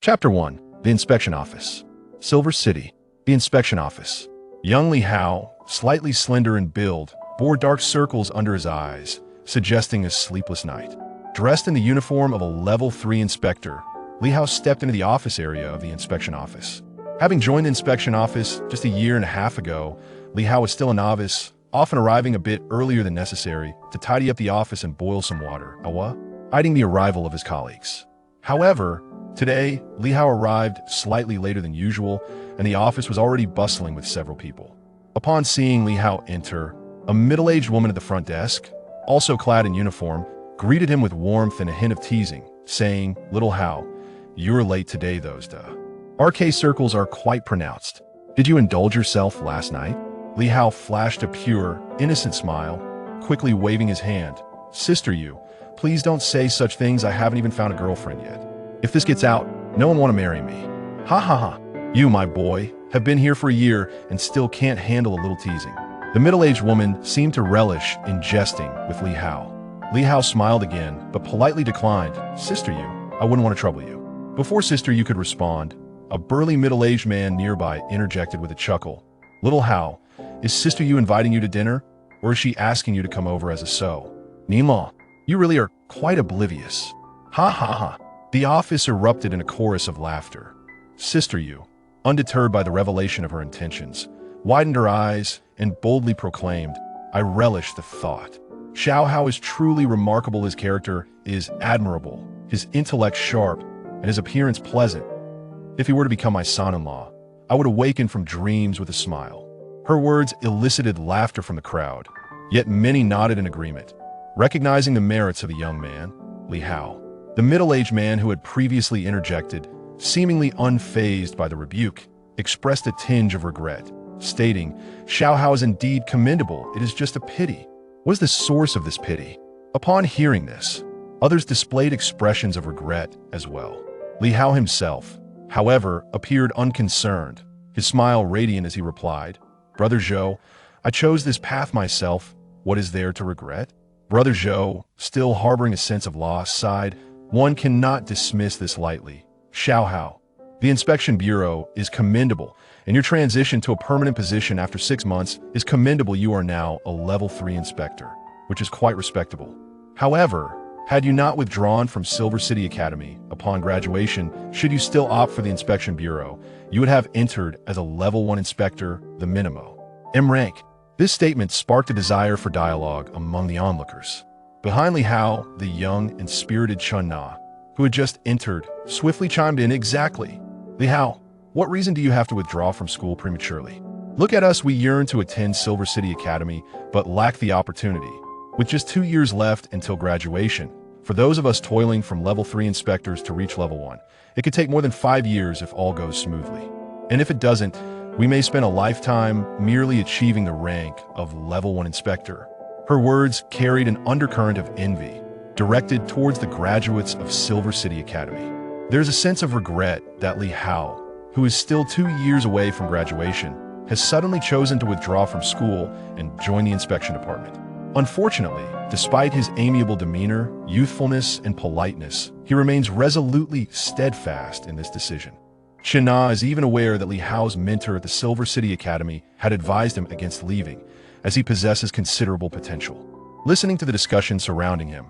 Chapter 1. The Inspection Office. Silver City. The Inspection Office. Young Li Hao, slightly slender in build, bore dark circles under his eyes, suggesting a sleepless night. Dressed in the uniform of a Level 3 inspector, Li Hao stepped into the office area of the inspection office. Having joined the inspection office just a year and a half ago, Li Hao was still a novice, often arriving a bit earlier than necessary to tidy up the office and boil some water, hiding the arrival of his colleagues. However, today, Li Hao arrived slightly later than usual, and the office was already bustling with several people. Upon seeing Li Hao enter, a middle-aged woman at the front desk, also clad in uniform, greeted him with warmth and a hint of teasing, saying, "Little Hao, you're late today, RK circles are quite pronounced. Did you indulge yourself last night?" Li Hao flashed a pure, innocent smile, quickly waving his hand. "Sister you, please don't say such things. I haven't even found a girlfriend yet. If this gets out, no one want to marry me. Ha ha ha. You, my boy, have been here for a year and still can't handle a little teasing." The middle-aged woman seemed to relish in jesting with Li Hao. Li Hao smiled again, but politely declined. "Sister you, I wouldn't want to trouble you." Before Sister you could respond, a burly middle-aged man nearby interjected with a chuckle. "Little Hao, is Sister you inviting you to dinner, or is she asking you to come over as a so? Nima, you really are quite oblivious." Ha ha ha. The office erupted in a chorus of laughter. Sister you, undeterred by the revelation of her intentions, widened her eyes and boldly proclaimed, "I relish the thought. Xiao Hao is truly remarkable. His character is admirable, his intellect sharp, and his appearance pleasant. If he were to become my son-in-law, I would awaken from dreams with a smile." Her words elicited laughter from the crowd, yet many nodded in agreement, recognizing the merits of the young man, Li Hao. The middle-aged man who had previously interjected, seemingly unfazed by the rebuke, expressed a tinge of regret, stating, "Xiao Hao is indeed commendable. It is just a pity." What is the source of this pity? Upon hearing this, others displayed expressions of regret as well. Li Hao himself, however, appeared unconcerned, his smile radiant as he replied, "Brother Zhou, I chose this path myself. What is there to regret?" Brother Zhou, still harboring a sense of loss, sighed, "One cannot dismiss this lightly. Xiao Hao, the inspection bureau is commendable, and your transition to a permanent position after 6 months is commendable. You are now a Level 3 inspector, which is quite respectable. However, had you not withdrawn from Silver City Academy upon graduation, should you still opt for the inspection bureau, you would have entered as a Level 1 inspector, the minimo M rank." This statement sparked a desire for dialogue among the onlookers. Behind Li Hao, the young and spirited Chun Na, who had just entered, swiftly chimed in, "Exactly. Li Hao, what reason do you have to withdraw from school prematurely? Look at us, we yearn to attend Silver City Academy, but lack the opportunity. With just 2 years left until graduation, for those of us toiling from Level 3 inspectors to reach Level 1, it could take more than 5 years if all goes smoothly. And if it doesn't, we may spend a lifetime merely achieving the rank of Level 1 inspector." Her words carried an undercurrent of envy, directed towards the graduates of Silver City Academy. There's a sense of regret that Li Hao, who is still 2 years away from graduation, has suddenly chosen to withdraw from school and join the inspection department. Unfortunately, despite his amiable demeanor, youthfulness, and politeness, he remains resolutely steadfast in this decision. Chen Na is even aware that Li Hao's mentor at the Silver City Academy had advised him against leaving, as he possesses considerable potential. Listening to the discussion surrounding him,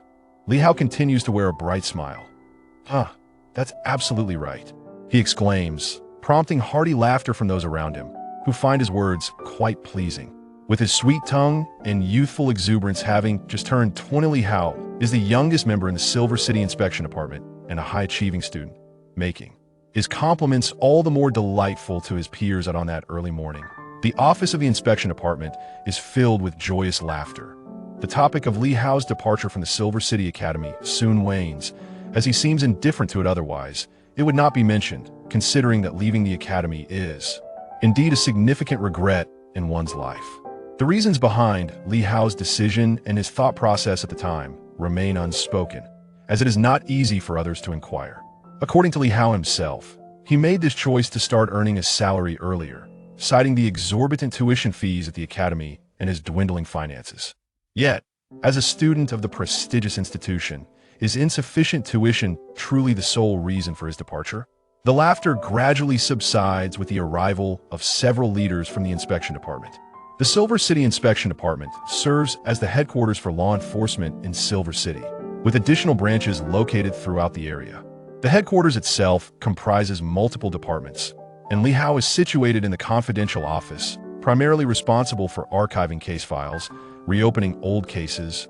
Li Hao continues to wear a bright smile. "Huh, that's absolutely right," he exclaims, prompting hearty laughter from those around him, who find his words quite pleasing. With his sweet tongue and youthful exuberance, having just turned 20, Li Hao is the youngest member in the Silver City Inspection Department and a high-achieving student, making his compliments all the more delightful to his peers out on that early morning. The office of the inspection department is filled with joyous laughter. The topic of Li Hao's departure from the Silver City Academy soon wanes, as he seems indifferent to it. Otherwise, it would not be mentioned, considering that leaving the academy is indeed a significant regret in one's life. The reasons behind Li Hao's decision and his thought process at the time remain unspoken, as it is not easy for others to inquire. According to Li Hao himself, he made this choice to start earning his salary earlier, citing the exorbitant tuition fees at the academy and his dwindling finances. Yet, as a student of the prestigious institution, is insufficient tuition truly the sole reason for his departure? The laughter gradually subsides with the arrival of several leaders from the inspection department. The Silver City Inspection Department serves as the headquarters for law enforcement in Silver City, with additional branches located throughout the area. The headquarters itself comprises multiple departments, and Li Hao is situated in the confidential office, primarily responsible for archiving case files, reopening old cases,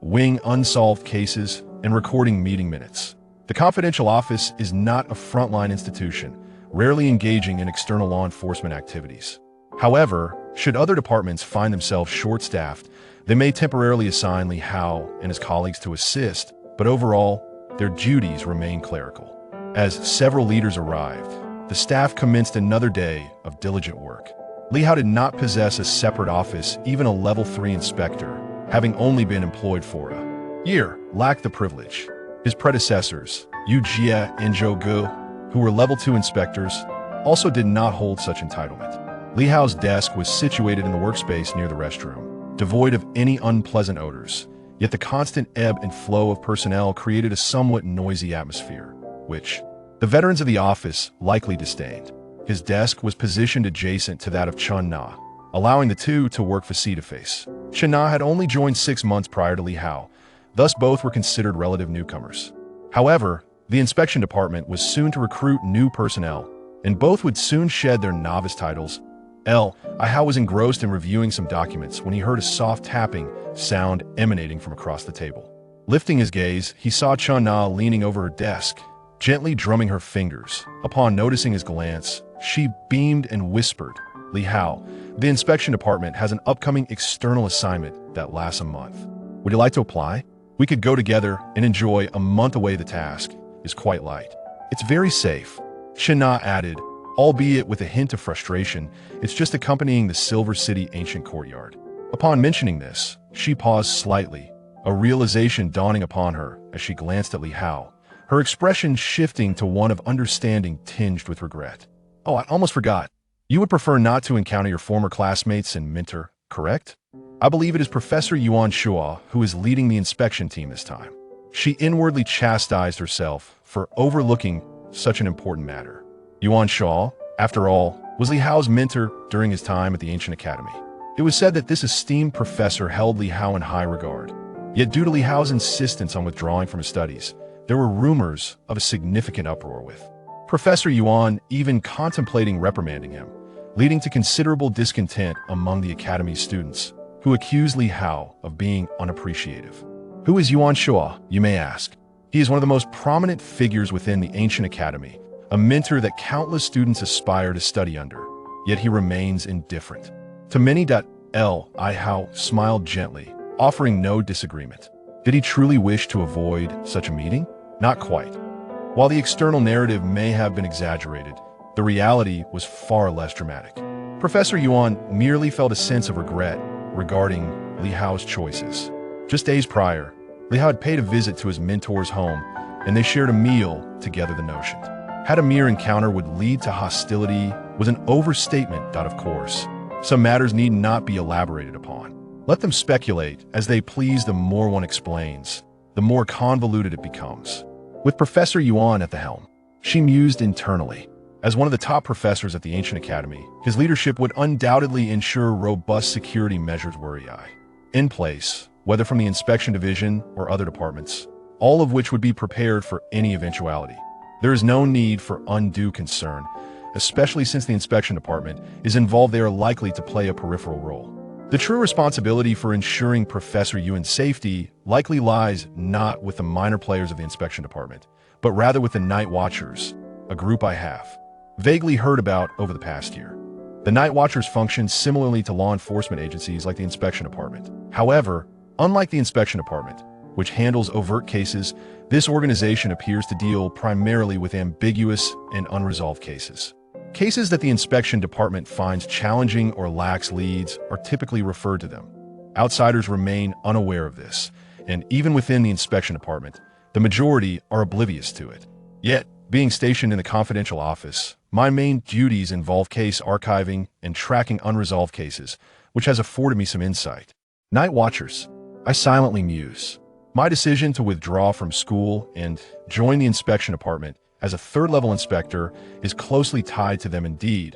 wing unsolved cases, and recording meeting minutes. The confidential office is not a frontline institution, rarely engaging in external law enforcement activities. However, should other departments find themselves short-staffed, they may temporarily assign Li Hao and his colleagues to assist, but overall, their duties remain clerical. As several leaders arrived, the staff commenced another day of diligent work. Li Hao did not possess a separate office, even a level 3 inspector, having only been employed for a year, lacked the privilege. His predecessors, Yu Jie and Zhou Gu, who were level 2 inspectors, also did not hold such entitlement. Li Hao's desk was situated in the workspace near the restroom, devoid of any unpleasant odors, yet the constant ebb and flow of personnel created a somewhat noisy atmosphere, which the veterans of the office likely disdained. His desk was positioned adjacent to that of Chen Na, allowing the two to work face-to-face. Chen Na had only joined 6 months prior to Li Hao, thus both were considered relative newcomers. However, the inspection department was soon to recruit new personnel, and both would soon shed their novice titles. Li Hao was engrossed in reviewing some documents when he heard a soft tapping sound emanating from across the table. Lifting his gaze, he saw Chen Na leaning over her desk, gently drumming her fingers. Upon noticing his glance, she beamed and whispered, "Li Hao, the inspection department has an upcoming external assignment that lasts a month. Would you like to apply? We could go together and enjoy a month away. The task is quite light. It's very safe." Chen Na added, albeit with a hint of frustration, "It's just accompanying the Silver City ancient courtyard." Upon mentioning this, she paused slightly, a realization dawning upon her as she glanced at Li Hao, her expression shifting to one of understanding tinged with regret. "Oh, I almost forgot. You would prefer not to encounter your former classmates and mentor, correct? I believe it is Professor Yuan Shua who is leading the inspection team this time." She inwardly chastised herself for overlooking such an important matter. Yuan Shua, after all, was Li Hao's mentor during his time at the Ancient Academy. It was said that this esteemed professor held Li Hao in high regard. Yet due to Li Hao's insistence on withdrawing from his studies, there were rumors of a significant uproar, with Professor Yuan even contemplating reprimanding him, leading to considerable discontent among the academy's students, who accused Li Hao of being unappreciative. Who is Yuan Shua, you may ask? He is one of the most prominent figures within the Ancient Academy, a mentor that countless students aspire to study under, yet he remains indifferent. To many, Li Hao smiled gently, offering no disagreement. Did he truly wish to avoid such a meeting? Not quite. While the external narrative may have been exaggerated, the reality was far less dramatic. Professor Yuan merely felt a sense of regret regarding Li Hao's choices. Just days prior, Li Hao had paid a visit to his mentor's home, and they shared a meal together. The notion had a mere encounter would lead to hostility was an overstatement. Of course, some matters need not be elaborated upon. Let them speculate as they please. The more one explains, the more convoluted it becomes. With Professor Yuan at the helm, she mused internally. As one of the top professors at the Ancient Academy, his leadership would undoubtedly ensure robust security measures were in place, whether from the inspection division or other departments, all of which would be prepared for any eventuality. There is no need for undue concern, especially since the inspection department is involved. They are likely to play a peripheral role. The true responsibility for ensuring Professor Yuan's safety likely lies not with the minor players of the inspection department, but rather with the Night Watchers, a group I have vaguely heard about over the past year. The Night Watchers function similarly to law enforcement agencies like the inspection department. However, unlike the inspection department, which handles overt cases, this organization appears to deal primarily with ambiguous and unresolved cases. Cases that the inspection department finds challenging or lacks leads are typically referred to them. Outsiders remain unaware of this, and even within the inspection department, the majority are oblivious to it. Yet, being stationed in the confidential office, my main duties involve case archiving and tracking unresolved cases, which has afforded me some insight. Night Watchers, I silently muse. My decision to withdraw from school and join the inspection department as a third-level inspector is closely tied to them indeed,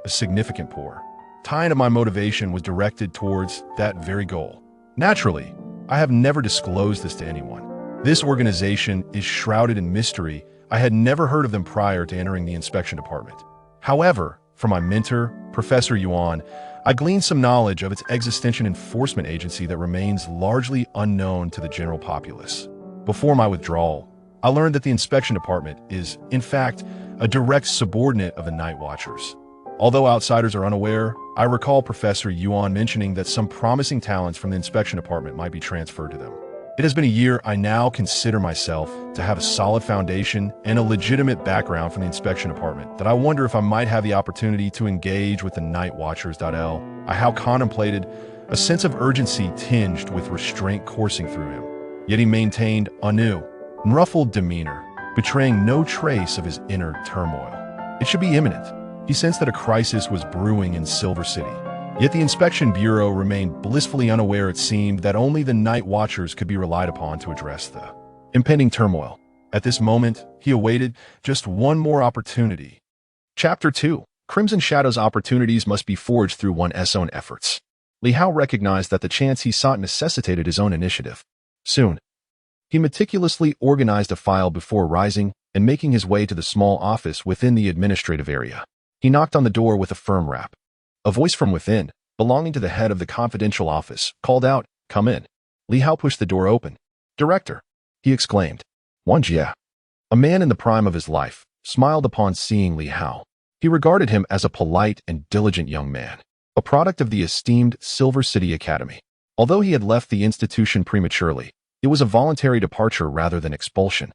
a significant pour. Time of my motivation was directed towards that very goal. Naturally, I have never disclosed this to anyone. This organization is shrouded in mystery. I had never heard of them prior to entering the inspection department. However, from my mentor, Professor Yuan, I gleaned some knowledge of its extension enforcement agency that remains largely unknown to the general populace. Before my withdrawal, I learned that the inspection department is, in fact, a direct subordinate of the Night Watchers. Although outsiders are unaware, I recall Professor Yuan mentioning that some promising talents from the inspection department might be transferred to them. It has been a year. I now consider myself to have a solid foundation and a legitimate background from the inspection department that I wonder if I might have the opportunity to engage with the Night Watchers. I how contemplated a sense of urgency tinged with restraint coursing through him. Yet he maintained a new, unruffled demeanor, betraying no trace of his inner turmoil. It should be imminent. He sensed that a crisis was brewing in Silver City. Yet the Inspection Bureau remained blissfully unaware. It seemed that only the Night Watchers could be relied upon to address the impending turmoil. At this moment, he awaited just one more opportunity. Chapter 2. Crimson Shadow's opportunities must be forged through one's own efforts. Li Hao recognized that the chance he sought necessitated his own initiative. Soon, he meticulously organized a file before rising and making his way to the small office within the administrative area. He knocked on the door with a firm rap. A voice from within, belonging to the head of the confidential office, called out, "Come in." Li Hao pushed the door open. "Director," he exclaimed. Wang Jie, a man in the prime of his life, smiled upon seeing Li Hao. He regarded him as a polite and diligent young man, a product of the esteemed Silver City Academy. Although he had left the institution prematurely, it was a voluntary departure rather than expulsion,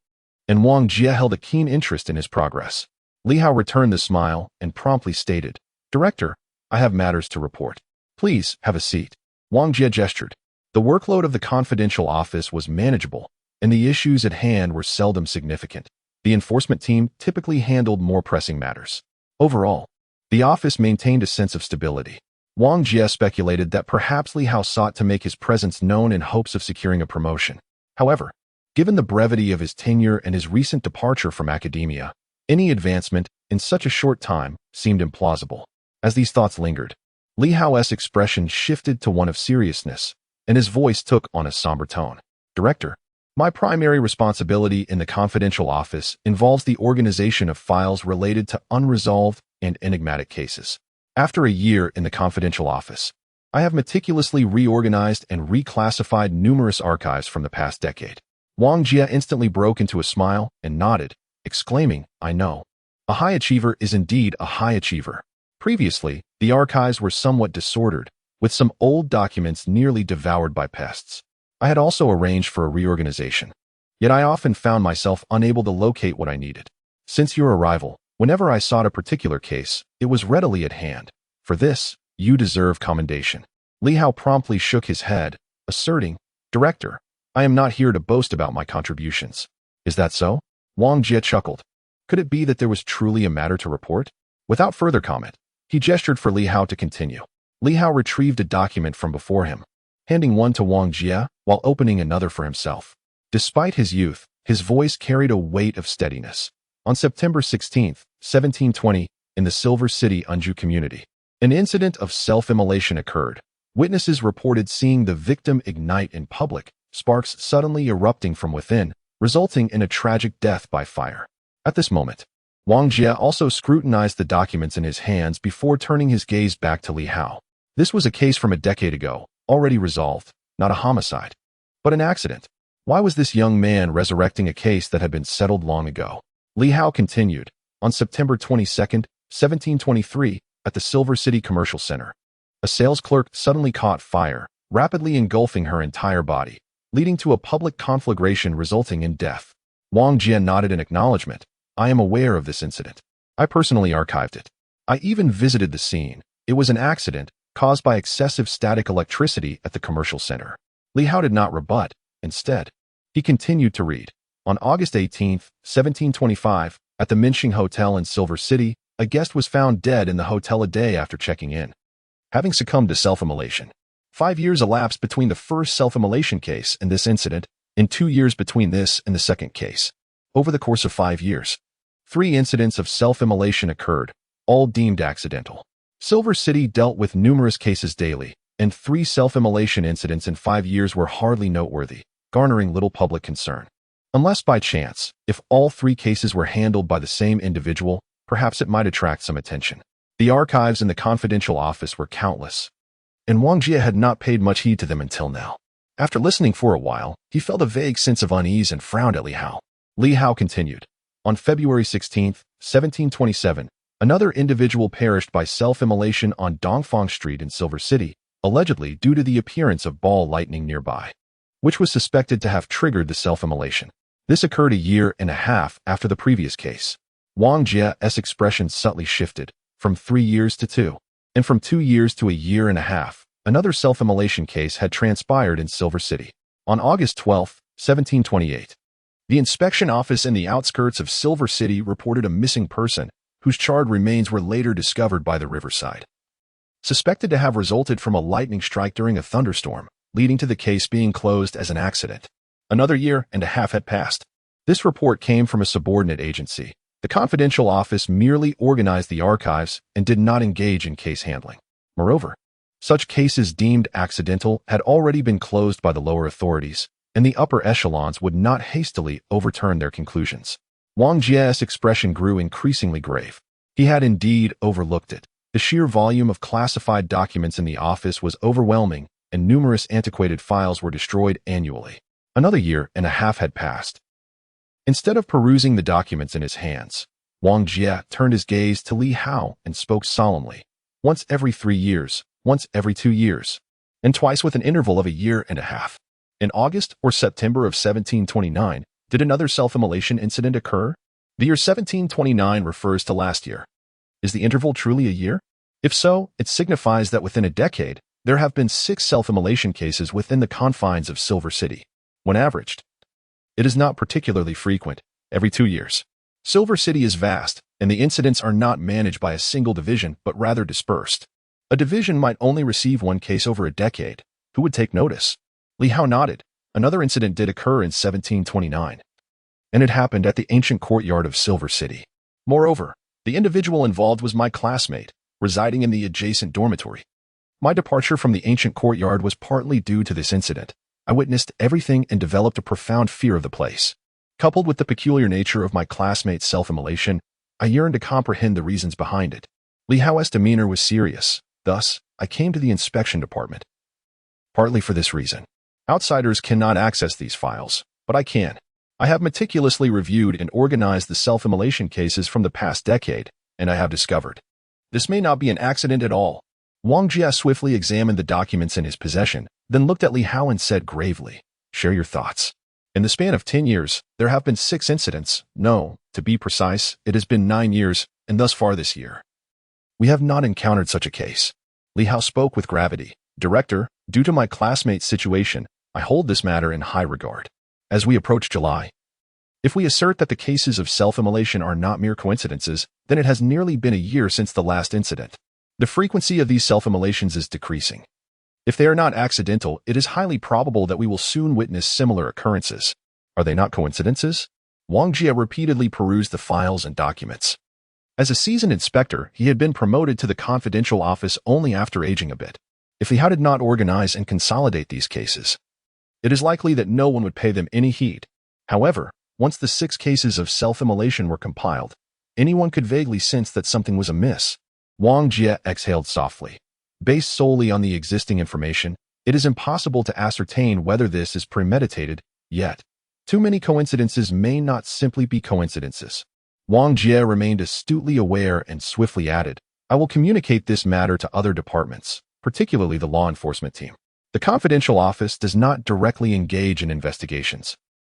and Wang Jie held a keen interest in his progress. Li Hao returned the smile and promptly stated, "Director, I have matters to report. Please have a seat." Wang Jie gestured. The workload of the confidential office was manageable, and the issues at hand were seldom significant. The enforcement team typically handled more pressing matters. Overall, the office maintained a sense of stability. Wang Jie speculated that perhaps Li Hao sought to make his presence known in hopes of securing a promotion. However, given the brevity of his tenure and his recent departure from academia, any advancement in such a short time seemed implausible. As these thoughts lingered, Li Hao's expression shifted to one of seriousness, and his voice took on a somber tone. "Director, my primary responsibility in the confidential office involves the organization of files related to unresolved and enigmatic cases. After a year in the confidential office, I have meticulously reorganized and reclassified numerous archives from the past decade." Wang Jie instantly broke into a smile and nodded, exclaiming, "I know. A high achiever is indeed a high achiever." Previously, the archives were somewhat disordered, with some old documents nearly devoured by pests. I had also arranged for a reorganization, yet I often found myself unable to locate what I needed. Since your arrival, whenever I sought a particular case, it was readily at hand. For this, you deserve commendation." Li Hao promptly shook his head, asserting, "Director, I am not here to boast about my contributions." "Is that so?" Wang Jie chuckled. Could it be that there was truly a matter to report? Without further comment, he gestured for Li Hao to continue. Li Hao retrieved a document from before him, handing one to Wang Jie while opening another for himself. Despite his youth, his voice carried a weight of steadiness. On September 16, 1720, in the Silver City Anju community, an incident of self-immolation occurred. Witnesses reported seeing the victim ignite in public, sparks suddenly erupting from within, resulting in a tragic death by fire. At this moment, Wang Jie also scrutinized the documents in his hands before turning his gaze back to Li Hao. This was a case from a decade ago, already resolved, not a homicide, but an accident. Why was this young man resurrecting a case that had been settled long ago? Li Hao continued. On September 22, 1723, at the Silver City Commercial Center, a sales clerk suddenly caught fire, rapidly engulfing her entire body, leading to a public conflagration resulting in death. Wang Jie nodded in acknowledgement. "I am aware of this incident. I personally archived it. I even visited the scene. It was an accident caused by excessive static electricity at the commercial center." Li Hao did not rebut. Instead, he continued to read. On August 18, 1725, at the Minxing Hotel in Silver City, a guest was found dead in the hotel a day after checking in, having succumbed to self-immolation. 5 years elapsed between the first self-immolation case and this incident, and 2 years between this and the second case. Over the course of 5 years, 3 incidents of self-immolation occurred, all deemed accidental. Silver City dealt with numerous cases daily, and 3 self-immolation incidents in 5 years were hardly noteworthy, garnering little public concern. Unless by chance, if all 3 cases were handled by the same individual, perhaps it might attract some attention. The archives in the confidential office were countless, and Wang Jie had not paid much heed to them until now. After listening for a while, he felt a vague sense of unease and frowned at Li Hao. Li Hao continued. On February 16, 1727, another individual perished by self-immolation on Dongfang Street in Silver City, allegedly due to the appearance of ball lightning nearby, which was suspected to have triggered the self-immolation. This occurred a year and a half after the previous case. Wang Jie's expression subtly shifted, from 3 years to 2, and from 2 years to a year and a half. Another self-immolation case had transpired in Silver City. On August 12, 1728, the inspection office in the outskirts of Silver City reported a missing person, whose charred remains were later discovered by the riverside, suspected to have resulted from a lightning strike during a thunderstorm, leading to the case being closed as an accident. Another year and a half had passed. This report came from a subordinate agency. The confidential office merely organized the archives and did not engage in case handling. Moreover, such cases deemed accidental had already been closed by the lower authorities, and the upper echelons would not hastily overturn their conclusions. Wang Jie's expression grew increasingly grave. He had indeed overlooked it. The sheer volume of classified documents in the office was overwhelming, and numerous antiquated files were destroyed annually. Another year and a half had passed. Instead of perusing the documents in his hands, Wang Jie turned his gaze to Li Hao and spoke solemnly. Once every 3 years, once every 2 years, and twice with an interval of a year and a half. In August or September of 1729, did another self-immolation incident occur? The year 1729 refers to last year. Is the interval truly a year? If so, it signifies that within a decade, there have been 6 self-immolation cases within the confines of Silver City. When averaged, it is not particularly frequent, every 2 years. Silver City is vast, and the incidents are not managed by a single division, but rather dispersed. A division might only receive 1 case over a decade. Who would take notice? Li Hao nodded. Another incident did occur in 1729, and it happened at the ancient courtyard of Silver City. Moreover, the individual involved was my classmate, residing in the adjacent dormitory. My departure from the ancient courtyard was partly due to this incident. I witnessed everything and developed a profound fear of the place. Coupled with the peculiar nature of my classmate's self-immolation, I yearned to comprehend the reasons behind it. Li Hao's demeanor was serious. Thus, I came to the inspection department. Partly for this reason. Outsiders cannot access these files, but I can. I have meticulously reviewed and organized the self-immolation cases from the past decade, and I have discovered this may not be an accident at all. Wang Jie swiftly examined the documents in his possession, then looked at Li Hao and said gravely, "Share your thoughts." In the span of 10 years, there have been 6 incidents. No, to be precise, it has been 9 years, and thus far this year, we have not encountered such a case. Li Hao spoke with gravity. Director, due to my classmate's situation, I hold this matter in high regard. As we approach July, if we assert that the cases of self-immolation are not mere coincidences, then it has nearly been a year since the last incident. The frequency of these self-immolations is decreasing. If they are not accidental, it is highly probable that we will soon witness similar occurrences. Are they not coincidences? Wang Jie repeatedly perused the files and documents. As a seasoned inspector, he had been promoted to the confidential office only after aging a bit. If Li Hao did not organize and consolidate these cases, it is likely that no one would pay them any heed. However, once the 6 cases of self-immolation were compiled, anyone could vaguely sense that something was amiss. Wang Jie exhaled softly. Based solely on the existing information, it is impossible to ascertain whether this is premeditated, yet too many coincidences may not simply be coincidences. Wang Jie remained astutely aware and swiftly added, "I will communicate this matter to other departments, particularly the law enforcement team." The confidential office does not directly engage in investigations.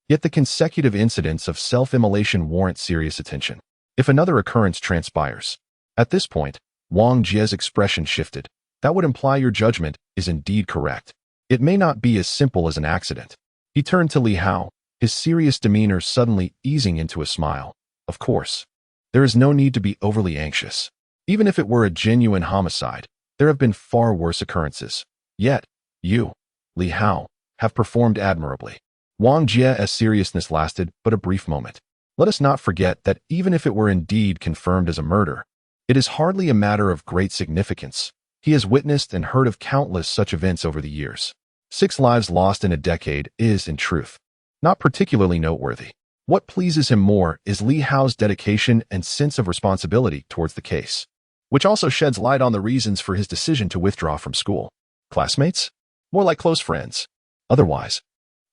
Yet the consecutive incidents of self-immolation warrant serious attention. If another occurrence transpires, at this point, Wang Jie's expression shifted. That would imply your judgment is indeed correct. It may not be as simple as an accident. He turned to Li Hao, his serious demeanor suddenly easing into a smile. Of course, there is no need to be overly anxious. Even if it were a genuine homicide, there have been far worse occurrences. Yet, you, Li Hao, have performed admirably. Wang Jie's seriousness lasted but a brief moment. Let us not forget that even if it were indeed confirmed as a murder, it is hardly a matter of great significance. He has witnessed and heard of countless such events over the years. 6 lives lost in a decade is, in truth, not particularly noteworthy. What pleases him more is Li Hao's dedication and sense of responsibility towards the case, which also sheds light on the reasons for his decision to withdraw from school. Classmates? More like close friends. Otherwise,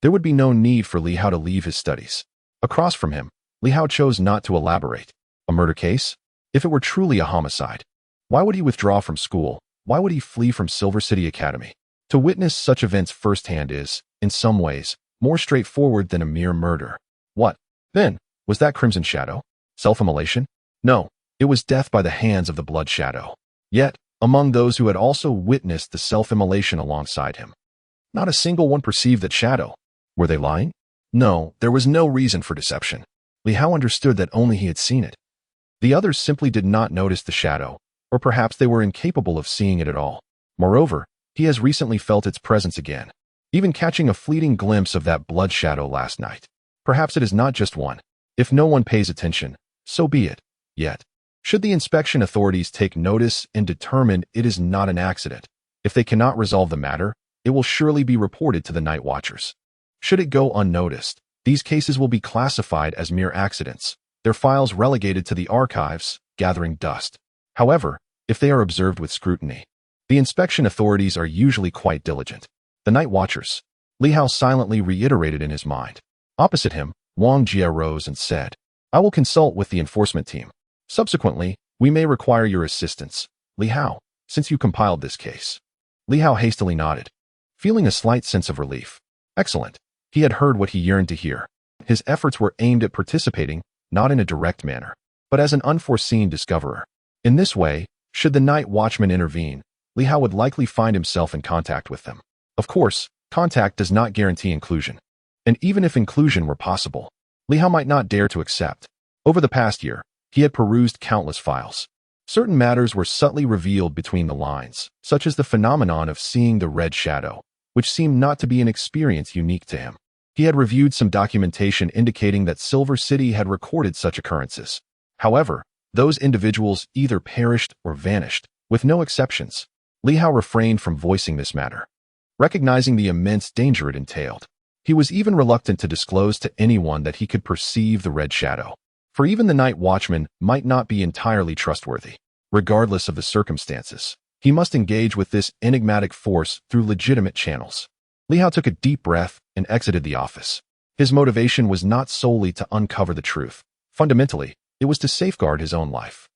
there would be no need for Li Hao to leave his studies. Across from him, Li Hao chose not to elaborate. A murder case? If it were truly a homicide, why would he withdraw from school? Why would he flee from Silver City Academy? To witness such events firsthand is, in some ways, more straightforward than a mere murder. What, then, was that crimson shadow? Self-immolation? No, it was death by the hands of the blood shadow. Yet, among those who had also witnessed the self-immolation alongside him, not a single one perceived that shadow. Were they lying? No, there was no reason for deception. Li Hao understood that only he had seen it. The others simply did not notice the shadow, or perhaps they were incapable of seeing it at all. Moreover, he has recently felt its presence again, even catching a fleeting glimpse of that blood shadow last night. Perhaps it is not just one. If no one pays attention, so be it. Yet, should the inspection authorities take notice and determine it is not an accident, if they cannot resolve the matter, it will surely be reported to the night watchers. Should it go unnoticed, these cases will be classified as mere accidents, their files relegated to the archives, gathering dust. However, if they are observed with scrutiny, the inspection authorities are usually quite diligent. The night watchers, Li Hao silently reiterated in his mind. Opposite him, Wang Jie rose and said, I will consult with the enforcement team. Subsequently, we may require your assistance, Li Hao, since you compiled this case. Li Hao hastily nodded, feeling a slight sense of relief. Excellent. He had heard what he yearned to hear. His efforts were aimed at participating, not in a direct manner, but as an unforeseen discoverer. In this way, should the night watchman intervene, Li Hao would likely find himself in contact with them. Of course, contact does not guarantee inclusion. And even if inclusion were possible, Li Hao might not dare to accept. Over the past year, he had perused countless files. Certain matters were subtly revealed between the lines, such as the phenomenon of seeing the red shadow, which seemed not to be an experience unique to him. He had reviewed some documentation indicating that Silver City had recorded such occurrences. However, those individuals either perished or vanished, with no exceptions. Li Hao refrained from voicing this matter, recognizing the immense danger it entailed. He was even reluctant to disclose to anyone that he could perceive the red shadow, for even the night watchman might not be entirely trustworthy. Regardless of the circumstances, he must engage with this enigmatic force through legitimate channels. Li Hao took a deep breath and exited the office. His motivation was not solely to uncover the truth. Fundamentally, it was to safeguard his own life.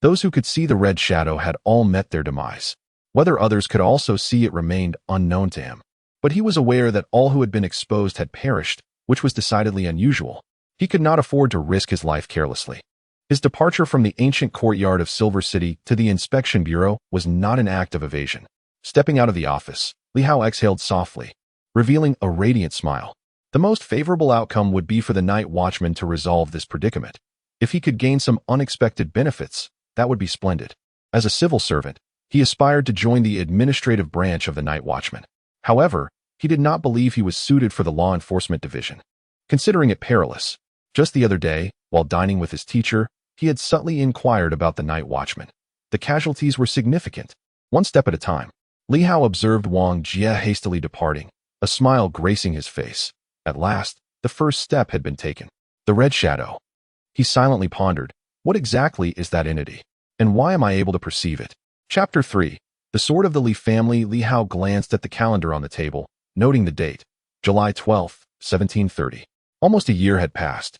Those who could see the red shadow had all met their demise. Whether others could also see it remained unknown to him. But he was aware that all who had been exposed had perished, which was decidedly unusual. He could not afford to risk his life carelessly. His departure from the ancient courtyard of Silver City to the inspection bureau was not an act of evasion. Stepping out of the office, Li Hao exhaled softly, revealing a radiant smile. The most favorable outcome would be for the night watchman to resolve this predicament. If he could gain some unexpected benefits, that would be splendid. As a civil servant, he aspired to join the administrative branch of the night watchman. However, he did not believe he was suited for the law enforcement division, considering it perilous. Just the other day, while dining with his teacher, he had subtly inquired about the night watchman. The casualties were significant. One step at a time, Li Hao observed Wang Jie hastily departing, a smile gracing his face. At last, the first step had been taken. The red shadow. He silently pondered, what exactly is that entity? And why am I able to perceive it? Chapter 3. The Sword of the Li Family. Li Hao glanced at the calendar on the table, noting the date, July 12, 1730. Almost a year had passed.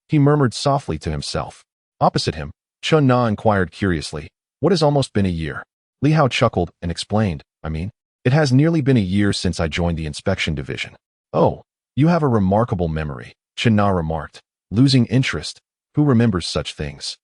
He murmured softly to himself. Opposite him, Chun Na inquired curiously, what has almost been a year? Li Hao chuckled and explained, it has nearly been a year since I joined the inspection division. Oh, you have a remarkable memory, Chun Na remarked, losing interest. Who remembers such things?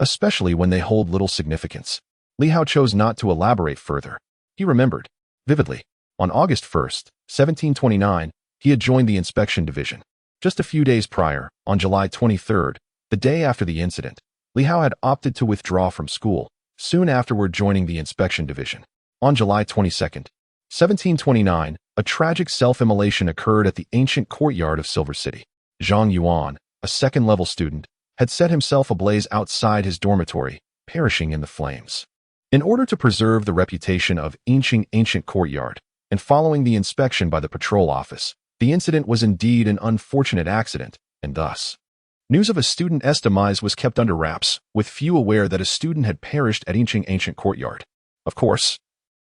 Especially when they hold little significance. Li Hao chose not to elaborate further. He remembered, vividly. On August 1st, 1729, he had joined the inspection division. Just a few days prior, on July 23rd, the day after the incident, Li Hao had opted to withdraw from school, soon afterward joining the inspection division. On July 22nd, 1729, a tragic self-immolation occurred at the ancient courtyard of Silver City. Zhang Yuan, a second-level student, had set himself ablaze outside his dormitory, perishing in the flames. In order to preserve the reputation of ancient courtyard, and following the inspection by the patrol office, the incident was indeed an unfortunate accident, and thus, news of a student's demise was kept under wraps, with few aware that a student had perished at ancient courtyard. Of course,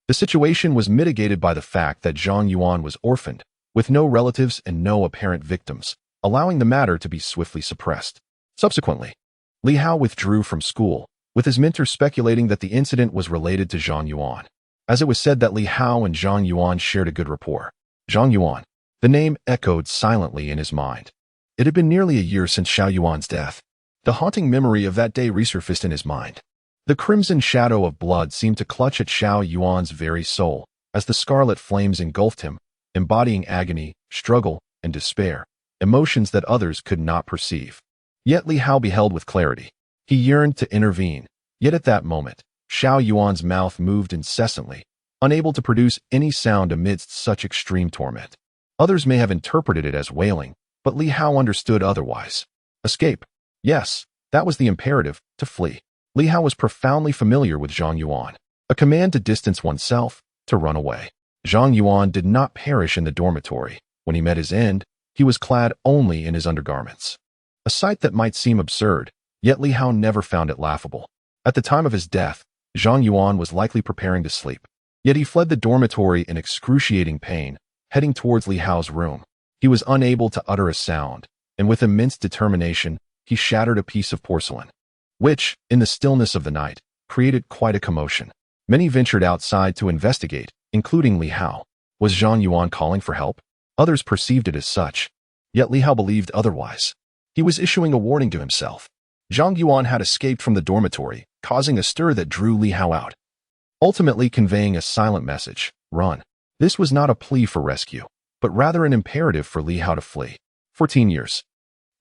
the situation was mitigated by the fact that Zhang Yuan was orphaned, with no relatives and no apparent victims, allowing the matter to be swiftly suppressed. Subsequently, Li Hao withdrew from school, with his mentor speculating that the incident was related to Zhang Yuan, as it was said that Li Hao and Zhang Yuan shared a good rapport. Zhang Yuan. The name echoed silently in his mind. It had been nearly a year since Xiao Yuan's death. The haunting memory of that day resurfaced in his mind. The crimson shadow of blood seemed to clutch at Xiao Yuan's very soul, as the scarlet flames engulfed him, embodying agony, struggle, and despair, emotions that others could not perceive. Yet Li Hao beheld with clarity. He yearned to intervene, yet at that moment, Xiao Yuan's mouth moved incessantly, unable to produce any sound amidst such extreme torment. Others may have interpreted it as wailing, but Li Hao understood otherwise. Escape. Yes, that was the imperative, to flee. Li Hao was profoundly familiar with Zhang Yuan. A command to distance oneself, to run away. Zhang Yuan did not perish in the dormitory. When he met his end, he was clad only in his undergarments. A sight that might seem absurd, yet Li Hao never found it laughable. At the time of his death, Zhang Yuan was likely preparing to sleep. Yet he fled the dormitory in excruciating pain, heading towards Li Hao's room. He was unable to utter a sound, and with immense determination, he shattered a piece of porcelain, which, in the stillness of the night, created quite a commotion. Many ventured outside to investigate, including Li Hao. Was Zhang Yuan calling for help? Others perceived it as such. Yet Li Hao believed otherwise. He was issuing a warning to himself. Zhang Yuan had escaped from the dormitory, causing a stir that drew Li Hao out, ultimately conveying a silent message: run. This was not a plea for rescue, but rather an imperative for Li Hao to flee. 14 years.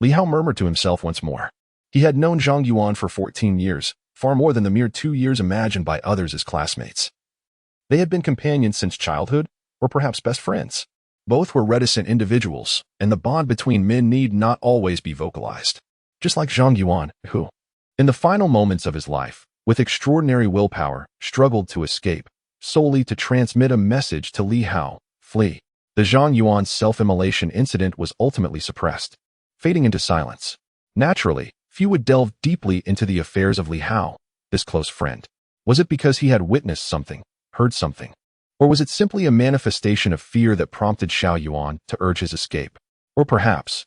Li Hao murmured to himself once more. He had known Zhang Yuan for 14 years, far more than the mere 2 years imagined by others as classmates. They had been companions since childhood, or perhaps best friends. Both were reticent individuals, and the bond between men need not always be vocalized. Just like Zhang Yuan, who, in the final moments of his life, with extraordinary willpower, struggled to escape, solely to transmit a message to Li Hao: flee. The Zhang Yuan self-immolation incident was ultimately suppressed, fading into silence. Naturally, few would delve deeply into the affairs of Li Hao, this close friend. Was it because he had witnessed something, heard something? Or was it simply a manifestation of fear that prompted Xiao Yuan to urge his escape? Or perhaps,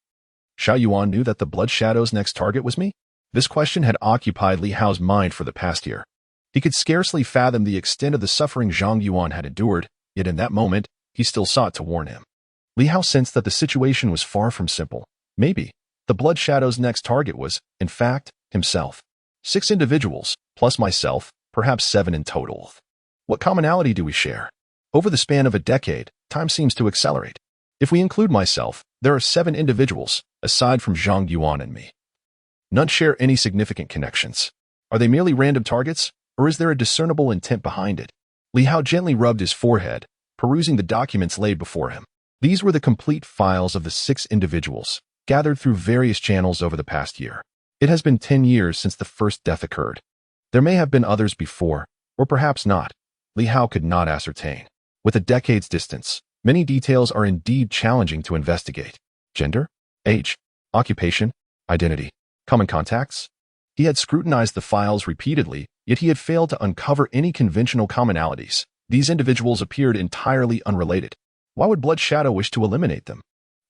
Xiao Yuan knew that the Blood Shadow's next target was me? This question had occupied Li Hao's mind for the past year. He could scarcely fathom the extent of the suffering Zhang Yuan had endured, yet in that moment, he still sought to warn him. Li Hao sensed that the situation was far from simple. Maybe the Blood Shadow's next target was, in fact, himself. 6 individuals, plus myself, perhaps 7 in total. What commonality do we share? Over the span of a decade, time seems to accelerate. If we include myself, there are 7 individuals, aside from Zhang Yuan and me. None share any significant connections. Are they merely random targets, or is there a discernible intent behind it? Li Hao gently rubbed his forehead, perusing the documents laid before him. These were the complete files of the 6 individuals, gathered through various channels over the past year. It has been 10 years since the first death occurred. There may have been others before, or perhaps not. Li Hao could not ascertain. With a decade's distance, many details are indeed challenging to investigate. Gender, age, occupation, identity, common contacts. He had scrutinized the files repeatedly, yet he had failed to uncover any conventional commonalities. These individuals appeared entirely unrelated. Why would Blood Shadow wish to eliminate them?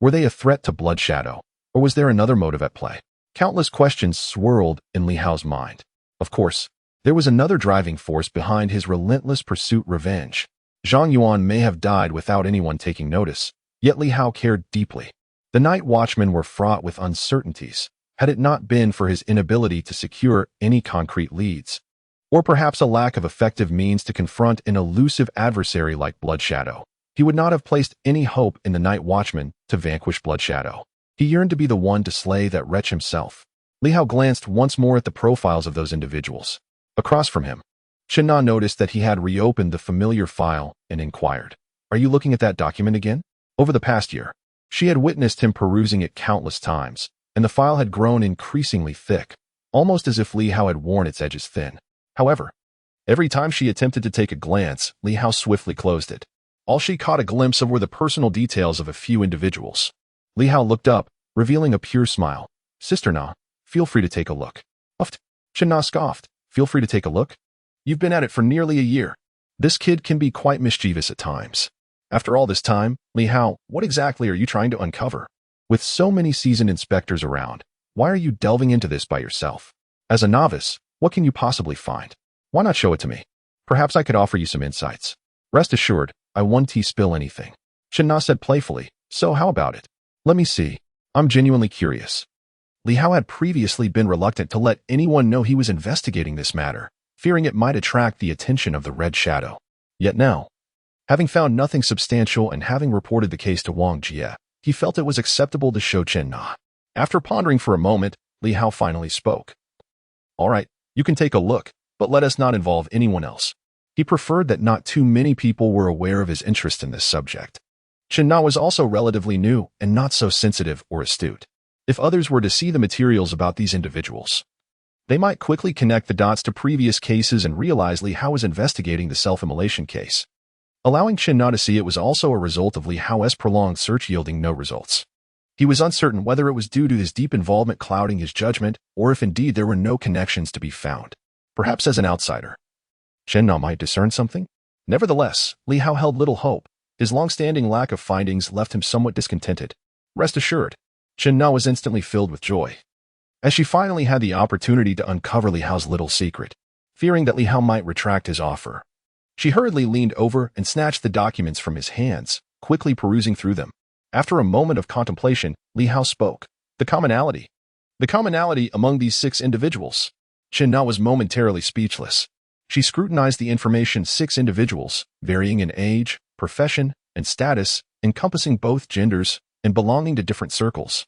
Were they a threat to Blood Shadow, or was there another motive at play? Countless questions swirled in Li Hao's mind. Of course, there was another driving force behind his relentless pursuit: revenge. Zhang Yuan may have died without anyone taking notice, yet Li Hao cared deeply. The night watchmen were fraught with uncertainties, had it not been for his inability to secure any concrete leads, or perhaps a lack of effective means to confront an elusive adversary like Blood Shadow. He would not have placed any hope in the night watchman to vanquish Blood Shadow. He yearned to be the one to slay that wretch himself. Li Hao glanced once more at the profiles of those individuals. Across from him, Chen Na noticed that he had reopened the familiar file and inquired, "Are you looking at that document again?" Over the past year, she had witnessed him perusing it countless times, and the file had grown increasingly thick, almost as if Li Hao had worn its edges thin. However, every time she attempted to take a glance, Li Hao swiftly closed it. All she caught a glimpse of were the personal details of a few individuals. Li Hao looked up, revealing a pure smile. "Sister Na, feel free to take a look." "Uft." Chen Na scoffed. "Feel free to take a look? You've been at it for nearly a year. This kid can be quite mischievous at times." "After all this time, Li Hao, what exactly are you trying to uncover? With so many seasoned inspectors around, why are you delving into this by yourself? As a novice, what can you possibly find? Why not show it to me? Perhaps I could offer you some insights." "Rest assured, I won't spill anything," Chen Na said playfully. "So how about it? Let me see. I'm genuinely curious." Li Hao had previously been reluctant to let anyone know he was investigating this matter, fearing it might attract the attention of the Red Shadow. Yet now, having found nothing substantial and having reported the case to Wang Jie, he felt it was acceptable to show Chen Na. After pondering for a moment, Li Hao finally spoke. "All right, you can take a look, but let us not involve anyone else." He preferred that not too many people were aware of his interest in this subject. Chen Na was also relatively new and not so sensitive or astute. If others were to see the materials about these individuals, they might quickly connect the dots to previous cases and realize Li Hao was investigating the self-immolation case. Allowing Chen Na to see it was also a result of Li Hao's prolonged search yielding no results. He was uncertain whether it was due to his deep involvement clouding his judgment or if indeed there were no connections to be found. Perhaps as an outsider, Chen Na might discern something? Nevertheless, Li Hao held little hope. His long-standing lack of findings left him somewhat discontented. Rest assured, Chen Na was instantly filled with joy, as she finally had the opportunity to uncover Li Hao's little secret. Fearing that Li Hao might retract his offer, she hurriedly leaned over and snatched the documents from his hands, quickly perusing through them. After a moment of contemplation, Li Hao spoke. The commonality among these 6 individuals. Chen Na was momentarily speechless. She scrutinized the information 6 individuals, varying in age, profession, and status, encompassing both genders, and belonging to different circles.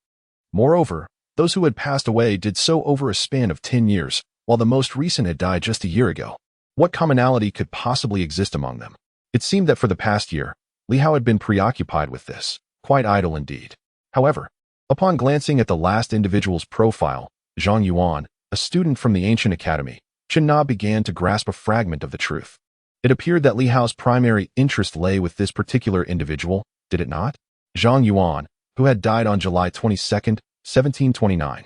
Moreover, those who had passed away did so over a span of 10 years, while the most recent had died just a year ago. What commonality could possibly exist among them? It seemed that for the past year, Li Hao had been preoccupied with this, quite idle indeed. However, upon glancing at the last individual's profile, Zhang Yuan, a student from the ancient academy, Chen Na began to grasp a fragment of the truth. It appeared that Li Hao's primary interest lay with this particular individual, did it not? Zhang Yuan, who had died on July 22, 1729.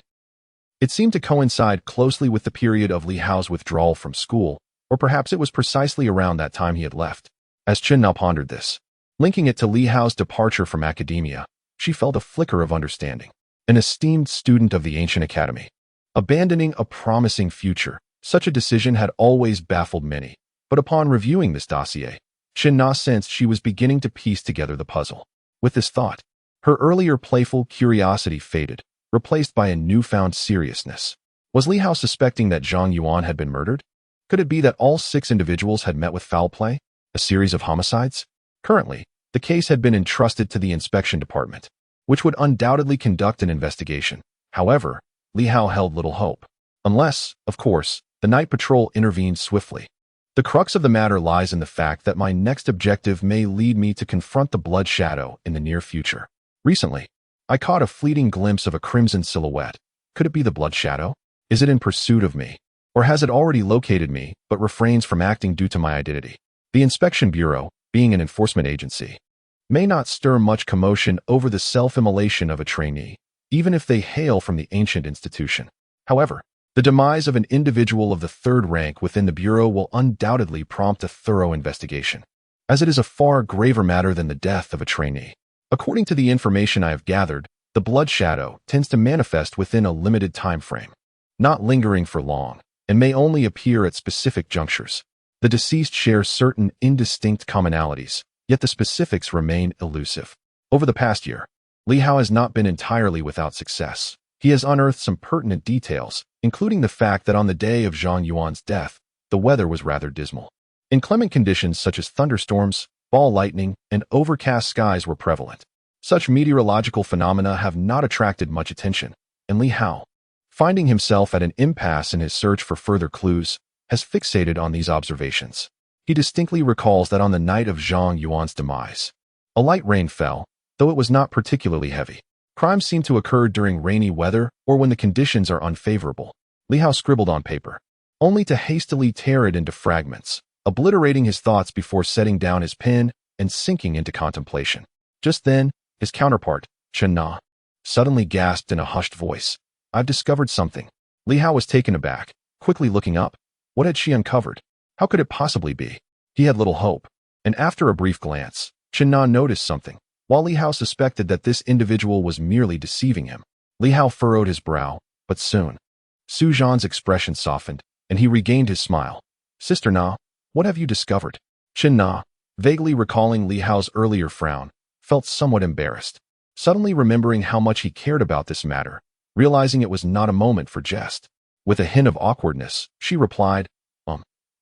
It seemed to coincide closely with the period of Li Hao's withdrawal from school, or perhaps it was precisely around that time he had left. As Chen Na pondered this, linking it to Li Hao's departure from academia, she felt a flicker of understanding. An esteemed student of the ancient academy, abandoning a promising future. Such a decision had always baffled many, but upon reviewing this dossier, Chen Na sensed she was beginning to piece together the puzzle. With this thought, her earlier playful curiosity faded, replaced by a newfound seriousness. Was Li Hao suspecting that Zhang Yuan had been murdered? Could it be that all 6 individuals had met with foul play, a series of homicides? Currently, the case had been entrusted to the inspection department, which would undoubtedly conduct an investigation. However, Li Hao held little hope. Unless, of course, the night patrol intervened swiftly. The crux of the matter lies in the fact that my next objective may lead me to confront the Blood Shadow in the near future. Recently, I caught a fleeting glimpse of a crimson silhouette. Could it be the Blood Shadow? Is it in pursuit of me? Or has it already located me, but refrains from acting due to my identity? The Inspection Bureau, being an enforcement agency, may not stir much commotion over the self-immolation of a trainee, even if they hail from the ancient institution. However, the demise of an individual of the 3rd rank within the Bureau will undoubtedly prompt a thorough investigation, as it is a far graver matter than the death of a trainee. According to the information I have gathered, the Blood Shadow tends to manifest within a limited time frame, not lingering for long, and may only appear at specific junctures. The deceased shares certain indistinct commonalities, yet the specifics remain elusive. Over the past year, Li Hao has not been entirely without success. He has unearthed some pertinent details, including the fact that on the day of Zhang Yuan's death, the weather was rather dismal. Inclement conditions such as thunderstorms, ball lightning, and overcast skies were prevalent. Such meteorological phenomena have not attracted much attention, and Li Hao, finding himself at an impasse in his search for further clues, has fixated on these observations. He distinctly recalls that on the night of Zhang Yuan's demise, a light rain fell, though it was not particularly heavy. Crimes seem to occur during rainy weather or when the conditions are unfavorable. Li Hao scribbled on paper, only to hastily tear it into fragments, obliterating his thoughts before setting down his pen and sinking into contemplation. Just then, his counterpart, Chen Na, suddenly gasped in a hushed voice. I've discovered something. Li Hao was taken aback, quickly looking up. What had she uncovered? How could it possibly be? He had little hope. And after a brief glance, Chen Na noticed something. While Li Hao suspected that this individual was merely deceiving him, Li Hao furrowed his brow, but soon, Su Zhan's expression softened, and he regained his smile. Sister Na, what have you discovered? Chen Na, vaguely recalling Li Hao's earlier frown, felt somewhat embarrassed. Suddenly remembering how much he cared about this matter, realizing it was not a moment for jest. With a hint of awkwardness, she replied,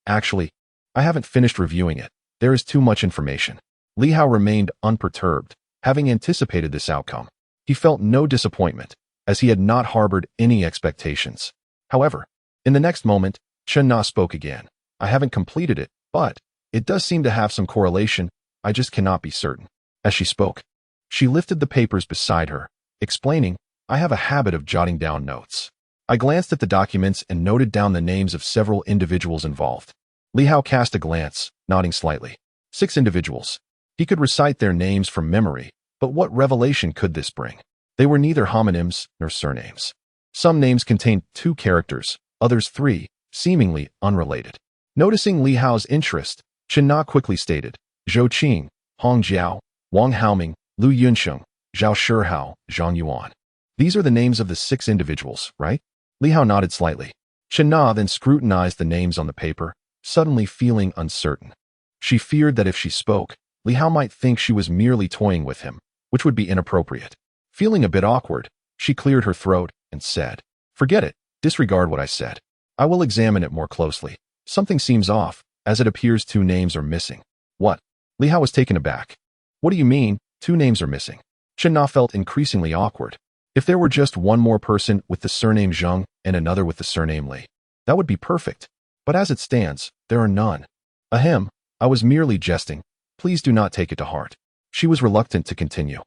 Actually, I haven't finished reviewing it. There is too much information. Li Hao remained unperturbed, having anticipated this outcome. He felt no disappointment, as he had not harbored any expectations. However, in the next moment, Chen Na spoke again. I haven't completed it, but it does seem to have some correlation. I just cannot be certain. As she spoke, she lifted the papers beside her, explaining, I have a habit of jotting down notes. I glanced at the documents and noted down the names of several individuals involved. Li Hao cast a glance, nodding slightly. 6 individuals. He could recite their names from memory, but what revelation could this bring? They were neither homonyms nor surnames. Some names contained 2 characters, others 3, seemingly unrelated. Noticing Li Hao's interest, Chen Na quickly stated, Zhou Qing, Hong Jiao, Wang Haoming, Lu Yunsheng, Zhao Shihao, Zhang Yuan. These are the names of the 6 individuals, right? Li Hao nodded slightly. Chen Na then scrutinized the names on the paper, suddenly feeling uncertain. She feared that if she spoke, Li Hao might think she was merely toying with him, which would be inappropriate. Feeling a bit awkward, she cleared her throat and said, Forget it, disregard what I said. I will examine it more closely. Something seems off, as it appears 2 names are missing. What? Li Hao was taken aback. What do you mean, 2 names are missing? Chen Na felt increasingly awkward. If there were just one more person with the surname Zheng and another with the surname Li, that would be perfect. But as it stands, there are none. Ahem, I was merely jesting. Please do not take it to heart. She was reluctant to continue,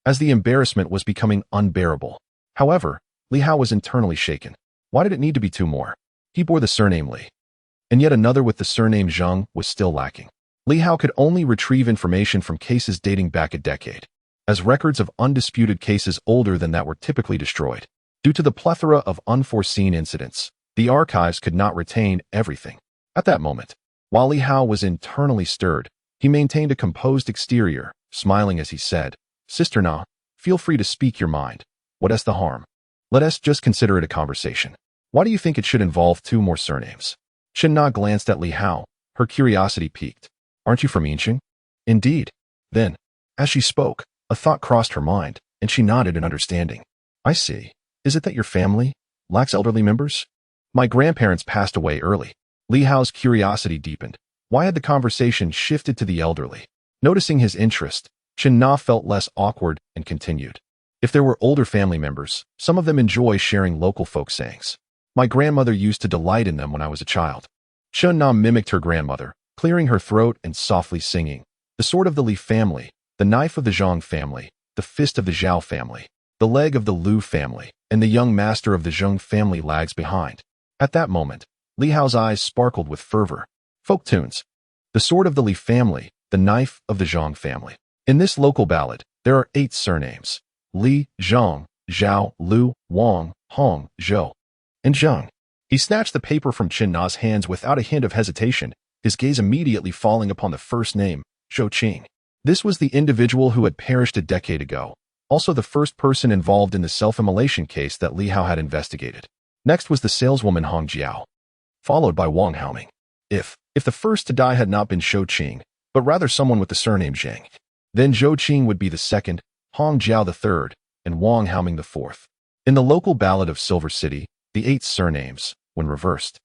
as the embarrassment was becoming unbearable. However, Li Hao was internally shaken. Why did it need to be 2 more? He bore the surname Li, and yet another with the surname Zheng was still lacking. Li Hao could only retrieve information from cases dating back a decade, as records of undisputed cases older than that were typically destroyed. Due to the plethora of unforeseen incidents, the archives could not retain everything. At that moment, while Li Hao was internally stirred, he maintained a composed exterior, smiling as he said, Sister Na, feel free to speak your mind. What is the harm? Let us just consider it a conversation. Why do you think it should involve 2 more surnames? Chen Na glanced at Li Hao, her curiosity piqued. Aren't you from Yinqing? Indeed. Then, as she spoke, a thought crossed her mind, and she nodded in understanding. I see. Is it that your family lacks elderly members? My grandparents passed away early. Li Hao's curiosity deepened. Why had the conversation shifted to the elderly? Noticing his interest, Chen Na felt less awkward and continued. If there were older family members, some of them enjoy sharing local folk sayings. My grandmother used to delight in them when I was a child. Chen Na mimicked her grandmother, clearing her throat and softly singing. The sword of the Li family, the knife of the Zhang family, the fist of the Zhao family, the leg of the Lu family, and the young master of the Zheng family lags behind. At that moment, Li Hao's eyes sparkled with fervor. Folk tunes. The sword of the Li family, the knife of the Zhang family. In this local ballad, there are 8 surnames. Li, Zhang, Zhao, Lu, Wang, Hong, Zhou, and Zheng. He snatched the paper from Chen Na's hands without a hint of hesitation, his gaze immediately falling upon the first name, Zhou Qing. This was the individual who had perished a decade ago, also the first person involved in the self-immolation case that Li Hao had investigated. Next was the saleswoman Hong Jiao, followed by Wang Haoming. If the first to die had not been Zhou Qing, but rather someone with the surname Zhang, then Zhou Qing would be the second, Hong Jiao the third, and Wang Haoming the fourth. In the local ballad of Silver City, the 8 surnames, when reversed,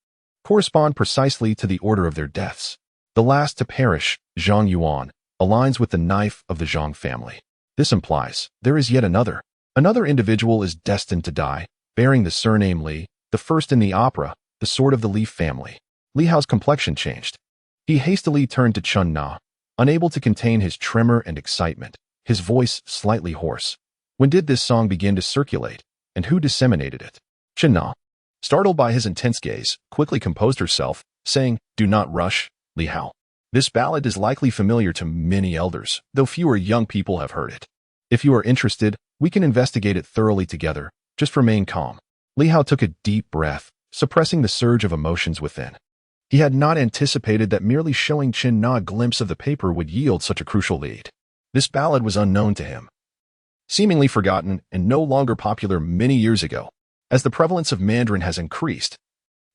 correspond precisely to the order of their deaths. The last to perish, Zhang Yuan, aligns with the knife of the Zhang family. This implies there is yet another. Another individual is destined to die, bearing the surname Li, the first in the opera, the sword of the Li family. Li Hao's complexion changed. He hastily turned to Chen Na, unable to contain his tremor and excitement, his voice slightly hoarse. When did this song begin to circulate, and who disseminated it? Jiangnan, startled by his intense gaze, quickly composed herself, saying, "Do not rush, Li Hao. This ballad is likely familiar to many elders, though fewer young people have heard it. If you are interested, we can investigate it thoroughly together. Just remain calm." Li Hao took a deep breath, suppressing the surge of emotions within. He had not anticipated that merely showing Jiangnan a glimpse of the paper would yield such a crucial lead. This ballad was unknown to him, seemingly forgotten and no longer popular many years ago. As the prevalence of Mandarin has increased,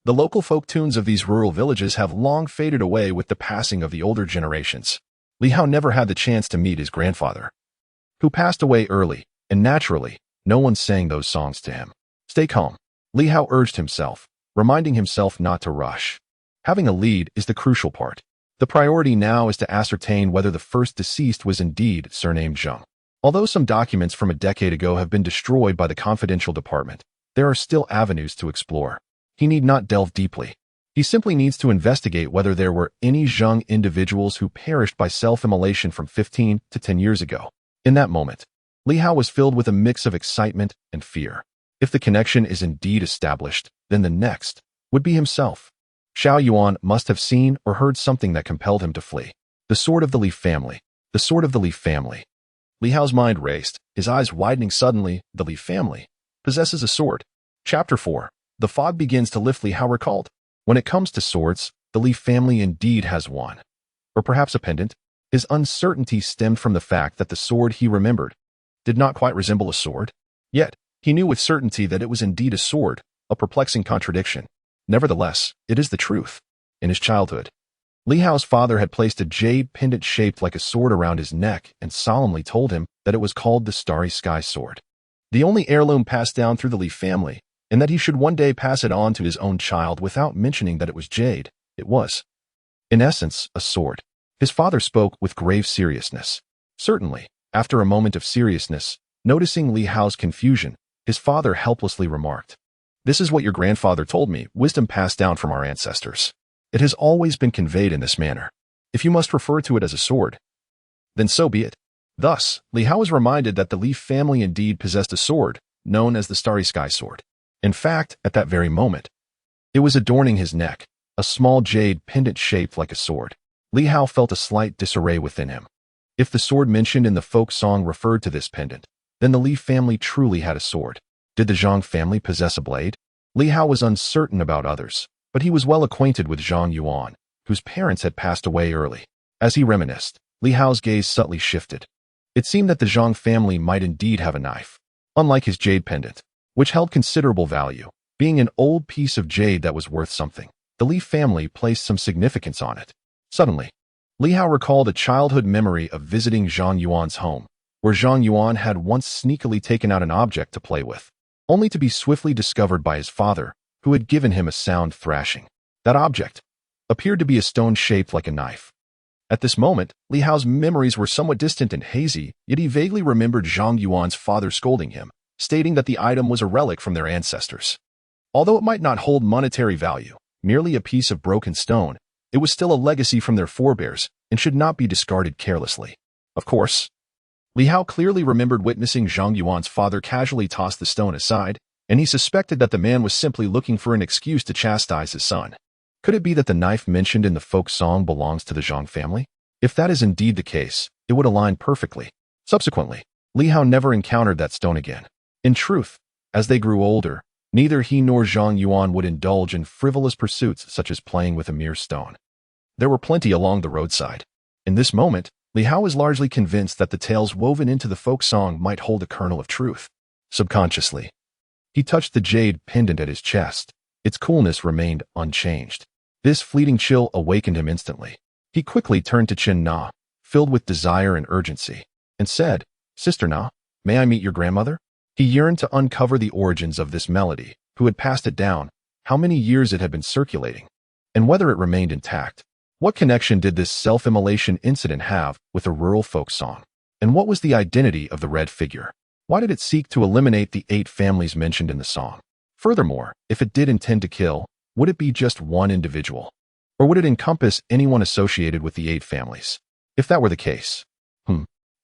the local folk tunes of these rural villages have long faded away with the passing of the older generations. Li Hao never had the chance to meet his grandfather, who passed away early, and naturally, no one sang those songs to him. Stay calm, Li Hao urged himself, reminding himself not to rush. Having a lead is the crucial part. The priority now is to ascertain whether the first deceased was indeed surnamed Zheng. Although some documents from a decade ago have been destroyed by the confidential department, there are still avenues to explore. He need not delve deeply. He simply needs to investigate whether there were any Zheng individuals who perished by self-immolation from 15 to 10 years ago. In that moment, Li Hao was filled with a mix of excitement and fear. If the connection is indeed established, then the next would be himself. Xiao Yuan must have seen or heard something that compelled him to flee. The sword of the Li family. The sword of the Li family. Li Hao's mind raced, his eyes widening suddenly. The Li family possesses a sword. Chapter 4. The fog begins to lift. Li Hao recalled. When it comes to swords, the Li family indeed has one. Or perhaps a pendant. His uncertainty stemmed from the fact that the sword he remembered did not quite resemble a sword. Yet, he knew with certainty that it was indeed a sword, a perplexing contradiction. Nevertheless, it is the truth. In his childhood, Li Hao's father had placed a jade pendant shaped like a sword around his neck and solemnly told him that it was called the Starry Sky Sword, the only heirloom passed down through the Li family, and that he should one day pass it on to his own child without mentioning that it was jade. It was, in essence, a sword. His father spoke with grave seriousness. Certainly, after a moment of seriousness, noticing Li Hao's confusion, his father helplessly remarked, "This is what your grandfather told me, wisdom passed down from our ancestors. It has always been conveyed in this manner. If you must refer to it as a sword, then so be it." Thus, Li Hao was reminded that the Li family indeed possessed a sword, known as the Starry Sky Sword. In fact, at that very moment, it was adorning his neck, a small jade pendant shaped like a sword. Li Hao felt a slight disarray within him. If the sword mentioned in the folk song referred to this pendant, then the Li family truly had a sword. Did the Zhang family possess a blade? Li Hao was uncertain about others, but he was well acquainted with Zhang Yuan, whose parents had passed away early. As he reminisced, Li Hao's gaze subtly shifted. It seemed that the Zhang family might indeed have a knife. Unlike his jade pendant, which held considerable value, being an old piece of jade that was worth something, the Li family placed some significance on it. Suddenly, Li Hao recalled a childhood memory of visiting Zhang Yuan's home, where Zhang Yuan had once sneakily taken out an object to play with, only to be swiftly discovered by his father, who had given him a sound thrashing. That object appeared to be a stone shaped like a knife. At this moment, Li Hao's memories were somewhat distant and hazy, yet he vaguely remembered Zhang Yuan's father scolding him, stating that the item was a relic from their ancestors. Although it might not hold monetary value, merely a piece of broken stone, it was still a legacy from their forebears and should not be discarded carelessly. Of course, Li Hao clearly remembered witnessing Zhang Yuan's father casually toss the stone aside, and he suspected that the man was simply looking for an excuse to chastise his son. Could it be that the knife mentioned in the folk song belongs to the Zhang family? If that is indeed the case, it would align perfectly. Subsequently, Li Hao never encountered that stone again. In truth, as they grew older, neither he nor Zhang Yuan would indulge in frivolous pursuits such as playing with a mere stone. There were plenty along the roadside. In this moment, Li Hao was largely convinced that the tales woven into the folk song might hold a kernel of truth. Subconsciously, he touched the jade pendant at his chest. Its coolness remained unchanged. This fleeting chill awakened him instantly. He quickly turned to Jiangnan, filled with desire and urgency, and said, "Sister Na, may I meet your grandmother?" He yearned to uncover the origins of this melody, who had passed it down, how many years it had been circulating, and whether it remained intact. What connection did this self-immolation incident have with a rural folk song? And what was the identity of the red figure? Why did it seek to eliminate the 8 families mentioned in the song? Furthermore, if it did intend to kill, would it be just one individual? Or would it encompass anyone associated with the 8 families? If that were the case,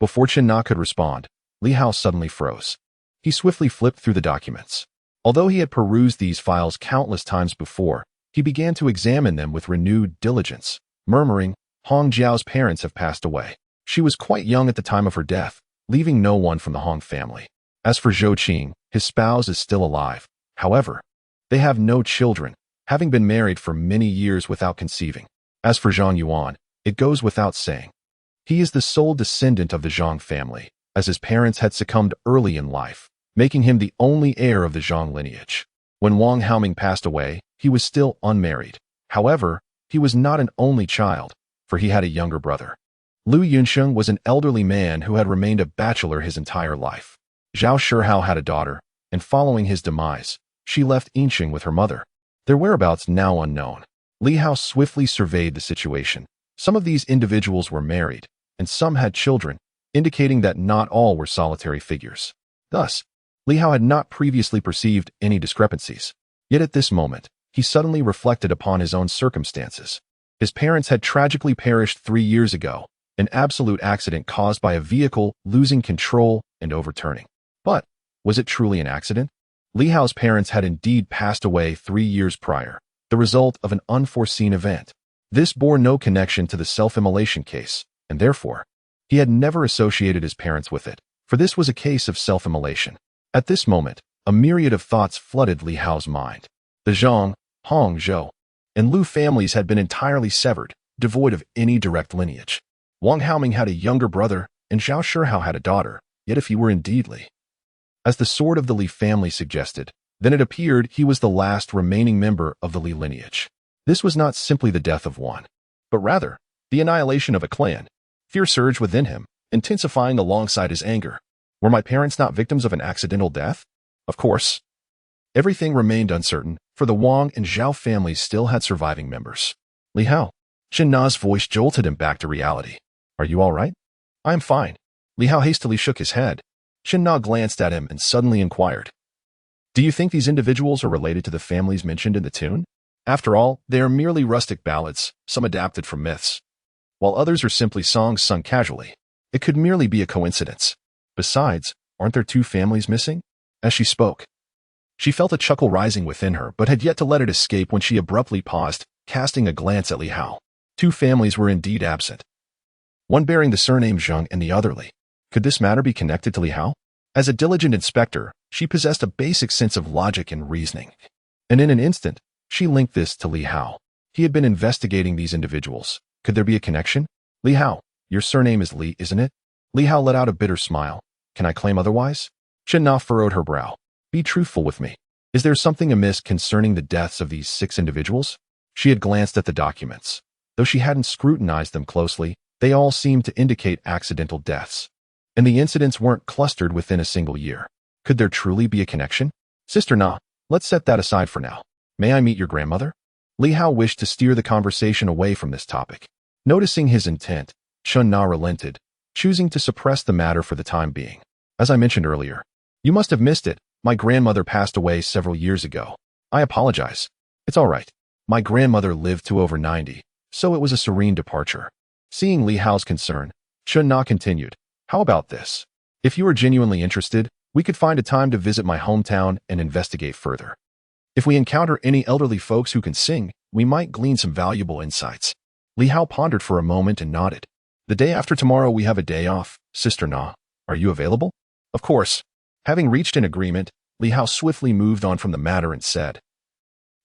Before Jiangnan could respond, Li Hao suddenly froze. He swiftly flipped through the documents. Although he had perused these files countless times before, he began to examine them with renewed diligence, murmuring, Hong Jiao's parents have passed away. She was quite young at the time of her death, leaving no one from the Hong family. As for Zhou Qing, his spouse is still alive. However, they have no children, having been married for many years without conceiving. As for Zhang Yuan, it goes without saying. He is the sole descendant of the Zhang family, as his parents had succumbed early in life, making him the only heir of the Zhang lineage. When Wang Haoming passed away, he was still unmarried. However, he was not an only child, for he had a younger brother. Lu Yunsheng was an elderly man who had remained a bachelor his entire life. Zhao Shihao had a daughter, and following his demise, she left Yinsheng with her mother. Their whereabouts now unknown. Li Hao swiftly surveyed the situation. Some of these individuals were married, and some had children, indicating that not all were solitary figures. Thus, Li Hao had not previously perceived any discrepancies. Yet at this moment, he suddenly reflected upon his own circumstances. His parents had tragically perished 3 years ago, an absolute accident caused by a vehicle losing control and overturning. But, was it truly an accident? Li Hao's parents had indeed passed away 3 years prior, the result of an unforeseen event. This bore no connection to the self-immolation case, and therefore, he had never associated his parents with it, for this was a case of self-immolation. At this moment, a myriad of thoughts flooded Li Hao's mind. The Zhang, Hong, Zhou, and Lu families had been entirely severed, devoid of any direct lineage. Wang Haoming had a younger brother, and Zhao Shihao had a daughter, yet if he were indeed Li, as the sword of the Li family suggested, then it appeared he was the last remaining member of the Li lineage. This was not simply the death of one, but rather, the annihilation of a clan. Fear surged within him, intensifying alongside his anger. Were my parents not victims of an accidental death? Of course. Everything remained uncertain, for the Wang and Zhao families still had surviving members. Li Hao. Chen Na's voice jolted him back to reality. Are you all right? I am fine. Li Hao hastily shook his head. Chen Na glanced at him and suddenly inquired. Do you think these individuals are related to the families mentioned in the tune? After all, they are merely rustic ballads, some adapted from myths, while others are simply songs sung casually. It could merely be a coincidence. Besides, aren't there 2 families missing? As she spoke, she felt a chuckle rising within her, but had yet to let it escape when she abruptly paused, casting a glance at Li Hao. 2 families were indeed absent, one bearing the surname Zheng and the other Li. Could this matter be connected to Li Hao? As a diligent inspector, she possessed a basic sense of logic and reasoning, and in an instant, she linked this to Li Hao. He had been investigating these individuals. Could there be a connection? Li Hao, your surname is Li, isn't it? Li Hao let out a bitter smile. Can I claim otherwise? Chen Na furrowed her brow. Be truthful with me. Is there something amiss concerning the deaths of these 6 individuals? She had glanced at the documents. Though she hadn't scrutinized them closely, they all seemed to indicate accidental deaths. And the incidents weren't clustered within a single year. Could there truly be a connection? Sister Na, let's set that aside for now. May I meet your grandmother? Li Hao wished to steer the conversation away from this topic. Noticing his intent, Chen Na relented, choosing to suppress the matter for the time being. As I mentioned earlier, you must have missed it. My grandmother passed away several years ago. I apologize. It's all right. My grandmother lived to over 90, so it was a serene departure. Seeing Li Hao's concern, Chen Na continued, how about this? If you are genuinely interested, we could find a time to visit my hometown and investigate further. If we encounter any elderly folks who can sing, we might glean some valuable insights. Li Hao pondered for a moment and nodded. The day after tomorrow we have a day off, Sister Na. Are you available? Of course. Having reached an agreement, Li Hao swiftly moved on from the matter and said,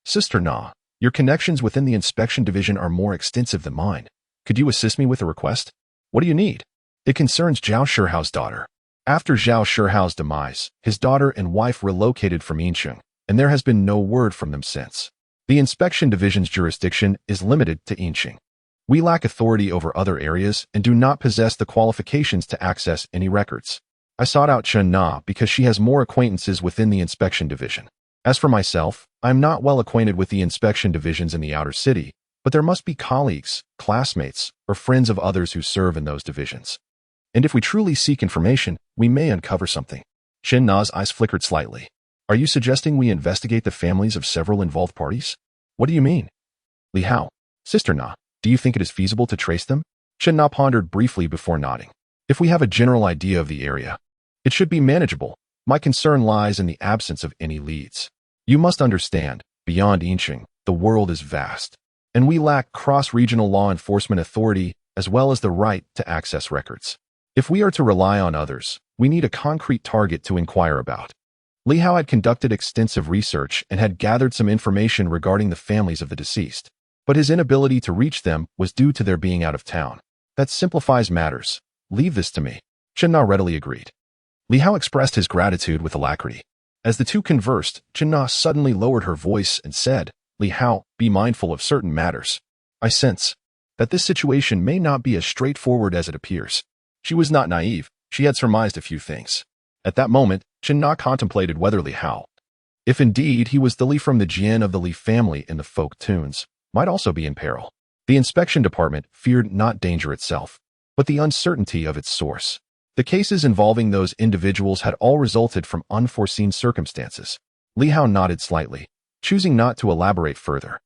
Sister Na, your connections within the inspection division are more extensive than mine. Could you assist me with a request? What do you need? It concerns Zhao Shihao's daughter. After Zhao Shihao's demise, his daughter and wife relocated from Yinsheng, and there has been no word from them since. The inspection division's jurisdiction is limited to Yinsheng. We lack authority over other areas and do not possess the qualifications to access any records. I sought out Chen Na because she has more acquaintances within the inspection division. As for myself, I am not well acquainted with the inspection divisions in the outer city, but there must be colleagues, classmates, or friends of others who serve in those divisions. And if we truly seek information, we may uncover something. Chen Na's eyes flickered slightly. Are you suggesting we investigate the families of several involved parties? What do you mean? Li Hao, Sister Na, do you think it is feasible to trace them? Chen Na pondered briefly before nodding. If we have a general idea of the area, It should be manageable. My concern lies in the absence of any leads. You must understand, beyond Yinqing, the world is vast, and we lack cross-regional law enforcement authority as well as the right to access records. If we are to rely on others, we need a concrete target to inquire about. Li Hao had conducted extensive research and had gathered some information regarding the families of the deceased, but his inability to reach them was due to their being out of town. That simplifies matters. Leave this to me. Jiangnan readily agreed. Li Hao expressed his gratitude with alacrity. As the two conversed, Jiangnan suddenly lowered her voice and said, Li Hao, be mindful of certain matters. I sense that this situation may not be as straightforward as it appears. She was not naive. She had surmised a few things. At that moment, Jiangnan contemplated whether Li Hao, if indeed he was the Li from the Jian of the Li family in the folk tunes, might also be in peril. The inspection department feared not danger itself, but the uncertainty of its source. The cases involving those individuals had all resulted from unforeseen circumstances. Li Hao nodded slightly, choosing not to elaborate further.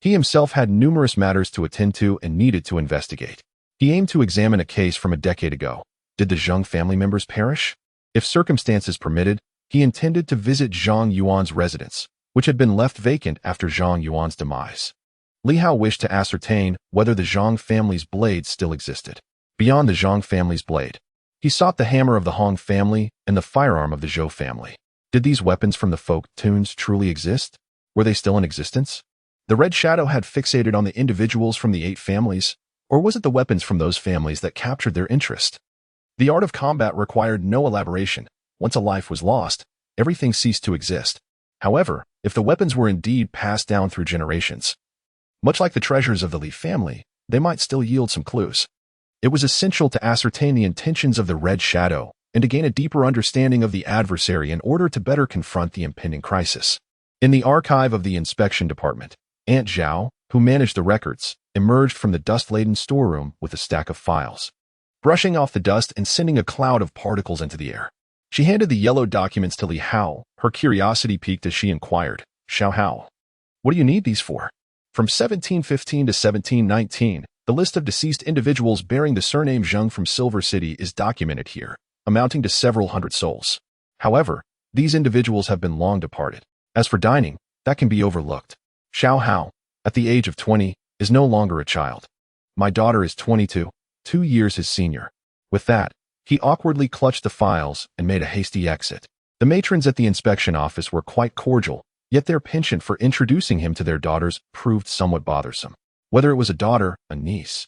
He himself had numerous matters to attend to and needed to investigate. He aimed to examine a case from a decade ago. Did the Zheng family members perish? If circumstances permitted, he intended to visit Zhang Yuan's residence, which had been left vacant after Zhang Yuan's demise. Li Hao wished to ascertain whether the Zhang family's blade still existed. Beyond the Zhang family's blade, he sought the hammer of the Hong family and the firearm of the Zhou family. Did these weapons from the folk tunes truly exist? Were they still in existence? The red shadow had fixated on the individuals from the 8 families, or was it the weapons from those families that captured their interest? The art of combat required no elaboration. Once a life was lost, everything ceased to exist. However, if the weapons were indeed passed down through generations, much like the treasures of the Li family, they might still yield some clues. It was essential to ascertain the intentions of the red shadow and to gain a deeper understanding of the adversary in order to better confront the impending crisis. In the archive of the inspection department, Aunt Zhao, who managed the records, emerged from the dust-laden storeroom with a stack of files, brushing off the dust and sending a cloud of particles into the air. She handed the yellow documents to Li Hao, her curiosity piqued as she inquired, Xiao Hao, what do you need these for? From 1715 to 1719, the list of deceased individuals bearing the surname Zheng from Silver City is documented here, amounting to several hundred souls. However, these individuals have been long departed. As for dining, that can be overlooked. Xiao Hao, at the age of 20, is no longer a child. My daughter is 22, 2 years his senior. With that, he awkwardly clutched the files and made a hasty exit. The matrons at the inspection office were quite cordial, yet their penchant for introducing him to their daughters proved somewhat bothersome. Whether it was a daughter, a niece,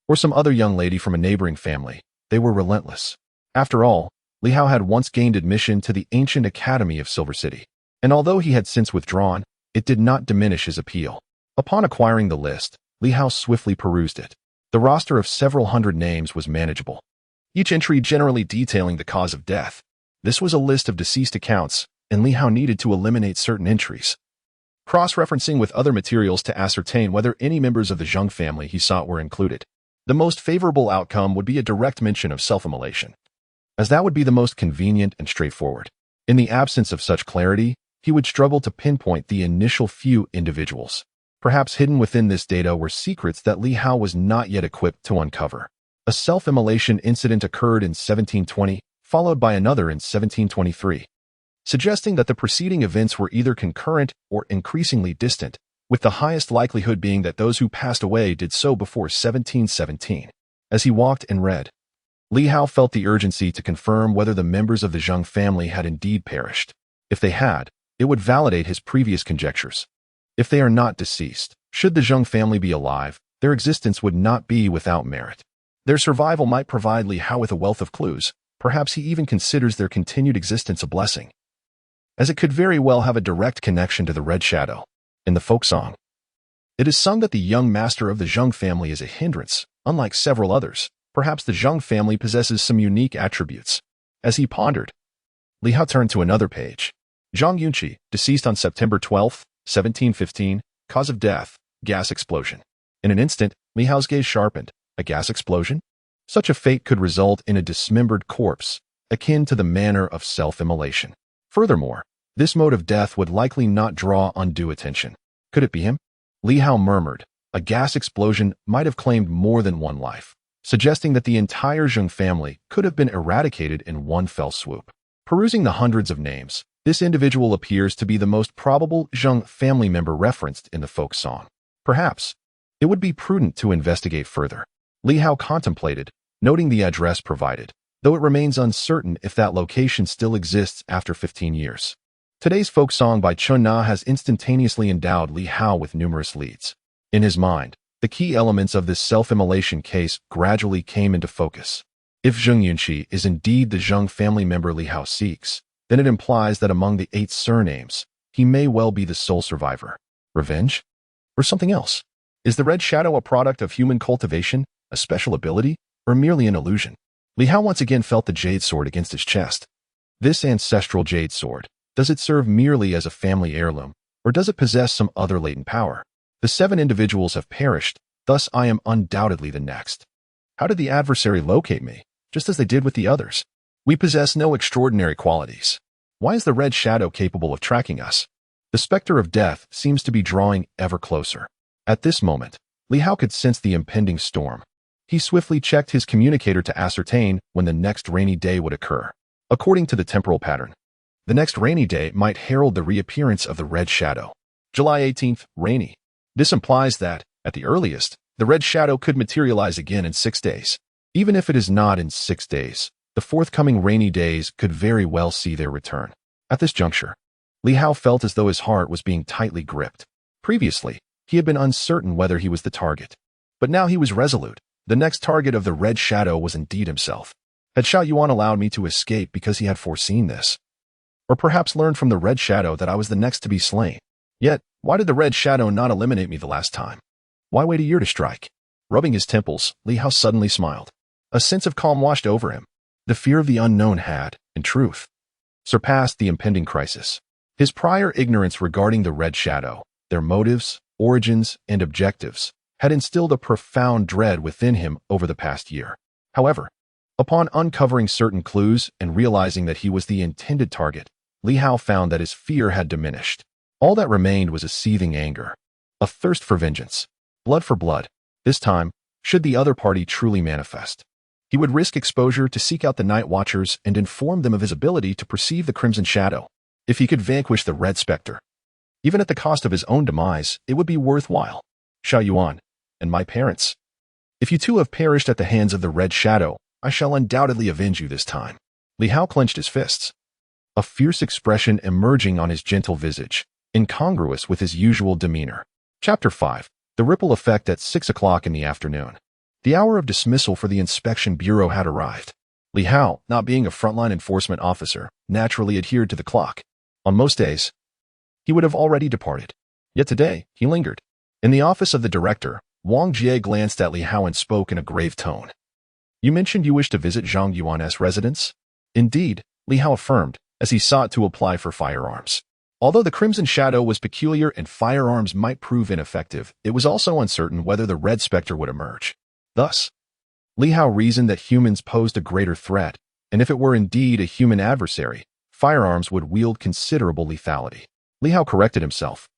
or some other young lady from a neighboring family, they were relentless. After all, Li Hao had once gained admission to the ancient academy of Silver City, and although he had since withdrawn, it did not diminish his appeal. Upon acquiring the list, Li Hao swiftly perused it. The roster of several hundred names was manageable, each entry generally detailing the cause of death. This was a list of deceased accounts, and Li Hao needed to eliminate certain entries, cross-referencing with other materials to ascertain whether any members of the Zheng family he sought were included. The most favorable outcome would be a direct mention of self-immolation, as that would be the most convenient and straightforward. In the absence of such clarity, he would struggle to pinpoint the initial few individuals. Perhaps hidden within this data were secrets that Li Hao was not yet equipped to uncover. A self-immolation incident occurred in 1720, followed by another in 1723. Suggesting that the preceding events were either concurrent or increasingly distant, with the highest likelihood being that those who passed away did so before 1717. As he walked and read, Li Hao felt the urgency to confirm whether the members of the Zheng family had indeed perished. If they had, it would validate his previous conjectures. If they are not deceased, should the Zheng family be alive, their existence would not be without merit. Their survival might provide Li Hao with a wealth of clues. Perhaps he even considers their continued existence a blessing, as it could very well have a direct connection to the Red Shadow. In the folk song, it is sung that the young master of the Zheng family is a hindrance, unlike several others. Perhaps the Zheng family possesses some unique attributes. As he pondered, Li Hao turned to another page. Zhang Yunqi, deceased on September 12, 1715, cause of death, gas explosion. In an instant, Li Hao's gaze sharpened. A gas explosion? Such a fate could result in a dismembered corpse, akin to the manner of self-immolation. Furthermore, this mode of death would likely not draw undue attention. Could it be him? Li Hao murmured. A gas explosion might have claimed more than one life, suggesting that the entire Zheng family could have been eradicated in one fell swoop. Perusing the hundreds of names, this individual appears to be the most probable Zheng family member referenced in the folk song. Perhaps it would be prudent to investigate further. Li Hao contemplated, noting the address provided, though it remains uncertain if that location still exists after 15 years. Today's folk song by Chun Na has instantaneously endowed Li Hao with numerous leads. In his mind, the key elements of this self-immolation case gradually came into focus. If Zheng Yunqi is indeed the Zheng family member Li Hao seeks, then it implies that among the 8 surnames, he may well be the sole survivor. Revenge? Or something else? Is the red shadow a product of human cultivation, a special ability, or merely an illusion? Li Hao once again felt the jade sword against his chest. This ancestral jade sword, does it serve merely as a family heirloom, or does it possess some other latent power? The 7 individuals have perished, thus I am undoubtedly the next. How did the adversary locate me, just as they did with the others? We possess no extraordinary qualities. Why is the red shadow capable of tracking us? The specter of death seems to be drawing ever closer. At this moment, Li Hao could sense the impending storm. He swiftly checked his communicator to ascertain when the next rainy day would occur. According to the temporal pattern, the next rainy day might herald the reappearance of the red shadow. July 18th, rainy. This implies that, at the earliest, the red shadow could materialize again in 6 days. Even if it is not in 6 days, the forthcoming rainy days could very well see their return. At this juncture, Li Hao felt as though his heart was being tightly gripped. Previously, he had been uncertain whether he was the target. But now he was resolute. The next target of the red shadow was indeed himself. Had Xiao Yuan allowed me to escape because he had foreseen this? Or perhaps learned from the red shadow that I was the next to be slain? Yet, why did the red shadow not eliminate me the last time? Why wait a year to strike? Rubbing his temples, Li Hao suddenly smiled. A sense of calm washed over him. The fear of the unknown had, in truth, surpassed the impending crisis. His prior ignorance regarding the red shadow, their motives, origins, and objectives, had instilled a profound dread within him over the past year. However, upon uncovering certain clues and realizing that he was the intended target, Li Hao found that his fear had diminished. All that remained was a seething anger, a thirst for vengeance, blood for blood. This time, should the other party truly manifest, he would risk exposure to seek out the Night Watchers and inform them of his ability to perceive the Crimson Shadow. If he could vanquish the Red Spectre, even at the cost of his own demise, it would be worthwhile. Xiao Yuan, and my parents. If you two have perished at the hands of the Red Shadow, I shall undoubtedly avenge you this time. Li Hao clenched his fists, a fierce expression emerging on his gentle visage, incongruous with his usual demeanor. Chapter 5. The Ripple Effect at 6 o'clock in the afternoon. The hour of dismissal for the inspection bureau had arrived. Li Hao, not being a frontline enforcement officer, naturally adhered to the clock. On most days, he would have already departed. Yet today, he lingered. In the office of the director, Wang Jie glanced at Li Hao and spoke in a grave tone. You mentioned you wished to visit Zhang Yuan's residence? Indeed, Li Hao affirmed, as he sought to apply for firearms. Although the Crimson Shadow was peculiar and firearms might prove ineffective, it was also uncertain whether the Red Spectre would emerge. Thus, Li Hao reasoned that humans posed a greater threat, and if it were indeed a human adversary, firearms would wield considerable lethality. Li Hao corrected himself.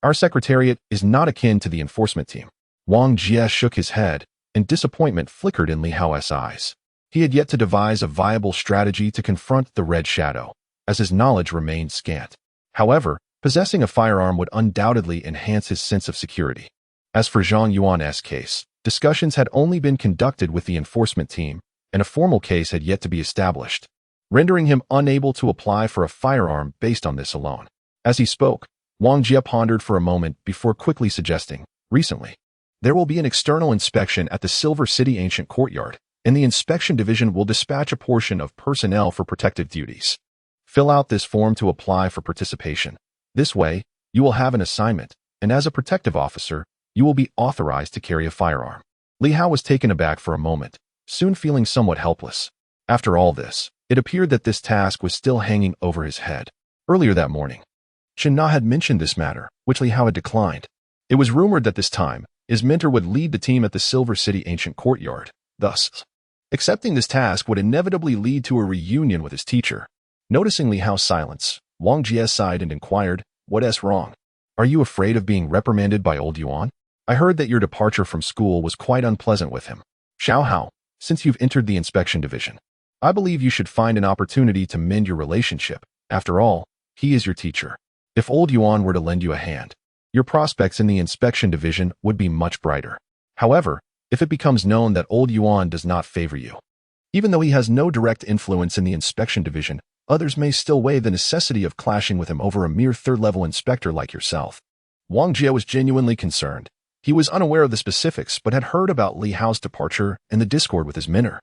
Our secretariat is not akin to the enforcement team. Wang Jie shook his head, and disappointment flickered in Li Hao's eyes. He had yet to devise a viable strategy to confront the Red Shadow, as his knowledge remained scant. However, possessing a firearm would undoubtedly enhance his sense of security. As for Zhang Yuan's case, discussions had only been conducted with the enforcement team, and a formal case had yet to be established, rendering him unable to apply for a firearm based on this alone. As he spoke, Wang Jie pondered for a moment before quickly suggesting, recently, there will be an external inspection at the Silver City Ancient Courtyard, and the inspection division will dispatch a portion of personnel for protective duties. Fill out this form to apply for participation. This way, you will have an assignment, and as a protective officer, you will be authorized to carry a firearm. Li Hao was taken aback for a moment, soon feeling somewhat helpless. After all this, it appeared that this task was still hanging over his head. Earlier that morning, Chen Na had mentioned this matter, which Li Hao had declined. It was rumored that this time, his mentor would lead the team at the Silver City Ancient Courtyard. Thus, accepting this task would inevitably lead to a reunion with his teacher. Noticing Li Hao's silence, Wang Jie sighed and inquired, "What's wrong? Are you afraid of being reprimanded by old Yuan? I heard that your departure from school was quite unpleasant with him. Xiao Hao, since you've entered the inspection division, I believe you should find an opportunity to mend your relationship. After all, he is your teacher. If old Yuan were to lend you a hand, your prospects in the inspection division would be much brighter. However, if it becomes known that old Yuan does not favor you, even though he has no direct influence in the inspection division, others may still weigh the necessity of clashing with him over a mere third-level inspector like yourself. Wang Jie was genuinely concerned. He was unaware of the specifics but had heard about Li Hao's departure and the discord with his mentor.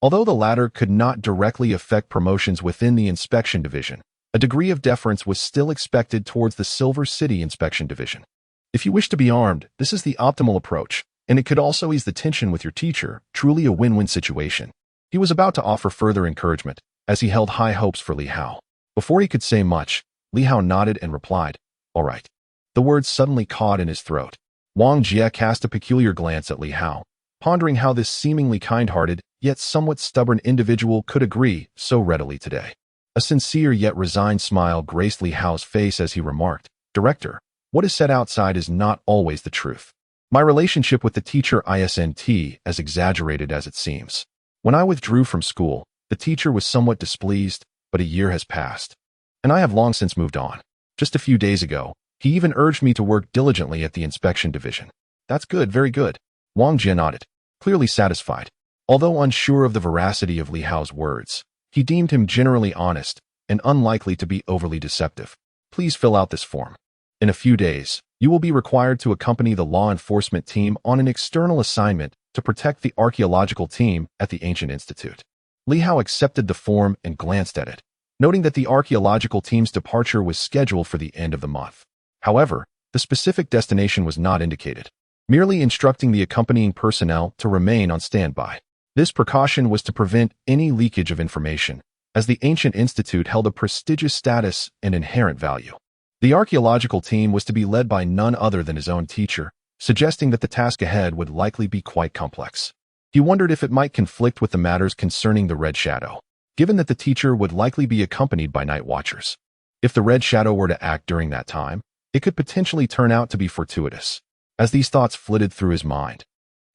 Although the latter could not directly affect promotions within the inspection division, a degree of deference was still expected towards the Silver City inspection division. If you wish to be armed, this is the optimal approach, and it could also ease the tension with your teacher, truly a win-win situation. He was about to offer further encouragement, as he held high hopes for Li Hao. Before he could say much, Li Hao nodded and replied, "All right." The words suddenly caught in his throat. Wang Jie cast a peculiar glance at Li Hao, pondering how this seemingly kind-hearted, yet somewhat stubborn individual could agree so readily today. A sincere yet resigned smile graced Li Hao's face as he remarked, "Director, what is said outside is not always the truth. My relationship with the teacher isn't as exaggerated as it seems. When I withdrew from school, the teacher was somewhat displeased, but a year has passed, and I have long since moved on. Just a few days ago, he even urged me to work diligently at the inspection division." "That's good, very good." Wang Jie nodded, clearly satisfied. Although unsure of the veracity of Li Hao's words, he deemed him generally honest and unlikely to be overly deceptive. "Please fill out this form. In a few days, you will be required to accompany the law enforcement team on an external assignment to protect the archaeological team at the Ancient Institute." Li Hao accepted the form and glanced at it, noting that the archaeological team's departure was scheduled for the end of the month. However, the specific destination was not indicated, merely instructing the accompanying personnel to remain on standby. This precaution was to prevent any leakage of information, as the Ancient Institute held a prestigious status and inherent value. The archaeological team was to be led by none other than his own teacher, suggesting that the task ahead would likely be quite complex. He wondered if it might conflict with the matters concerning the Red Shadow, given that the teacher would likely be accompanied by night watchers. If the Red Shadow were to act during that time, it could potentially turn out to be fortuitous. As these thoughts flitted through his mind,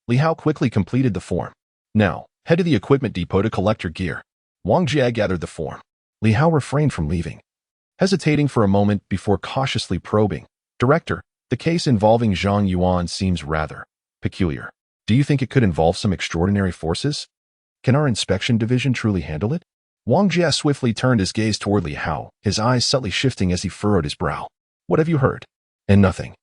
Li Hao quickly completed the form. "Now, head to the equipment depot to collect your gear." Wang Jie gathered the form. Li Hao refrained from leaving, hesitating for a moment before cautiously probing, "Director, the case involving Zhang Yuan seems rather peculiar. Do you think it could involve some extraordinary forces? Can our inspection division truly handle it?" Wang Jie swiftly turned his gaze toward Li Hao, his eyes subtly shifting as he furrowed his brow. "What have you heard?" "And nothing."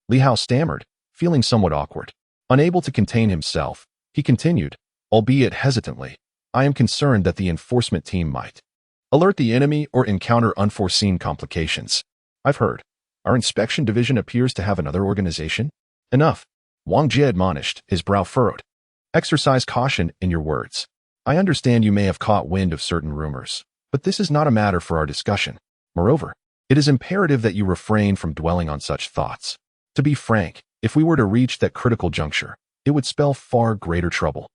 Li Hao stammered, feeling somewhat awkward. Unable to contain himself, he continued, albeit hesitantly, "I am concerned that the enforcement team might alert the enemy or encounter unforeseen complications. I've heard our inspection division appears to have another organization." "Enough," Wang Jie admonished, his brow furrowed. "Exercise caution in your words. I understand you may have caught wind of certain rumors, but this is not a matter for our discussion. Moreover, it is imperative that you refrain from dwelling on such thoughts. To be frank, if we were to reach that critical juncture, it would spell far greater trouble.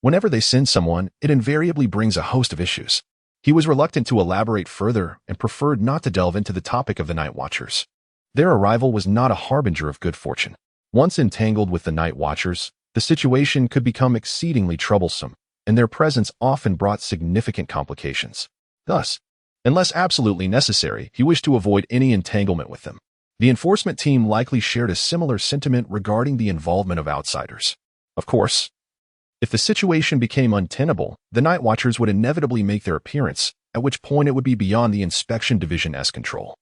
Whenever they send someone, it invariably brings a host of issues." He was reluctant to elaborate further and preferred not to delve into the topic of the night watchers. Their arrival was not a harbinger of good fortune. Once entangled with the night watchers, the situation could become exceedingly troublesome, and their presence often brought significant complications. Thus, unless absolutely necessary, he wished to avoid any entanglement with them. The enforcement team likely shared a similar sentiment regarding the involvement of outsiders. Of course, if the situation became untenable, the night watchers would inevitably make their appearance, at which point it would be beyond the inspection division's control.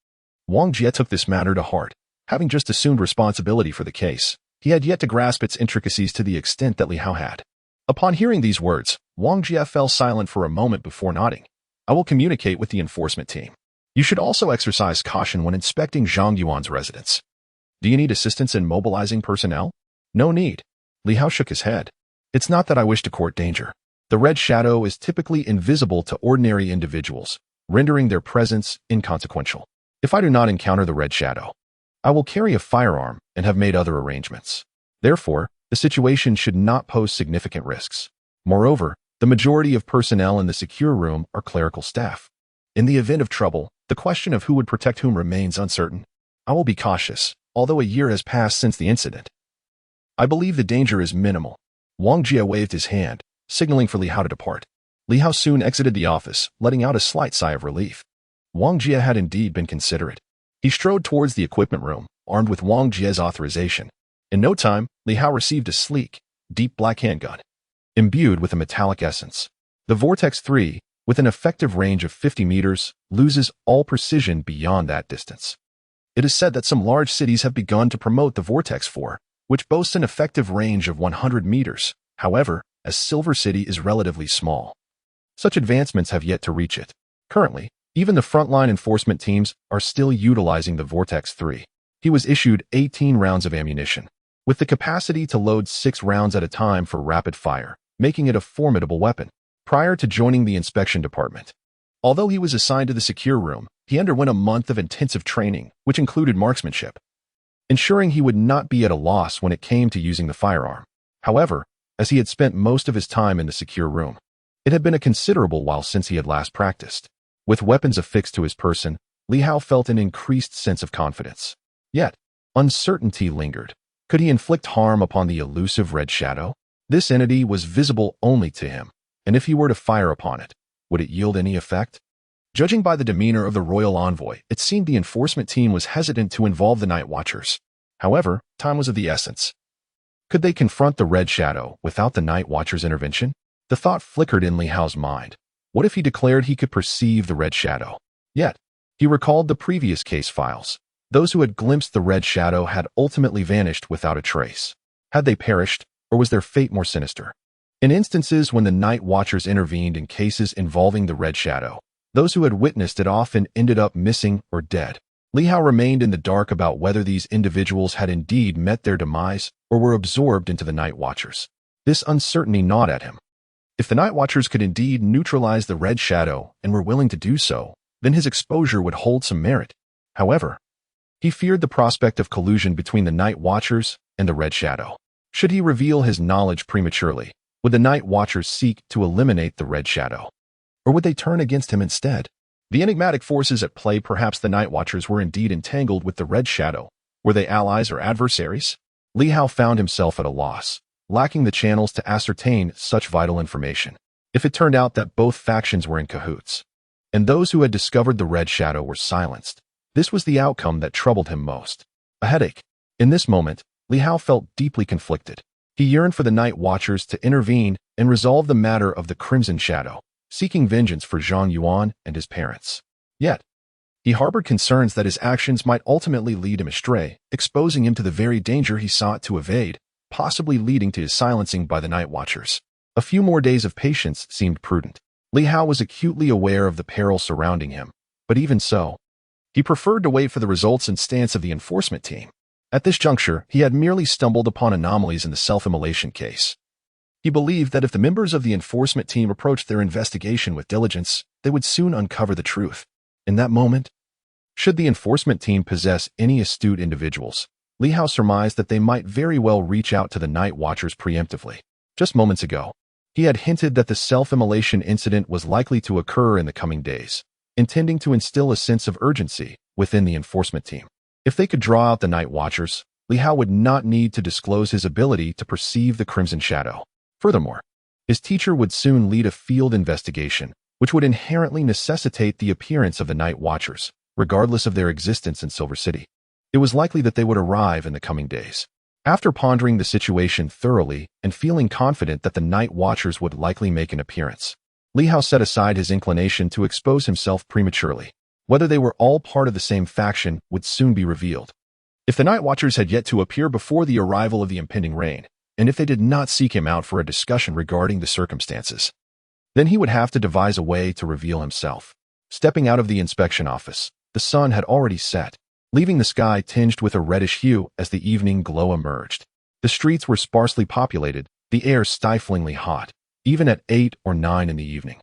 Wang Jie took this matter to heart. Having just assumed responsibility for the case, he had yet to grasp its intricacies to the extent that Li Hao had. Upon hearing these words, Wang Jie fell silent for a moment before nodding. "I will communicate with the enforcement team. You should also exercise caution when inspecting Zhang Yuan's residence. Do you need assistance in mobilizing personnel?" "No need." Li Hao shook his head. "It's not that I wish to court danger. The Red Shadow is typically invisible to ordinary individuals, rendering their presence inconsequential. If I do not encounter the Red Shadow, I will carry a firearm and have made other arrangements. Therefore, the situation should not pose significant risks. Moreover, the majority of personnel in the secure room are clerical staff. In the event of trouble, the question of who would protect whom remains uncertain. I will be cautious, although a year has passed since the incident. I believe the danger is minimal." Wang Jie waved his hand, signaling for Li Hao to depart. Li Hao soon exited the office, letting out a slight sigh of relief. Wang Jie had indeed been considerate. He strode towards the equipment room, armed with Wang Jie's authorization. In no time, Li Hao received a sleek, deep black handgun, imbued with a metallic essence. The Vortex 3, with an effective range of 50 meters, loses all precision beyond that distance. It is said that some large cities have begun to promote the Vortex 4, which boasts an effective range of 100 meters. However, as Silver City is relatively small, such advancements have yet to reach it. Currently, even the frontline enforcement teams are still utilizing the Vortex 3. He was issued 18 rounds of ammunition, with the capacity to load 6 rounds at a time for rapid fire, making it a formidable weapon. Prior to joining the inspection department, although he was assigned to the secure room, he underwent a month of intensive training, which included marksmanship, ensuring he would not be at a loss when it came to using the firearm. However, as he had spent most of his time in the secure room, it had been a considerable while since he had last practiced. With weapons affixed to his person, Li Hao felt an increased sense of confidence. Yet, uncertainty lingered. Could he inflict harm upon the elusive red shadow? This entity was visible only to him, and if he were to fire upon it, would it yield any effect? Judging by the demeanor of the royal envoy, it seemed the enforcement team was hesitant to involve the night watchers. However, time was of the essence. Could they confront the red shadow without the night watchers' intervention? The thought flickered in Li Hao's mind. What if he declared he could perceive the red shadow? Yet, he recalled the previous case files. Those who had glimpsed the red shadow had ultimately vanished without a trace. Had they perished, or was their fate more sinister? In instances when the night watchers intervened in cases involving the red shadow, those who had witnessed it often ended up missing or dead. Li Hao remained in the dark about whether these individuals had indeed met their demise or were absorbed into the night watchers. This uncertainty gnawed at him. If the night watchers could indeed neutralize the red shadow and were willing to do so, then his exposure would hold some merit. However, he feared the prospect of collusion between the night watchers and the red shadow. Should he reveal his knowledge prematurely, would the night watchers seek to eliminate the red shadow? Or would they turn against him instead? The enigmatic forces at play, perhaps the night watchers were indeed entangled with the red shadow. Were they allies or adversaries? Li Hao found himself at a loss, lacking the channels to ascertain such vital information. If it turned out that both factions were in cahoots, and those who had discovered the red shadow were silenced, this was the outcome that troubled him most. A headache. In this moment, Li Hao felt deeply conflicted. He yearned for the night watchers to intervene and resolve the matter of the Crimson Shadow, seeking vengeance for Zhang Yuan and his parents. Yet, he harbored concerns that his actions might ultimately lead him astray, exposing him to the very danger he sought to evade, possibly leading to his silencing by the night watchers. A few more days of patience seemed prudent. Li Hao was acutely aware of the peril surrounding him, but even so, he preferred to wait for the results and stance of the enforcement team. At this juncture, he had merely stumbled upon anomalies in the self-immolation case. He believed that if the members of the enforcement team approached their investigation with diligence, they would soon uncover the truth. In that moment, should the enforcement team possess any astute individuals, Li Hao surmised that they might very well reach out to the night watchers preemptively. Just moments ago, he had hinted that the self-immolation incident was likely to occur in the coming days, intending to instill a sense of urgency within the enforcement team. If they could draw out the night watchers, Li Hao would not need to disclose his ability to perceive the Crimson Shadow. Furthermore, his teacher would soon lead a field investigation, which would inherently necessitate the appearance of the night watchers, regardless of their existence in Silver City. It was likely that they would arrive in the coming days. After pondering the situation thoroughly and feeling confident that the night watchers would likely make an appearance, Li Hao set aside his inclination to expose himself prematurely. Whether they were all part of the same faction would soon be revealed. If the night watchers had yet to appear before the arrival of the impending rain, and if they did not seek him out for a discussion regarding the circumstances, then he would have to devise a way to reveal himself. Stepping out of the inspection office, the sun had already set, leaving the sky tinged with a reddish hue as the evening glow emerged. The streets were sparsely populated, the air stiflingly hot, even at 8 or 9 in the evening.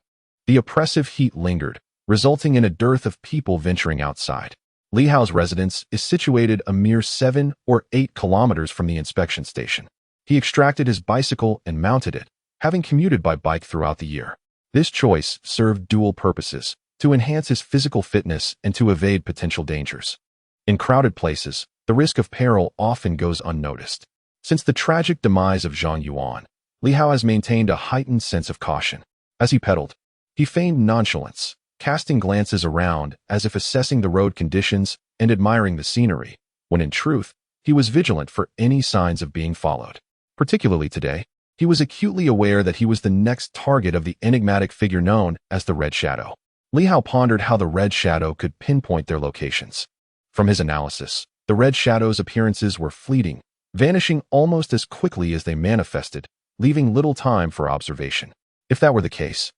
The oppressive heat lingered, resulting in a dearth of people venturing outside. Li Hao's residence is situated a mere 7 or 8 kilometers from the inspection station. He extracted his bicycle and mounted it, having commuted by bike throughout the year. This choice served dual purposes: to enhance his physical fitness and to evade potential dangers. In crowded places, the risk of peril often goes unnoticed. Since the tragic demise of Zhang Yuan, Li Hao has maintained a heightened sense of caution. As he pedaled, he feigned nonchalance, casting glances around as if assessing the road conditions and admiring the scenery, when in truth, he was vigilant for any signs of being followed. Particularly today, he was acutely aware that he was the next target of the enigmatic figure known as the Red Shadow. Li Hao pondered how the Red Shadow could pinpoint their locations. From his analysis, the Red Shadow's appearances were fleeting, vanishing almost as quickly as they manifested, leaving little time for observation. If that were the case,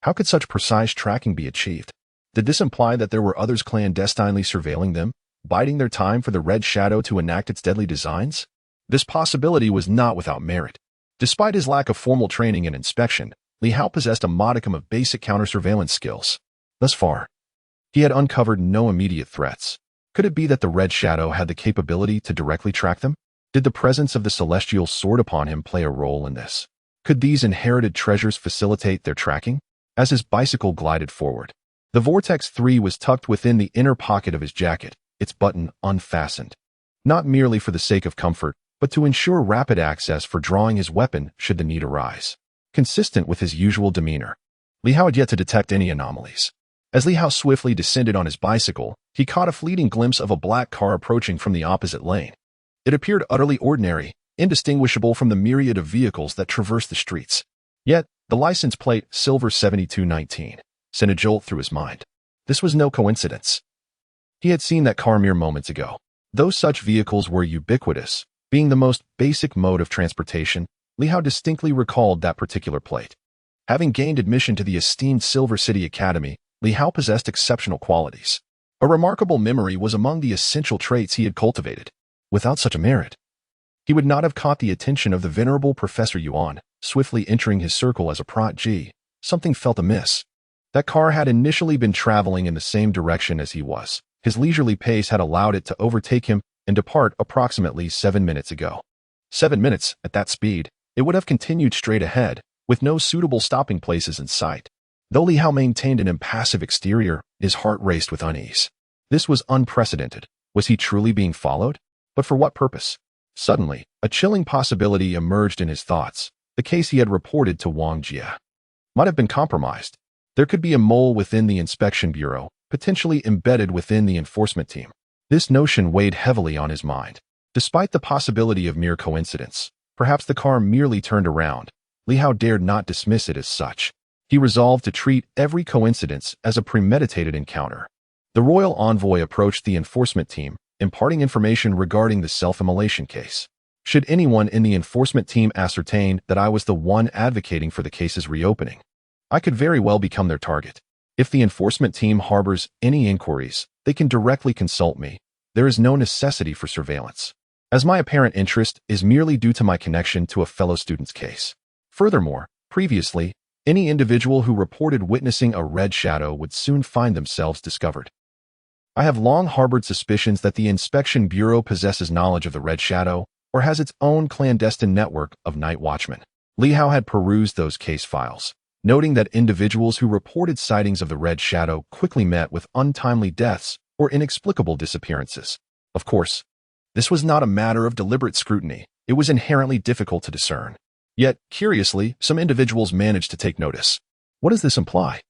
how could such precise tracking be achieved? Did this imply that there were others clandestinely surveilling them, biding their time for the Red Shadow to enact its deadly designs? This possibility was not without merit. Despite his lack of formal training and inspection, Li Hao possessed a modicum of basic counter-surveillance skills. Thus far, he had uncovered no immediate threats. Could it be that the Red Shadow had the capability to directly track them? Did the presence of the celestial sword upon him play a role in this? Could these inherited treasures facilitate their tracking? As his bicycle glided forward, the Vortex 3 was tucked within the inner pocket of his jacket, its button unfastened. Not merely for the sake of comfort, but to ensure rapid access for drawing his weapon should the need arise. Consistent with his usual demeanor, Li Hao had yet to detect any anomalies. As Li Hao swiftly descended on his bicycle, he caught a fleeting glimpse of a black car approaching from the opposite lane. It appeared utterly ordinary, indistinguishable from the myriad of vehicles that traversed the streets. Yet, the license plate, Silver 7219, sent a jolt through his mind. This was no coincidence. He had seen that car mere moments ago. Though such vehicles were ubiquitous, being the most basic mode of transportation, Li Hao distinctly recalled that particular plate. Having gained admission to the esteemed Silver City Academy, Li Hao possessed exceptional qualities. A remarkable memory was among the essential traits he had cultivated. Without such a merit, he would not have caught the attention of the venerable Professor Yuan, swiftly entering his circle as a prot-G. Something felt amiss. That car had initially been traveling in the same direction as he was. His leisurely pace had allowed it to overtake him and depart approximately 7 minutes ago. 7 minutes, at that speed, it would have continued straight ahead, with no suitable stopping places in sight. Though Li Hao maintained an impassive exterior, his heart raced with unease. This was unprecedented. Was he truly being followed? But for what purpose? Suddenly, a chilling possibility emerged in his thoughts. The case he had reported to Wang Jie might have been compromised. There could be a mole within the inspection bureau, potentially embedded within the enforcement team. This notion weighed heavily on his mind. Despite the possibility of mere coincidence, perhaps the car merely turned around, Li Hao dared not dismiss it as such. He resolved to treat every coincidence as a premeditated encounter. The royal envoy approached the enforcement team, imparting information regarding the self-immolation case. Should anyone in the enforcement team ascertain that I was the one advocating for the case's reopening, I could very well become their target. If the enforcement team harbors any inquiries, they can directly consult me. There is no necessity for surveillance, as my apparent interest is merely due to my connection to a fellow student's case. Furthermore, previously, any individual who reported witnessing a red shadow would soon find themselves discovered. I have long harbored suspicions that the Inspection Bureau possesses knowledge of the Red Shadow or has its own clandestine network of night watchmen. Li Hao had perused those case files, noting that individuals who reported sightings of the Red Shadow quickly met with untimely deaths or inexplicable disappearances. Of course, this was not a matter of deliberate scrutiny. It was inherently difficult to discern. Yet, curiously, some individuals managed to take notice. What does this imply?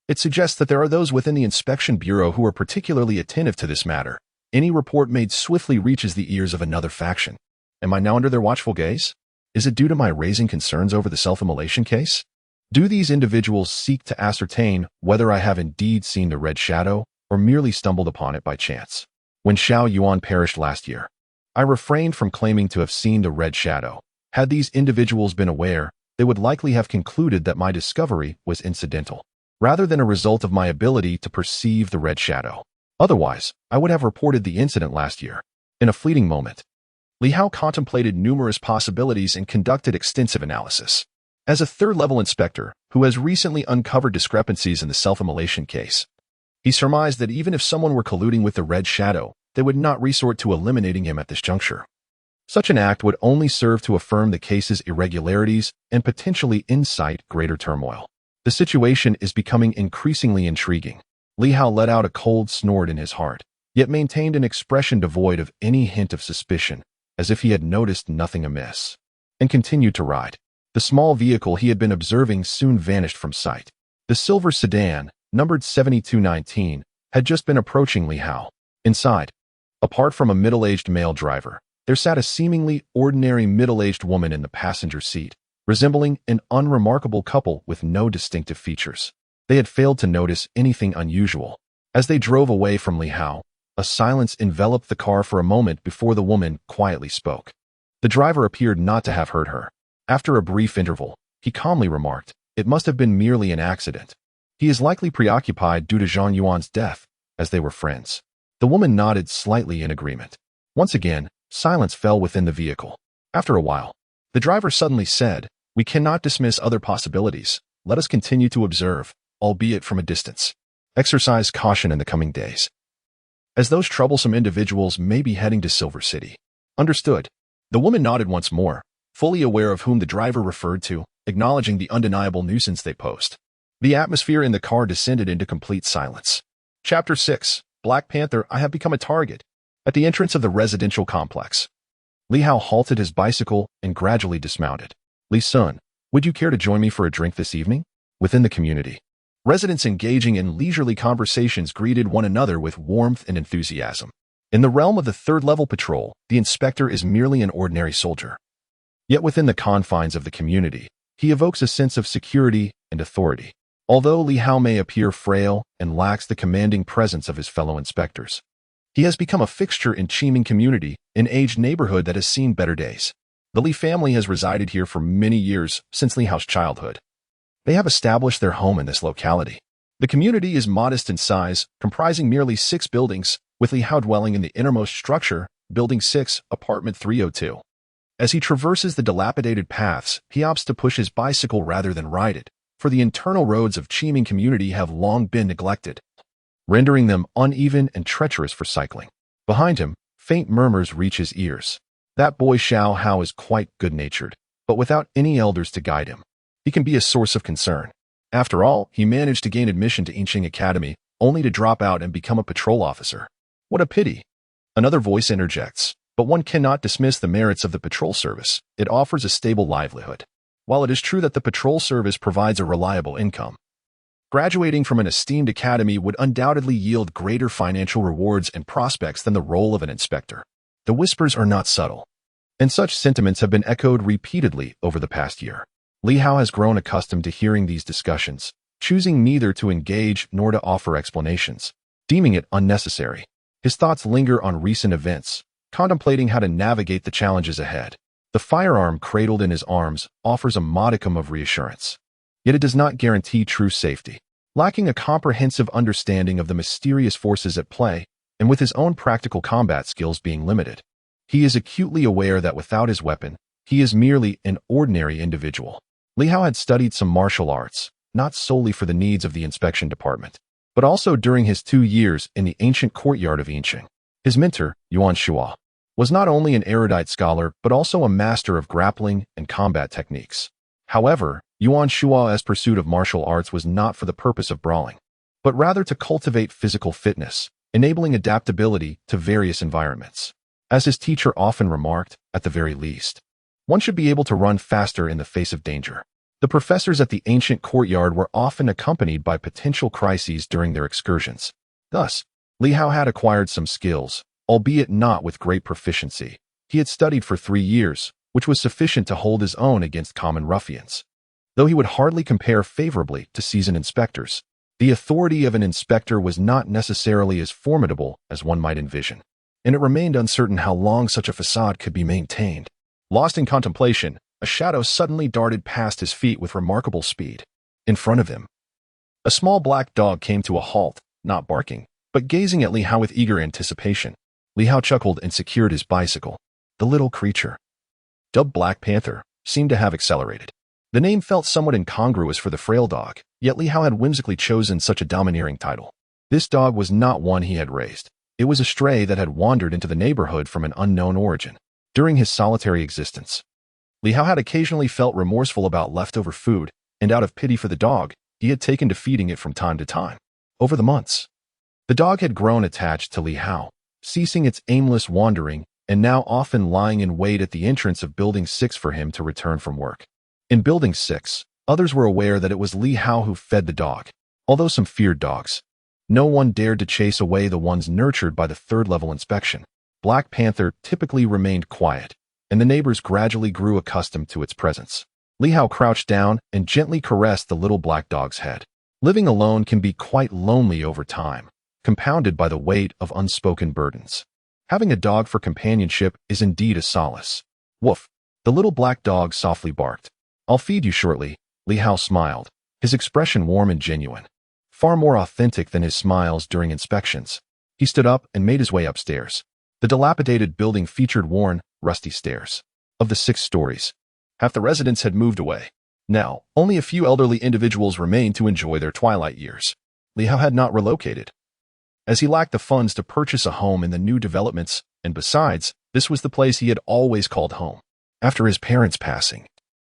It suggests that there are those within the Inspection Bureau who are particularly attentive to this matter. Any report made swiftly reaches the ears of another faction. Am I now under their watchful gaze? Is it due to my raising concerns over the self-immolation case? Do these individuals seek to ascertain whether I have indeed seen the Red Shadow or merely stumbled upon it by chance? When Xiao Yuan perished last year, I refrained from claiming to have seen the Red Shadow. Had these individuals been aware, they would likely have concluded that my discovery was incidental, rather than a result of my ability to perceive the Red Shadow. Otherwise, I would have reported the incident last year. In a fleeting moment, Li Hao contemplated numerous possibilities and conducted extensive analysis. As a third-level inspector who has recently uncovered discrepancies in the self-immolation case, he surmised that even if someone were colluding with the Red Shadow, they would not resort to eliminating him at this juncture. Such an act would only serve to affirm the case's irregularities and potentially incite greater turmoil. The situation is becoming increasingly intriguing. Li Hao let out a cold snort in his heart, yet maintained an expression devoid of any hint of suspicion, as if he had noticed nothing amiss, and continued to ride. The small vehicle he had been observing soon vanished from sight. The silver sedan, numbered 7219, had just been approaching Li Hao. Inside, apart from a middle-aged male driver, there sat a seemingly ordinary middle-aged woman in the passenger seat, resembling an unremarkable couple with no distinctive features. They had failed to notice anything unusual. As they drove away from Li Hao, a silence enveloped the car for a moment before the woman quietly spoke. The driver appeared not to have heard her. After a brief interval, he calmly remarked, "It must have been merely an accident. He is likely preoccupied due to Zhang Yuan's death," as they were friends. The woman nodded slightly in agreement. Once again, silence fell within the vehicle. After a while, the driver suddenly said, "We cannot dismiss other possibilities. Let us continue to observe, albeit from a distance. Exercise caution in the coming days, as those troublesome individuals may be heading to Silver City." Understood. The woman nodded once more, fully aware of whom the driver referred to, acknowledging the undeniable nuisance they posed. The atmosphere in the car descended into complete silence. Chapter 6. Black Panther, I have become a target. At the entrance of the residential complex, Li Hao halted his bicycle and gradually dismounted. "Li Sun, would you care to join me for a drink this evening?" Within the community, residents engaging in leisurely conversations greeted one another with warmth and enthusiasm. In the realm of the third-level patrol, the inspector is merely an ordinary soldier. Yet within the confines of the community, he evokes a sense of security and authority. Although Li Hao may appear frail and lacks the commanding presence of his fellow inspectors, he has become a fixture in Qiming community, an aged neighborhood that has seen better days. The Li family has resided here for many years, since Li Hao's childhood. They have established their home in this locality. The community is modest in size, comprising merely 6 buildings, with Li Hao dwelling in the innermost structure, Building 6, Apartment 302. As he traverses the dilapidated paths, he opts to push his bicycle rather than ride it, for the internal roads of Qiming community have long been neglected, rendering them uneven and treacherous for cycling. Behind him, faint murmurs reach his ears. That boy Xiao Hao is quite good-natured, but without any elders to guide him, he can be a source of concern. After all, he managed to gain admission to Yinqing Academy, only to drop out and become a patrol officer. What a pity. Another voice interjects, but one cannot dismiss the merits of the patrol service. It offers a stable livelihood. While it is true that the patrol service provides a reliable income, graduating from an esteemed academy would undoubtedly yield greater financial rewards and prospects than the role of an inspector. The whispers are not subtle, and such sentiments have been echoed repeatedly over the past year. Li Hao has grown accustomed to hearing these discussions, choosing neither to engage nor to offer explanations, deeming it unnecessary. His thoughts linger on recent events, contemplating how to navigate the challenges ahead. The firearm cradled in his arms offers a modicum of reassurance, yet it does not guarantee true safety. Lacking a comprehensive understanding of the mysterious forces at play, and with his own practical combat skills being limited, he is acutely aware that without his weapon, he is merely an ordinary individual. Li Hao had studied some martial arts, not solely for the needs of the inspection department, but also during his 2 years in the ancient courtyard of Yinqing. His mentor, Yuan Shua, was not only an erudite scholar but also a master of grappling and combat techniques. However, Yuan Shua's pursuit of martial arts was not for the purpose of brawling, but rather to cultivate physical fitness, enabling adaptability to various environments. As his teacher often remarked, at the very least, one should be able to run faster in the face of danger. The professors at the ancient courtyard were often accompanied by potential crises during their excursions. Thus, Li Hao had acquired some skills, albeit not with great proficiency. He had studied for 3 years, which was sufficient to hold his own against common ruffians. Though he would hardly compare favorably to seasoned inspectors, the authority of an inspector was not necessarily as formidable as one might envision, and it remained uncertain how long such a facade could be maintained. Lost in contemplation, a shadow suddenly darted past his feet with remarkable speed. In front of him, a small black dog came to a halt, not barking, but gazing at Li Hao with eager anticipation. Li Hao chuckled and secured his bicycle. The little creature, dubbed Black Panther, seemed to have accelerated. The name felt somewhat incongruous for the frail dog, yet Li Hao had whimsically chosen such a domineering title. This dog was not one he had raised. It was a stray that had wandered into the neighborhood from an unknown origin. During his solitary existence, Li Hao had occasionally felt remorseful about leftover food, and out of pity for the dog, he had taken to feeding it from time to time. Over the months, the dog had grown attached to Li Hao, ceasing its aimless wandering and now often lying in wait at the entrance of Building 6 for him to return from work. In Building 6, others were aware that it was Li Hao who fed the dog. Although some feared dogs, no one dared to chase away the ones nurtured by the third-level inspection. Black Panther typically remained quiet, and the neighbors gradually grew accustomed to its presence. Li Hao crouched down and gently caressed the little black dog's head. Living alone can be quite lonely over time, compounded by the weight of unspoken burdens. Having a dog for companionship is indeed a solace. Woof! The little black dog softly barked. "I'll feed you shortly," Li Hao smiled, his expression warm and genuine, far more authentic than his smiles during inspections. He stood up and made his way upstairs. The dilapidated building featured worn, rusty stairs. Of the 6 stories, half the residents had moved away. Now, only a few elderly individuals remained to enjoy their twilight years. Li Hao had not relocated, as he lacked the funds to purchase a home in the new developments, and besides, this was the place he had always called home. After his parents' passing,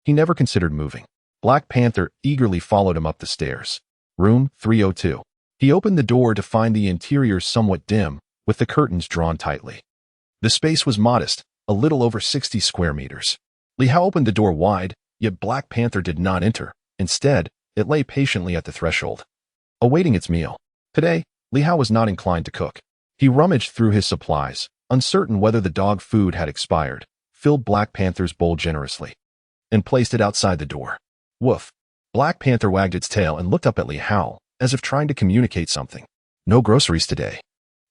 he never considered moving. Black Panther eagerly followed him up the stairs. Room 302. He opened the door to find the interior somewhat dim, with the curtains drawn tightly. The space was modest, a little over 60 square meters. Li Hao opened the door wide, yet Black Panther did not enter. Instead, it lay patiently at the threshold, awaiting its meal. Today, Li Hao was not inclined to cook. He rummaged through his supplies, uncertain whether the dog food had expired, filled Black Panther's bowl generously, and placed it outside the door. Woof! Black Panther wagged its tail and looked up at Li Hao, as if trying to communicate something. "No groceries today.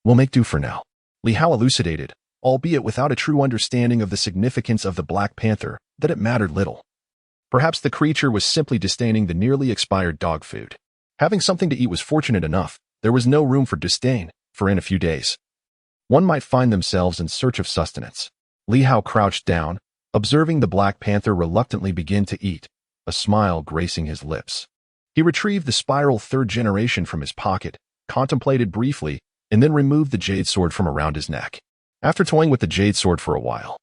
We'll make do for now," Li Hao elucidated, albeit without a true understanding of the significance of the Black Panther, that it mattered little. Perhaps the creature was simply disdaining the nearly expired dog food. Having something to eat was fortunate enough. There was no room for disdain, for in a few days, one might find themselves in search of sustenance. Li Hao crouched down, observing the Black Panther reluctantly begin to eat, a smile gracing his lips. He retrieved the spiral 3rd generation from his pocket, contemplated briefly, and then removed the jade sword from around his neck. After toying with the jade sword for a while,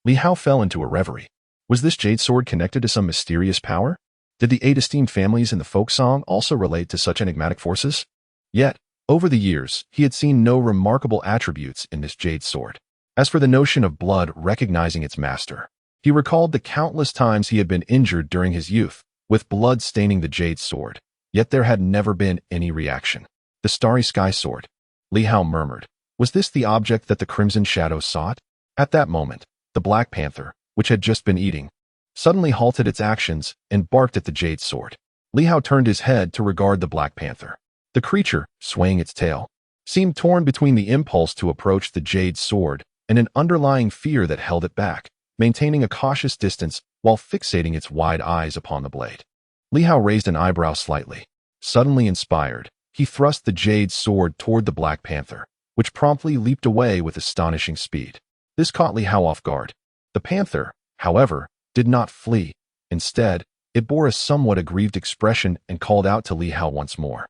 Li Hao fell into a reverie. Was this jade sword connected to some mysterious power? Did the 8 esteemed families in the folk song also relate to such enigmatic forces? Yet, over the years, he had seen no remarkable attributes in this jade sword. As for the notion of blood recognizing its master, he recalled the countless times he had been injured during his youth, with blood staining the jade sword, yet there had never been any reaction. The starry sky sword, Li Hao murmured. Was this the object that the Crimson Shadows sought? At that moment, the Black Panther, which had just been eating, suddenly halted its actions and barked at the jade sword. Li Hao turned his head to regard the Black Panther. The creature, swaying its tail, seemed torn between the impulse to approach the jade sword and an underlying fear that held it back, maintaining a cautious distance while fixating its wide eyes upon the blade. Li Hao raised an eyebrow slightly. Suddenly inspired, he thrust the jade sword toward the Black Panther, which promptly leaped away with astonishing speed. This caught Li Hao off guard. The panther, however, did not flee. Instead, it bore a somewhat aggrieved expression and called out to Li Hao once more.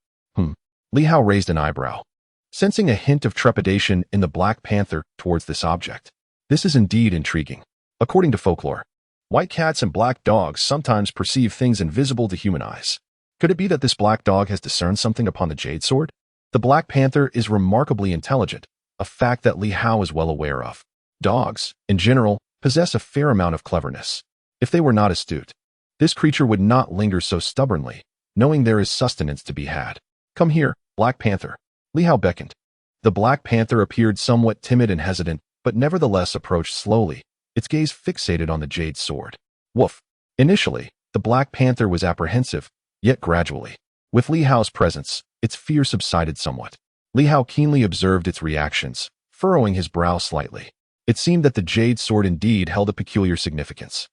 Li Hao raised an eyebrow, sensing a hint of trepidation in the Black Panther towards this object. This is indeed intriguing. According to folklore, white cats and black dogs sometimes perceive things invisible to human eyes. Could it be that this black dog has discerned something upon the jade sword? The Black Panther is remarkably intelligent, a fact that Li Hao is well aware of. Dogs, in general, possess a fair amount of cleverness. If they were not astute, this creature would not linger so stubbornly, knowing there is sustenance to be had. "Come here, Black Panther," Li Hao beckoned. The Black Panther appeared somewhat timid and hesitant, but nevertheless approached slowly, its gaze fixated on the jade sword. Woof! Initially, the Black Panther was apprehensive, yet gradually, with Li Hao's presence, its fear subsided somewhat. Li Hao keenly observed its reactions, furrowing his brow slightly. It seemed that the jade sword indeed held a peculiar significance.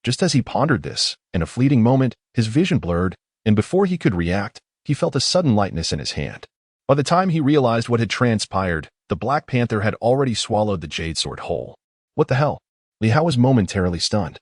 Just as he pondered this, in a fleeting moment, his vision blurred, and before he could react, he felt a sudden lightness in his hand. By the time he realized what had transpired, the Black Panther had already swallowed the jade sword whole. What the hell? Li Hao was momentarily stunned.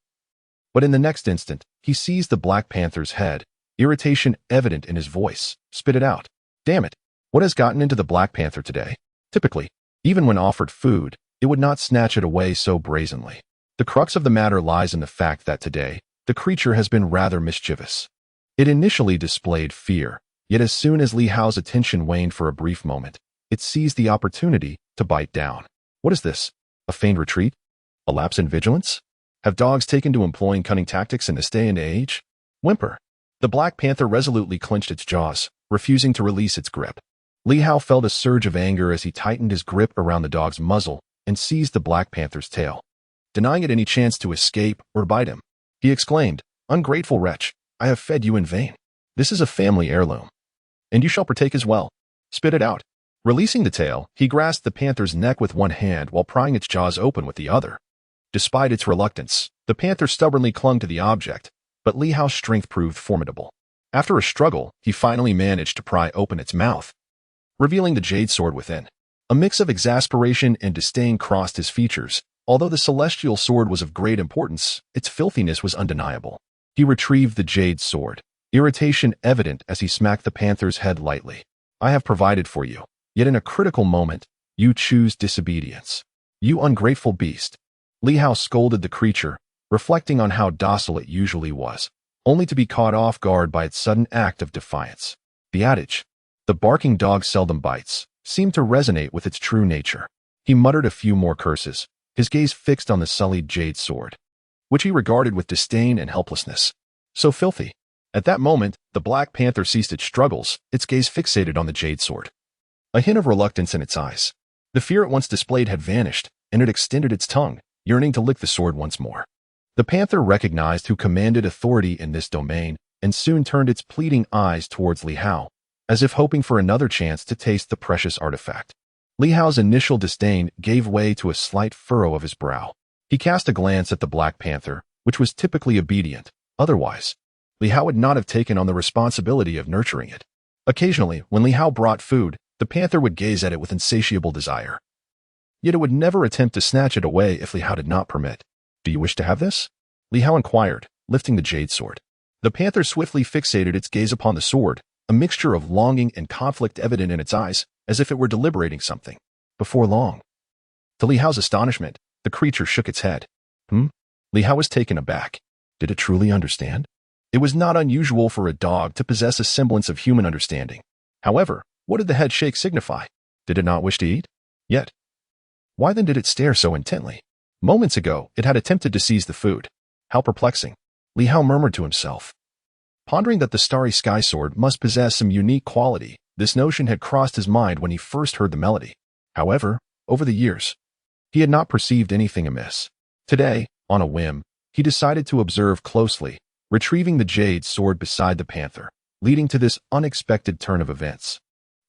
But in the next instant, he seized the Black Panther's head, irritation evident in his voice, spit it out. Damn it! What has gotten into the Black Panther today? Typically, even when offered food, it would not snatch it away so brazenly. The crux of the matter lies in the fact that today, the creature has been rather mischievous. It initially displayed fear, yet as soon as Li Hao's attention waned for a brief moment, it seized the opportunity to bite down. What is this? A feigned retreat? A lapse in vigilance? Have dogs taken to employing cunning tactics in this day and age? Whimper. The Black Panther resolutely clenched its jaws, refusing to release its grip. Li Hao felt a surge of anger as he tightened his grip around the dog's muzzle and seized the Black Panther's tail. Denying it any chance to escape or bite him, he exclaimed, "Ungrateful wretch, I have fed you in vain. This is a family heirloom, and you shall partake as well. Spit it out." Releasing the tail, he grasped the panther's neck with one hand while prying its jaws open with the other. Despite its reluctance, the panther stubbornly clung to the object, but Li Hao's strength proved formidable. After a struggle, he finally managed to pry open its mouth, revealing the jade sword within. A mix of exasperation and disdain crossed his features. Although the celestial sword was of great importance, its filthiness was undeniable. He retrieved the jade sword, irritation evident as he smacked the panther's head lightly. "I have provided for you, yet in a critical moment, you choose disobedience. You ungrateful beast." Li Hao scolded the creature, reflecting on how docile it usually was, only to be caught off guard by its sudden act of defiance. The adage, "The barking dog seldom bites," seemed to resonate with its true nature. He muttered a few more curses, his gaze fixed on the sullied jade sword, which he regarded with disdain and helplessness. So filthy. At that moment, the Black Panther ceased its struggles, its gaze fixated on the jade sword. A hint of reluctance in its eyes. The fear it once displayed had vanished, and it extended its tongue, yearning to lick the sword once more. The panther recognized who commanded authority in this domain, and soon turned its pleading eyes towards Li Hao, as if hoping for another chance to taste the precious artifact. Li Hao's initial disdain gave way to a slight furrow of his brow. He cast a glance at the Black Panther, which was typically obedient. Otherwise, Li Hao would not have taken on the responsibility of nurturing it. Occasionally, when Li Hao brought food, the panther would gaze at it with insatiable desire. Yet it would never attempt to snatch it away if Li Hao did not permit. "Do you wish to have this?" Li Hao inquired, lifting the jade sword. The panther swiftly fixated its gaze upon the sword, a mixture of longing and conflict evident in its eyes, as if it were deliberating something. Before long, to Li Hao's astonishment, the creature shook its head. Li Hao was taken aback. Did it truly understand? It was not unusual for a dog to possess a semblance of human understanding. However, what did the head shake signify? Did it not wish to eat? Yet, why then did it stare so intently? Moments ago, it had attempted to seize the food. How perplexing. Li Hao murmured to himself. Pondering that the starry sky sword must possess some unique quality, this notion had crossed his mind when he first heard the melody. However, over the years, he had not perceived anything amiss. Today, on a whim, he decided to observe closely, retrieving the jade sword beside the panther, leading to this unexpected turn of events.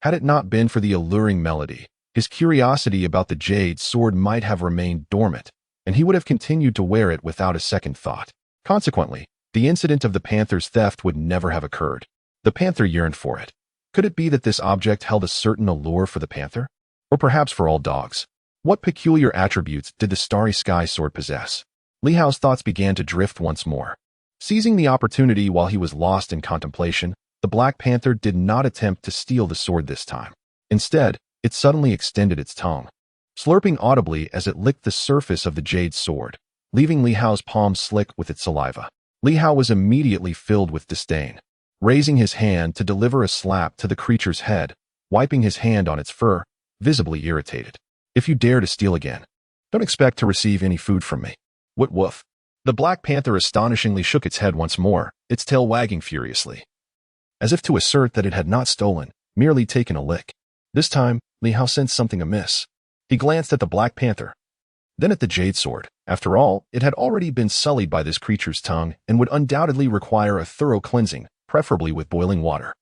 Had it not been for the alluring melody, his curiosity about the jade sword might have remained dormant, and he would have continued to wear it without a second thought. Consequently, the incident of the panther's theft would never have occurred. The panther yearned for it. Could it be that this object held a certain allure for the panther? Or perhaps for all dogs? What peculiar attributes did the starry sky sword possess? Li Hao's thoughts began to drift once more. Seizing the opportunity while he was lost in contemplation, the Black Panther did not attempt to steal the sword this time. Instead, it suddenly extended its tongue, slurping audibly as it licked the surface of the jade sword, leaving Li Hao's palm slick with its saliva. Li Hao was immediately filled with disdain. Raising his hand to deliver a slap to the creature's head, wiping his hand on its fur, visibly irritated. "If you dare to steal again, don't expect to receive any food from me." "What woof?" The Black Panther astonishingly shook its head once more, its tail wagging furiously, as if to assert that it had not stolen, merely taken a lick. This time, Li Hao sensed something amiss. He glanced at the Black Panther, then at the jade sword. After all, it had already been sullied by this creature's tongue and would undoubtedly require a thorough cleansing, preferably with boiling water.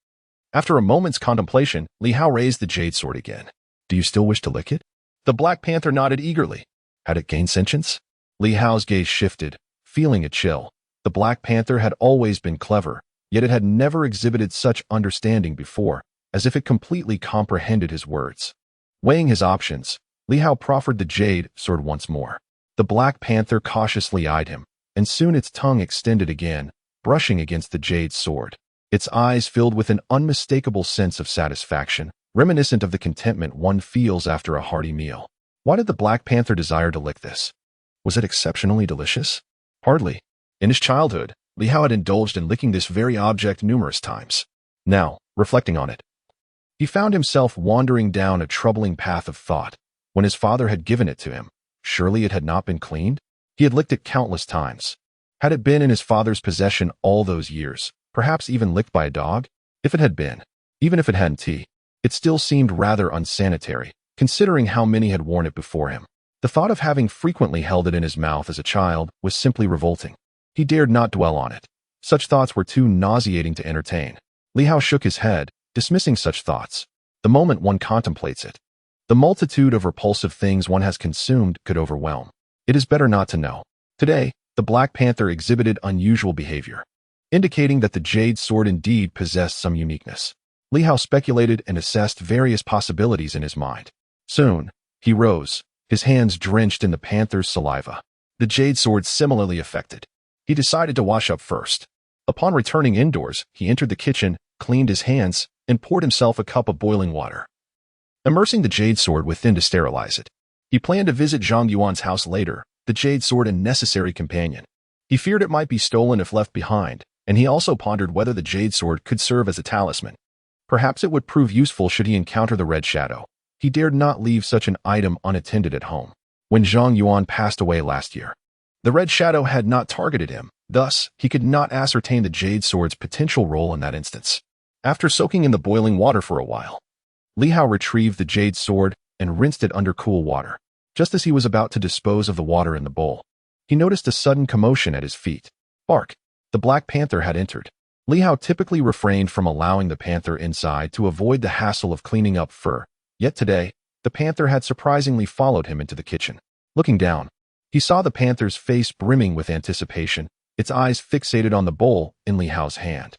After a moment's contemplation, Li Hao raised the jade sword again. "Do you still wish to lick it?" The Black Panther nodded eagerly. Had it gained sentience? Li Hao's gaze shifted, feeling a chill. The Black Panther had always been clever, yet it had never exhibited such understanding before, as if it completely comprehended his words. Weighing his options, Li Hao proffered the jade sword once more. The Black Panther cautiously eyed him, and soon its tongue extended again, brushing against the jade sword. Its eyes filled with an unmistakable sense of satisfaction, reminiscent of the contentment one feels after a hearty meal. Why did the Black Panther desire to lick this? Was it exceptionally delicious? Hardly. In his childhood, Li Hao had indulged in licking this very object numerous times. Now, reflecting on it, he found himself wandering down a troubling path of thought. When his father had given it to him, surely it had not been cleaned? He had licked it countless times. Had it been in his father's possession all those years, perhaps even licked by a dog? If it had been, even if it hadn't, it still seemed rather unsanitary, considering how many had worn it before him. The thought of having frequently held it in his mouth as a child was simply revolting. He dared not dwell on it. Such thoughts were too nauseating to entertain. Li Hao shook his head, dismissing such thoughts. The moment one contemplates it, the multitude of repulsive things one has consumed could overwhelm. It is better not to know. Today, the Black Panther exhibited unusual behavior, indicating that the jade sword indeed possessed some uniqueness. Li Hao speculated and assessed various possibilities in his mind. Soon, he rose, his hands drenched in the panther's saliva. The jade sword similarly affected. He decided to wash up first. Upon returning indoors, he entered the kitchen, cleaned his hands, and poured himself a cup of boiling water, immersing the jade sword within to sterilize it. He planned to visit Zhang Yuan's house later, the jade sword a necessary companion. He feared it might be stolen if left behind, and he also pondered whether the jade sword could serve as a talisman. Perhaps it would prove useful should he encounter the Red Shadow. He dared not leave such an item unattended at home. When Zhang Yuan passed away last year, the Red Shadow had not targeted him. Thus, he could not ascertain the jade sword's potential role in that instance. After soaking in the boiling water for a while, Li Hao retrieved the jade sword and rinsed it under cool water. Just as he was about to dispose of the water in the bowl, he noticed a sudden commotion at his feet. Bark! The Black Panther had entered. Li Hao typically refrained from allowing the panther inside to avoid the hassle of cleaning up fur. Yet today, the panther had surprisingly followed him into the kitchen. Looking down, he saw the panther's face brimming with anticipation, its eyes fixated on the bowl in Li Hao's hand.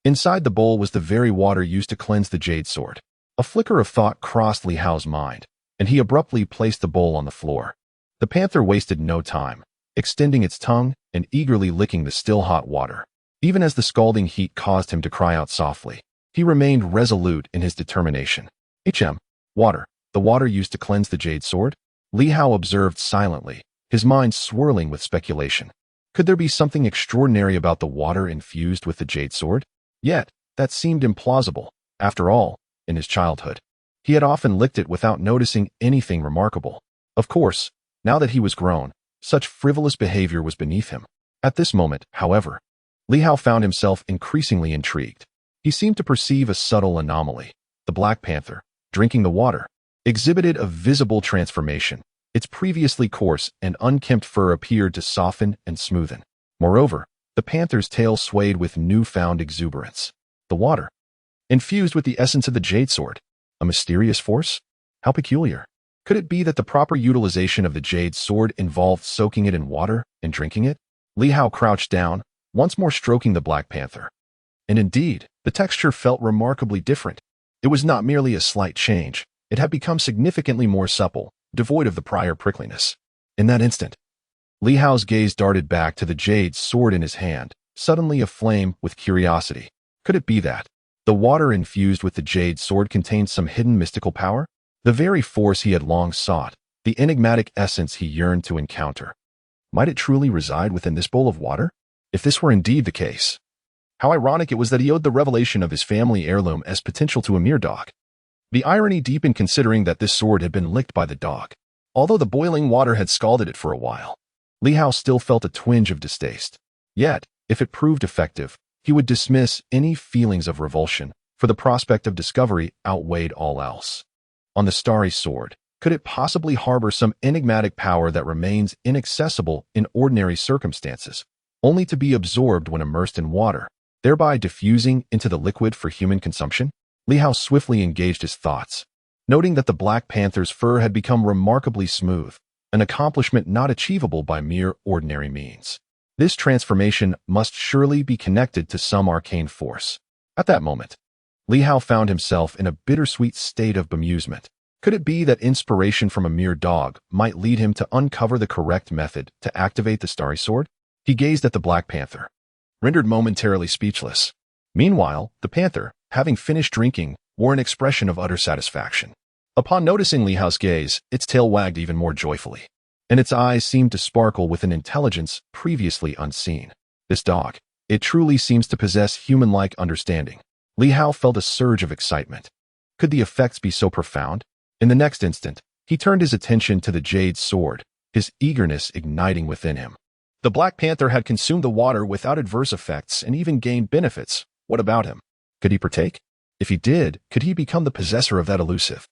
Inside the bowl was the very water used to cleanse the jade sword. A flicker of thought crossed Li Hao's mind, and he abruptly placed the bowl on the floor. The panther wasted no time, extending its tongue and eagerly licking the still hot water. Even as the scalding heat caused him to cry out softly, he remained resolute in his determination. Water. The water used to cleanse the jade sword? Li Hao observed silently, his mind swirling with speculation. Could there be something extraordinary about the water infused with the jade sword? Yet, that seemed implausible. After all, in his childhood, he had often licked it without noticing anything remarkable. Of course, now that he was grown, such frivolous behavior was beneath him. At this moment, however, Li Hao found himself increasingly intrigued. He seemed to perceive a subtle anomaly. The Black Panther, drinking the water, exhibited a visible transformation. Its previously coarse and unkempt fur appeared to soften and smoothen. Moreover, the panther's tail swayed with newfound exuberance. The water, infused with the essence of the jade sword, a mysterious force? How peculiar. Could it be that the proper utilization of the jade sword involved soaking it in water and drinking it? Li Hao crouched down, once more stroking the Black Panther. And indeed, the texture felt remarkably different. It was not merely a slight change. It had become significantly more supple, devoid of the prior prickliness. In that instant, Li Hao's gaze darted back to the jade sword in his hand, suddenly aflame with curiosity. Could it be that the water infused with the jade sword contained some hidden mystical power? The very force he had long sought, the enigmatic essence he yearned to encounter. Might it truly reside within this bowl of water? If this were indeed the case, how ironic it was that he owed the revelation of his family heirloom as potential to a mere dog. The irony deepened considering that this sword had been licked by the dog. Although the boiling water had scalded it for a while, Li Hao still felt a twinge of distaste. Yet, if it proved effective, he would dismiss any feelings of revulsion, for the prospect of discovery outweighed all else. On the starry sword, could it possibly harbor some enigmatic power that remains inaccessible in ordinary circumstances, only to be absorbed when immersed in water, thereby diffusing into the liquid for human consumption? Li Hao swiftly engaged his thoughts, noting that the Black Panther's fur had become remarkably smooth, an accomplishment not achievable by mere ordinary means. This transformation must surely be connected to some arcane force. At that moment, Li Hao found himself in a bittersweet state of bemusement. Could it be that inspiration from a mere dog might lead him to uncover the correct method to activate the starry sword? He gazed at the Black Panther, rendered momentarily speechless. Meanwhile, the panther, having finished drinking, wore an expression of utter satisfaction. Upon noticing Li Hao's gaze, its tail wagged even more joyfully, and its eyes seemed to sparkle with an intelligence previously unseen. This dog, it truly seems to possess human-like understanding. Li Hao felt a surge of excitement. Could the effects be so profound? In the next instant, he turned his attention to the jade sword, his eagerness igniting within him. The Black Panther had consumed the water without adverse effects and even gained benefits. What about him? Could he partake? If he did, could he become the possessor of that elusive,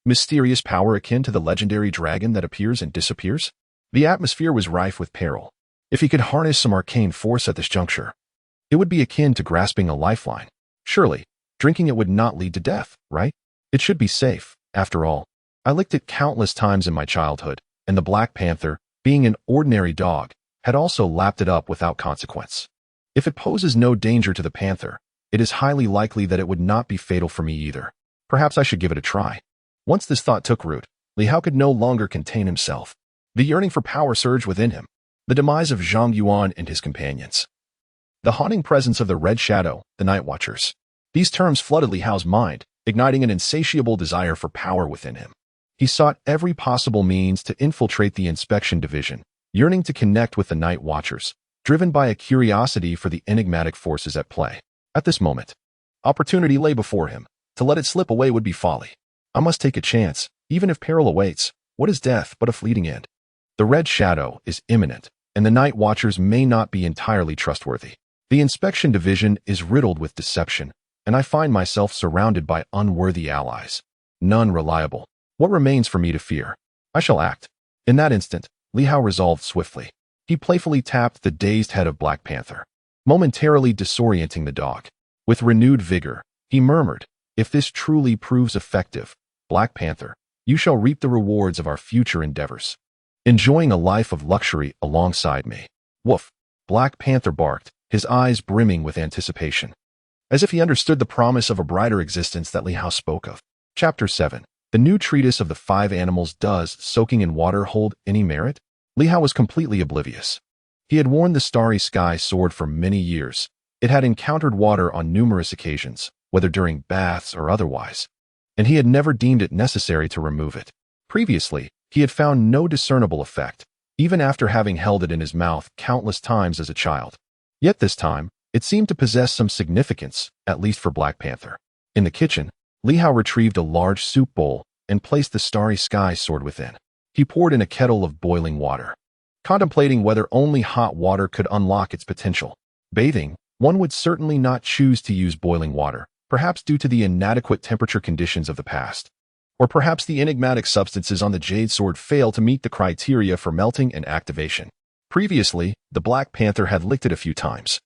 mysterious power akin to the legendary dragon that appears and disappears? The atmosphere was rife with peril. If he could harness some arcane force at this juncture, it would be akin to grasping a lifeline. Surely, drinking it would not lead to death, right? It should be safe. After all, I licked it countless times in my childhood, and the Black Panther, being an ordinary dog, had also lapped it up without consequence. If it poses no danger to the panther, it is highly likely that it would not be fatal for me either. Perhaps I should give it a try. Once this thought took root, Li Hao could no longer contain himself. The yearning for power surged within him. The demise of Zhang Yuan and his companions. The haunting presence of the Red Shadow, the Night Watchers. These terms flooded Li Hao's mind, igniting an insatiable desire for power within him. He sought every possible means to infiltrate the inspection division, yearning to connect with the Night Watchers, driven by a curiosity for the enigmatic forces at play. At this moment, opportunity lay before him. To let it slip away would be folly. I must take a chance, even if peril awaits. What is death but a fleeting end? The Red Shadow is imminent, and the Night Watchers may not be entirely trustworthy. The inspection division is riddled with deception, and I find myself surrounded by unworthy allies. None reliable. What remains for me to fear? I shall act. In that instant, Li Hao resolved swiftly. He playfully tapped the dazed head of Black Panther, momentarily disorienting the dog. With renewed vigor, he murmured, "If this truly proves effective, Black Panther, you shall reap the rewards of our future endeavors, enjoying a life of luxury alongside me." Woof! Black Panther barked, his eyes brimming with anticipation, as if he understood the promise of a brighter existence that Li Hao spoke of. Chapter 7. The new treatise of the 5 animals. Does soaking in water hold any merit? Li Hao was completely oblivious. He had worn the Starry Sky sword for many years. It had encountered water on numerous occasions, whether during baths or otherwise, and he had never deemed it necessary to remove it. Previously, he had found no discernible effect, even after having held it in his mouth countless times as a child. Yet this time, it seemed to possess some significance, at least for Black Panther. In the kitchen, Li Hao retrieved a large soup bowl and placed the Starry Sky sword within. He poured in a kettle of boiling water, contemplating whether only hot water could unlock its potential. Bathing, one would certainly not choose to use boiling water, perhaps due to the inadequate temperature conditions of the past. Or perhaps the enigmatic substances on the jade sword fail to meet the criteria for melting and activation. Previously, the Black Panther had licked it a few times,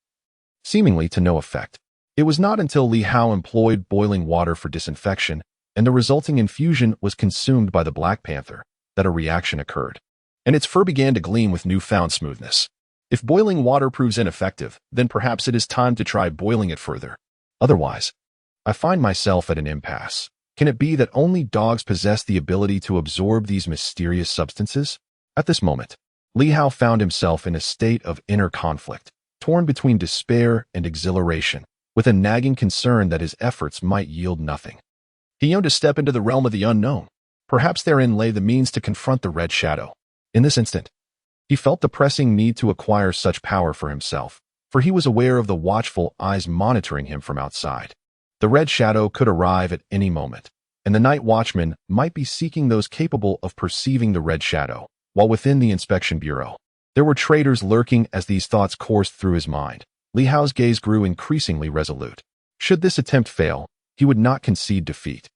seemingly to no effect. It was not until Li Hao employed boiling water for disinfection, and the resulting infusion was consumed by the Black Panther, that a reaction occurred, and its fur began to gleam with newfound smoothness. If boiling water proves ineffective, then perhaps it is time to try boiling it further. Otherwise, I find myself at an impasse. Can it be that only dogs possess the ability to absorb these mysterious substances? At this moment, Li Hao found himself in a state of inner conflict, torn between despair and exhilaration, with a nagging concern that his efforts might yield nothing. He yearned to step into the realm of the unknown. Perhaps therein lay the means to confront the Red Shadow. In this instant, he felt the pressing need to acquire such power for himself, for he was aware of the watchful eyes monitoring him from outside. The Red Shadow could arrive at any moment, and the Night Watchman might be seeking those capable of perceiving the Red Shadow, while within the inspection bureau. There were traitors lurking. As these thoughts coursed through his mind, Li Hao's gaze grew increasingly resolute. Should this attempt fail, he would not concede defeat.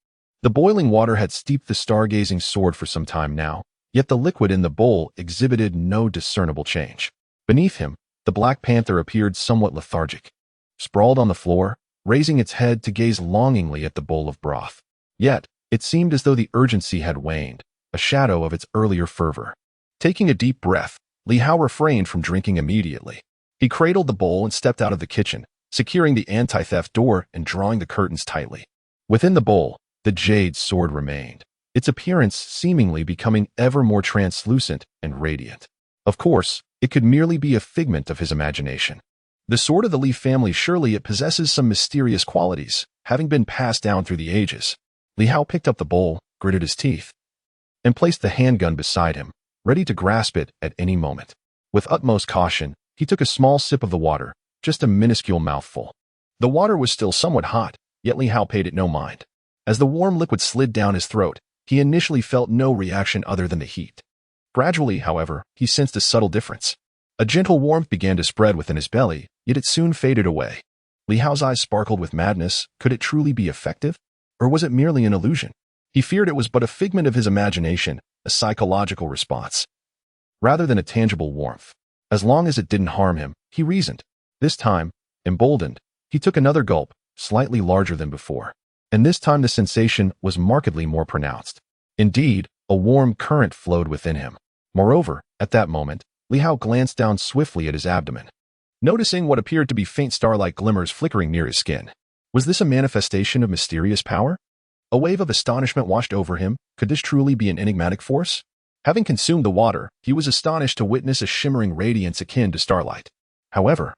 The boiling water had steeped the stargazing sword for some time now, yet the liquid in the bowl exhibited no discernible change. Beneath him, the Black Panther appeared somewhat lethargic, sprawled on the floor, raising its head to gaze longingly at the bowl of broth. Yet, it seemed as though the urgency had waned, a shadow of its earlier fervor. Taking a deep breath, Li Hao refrained from drinking immediately. He cradled the bowl and stepped out of the kitchen, securing the anti-theft door and drawing the curtains tightly. Within the bowl, the jade sword remained, its appearance seemingly becoming ever more translucent and radiant. Of course, it could merely be a figment of his imagination. The sword of the Li family, surely it possesses some mysterious qualities, having been passed down through the ages. Li Hao picked up the bowl, gritted his teeth, and placed the handgun beside him, ready to grasp it at any moment. With utmost caution, he took a small sip of the water, just a minuscule mouthful. The water was still somewhat hot, yet Li Hao paid it no mind. As the warm liquid slid down his throat, he initially felt no reaction other than the heat. Gradually, however, he sensed a subtle difference. A gentle warmth began to spread within his belly, yet it soon faded away. Li Hao's eyes sparkled with madness. Could it truly be effective? Or was it merely an illusion? He feared it was but a figment of his imagination, a psychological response, rather than a tangible warmth. As long as it didn't harm him, he reasoned. This time, emboldened, he took another gulp, slightly larger than before. And this time the sensation was markedly more pronounced. Indeed, a warm current flowed within him. Moreover, at that moment, Li Hao glanced down swiftly at his abdomen, noticing what appeared to be faint star-like glimmers flickering near his skin. Was this a manifestation of mysterious power? A wave of astonishment washed over him. Could this truly be an enigmatic force? Having consumed the water, he was astonished to witness a shimmering radiance akin to starlight. However,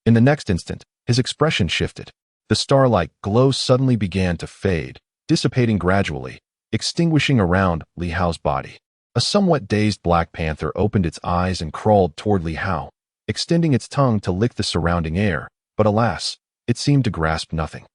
in the next instant, his expression shifted. The starlight glow suddenly began to fade, dissipating gradually, extinguishing around Li Hao's body. A somewhat dazed black panther opened its eyes and crawled toward Li Hao, extending its tongue to lick the surrounding air, but alas, it seemed to grasp nothing.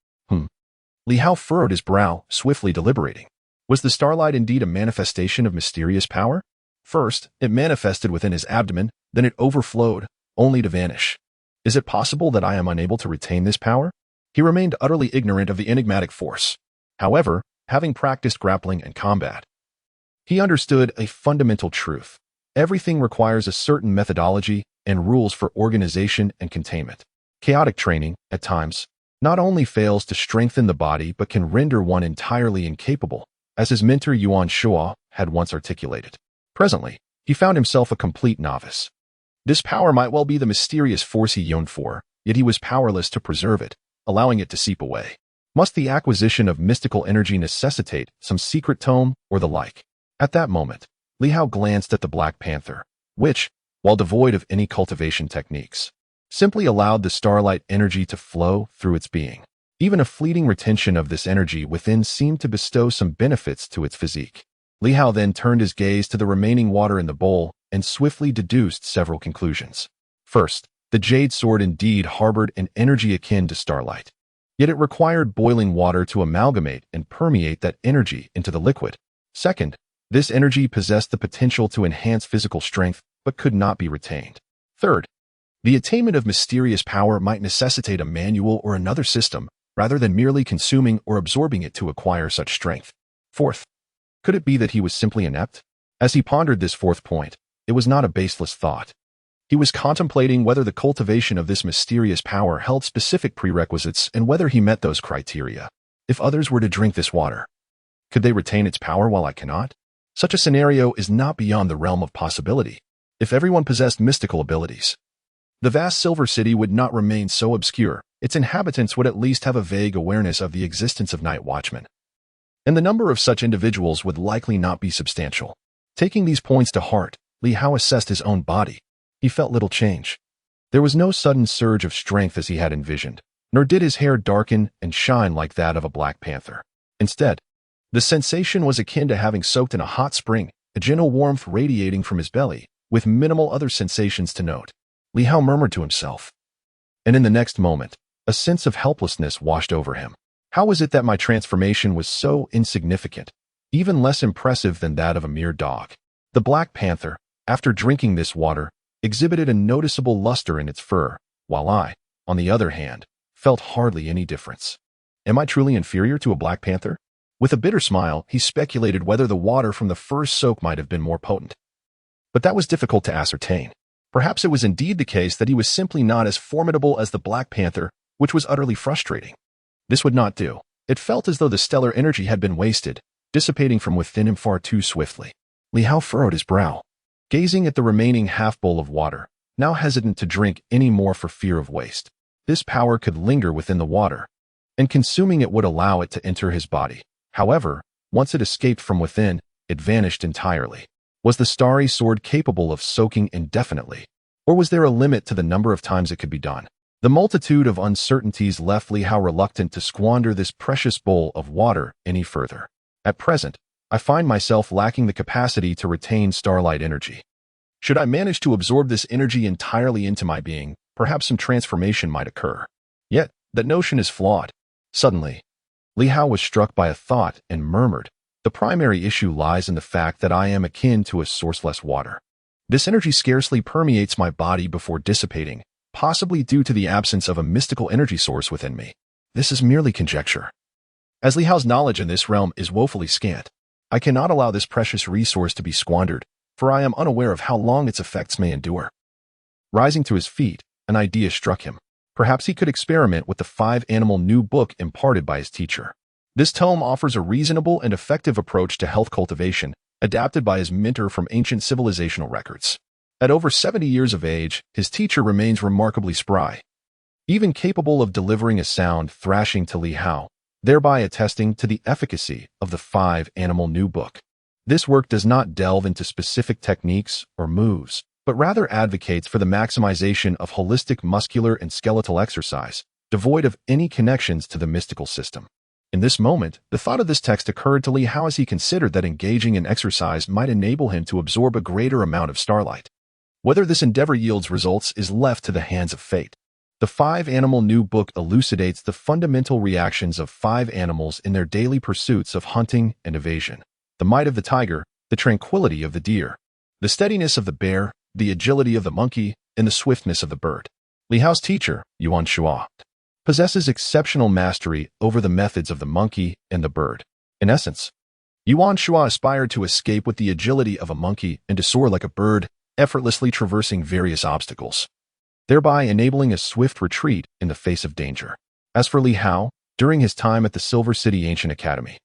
Li Hao furrowed his brow, swiftly deliberating. Was the starlight indeed a manifestation of mysterious power? First, it manifested within his abdomen, then it overflowed, only to vanish. Is it possible that I am unable to retain this power? He remained utterly ignorant of the enigmatic force. However, having practiced grappling and combat, he understood a fundamental truth. Everything requires a certain methodology and rules for organization and containment. Chaotic training, at times, not only fails to strengthen the body but can render one entirely incapable, as his mentor Yuan Shua had once articulated. Presently, he found himself a complete novice. This power might well be the mysterious force he yearned for, yet he was powerless to preserve it, allowing it to seep away. Must the acquisition of mystical energy necessitate some secret tome or the like? At that moment, Li Hao glanced at the Black Panther, which, while devoid of any cultivation techniques, simply allowed the starlight energy to flow through its being. Even a fleeting retention of this energy within seemed to bestow some benefits to its physique. Li Hao then turned his gaze to the remaining water in the bowl and swiftly deduced several conclusions. First, the jade sword indeed harbored an energy akin to starlight. Yet it required boiling water to amalgamate and permeate that energy into the liquid. Second, this energy possessed the potential to enhance physical strength but could not be retained. Third, the attainment of mysterious power might necessitate a manual or another system, rather than merely consuming or absorbing it to acquire such strength. Fourth, could it be that he was simply inept? As he pondered this fourth point, it was not a baseless thought. He was contemplating whether the cultivation of this mysterious power held specific prerequisites and whether he met those criteria. If others were to drink this water, could they retain its power while I cannot? Such a scenario is not beyond the realm of possibility. If everyone possessed mystical abilities, the vast Silver City would not remain so obscure. Its inhabitants would at least have a vague awareness of the existence of night watchmen, and the number of such individuals would likely not be substantial. Taking these points to heart, Li Hao assessed his own body. He felt little change. There was no sudden surge of strength as he had envisioned, nor did his hair darken and shine like that of a black panther. Instead, the sensation was akin to having soaked in a hot spring, a gentle warmth radiating from his belly, with minimal other sensations to note. Li Hao murmured to himself, and in the next moment, a sense of helplessness washed over him. How was it that my transformation was so insignificant, even less impressive than that of a mere dog? The Black Panther, after drinking this water, exhibited a noticeable luster in its fur, while I, on the other hand, felt hardly any difference. Am I truly inferior to a Black Panther? With a bitter smile, he speculated whether the water from the first soak might have been more potent. But that was difficult to ascertain. Perhaps it was indeed the case that he was simply not as formidable as the Black Panther, which was utterly frustrating. This would not do. It felt as though the stellar energy had been wasted, dissipating from within him far too swiftly. Li Hao furrowed his brow, gazing at the remaining half-bowl of water, now hesitant to drink any more for fear of waste. This power could linger within the water, and consuming it would allow it to enter his body. However, once it escaped from within, it vanished entirely. Was the starry sword capable of soaking indefinitely? Or was there a limit to the number of times it could be done? The multitude of uncertainties left Li Hao reluctant to squander this precious bowl of water any further. At present, I find myself lacking the capacity to retain starlight energy. Should I manage to absorb this energy entirely into my being, perhaps some transformation might occur. Yet, that notion is flawed. Suddenly, Li Hao was struck by a thought and murmured, The primary issue lies in the fact that I am akin to a sourceless water. This energy scarcely permeates my body before dissipating, possibly due to the absence of a mystical energy source within me. This is merely conjecture. As Li Hao's knowledge in this realm is woefully scant, I cannot allow this precious resource to be squandered, for I am unaware of how long its effects may endure. Rising to his feet, an idea struck him. Perhaps he could experiment with the 5-animal new book imparted by his teacher. This tome offers a reasonable and effective approach to health cultivation, adapted by his mentor from ancient civilizational records. At over 70 years of age, his teacher remains remarkably spry, even capable of delivering a sound thrashing to Li Hao, thereby attesting to the efficacy of the 5-animal new book. This work does not delve into specific techniques or moves, but rather advocates for the maximization of holistic muscular and skeletal exercise, devoid of any connections to the mystical system. In this moment, the thought of this text occurred to Li Hao as he considered that engaging in exercise might enable him to absorb a greater amount of starlight. Whether this endeavor yields results is left to the hands of fate. The 5-animal new book elucidates the fundamental reactions of 5 animals in their daily pursuits of hunting and evasion. The might of the tiger, the tranquility of the deer, the steadiness of the bear, the agility of the monkey, and the swiftness of the bird. Li Hao's teacher, Yuan possesses exceptional mastery over the methods of the monkey and the bird. In essence, Yuan aspired to escape with the agility of a monkey and to soar like a bird, effortlessly traversing various obstacles, thereby enabling a swift retreat in the face of danger. As for Li Hao, during his time at the Silver City Ancient Academy,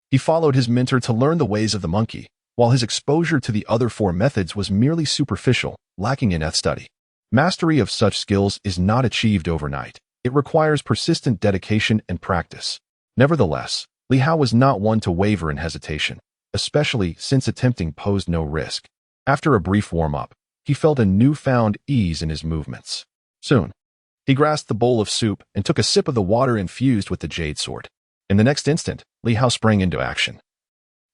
he followed his mentor to learn the ways of the monkey, while his exposure to the other 4 methods was merely superficial, lacking in study. Mastery of such skills is not achieved overnight. It requires persistent dedication and practice. Nevertheless, Li Hao was not one to waver in hesitation, especially since attempting posed no risk. After a brief warm-up, he felt a newfound ease in his movements. Soon, he grasped the bowl of soup and took a sip of the water infused with the jade sword. In the next instant, Li Hao sprang into action.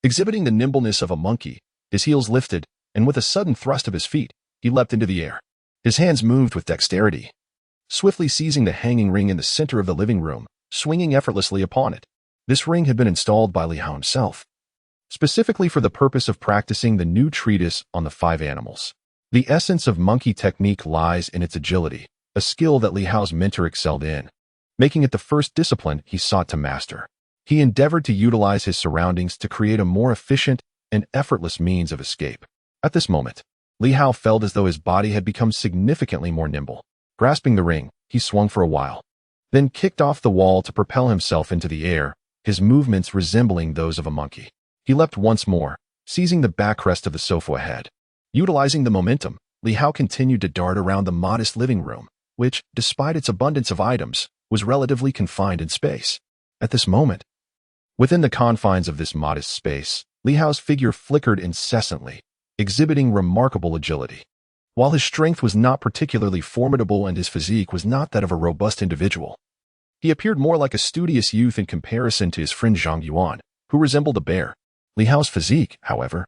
Exhibiting the nimbleness of a monkey, his heels lifted, and with a sudden thrust of his feet, he leapt into the air. His hands moved with dexterity, swiftly seizing the hanging ring in the center of the living room, swinging effortlessly upon it. This ring had been installed by Li Hao himself, specifically for the purpose of practicing the new treatise on the 5 animals. The essence of monkey technique lies in its agility, a skill that Li Hao's mentor excelled in, making it the first discipline he sought to master. He endeavored to utilize his surroundings to create a more efficient and effortless means of escape. At this moment, Li Hao felt as though his body had become significantly more nimble. Grasping the ring, he swung for a while, then kicked off the wall to propel himself into the air, his movements resembling those of a monkey. He leapt once more, seizing the backrest of the sofa ahead. Utilizing the momentum, Li Hao continued to dart around the modest living room, which, despite its abundance of items, was relatively confined in space. At this moment, within the confines of this modest space, Li Hao's figure flickered incessantly, exhibiting remarkable agility. While his strength was not particularly formidable and his physique was not that of a robust individual, he appeared more like a studious youth in comparison to his friend Zhang Yuan, who resembled a bear. Li Hao's physique, however,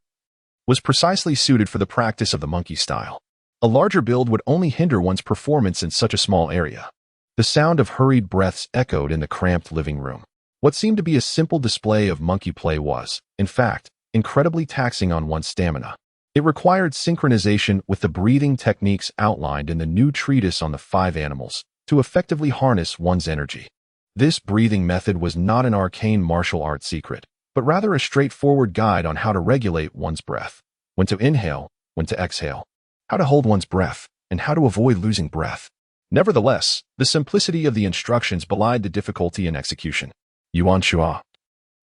was precisely suited for the practice of the monkey style. A larger build would only hinder one's performance in such a small area. The sound of hurried breaths echoed in the cramped living room. What seemed to be a simple display of monkey play was, in fact, incredibly taxing on one's stamina. It required synchronization with the breathing techniques outlined in the new treatise on the 5 animals to effectively harness one's energy. This breathing method was not an arcane martial art secret, but rather a straightforward guide on how to regulate one's breath, when to inhale, when to exhale, how to hold one's breath, and how to avoid losing breath. Nevertheless, the simplicity of the instructions belied the difficulty in execution. Yuan,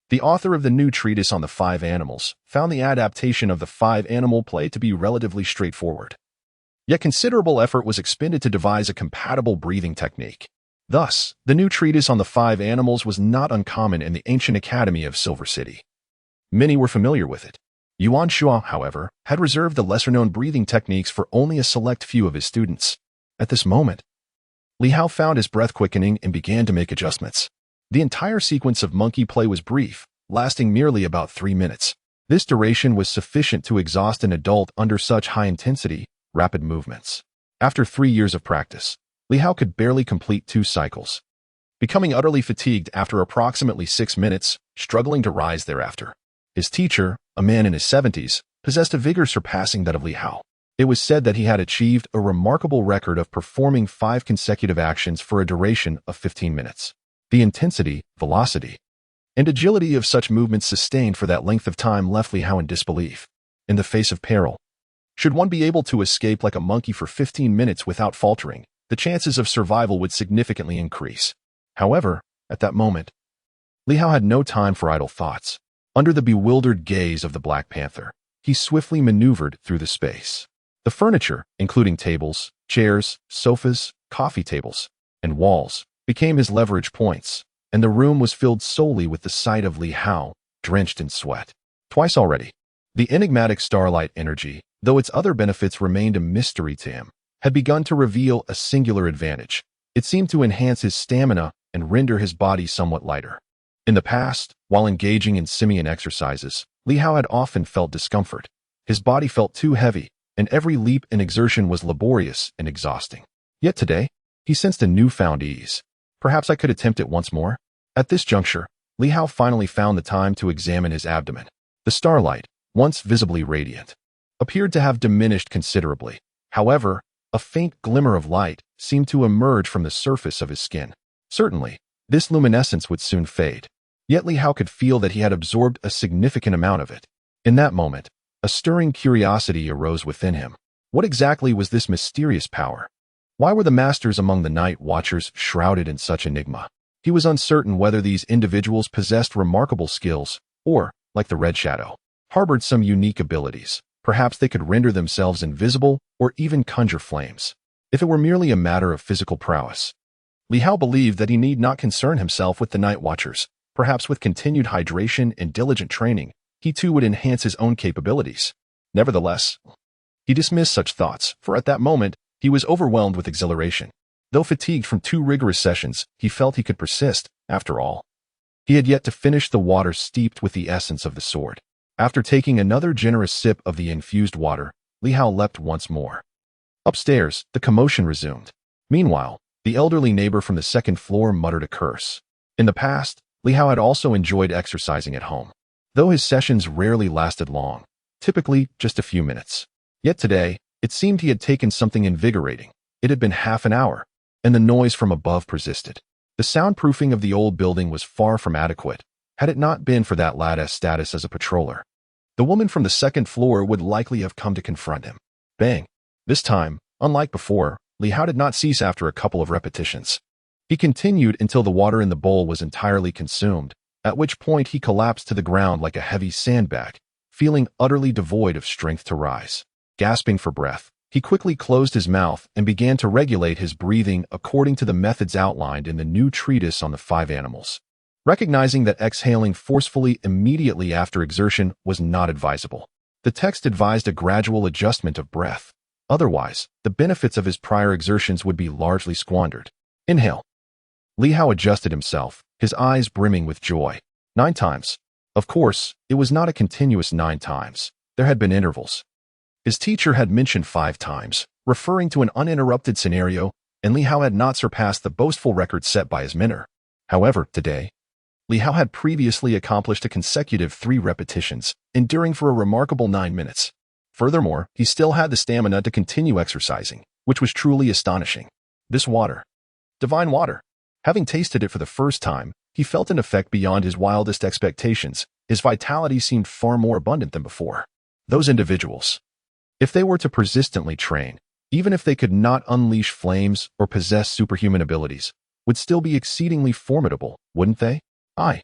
the author of the new treatise on the 5 animals, found the adaptation of the 5-animal play to be relatively straightforward. Yet considerable effort was expended to devise a compatible breathing technique. Thus, the new treatise on the 5 animals was not uncommon in the ancient academy of Silver City. Many were familiar with it. Yuan, however, had reserved the lesser-known breathing techniques for only a select few of his students. At this moment, Li Hao found his breath quickening and began to make adjustments. The entire sequence of monkey play was brief, lasting merely about 3 minutes. This duration was sufficient to exhaust an adult under such high-intensity, rapid movements. After 3 years of practice, Li Hao could barely complete 2 cycles, becoming utterly fatigued after approximately 6 minutes, struggling to rise thereafter. His teacher, a man in his 70s, possessed a vigor surpassing that of Li Hao. It was said that he had achieved a remarkable record of performing 5 consecutive actions for a duration of 15 minutes. The intensity, velocity, and agility of such movements sustained for that length of time left Li Hao in disbelief. In the face of peril, should one be able to escape like a monkey for 15 minutes without faltering, the chances of survival would significantly increase. However, at that moment, Li Hao had no time for idle thoughts. Under the bewildered gaze of the Black Panther, he swiftly maneuvered through the space. The furniture, including tables, chairs, sofas, coffee tables, and walls, became his leverage points, and the room was filled solely with the sight of Li Hao, drenched in sweat. Twice already, the enigmatic starlight energy, though its other benefits remained a mystery to him, had begun to reveal a singular advantage. It seemed to enhance his stamina and render his body somewhat lighter. In the past, while engaging in simian exercises, Li Hao had often felt discomfort. His body felt too heavy, and every leap and exertion was laborious and exhausting. Yet today, he sensed a newfound ease. Perhaps I could attempt it once more? At this juncture, Li Hao finally found the time to examine his abdomen. The starlight, once visibly radiant, appeared to have diminished considerably. However, a faint glimmer of light seemed to emerge from the surface of his skin. Certainly, this luminescence would soon fade. Yet Li Hao could feel that he had absorbed a significant amount of it. In that moment, a stirring curiosity arose within him. What exactly was this mysterious power? Why were the masters among the night watchers shrouded in such enigma? He was uncertain whether these individuals possessed remarkable skills, or, like the Red Shadow, harbored some unique abilities. Perhaps they could render themselves invisible or even conjure flames. If it were merely a matter of physical prowess, Li Hao believed that he need not concern himself with the night watchers. Perhaps with continued hydration and diligent training, he too would enhance his own capabilities. Nevertheless, he dismissed such thoughts, for at that moment, he was overwhelmed with exhilaration. Though fatigued from 2 rigorous sessions, he felt he could persist, after all. He had yet to finish the water steeped with the essence of the sword. After taking another generous sip of the infused water, Li Hao leapt once more. Upstairs, the commotion resumed. Meanwhile, the elderly neighbor from the 2nd floor muttered a curse. In the past, Li Hao had also enjoyed exercising at home, though his sessions rarely lasted long, typically just a few minutes. Yet today, it seemed he had taken something invigorating. It had been half an hour, and the noise from above persisted. The soundproofing of the old building was far from adequate, had it not been for that lad's status as a patroller. The woman from the 2nd floor would likely have come to confront him. Bang! This time, unlike before, Li Hao did not cease after a couple of repetitions. He continued until the water in the bowl was entirely consumed, at which point he collapsed to the ground like a heavy sandbag, feeling utterly devoid of strength to rise. Gasping for breath, he quickly closed his mouth and began to regulate his breathing according to the methods outlined in the new treatise on the 5 animals. Recognizing that exhaling forcefully immediately after exertion was not advisable, the text advised a gradual adjustment of breath. Otherwise, the benefits of his prior exertions would be largely squandered. Inhale. Li Hao adjusted himself, his eyes brimming with joy. 9 times. Of course, it was not a continuous 9 times. There had been intervals. His teacher had mentioned 5 times, referring to an uninterrupted scenario, and Li Hao had not surpassed the boastful record set by his mentor. However, today, Li Hao had previously accomplished a consecutive 3 repetitions, enduring for a remarkable 9 minutes. Furthermore, he still had the stamina to continue exercising, which was truly astonishing. This water. Divine water. Having tasted it for the first time, he felt an effect beyond his wildest expectations. His vitality seemed far more abundant than before. Those individuals, if they were to persistently train, even if they could not unleash flames or possess superhuman abilities, would still be exceedingly formidable, wouldn't they? I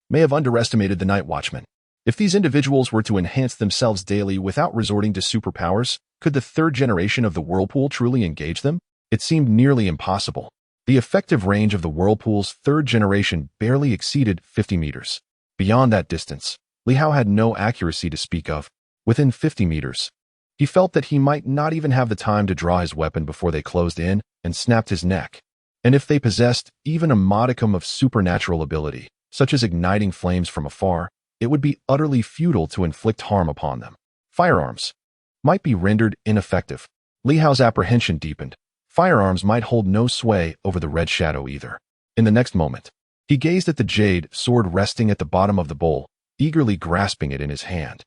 may have underestimated the night watchmen. If these individuals were to enhance themselves daily without resorting to superpowers, could the 3rd generation of the whirlpool truly engage them? It seemed nearly impossible. The effective range of the whirlpool's 3rd generation barely exceeded 50 meters. Beyond that distance, Li Hao had no accuracy to speak of. Within 50 meters, he felt that he might not even have the time to draw his weapon before they closed in and snapped his neck. And if they possessed even a modicum of supernatural ability, such as igniting flames from afar, it would be utterly futile to inflict harm upon them. Firearms might be rendered ineffective. Li Hao's apprehension deepened. Firearms might hold no sway over the Red Shadow either. In the next moment, he gazed at the jade sword resting at the bottom of the bowl, eagerly grasping it in his hand.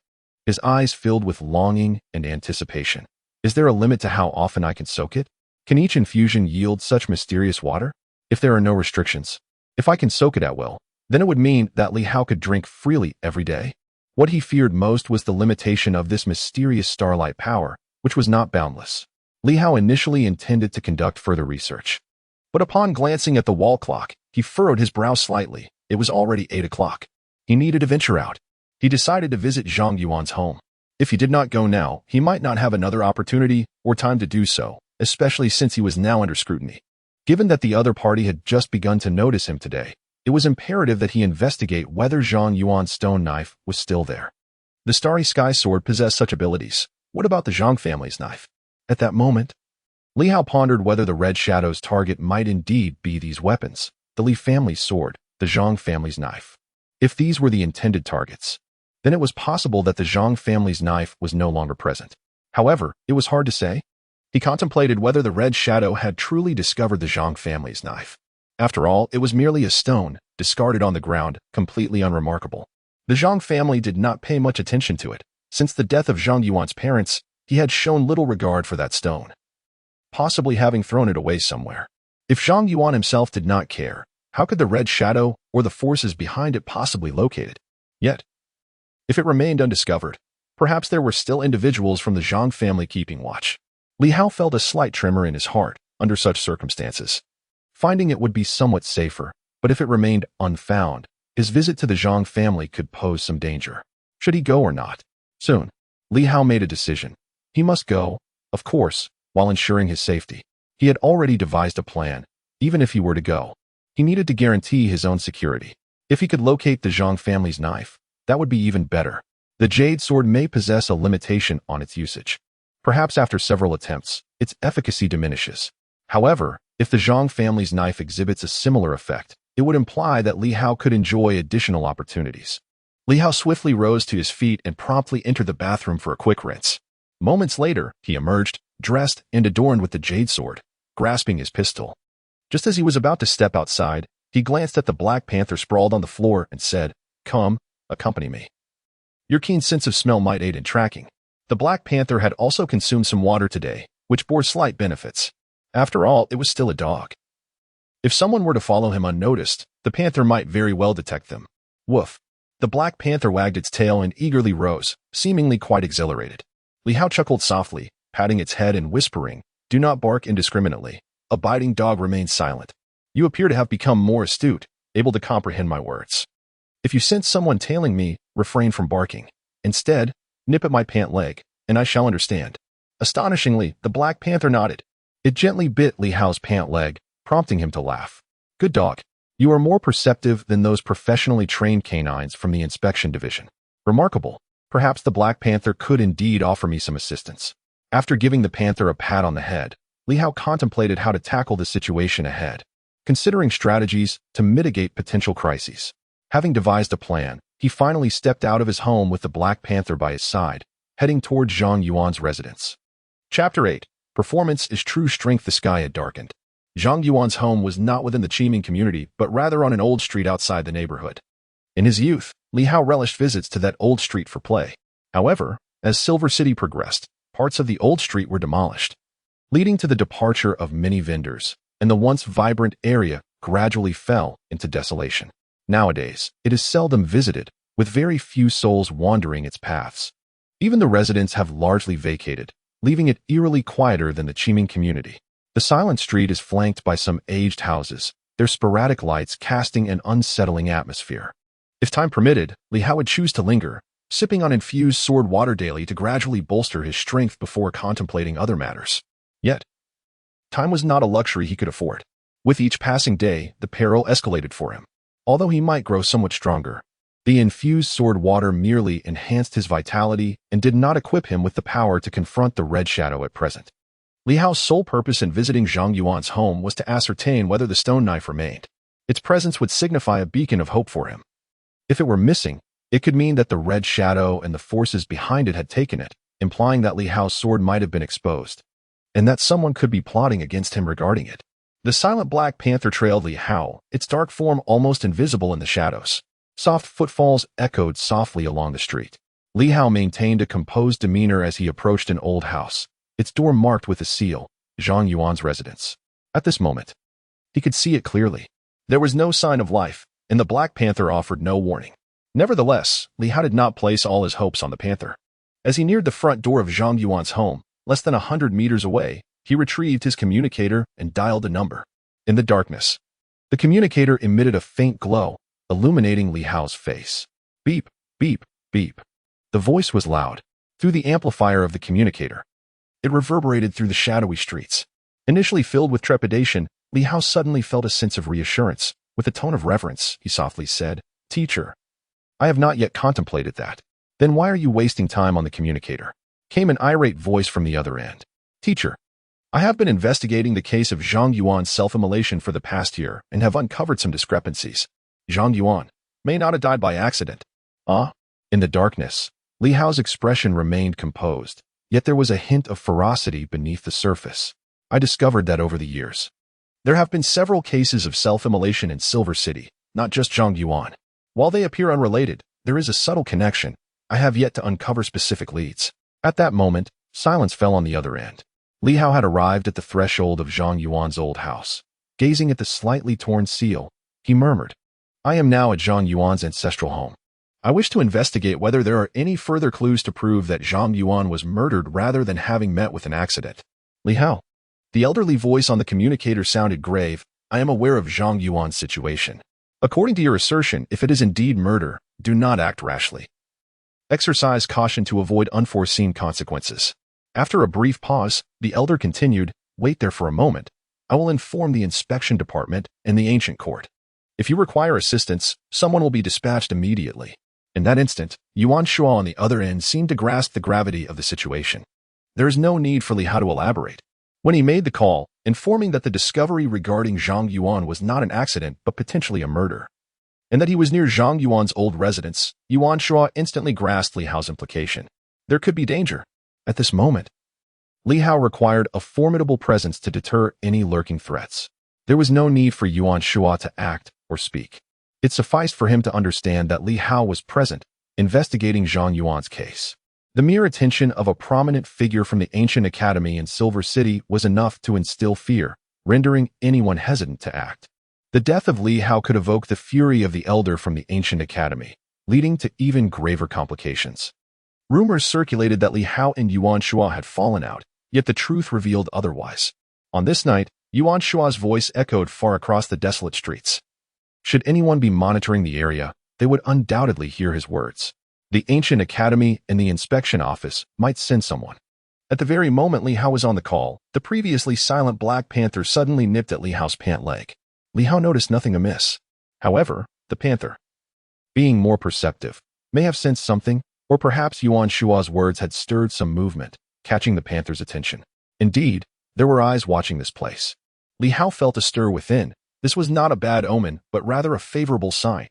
His eyes filled with longing and anticipation. Is there a limit to how often I can soak it? Can each infusion yield such mysterious water? If there are no restrictions, if I can soak it at will, then it would mean that Li Hao could drink freely every day. What he feared most was the limitation of this mysterious starlight power, which was not boundless. Li Hao initially intended to conduct further research. But upon glancing at the wall clock, he furrowed his brow slightly. It was already 8 o'clock. He needed to venture out. He decided to visit Zhang Yuan's home. If he did not go now, he might not have another opportunity or time to do so, especially since he was now under scrutiny. Given that the other party had just begun to notice him today, it was imperative that he investigate whether Zhang Yuan's stone knife was still there. The Starry Sky Sword possessed such abilities. What about the Zhang family's knife? At that moment, Li Hao pondered whether the Red Shadow's target might indeed be these weapons, the Li family's sword, the Zhang family's knife. If these were the intended targets, then it was possible that the Zhang family's knife was no longer present. However, it was hard to say. He contemplated whether the Red Shadow had truly discovered the Zhang family's knife. After all, it was merely a stone, discarded on the ground, completely unremarkable. The Zhang family did not pay much attention to it. Since the death of Zhang Yuan's parents, he had shown little regard for that stone, possibly having thrown it away somewhere. If Zhang Yuan himself did not care, how could the Red Shadow or the forces behind it possibly locate it? Yet, if it remained undiscovered, perhaps there were still individuals from the Zhang family keeping watch. Li Hao felt a slight tremor in his heart under such circumstances. Finding it would be somewhat safer, but if it remained unfound, his visit to the Zhang family could pose some danger. Should he go or not? Soon, Li Hao made a decision. He must go, of course, while ensuring his safety. He had already devised a plan. Even if he were to go, he needed to guarantee his own security. If he could locate the Zhang family's knife, that would be even better. The jade sword may possess a limitation on its usage. Perhaps after several attempts, its efficacy diminishes. However, if the Zhang family's knife exhibits a similar effect, it would imply that Li Hao could enjoy additional opportunities. Li Hao swiftly rose to his feet and promptly entered the bathroom for a quick rinse. Moments later, he emerged, dressed and adorned with the jade sword, grasping his pistol. Just as he was about to step outside, he glanced at the Black Panther sprawled on the floor and said, "Come, accompany me. Your keen sense of smell might aid in tracking." The Black Panther had also consumed some water today, which bore slight benefits. After all, it was still a dog. If someone were to follow him unnoticed, the panther might very well detect them. Woof. The Black Panther wagged its tail and eagerly rose, seemingly quite exhilarated. Li Hao chuckled softly, patting its head and whispering, "Do not bark indiscriminately. A biting dog remains silent. You appear to have become more astute, able to comprehend my words. If you sense someone tailing me, refrain from barking. Instead, nip at my pant leg, and I shall understand." Astonishingly, the Black Panther nodded. It gently bit Li Hao's pant leg, prompting him to laugh. "Good dog. You are more perceptive than those professionally trained canines from the inspection division. Remarkable. Perhaps the Black Panther could indeed offer me some assistance." After giving the panther a pat on the head, Li Hao contemplated how to tackle the situation ahead, considering strategies to mitigate potential crises. Having devised a plan, he finally stepped out of his home with the Black Panther by his side, heading toward Zhang Yuan's residence. Chapter 8. Performance is true strength. The sky had darkened. Zhang Yuan's home was not within the Qiming community, but rather on an old street outside the neighborhood. In his youth, Li Hao relished visits to that old street for play. However, as Silver City progressed, parts of the old street were demolished, leading to the departure of many vendors, and the once vibrant area gradually fell into desolation. Nowadays, it is seldom visited, with very few souls wandering its paths. Even the residents have largely vacated, leaving it eerily quieter than the Qiming community. The silent street is flanked by some aged houses, their sporadic lights casting an unsettling atmosphere. If time permitted, Li Hao would choose to linger, sipping on infused sword water daily to gradually bolster his strength before contemplating other matters. Yet, time was not a luxury he could afford. With each passing day, the peril escalated for him. Although he might grow somewhat stronger, the infused sword water merely enhanced his vitality and did not equip him with the power to confront the Red Shadow at present. Li Hao's sole purpose in visiting Zhang Yuan's home was to ascertain whether the stone knife remained. Its presence would signify a beacon of hope for him. If it were missing, it could mean that the Red Shadow and the forces behind it had taken it, implying that Li Hao's sword might have been exposed, and that someone could be plotting against him regarding it. The silent Black Panther trailed Li Hao, its dark form almost invisible in the shadows. Soft footfalls echoed softly along the street. Li Hao maintained a composed demeanor as he approached an old house, its door marked with a seal, Zhang Yuan's residence. At this moment, he could see it clearly. There was no sign of life, and the Black Panther offered no warning. Nevertheless, Li Hao did not place all his hopes on the panther. As he neared the front door of Zhang Yuan's home, less than 100 meters away, he retrieved his communicator and dialed a number. In the darkness, the communicator emitted a faint glow, illuminating Li Hao's face. Beep, beep, beep. The voice was loud, through the amplifier of the communicator. It reverberated through the shadowy streets. Initially filled with trepidation, Li Hao suddenly felt a sense of reassurance. With a tone of reverence, he softly said, "Teacher, I have not yet contemplated that." "Then why are you wasting time on the communicator?" Came an irate voice from the other end. "Teacher, I have been investigating the case of Zhang Yuan's self-immolation for the past year and have uncovered some discrepancies. Zhang Yuan may not have died by accident." In the darkness, Li Hao's expression remained composed, yet there was a hint of ferocity beneath the surface. "I discovered that over the years. There have been several cases of self-immolation in Silver City, not just Zhang Yuan. While they appear unrelated, there is a subtle connection. I have yet to uncover specific leads." At that moment, silence fell on the other end. Li Hao had arrived at the threshold of Zhang Yuan's old house. Gazing at the slightly torn seal, he murmured, "I am now at Zhang Yuan's ancestral home. I wish to investigate whether there are any further clues to prove that Zhang Yuan was murdered rather than having met with an accident." "Li Hao." The elderly voice on the communicator sounded grave. "I am aware of Zhang Yuan's situation. According to your assertion, if it is indeed murder, do not act rashly. Exercise caution to avoid unforeseen consequences." After a brief pause, the elder continued, "Wait there for a moment. I will inform the inspection department and the ancient court. If you require assistance, someone will be dispatched immediately." In that instant, Yuan Shua on the other end seemed to grasp the gravity of the situation. There is no need for Li Hao to elaborate. When he made the call, informing that the discovery regarding Zhang Yuan was not an accident but potentially a murder, and that he was near Zhang Yuan's old residence, Yuan Shua instantly grasped Li Hao's implication. There could be danger. At this moment, Li Hao required a formidable presence to deter any lurking threats. There was no need for Yuan Shua to act or speak. It sufficed for him to understand that Li Hao was present, investigating Zhang Yuan's case. The mere attention of a prominent figure from the ancient academy in Silver City was enough to instill fear, rendering anyone hesitant to act. The death of Li Hao could evoke the fury of the elder from the ancient academy, leading to even graver complications. Rumors circulated that Li Hao and Yuan Shua had fallen out, yet the truth revealed otherwise. On this night, Yuan Shua's voice echoed far across the desolate streets. Should anyone be monitoring the area, they would undoubtedly hear his words. The ancient academy and the inspection office might send someone. At the very moment Li Hao was on the call, the previously silent Black Panther suddenly nipped at Li Hao's pant leg. Li Hao noticed nothing amiss. However, the panther, being more perceptive, may have sensed something, or perhaps Yuan Shua's words had stirred some movement, catching the panther's attention. Indeed, there were eyes watching this place. Li Hao felt a stir within. This was not a bad omen, but rather a favorable sign.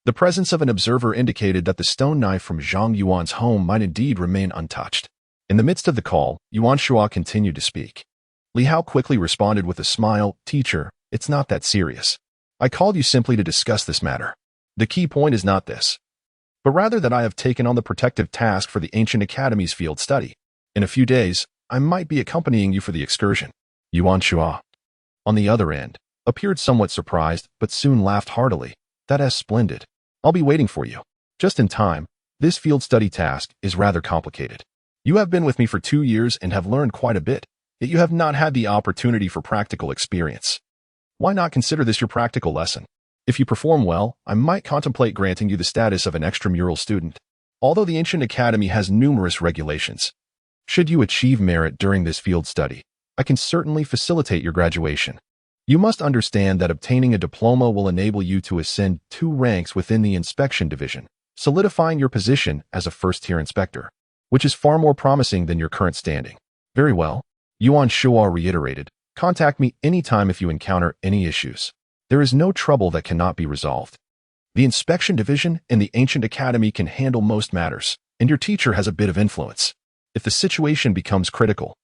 The presence of an observer indicated that the stone knife from Zhang Yuan's home might indeed remain untouched. In the midst of the call, Yuan Shua continued to speak. Li Hao quickly responded with a smile, "Teacher, it's not that serious. I called you simply to discuss this matter. The key point is not this, but rather that I have taken on the protective task for the Ancient Academy's field study. In a few days, I might be accompanying you for the excursion." Yuan Shua, on the other end, appeared somewhat surprised, but soon laughed heartily. "That's splendid. I'll be waiting for you. Just in time. This field study task is rather complicated. You have been with me for 2 years and have learned quite a bit, yet you have not had the opportunity for practical experience. Why not consider this your practical lesson? If you perform well, I might contemplate granting you the status of an extramural student. Although the Ancient Academy has numerous regulations, should you achieve merit during this field study, I can certainly facilitate your graduation. You must understand that obtaining a diploma will enable you to ascend 2 ranks within the inspection division, solidifying your position as a first-tier inspector, which is far more promising than your current standing." "Very well," Yuan Shua reiterated. "Contact me anytime if you encounter any issues. There is no trouble that cannot be resolved. The inspection division and the Ancient Academy can handle most matters, and your teacher has a bit of influence. If the situation becomes critical,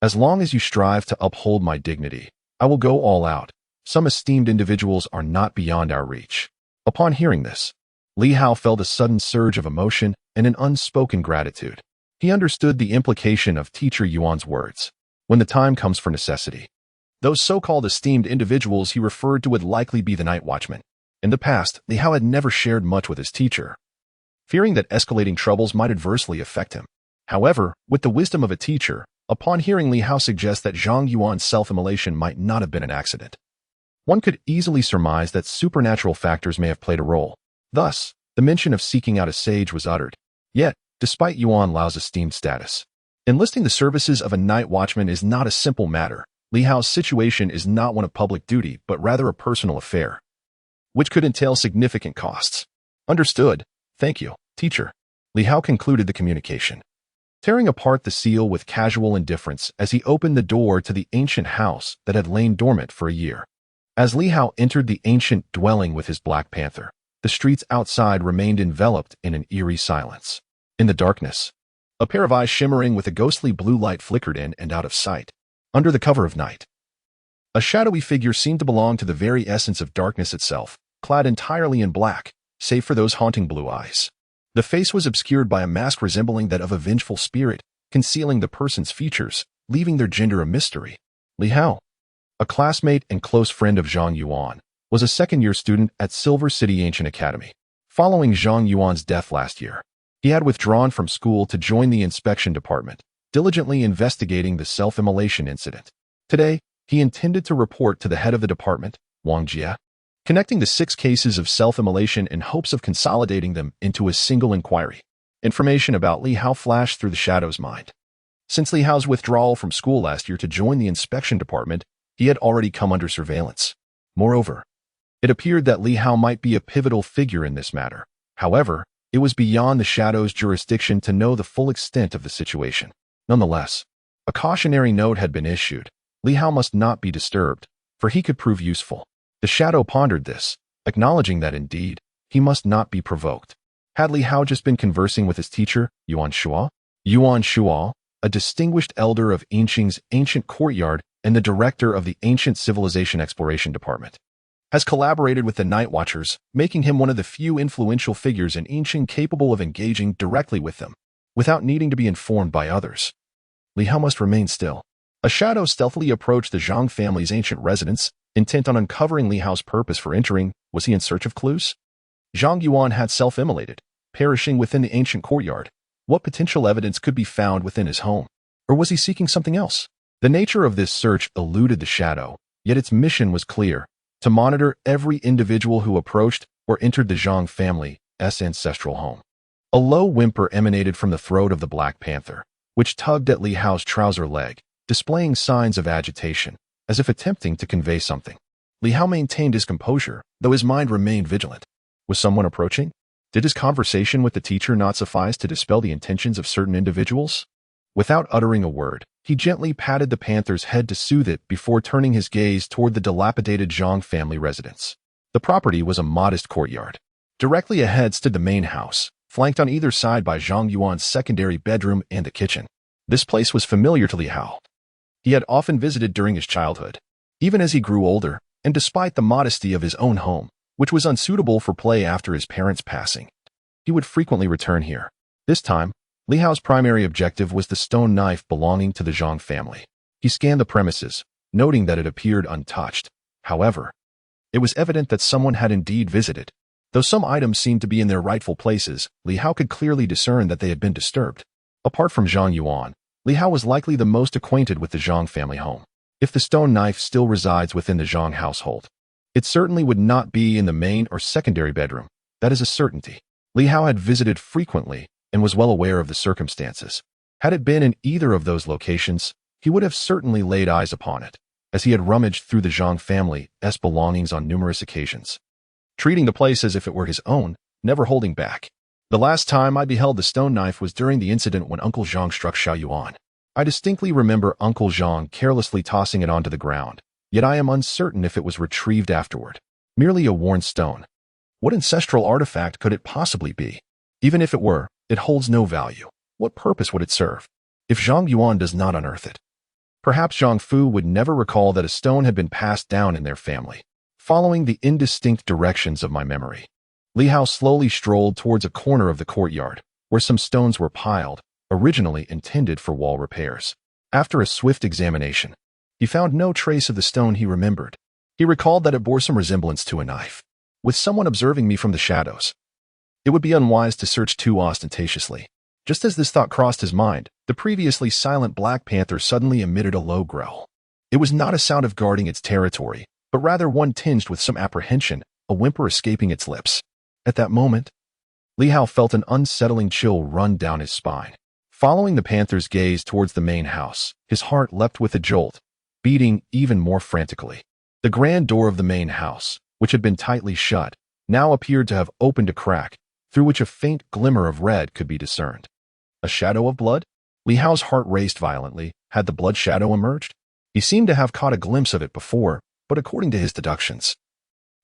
as long as you strive to uphold my dignity, I will go all out. Some esteemed individuals are not beyond our reach." Upon hearing this, Li Hao felt a sudden surge of emotion and an unspoken gratitude. He understood the implication of teacher Yuan's words. When the time comes for necessity, those so-called esteemed individuals he referred to would likely be the night watchmen. In the past, Li Hao had never shared much with his teacher, fearing that escalating troubles might adversely affect him. However, with the wisdom of a teacher, upon hearing Li Hao suggest that Zhang Yuan's self-immolation might not have been an accident, one could easily surmise that supernatural factors may have played a role. Thus, the mention of seeking out a sage was uttered. Yet, despite Yuan Lao's esteemed status, enlisting the services of a night watchman is not a simple matter. Li Hao's situation is not one of public duty, but rather a personal affair, which could entail significant costs. Understood. Thank you, teacher. Li Hao concluded the communication, tearing apart the seal with casual indifference as he opened the door to the ancient house that had lain dormant for a year. As Li Hao entered the ancient dwelling with his black panther, the streets outside remained enveloped in an eerie silence. In the darkness, a pair of eyes shimmering with a ghostly blue light flickered in and out of sight. Under the cover of night, a shadowy figure seemed to belong to the very essence of darkness itself, clad entirely in black, save for those haunting blue eyes. The face was obscured by a mask resembling that of a vengeful spirit, concealing the person's features, leaving their gender a mystery. Li Hao, a classmate and close friend of Zhang Yuan, was a second-year student at Silver City Ancient Academy. Following Zhang Yuan's death last year, he had withdrawn from school to join the inspection department, diligently investigating the self-immolation incident. Today, he intended to report to the head of the department, Wang Jie, connecting the 6 cases of self-immolation in hopes of consolidating them into a single inquiry. Information about Li Hao flashed through the shadow's mind. Since Li Hao's withdrawal from school last year to join the inspection department, he had already come under surveillance. Moreover, it appeared that Li Hao might be a pivotal figure in this matter. However, it was beyond the shadow's jurisdiction to know the full extent of the situation. Nonetheless, a cautionary note had been issued. Li Hao must not be disturbed, for he could prove useful. The shadow pondered this, acknowledging that indeed, he must not be provoked. Had Li Hao just been conversing with his teacher, Yuan Shuo? Yuan Shuo, a distinguished elder of Yinqing's ancient courtyard and the director of the Ancient Civilization Exploration Department, has collaborated with the Night Watchers, making him one of the few influential figures in Yinqing capable of engaging directly with them, without needing to be informed by others. Li Hao must remain still. A shadow stealthily approached the Zhang family's ancient residence, intent on uncovering Li Hao's purpose for entering. Was he in search of clues? Zhang Yuan had self-immolated, perishing within the ancient courtyard. What potential evidence could be found within his home? Or was he seeking something else? The nature of this search eluded the shadow, yet its mission was clear: to monitor every individual who approached or entered the Zhang family's ancestral home. A low whimper emanated from the throat of the Black Panther, which tugged at Li Hao's trouser leg, displaying signs of agitation, as if attempting to convey something. Li Hao maintained his composure, though his mind remained vigilant. Was someone approaching? Did his conversation with the teacher not suffice to dispel the intentions of certain individuals? Without uttering a word, he gently patted the panther's head to soothe it before turning his gaze toward the dilapidated Zhang family residence. The property was a modest courtyard. Directly ahead stood the main house, flanked on either side by Zhang Yuan's secondary bedroom and the kitchen. This place was familiar to Li Hao. He had often visited during his childhood. Even as he grew older, and despite the modesty of his own home, which was unsuitable for play after his parents' passing, he would frequently return here. This time, Li Hao's primary objective was the stone knife belonging to the Zhang family. He scanned the premises, noting that it appeared untouched. However, it was evident that someone had indeed visited. Though some items seemed to be in their rightful places, Li Hao could clearly discern that they had been disturbed. Apart from Zhang Yuan, Li Hao was likely the most acquainted with the Zhang family home. If the stone knife still resides within the Zhang household, it certainly would not be in the main or secondary bedroom. That is a certainty. Li Hao had visited frequently and was well aware of the circumstances. Had it been in either of those locations, he would have certainly laid eyes upon it, as he had rummaged through the Zhang family's belongings on numerous occasions, treating the place as if it were his own, never holding back. The last time I beheld the stone knife was during the incident when Uncle Zhang struck Xiao Yuan. I distinctly remember Uncle Zhang carelessly tossing it onto the ground, yet I am uncertain if it was retrieved afterward. Merely a worn stone. What ancestral artifact could it possibly be? Even if it were, it holds no value. What purpose would it serve? If Zhang Yuan does not unearth it, perhaps Zhang Fu would never recall that a stone had been passed down in their family. Following the indistinct directions of my memory, Li Hao slowly strolled towards a corner of the courtyard, where some stones were piled, originally intended for wall repairs. After a swift examination, he found no trace of the stone he remembered. He recalled that it bore some resemblance to a knife. With someone observing me from the shadows, it would be unwise to search too ostentatiously. Just as this thought crossed his mind, the previously silent Black Panther suddenly emitted a low growl. It was not a sound of guarding its territory, but rather one tinged with some apprehension, a whimper escaping its lips. At that moment, Li Hao felt an unsettling chill run down his spine. Following the panther's gaze towards the main house, his heart leapt with a jolt, beating even more frantically. The grand door of the main house, which had been tightly shut, now appeared to have opened a crack, through which a faint glimmer of red could be discerned. A shadow of blood? Li Hao's heart raced violently. Had the blood shadow emerged? He seemed to have caught a glimpse of it before, but according to his deductions,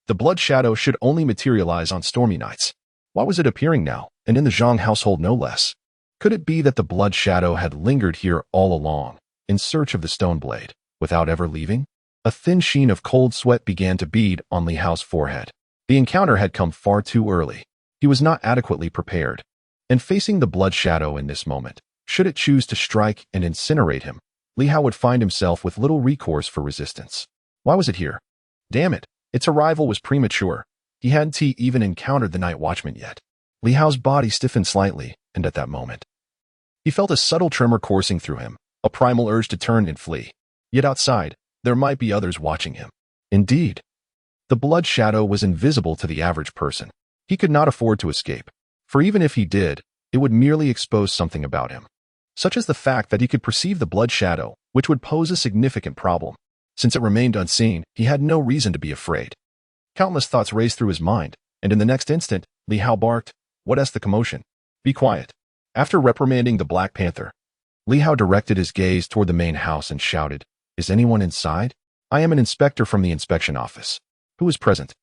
the blood shadow should only materialize on stormy nights. Why was it appearing now, and in the Zhang household no less? Could it be that the blood shadow had lingered here all along, in search of the stone blade, without ever leaving? A thin sheen of cold sweat began to bead on Li Hao's forehead. The encounter had come far too early. He was not adequately prepared. And facing the blood shadow in this moment, should it choose to strike and incinerate him, Li Hao would find himself with little recourse for resistance. Why was it here? Damn it, its arrival was premature. He hadn't even encountered the night watchman yet. Li Hao's body stiffened slightly, and at that moment, he felt a subtle tremor coursing through him, a primal urge to turn and flee. Yet outside, there might be others watching him. Indeed, the blood shadow was invisible to the average person. He could not afford to escape, for even if he did, it would merely expose something about him, such as the fact that he could perceive the blood shadow, which would pose a significant problem. Since it remained unseen, he had no reason to be afraid. Countless thoughts raced through his mind, and in the next instant, Li Hao barked, "What's the commotion? Be quiet." After reprimanding the Black Panther, Li Hao directed his gaze toward the main house and shouted, "Is anyone inside? I am an inspector from the inspection office. Who is present?"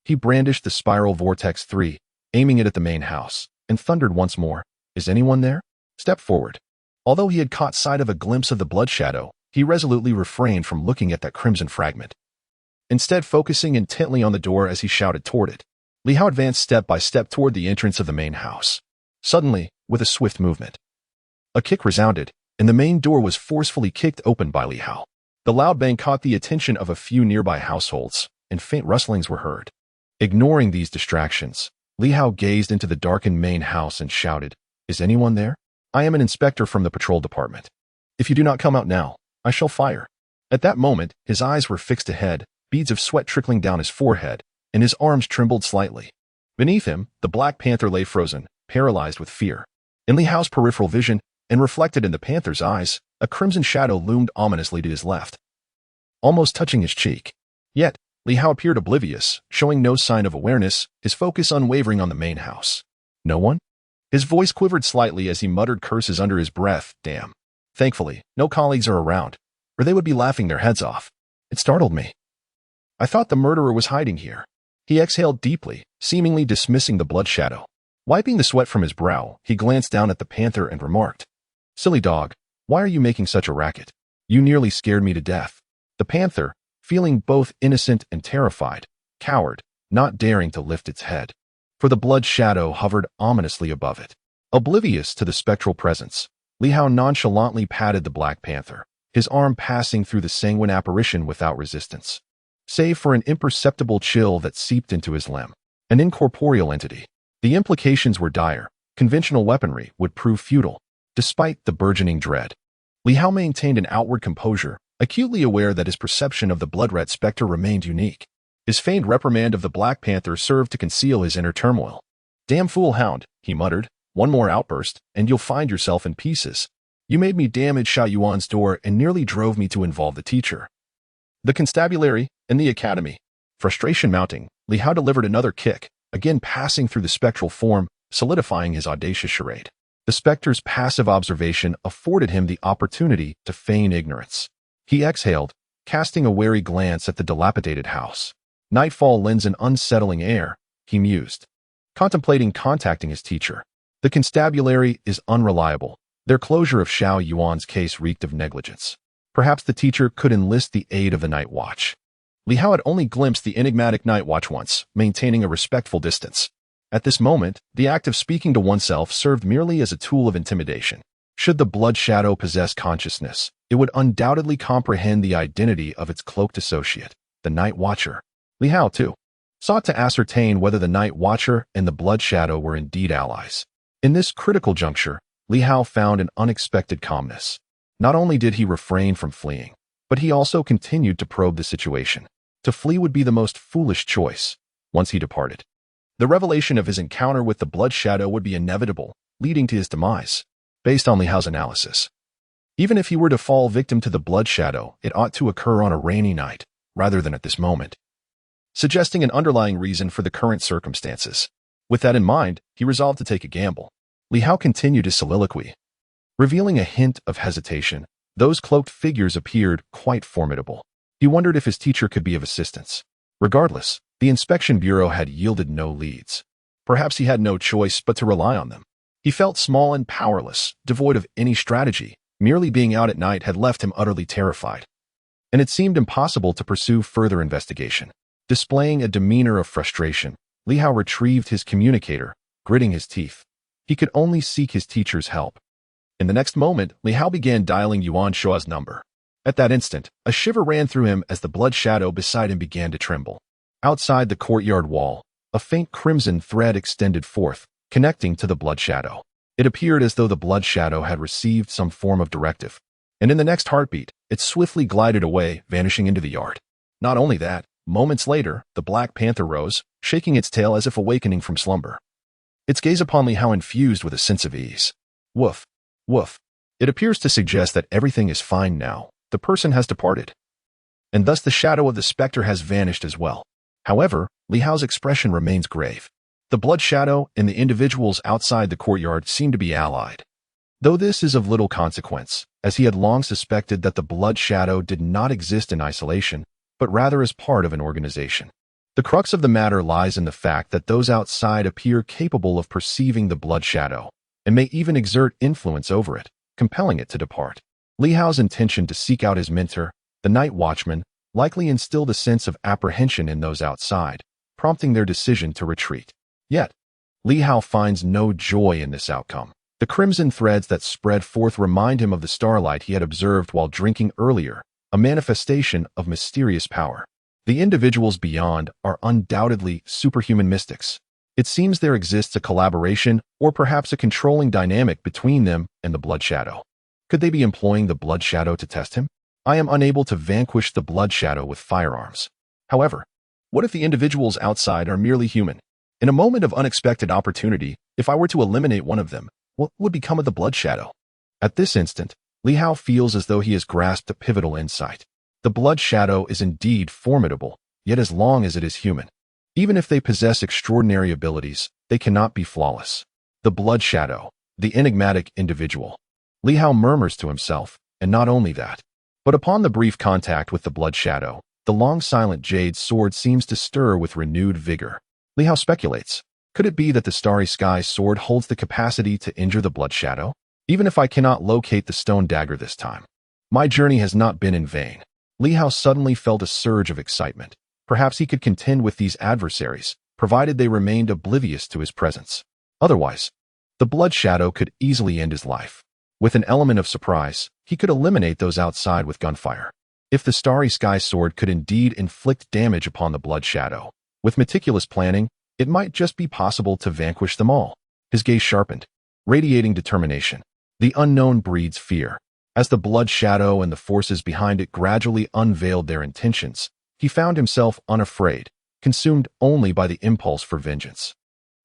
He brandished the spiral vortex 3, aiming it at the main house, and thundered once more, "Is anyone there? Step forward." Although he had caught sight of a glimpse of the blood shadow, he resolutely refrained from looking at that crimson fragment. Instead, focusing intently on the door as he shouted toward it, Li Hao advanced step by step toward the entrance of the main house. Suddenly, with a swift movement, a kick resounded, and the main door was forcefully kicked open by Li Hao. The loud bang caught the attention of a few nearby households, and faint rustlings were heard. Ignoring these distractions, Li Hao gazed into the darkened main house and shouted, "Is anyone there? I am an inspector from the patrol department. If you do not come out now, I shall fire." At that moment, his eyes were fixed ahead, beads of sweat trickling down his forehead, and his arms trembled slightly. Beneath him, the Black Panther lay frozen, paralyzed with fear. In Li Hao's peripheral vision, and reflected in the panther's eyes, a crimson shadow loomed ominously to his left, almost touching his cheek. Yet, Li Hao appeared oblivious, showing no sign of awareness, his focus unwavering on the main house. "No one?" His voice quivered slightly as he muttered curses under his breath. "Damn. Thankfully, no colleagues are around, or they would be laughing their heads off. It startled me. I thought the murderer was hiding here." He exhaled deeply, seemingly dismissing the blood shadow. Wiping the sweat from his brow, he glanced down at the panther and remarked, "Silly dog, why are you making such a racket? You nearly scared me to death." The panther, feeling both innocent and terrified, cowered, not daring to lift its head, for the blood shadow hovered ominously above it. Oblivious to the spectral presence, Li Hao nonchalantly patted the Black Panther, his arm passing through the sanguine apparition without resistance, save for an imperceptible chill that seeped into his limb. An incorporeal entity. The implications were dire. Conventional weaponry would prove futile. Despite the burgeoning dread, Li Hao maintained an outward composure, acutely aware that his perception of the blood-red specter remained unique. His feigned reprimand of the Black Panther served to conceal his inner turmoil. "Damn fool hound," he muttered. "One more outburst, and you'll find yourself in pieces. You made me damage Xiao Yuan's door and nearly drove me to involve the teacher, the constabulary, and the academy." Frustration mounting, Li Hao delivered another kick, again passing through the spectral form, solidifying his audacious charade. The specter's passive observation afforded him the opportunity to feign ignorance. He exhaled, casting a wary glance at the dilapidated house. Nightfall lends an unsettling air, he mused, contemplating contacting his teacher. The constabulary is unreliable. Their closure of Xiao Yuan's case reeked of negligence. Perhaps the teacher could enlist the aid of the night watch. Li Hao had only glimpsed the enigmatic night watch once, maintaining a respectful distance. At this moment, the act of speaking to oneself served merely as a tool of intimidation. Should the blood shadow possess consciousness, it would undoubtedly comprehend the identity of its cloaked associate, the Night Watcher. Li Hao, too, sought to ascertain whether the Night Watcher and the blood shadow were indeed allies. In this critical juncture, Li Hao found an unexpected calmness. Not only did he refrain from fleeing, but he also continued to probe the situation. To flee would be the most foolish choice. Once he departed, the revelation of his encounter with the blood shadow would be inevitable, leading to his demise. Based on Li Hao's analysis, even if he were to fall victim to the blood shadow, it ought to occur on a rainy night, rather than at this moment, suggesting an underlying reason for the current circumstances. With that in mind, he resolved to take a gamble. Li Hao continued his soliloquy, revealing a hint of hesitation. Those cloaked figures appeared quite formidable. He wondered if his teacher could be of assistance. Regardless, the inspection bureau had yielded no leads. Perhaps he had no choice but to rely on them. He felt small and powerless, devoid of any strategy. Merely being out at night had left him utterly terrified, and it seemed impossible to pursue further investigation. Displaying a demeanor of frustration, Li Hao retrieved his communicator, gritting his teeth. He could only seek his teacher's help. In the next moment, Li Hao began dialing Yuan Shua's number. At that instant, a shiver ran through him as the blood shadow beside him began to tremble. Outside the courtyard wall, a faint crimson thread extended forth, connecting to the blood shadow. It appeared as though the blood shadow had received some form of directive, and in the next heartbeat, it swiftly glided away, vanishing into the yard. Not only that, moments later, the Black Panther rose, shaking its tail as if awakening from slumber. Its gaze upon Li Hao infused with a sense of ease. Woof, woof. It appears to suggest that everything is fine now. The person has departed, and thus the shadow of the specter has vanished as well. However, Li Hao's expression remains grave. The blood shadow and the individuals outside the courtyard seem to be allied. Though this is of little consequence, as he had long suspected that the blood shadow did not exist in isolation, but rather as part of an organization. The crux of the matter lies in the fact that those outside appear capable of perceiving the blood shadow, and may even exert influence over it, compelling it to depart. Li Hao's intention to seek out his mentor, the Night Watchman, likely instilled a sense of apprehension in those outside, prompting their decision to retreat. Yet, Li Hao finds no joy in this outcome. The crimson threads that spread forth remind him of the starlight he had observed while drinking earlier, a manifestation of mysterious power. The individuals beyond are undoubtedly superhuman mystics. It seems there exists a collaboration or perhaps a controlling dynamic between them and the blood shadow. Could they be employing the blood shadow to test him? I am unable to vanquish the blood shadow with firearms. However, what if the individuals outside are merely human? In a moment of unexpected opportunity, if I were to eliminate one of them, what would become of the blood shadow? At this instant, Li Hao feels as though he has grasped a pivotal insight. The blood shadow is indeed formidable, yet as long as it is human. Even if they possess extraordinary abilities, they cannot be flawless. The blood shadow, the enigmatic individual. Li Hao murmurs to himself, and not only that, but upon the brief contact with the blood shadow, the long silent jade sword seems to stir with renewed vigor. Li Hao speculates, could it be that the Starry Sky sword holds the capacity to injure the blood shadow? Even if I cannot locate the stone dagger this time, my journey has not been in vain. Li Hao suddenly felt a surge of excitement. Perhaps he could contend with these adversaries, provided they remained oblivious to his presence. Otherwise, the blood shadow could easily end his life. With an element of surprise, he could eliminate those outside with gunfire. If the Starry Sky sword could indeed inflict damage upon the blood shadow, with meticulous planning, it might just be possible to vanquish them all. His gaze sharpened, radiating determination. The unknown breeds fear. As the blood shadow and the forces behind it gradually unveiled their intentions, he found himself unafraid, consumed only by the impulse for vengeance.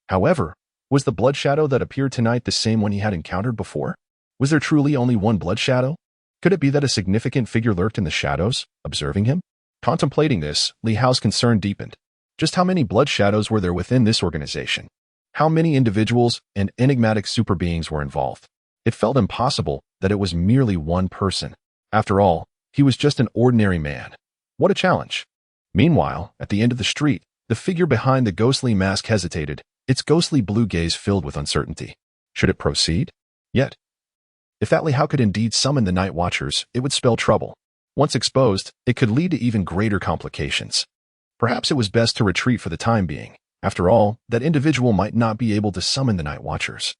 However, was the blood shadow that appeared tonight the same one he had encountered before? Was there truly only one blood shadow? Could it be that a significant figure lurked in the shadows, observing him? Contemplating this, Li Hao's concern deepened. Just how many blood shadows were there within this organization? How many individuals and enigmatic superbeings were involved? It felt impossible that it was merely one person. After all, he was just an ordinary man. What a challenge. Meanwhile, at the end of the street, the figure behind the ghostly mask hesitated, its ghostly blue gaze filled with uncertainty. Should it proceed? Yet, if that Li Hao could indeed summon the Night Watchers, it would spell trouble. Once exposed, it could lead to even greater complications. Perhaps it was best to retreat for the time being. After all, that individual might not be able to summon the Night Watchers.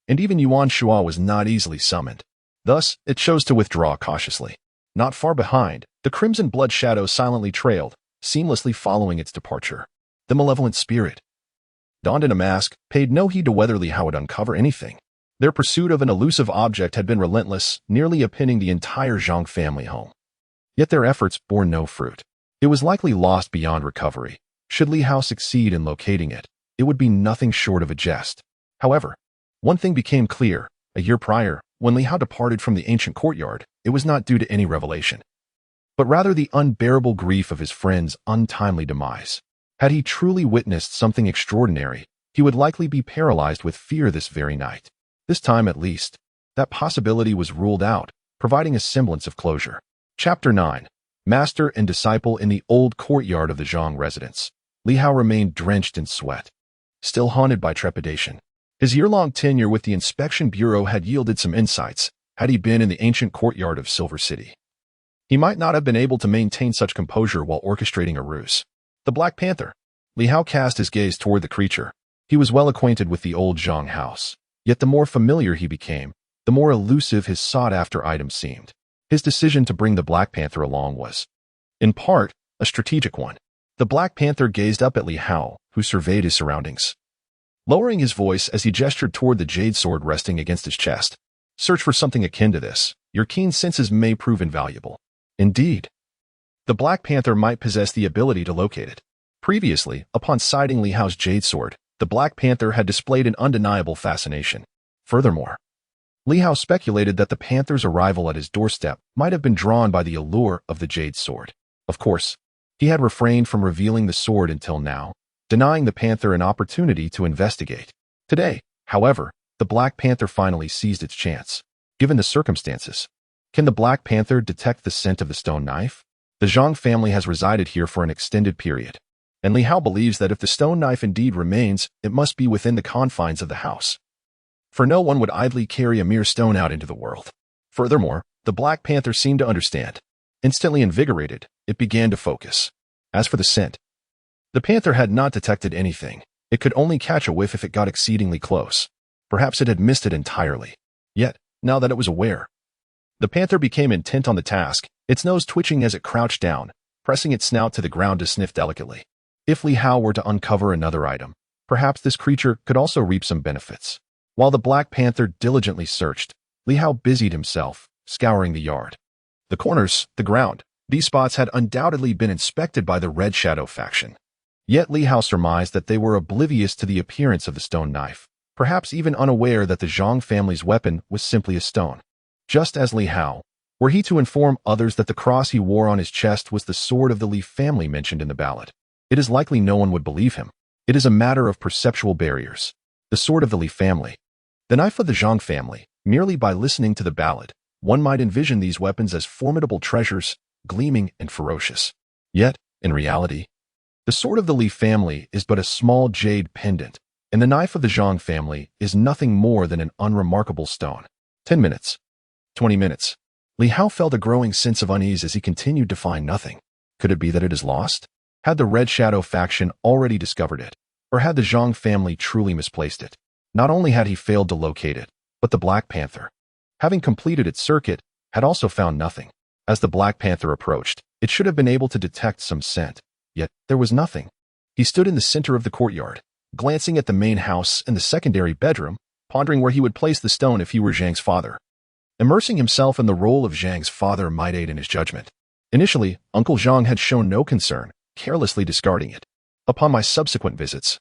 And even Yuan Shua was not easily summoned. Thus, it chose to withdraw cautiously. Not far behind, the crimson blood shadow silently trailed, seamlessly following its departure. The malevolent spirit, donned in a mask, paid no heed to whether Li Hao would uncover anything. Their pursuit of an elusive object had been relentless, nearly pinning the entire Zhang family home. Yet their efforts bore no fruit. It was likely lost beyond recovery. Should Li Hao succeed in locating it, it would be nothing short of a jest. However, one thing became clear. A year prior, when Li Hao departed from the ancient courtyard, it was not due to any revelation, but rather the unbearable grief of his friend's untimely demise. Had he truly witnessed something extraordinary, he would likely be paralyzed with fear this very night. This time, at least, that possibility was ruled out, providing a semblance of closure. Chapter 9. Master and Disciple in the old courtyard of the Zhang residence. Li Hao remained drenched in sweat, still haunted by trepidation. His year-long tenure with the Inspection Bureau had yielded some insights. Had he been in the ancient courtyard of Silver City, he might not have been able to maintain such composure while orchestrating a ruse. The Black Panther. Li Hao cast his gaze toward the creature. He was well acquainted with the old Zhang house. Yet the more familiar he became, the more elusive his sought-after item seemed. His decision to bring the Black Panther along was, in part, a strategic one. The Black Panther gazed up at Li Hao, who surveyed his surroundings, lowering his voice as he gestured toward the jade sword resting against his chest. Search for something akin to this. Your keen senses may prove invaluable. Indeed, the Black Panther might possess the ability to locate it. Previously, upon sighting Li Hao's jade sword, the Black Panther had displayed an undeniable fascination. Furthermore, Li Hao speculated that the Panther's arrival at his doorstep might have been drawn by the allure of the jade sword. Of course, he had refrained from revealing the sword until now, denying the Panther an opportunity to investigate. Today, however, the Black Panther finally seized its chance. Given the circumstances, can the Black Panther detect the scent of the stone knife? The Zhang family has resided here for an extended period, and Li Hao believes that if the stone knife indeed remains, it must be within the confines of the house. For no one would idly carry a mere stone out into the world. Furthermore, the Black Panther seemed to understand. Instantly invigorated, it began to focus. As for the scent, the Panther had not detected anything. It could only catch a whiff if it got exceedingly close. Perhaps it had missed it entirely. Yet, now that it was aware, the Panther became intent on the task, its nose twitching as it crouched down, pressing its snout to the ground to sniff delicately. If Li Hao were to uncover another item, perhaps this creature could also reap some benefits. While the Black Panther diligently searched, Li Hao busied himself, scouring the yard. The corners, the ground, these spots had undoubtedly been inspected by the Red Shadow faction. Yet Li Hao surmised that they were oblivious to the appearance of the stone knife, perhaps even unaware that the Zhang family's weapon was simply a stone. Just as Li Hao, were he to inform others that the cross he wore on his chest was the sword of the Li family mentioned in the ballad, it is likely no one would believe him. It is a matter of perceptual barriers. The sword of the Li family, the knife of the Zhang family. Merely by listening to the ballad, one might envision these weapons as formidable treasures, gleaming and ferocious. Yet, in reality, the sword of the Li family is but a small jade pendant, and the knife of the Zhang family is nothing more than an unremarkable stone. 10 minutes. 20 minutes. Li Hao felt a growing sense of unease as he continued to find nothing. Could it be that it is lost? Had the Red Shadow faction already discovered it? Or had the Zhang family truly misplaced it? Not only had he failed to locate it, but the Black Panther, having completed its circuit, had also found nothing. As the Black Panther approached, it should have been able to detect some scent. Yet, there was nothing. He stood in the center of the courtyard, glancing at the main house and the secondary bedroom, pondering where he would place the stone if he were Zhang's father. Immersing himself in the role of Zhang's father might aid in his judgment. Initially, Uncle Zhang had shown no concern, carelessly discarding it. Upon my subsequent visits,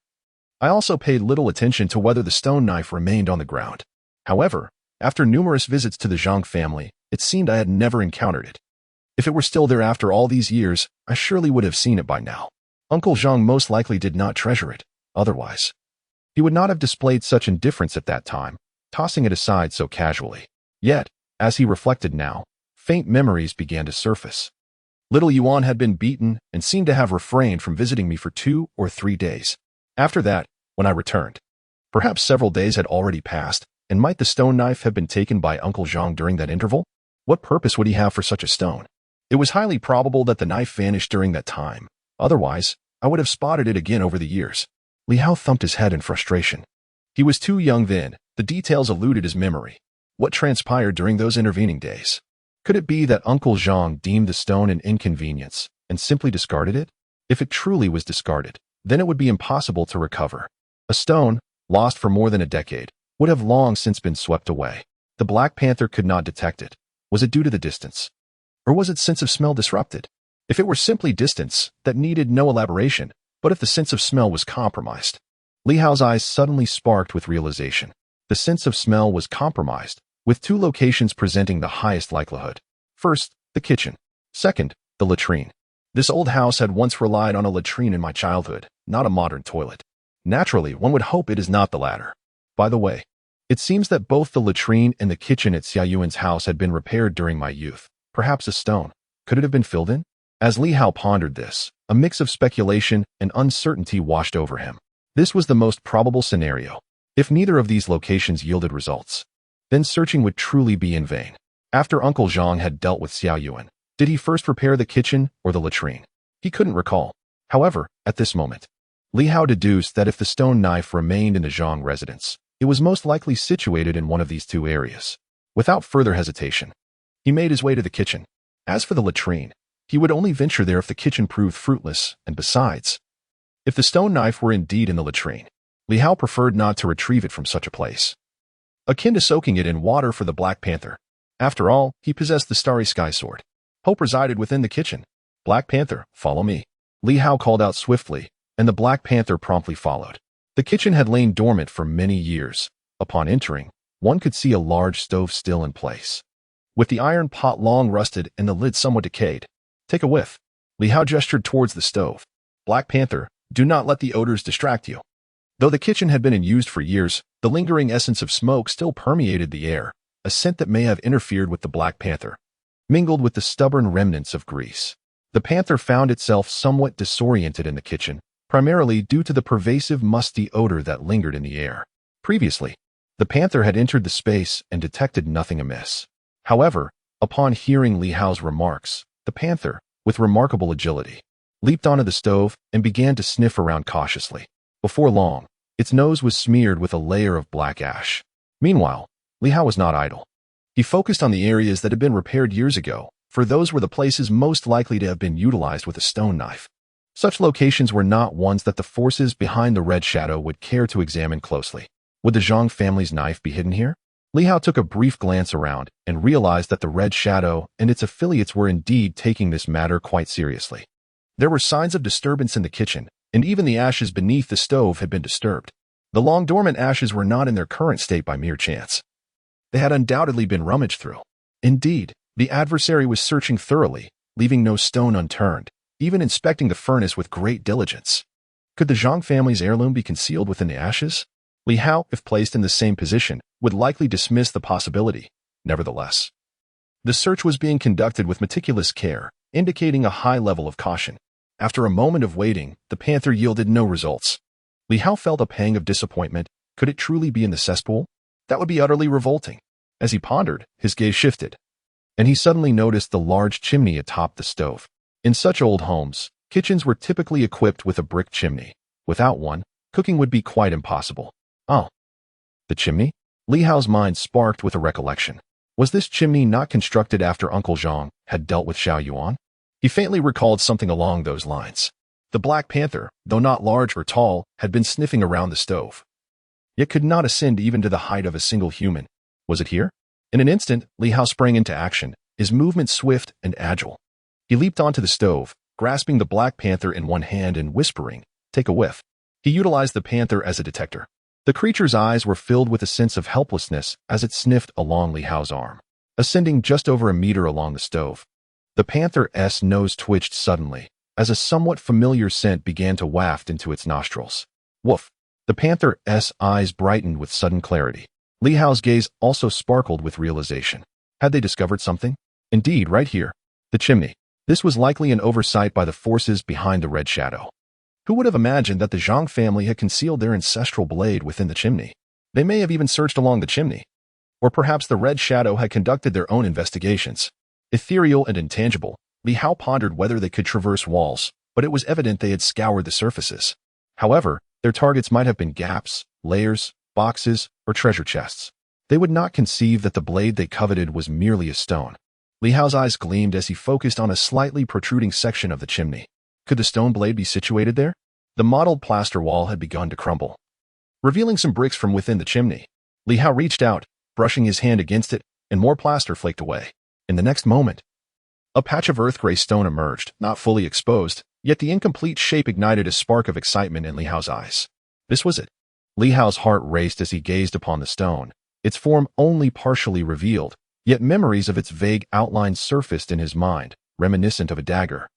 I also paid little attention to whether the stone knife remained on the ground. However, after numerous visits to the Zhang family, it seemed I had never encountered it. If it were still there after all these years, I surely would have seen it by now. Uncle Zhang most likely did not treasure it. Otherwise, he would not have displayed such indifference at that time, tossing it aside so casually. Yet, as he reflected now, faint memories began to surface. Little Yuan had been beaten and seemed to have refrained from visiting me for 2 or 3 days. After that, when I returned, perhaps several days had already passed, and might the stone knife have been taken by Uncle Zhang during that interval? What purpose would he have for such a stone? It was highly probable that the knife vanished during that time. Otherwise, I would have spotted it again over the years. Li Hao thumped his head in frustration. He was too young then. The details eluded his memory. What transpired during those intervening days? Could it be that Uncle Zhang deemed the stone an inconvenience and simply discarded it? If it truly was discarded, then it would be impossible to recover. A stone, lost for more than a decade, would have long since been swept away. The Black Panther could not detect it. Was it due to the distance? Or was its sense of smell disrupted? If it were simply distance, that needed no elaboration, but if the sense of smell was compromised? Li Hao's eyes suddenly sparked with realization. The sense of smell was compromised, with two locations presenting the highest likelihood. First, the kitchen. Second, the latrine. This old house had once relied on a latrine in my childhood, not a modern toilet. Naturally, one would hope it is not the latter. By the way, it seems that both the latrine and the kitchen at Xia Yuan's house had been repaired during my youth. Perhaps a stone. Could it have been filled in? As Li Hao pondered this, a mix of speculation and uncertainty washed over him. This was the most probable scenario. If neither of these locations yielded results, then searching would truly be in vain. After Uncle Zhang had dealt with Xia Yuan, did he first repair the kitchen or the latrine? He couldn't recall. However, at this moment, Li Hao deduced that if the stone knife remained in the Zhang residence, it was most likely situated in one of these two areas. Without further hesitation, he made his way to the kitchen. As for the latrine, he would only venture there if the kitchen proved fruitless, and besides, if the stone knife were indeed in the latrine, Li Hao preferred not to retrieve it from such a place. Akin to soaking it in water for the Black Panther. After all, he possessed the Starry Sky Sword. Hope resided within the kitchen. Black Panther, follow me. Li Hao called out swiftly, and the Black Panther promptly followed. The kitchen had lain dormant for many years. Upon entering, one could see a large stove still in place, with the iron pot long rusted and the lid somewhat decayed. Take a whiff. Li Hao gestured towards the stove. Black Panther, do not let the odors distract you. Though the kitchen had been in use for years, the lingering essence of smoke still permeated the air, a scent that may have interfered with the Black Panther, mingled with the stubborn remnants of grease. The panther found itself somewhat disoriented in the kitchen, primarily due to the pervasive musty odor that lingered in the air. Previously, the panther had entered the space and detected nothing amiss. However, upon hearing Li Hao's remarks, the panther, with remarkable agility, leaped onto the stove and began to sniff around cautiously. Before long, its nose was smeared with a layer of black ash. Meanwhile, Li Hao was not idle. He focused on the areas that had been repaired years ago, for those were the places most likely to have been utilized with a stone knife. Such locations were not ones that the forces behind the Red Shadow would care to examine closely. Would the Zhang family's knife be hidden here? Li Hao took a brief glance around and realized that the Red Shadow and its affiliates were indeed taking this matter quite seriously. There were signs of disturbance in the kitchen, and even the ashes beneath the stove had been disturbed. The long-dormant ashes were not in their current state by mere chance. They had undoubtedly been rummaged through. Indeed, the adversary was searching thoroughly, leaving no stone unturned, even inspecting the furnace with great diligence. Could the Zhang family's heirloom be concealed within the ashes? Li Hao, if placed in the same position, would likely dismiss the possibility. Nevertheless, the search was being conducted with meticulous care, indicating a high level of caution. After a moment of waiting, the panther yielded no results. Li Hao felt a pang of disappointment. Could it truly be in the cesspool? That would be utterly revolting. As he pondered, his gaze shifted, and he suddenly noticed the large chimney atop the stove. In such old homes, kitchens were typically equipped with a brick chimney. Without one, cooking would be quite impossible. Oh, the chimney? Li Hao's mind sparked with a recollection. Was this chimney not constructed after Uncle Zhang had dealt with Xiao Yuan? He faintly recalled something along those lines. The Black Panther, though not large or tall, had been sniffing around the stove, yet could not ascend even to the height of a single human. Was it here? In an instant, Li Hao sprang into action, his movement swift and agile. He leaped onto the stove, grasping the Black Panther in one hand and whispering, "Take a whiff." He utilized the panther as a detector. The creature's eyes were filled with a sense of helplessness as it sniffed along Li Hao's arm. Ascending just over a meter along the stove, the panther's nose twitched suddenly as a somewhat familiar scent began to waft into its nostrils. Woof! The panther's eyes brightened with sudden clarity. Li Hao's gaze also sparkled with realization. Had they discovered something? Indeed, right here. The chimney. This was likely an oversight by the forces behind the Red Shadow. Who would have imagined that the Zhang family had concealed their ancestral blade within the chimney? They may have even searched along the chimney. Or perhaps the Red Shadow had conducted their own investigations. Ethereal and intangible, Li Hao pondered whether they could traverse walls, but it was evident they had scoured the surfaces. However, Their targets might have been gaps, layers, boxes, or treasure chests. They would not conceive that the blade they coveted was merely a stone. Li Hao's eyes gleamed as he focused on a slightly protruding section of the chimney. Could the stone blade be situated there? The mottled plaster wall had begun to crumble, revealing some bricks from within the chimney. Li Hao reached out, brushing his hand against it, and more plaster flaked away. In the next moment, a patch of earth-gray stone emerged, not fully exposed, yet the incomplete shape ignited a spark of excitement in Li Hao's eyes. This was it. Li Hao's heart raced as he gazed upon the stone, its form only partially revealed, yet memories of its vague outlines surfaced in his mind, reminiscent of a dagger.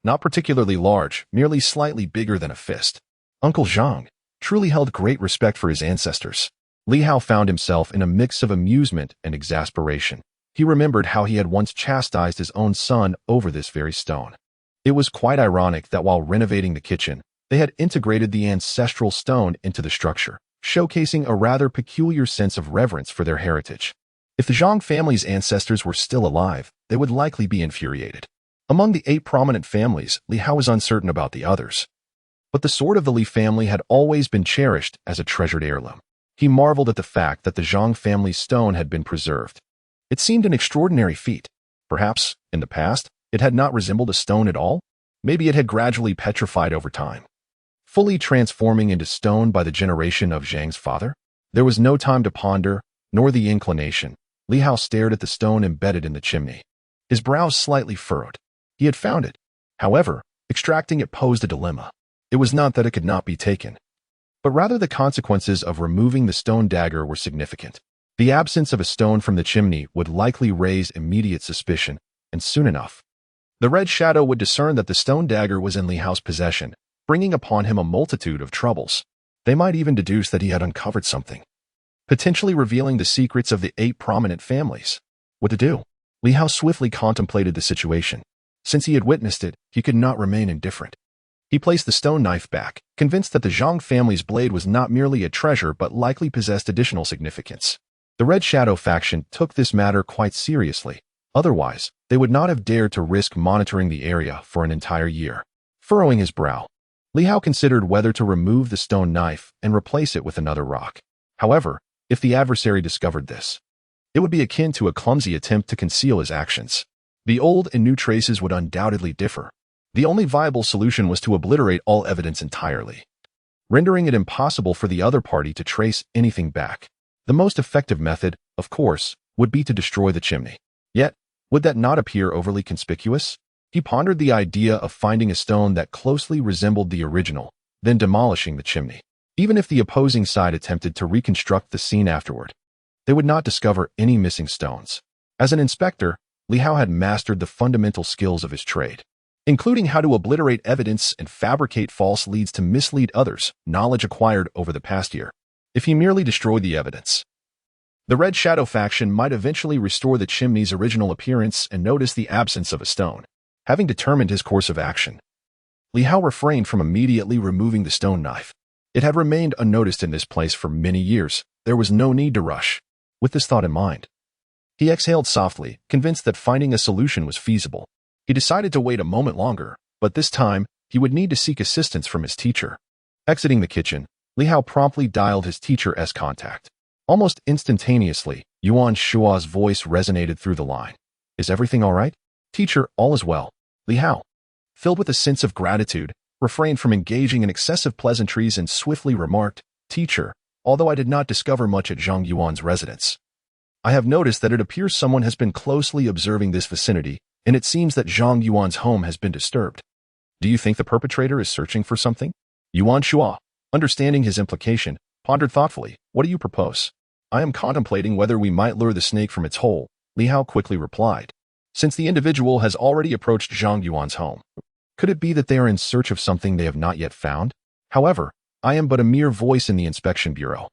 Not particularly large, merely slightly bigger than a fist. Uncle Zhang truly held great respect for his ancestors. Li Hao found himself in a mix of amusement and exasperation. He remembered how he had once chastised his own son over this very stone. It was quite ironic that while renovating the kitchen, they had integrated the ancestral stone into the structure, showcasing a rather peculiar sense of reverence for their heritage. If the Zhang family's ancestors were still alive, they would likely be infuriated. Among the 8 prominent families, Li Hao was uncertain about the others. But the sword of the Li family had always been cherished as a treasured heirloom. He marveled at the fact that the Zhang family's stone had been preserved. It seemed an extraordinary feat. Perhaps, in the past, it had not resembled a stone at all. Maybe it had gradually petrified over time, fully transforming into stone by the generation of Zhang's father. There was no time to ponder, nor the inclination. Li Hao stared at the stone embedded in the chimney. His brows slightly furrowed. He had found it. However, extracting it posed a dilemma. It was not that it could not be taken, but rather the consequences of removing the stone dagger were significant. The absence of a stone from the chimney would likely raise immediate suspicion, and soon enough, the red shadow would discern that the stone dagger was in Li Hao's possession, bringing upon him a multitude of troubles. They might even deduce that he had uncovered something, potentially revealing the secrets of the 8 prominent families. What to do? Li Hao swiftly contemplated the situation. Since he had witnessed it, he could not remain indifferent. He placed the stone knife back, convinced that the Zhang family's blade was not merely a treasure but likely possessed additional significance. The Red Shadow faction took this matter quite seriously. Otherwise, they would not have dared to risk monitoring the area for an entire year. Furrowing his brow, Li Hao considered whether to remove the stone knife and replace it with another rock. However, if the adversary discovered this, it would be akin to a clumsy attempt to conceal his actions. The old and new traces would undoubtedly differ. The only viable solution was to obliterate all evidence entirely, rendering it impossible for the other party to trace anything back. The most effective method, of course, would be to destroy the chimney. Yet, would that not appear overly conspicuous? He pondered the idea of finding a stone that closely resembled the original, then demolishing the chimney. Even if the opposing side attempted to reconstruct the scene afterward, they would not discover any missing stones. As an inspector, Li Hao had mastered the fundamental skills of his trade, including how to obliterate evidence and fabricate false leads to mislead others, knowledge acquired over the past year. If he merely destroyed the evidence, the Red Shadow faction might eventually restore the chimney's original appearance and notice the absence of a stone. Having determined his course of action, Li Hao refrained from immediately removing the stone knife. It had remained unnoticed in this place for many years. There was no need to rush. With this thought in mind, he exhaled softly, convinced that finding a solution was feasible. He decided to wait a moment longer, but this time, he would need to seek assistance from his teacher. Exiting the kitchen, Li Hao promptly dialed his teacher as contact. Almost instantaneously, Yuan Shua's voice resonated through the line. "Is everything all right?" "Teacher, all is well." Li Hao, filled with a sense of gratitude, refrained from engaging in excessive pleasantries and swiftly remarked, "Teacher, although I did not discover much at Zhang Yuan's residence, I have noticed that it appears someone has been closely observing this vicinity, and it seems that Zhang Yuan's home has been disturbed. Do you think the perpetrator is searching for something?" Yuan Shua, understanding his implication, pondered thoughtfully. "What do you propose?" "I am contemplating whether we might lure the snake from its hole," Li Hao quickly replied. "Since the individual has already approached Zhang Yuan's home, could it be that they are in search of something they have not yet found? However, I am but a mere voice in the inspection bureau,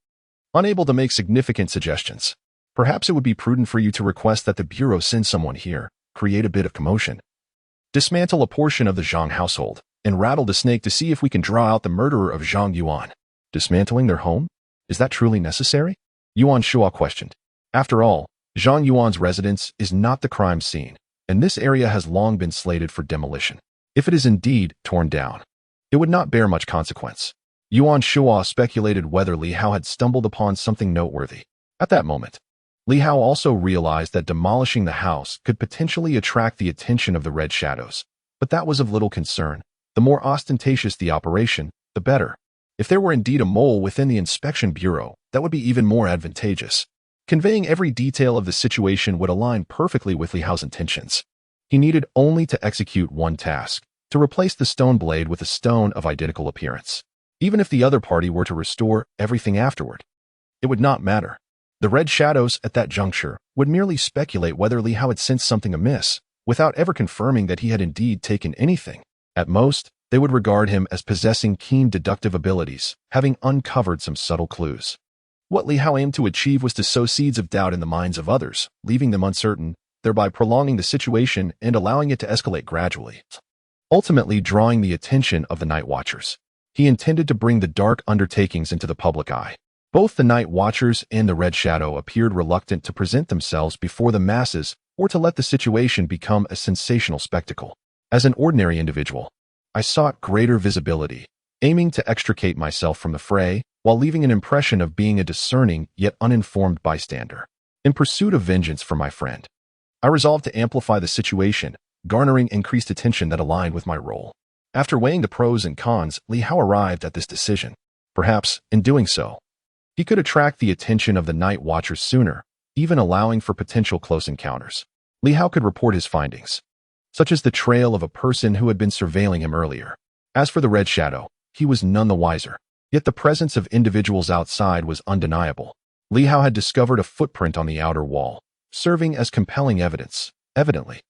unable to make significant suggestions. Perhaps it would be prudent for you to request that the bureau send someone here, create a bit of commotion, dismantle a portion of the Zhang household, and rattle the snake to see if we can draw out the murderer of Zhang Yuan." "Dismantling their home? Is that truly necessary?" Yuan Shua questioned. "After all, Zhang Yuan's residence is not the crime scene, and this area has long been slated for demolition. If it is indeed torn down, it would not bear much consequence." Yuan Shua speculated whether Li Hao had stumbled upon something noteworthy. At that moment, Li Hao also realized that demolishing the house could potentially attract the attention of the Red Shadows, but that was of little concern. The more ostentatious the operation, the better. If there were indeed a mole within the inspection bureau, that would be even more advantageous. Conveying every detail of the situation would align perfectly with Li Hao's intentions. He needed only to execute one task, to replace the stone blade with a stone of identical appearance. Even if the other party were to restore everything afterward, it would not matter. The Red Shadows at that juncture would merely speculate whether Li Hao had sensed something amiss, without ever confirming that he had indeed taken anything. At most, they would regard him as possessing keen deductive abilities, having uncovered some subtle clues. What Li Hao aimed to achieve was to sow seeds of doubt in the minds of others, leaving them uncertain, thereby prolonging the situation and allowing it to escalate gradually, ultimately drawing the attention of the Night Watchers. He intended to bring the dark undertakings into the public eye. Both the Night Watchers and the Red Shadow appeared reluctant to present themselves before the masses or to let the situation become a sensational spectacle. As an ordinary individual, I sought greater visibility, aiming to extricate myself from the fray while leaving an impression of being a discerning yet uninformed bystander. In pursuit of vengeance for my friend, I resolved to amplify the situation, garnering increased attention that aligned with my role. After weighing the pros and cons, Li Hao arrived at this decision. Perhaps, in doing so, he could attract the attention of the Night Watchers sooner, even allowing for potential close encounters. Li Hao could report his findings, such as the trail of a person who had been surveilling him earlier. As for the Red Shadow, he was none the wiser. Yet the presence of individuals outside was undeniable. Li Hao had discovered a footprint on the outer wall, serving as compelling evidence. Evidently,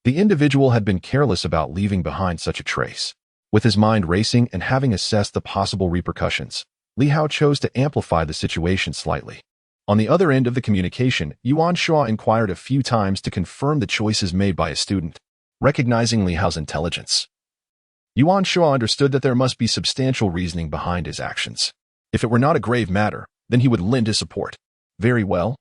the individual had been careless about leaving behind such a trace. With his mind racing and having assessed the possible repercussions, Li Hao chose to amplify the situation slightly. On the other end of the communication, Yuan Shua inquired a few times to confirm the choices made by a student. Recognizing Li Hao's intelligence, Yuan Shua understood that there must be substantial reasoning behind his actions. If it were not a grave matter, then he would lend his support. Very well.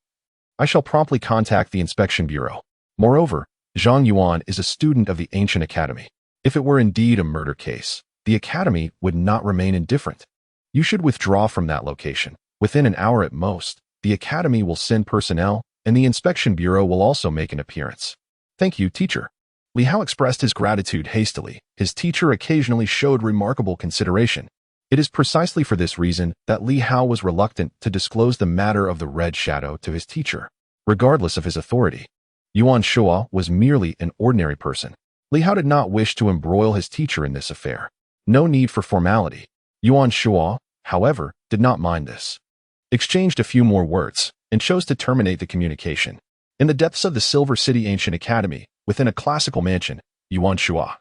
I shall promptly contact the inspection bureau. Moreover, Zhang Yuan is a student of the ancient academy. If it were indeed a murder case, the academy would not remain indifferent. You should withdraw from that location. Within an hour at most, the academy will send personnel, and the inspection bureau will also make an appearance. Thank you, teacher. Li Hao expressed his gratitude hastily. His teacher occasionally showed remarkable consideration. It is precisely for this reason that Li Hao was reluctant to disclose the matter of the Red Shadow to his teacher. Regardless of his authority, Yuan Shua was merely an ordinary person. Li Hao did not wish to embroil his teacher in this affair. No need for formality. Yuan Shua, however, did not mind this. Exchanged a few more words, and chose to terminate the communication. In the depths of the Silver City Ancient Academy, within a classical mansion, Yuan Shua,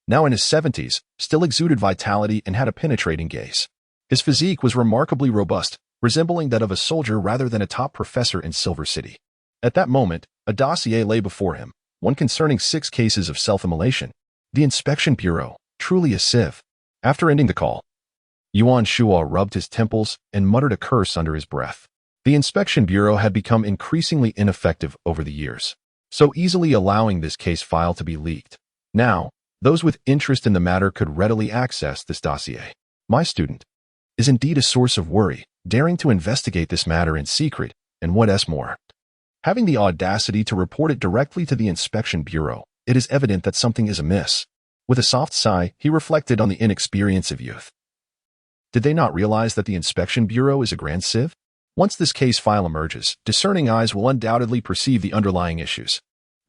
now in his 70s, still exuded vitality and had a penetrating gaze. His physique was remarkably robust, resembling that of a soldier rather than a top professor in Silver City. At that moment, a dossier lay before him, one concerning 6 cases of self-immolation. The inspection bureau, truly a sieve. After ending the call, Yuan Shua rubbed his temples and muttered a curse under his breath. The inspection bureau had become increasingly ineffective over the years, so easily allowing this case file to be leaked. Now, those with interest in the matter could readily access this dossier. My student is indeed a source of worry, daring to investigate this matter in secret, and what else more, having the audacity to report it directly to the inspection bureau. It is evident that something is amiss. With a soft sigh, he reflected on the inexperience of youth. Did they not realize that the inspection bureau is a grand sieve? Once this case file emerges, discerning eyes will undoubtedly perceive the underlying issues.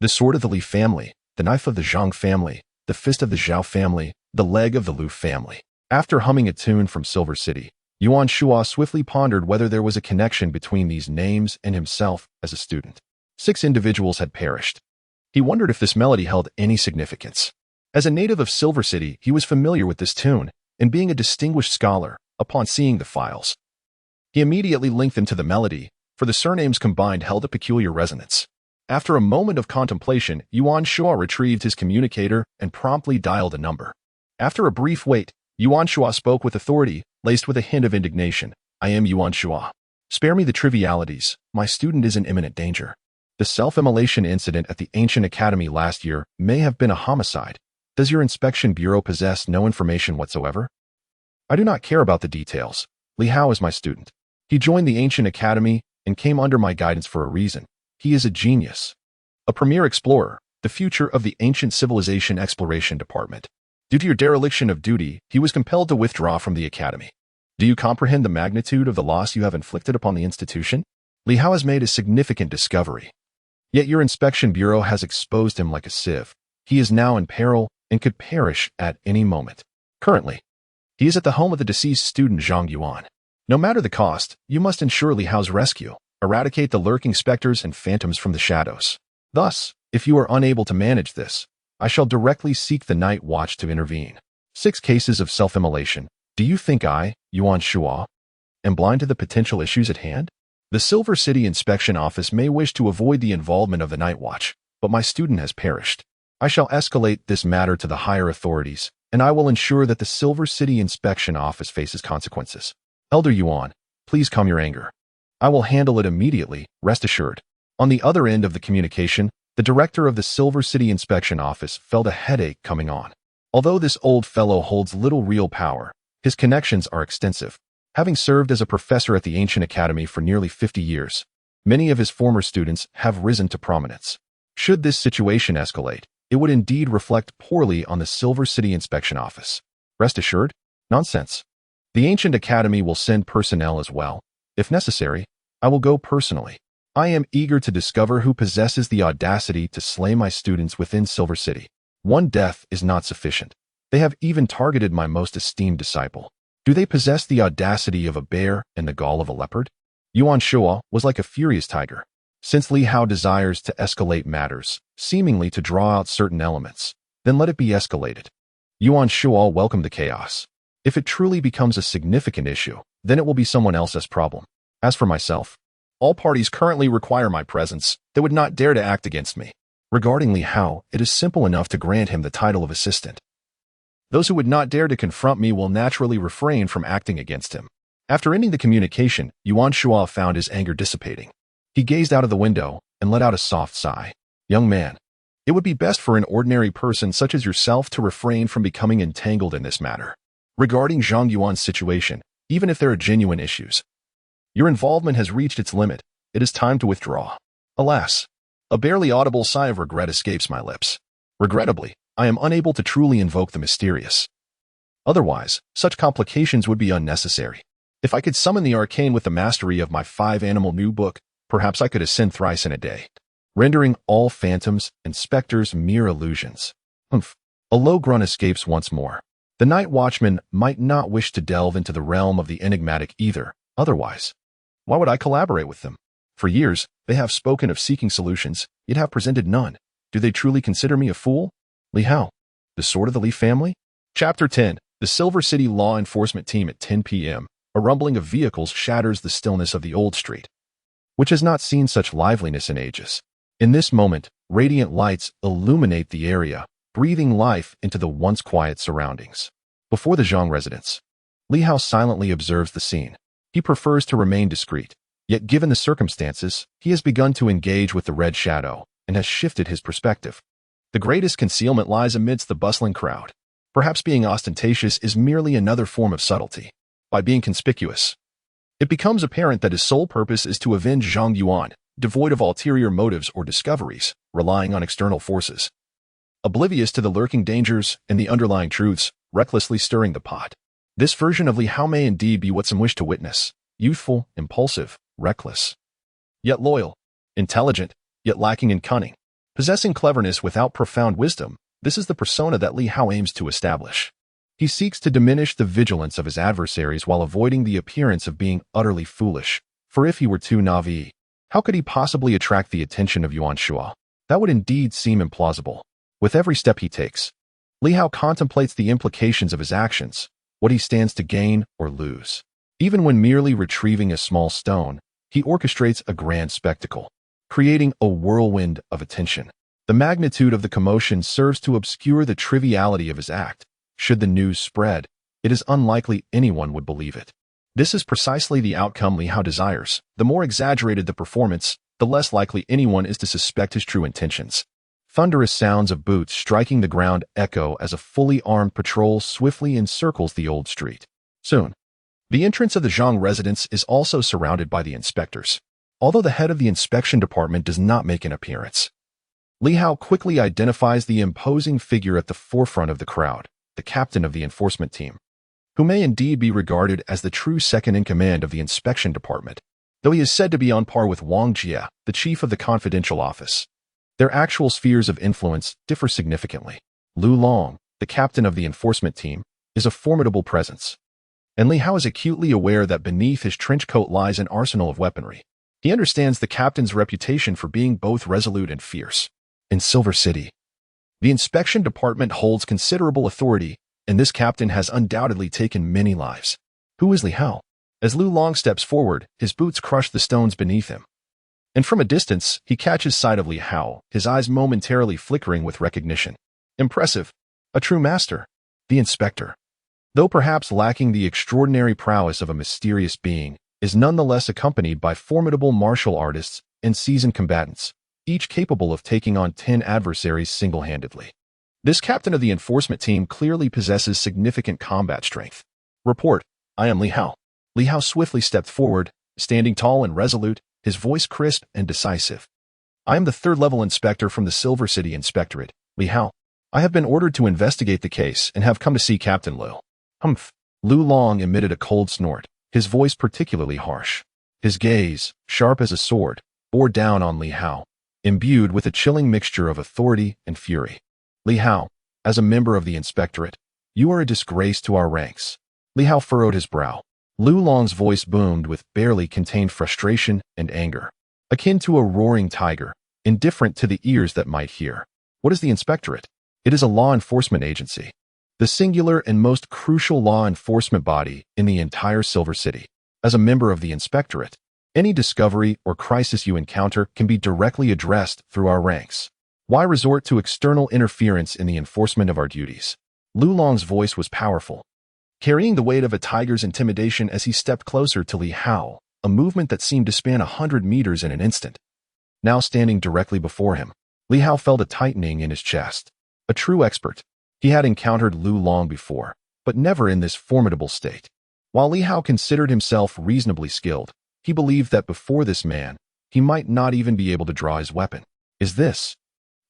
The sword of the Li family, the knife of the Zhang family, the fist of the Zhao family, the leg of the Lu family. After humming a tune from Silver City, Yuan Shua swiftly pondered whether there was a connection between these names and himself as a student. 6 individuals had perished. He wondered if this melody held any significance. As a native of Silver City, he was familiar with this tune, and being a distinguished scholar, upon seeing the files, he immediately linked them to the melody, for the surnames combined held a peculiar resonance. After a moment of contemplation, Yuan Shua retrieved his communicator and promptly dialed a number. After a brief wait, Yuan Shua spoke with authority, laced with a hint of indignation. I am Yuan Shua. Spare me the trivialities. My student is in imminent danger. The self-immolation incident at the Ancient Academy last year may have been a homicide. Does your inspection bureau possess no information whatsoever? I do not care about the details. Li Hao is my student. He joined the ancient academy and came under my guidance for a reason. He is a genius. A premier explorer, the future of the ancient civilization exploration department. Due to your dereliction of duty, he was compelled to withdraw from the academy. Do you comprehend the magnitude of the loss you have inflicted upon the institution? Li Hao has made a significant discovery. Yet your inspection bureau has exposed him like a sieve. He is now in peril and could perish at any moment. Currently, he is at the home of the deceased student Zhang Yuan. No matter the cost, you must ensure Li Hao's rescue, eradicate the lurking specters and phantoms from the shadows. Thus, if you are unable to manage this, I shall directly seek the night watch to intervene. 6 cases of self-immolation. Do you think I, Yuan Shuo, am blind to the potential issues at hand? The Silver City Inspection Office may wish to avoid the involvement of the night watch, but my student has perished. I shall escalate this matter to the higher authorities, and I will ensure that the Silver City Inspection Office faces consequences. Elder Yuan, please calm your anger. I will handle it immediately, rest assured. On the other end of the communication, the director of the Silver City Inspection Office felt a headache coming on. Although this old fellow holds little real power, his connections are extensive. Having served as a professor at the Ancient Academy for nearly 50 years, many of his former students have risen to prominence. Should this situation escalate, it would indeed reflect poorly on the Silver City Inspection Office. Rest assured? Nonsense. The Ancient Academy will send personnel as well. If necessary, I will go personally. I am eager to discover who possesses the audacity to slay my students within Silver City. One death is not sufficient. They have even targeted my most esteemed disciple. Do they possess the audacity of a bear and the gall of a leopard? Yuan Shuo was like a furious tiger. Since Li Hao desires to escalate matters, seemingly to draw out certain elements, then let it be escalated. Yuan Shuo welcomed the chaos. If it truly becomes a significant issue, then it will be someone else's problem. As for myself, all parties currently require my presence. They would not dare to act against me. Regarding Li Hao, it is simple enough to grant him the title of assistant. Those who would not dare to confront me will naturally refrain from acting against him. After ending the communication, Yuan Shuo found his anger dissipating. He gazed out of the window and let out a soft sigh. Young man, it would be best for an ordinary person such as yourself to refrain from becoming entangled in this matter. Regarding Zhang Yuan's situation, even if there are genuine issues, your involvement has reached its limit. It is time to withdraw. Alas, a barely audible sigh of regret escapes my lips. Regrettably, I am unable to truly invoke the mysterious. Otherwise, such complications would be unnecessary. If I could summon the arcane with the mastery of my 5-animal new book, perhaps I could ascend thrice in a day, rendering all phantoms and specters mere illusions. Humph. A low grunt escapes once more. The night watchman might not wish to delve into the realm of the enigmatic either. Otherwise, why would I collaborate with them? For years, they have spoken of seeking solutions, yet have presented none. Do they truly consider me a fool? Li Hao, the sword of the Li family? Chapter 10. The Silver City Law Enforcement Team at 10 p.m. A rumbling of vehicles shatters the stillness of the old street, which has not seen such liveliness in ages. In this moment, radiant lights illuminate the area, breathing life into the once quiet surroundings. Before the Zhang residence, Li Hao silently observes the scene. He prefers to remain discreet, yet given the circumstances, he has begun to engage with the red shadow and has shifted his perspective. The greatest concealment lies amidst the bustling crowd. Perhaps being ostentatious is merely another form of subtlety. By being conspicuous, it becomes apparent that his sole purpose is to avenge Zhang Yuan, devoid of ulterior motives or discoveries, relying on external forces. Oblivious to the lurking dangers and the underlying truths, recklessly stirring the pot. This version of Li Hao may indeed be what some wish to witness. Youthful, impulsive, reckless, yet loyal, intelligent, yet lacking in cunning. Possessing cleverness without profound wisdom, this is the persona that Li Hao aims to establish. He seeks to diminish the vigilance of his adversaries while avoiding the appearance of being utterly foolish, for if he were too naive, how could he possibly attract the attention of Yuan Shuo? That would indeed seem implausible. With every step he takes, Li Hao contemplates the implications of his actions, what he stands to gain or lose. Even when merely retrieving a small stone, he orchestrates a grand spectacle, creating a whirlwind of attention. The magnitude of the commotion serves to obscure the triviality of his act. Should the news spread, it is unlikely anyone would believe it. This is precisely the outcome Li Hao desires. The more exaggerated the performance, the less likely anyone is to suspect his true intentions. Thunderous sounds of boots striking the ground echo as a fully armed patrol swiftly encircles the old street. Soon, the entrance of the Zhang residence is also surrounded by the inspectors, although the head of the inspection department does not make an appearance. Li Hao quickly identifies the imposing figure at the forefront of the crowd, the captain of the enforcement team, who may indeed be regarded as the true second-in-command of the inspection department, though he is said to be on par with Wang Jie, the chief of the confidential office. Their actual spheres of influence differ significantly. Lu Long, the captain of the enforcement team, is a formidable presence, and Li Hao is acutely aware that beneath his trench coat lies an arsenal of weaponry. He understands the captain's reputation for being both resolute and fierce. In Silver City, the inspection department holds considerable authority, and this captain has undoubtedly taken many lives. Who is Li Hao? As Lu Long steps forward, his boots crush the stones beneath him. And from a distance, he catches sight of Li Hao, his eyes momentarily flickering with recognition. Impressive. A true master. The inspector, though perhaps lacking the extraordinary prowess of a mysterious being, is nonetheless accompanied by formidable martial artists and seasoned combatants, each capable of taking on 10 adversaries single-handedly. This captain of the enforcement team clearly possesses significant combat strength. Report, I am Li Hao. Li Hao swiftly stepped forward, standing tall and resolute, his voice crisp and decisive. I am the third-level inspector from the Silver City Inspectorate, Li Hao. I have been ordered to investigate the case and have come to see Captain Liu. Humph. Lu Long emitted a cold snort, his voice particularly harsh. His gaze, sharp as a sword, bore down on Li Hao, imbued with a chilling mixture of authority and fury. Li Hao, as a member of the inspectorate, you are a disgrace to our ranks. Li Hao furrowed his brow. Lu Long's voice boomed with barely contained frustration and anger, akin to a roaring tiger, indifferent to the ears that might hear. What is the inspectorate? It is a law enforcement agency, the singular and most crucial law enforcement body in the entire Silver City. As a member of the inspectorate, any discovery or crisis you encounter can be directly addressed through our ranks. Why resort to external interference in the enforcement of our duties? Lu Long's voice was powerful, carrying the weight of a tiger's intimidation as he stepped closer to Li Hao, a movement that seemed to span 100 meters in an instant. Now standing directly before him, Li Hao felt a tightening in his chest. A true expert, he had encountered Lu Long before, but never in this formidable state. While Li Hao considered himself reasonably skilled, he believed that before this man, he might not even be able to draw his weapon. Is this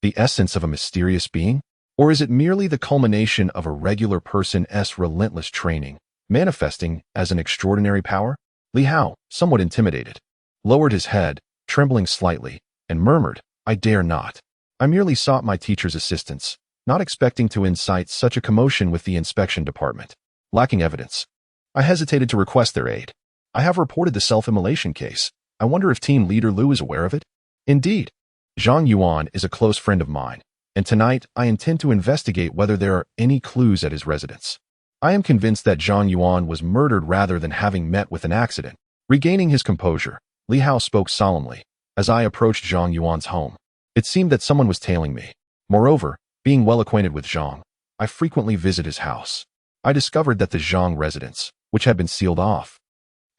the essence of a mysterious being? Or is it merely the culmination of a regular person's relentless training, manifesting as an extraordinary power? Li Hao, somewhat intimidated, lowered his head, trembling slightly, and murmured, I dare not. I merely sought my teacher's assistance, not expecting to incite such a commotion with the inspection department. Lacking evidence, I hesitated to request their aid. I have reported the self-immolation case. I wonder if team leader Lu is aware of it? Indeed. Zhang Yuan is a close friend of mine, and tonight I intend to investigate whether there are any clues at his residence. I am convinced that Zhang Yuan was murdered rather than having met with an accident. Regaining his composure, Li Hao spoke solemnly. As I approached Zhang Yuan's home, it seemed that someone was tailing me. Moreover, being well acquainted with Zhang, I frequently visit his house. I discovered that the Zhang residence, which had been sealed off,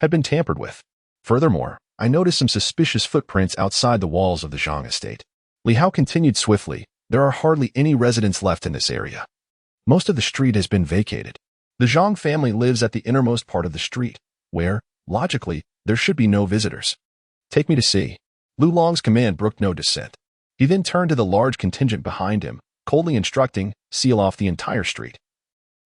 had been tampered with. Furthermore, I noticed some suspicious footprints outside the walls of the Zhang estate. Li Hao continued swiftly, there are hardly any residents left in this area. Most of the street has been vacated. The Zhang family lives at the innermost part of the street, where, logically, there should be no visitors. Take me to see. Lu Long's command brooked no dissent. He then turned to the large contingent behind him, coldly instructing, seal off the entire street.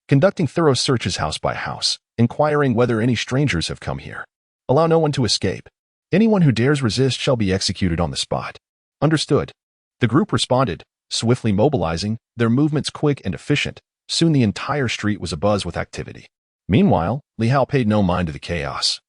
Conducting thorough searches house by house, inquiring whether any strangers have come here. Allow no one to escape. Anyone who dares resist shall be executed on the spot. Understood. The group responded, swiftly mobilizing, their movements quick and efficient. Soon the entire street was abuzz with activity. Meanwhile, Li Hao paid no mind to the chaos,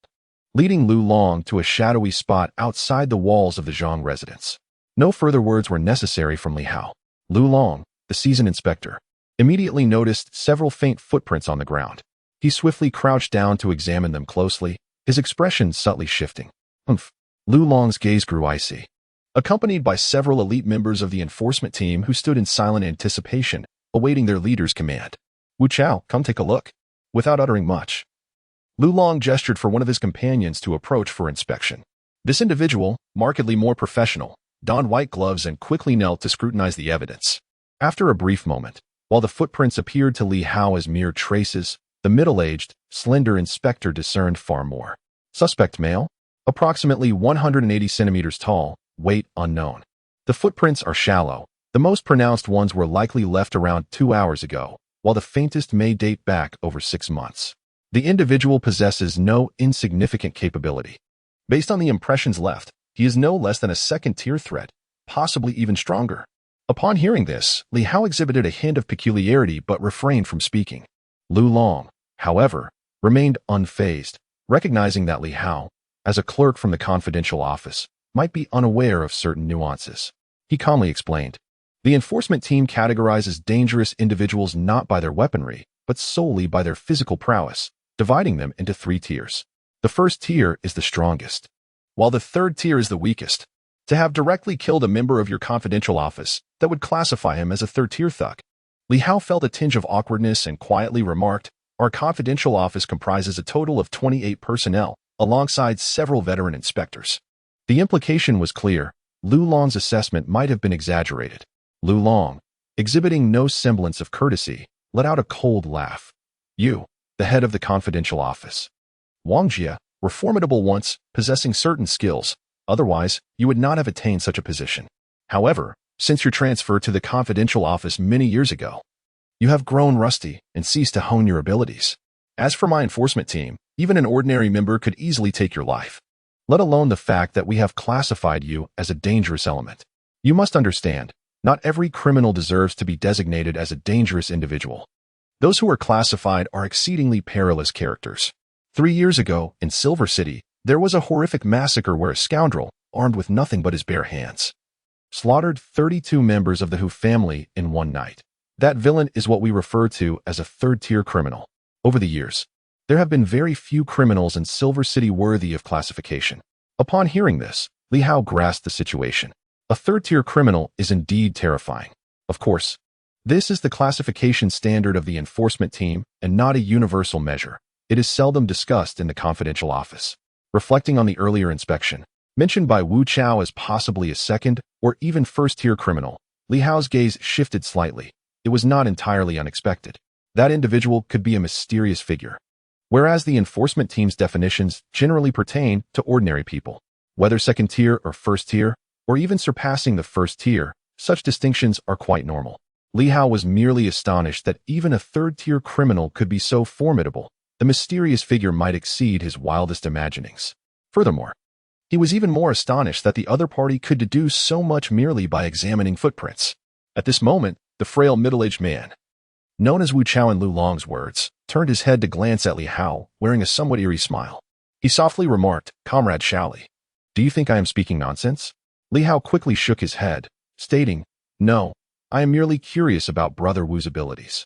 leading Lu Long to a shadowy spot outside the walls of the Zhang residence. No further words were necessary from Li Hao. Lu Long, the seasoned inspector, immediately noticed several faint footprints on the ground. He swiftly crouched down to examine them closely, his expression subtly shifting. Humph. Lu Long's gaze grew icy. Accompanied by several elite members of the enforcement team who stood in silent anticipation, awaiting their leader's command. Wu Chao, come take a look. Without uttering much, Lu Long gestured for one of his companions to approach for inspection. This individual, markedly more professional, donned white gloves and quickly knelt to scrutinize the evidence. After a brief moment, while the footprints appeared to Li Hao as mere traces, The middle-aged, slender inspector discerned far more. Suspect male, approximately 180 centimeters tall, weight unknown. The footprints are shallow. The most pronounced ones were likely left around 2 hours ago, while the faintest may date back over 6 months. The individual possesses no insignificant capability. Based on the impressions left, he is no less than a second-tier threat, possibly even stronger. Upon hearing this, Li Hao exhibited a hint of peculiarity but refrained from speaking. Lu Long, however, remained unfazed, recognizing that Li Hao, as a clerk from the confidential office, might be unaware of certain nuances. He calmly explained, "The enforcement team categorizes dangerous individuals not by their weaponry, but solely by their physical prowess, dividing them into 3 tiers. The first tier is the strongest, while the third tier is the weakest. To have directly killed a member of your confidential office, that would classify him as a third-tier thug." Li Hao felt a tinge of awkwardness and quietly remarked, "Our confidential office comprises a total of 28 personnel, alongside several veteran inspectors." The implication was clear. Lu Long's assessment might have been exaggerated. Lu Long, exhibiting no semblance of courtesy, let out a cold laugh. "You, the head of the confidential office. Wang Jia, were formidable once, possessing certain skills. Otherwise, you would not have attained such a position. However, since your transfer to the confidential office many years ago, you have grown rusty and ceased to hone your abilities. As for my enforcement team, even an ordinary member could easily take your life, let alone the fact that we have classified you as a dangerous element. You must understand, not every criminal deserves to be designated as a dangerous individual. Those who are classified are exceedingly perilous characters. 3 years ago, in Silver City, there was a horrific massacre where a scoundrel, armed with nothing but his bare hands, slaughtered 32 members of the Hu family in one night. That villain is what we refer to as a third-tier criminal. Over the years, there have been very few criminals in Silver City worthy of classification." Upon hearing this, Li Hao grasped the situation. A third-tier criminal is indeed terrifying. Of course, this is the classification standard of the enforcement team and not a universal measure. It is seldom discussed in the confidential office. Reflecting on the earlier inspection, mentioned by Wu Chao as possibly a second or even first-tier criminal, Li Hao's gaze shifted slightly. It was not entirely unexpected. That individual could be a mysterious figure. Whereas the enforcement team's definitions generally pertain to ordinary people, whether second-tier or first-tier, or even surpassing the first tier, such distinctions are quite normal. Li Hao was merely astonished that even a third-tier criminal could be so formidable. The mysterious figure might exceed his wildest imaginings. Furthermore, he was even more astonished that the other party could deduce so much merely by examining footprints. At this moment, the frail middle-aged man, known as Wu Chao in Lu Long's words, turned his head to glance at Li Hao, wearing a somewhat eerie smile. He softly remarked, "Comrade Shaoli, do you think I am speaking nonsense?" Li Hao quickly shook his head, stating, "No, I am merely curious about Brother Wu's abilities.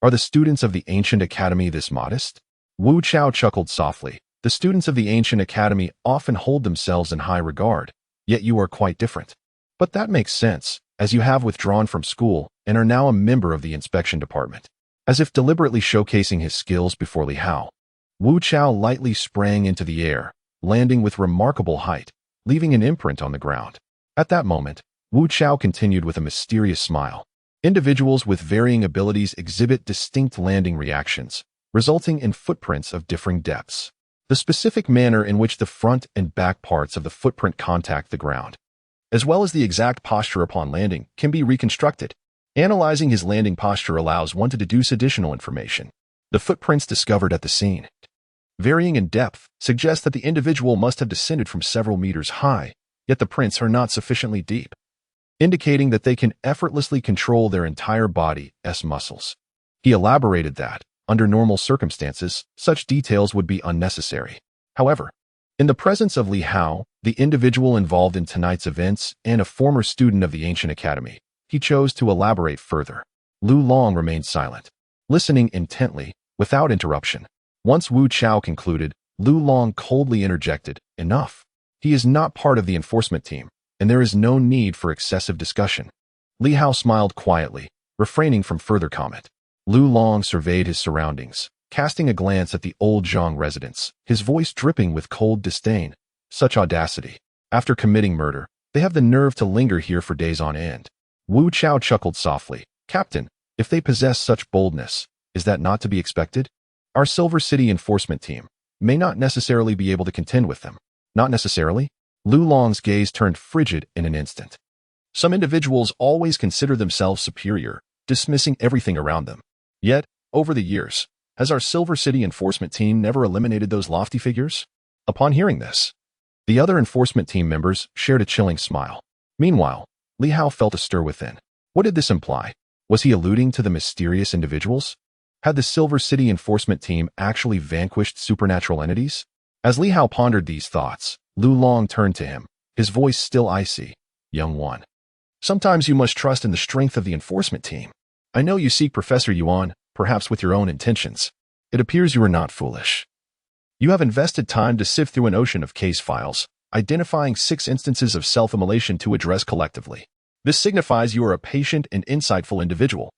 Are the students of the Ancient Academy this modest?" Wu Chao chuckled softly. "The students of the Ancient Academy often hold themselves in high regard, yet you are quite different. But that makes sense, as you have withdrawn from school and are now a member of the inspection department." As if deliberately showcasing his skills before Li Hao, Wu Chao lightly sprang into the air, landing with remarkable height, leaving an imprint on the ground. At that moment, Wu Chao continued with a mysterious smile. Individuals with varying abilities exhibit distinct landing reactions, resulting in footprints of differing depths. The specific manner in which the front and back parts of the footprint contact the ground, as well as the exact posture upon landing, can be reconstructed. Analyzing his landing posture allows one to deduce additional information. The footprints discovered at the scene, varying in depth, suggest that the individual must have descended from several meters high, yet the prints are not sufficiently deep, indicating that they can effortlessly control their entire body's muscles. He elaborated that, under normal circumstances, such details would be unnecessary. However, in the presence of Li Hao, the individual involved in tonight's events and a former student of the Ancient Academy, he chose to elaborate further. Lu Long remained silent, listening intently, without interruption. Once Wu Chao concluded, Lu Long coldly interjected, "Enough. He is not part of the enforcement team, and there is no need for excessive discussion." Li Hao smiled quietly, refraining from further comment. Lu Long surveyed his surroundings, casting a glance at the old Zhang residence, his voice dripping with cold disdain. Such audacity. After committing murder, they have the nerve to linger here for days on end. Wu Chao chuckled softly. "Captain, if they possess such boldness, is that not to be expected? Our Silver City enforcement team may not necessarily be able to contend with them. Not necessarily? Lu Long's gaze turned frigid in an instant. Some individuals always consider themselves superior, dismissing everything around them. Yet, over the years, has our Silver City enforcement team never eliminated those lofty figures? Upon hearing this, the other enforcement team members shared a chilling smile. Meanwhile, Li Hao felt a stir within. What did this imply? Was he alluding to the mysterious individuals? Had the Silver City enforcement team actually vanquished supernatural entities? As Li Hao pondered these thoughts, Lu Long turned to him, his voice still icy. Young one. Sometimes you must trust in the strength of the enforcement team. I know you seek Professor Yuan, perhaps with your own intentions. It appears you are not foolish. You have invested time to sift through an ocean of case files, identifying 6 instances of self-immolation to address collectively. This signifies you are a patient and insightful individual.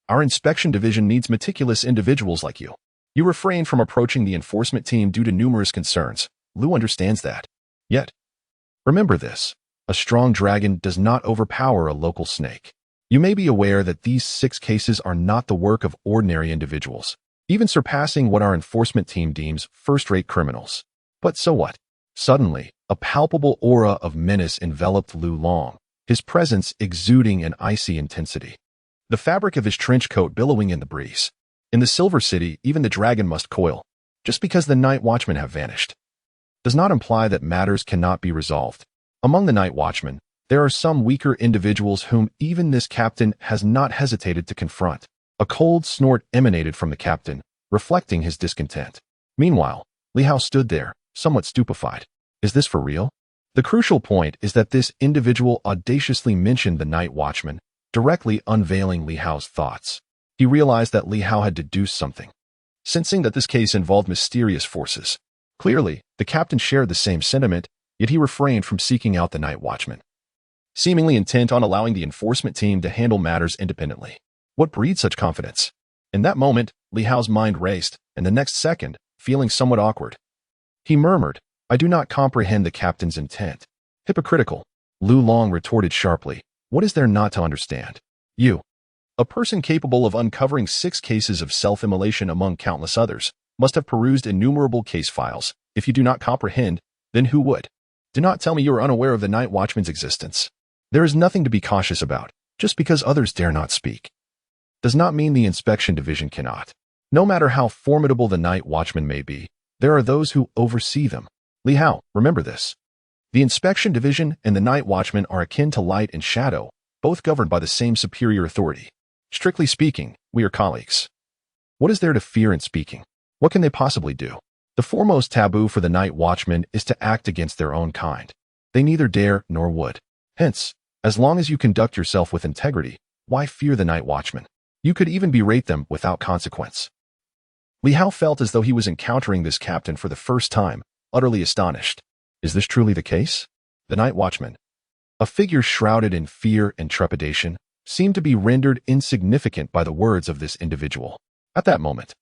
Our inspection division needs meticulous individuals like you. You refrain from approaching the enforcement team due to numerous concerns. Lu understands that. Yet, remember this. A strong dragon does not overpower a local snake. You may be aware that these 6 cases are not the work of ordinary individuals, even surpassing what our enforcement team deems first-rate criminals. But so what? Suddenly, a palpable aura of menace enveloped Lu Long, his presence exuding an icy intensity. The fabric of his trench coat billowing in the breeze. In the Silver City, even the dragon must coil. Just because the night watchmen have vanished does not imply that matters cannot be resolved. Among the night watchmen, there are some weaker individuals whom even this captain has not hesitated to confront. A cold snort emanated from the captain, reflecting his discontent. Meanwhile, Li Hao stood there, somewhat stupefied. Is this for real? The crucial point is that this individual audaciously mentioned the night watchman, directly unveiling Li Hao's thoughts. He realized that Li Hao had deduced something. Sensing that this case involved mysterious forces. Clearly, the captain shared the same sentiment, yet he refrained from seeking out the night watchman, seemingly intent on allowing the enforcement team to handle matters independently. What breeds such confidence? In that moment, Li Hao's mind raced, and the next second, feeling somewhat awkward, he murmured, I do not comprehend the captain's intent. Hypocritical. Lu Long retorted sharply, what is there not to understand? You, a person capable of uncovering 6 cases of self-immolation among countless others, must have perused innumerable case files. If you do not comprehend, then who would? Do not tell me you are unaware of the night watchman's existence. There is nothing to be cautious about. Just because others dare not speak does not mean the inspection division cannot. No matter how formidable the night watchman may be, there are those who oversee them. Li Hao, remember this. The inspection division and the night watchman are akin to light and shadow, both governed by the same superior authority. Strictly speaking, we are colleagues. What is there to fear in speaking? What can they possibly do? The foremost taboo for the night watchman is to act against their own kind. They neither dare nor would. Hence, as long as you conduct yourself with integrity, why fear the night watchman? You could even berate them without consequence. Li Hao felt as though he was encountering this captain for the first time, utterly astonished. Is this truly the case? The night watchman, a figure shrouded in fear and trepidation, seemed to be rendered insignificant by the words of this individual. At that moment,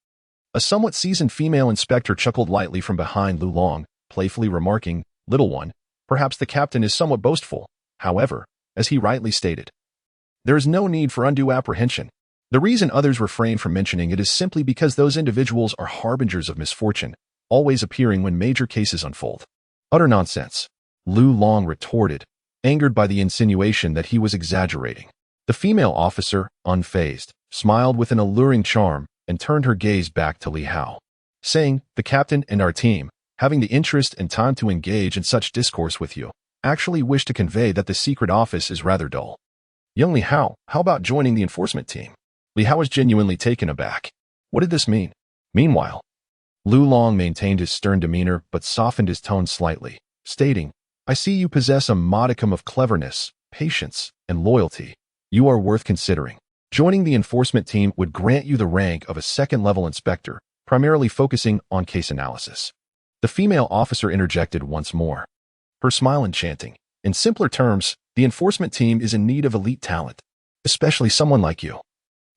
a somewhat seasoned female inspector chuckled lightly from behind Lu Long, playfully remarking, Little one, perhaps the captain is somewhat boastful. However, as he rightly stated, there is no need for undue apprehension. The reason others refrain from mentioning it is simply because those individuals are harbingers of misfortune, always appearing when major cases unfold. Utter nonsense. Lu Long retorted, angered by the insinuation that he was exaggerating. The female officer, unfazed, smiled with an alluring charm and turned her gaze back to Li Hao, saying, the captain and our team, having the interest and time to engage in such discourse with you, actually wish to convey that the secret office is rather dull. Young Li Hao, how about joining the enforcement team? Li Hao was genuinely taken aback. What did this mean? Meanwhile, Lu Long maintained his stern demeanor but softened his tone slightly, stating, I see you possess a modicum of cleverness, patience, and loyalty. You are worth considering. Joining the enforcement team would grant you the rank of a second-level inspector, primarily focusing on case analysis. The female officer interjected once more, her smile enchanting. In simpler terms, the enforcement team is in need of elite talent, especially someone like you,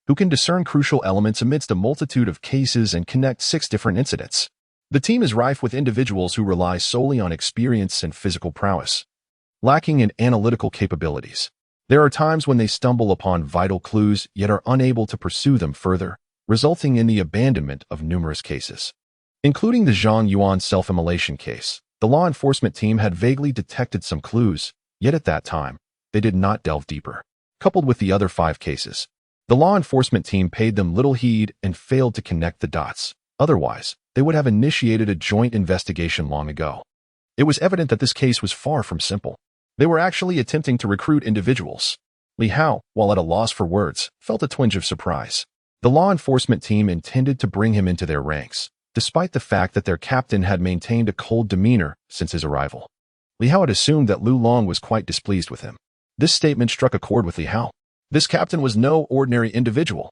who can discern crucial elements amidst a multitude of cases and connect 6 different incidents. The team is rife with individuals who rely solely on experience and physical prowess, lacking in analytical capabilities. There are times when they stumble upon vital clues yet are unable to pursue them further, resulting in the abandonment of numerous cases. Including the Zhang Yuan self-immolation case, the law enforcement team had vaguely detected some clues, yet at that time, they did not delve deeper. Coupled with the other 5 cases, the law enforcement team paid them little heed and failed to connect the dots. Otherwise, they would have initiated a joint investigation long ago. It was evident that this case was far from simple. They were actually attempting to recruit individuals. Li Hao, while at a loss for words, felt a twinge of surprise. The law enforcement team intended to bring him into their ranks, despite the fact that their captain had maintained a cold demeanor since his arrival. Li Hao had assumed that Lu Long was quite displeased with him. This statement struck a chord with Li Hao. This captain was no ordinary individual.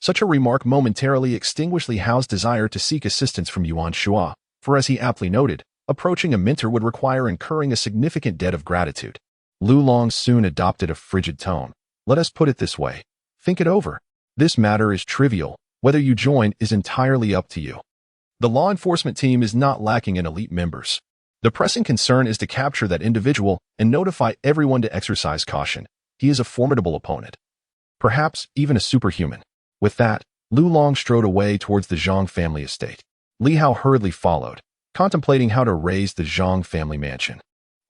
Such a remark momentarily extinguished Li Hao's desire to seek assistance from Yuan Shua, for as he aptly noted, approaching a mentor would require incurring a significant debt of gratitude. Lu Long soon adopted a frigid tone. Let us put it this way. Think it over. This matter is trivial. Whether you join is entirely up to you. The law enforcement team is not lacking in elite members. The pressing concern is to capture that individual and notify everyone to exercise caution. He is a formidable opponent. Perhaps even a superhuman. With that, Lu Long strode away towards the Zhang family estate. Li Hao hurriedly followed, contemplating how to raise the Zhang family mansion.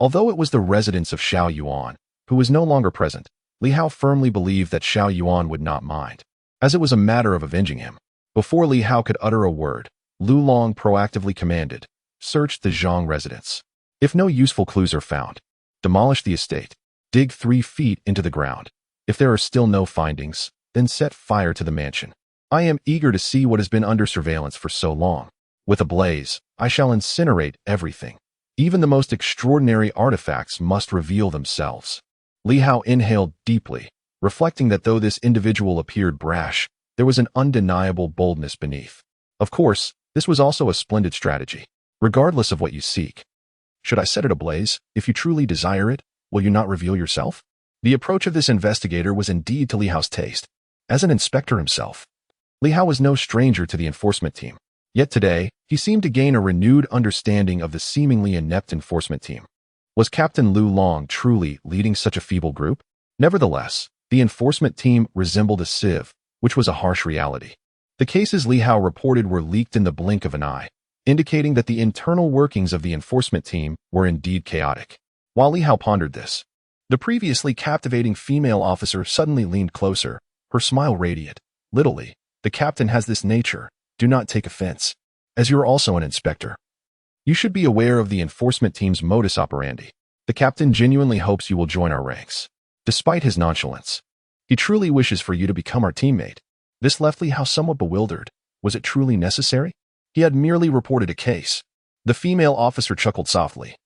Although it was the residence of Xiao Yuan, who was no longer present, Li Hao firmly believed that Xiao Yuan would not mind, as it was a matter of avenging him. Before Li Hao could utter a word, Lu Long proactively commanded, "Search the Zhang residence. If no useful clues are found, demolish the estate. Dig 3 feet into the ground. If there are still no findings, then set fire to the mansion. I am eager to see what has been under surveillance for so long. With a blaze, I shall incinerate everything. Even the most extraordinary artifacts must reveal themselves." Li Hao inhaled deeply, reflecting that though this individual appeared brash, there was an undeniable boldness beneath. Of course, this was also a splendid strategy, regardless of what you seek. Should I set it ablaze? If you truly desire it, will you not reveal yourself? The approach of this investigator was indeed to Li Hao's taste. As an inspector himself, Li Hao was no stranger to the enforcement team. Yet today, he seemed to gain a renewed understanding of the seemingly inept enforcement team. Was Captain Lu Long truly leading such a feeble group? Nevertheless, the enforcement team resembled a sieve, which was a harsh reality. The cases Li Hao reported were leaked in the blink of an eye, indicating that the internal workings of the enforcement team were indeed chaotic. While Li Hao pondered this, the previously captivating female officer suddenly leaned closer, her smile radiant. "Little Li, the captain has this nature. Do not take offense. As you're also an inspector, you should be aware of the enforcement team's modus operandi. The captain genuinely hopes you will join our ranks. Despite his nonchalance, he truly wishes for you to become our teammate." This left Li Hao somewhat bewildered. Was it truly necessary? He had merely reported a case. The female officer chuckled softly,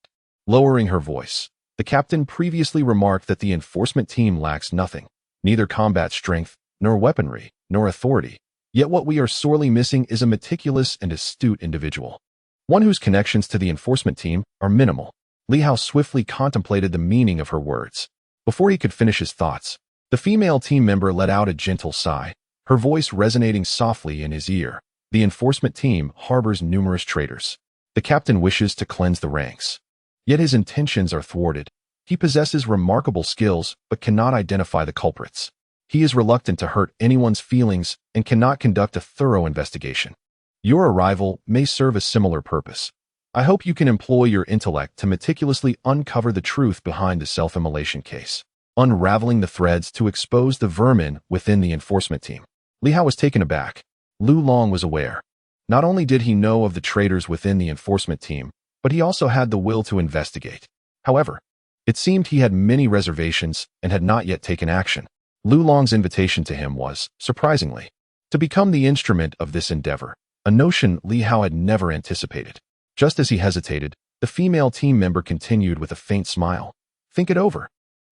lowering her voice. The captain previously remarked that the enforcement team lacks nothing, neither combat strength, nor weaponry, nor authority. Yet what we are sorely missing is a meticulous and astute individual, one whose connections to the enforcement team are minimal. Li Hao swiftly contemplated the meaning of her words. Before he could finish his thoughts, the female team member let out a gentle sigh, her voice resonating softly in his ear. The enforcement team harbors numerous traitors. The captain wishes to cleanse the ranks. Yet his intentions are thwarted. He possesses remarkable skills, but cannot identify the culprits. He is reluctant to hurt anyone's feelings and cannot conduct a thorough investigation. Your arrival may serve a similar purpose. I hope you can employ your intellect to meticulously uncover the truth behind the self-immolation case, unraveling the threads to expose the vermin within the enforcement team. Li Hao was taken aback. Lu Long was aware. Not only did he know of the traitors within the enforcement team, but he also had the will to investigate. However, it seemed he had many reservations and had not yet taken action. Lu Long's invitation to him was, surprisingly, to become the instrument of this endeavor, a notion Li Hao had never anticipated. Just as he hesitated, the female team member continued with a faint smile. Think it over.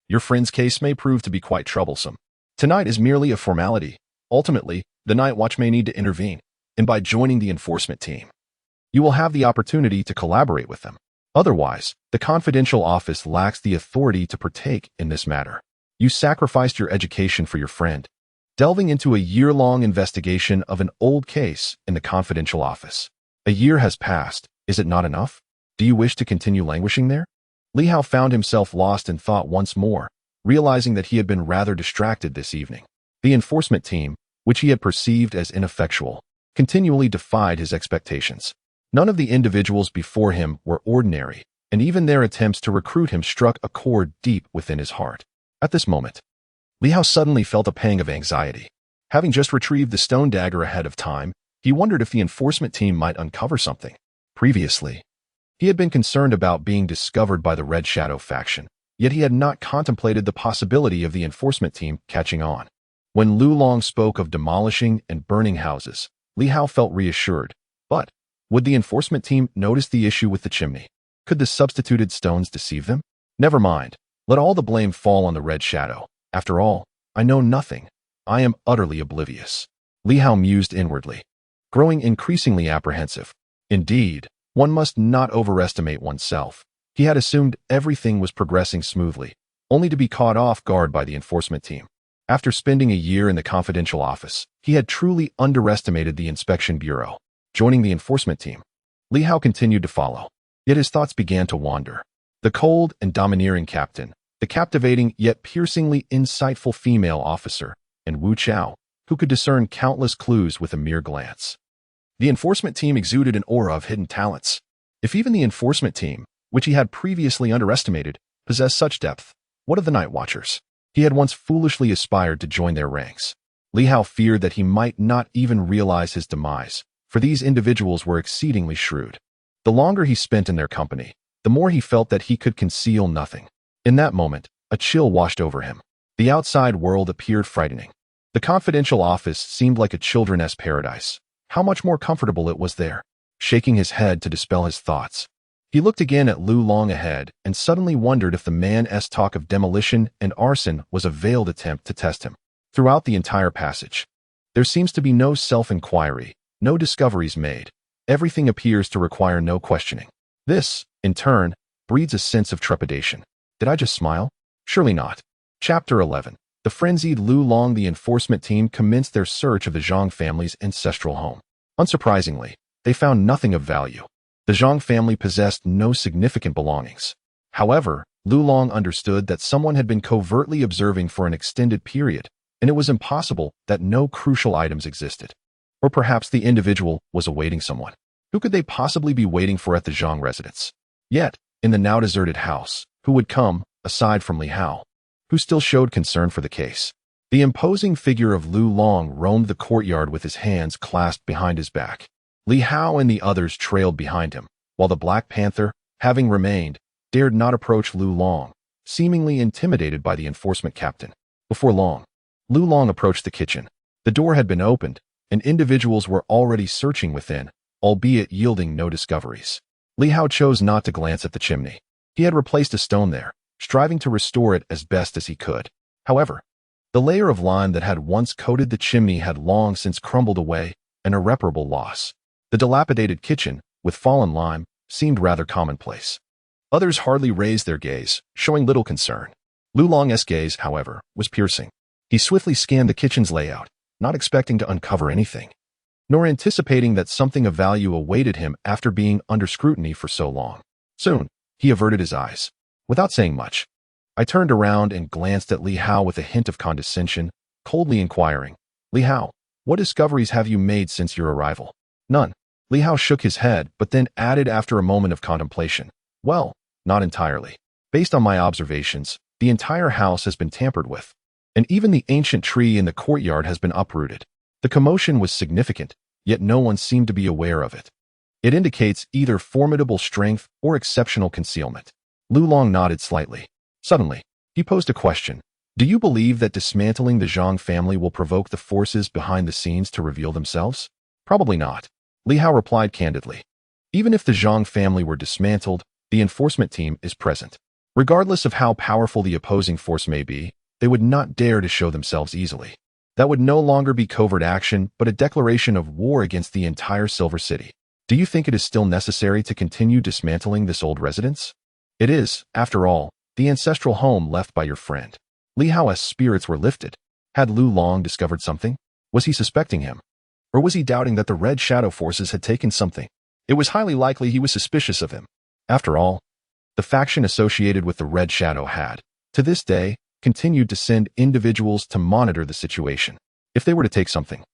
Your friend's case may prove to be quite troublesome. Tonight is merely a formality. Ultimately, the night watch may need to intervene, and by joining the enforcement team, you will have the opportunity to collaborate with them. Otherwise, the confidential office lacks the authority to partake in this matter. You sacrificed your education for your friend, delving into a year-long investigation of an old case in the confidential office. A year has passed. Is it not enough? Do you wish to continue languishing there? Li Hao found himself lost in thought once more, realizing that he had been rather distracted this evening. The enforcement team, which he had perceived as ineffectual, continually defied his expectations. None of the individuals before him were ordinary, and even their attempts to recruit him struck a chord deep within his heart. At this moment, Li Hao suddenly felt a pang of anxiety. Having just retrieved the stone dagger ahead of time, he wondered if the enforcement team might uncover something. Previously, he had been concerned about being discovered by the Red Shadow faction, yet he had not contemplated the possibility of the enforcement team catching on. When Lu Long spoke of demolishing and burning houses, Li Hao felt reassured. But would the enforcement team notice the issue with the chimney? Could the substituted stones deceive them? Never mind. Let all the blame fall on the Red Shadow. After all, I know nothing. I am utterly oblivious. Li Hao mused inwardly, growing increasingly apprehensive. Indeed, one must not overestimate oneself. He had assumed everything was progressing smoothly, only to be caught off guard by the enforcement team. After spending a year in the confidential office, he had truly underestimated the inspection bureau. Joining the enforcement team, Li Hao continued to follow, yet his thoughts began to wander. The cold and domineering captain, the captivating yet piercingly insightful female officer, and Wu Chao, who could discern countless clues with a mere glance. The enforcement team exuded an aura of hidden talents. If even the enforcement team, which he had previously underestimated, possessed such depth, what of the Night Watchers? He had once foolishly aspired to join their ranks. Li Hao feared that he might not even realize his demise, for these individuals were exceedingly shrewd. The longer he spent in their company, the more he felt that he could conceal nothing. In that moment, a chill washed over him. The outside world appeared frightening. The confidential office seemed like a children's paradise. How much more comfortable it was there. Shaking his head to dispel his thoughts, he looked again at Lu Long ahead and suddenly wondered if the man's talk of demolition and arson was a veiled attempt to test him. Throughout the entire passage, there seems to be no self-inquiry, no discoveries made. Everything appears to require no questioning. This, in turn, breeds a sense of trepidation. Did I just smile? Surely not. Chapter 11. The frenzied Lu Long. The enforcement team commenced their search of the Zhang family's ancestral home. Unsurprisingly, they found nothing of value. The Zhang family possessed no significant belongings. However, Lu Long understood that someone had been covertly observing for an extended period, and it was impossible that no crucial items existed. Or perhaps the individual was awaiting someone. Who could they possibly be waiting for at the Zhang residence? Yet, in the now deserted house, who would come, aside from Li Hao, who still showed concern for the case? The imposing figure of Lu Long roamed the courtyard with his hands clasped behind his back. Li Hao and the others trailed behind him, while the Black Panther, having remained, dared not approach Lu Long, seemingly intimidated by the enforcement captain. Before long, Lu Long approached the kitchen. The door had been opened, and individuals were already searching within, albeit yielding no discoveries. Li Hao chose not to glance at the chimney. He had replaced a stone there, striving to restore it as best as he could. However, the layer of lime that had once coated the chimney had long since crumbled away, an irreparable loss. The dilapidated kitchen, with fallen lime, seemed rather commonplace. Others hardly raised their gaze, showing little concern. Lu Long's gaze, however, was piercing. He swiftly scanned the kitchen's layout, not expecting to uncover anything, nor anticipating that something of value awaited him after being under scrutiny for so long. Soon, he averted his eyes. Without saying much, I turned around and glanced at Li Hao with a hint of condescension, coldly inquiring, "Li Hao, what discoveries have you made since your arrival?" "None." Li Hao shook his head, but then added after a moment of contemplation, "Well, not entirely. Based on my observations, the entire house has been tampered with, and even the ancient tree in the courtyard has been uprooted." The commotion was significant, yet no one seemed to be aware of it. It indicates either formidable strength or exceptional concealment. Lu Long nodded slightly. Suddenly, he posed a question. "Do you believe that dismantling the Zhang family will provoke the forces behind the scenes to reveal themselves?" "Probably not." Li Hao replied candidly. "Even if the Zhang family were dismantled, the enforcement team is present. Regardless of how powerful the opposing force may be, they would not dare to show themselves easily. That would no longer be covert action, but a declaration of war against the entire Silver City. Do you think it is still necessary to continue dismantling this old residence? It is, after all, the ancestral home left by your friend." Li Hao's spirits were lifted. Had Lu Long discovered something? Was he suspecting him? Or was he doubting that the Red Shadow forces had taken something? It was highly likely he was suspicious of him. After all, the faction associated with the Red Shadow had, to this day, continued to send individuals to monitor the situation. If they were to take something,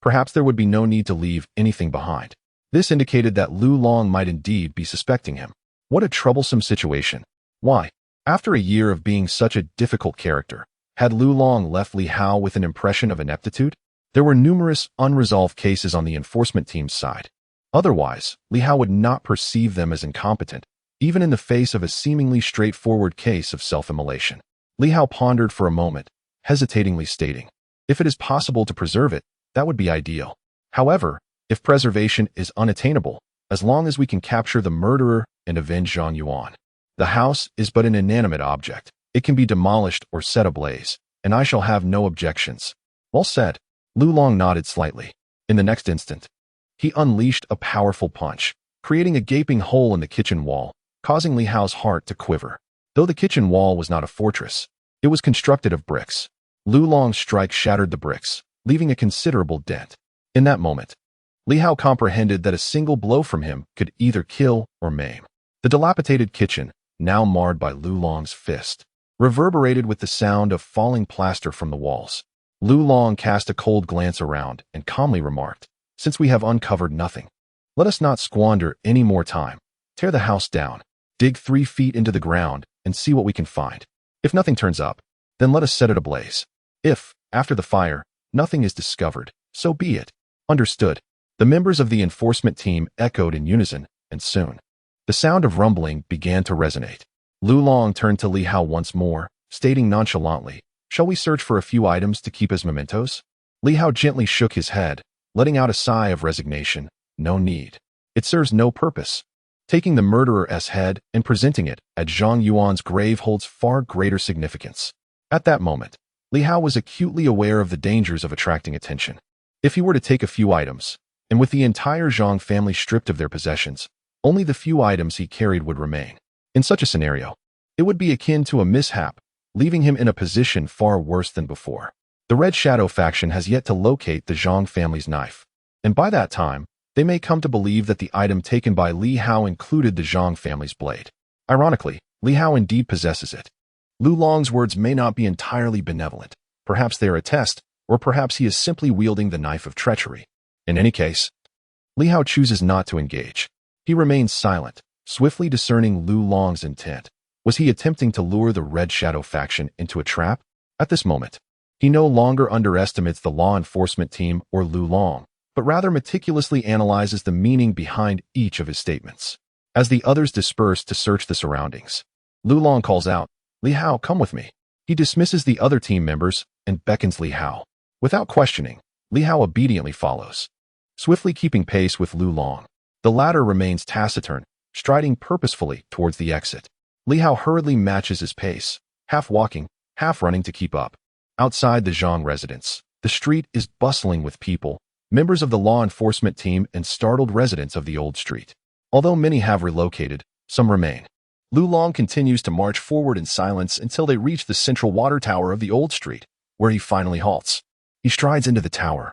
perhaps there would be no need to leave anything behind. This indicated that Lu Long might indeed be suspecting him. What a troublesome situation. Why? After a year of being such a difficult character, had Lu Long left Li Hao with an impression of ineptitude? There were numerous unresolved cases on the enforcement team's side. Otherwise, Li Hao would not perceive them as incompetent, even in the face of a seemingly straightforward case of self-immolation. Li Hao pondered for a moment, hesitatingly stating, "If it is possible to preserve it, that would be ideal. However, if preservation is unattainable, as long as we can capture the murderer and avenge Zhang Yuan. The house is but an inanimate object. It can be demolished or set ablaze, and I shall have no objections." Well said. Lu Long nodded slightly. In the next instant, he unleashed a powerful punch, creating a gaping hole in the kitchen wall, causing Li Hao's heart to quiver. Though the kitchen wall was not a fortress, it was constructed of bricks. Lu Long's strike shattered the bricks, leaving a considerable dent. In that moment, Li Hao comprehended that a single blow from him could either kill or maim. The dilapidated kitchen, now marred by Lu Long's fist, reverberated with the sound of falling plaster from the walls. Lu Long cast a cold glance around and calmly remarked, "Since we have uncovered nothing, let us not squander any more time. Tear the house down, dig 3 feet into the ground, and see what we can find. If nothing turns up, then let us set it ablaze. If, after the fire, nothing is discovered, so be it." Understood. The members of the enforcement team echoed in unison, and soon, the sound of rumbling began to resonate. Lu Long turned to Li Hao once more, stating nonchalantly, "Shall we search for a few items to keep as mementos?" Li Hao gently shook his head, letting out a sigh of resignation. "No need. It serves no purpose. Taking the murderer's head and presenting it at Zhang Yuan's grave holds far greater significance." At that moment, Li Hao was acutely aware of the dangers of attracting attention. If he were to take a few items, and with the entire Zhang family stripped of their possessions, only the few items he carried would remain. In such a scenario, it would be akin to a mishap, leaving him in a position far worse than before. The Red Shadow faction has yet to locate the Zhang family's knife, and by that time, they may come to believe that the item taken by Li Hao included the Zhang family's blade. Ironically, Li Hao indeed possesses it. Lu Long's words may not be entirely benevolent. Perhaps they are a test, or perhaps he is simply wielding the knife of treachery. In any case, Li Hao chooses not to engage. He remains silent, swiftly discerning Lu Long's intent. Was he attempting to lure the Red Shadow faction into a trap? At this moment, he no longer underestimates the law enforcement team or Lu Long, but rather meticulously analyzes the meaning behind each of his statements. As the others disperse to search the surroundings, Lu Long calls out, "Li Hao, come with me." He dismisses the other team members and beckons Li Hao. Without questioning, Li Hao obediently follows, swiftly keeping pace with Lu Long. The latter remains taciturn, striding purposefully towards the exit. Li Hao hurriedly matches his pace, half walking, half running to keep up. Outside the Zhang residence, the street is bustling with people, members of the law enforcement team and startled residents of the old street. Although many have relocated, some remain. Lu Long continues to march forward in silence until they reach the central water tower of the old street, where he finally halts. He strides into the tower,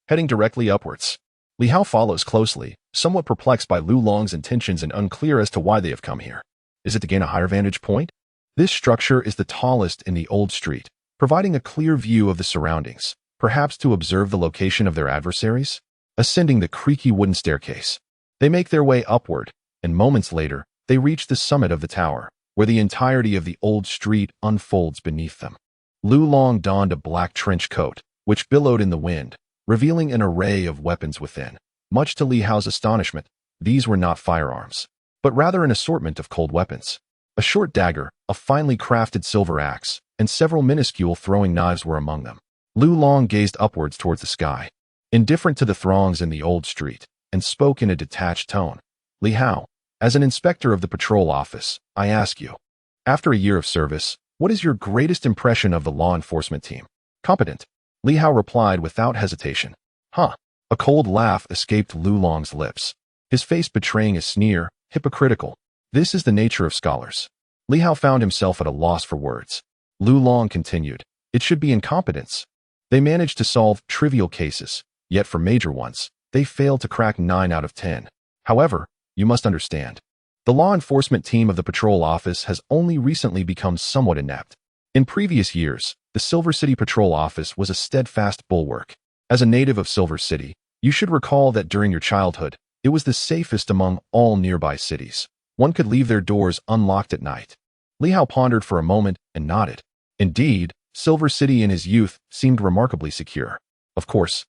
heading directly upwards. Li Hao follows closely, somewhat perplexed by Lu Long's intentions and unclear as to why they have come here. Is it to gain a higher vantage point? This structure is the tallest in the old street, providing a clear view of the surroundings, perhaps to observe the location of their adversaries. Ascending the creaky wooden staircase, they make their way upward, and moments later, they reach the summit of the tower, where the entirety of the old street unfolds beneath them. Lu Long donned a black trench coat, which billowed in the wind, revealing an array of weapons within. Much to Li Hao's astonishment, these were not firearms, but rather an assortment of cold weapons. A short dagger, a finely crafted silver axe, and several minuscule throwing knives were among them. Lu Long gazed upwards towards the sky, indifferent to the throngs in the old street, and spoke in a detached tone. "Li Hao, as an inspector of the patrol office, I ask you, after a year of service, what is your greatest impression of the law enforcement team?" "Competent," Li Hao replied without hesitation. "Huh." A cold laugh escaped Lu Long's lips, his face betraying a sneer, hypocritical. This is the nature of scholars. Li Hao found himself at a loss for words. Lu Long continued, "It should be incompetence. They manage to solve trivial cases, yet for major ones, they fail to crack 9 out of 10. However, you must understand, the law enforcement team of the patrol office has only recently become somewhat inept. In previous years, The Silver City Patrol Office was a steadfast bulwark. As a native of Silver City, you should recall that during your childhood, it was the safest among all nearby cities. One could leave their doors unlocked at night. Li Hao pondered for a moment and nodded. Indeed, Silver City in his youth seemed remarkably secure. Of course,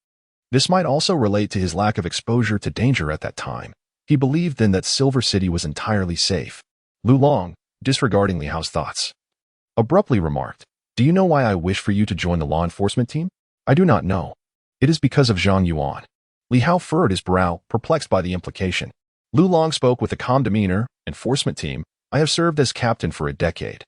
this might also relate to his lack of exposure to danger at that time. He believed then that Silver City was entirely safe. Lu Long, disregarding Li Hao's thoughts, abruptly remarked, "Do you know why I wish for you to join the law enforcement team?" "I do not know." "It is because of Zhang Yuan." Li Hao furrowed his brow, perplexed by the implication. Lu Long spoke with a calm demeanor. "Enforcement team, I have served as captain for a decade,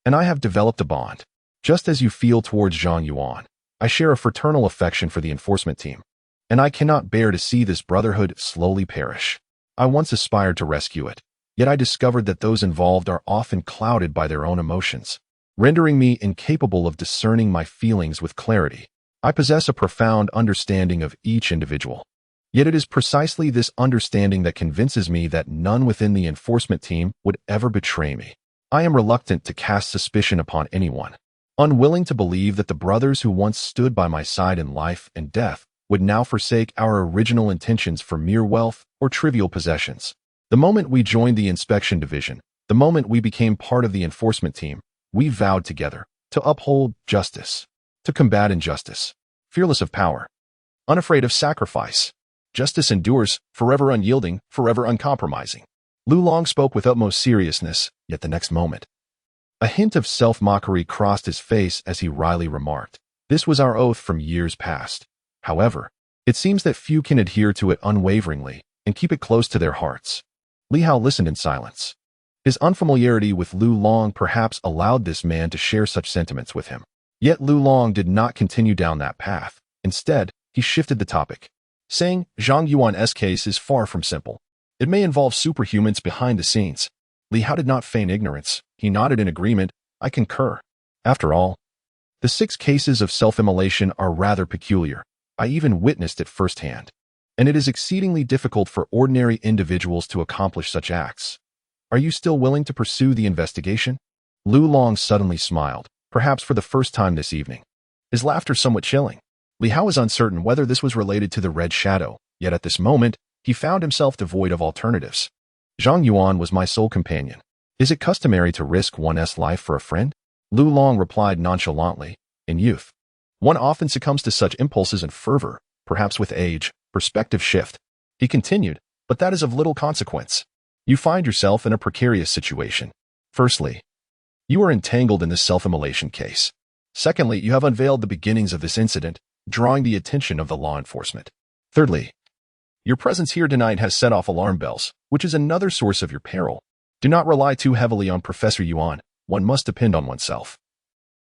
and I have developed a bond. Just as you feel towards Zhang Yuan, I share a fraternal affection for the enforcement team, and I cannot bear to see this brotherhood slowly perish. I once aspired to rescue it, yet I discovered that those involved are often clouded by their own emotions, rendering me incapable of discerning my feelings with clarity. I possess a profound understanding of each individual. Yet it is precisely this understanding that convinces me that none within the enforcement team would ever betray me. I am reluctant to cast suspicion upon anyone, unwilling to believe that the brothers who once stood by my side in life and death would now forsake our original intentions for mere wealth or trivial possessions. The moment we joined the inspection division, the moment we became part of the enforcement team, we vowed together to uphold justice, to combat injustice, fearless of power, unafraid of sacrifice. Justice endures, forever unyielding, forever uncompromising." Lu Long spoke with utmost seriousness, yet the next moment, a hint of self-mockery crossed his face as he wryly remarked, "This was our oath from years past. However, it seems that few can adhere to it unwaveringly and keep it close to their hearts." Li Hao listened in silence. His unfamiliarity with Lu Long perhaps allowed this man to share such sentiments with him. Yet Lu Long did not continue down that path. Instead, he shifted the topic, saying, "Zhang Yuan's case is far from simple. It may involve superhumans behind the scenes." Li Hao did not feign ignorance. He nodded in agreement. "I concur. After all, the 6 cases of self-immolation are rather peculiar. I even witnessed it firsthand. And it is exceedingly difficult for ordinary individuals to accomplish such acts. Are you still willing to pursue the investigation?" Lu Long suddenly smiled, perhaps for the first time this evening, his laughter somewhat chilling. Li Hao was uncertain whether this was related to the red shadow, yet at this moment, he found himself devoid of alternatives. "Zhang Yuan was my sole companion. Is it customary to risk one's life for a friend?" Lu Long replied nonchalantly, "In youth, one often succumbs to such impulses and fervor. Perhaps with age, perspective shift." He continued, "But that is of little consequence. You find yourself in a precarious situation. Firstly, you are entangled in this self-immolation case. Secondly, you have unveiled the beginnings of this incident, drawing the attention of the law enforcement. Thirdly, your presence here tonight has set off alarm bells, which is another source of your peril. Do not rely too heavily on Professor Yuan. One must depend on oneself,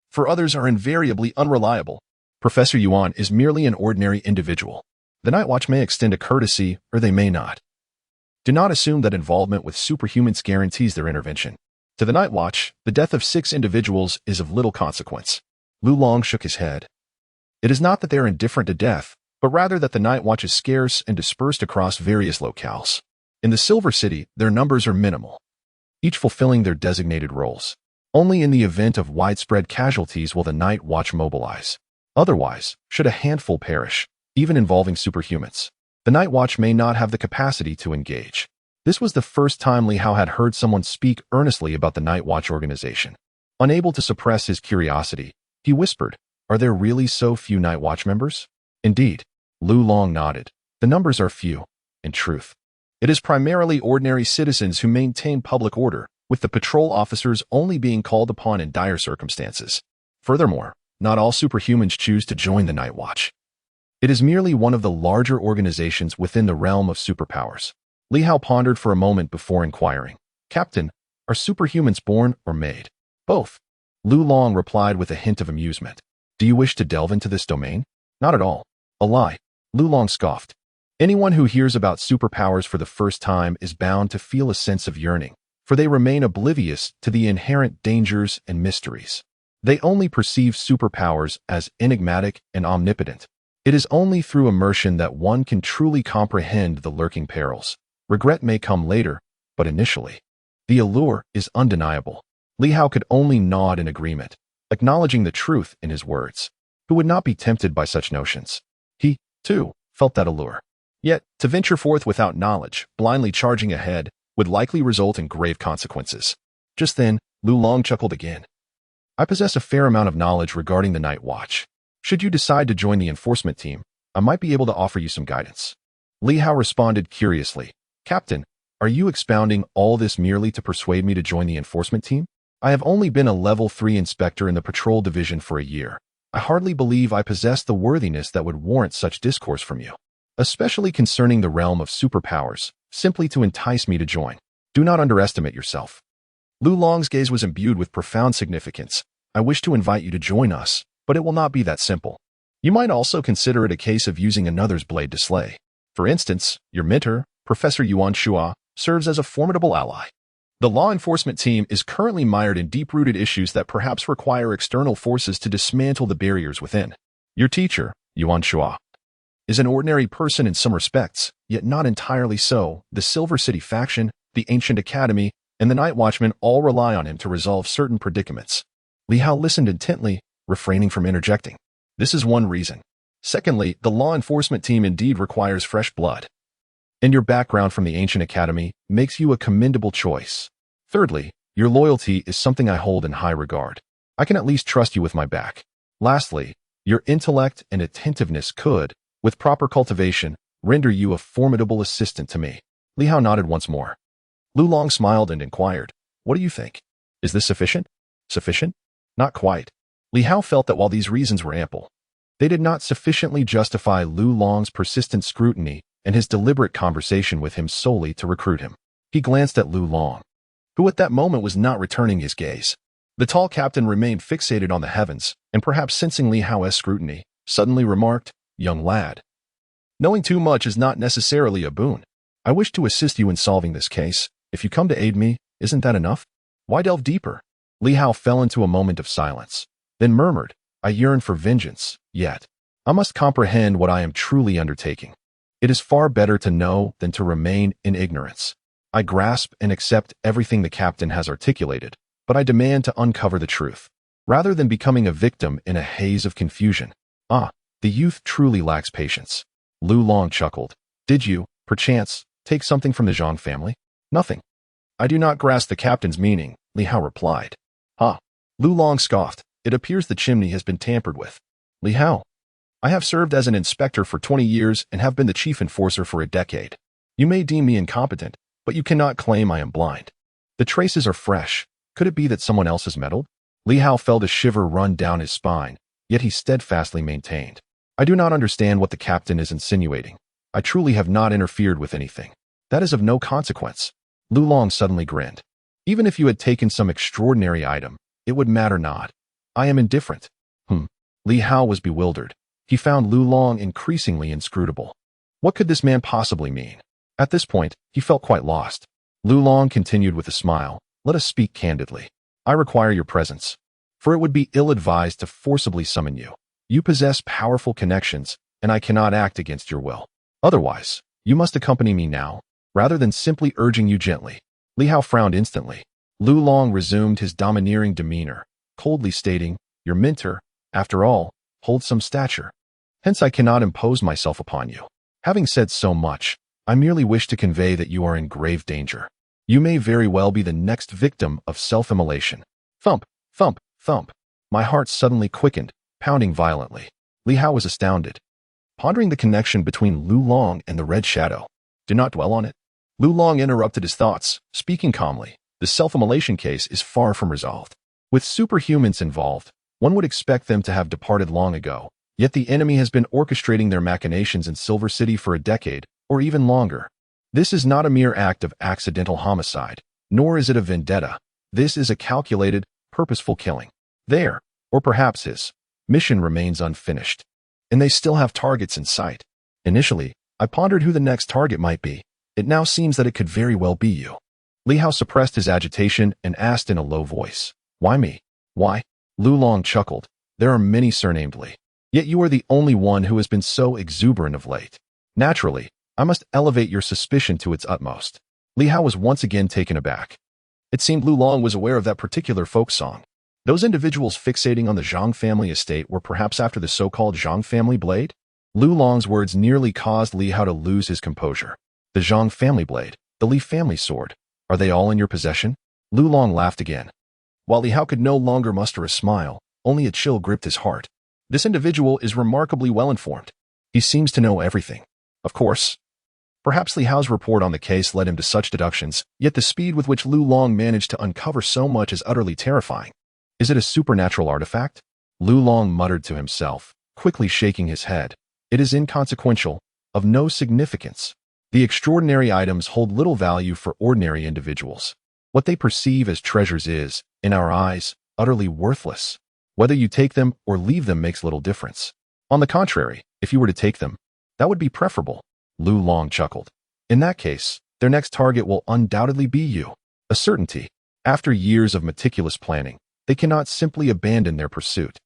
for others are invariably unreliable. Professor Yuan is merely an ordinary individual. The Night Watch may extend a courtesy, or they may not. Do not assume that involvement with superhumans guarantees their intervention. To the Night Watch, the death of 6 individuals is of little consequence." Lu Long shook his head. "It is not that they are indifferent to death, but rather that the Night Watch is scarce and dispersed across various locales. In the Silver City, their numbers are minimal, each fulfilling their designated roles. Only in the event of widespread casualties will the Night Watch mobilize. Otherwise, should a handful perish, even involving superhumans, the Night Watch may not have the capacity to engage." This was the first time Li Hao had heard someone speak earnestly about the Night Watch organization. Unable to suppress his curiosity, he whispered, "Are there really so few Night Watch members?" "Indeed." Lu Long nodded. "The numbers are few. In truth, it is primarily ordinary citizens who maintain public order, with the patrol officers only being called upon in dire circumstances. Furthermore, not all superhumans choose to join the Night Watch. It is merely one of the larger organizations within the realm of superpowers." Li Hao pondered for a moment before inquiring, "Captain, are superhumans born or made?" "Both." Lu Long replied with a hint of amusement. "Do you wish to delve into this domain?" "Not at all." "A lie." Lu Long scoffed. "Anyone who hears about superpowers for the first time is bound to feel a sense of yearning, for they remain oblivious to the inherent dangers and mysteries. They only perceive superpowers as enigmatic and omnipotent. It is only through immersion that one can truly comprehend the lurking perils. Regret may come later, but initially, the allure is undeniable." Li Hao could only nod in agreement. acknowledging the truth in his words. Who would not be tempted by such notions? He, too, felt that allure. Yet, to venture forth without knowledge, blindly charging ahead, would likely result in grave consequences. Just then, Lu Long chuckled again. I possess a fair amount of knowledge regarding the night watch. Should you decide to join the enforcement team, I might be able to offer you some guidance. Li Hao responded curiously. Captain, are you expounding all this merely to persuade me to join the enforcement team? I have only been a level 3 inspector in the patrol division for a year. I hardly believe I possess the worthiness that would warrant such discourse from you, especially concerning the realm of superpowers, simply to entice me to join. Do not underestimate yourself. Lu Long's gaze was imbued with profound significance. I wish to invite you to join us, but it will not be that simple. You might also consider it a case of using another's blade to slay. For instance, your mentor, Professor Yuan Shua, serves as a formidable ally. The law enforcement team is currently mired in deep-rooted issues that perhaps require external forces to dismantle the barriers within. Your teacher, Yuan Shua, is an ordinary person in some respects, yet not entirely so. The Silver City faction, the Ancient Academy, and the Night Watchman all rely on him to resolve certain predicaments. Li Hao listened intently, refraining from interjecting. This is one reason. Secondly, the law enforcement team indeed requires fresh blood. And your background from the Ancient Academy makes you a commendable choice. Thirdly, your loyalty is something I hold in high regard. I can at least trust you with my back. Lastly, your intellect and attentiveness could, with proper cultivation, render you a formidable assistant to me. Li Hao nodded once more. Lu Long smiled and inquired, what do you think? Is this sufficient? Sufficient? Not quite. Li Hao felt that while these reasons were ample, they did not sufficiently justify Lu Long's persistent scrutiny and his deliberate conversation with him solely to recruit him. He glanced at Lu Long, who at that moment was not returning his gaze. The tall captain remained fixated on the heavens, and perhaps sensing Li Hao's scrutiny, suddenly remarked, young lad, knowing too much is not necessarily a boon. I wish to assist you in solving this case. If you come to aid me, isn't that enough? Why delve deeper? Li Hao fell into a moment of silence, then murmured, I yearn for vengeance, yet I must comprehend what I am truly undertaking. It is far better to know than to remain in ignorance. I grasp and accept everything the captain has articulated, but I demand to uncover the truth, rather than becoming a victim in a haze of confusion. Ah, the youth truly lacks patience. Lu Long chuckled. Did you, perchance, take something from the Zhang family? Nothing. I do not grasp the captain's meaning, Li Hao replied. Ah, Lu Long scoffed. It appears the chimney has been tampered with. Li Hao, I have served as an inspector for 20 years and have been the chief enforcer for a decade. You may deem me incompetent, but you cannot claim I am blind. The traces are fresh. Could it be that someone else has meddled? Li Hao felt a shiver run down his spine, yet he steadfastly maintained. I do not understand what the captain is insinuating. I truly have not interfered with anything. That is of no consequence. Lu Long suddenly grinned. Even if you had taken some extraordinary item, it would matter not. I am indifferent. Li Hao was bewildered. He found Lu Long increasingly inscrutable. What could this man possibly mean? At this point, he felt quite lost. Lu Long continued with a smile. Let us speak candidly. I require your presence, for it would be ill-advised to forcibly summon you. You possess powerful connections, and I cannot act against your will. Otherwise, you must accompany me now, rather than simply urging you gently. Li Hao frowned instantly. Lu Long resumed his domineering demeanor, coldly stating, your mentor, after all, holds some stature. Hence I cannot impose myself upon you. Having said so much, I merely wish to convey that you are in grave danger. You may very well be the next victim of self-immolation. Thump, thump, thump. My heart suddenly quickened, pounding violently. Li Hao was astounded, pondering the connection between Lu Long and the Red Shadow. Do not dwell on it. Lu Long interrupted his thoughts, speaking calmly. The self-immolation case is far from resolved. With superhumans involved, one would expect them to have departed long ago, yet the enemy has been orchestrating their machinations in Silver City for a decade, or even longer. This is not a mere act of accidental homicide, nor is it a vendetta. This is a calculated, purposeful killing. Their, or perhaps his, mission remains unfinished, and they still have targets in sight. Initially, I pondered who the next target might be. It now seems that it could very well be you. Li Hao suppressed his agitation and asked in a low voice, Why me? Why? Lu Long chuckled. There are many surnamed Li. Yet you are the only one who has been so exuberant of late. Naturally, I must elevate your suspicion to its utmost. Li Hao was once again taken aback. It seemed Lu Long was aware of that particular folk song. Those individuals fixating on the Zhang family estate were perhaps after the so-called Zhang family blade? Lu Long's words nearly caused Li Hao to lose his composure. The Zhang family blade, the Li family sword, are they all in your possession? Lu Long laughed again. While Li Hao could no longer muster a smile, only a chill gripped his heart. This individual is remarkably well-informed. He seems to know everything. Of course. Perhaps Li Hao's report on the case led him to such deductions, yet the speed with which Lu Long managed to uncover so much is utterly terrifying. Is it a supernatural artifact? Lu Long muttered to himself, quickly shaking his head. It is inconsequential, of no significance. The extraordinary items hold little value for ordinary individuals. What they perceive as treasures is, in our eyes, utterly worthless. Whether you take them or leave them makes little difference. On the contrary, if you were to take them, that would be preferable. Lu Long chuckled. In that case, their next target will undoubtedly be you. A certainty. After years of meticulous planning, they cannot simply abandon their pursuit.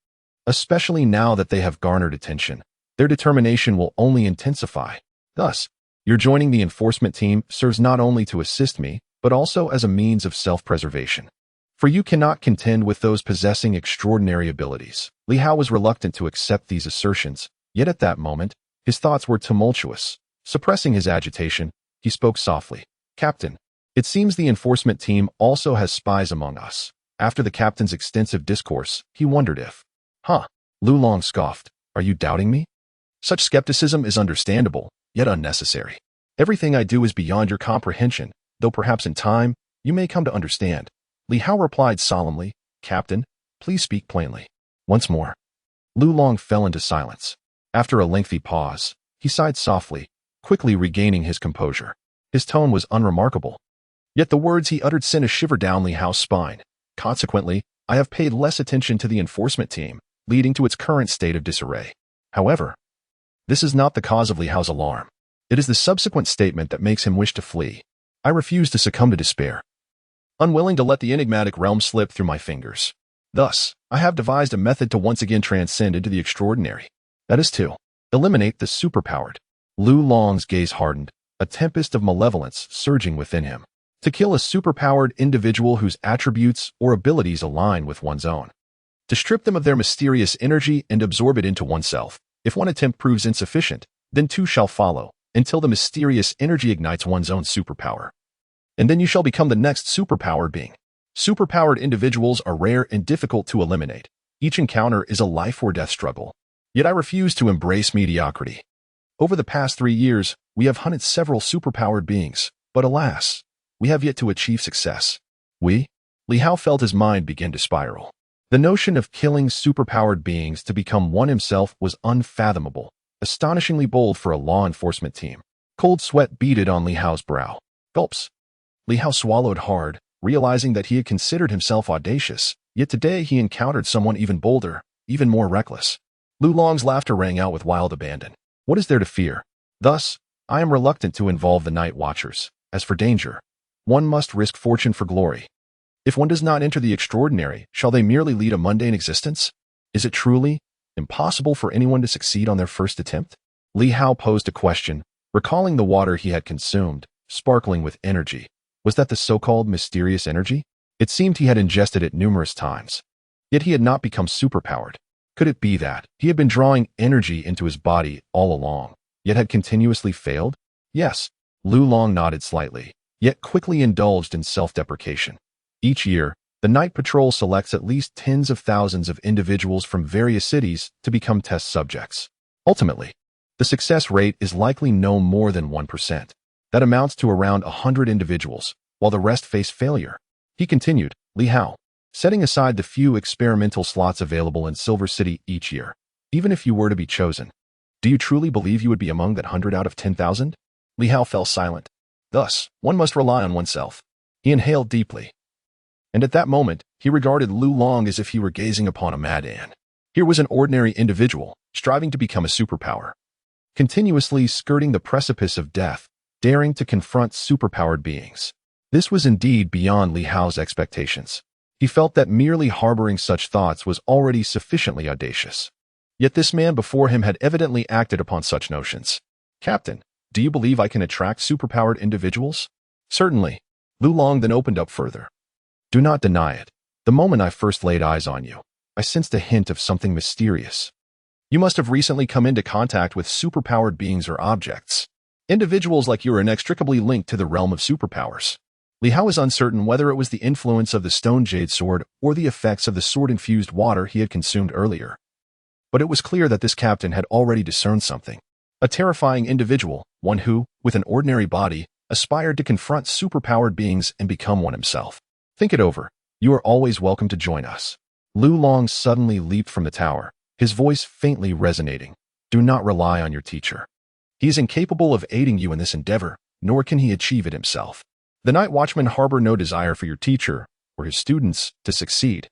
Especially now that they have garnered attention, their determination will only intensify. Thus, your joining the enforcement team serves not only to assist me, but also as a means of self-preservation. For you cannot contend with those possessing extraordinary abilities. Li Hao was reluctant to accept these assertions, yet at that moment, his thoughts were tumultuous. Suppressing his agitation, he spoke softly. Captain, it seems the enforcement team also has spies among us. After the captain's extensive discourse, he wondered if... Lu Long scoffed. Are you doubting me? Such skepticism is understandable, yet unnecessary. Everything I do is beyond your comprehension, though perhaps in time, you may come to understand. Li Hao replied solemnly, Captain, please speak plainly. Once more. Lu Long fell into silence. After a lengthy pause, he sighed softly, quickly regaining his composure. His tone was unremarkable. Yet the words he uttered sent a shiver down Li Hao's spine. Consequently, I have paid less attention to the enforcement team, leading to its current state of disarray. However, this is not the cause of Li Hao's alarm. It is the subsequent statement that makes him wish to flee. I refuse to succumb to despair, unwilling to let the enigmatic realm slip through my fingers. Thus, I have devised a method to once again transcend into the extraordinary. That is to eliminate the superpowered. Lu Long's gaze hardened, a tempest of malevolence surging within him. To kill a superpowered individual whose attributes or abilities align with one's own. To strip them of their mysterious energy and absorb it into oneself. If one attempt proves insufficient, then two shall follow, until the mysterious energy ignites one's own superpower. And then you shall become the next superpowered being. Superpowered individuals are rare and difficult to eliminate. Each encounter is a life or death struggle. Yet I refuse to embrace mediocrity. Over the past 3 years, we have hunted several superpowered beings, but alas, we have yet to achieve success. Li Hao felt his mind begin to spiral. The notion of killing superpowered beings to become one himself was unfathomable, astonishingly bold for a law enforcement team. Cold sweat beaded on Li Hao's brow. Gulps. Li Hao swallowed hard, realizing that he had considered himself audacious, yet today he encountered someone even bolder, even more reckless. Lu Long's laughter rang out with wild abandon. What is there to fear? Thus, I am reluctant to involve the night watchers. As for danger, one must risk fortune for glory. If one does not enter the extraordinary, shall they merely lead a mundane existence? Is it truly impossible for anyone to succeed on their first attempt? Li Hao posed a question, recalling the water he had consumed, sparkling with energy. Was that the so-called mysterious energy? It seemed he had ingested it numerous times. Yet he had not become superpowered. Could it be that he had been drawing energy into his body all along, yet had continuously failed? Yes. Lu Long nodded slightly, yet quickly indulged in self-deprecation. Each year, the night patrol selects at least tens of thousands of individuals from various cities to become test subjects. Ultimately, the success rate is likely no more than 1%. That amounts to around 100 individuals, while the rest face failure. He continued, Li Hao, setting aside the few experimental slots available in Silver City each year. Even if you were to be chosen, do you truly believe you would be among that 100 out of 10,000? Li Hao fell silent. Thus, one must rely on oneself. He inhaled deeply. And at that moment, he regarded Lu Long as if he were gazing upon a madman. Here was an ordinary individual, striving to become a superpower, continuously skirting the precipice of death, daring to confront superpowered beings. This was indeed beyond Li Hao's expectations. He felt that merely harboring such thoughts was already sufficiently audacious. Yet this man before him had evidently acted upon such notions. Captain, do you believe I can attract superpowered individuals? Certainly. Lu Long then opened up further. Do not deny it. The moment I first laid eyes on you, I sensed a hint of something mysterious. You must have recently come into contact with superpowered beings or objects. Individuals like you are inextricably linked to the realm of superpowers. Li Hao is uncertain whether it was the influence of the stone jade sword or the effects of the sword-infused water he had consumed earlier. But it was clear that this captain had already discerned something. A terrifying individual, one who, with an ordinary body, aspired to confront superpowered beings and become one himself. Think it over. You are always welcome to join us. Lu Long suddenly leaped from the tower, his voice faintly resonating. Do not rely on your teacher. He is incapable of aiding you in this endeavor, nor can he achieve it himself. The night watchmen harbor no desire for your teacher, or his students, to succeed.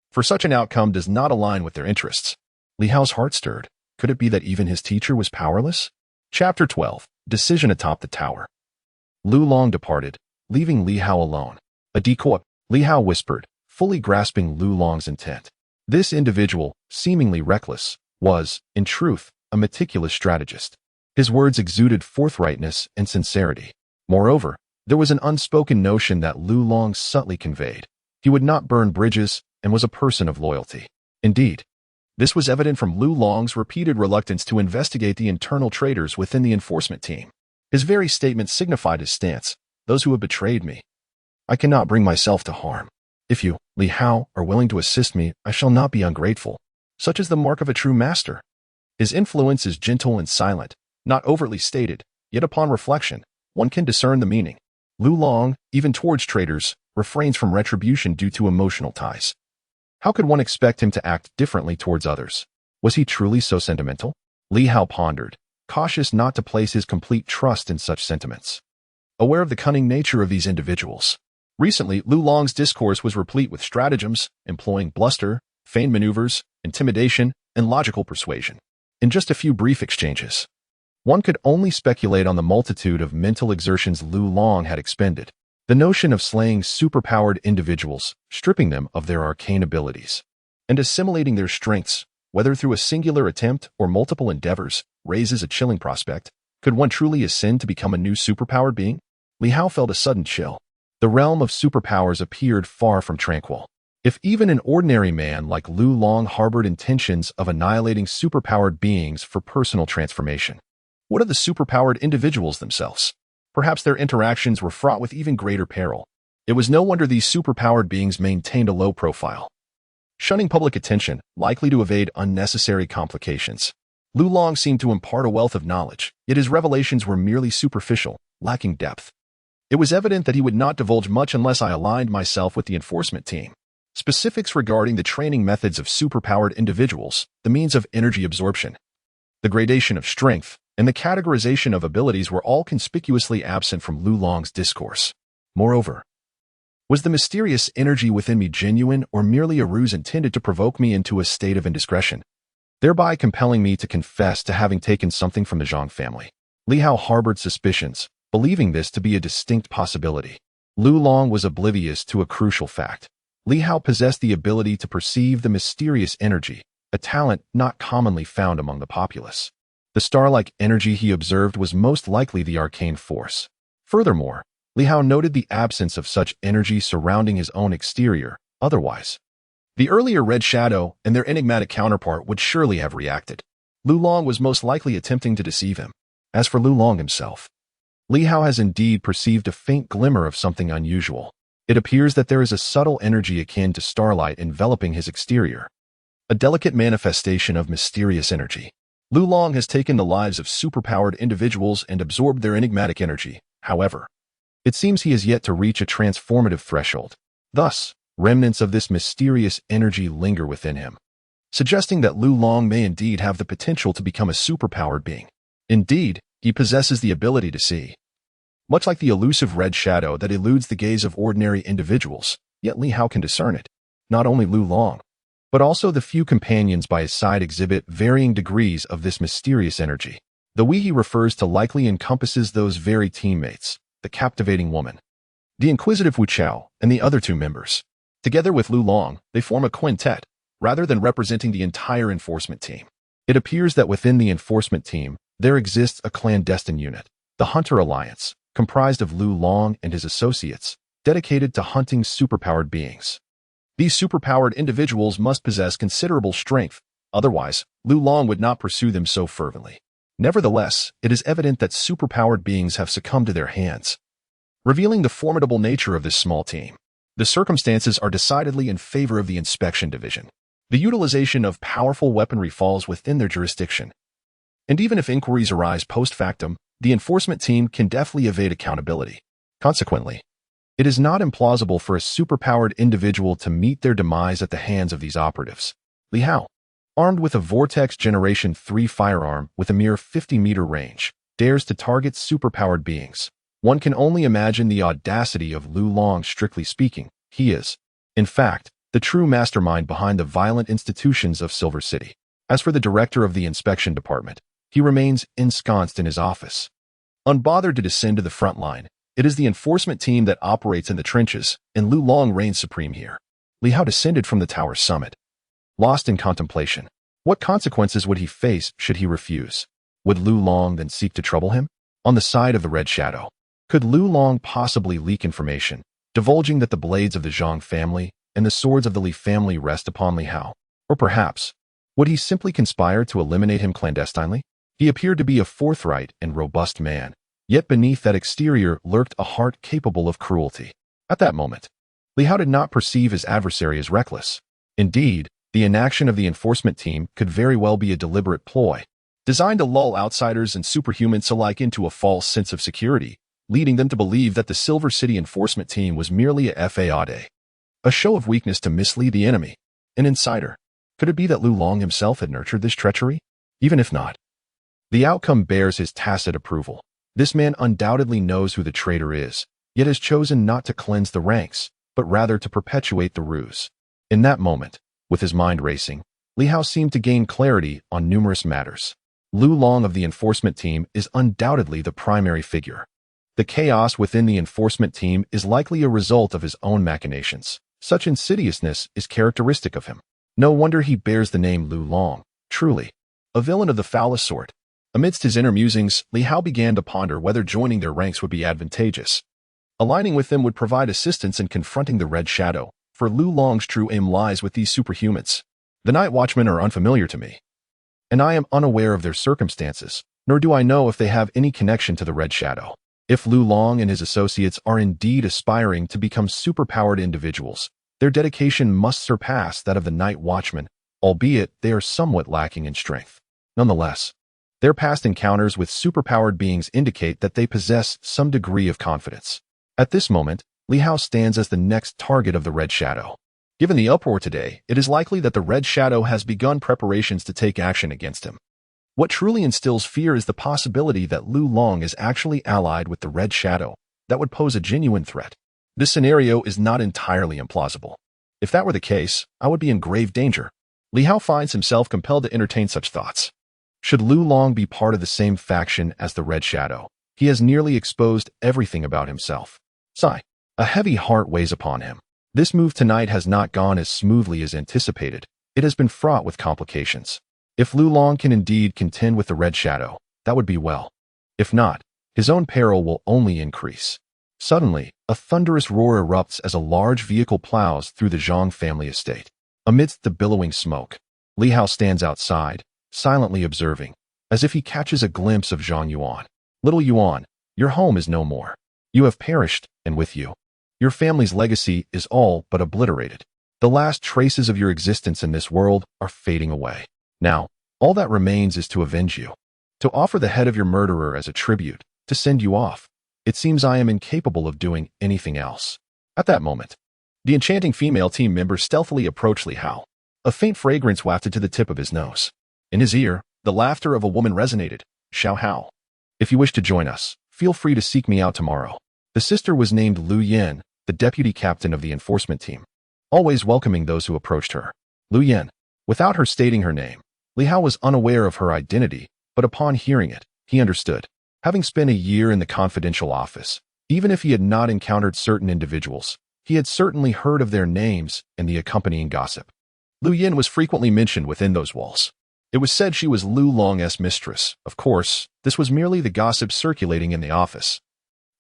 For such an outcome does not align with their interests. Li Hao's heart stirred. Could it be that even his teacher was powerless? Chapter 12. Decision atop the tower. Lu Long departed, leaving Li Hao alone. A decoy, Li Hao whispered, fully grasping Lu Long's intent. This individual, seemingly reckless, was, in truth, a meticulous strategist. His words exuded forthrightness and sincerity. Moreover, there was an unspoken notion that Lu Long subtly conveyed. He would not burn bridges and was a person of loyalty. Indeed, this was evident from Lu Long's repeated reluctance to investigate the internal traitors within the enforcement team. His very statement signified his stance. Those who have betrayed me, I cannot bring myself to harm. If you, Li Hao, are willing to assist me, I shall not be ungrateful. Such is the mark of a true master. His influence is gentle and silent, not overtly stated, yet upon reflection, one can discern the meaning. Lu Long, even towards traitors, refrains from retribution due to emotional ties. How could one expect him to act differently towards others? Was he truly so sentimental? Li Hao pondered, cautious not to place his complete trust in such sentiments. Aware of the cunning nature of these individuals. Recently, Lu Long's discourse was replete with stratagems, employing bluster, feigned maneuvers, intimidation, and logical persuasion. In just a few brief exchanges, one could only speculate on the multitude of mental exertions Lu Long had expended. The notion of slaying superpowered individuals, stripping them of their arcane abilities, and assimilating their strengths, whether through a singular attempt or multiple endeavors, raises a chilling prospect. Could one truly ascend to become a new superpowered being? Li Hao felt a sudden chill. The realm of superpowers appeared far from tranquil. If even an ordinary man like Lu Long harbored intentions of annihilating superpowered beings for personal transformation, what of the superpowered individuals themselves? Perhaps their interactions were fraught with even greater peril. It was no wonder these superpowered beings maintained a low profile, shunning public attention, likely to evade unnecessary complications. Lu Long seemed to impart a wealth of knowledge, yet his revelations were merely superficial, lacking depth. It was evident that he would not divulge much unless I aligned myself with the enforcement team. Specifics regarding the training methods of superpowered individuals, the means of energy absorption, the gradation of strength, and the categorization of abilities were all conspicuously absent from Lu Long's discourse. Moreover, was the mysterious energy within me genuine or merely a ruse intended to provoke me into a state of indiscretion, thereby compelling me to confess to having taken something from the Zhang family? Li Hao harbored suspicions, believing this to be a distinct possibility. Lu Long was oblivious to a crucial fact. Li Hao possessed the ability to perceive the mysterious energy, a talent not commonly found among the populace. The star-like energy he observed was most likely the arcane force. Furthermore, Li Hao noted the absence of such energy surrounding his own exterior. Otherwise, the earlier Red Shadow and their enigmatic counterpart would surely have reacted. Lu Long was most likely attempting to deceive him. As for Lu Long himself, Li Hao has indeed perceived a faint glimmer of something unusual. It appears that there is a subtle energy akin to starlight enveloping his exterior, a delicate manifestation of mysterious energy. Lu Long has taken the lives of superpowered individuals and absorbed their enigmatic energy. However, it seems he has yet to reach a transformative threshold. Thus, remnants of this mysterious energy linger within him, suggesting that Lu Long may indeed have the potential to become a superpowered being. Indeed, he possesses the ability to see, much like the elusive red shadow that eludes the gaze of ordinary individuals, yet Li Hao can discern it. Not only Lu Long, but also the few companions by his side exhibit varying degrees of this mysterious energy. The we he refers to likely encompasses those very teammates, the captivating woman, the inquisitive Wu Chao, and the other two members. Together with Lu Long, they form a quintet, rather than representing the entire enforcement team. It appears that within the enforcement team, there exists a clandestine unit, the Hunter Alliance, comprised of Lu Long and his associates, dedicated to hunting superpowered beings. These superpowered individuals must possess considerable strength, otherwise, Lu Long would not pursue them so fervently. Nevertheless, it is evident that superpowered beings have succumbed to their hands, revealing the formidable nature of this small team. The circumstances are decidedly in favor of the inspection division. The utilization of powerful weaponry falls within their jurisdiction. And even if inquiries arise post factum, the enforcement team can deftly evade accountability. Consequently, it is not implausible for a superpowered individual to meet their demise at the hands of these operatives. Li Hao, armed with a Vortex Generation 3 firearm with a mere 50-meter range, dares to target superpowered beings. One can only imagine the audacity of Lu Long. Strictly speaking, he is, in fact, the true mastermind behind the violent institutions of Silver City. As for the director of the inspection department, he remains ensconced in his office. Unbothered to descend to the front line, it is the enforcement team that operates in the trenches, and Lu Long reigns supreme here. Li Hao descended from the tower's summit, lost in contemplation. What consequences would he face should he refuse? Would Lu Long then seek to trouble him? On the side of the Red Shadow, could Lu Long possibly leak information, divulging that the blades of the Zhang family and the swords of the Li family rest upon Li Hao? Or perhaps, would he simply conspire to eliminate him clandestinely? He appeared to be a forthright and robust man, yet beneath that exterior lurked a heart capable of cruelty. At that moment, Li Hao did not perceive his adversary as reckless. Indeed, the inaction of the enforcement team could very well be a deliberate ploy, designed to lull outsiders and superhumans alike into a false sense of security, leading them to believe that the Silver City enforcement team was merely a faade, a show of weakness to mislead the enemy. An insider. Could it be that Lu Long himself had nurtured this treachery? Even if not, the outcome bears his tacit approval. This man undoubtedly knows who the traitor is, yet has chosen not to cleanse the ranks, but rather to perpetuate the ruse. In that moment, with his mind racing, Li Hao seemed to gain clarity on numerous matters. Lu Long of the enforcement team is undoubtedly the primary figure. The chaos within the enforcement team is likely a result of his own machinations. Such insidiousness is characteristic of him. No wonder he bears the name Lu Long. Truly, a villain of the foulest sort. Amidst his inner musings, Li Hao began to ponder whether joining their ranks would be advantageous. Aligning with them would provide assistance in confronting the Red Shadow, for Lu Long's true aim lies with these superhumans. The Night Watchmen are unfamiliar to me, and I am unaware of their circumstances, nor do I know if they have any connection to the Red Shadow. If Lu Long and his associates are indeed aspiring to become superpowered individuals, their dedication must surpass that of the Night Watchmen, albeit they are somewhat lacking in strength. Nonetheless, their past encounters with superpowered beings indicate that they possess some degree of confidence. At this moment, Li Hao stands as the next target of the Red Shadow. Given the uproar today, it is likely that the Red Shadow has begun preparations to take action against him. What truly instills fear is the possibility that Lu Long is actually allied with the Red Shadow. That would pose a genuine threat. This scenario is not entirely implausible. If that were the case, I would be in grave danger. Li Hao finds himself compelled to entertain such thoughts. Should Lu Long be part of the same faction as the Red Shadow, he has nearly exposed everything about himself. Sigh. A heavy heart weighs upon him. This move tonight has not gone as smoothly as anticipated. It has been fraught with complications. If Lu Long can indeed contend with the Red Shadow, that would be well. If not, his own peril will only increase. Suddenly, a thunderous roar erupts as a large vehicle plows through the Zhang family estate. Amidst the billowing smoke, Li Hao stands outside, silently observing, as if he catches a glimpse of Zhang Yuan. Little Yuan, your home is no more. You have perished, and with you, your family's legacy is all but obliterated. The last traces of your existence in this world are fading away. Now, all that remains is to avenge you, to offer the head of your murderer as a tribute, to send you off. It seems I am incapable of doing anything else. At that moment, the enchanting female team member stealthily approached Li Hao. A faint fragrance wafted to the tip of his nose. In his ear, the laughter of a woman resonated. Xiao Hao. If you wish to join us, feel free to seek me out tomorrow. The sister was named Lu Yan, the deputy captain of the enforcement team, always welcoming those who approached her. Lu Yan. Without her stating her name, Li Hao was unaware of her identity, but upon hearing it, he understood. Having spent a year in the confidential office, even if he had not encountered certain individuals, he had certainly heard of their names and the accompanying gossip. Lu Yan was frequently mentioned within those walls. It was said she was Lu Long's mistress. Of course, this was merely the gossip circulating in the office,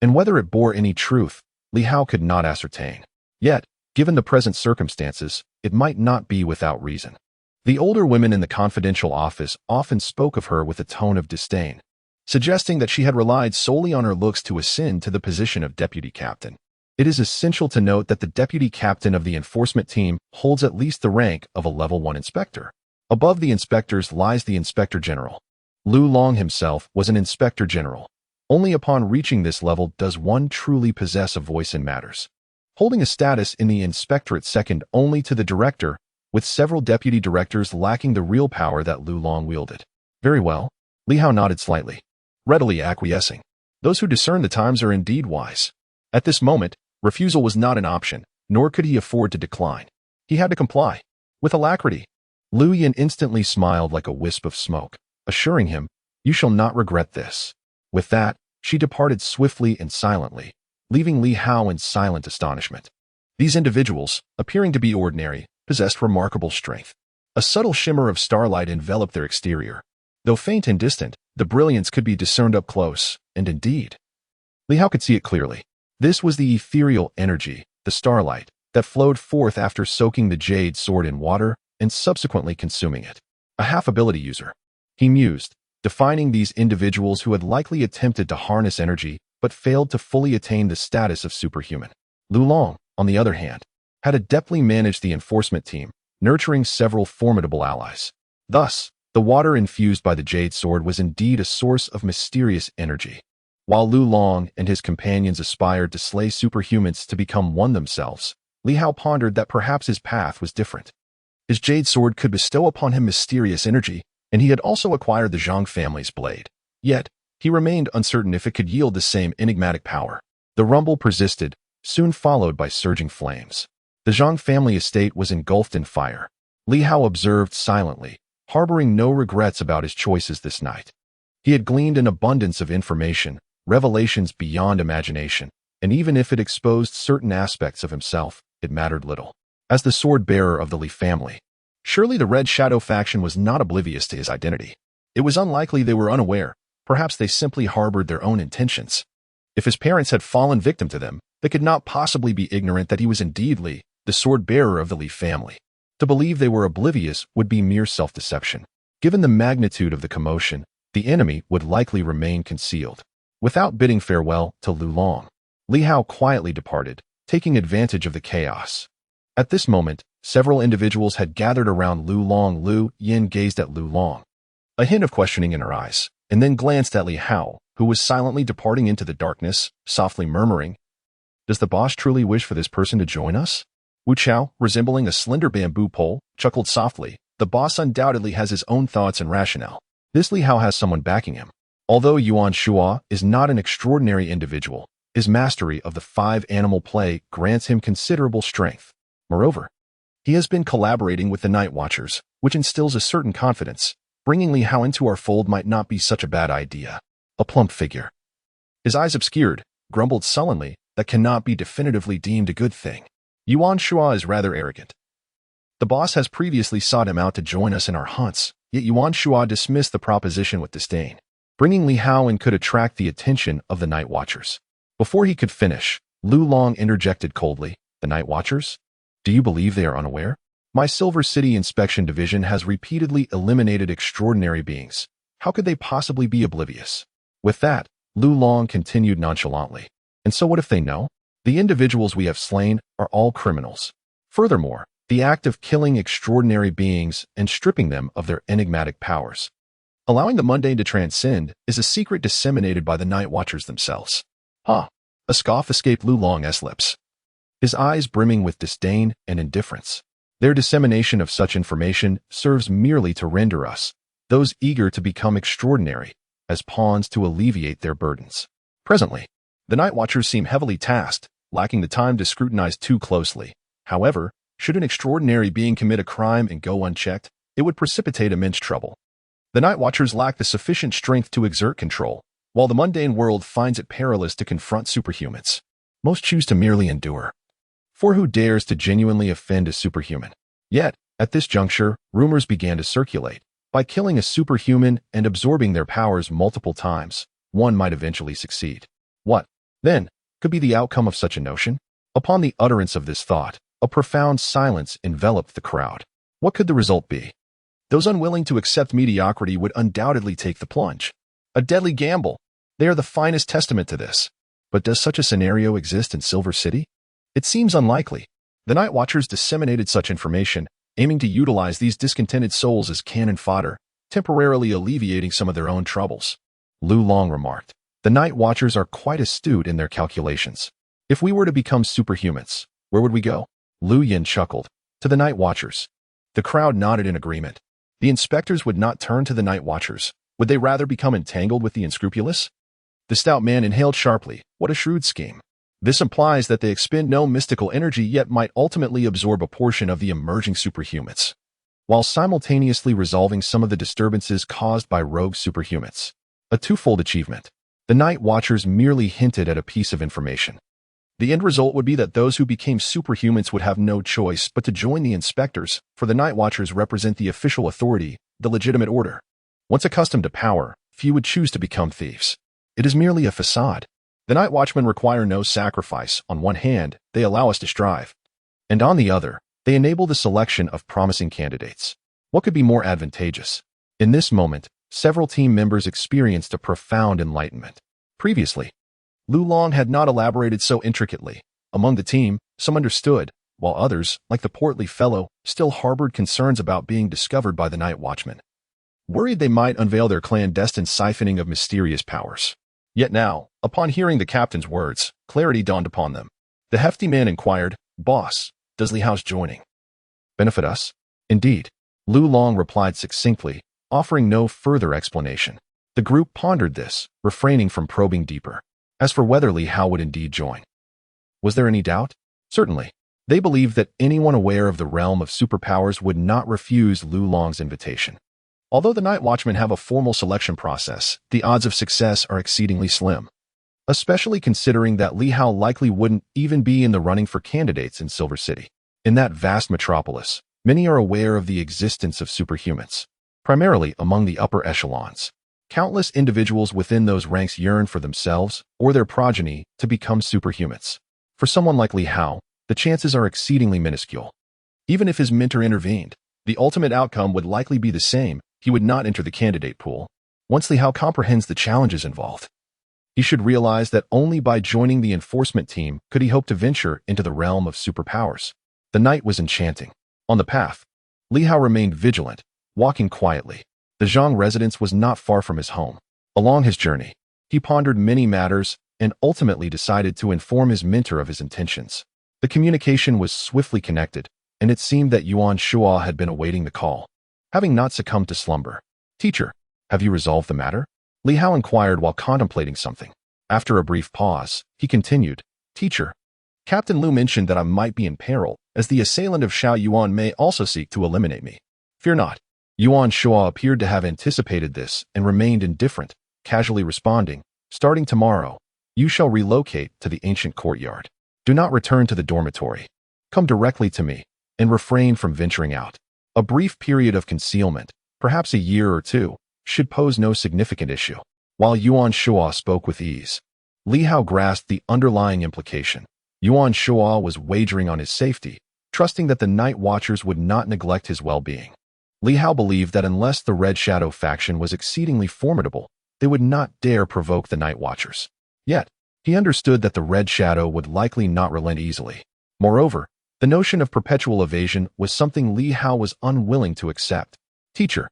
and whether it bore any truth, Li Hao could not ascertain. Yet, Given the present circumstances, it might not be without reason. The older women in the confidential office often spoke of her with a tone of disdain, suggesting that she had relied solely on her looks to ascend to the position of deputy captain. It is essential to note that the deputy captain of the enforcement team holds at least the rank of a level 1 inspector. Above the inspectors lies the inspector general. Lu Long himself was an inspector general. Only upon reaching this level does one truly possess a voice in matters, holding a status in the inspectorate second only to the director, with several deputy directors lacking the real power that Lu Long wielded. Very well. Li Hao nodded slightly, readily acquiescing. Those who discern the times are indeed wise. At this moment, refusal was not an option, nor could he afford to decline. He had to comply. With alacrity. Lu Yin instantly smiled like a wisp of smoke, assuring him, "You shall not regret this." With that, she departed swiftly and silently, leaving Li Hao in silent astonishment. These individuals, appearing to be ordinary, possessed remarkable strength. A subtle shimmer of starlight enveloped their exterior. Though faint and distant, the brilliance could be discerned up close, and indeed, Li Hao could see it clearly. This was the ethereal energy, the starlight, that flowed forth after soaking the jade sword in water and subsequently consuming it. A half-ability user. He mused, defining these individuals who had likely attempted to harness energy but failed to fully attain the status of superhuman. Lu Long, on the other hand, had adeptly managed the enforcement team, nurturing several formidable allies. Thus, the water infused by the jade sword was indeed a source of mysterious energy. While Lu Long and his companions aspired to slay superhumans to become one themselves, Li Hao pondered that perhaps his path was different. His jade sword could bestow upon him mysterious energy, and he had also acquired the Zhang family's blade. Yet, he remained uncertain if it could yield the same enigmatic power. The rumble persisted, soon followed by surging flames. The Zhang family estate was engulfed in fire. Li Hao observed silently, harboring no regrets about his choices this night. He had gleaned an abundance of information, revelations beyond imagination, and even if it exposed certain aspects of himself, it mattered little. As the sword-bearer of the Li family, surely the Red Shadow faction was not oblivious to his identity. It was unlikely they were unaware. Perhaps they simply harbored their own intentions. If his parents had fallen victim to them, they could not possibly be ignorant that he was indeed Li, the sword-bearer of the Li family. To believe they were oblivious would be mere self-deception. Given the magnitude of the commotion, the enemy would likely remain concealed. Without bidding farewell to Lu Long, Li Hao quietly departed, taking advantage of the chaos. At this moment, several individuals had gathered around Lu Long. Lu Yin gazed at Lu Long, a hint of questioning in her eyes, and then glanced at Li Hao, who was silently departing into the darkness, softly murmuring, "Does the boss truly wish for this person to join us?" Wu Chao, resembling a slender bamboo pole, chuckled softly. The boss undoubtedly has his own thoughts and rationale. This Li Hao has someone backing him. Although Yuan Shua is not an extraordinary individual, his mastery of the 5-animal play grants him considerable strength. Moreover, he has been collaborating with the Night Watchers, which instills a certain confidence. Bringing Li Hao into our fold might not be such a bad idea. A plump figure, his eyes obscured, grumbled sullenly, "That cannot be definitively deemed a good thing. Yuan Shua is rather arrogant. The boss has previously sought him out to join us in our hunts, yet Yuan Shua dismissed the proposition with disdain. Bringing Li Hao in could attract the attention of the Night Watchers." Before he could finish, Lu Long interjected coldly, "The Night Watchers? Do you believe they are unaware? My Silver City Inspection Division has repeatedly eliminated extraordinary beings. How could they possibly be oblivious?" With that, Lu Long continued nonchalantly, "And so what if they know? The individuals we have slain are all criminals. Furthermore, the act of killing extraordinary beings and stripping them of their enigmatic powers, allowing the mundane to transcend, is a secret disseminated by the Night Watchers themselves." "Huh." A scoff escaped Lu Long's lips, his eyes brimming with disdain and indifference. "Their dissemination of such information serves merely to render us, those eager to become extraordinary, as pawns to alleviate their burdens." Presently, the Night Watchers seem heavily tasked, lacking the time to scrutinize too closely. However, should an extraordinary being commit a crime and go unchecked, it would precipitate immense trouble. The Night Watchers lack the sufficient strength to exert control, while the mundane world finds it perilous to confront superhumans. Most choose to merely endure. For who dares to genuinely offend a superhuman? Yet, at this juncture, rumors began to circulate. By killing a superhuman and absorbing their powers multiple times, one might eventually succeed. What, then, could be the outcome of such a notion? Upon the utterance of this thought, A profound silence enveloped the crowd. What could the result be? Those unwilling to accept mediocrity would undoubtedly take the plunge. A deadly gamble. They are the finest testament to this. But does such a scenario exist in Silver City? It seems unlikely. The Night Watchers disseminated such information, aiming to utilize these discontented souls as cannon fodder, temporarily alleviating some of their own troubles. Lu Long remarked, "The Night Watchers are quite astute in their calculations. If we were to become superhumans, where would we go?" Lu Yin chuckled. "To the Night Watchers." The crowd nodded in agreement. The inspectors would not turn to the Night Watchers. Would they rather become entangled with the unscrupulous? The stout man inhaled sharply. What a shrewd scheme. This implies that they expend no mystical energy yet might ultimately absorb a portion of the emerging superhumans, while simultaneously resolving some of the disturbances caused by rogue superhumans. A twofold achievement. The Night Watchers merely hinted at a piece of information. The end result would be that those who became superhumans would have no choice but to join the inspectors, for the Night Watchers represent the official authority, the legitimate order. Once accustomed to power, few would choose to become thieves. It is merely a facade. The Night Watchmen require no sacrifice. On one hand, they allow us to strive, and on the other, they enable the selection of promising candidates. What could be more advantageous? In this moment, several team members experienced a profound enlightenment. Previously, Lu Long had not elaborated so intricately. Among the team, some understood, while others, like the portly fellow, still harbored concerns about being discovered by the Night Watchmen, worried they might unveil their clandestine siphoning of mysterious powers. Yet now, upon hearing the captain's words, clarity dawned upon them. The hefty man inquired, "Boss, does Li Hao's joining benefit us?" "Indeed," Lu Long replied succinctly, offering no further explanation. The group pondered this, refraining from probing deeper. As for whether Li Hao would indeed join, was there any doubt? Certainly. They believed that anyone aware of the realm of superpowers would not refuse Lu Long's invitation. Although the Night Watchmen have a formal selection process, the odds of success are exceedingly slim, especially considering that Li Hao likely wouldn't even be in the running for candidates in Silver City. In that vast metropolis, many are aware of the existence of superhumans, primarily among the upper echelons. Countless individuals within those ranks yearn for themselves or their progeny to become superhumans. For someone like Li Hao, the chances are exceedingly minuscule. Even if his mentor intervened, the ultimate outcome would likely be the same. He would not enter the candidate pool. Once Li Hao comprehends the challenges involved, he should realize that only by joining the enforcement team could he hope to venture into the realm of superpowers. The night was enchanting. On the path, Li Hao remained vigilant, walking quietly. The Zhang residence was not far from his home. Along his journey, he pondered many matters and ultimately decided to inform his mentor of his intentions. The communication was swiftly connected, and it seemed that Yuan Shua had been awaiting the call, having not succumbed to slumber. "Teacher, have you resolved the matter?" Li Hao inquired while contemplating something. After a brief pause, he continued, "Teacher, Captain Lu mentioned that I might be in peril, as the assailant of Xiao Yuan may also seek to eliminate me. Fear not." Yuan Shua appeared to have anticipated this and remained indifferent, casually responding, "Starting tomorrow, you shall relocate to the ancient courtyard. Do not return to the dormitory. Come directly to me, and refrain from venturing out. A brief period of concealment, perhaps a year or two, should pose no significant issue." While Yuan Shua spoke with ease, Li Hao grasped the underlying implication. Yuan Shua was wagering on his safety, trusting that the Night Watchers would not neglect his well-being. Li Hao believed that unless the Red Shadow faction was exceedingly formidable, they would not dare provoke the Night Watchers. Yet, he understood that the Red Shadow would likely not relent easily. Moreover, the notion of perpetual evasion was something Li Hao was unwilling to accept. "Teacher,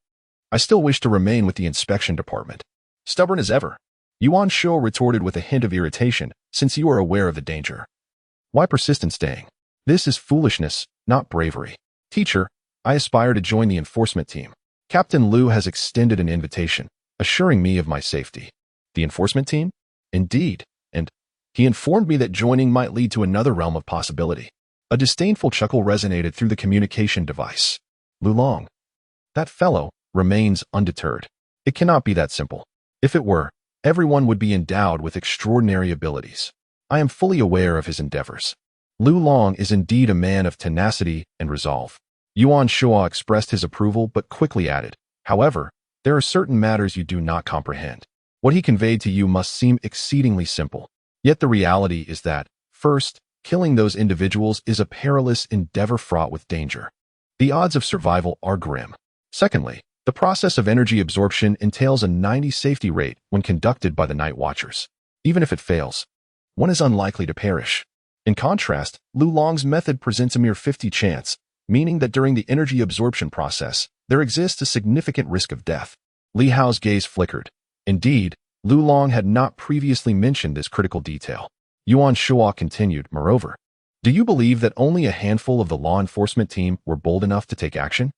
I still wish to remain with the inspection department." "Stubborn as ever," Yuan Shou retorted with a hint of irritation, "since you are aware of the danger. Why persist in staying? This is foolishness, not bravery." "Teacher, I aspire to join the enforcement team. Captain Lu has extended an invitation, assuring me of my safety." "The enforcement team?" "Indeed, and he informed me that joining might lead to another realm of possibility." A disdainful chuckle resonated through the communication device. "Lu Long, that fellow, remains undeterred. It cannot be that simple. If it were, everyone would be endowed with extraordinary abilities. I am fully aware of his endeavors. Lu Long is indeed a man of tenacity and resolve." Yuan Shua expressed his approval but quickly added, "However, there are certain matters you do not comprehend. What he conveyed to you must seem exceedingly simple. Yet the reality is that, first, killing those individuals is a perilous endeavor fraught with danger. The odds of survival are grim. Secondly, the process of energy absorption entails a 90 safety rate when conducted by the night watchers. Even if it fails, one is unlikely to perish. In contrast, Lu Long's method presents a mere 50 chance, meaning that during the energy absorption process, there exists a significant risk of death. Li Hao's gaze flickered. Indeed, Lu Long had not previously mentioned this critical detail. Yuan Shuo continued, moreover, do you believe that only a handful of the law enforcement team were bold enough to take action?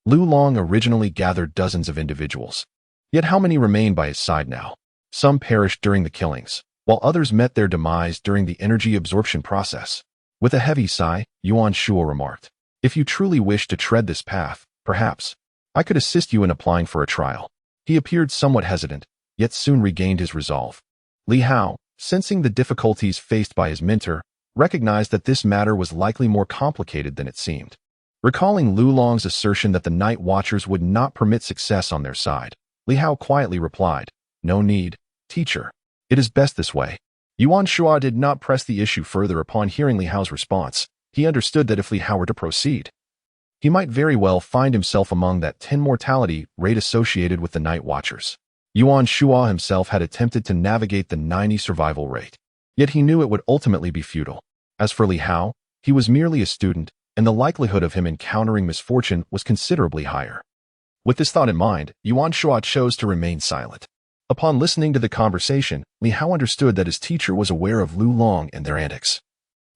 Lu Long originally gathered dozens of individuals. Yet how many remain by his side now? Some perished during the killings, while others met their demise during the energy absorption process. With a heavy sigh, Yuan Shuo remarked, if you truly wish to tread this path, perhaps I could assist you in applying for a trial. He appeared somewhat hesitant, yet soon regained his resolve. Li Hao, sensing the difficulties faced by his mentor, recognized that this matter was likely more complicated than it seemed. Recalling Lu Long's assertion that the night watchers would not permit success on their side, Li Hao quietly replied, no need, teacher. It is best this way. Yuan Shuo did not press the issue further upon hearing Li Hao's response. He understood that if Li Hao were to proceed, he might very well find himself among that 10 mortality rate associated with the night watchers. Yuan Shuo himself had attempted to navigate the 90 survival rate, yet he knew it would ultimately be futile. As for Li Hao, he was merely a student, and the likelihood of him encountering misfortune was considerably higher. With this thought in mind, Yuan Shuo chose to remain silent. Upon listening to the conversation, Li Hao understood that his teacher was aware of Lu Long and their antics,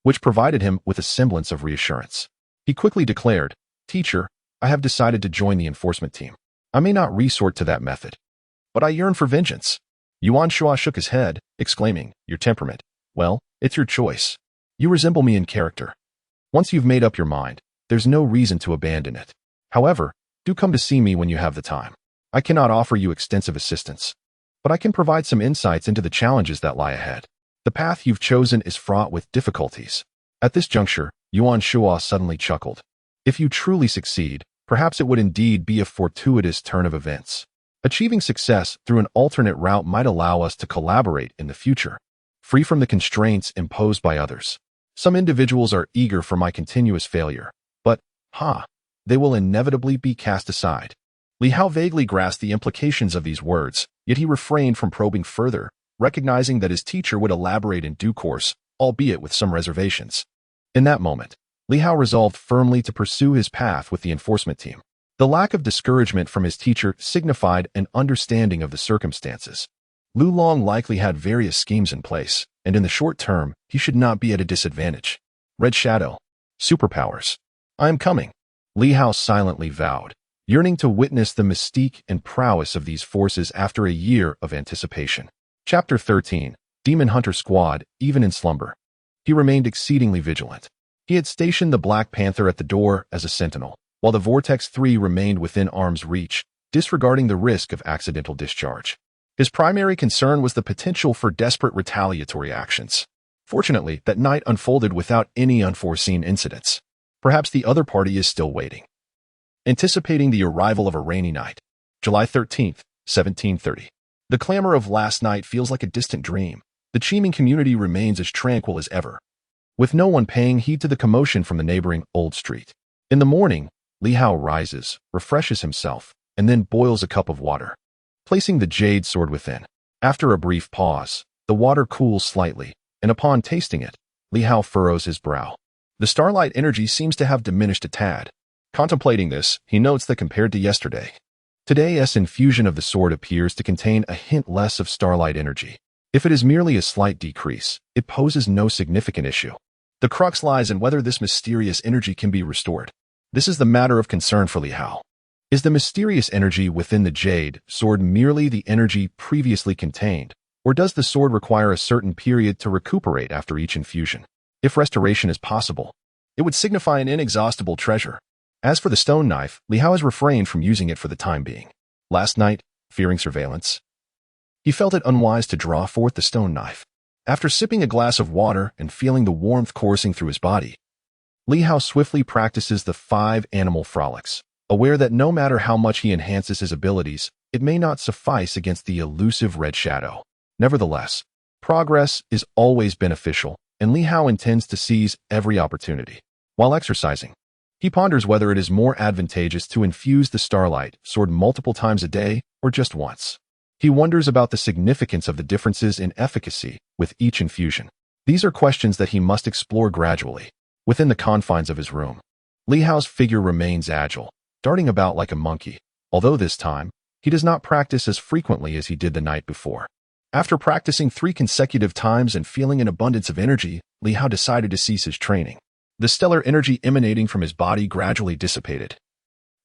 which provided him with a semblance of reassurance. He quickly declared, teacher, I have decided to join the enforcement team. I may not resort to that method, but I yearn for vengeance. Yuan Shuo shook his head, exclaiming, your temperament. Well, it's your choice. You resemble me in character. Once you've made up your mind, there's no reason to abandon it. However, do come to see me when you have the time. I cannot offer you extensive assistance, but I can provide some insights into the challenges that lie ahead. The path you've chosen is fraught with difficulties. At this juncture, Yuan Shuo suddenly chuckled. If you truly succeed, perhaps it would indeed be a fortuitous turn of events. Achieving success through an alternate route might allow us to collaborate in the future, free from the constraints imposed by others. Some individuals are eager for my continuous failure, but, they will inevitably be cast aside. Li Hao vaguely grasped the implications of these words, yet he refrained from probing further, recognizing that his teacher would elaborate in due course, albeit with some reservations. In that moment, Li Hao resolved firmly to pursue his path with the enforcement team. The lack of discouragement from his teacher signified an understanding of the circumstances. Lu Long likely had various schemes in place, and in the short term, he should not be at a disadvantage. Red Shadow. Superpowers. I am coming. Li Hao silently vowed, yearning to witness the mystique and prowess of these forces after a year of anticipation. Chapter 13. Demon Hunter Squad, even in slumber. He remained exceedingly vigilant. He had stationed the Black Panther at the door as a sentinel, while the Vortex 3 remained within arm's reach, disregarding the risk of accidental discharge. His primary concern was the potential for desperate retaliatory actions. Fortunately, that night unfolded without any unforeseen incidents. Perhaps the other party is still waiting, anticipating the arrival of a rainy night. July 13th, 1730. The clamor of last night feels like a distant dream. The Qiming community remains as tranquil as ever, with no one paying heed to the commotion from the neighboring Old Street. In the morning, Li Hao rises, refreshes himself, and then boils a cup of water, placing the jade sword within. After a brief pause, the water cools slightly, and upon tasting it, Li Hao furrows his brow. The starlight energy seems to have diminished a tad. Contemplating this, he notes that compared to yesterday, today's infusion of the sword appears to contain a hint less of starlight energy. If it is merely a slight decrease, it poses no significant issue. The crux lies in whether this mysterious energy can be restored. This is the matter of concern for Li Hao. Is the mysterious energy within the jade sword merely the energy previously contained, or does the sword require a certain period to recuperate after each infusion? If restoration is possible, it would signify an inexhaustible treasure. As for the stone knife, Li Hao has refrained from using it for the time being. Last night, fearing surveillance, he felt it unwise to draw forth the stone knife. After sipping a glass of water and feeling the warmth coursing through his body, Li Hao swiftly practices the 5 animal frolics, aware that no matter how much he enhances his abilities, it may not suffice against the elusive Red Shadow. Nevertheless, progress is always beneficial, and Li Hao intends to seize every opportunity. While exercising, he ponders whether it is more advantageous to infuse the starlight sword multiple times a day or just once. He wonders about the significance of the differences in efficacy with each infusion. These are questions that he must explore gradually, within the confines of his room. Li Hao's figure remains agile, darting about like a monkey, although this time, he does not practice as frequently as he did the night before. After practicing 3 consecutive times and feeling an abundance of energy, Li Hao decided to cease his training. The stellar energy emanating from his body gradually dissipated,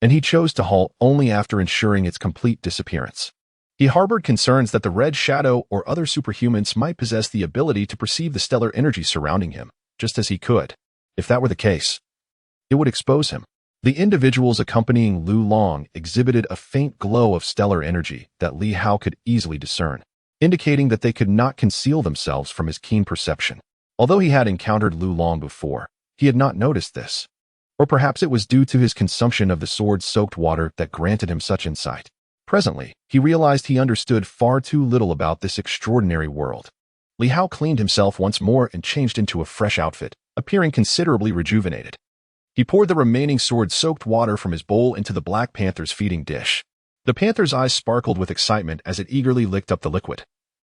and he chose to halt only after ensuring its complete disappearance. He harbored concerns that the Red Shadow or other superhumans might possess the ability to perceive the stellar energy surrounding him, just as he could. If that were the case, it would expose him. The individuals accompanying Lu Long exhibited a faint glow of stellar energy that Li Hao could easily discern, indicating that they could not conceal themselves from his keen perception. Although he had encountered Lu Long before, he had not noticed this. Or perhaps it was due to his consumption of the sword-soaked water that granted him such insight. Presently, he realized he understood far too little about this extraordinary world. Li Hao cleaned himself once more and changed into a fresh outfit, appearing considerably rejuvenated. He poured the remaining sword-soaked water from his bowl into the Black Panther's feeding dish. The panther's eyes sparkled with excitement as it eagerly licked up the liquid.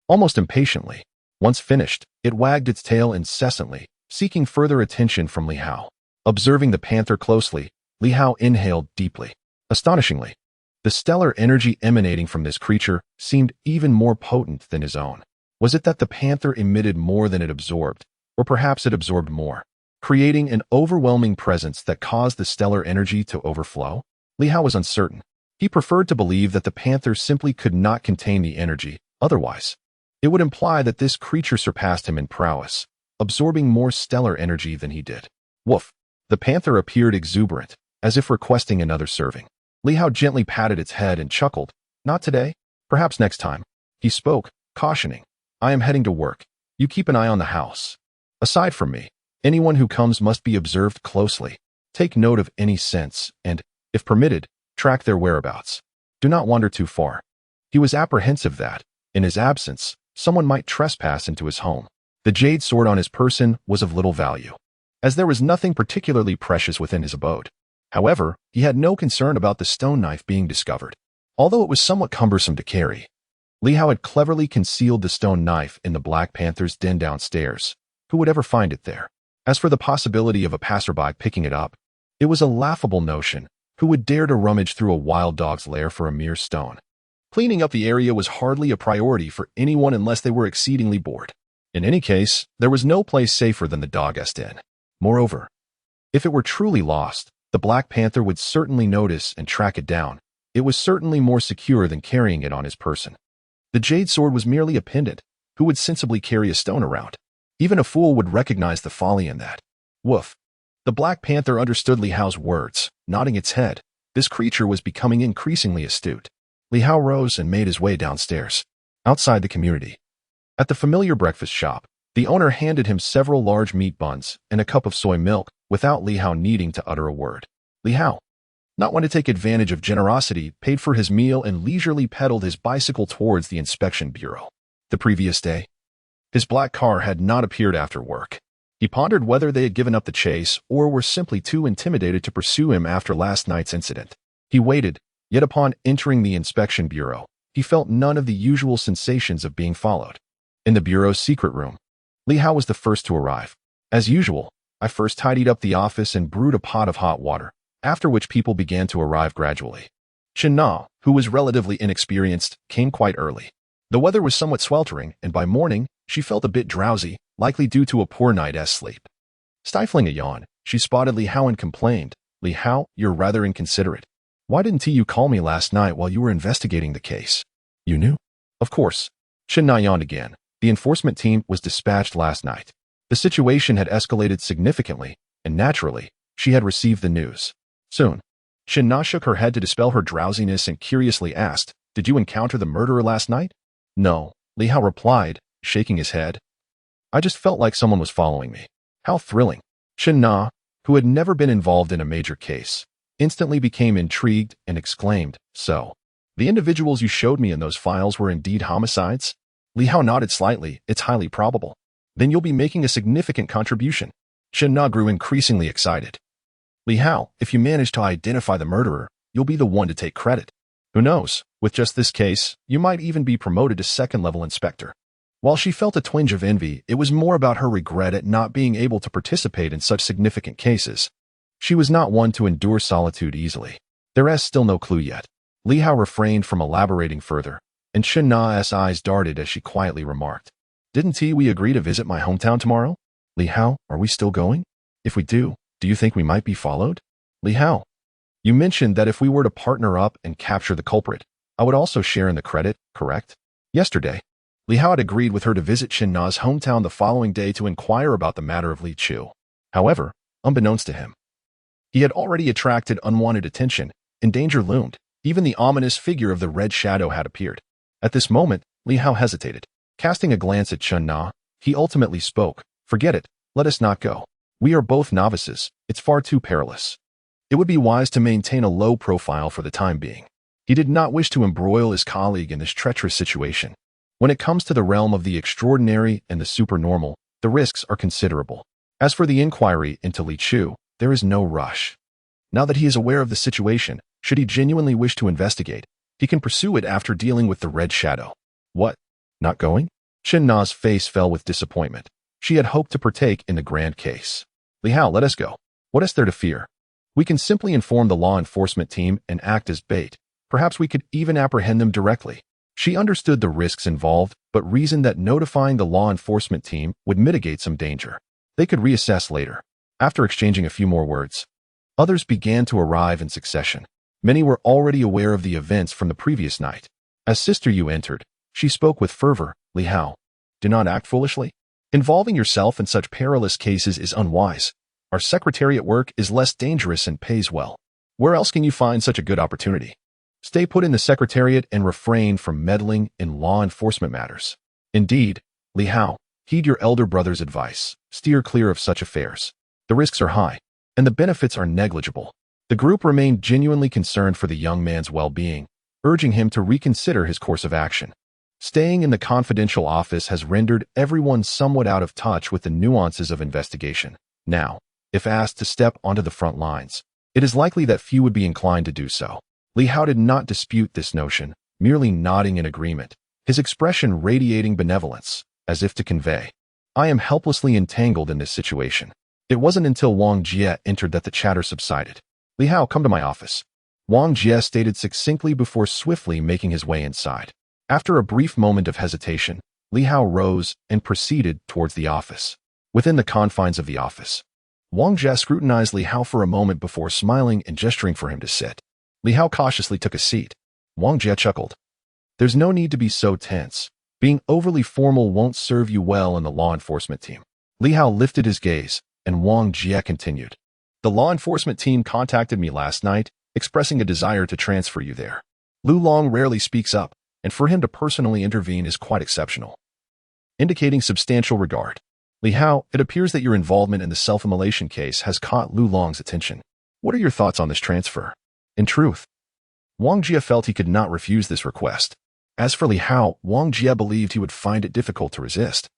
Almost impatiently, once finished, it wagged its tail incessantly, seeking further attention from Li Hao. Observing the panther closely, Li Hao inhaled deeply. Astonishingly, the stellar energy emanating from this creature seemed even more potent than his own. Was it that the panther emitted more than it absorbed, or perhaps it absorbed more, creating an overwhelming presence that caused the stellar energy to overflow? Li Hao was uncertain. He preferred to believe that the panther simply could not contain the energy, otherwise, it would imply that this creature surpassed him in prowess, absorbing more stellar energy than he did. Woof! The panther appeared exuberant, as if requesting another serving. Li Hao gently patted its head and chuckled. Not today, perhaps next time. He spoke, cautioning. I am heading to work. You keep an eye on the house. Aside from me, anyone who comes must be observed closely. Take note of any scents and, if permitted, track their whereabouts. Do not wander too far. He was apprehensive that, in his absence, someone might trespass into his home. The jade sword on his person was of little value, as there was nothing particularly precious within his abode. However, he had no concern about the stone knife being discovered. Although it was somewhat cumbersome to carry, Li Hao had cleverly concealed the stone knife in the Black Panther's den downstairs. Who would ever find it there? As for the possibility of a passerby picking it up, it was a laughable notion. Who would dare to rummage through a wild dog's lair for a mere stone? Cleaning up the area was hardly a priority for anyone unless they were exceedingly bored. In any case, there was no place safer than the Dogest Inn. Moreover, if it were truly lost, the Black Panther would certainly notice and track it down. It was certainly more secure than carrying it on his person. The jade sword was merely a pendant. Who would sensibly carry a stone around? Even a fool would recognize the folly in that. Woof! The Black Panther understood Li Hao's words, nodding its head. This creature was becoming increasingly astute. Li Hao rose and made his way downstairs. Outside the community, at the familiar breakfast shop, the owner handed him several large meat buns and a cup of soy milk without Li Hao needing to utter a word. Li Hao, not one to take advantage of generosity, paid for his meal and leisurely pedaled his bicycle towards the inspection bureau. The previous day, his black car had not appeared after work. He pondered whether they had given up the chase or were simply too intimidated to pursue him after last night's incident. He waited, yet upon entering the inspection bureau, he felt none of the usual sensations of being followed. In the bureau's secret room, Li Hao was the first to arrive. As usual, I first tidied up the office and brewed a pot of hot water, after which people began to arrive gradually. Chen Na, who was relatively inexperienced, came quite early. The weather was somewhat sweltering, and by morning, she felt a bit drowsy, likely due to a poor night's sleep. Stifling a yawn, she spotted Li Hao and complained, Li Hao, you're rather inconsiderate. Why didn't you call me last night while you were investigating the case? You knew? Of course. Chen Na yawned again. The enforcement team was dispatched last night. The situation had escalated significantly, and naturally, she had received the news. Soon, Chen Na shook her head to dispel her drowsiness and curiously asked, did you encounter the murderer last night? No, Li Hao replied, shaking his head. I just felt like someone was following me. How thrilling. Chen Na, who had never been involved in a major case, instantly became intrigued and exclaimed, so, the individuals you showed me in those files were indeed homicides? Li Hao nodded slightly, it's highly probable. then you'll be making a significant contribution. Chen Na grew increasingly excited. Li Hao, if you manage to identify the murderer, you'll be the one to take credit. Who knows, with just this case, you might even be promoted to second-level inspector. While she felt a twinge of envy, it was more about her regret at not being able to participate in such significant cases. She was not one to endure solitude easily. There is still no clue yet. Li Hao refrained from elaborating further, and Chen Na's eyes darted as she quietly remarked, "Didn't we agree to visit my hometown tomorrow? Li Hao, are we still going? If we do you think we might be followed?" Li Hao, you mentioned that if we were to partner up and capture the culprit, I would also share in the credit, correct? Yesterday, Li Hao had agreed with her to visit Chen Na's hometown the following day to inquire about the matter of Li Chu. However, unbeknownst to him, he had already attracted unwanted attention, and danger loomed. Even the ominous figure of the red shadow had appeared. At this moment, Li Hao hesitated. Casting a glance at Chen Na, he ultimately spoke, "Forget it, let us not go. We are both novices, it's far too perilous. It would be wise to maintain a low profile for the time being." He did not wish to embroil his colleague in this treacherous situation. When it comes to the realm of the extraordinary and the supernormal, the risks are considerable. As for the inquiry into Li Chu, there is no rush. Now that he is aware of the situation, should he genuinely wish to investigate, he can pursue it after dealing with the red shadow. What? Not going? Chen Na's face fell with disappointment. She had hoped to partake in the grand case. Li Hao, let us go. What is there to fear? We can simply inform the law enforcement team and act as bait. Perhaps we could even apprehend them directly. She understood the risks involved, but reasoned that notifying the law enforcement team would mitigate some danger. They could reassess later. After exchanging a few more words, others began to arrive in succession. Many were already aware of the events from the previous night. As Sister Yu entered, she spoke with fervor, "Li Hao, do not act foolishly. Involving yourself in such perilous cases is unwise. Our secretariat work is less dangerous and pays well. Where else can you find such a good opportunity? Stay put in the secretariat and refrain from meddling in law enforcement matters. Indeed, Li Hao, heed your elder brother's advice. Steer clear of such affairs. The risks are high, and the benefits are negligible." The group remained genuinely concerned for the young man's well-being, urging him to reconsider his course of action. Staying in the confidential office has rendered everyone somewhat out of touch with the nuances of investigation. Now, if asked to step onto the front lines, it is likely that few would be inclined to do so. Li Hao did not dispute this notion, merely nodding in agreement, his expression radiating benevolence, as if to convey, "I am helplessly entangled in this situation." It wasn't until Wang Jie entered that the chatter subsided. "Li Hao, come to my office," Wang Jie stated succinctly before swiftly making his way inside. After a brief moment of hesitation, Li Hao rose and proceeded towards the office. Within the confines of the office, Wang Jie scrutinized Li Hao for a moment before smiling and gesturing for him to sit. Li Hao cautiously took a seat. Wang Jie chuckled. "There's no need to be so tense. Being overly formal won't serve you well in the law enforcement team." Li Hao lifted his gaze, and Wang Jie continued. "The law enforcement team contacted me last night, expressing a desire to transfer you there. Lu Long rarely speaks up, and for him to personally intervene is quite exceptional." Indicating substantial regard. "Li Hao, it appears that your involvement in the self-immolation case has caught Lu Long's attention. What are your thoughts on this transfer?" In truth, Wang Jie felt he could not refuse this request. As for Li Hao, Wang Jie believed he would find it difficult to resist.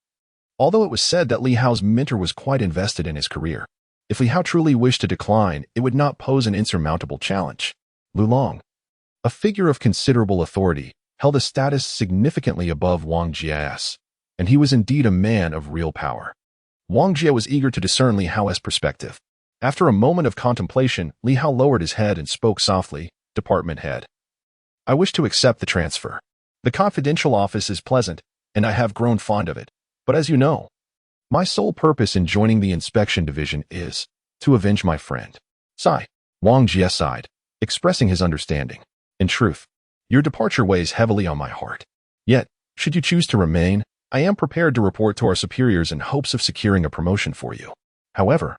Although it was said that Li Hao's mentor was quite invested in his career, if Li Hao truly wished to decline, it would not pose an insurmountable challenge. Lu Long, a figure of considerable authority, held a status significantly above Wang Jie's, and he was indeed a man of real power. Wang Jie was eager to discern Li Hao's perspective. After a moment of contemplation, Li Hao lowered his head and spoke softly, "Department head, I wish to accept the transfer. The confidential office is pleasant, and I have grown fond of it. But as you know, my sole purpose in joining the inspection division is to avenge my friend." Sigh. Wang Jie sighed, expressing his understanding. "In truth, your departure weighs heavily on my heart. Yet, should you choose to remain, I am prepared to report to our superiors in hopes of securing a promotion for you. However,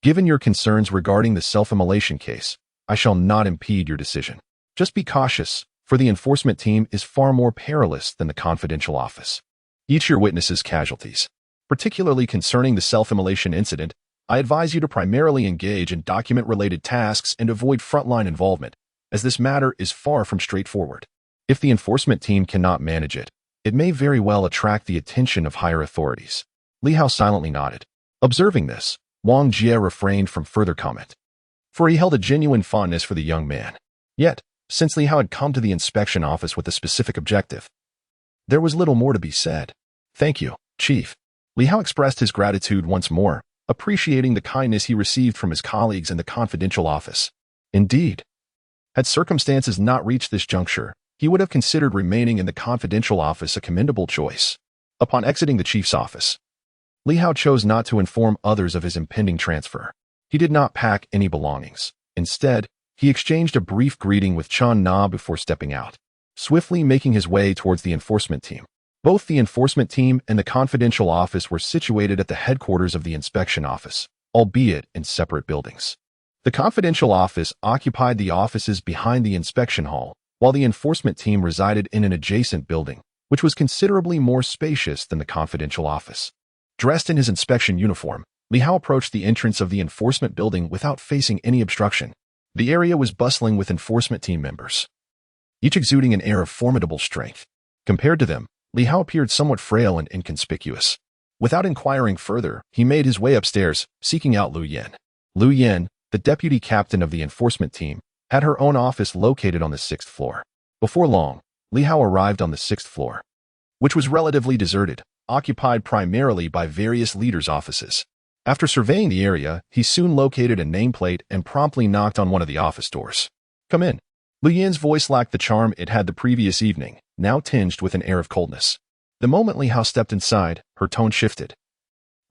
given your concerns regarding the self-immolation case, I shall not impede your decision. Just be cautious, for the enforcement team is far more perilous than the confidential office. Each year witnesses casualties. Particularly concerning the self-immolation incident, I advise you to primarily engage in document-related tasks and avoid frontline involvement, as this matter is far from straightforward. If the enforcement team cannot manage it, it may very well attract the attention of higher authorities. Li Hao silently nodded. Observing this, Wang Jie refrained from further comment, for he held a genuine fondness for the young man. Yet, since Li Hao had come to the inspection office with a specific objective, there was little more to be said. Thank you, Chief. Li Hao expressed his gratitude once more, appreciating the kindness he received from his colleagues in the confidential office. Indeed, had circumstances not reached this juncture, he would have considered remaining in the confidential office a commendable choice. Upon exiting the chief's office, Li Hao chose not to inform others of his impending transfer. He did not pack any belongings. Instead, he exchanged a brief greeting with Chen Na before stepping out, swiftly making his way towards the enforcement team. Both the enforcement team and the confidential office were situated at the headquarters of the inspection office, albeit in separate buildings. The confidential office occupied the offices behind the inspection hall, while the enforcement team resided in an adjacent building, which was considerably more spacious than the confidential office. Dressed in his inspection uniform, Li Hao approached the entrance of the enforcement building without facing any obstruction. The area was bustling with enforcement team members, each exuding an air of formidable strength. Compared to them, Li Hao appeared somewhat frail and inconspicuous. Without inquiring further, he made his way upstairs, seeking out Lu Yan. Lu Yan, the deputy captain of the enforcement team, had her own office located on the 6th floor. Before long, Li Hao arrived on the 6th floor, which was relatively deserted, occupied primarily by various leaders' offices. After surveying the area, he soon located a nameplate and promptly knocked on one of the office doors. Come in. Lu Yan's voice lacked the charm it had the previous evening, now tinged with an air of coldness. The moment Li Hao stepped inside, her tone shifted,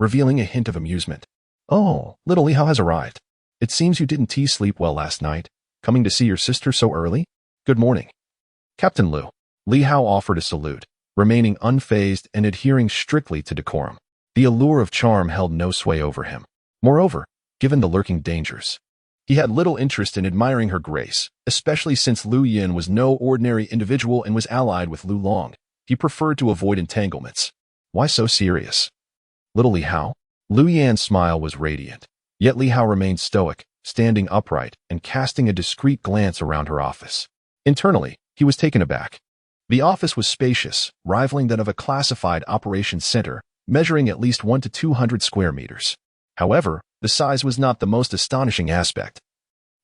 revealing a hint of amusement. Oh, little Li Hao has arrived. It seems you didn't sleep well last night, coming to see your sister so early? Good morning. Captain Lu. Li Hao offered a salute, remaining unfazed and adhering strictly to decorum. The allure of charm held no sway over him. Moreover, given the lurking dangers, he had little interest in admiring her grace, especially since Lu Yan was no ordinary individual and was allied with Lu Long. He preferred to avoid entanglements. Why so serious? Little Li Hao? Lu Yan's smile was radiant, yet Li Hao remained stoic, standing upright and casting a discreet glance around her office. Internally, he was taken aback. The office was spacious, rivaling that of a classified operations center, measuring at least 100 to 200 square meters. However, the size was not the most astonishing aspect.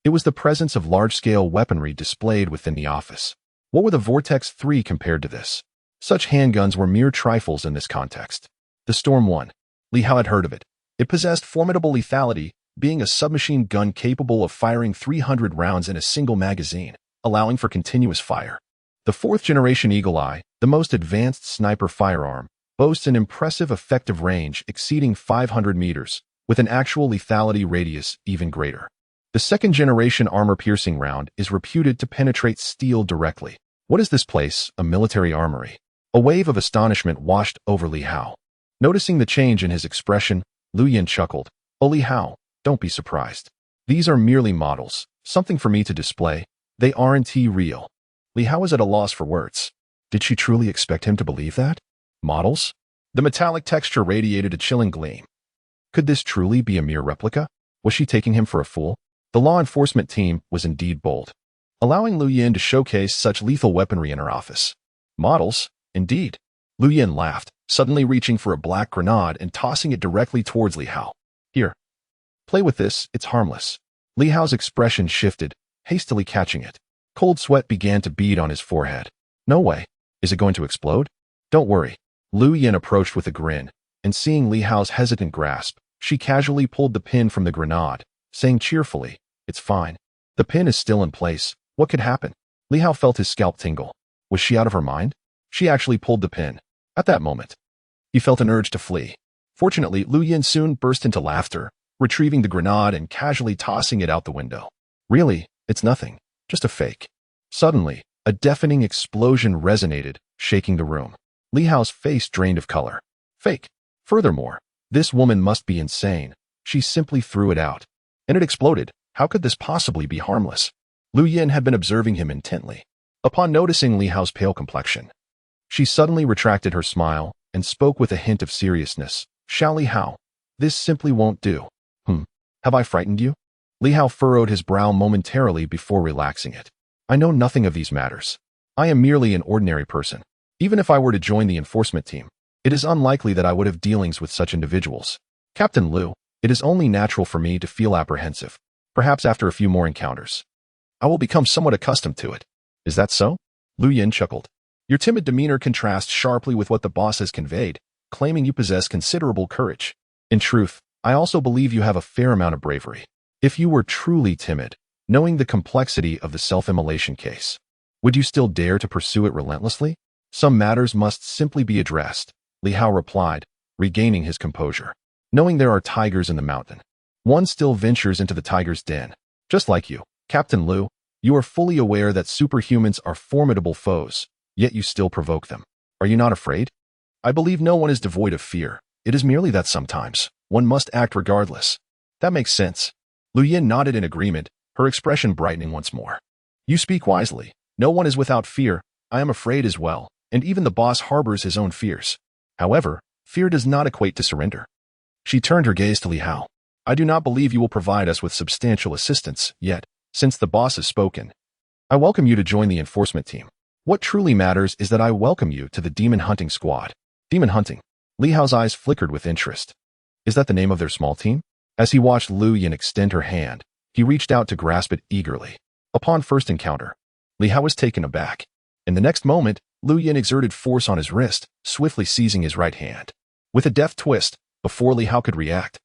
It was the presence of large-scale weaponry displayed within the office. What were the Vortex 3 compared to this? Such handguns were mere trifles in this context. The Storm 1. Li Hao had heard of it. It possessed formidable lethality, being a submachine gun capable of firing 300 rounds in a single magazine, allowing for continuous fire. The 4th-generation Eagle Eye, the most advanced sniper firearm, boasts an impressive effective range exceeding 500 meters, with an actual lethality radius even greater. The 2nd-generation armor-piercing round is reputed to penetrate steel directly. What is this place? A military armory? A wave of astonishment washed over Li Hao. Noticing the change in his expression, Lu Yan chuckled. Oh, Li Hao, don't be surprised. These are merely models, something for me to display. They aren't real. Li Hao was at a loss for words. Did she truly expect him to believe that? Models? The metallic texture radiated a chilling gleam. Could this truly be a mere replica? Was she taking him for a fool? The law enforcement team was indeed bold, allowing Lu Yan to showcase such lethal weaponry in her office. Models? Indeed. Lu Yan laughed, suddenly reaching for a black grenade and tossing it directly towards Li Hao. Here. Play with this, it's harmless. Li Hao's expression shifted, hastily catching it. Cold sweat began to bead on his forehead. No way. Is it going to explode? Don't worry. Lu Yan approached with a grin, and seeing Li Hao's hesitant grasp, she casually pulled the pin from the grenade, saying cheerfully, It's fine. The pin is still in place. What could happen? Li Hao felt his scalp tingle. Was she out of her mind? She actually pulled the pin. At that moment, he felt an urge to flee. Fortunately, Lu Yan soon burst into laughter, retrieving the grenade and casually tossing it out the window. Really, it's nothing. Just a fake. Suddenly, a deafening explosion resonated, shaking the room. Li Hao's face drained of color. Fake. Furthermore, this woman must be insane. She simply threw it out. And it exploded. How could this possibly be harmless? Lu Yan had been observing him intently. Upon noticing Li Hao's pale complexion, she suddenly retracted her smile and spoke with a hint of seriousness. Shall Li Hao? This simply won't do. Have I frightened you? Li Hao furrowed his brow momentarily before relaxing it. I know nothing of these matters. I am merely an ordinary person. Even if I were to join the enforcement team, It is unlikely that I would have dealings with such individuals. Captain Liu, it is only natural for me to feel apprehensive. Perhaps after a few more encounters, I will become somewhat accustomed to it. Is that so? Lu Yin chuckled. Your timid demeanor contrasts sharply with what the boss has conveyed, claiming you possess considerable courage. In truth, I also believe you have a fair amount of bravery. If you were truly timid, knowing the complexity of the self-immolation case, would you still dare to pursue it relentlessly? Some matters must simply be addressed, Li Hao replied, regaining his composure. Knowing there are tigers in the mountain, one still ventures into the tiger's den. Just like you, Captain Liu, you are fully aware that superhumans are formidable foes, yet you still provoke them. Are you not afraid? I believe no one is devoid of fear. It is merely that sometimes one must act regardless. That makes sense. Lu Yin nodded in agreement, her expression brightening once more. You speak wisely. No one is without fear. I am afraid as well, and even the boss harbors his own fears. However, fear does not equate to surrender. She turned her gaze to Li Hao. I do not believe you will provide us with substantial assistance, yet, since the boss has spoken, I welcome you to join the enforcement team. What truly matters is that I welcome you to the demon hunting squad. Demon hunting. Li Hao's eyes flickered with interest. Is that the name of their small team? As he watched Lu Yin extend her hand, he reached out to grasp it eagerly. Upon first encounter, Li Hao was taken aback. In the next moment, Lu Yin exerted force on his wrist, swiftly seizing his right hand. With a deft twist, before Li Hao could react,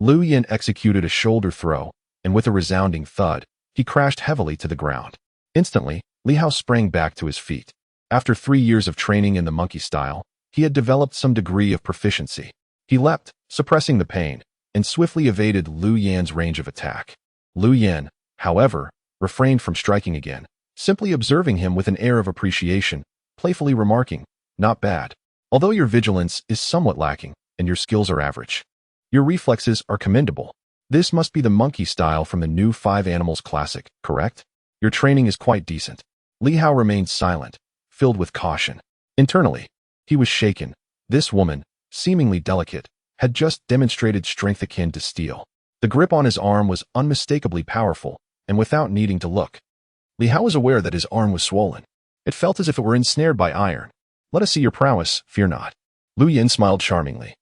Lu Yin executed a shoulder throw, and with a resounding thud, he crashed heavily to the ground. Instantly, Li Hao sprang back to his feet. After 3 years of training in the monkey style, he had developed some degree of proficiency. He leapt, suppressing the pain, and swiftly evaded Lu Yan's range of attack. Lu Yan, however, refrained from striking again, simply observing him with an air of appreciation, playfully remarking, "Not bad. Although your vigilance is somewhat lacking, and your skills are average, your reflexes are commendable. This must be the monkey style from the new 5 Animals Classic, correct? Your training is quite decent." Li Hao remained silent, filled with caution. Internally, he was shaken. This woman, seemingly delicate, had just demonstrated strength akin to steel. The grip on his arm was unmistakably powerful, and without needing to look, Li Hao was aware that his arm was swollen. It felt as if it were ensnared by iron. "Let us see your prowess, fear not." Lu Yin smiled charmingly,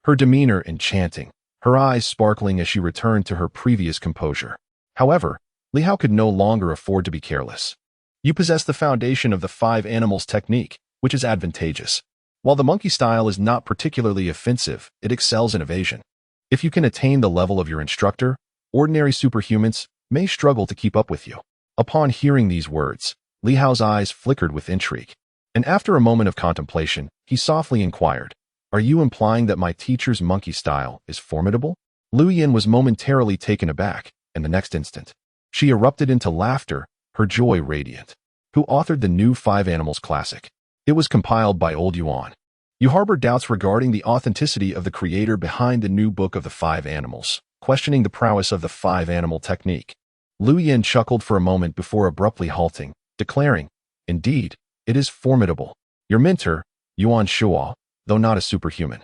her demeanor enchanting, her eyes sparkling as she returned to her previous composure. However, Li Hao could no longer afford to be careless. You possess the foundation of the 5 Animals technique, which is advantageous. While the monkey style is not particularly offensive, it excels in evasion. If you can attain the level of your instructor, ordinary superhumans may struggle to keep up with you. Upon hearing these words, Li Hao's eyes flickered with intrigue, and after a moment of contemplation, he softly inquired, "Are you implying that my teacher's monkey style is formidable?" Lu Yin was momentarily taken aback, and the next instant, she erupted into laughter, her joy radiant. Who authored the new 5 Animals Classic? It was compiled by old Yuan. You harbor doubts regarding the authenticity of the creator behind the new book of the 5 Animals, questioning the prowess of the 5 Animal technique. Lu Yin chuckled for a moment before abruptly halting, declaring, "Indeed, it is formidable. Your mentor, Yuan Shuo, though not a superhuman,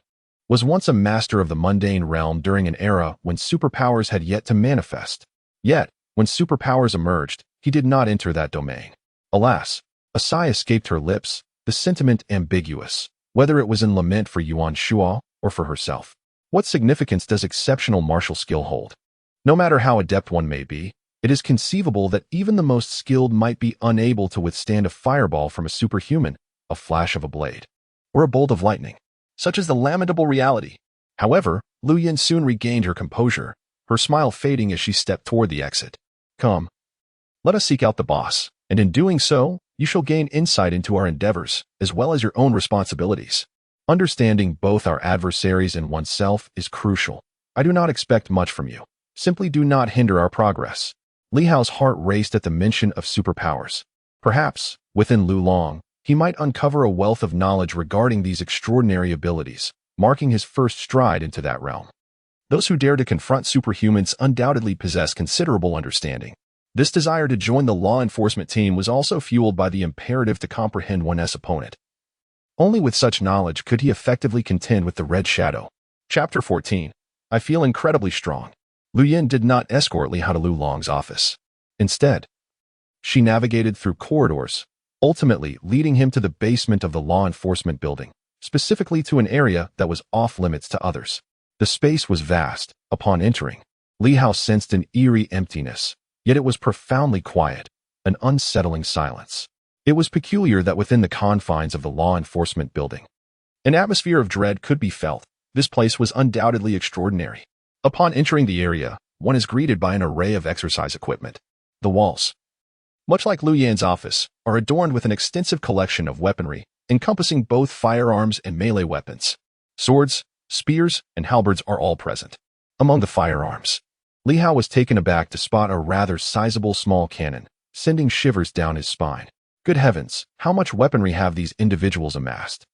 was once a master of the mundane realm during an era when superpowers had yet to manifest. Yet, when superpowers emerged, he did not enter that domain." Alas, a sigh escaped her lips, the sentiment ambiguous, whether it was in lament for Yuan Shuo or for herself. What significance does exceptional martial skill hold? No matter how adept one may be, it is conceivable that even the most skilled might be unable to withstand a fireball from a superhuman, a flash of a blade, or a bolt of lightning. Such is the lamentable reality. However, Lu Yin soon regained her composure, her smile fading as she stepped toward the exit. "Come, let us seek out the boss, and in doing so, you shall gain insight into our endeavors, as well as your own responsibilities. Understanding both our adversaries and oneself is crucial. I do not expect much from you. Simply do not hinder our progress." Li Hao's heart raced at the mention of superpowers. Perhaps, within Lu Long, he might uncover a wealth of knowledge regarding these extraordinary abilities, marking his first stride into that realm. Those who dare to confront superhumans undoubtedly possess considerable understanding. This desire to join the law enforcement team was also fueled by the imperative to comprehend one's opponent. Only with such knowledge could he effectively contend with the Red Shadow. Chapter 14. I feel incredibly strong. Lu Yin did not escort Li Hao to Lu Long's office. Instead, she navigated through corridors, ultimately leading him to the basement of the law enforcement building, specifically to an area that was off-limits to others. The space was vast. Upon entering, Li Hao sensed an eerie emptiness, yet it was profoundly quiet, an unsettling silence. It was peculiar that within the confines of the law enforcement building, an atmosphere of dread could be felt. This place was undoubtedly extraordinary. Upon entering the area, one is greeted by an array of exercise equipment. The walls, much like Lu Yan's office, are adorned with an extensive collection of weaponry, encompassing both firearms and melee weapons. Swords, spears, and halberds are all present. Among the firearms, Li Hao was taken aback to spot a rather sizable small cannon, sending shivers down his spine. Good heavens, how much weaponry have these individuals amassed?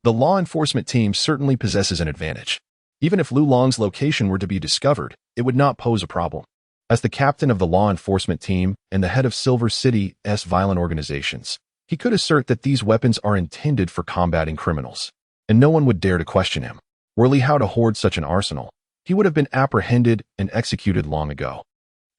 The law enforcement team certainly possesses an advantage. Even if Lu Long's location were to be discovered, it would not pose a problem. As the captain of the law enforcement team and the head of Silver City's violent organizations, he could assert that these weapons are intended for combating criminals, and no one would dare to question him. Were Li Hao to hoard such an arsenal, he would have been apprehended and executed long ago.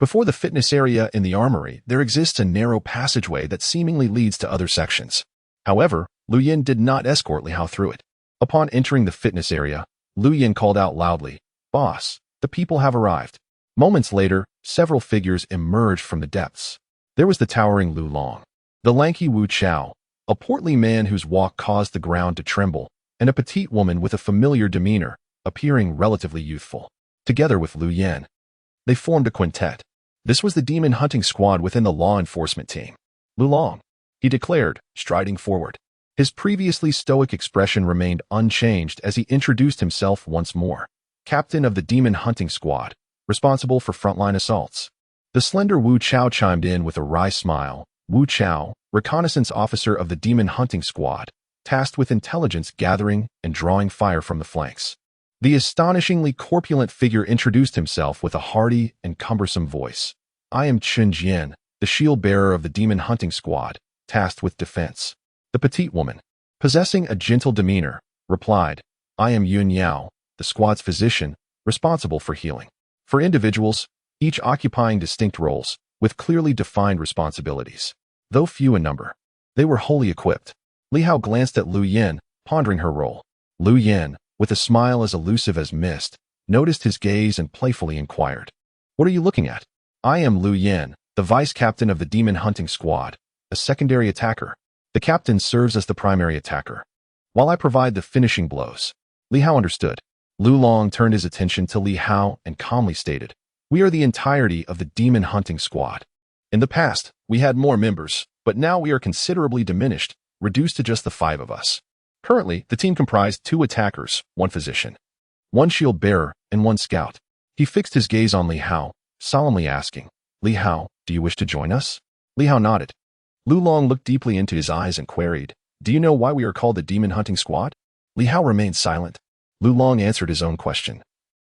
Before the fitness area in the armory, there exists a narrow passageway that seemingly leads to other sections. However, Lu Yan did not escort Li Hao through it. Upon entering the fitness area, Lu Yan called out loudly, "Boss, the people have arrived." Moments later, several figures emerged from the depths. There was the towering Lu Long, the lanky Wu Chao, a portly man whose walk caused the ground to tremble, and a petite woman with a familiar demeanor, appearing relatively youthful. Together with Lu Yan, they formed a quintet. This was the demon hunting squad within the law enforcement team. "Lu Long," he declared, striding forward. His previously stoic expression remained unchanged as he introduced himself once more. Captain of the demon hunting squad, responsible for frontline assaults. The slender Wu Chao chimed in with a wry smile. Wu Chao, reconnaissance officer of the demon hunting squad, tasked with intelligence gathering and drawing fire from the flanks. The astonishingly corpulent figure introduced himself with a hearty and cumbersome voice. "I am Chen Jian, the shield-bearer of the demon hunting squad, tasked with defense." The petite woman, possessing a gentle demeanor, replied, "I am Yun Yao, the squad's physician, responsible for healing." For individuals, each occupying distinct roles, with clearly defined responsibilities. Though few in number, they were wholly equipped. Li Hao glanced at Lu Yan, pondering her role. Lu Yan, with a smile as elusive as mist, noticed his gaze and playfully inquired, "What are you looking at?" "I am Lu Yan, the vice captain of the demon hunting squad, a secondary attacker. The captain serves as the primary attacker, while I provide the finishing blows." Li Hao understood. Lu Long turned his attention to Li Hao and calmly stated, "We are the entirety of the demon hunting squad. In the past, we had more members, but now we are considerably diminished, reduced to just the 5 of us. Currently, the team comprised 2 attackers, 1 physician, 1 shield bearer, and 1 scout." He fixed his gaze on Li Hao, solemnly asking, "Li Hao, do you wish to join us?" Li Hao nodded. Lu Long looked deeply into his eyes and queried, "Do you know why we are called the demon hunting squad?" Li Hao remained silent. Lu Long answered his own question,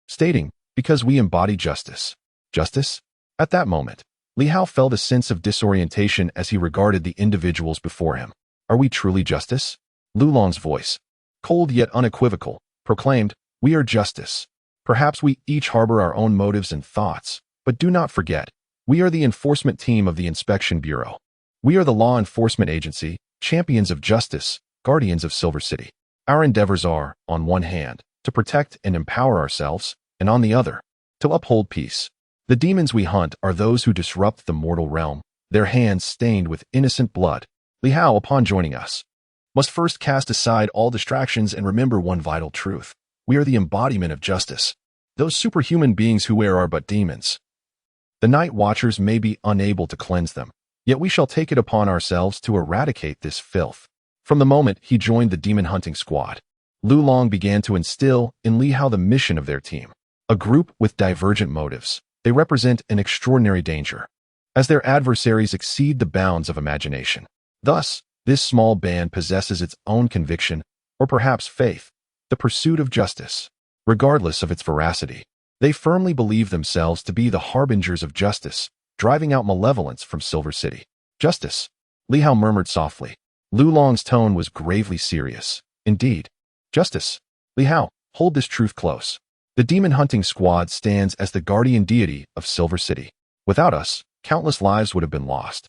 stating, "Because we embody justice." Justice? At that moment, Li Hao felt a sense of disorientation as he regarded the individuals before him. "Are we truly justice?" Lu Long's voice, cold yet unequivocal, proclaimed, "We are justice. Perhaps we each harbor our own motives and thoughts, but do not forget, we are the enforcement team of the Inspection Bureau. We are the law enforcement agency, champions of justice, guardians of Silver City. Our endeavors are, on one hand, to protect and empower ourselves, and on the other, to uphold peace. The demons we hunt are those who disrupt the mortal realm, their hands stained with innocent blood. Li Hao, upon joining us, must first cast aside all distractions and remember one vital truth. We are the embodiment of justice. Those superhuman beings who wear are but demons. The night watchers may be unable to cleanse them, yet we shall take it upon ourselves to eradicate this filth." From the moment he joined the demon hunting squad, Lu Long began to instill in Li Hao the mission of their team. A group with divergent motives, they represent an extraordinary danger, as their adversaries exceed the bounds of imagination. Thus, this small band possesses its own conviction, or perhaps faith, the pursuit of justice. Regardless of its veracity, they firmly believe themselves to be the harbingers of justice, driving out malevolence from Silver City. "Justice," Li Hao murmured softly. Lu Long's tone was gravely serious. "Indeed. Justice. Li Hao, hold this truth close. The demon hunting squad stands as the guardian deity of Silver City. Without us, countless lives would have been lost,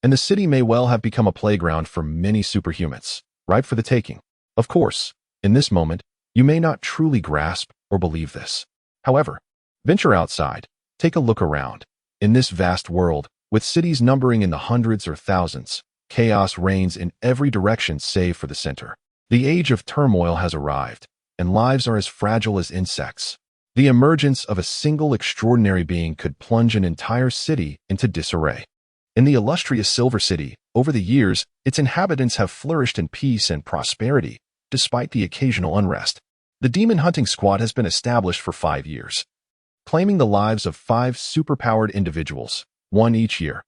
and the city may well have become a playground for many superhumans, ripe for the taking. Of course, In this moment, you may not truly grasp or believe this. However, venture outside, take a look around. In this vast world, with cities numbering in the hundreds or thousands, chaos reigns in every direction save for the center. The age of turmoil has arrived, and lives are as fragile as insects. The emergence of a single extraordinary being could plunge an entire city into disarray. In the illustrious Silver City, over the years, its inhabitants have flourished in peace and prosperity, despite the occasional unrest. The demon hunting squad has been established for 5 years, claiming the lives of 5 superpowered individuals, one each year,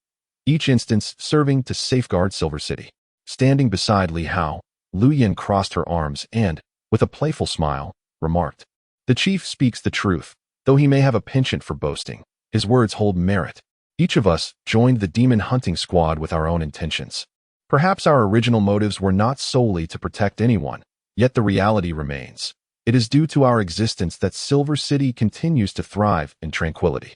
each instance serving to safeguard Silver City. Standing beside Li Hao, Lu Yin crossed her arms and, with a playful smile, remarked, "The chief speaks the truth, though he may have a penchant for boasting. His words hold merit. Each of us joined the demon hunting squad with our own intentions. Perhaps our original motives were not solely to protect anyone, yet the reality remains. It is due to our existence that Silver City continues to thrive in tranquility."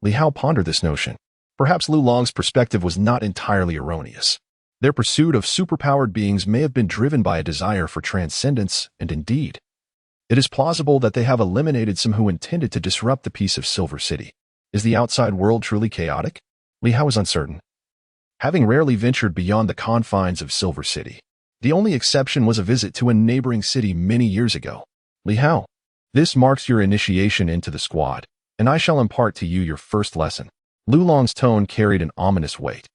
Li Hao pondered this notion. Perhaps Lu Long's perspective was not entirely erroneous. Their pursuit of superpowered beings may have been driven by a desire for transcendence, and indeed, it is plausible that they have eliminated some who intended to disrupt the peace of Silver City. Is the outside world truly chaotic? Li Hao was uncertain. Having rarely ventured beyond the confines of Silver City, the only exception was a visit to a neighboring city many years ago. Li Hao, this marks your initiation into the squad, and I shall impart to you your first lesson. Lu Long's tone carried an ominous weight.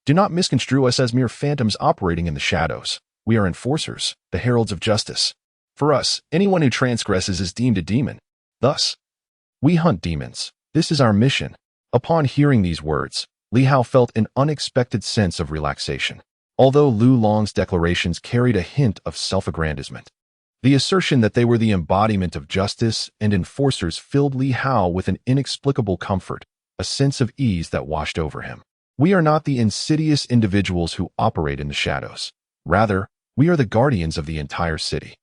Do not misconstrue us as mere phantoms operating in the shadows. We are enforcers, the heralds of justice. For us, anyone who transgresses is deemed a demon. Thus, we hunt demons. This is our mission. Upon hearing these words, Li Hao felt an unexpected sense of relaxation. Although Lu Long's declarations carried a hint of self-aggrandizement, the assertion that they were the embodiment of justice and enforcers filled Li Hao with an inexplicable comfort, a sense of ease that washed over him. We are not the insidious individuals who operate in the shadows. Rather, we are the guardians of the entire city.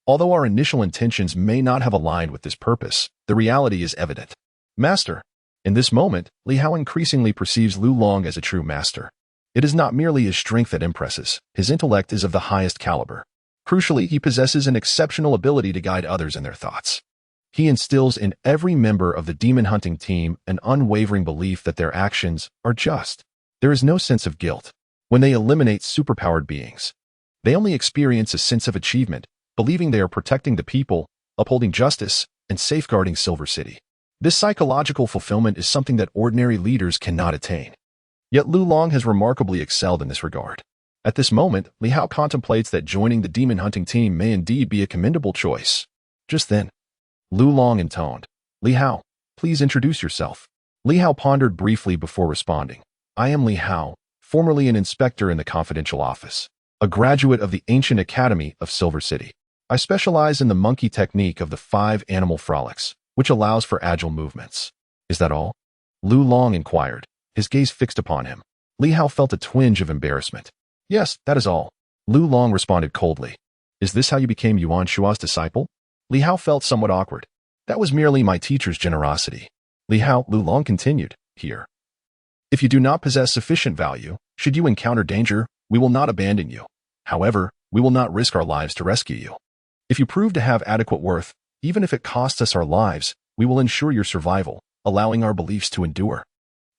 Although our initial intentions may not have aligned with this purpose, the reality is evident. Master. In this moment, Li Hao increasingly perceives Lu Long as a true master. It is not merely his strength that impresses, his intellect is of the highest caliber. Crucially, he possesses an exceptional ability to guide others in their thoughts. He instills in every member of the demon hunting team an unwavering belief that their actions are just. There is no sense of guilt. When they eliminate superpowered beings, they only experience a sense of achievement, believing they are protecting the people, upholding justice, and safeguarding Silver City. This psychological fulfillment is something that ordinary leaders cannot attain. Yet Lu Long has remarkably excelled in this regard. At this moment, Li Hao contemplates that joining the demon hunting team may indeed be a commendable choice. Just then, Lu Long intoned, "Li Hao, please introduce yourself." Li Hao pondered briefly before responding. "I am Li Hao, formerly an inspector in the confidential office, a graduate of the ancient academy of Silver City. I specialize in the monkey technique of the 5 animal frolics, which allows for agile movements." "Is that all?" Lu Long inquired, his gaze fixed upon him. Li Hao felt a twinge of embarrassment. "Yes, that is all." Lu Long responded coldly. "Is this how you became Yuan Shua's disciple?" Li Hao felt somewhat awkward. "That was merely my teacher's generosity." Li Hao, Lu Long continued, "Here. If you do not possess sufficient value, should you encounter danger, we will not abandon you. However, we will not risk our lives to rescue you. If you prove to have adequate worth, even if it costs us our lives, we will ensure your survival, allowing our beliefs to endure."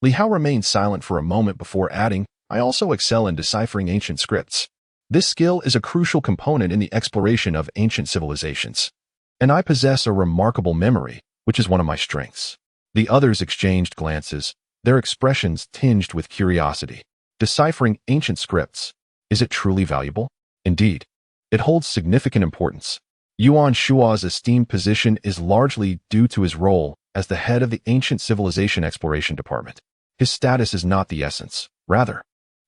Li Hao remained silent for a moment before adding, "I also excel in deciphering ancient scripts. This skill is a crucial component in the exploration of ancient civilizations. And I possess a remarkable memory, which is one of my strengths." The others exchanged glances, their expressions tinged with curiosity. Deciphering ancient scripts. Is it truly valuable? Indeed, it holds significant importance. Yuan Shua's esteemed position is largely due to his role as the head of the Ancient Civilization Exploration Department. His status is not the essence. Rather,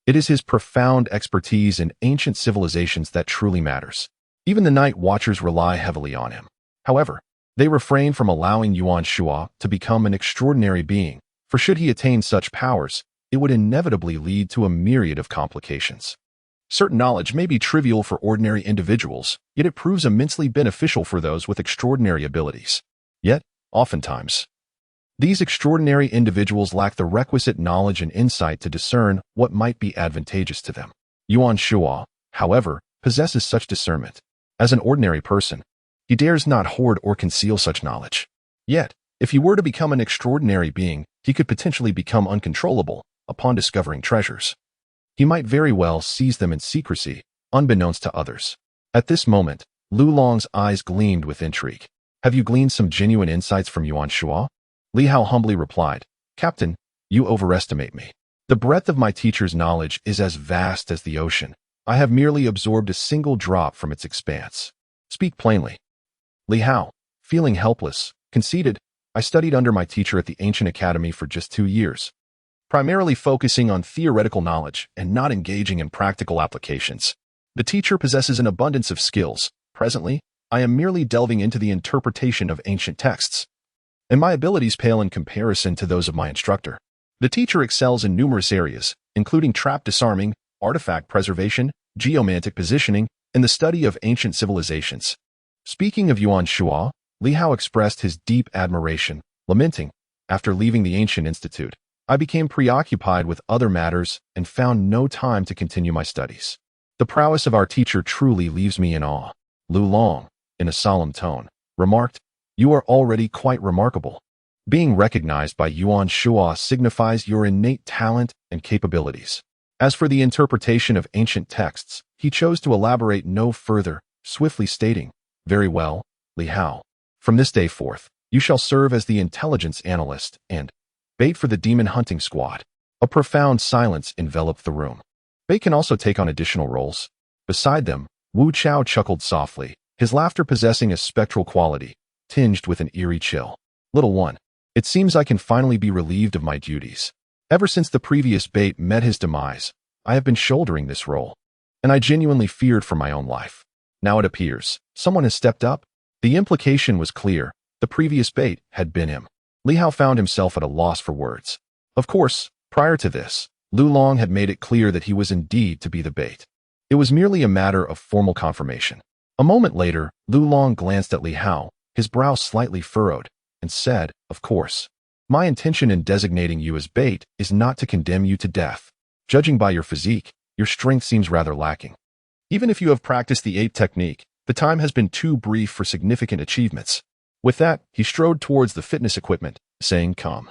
it is his profound expertise in ancient civilizations that truly matters. Even the Night Watchers rely heavily on him. However, they refrain from allowing Yuan Shua to become an extraordinary being, for should he attain such powers, it would inevitably lead to a myriad of complications. Certain knowledge may be trivial for ordinary individuals, yet it proves immensely beneficial for those with extraordinary abilities. Yet, oftentimes, these extraordinary individuals lack the requisite knowledge and insight to discern what might be advantageous to them. Yuan Shua, however, possesses such discernment. As an ordinary person, he dares not hoard or conceal such knowledge. Yet, if he were to become an extraordinary being, he could potentially become uncontrollable upon discovering treasures. He might very well seize them in secrecy, unbeknownst to others. At this moment, Lu Long's eyes gleamed with intrigue. Have you gleaned some genuine insights from Yuan Shua? Li Hao humbly replied, Captain, you overestimate me. The breadth of my teacher's knowledge is as vast as the ocean. I have merely absorbed a single drop from its expanse. Speak plainly. Li Hao, feeling helpless, conceded, I studied under my teacher at the ancient academy for just 2 years, primarily focusing on theoretical knowledge and not engaging in practical applications. The teacher possesses an abundance of skills. Presently, I am merely delving into the interpretation of ancient texts, and my abilities pale in comparison to those of my instructor. The teacher excels in numerous areas, including trap disarming, artifact preservation, geomantic positioning, and the study of ancient civilizations. Speaking of Yuan Shua, Li Hao expressed his deep admiration, lamenting, after leaving the ancient institute, I became preoccupied with other matters and found no time to continue my studies. The prowess of our teacher truly leaves me in awe. Lu Long, in a solemn tone, remarked, You are already quite remarkable. Being recognized by Yuan Shua signifies your innate talent and capabilities. As for the interpretation of ancient texts, he chose to elaborate no further, swiftly stating, Very well, Li Hao. From this day forth, you shall serve as the intelligence analyst and bait for the demon hunting squad. A profound silence enveloped the room. Bait can also take on additional roles. Beside them, Wu Chao chuckled softly, his laughter possessing a spectral quality, tinged with an eerie chill. Little one, it seems I can finally be relieved of my duties. Ever since the previous Bait met his demise, I have been shouldering this role, and I genuinely feared for my own life. Now it appears, someone has stepped up. The implication was clear. The previous Bait had been him. Li Hao found himself at a loss for words. Of course, prior to this, Lu Long had made it clear that he was indeed to be the Bait. It was merely a matter of formal confirmation. A moment later, Lu Long glanced at Li Hao, his brow slightly furrowed, and said, Of course. My intention in designating you as Bait is not to condemn you to death. Judging by your physique, your strength seems rather lacking. Even if you have practiced the 8 technique, the time has been too brief for significant achievements. With that, he strode towards the fitness equipment, saying, Come.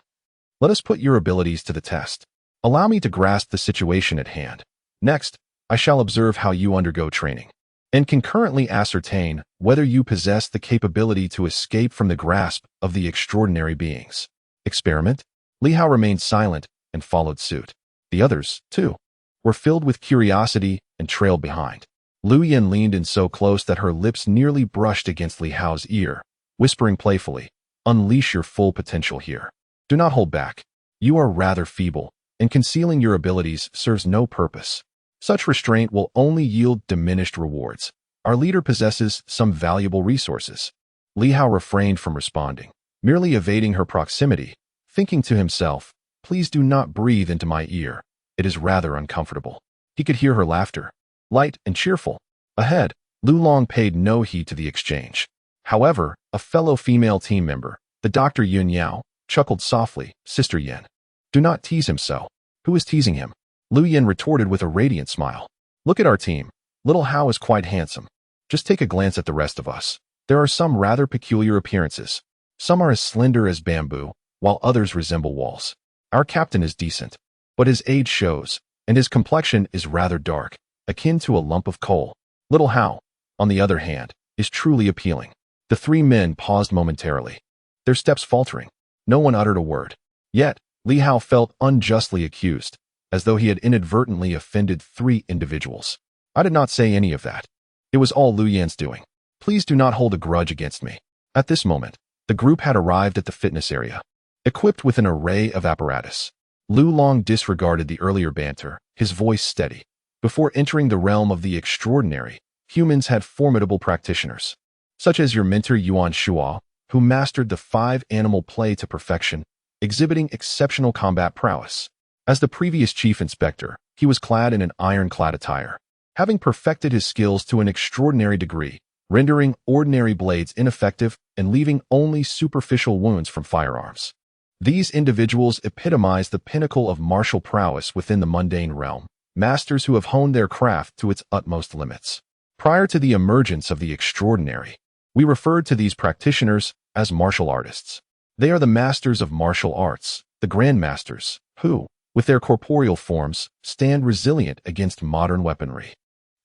Let us put your abilities to the test. Allow me to grasp the situation at hand. Next, I shall observe how you undergo training, and concurrently ascertain whether you possess the capability to escape from the grasp of the extraordinary beings. Experiment? Li Hao remained silent and followed suit. The others, too, were filled with curiosity and trailed behind. Lu Yin leaned in so close that her lips nearly brushed against Li Hao's ear, whispering playfully, Unleash your full potential here. Do not hold back. You are rather feeble, and concealing your abilities serves no purpose. Such restraint will only yield diminished rewards. Our leader possesses some valuable resources. Li Hao refrained from responding, merely evading her proximity, thinking to himself, Please do not breathe into my ear. It is rather uncomfortable. He could hear her laughter, light and cheerful. Ahead, Lu Long paid no heed to the exchange. However, a fellow female team member, the Dr. Yun Yao, chuckled softly, Sister Yin. Do not tease him so. Who is teasing him? Lu Yin retorted with a radiant smile. Look at our team. Little Hao is quite handsome. Just take a glance at the rest of us. There are some rather peculiar appearances. Some are as slender as bamboo, while others resemble walls. Our captain is decent, but his age shows, and his complexion is rather dark, akin to a lump of coal. Little Hao, on the other hand, is truly appealing. The 3 men paused momentarily, their steps faltering. No one uttered a word. Yet, Li Hao felt unjustly accused, as though he had inadvertently offended 3 individuals. I did not say any of that. It was all Lu Yan's doing. Please do not hold a grudge against me. At this moment, the group had arrived at the fitness area, equipped with an array of apparatus. Lu Long disregarded the earlier banter, his voice steady. Before entering the realm of the extraordinary, humans had formidable practitioners, such as your mentor Yuan Shua, who mastered the 5-animal play to perfection, exhibiting exceptional combat prowess. As the previous chief inspector, he was clad in an ironclad attire, having perfected his skills to an extraordinary degree, rendering ordinary blades ineffective and leaving only superficial wounds from firearms. These individuals epitomize the pinnacle of martial prowess within the mundane realm, masters who have honed their craft to its utmost limits. Prior to the emergence of the extraordinary, we referred to these practitioners as martial artists. They are the masters of martial arts, the grandmasters, who, with their corporeal forms, stand resilient against modern weaponry.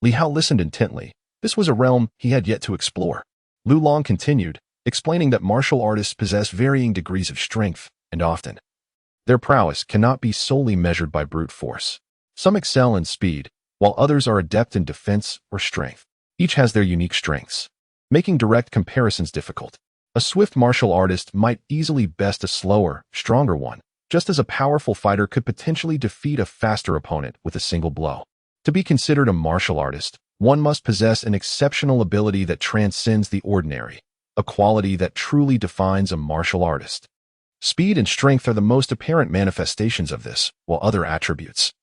Li Hao listened intently. This was a realm he had yet to explore. Lu Long continued, explaining that martial artists possess varying degrees of strength, and often, their prowess cannot be solely measured by brute force. Some excel in speed, while others are adept in defense or strength. Each has their unique strengths, making direct comparisons difficult. A swift martial artist might easily best a slower, stronger one, just as a powerful fighter could potentially defeat a faster opponent with a single blow. To be considered a martial artist, one must possess an exceptional ability that transcends the ordinary, a quality that truly defines a martial artist. Speed and strength are the most apparent manifestations of this, while other attributes,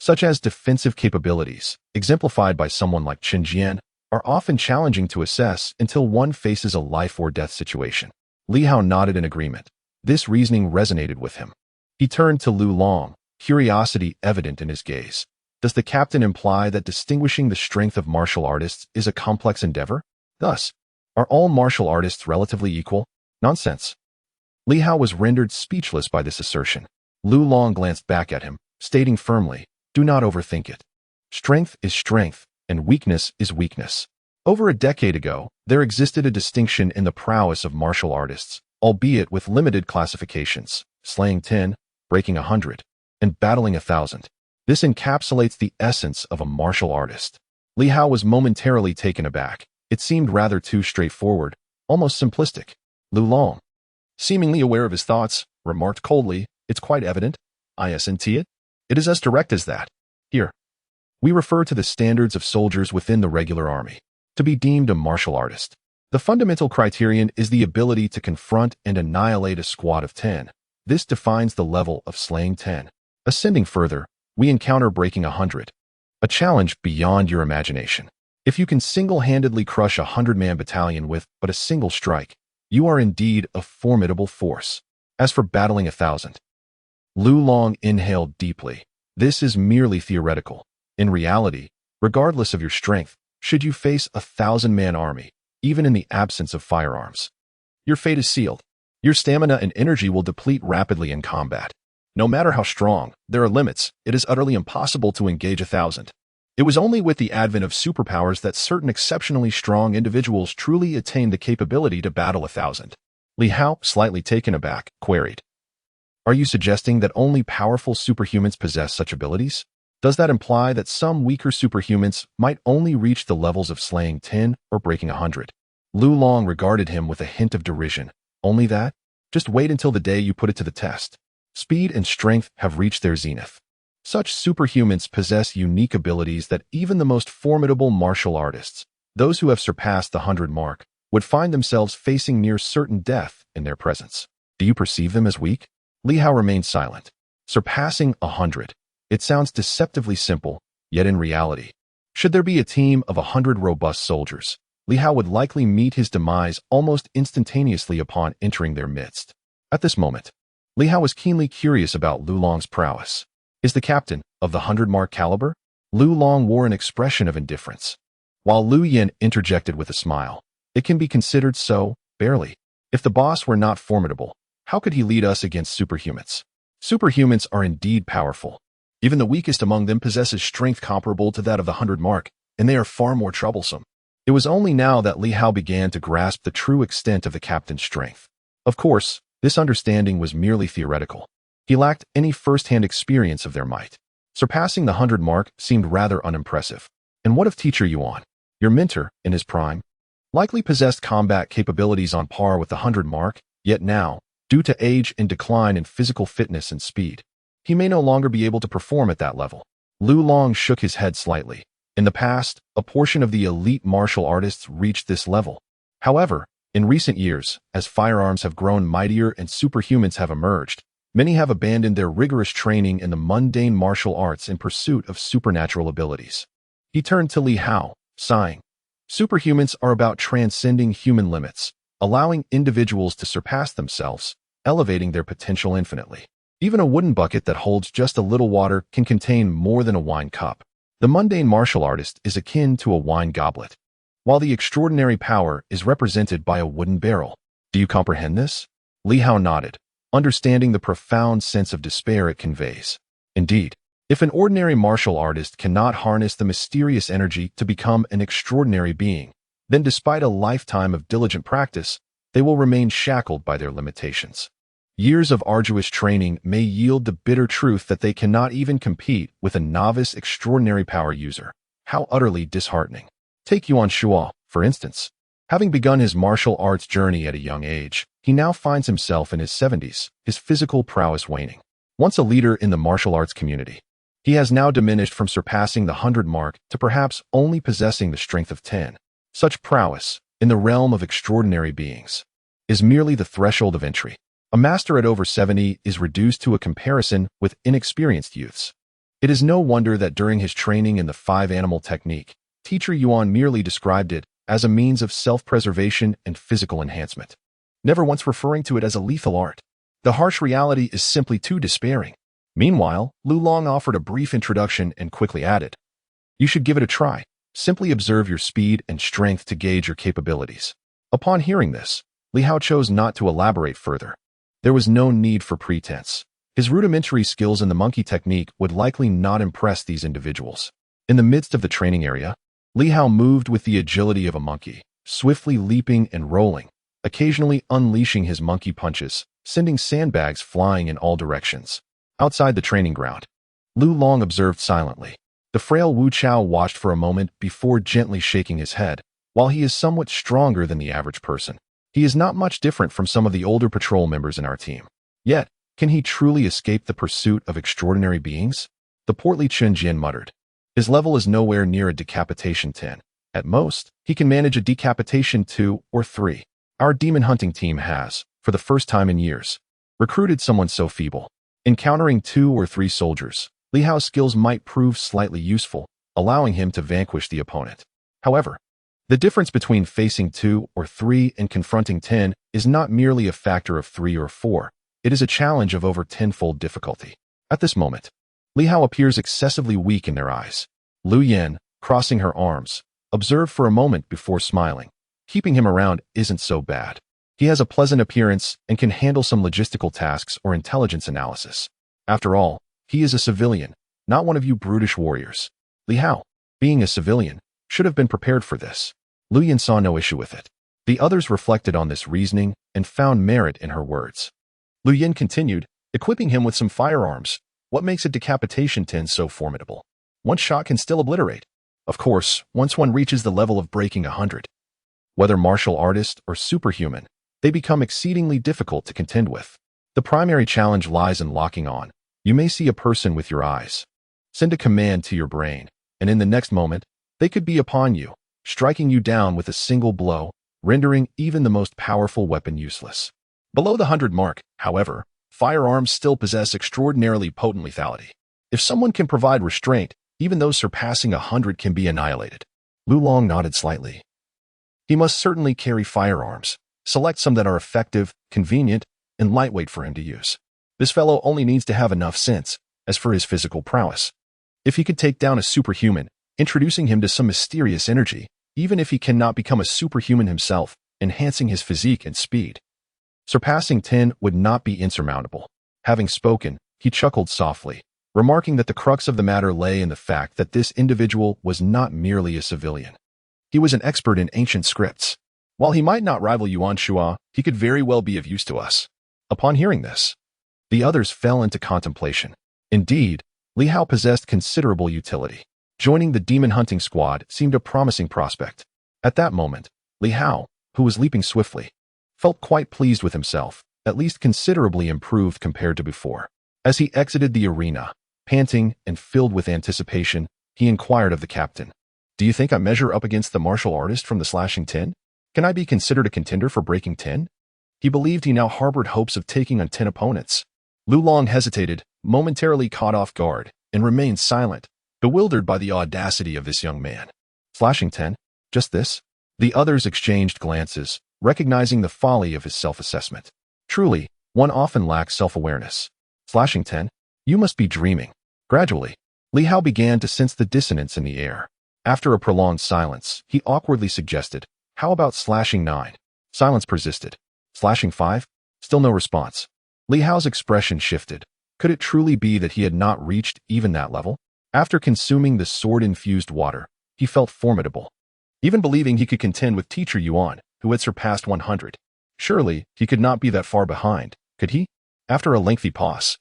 such as defensive capabilities, exemplified by someone like Qin Jian, are often challenging to assess until one faces a life-or-death situation. Li Hao nodded in agreement. This reasoning resonated with him. He turned to Lu Long, curiosity evident in his gaze. Does the captain imply that distinguishing the strength of martial artists is a complex endeavor? Thus, are all martial artists relatively equal? Nonsense. Li Hao was rendered speechless by this assertion. Lu Long glanced back at him, stating firmly, "Do not overthink it. Strength is strength, and weakness is weakness." Over a decade ago, there existed a distinction in the prowess of martial artists, albeit with limited classifications: slaying 10, breaking 100, and battling 1,000. This encapsulates the essence of a martial artist. Li Hao was momentarily taken aback. It seemed rather too straightforward, almost simplistic. Lu Long, seemingly aware of his thoughts, remarked coldly, "It's quite evident. Isn't it? It is as direct as that. Here, we refer to the standards of soldiers within the regular army. To be deemed a martial artist, the fundamental criterion is the ability to confront and annihilate a squad of 10. This defines the level of slaying 10. Ascending further, we encounter breaking 100, a challenge beyond your imagination. If you can single-handedly crush a 100-man battalion with but a single strike, you are indeed a formidable force. As for battling 1,000, Lu Long inhaled deeply. This is merely theoretical. In reality, regardless of your strength, should you face a 1,000-man army, even in the absence of firearms, your fate is sealed. Your stamina and energy will deplete rapidly in combat. No matter how strong, there are limits. It is utterly impossible to engage 1,000. It was only with the advent of superpowers that certain exceptionally strong individuals truly attained the capability to battle 1,000. Li Hao, slightly taken aback, queried, "Are you suggesting that only powerful superhumans possess such abilities? Does that imply that some weaker superhumans might only reach the levels of slaying 10 or breaking 100? Lu Long regarded him with a hint of derision. "Only that? Just wait until the day you put it to the test. Speed and strength have reached their zenith. Such superhumans possess unique abilities that even the most formidable martial artists, those who have surpassed the 100 mark, would find themselves facing near certain death in their presence. Do you perceive them as weak?" Li Hao remained silent. Surpassing 100. It sounds deceptively simple, yet in reality, should there be a team of 100 robust soldiers, Li Hao would likely meet his demise almost instantaneously upon entering their midst. At this moment, Li Hao was keenly curious about Lu Long's prowess. Is the captain of the 100-mark caliber? Lu Long wore an expression of indifference, while Lu Yin interjected with a smile. It can be considered so, barely. If the boss were not formidable, how could he lead us against superhumans? Superhumans are indeed powerful. Even the weakest among them possesses strength comparable to that of the 100 mark, and they are far more troublesome. It was only now that Li Hao began to grasp the true extent of the captain's strength. Of course, this understanding was merely theoretical. He lacked any first-hand experience of their might. Surpassing the 100 mark seemed rather unimpressive. And what of teacher Yuan? Your mentor, in his prime, likely possessed combat capabilities on par with the 100 mark, yet now, due to age and decline in physical fitness and speed, he may no longer be able to perform at that level. Lu Long shook his head slightly. In the past, a portion of the elite martial artists reached this level. However, in recent years, as firearms have grown mightier and superhumans have emerged, many have abandoned their rigorous training in the mundane martial arts in pursuit of supernatural abilities. He turned to Li Hao, sighing. Superhumans are about transcending human limits, allowing individuals to surpass themselves, elevating their potential infinitely. Even a wooden bucket that holds just a little water can contain more than a wine cup. The mundane martial artist is akin to a wine goblet, while the extraordinary power is represented by a wooden barrel. Do you comprehend this? Li Hao nodded, understanding the profound sense of despair it conveys. Indeed, if an ordinary martial artist cannot harness the mysterious energy to become an extraordinary being, then despite a lifetime of diligent practice, they will remain shackled by their limitations. Years of arduous training may yield the bitter truth that they cannot even compete with a novice extraordinary power user. How utterly disheartening. Take Yuan Shuo, for instance. Having begun his martial arts journey at a young age, he now finds himself in his 70s, his physical prowess waning. Once a leader in the martial arts community, he has now diminished from surpassing the 100 mark to perhaps only possessing the strength of 10. Such prowess, in the realm of extraordinary beings, is merely the threshold of entry. A master at over 70 is reduced to a comparison with inexperienced youths. It is no wonder that during his training in the 5-animal technique, teacher Yuan merely described it as a means of self-preservation and physical enhancement, never once referring to it as a lethal art. The harsh reality is simply too despairing. Meanwhile, Lu Long offered a brief introduction and quickly added, "You should give it a try. Simply observe your speed and strength to gauge your capabilities." Upon hearing this, Li Hao chose not to elaborate further. There was no need for pretense. His rudimentary skills in the monkey technique would likely not impress these individuals. In the midst of the training area, Li Hao moved with the agility of a monkey, swiftly leaping and rolling, occasionally unleashing his monkey punches, sending sandbags flying in all directions. Outside the training ground, Lu Long observed silently. The frail Wu Chao watched for a moment before gently shaking his head. While he is somewhat stronger than the average person, he is not much different from some of the older patrol members in our team. Yet, can he truly escape the pursuit of extraordinary beings? The portly Chen Jian muttered. His level is nowhere near a decapitation 10. At most, he can manage a decapitation 2 or 3. Our demon hunting team has, for the first time in years, recruited someone so feeble. Encountering 2 or 3 soldiers, Li Hao's skills might prove slightly useful, allowing him to vanquish the opponent. However, the difference between facing 2 or 3 and confronting 10 is not merely a factor of 3 or 4. It is a challenge of over 10-fold difficulty. At this moment, Li Hao appears excessively weak in their eyes. Lu Yan, crossing her arms, observed for a moment before smiling. Keeping him around isn't so bad. He has a pleasant appearance and can handle some logistical tasks or intelligence analysis. After all, he is a civilian, not one of you brutish warriors. Li Hao, being a civilian, should have been prepared for this. Lu Yan saw no issue with it. The others reflected on this reasoning and found merit in her words. Lu Yan continued, equipping him with some firearms. What makes a decapitation 10 so formidable? One shot can still obliterate. Of course, once one reaches the level of breaking 100. Whether martial artist or superhuman, they become exceedingly difficult to contend with. The primary challenge lies in locking on. You may see a person with your eyes. Send a command to your brain, and in the next moment, they could be upon you, striking you down with a single blow, rendering even the most powerful weapon useless. Below the 100 mark, however, firearms still possess extraordinarily potent lethality. If someone can provide restraint, even those surpassing 100 can be annihilated. Lu Long nodded slightly. He must certainly carry firearms. Select some that are effective, convenient, and lightweight for him to use. This fellow only needs to have enough sense. As for his physical prowess, if he could take down a superhuman, introducing him to some mysterious energy, even if he cannot become a superhuman himself, enhancing his physique and speed, surpassing 10 would not be insurmountable. Having spoken, he chuckled softly, remarking that the crux of the matter lay in the fact that this individual was not merely a civilian. He was an expert in ancient scripts. While he might not rival Yuan Shuo, he could very well be of use to us. Upon hearing this, the others fell into contemplation. Indeed, Li Hao possessed considerable utility. Joining the demon hunting squad seemed a promising prospect. At that moment, Li Hao, who was leaping swiftly, felt quite pleased with himself, at least considerably improved compared to before. As he exited the arena, panting and filled with anticipation, he inquired of the captain, "Do you think I measure up against the martial artist from the slashing 10? Can I be considered a contender for breaking 10? He believed he now harbored hopes of taking on 10 opponents. Lu Long hesitated, momentarily caught off guard, and remained silent, bewildered by the audacity of this young man. Slashing 10? Just this? The others exchanged glances, recognizing the folly of his self-assessment. Truly, one often lacks self-awareness. Slashing 10? You must be dreaming. Gradually, Li Hao began to sense the dissonance in the air. After a prolonged silence, he awkwardly suggested, "How about slashing 9? Silence persisted. Slashing 5? Still no response. Li Hao's expression shifted. Could it truly be that he had not reached even that level? After consuming the sword-infused water, he felt formidable. Even believing he could contend with teacher Yuan, who had surpassed 100. Surely, he could not be that far behind, could he? After a lengthy pause,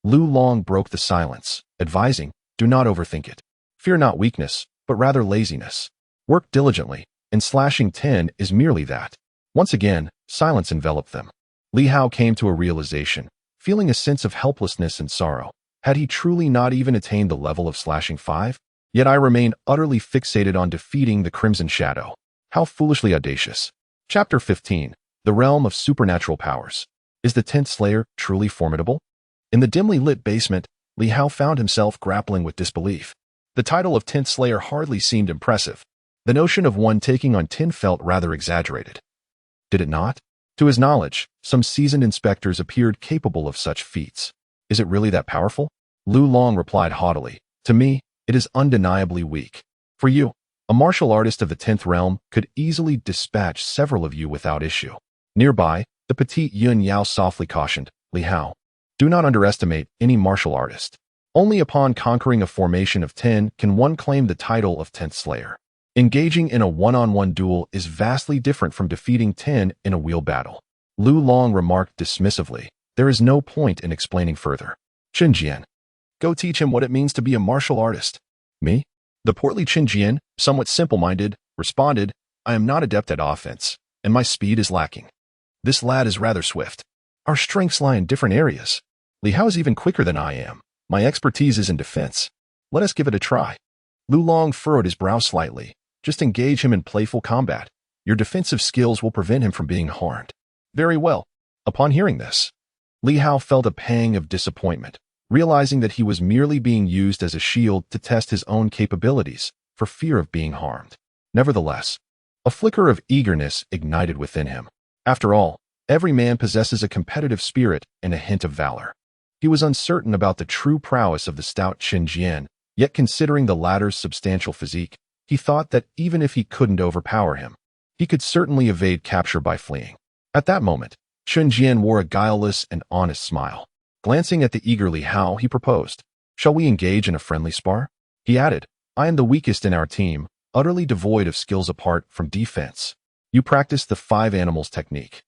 Lu Long broke the silence, advising, "Do not overthink it. Fear not weakness, but rather laziness. Work diligently, and slashing 10 is merely that." Once again, silence enveloped them. Li Hao came to a realization, feeling a sense of helplessness and sorrow. Had he truly not even attained the level of slashing 5? Yet I remained utterly fixated on defeating the Crimson Shadow. How foolishly audacious. Chapter 15. The Realm of Supernatural Powers. Is the 10th Slayer truly formidable? In the dimly lit basement, Li Hao found himself grappling with disbelief. The title of 10th Slayer hardly seemed impressive. The notion of one taking on 10 felt rather exaggerated. Did it not? To his knowledge, some seasoned inspectors appeared capable of such feats. Is it really that powerful? Lu Long replied haughtily, "To me, it is undeniably weak. For you, a martial artist of the 10th realm could easily dispatch several of you without issue." Nearby, the petite Yun Yao softly cautioned, "Li Hao, do not underestimate any martial artist. Only upon conquering a formation of 10 can one claim the title of 10th Slayer. Engaging in a one-on-one duel is vastly different from defeating 10 in a wheel battle." Lu Long remarked dismissively, "There is no point in explaining further. Chen Jian, go teach him what it means to be a martial artist." "Me?" The portly Chen Jian, somewhat simple-minded, responded, "I am not adept at offense, and my speed is lacking. This lad is rather swift. Our strengths lie in different areas. Li Hao is even quicker than I am. My expertise is in defense. Let us give it a try." Lu Long furrowed his brow slightly. "Just engage him in playful combat. Your defensive skills will prevent him from being harmed." "Very well." Upon hearing this, Li Hao felt a pang of disappointment, realizing that he was merely being used as a shield to test his own capabilities for fear of being harmed. Nevertheless, a flicker of eagerness ignited within him. After all, every man possesses a competitive spirit and a hint of valor. He was uncertain about the true prowess of the stout Chen Jian, yet considering the latter's substantial physique, he thought that even if he couldn't overpower him, he could certainly evade capture by fleeing. At that moment, Chen Jian wore a guileless and honest smile. Glancing at the eager Li Hao, he proposed, "Shall we engage in a friendly spar?" He added, "I am the weakest in our team, utterly devoid of skills apart from defense. You practice the 5 animals technique,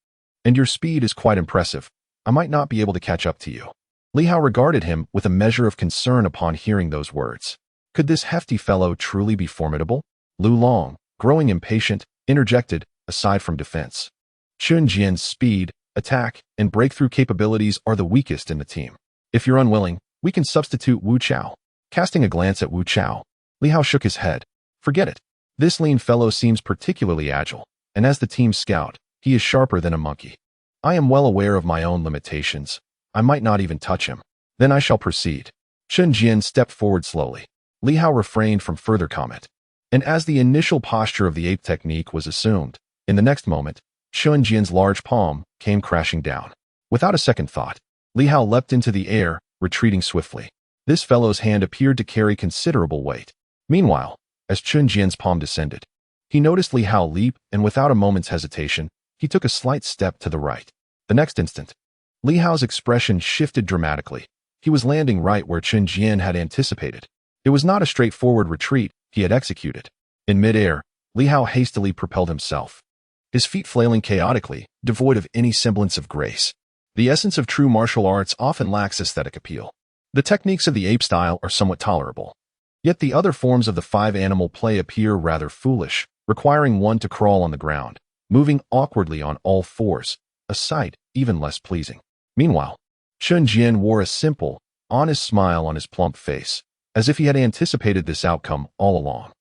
and your speed is quite impressive. I might not be able to catch up to you." Li Hao regarded him with a measure of concern upon hearing those words. Could this hefty fellow truly be formidable? Lu Long, growing impatient, interjected, "Aside from defense, Chen Jian's speed, attack, and breakthrough capabilities are the weakest in the team. If you're unwilling, we can substitute Wu Chao." Casting a glance at Wu Chao, Li Hao shook his head. "Forget it. This lean fellow seems particularly agile, and as the team scout, he is sharper than a monkey. I am well aware of my own limitations. I might not even touch him. Then I shall proceed." Chen Jian stepped forward slowly. Li Hao refrained from further comment. And as the initial posture of the ape technique was assumed, in the next moment, Chen Jian's large palm came crashing down. Without a second thought, Li Hao leapt into the air, retreating swiftly. This fellow's hand appeared to carry considerable weight. Meanwhile, as Chen Jian's palm descended, he noticed Li Hao leap, and without a moment's hesitation, he took a slight step to the right. The next instant, Li Hao's expression shifted dramatically. He was landing right where Chen Jian had anticipated. It was not a straightforward retreat he had executed. In midair, Li Hao hastily propelled himself, his feet flailing chaotically, devoid of any semblance of grace. The essence of true martial arts often lacks aesthetic appeal. The techniques of the ape style are somewhat tolerable. Yet the other forms of the 5 animal play appear rather foolish, requiring one to crawl on the ground, moving awkwardly on all fours, a sight even less pleasing. Meanwhile, Chen Jian wore a simple, honest smile on his plump face, as if he had anticipated this outcome all along.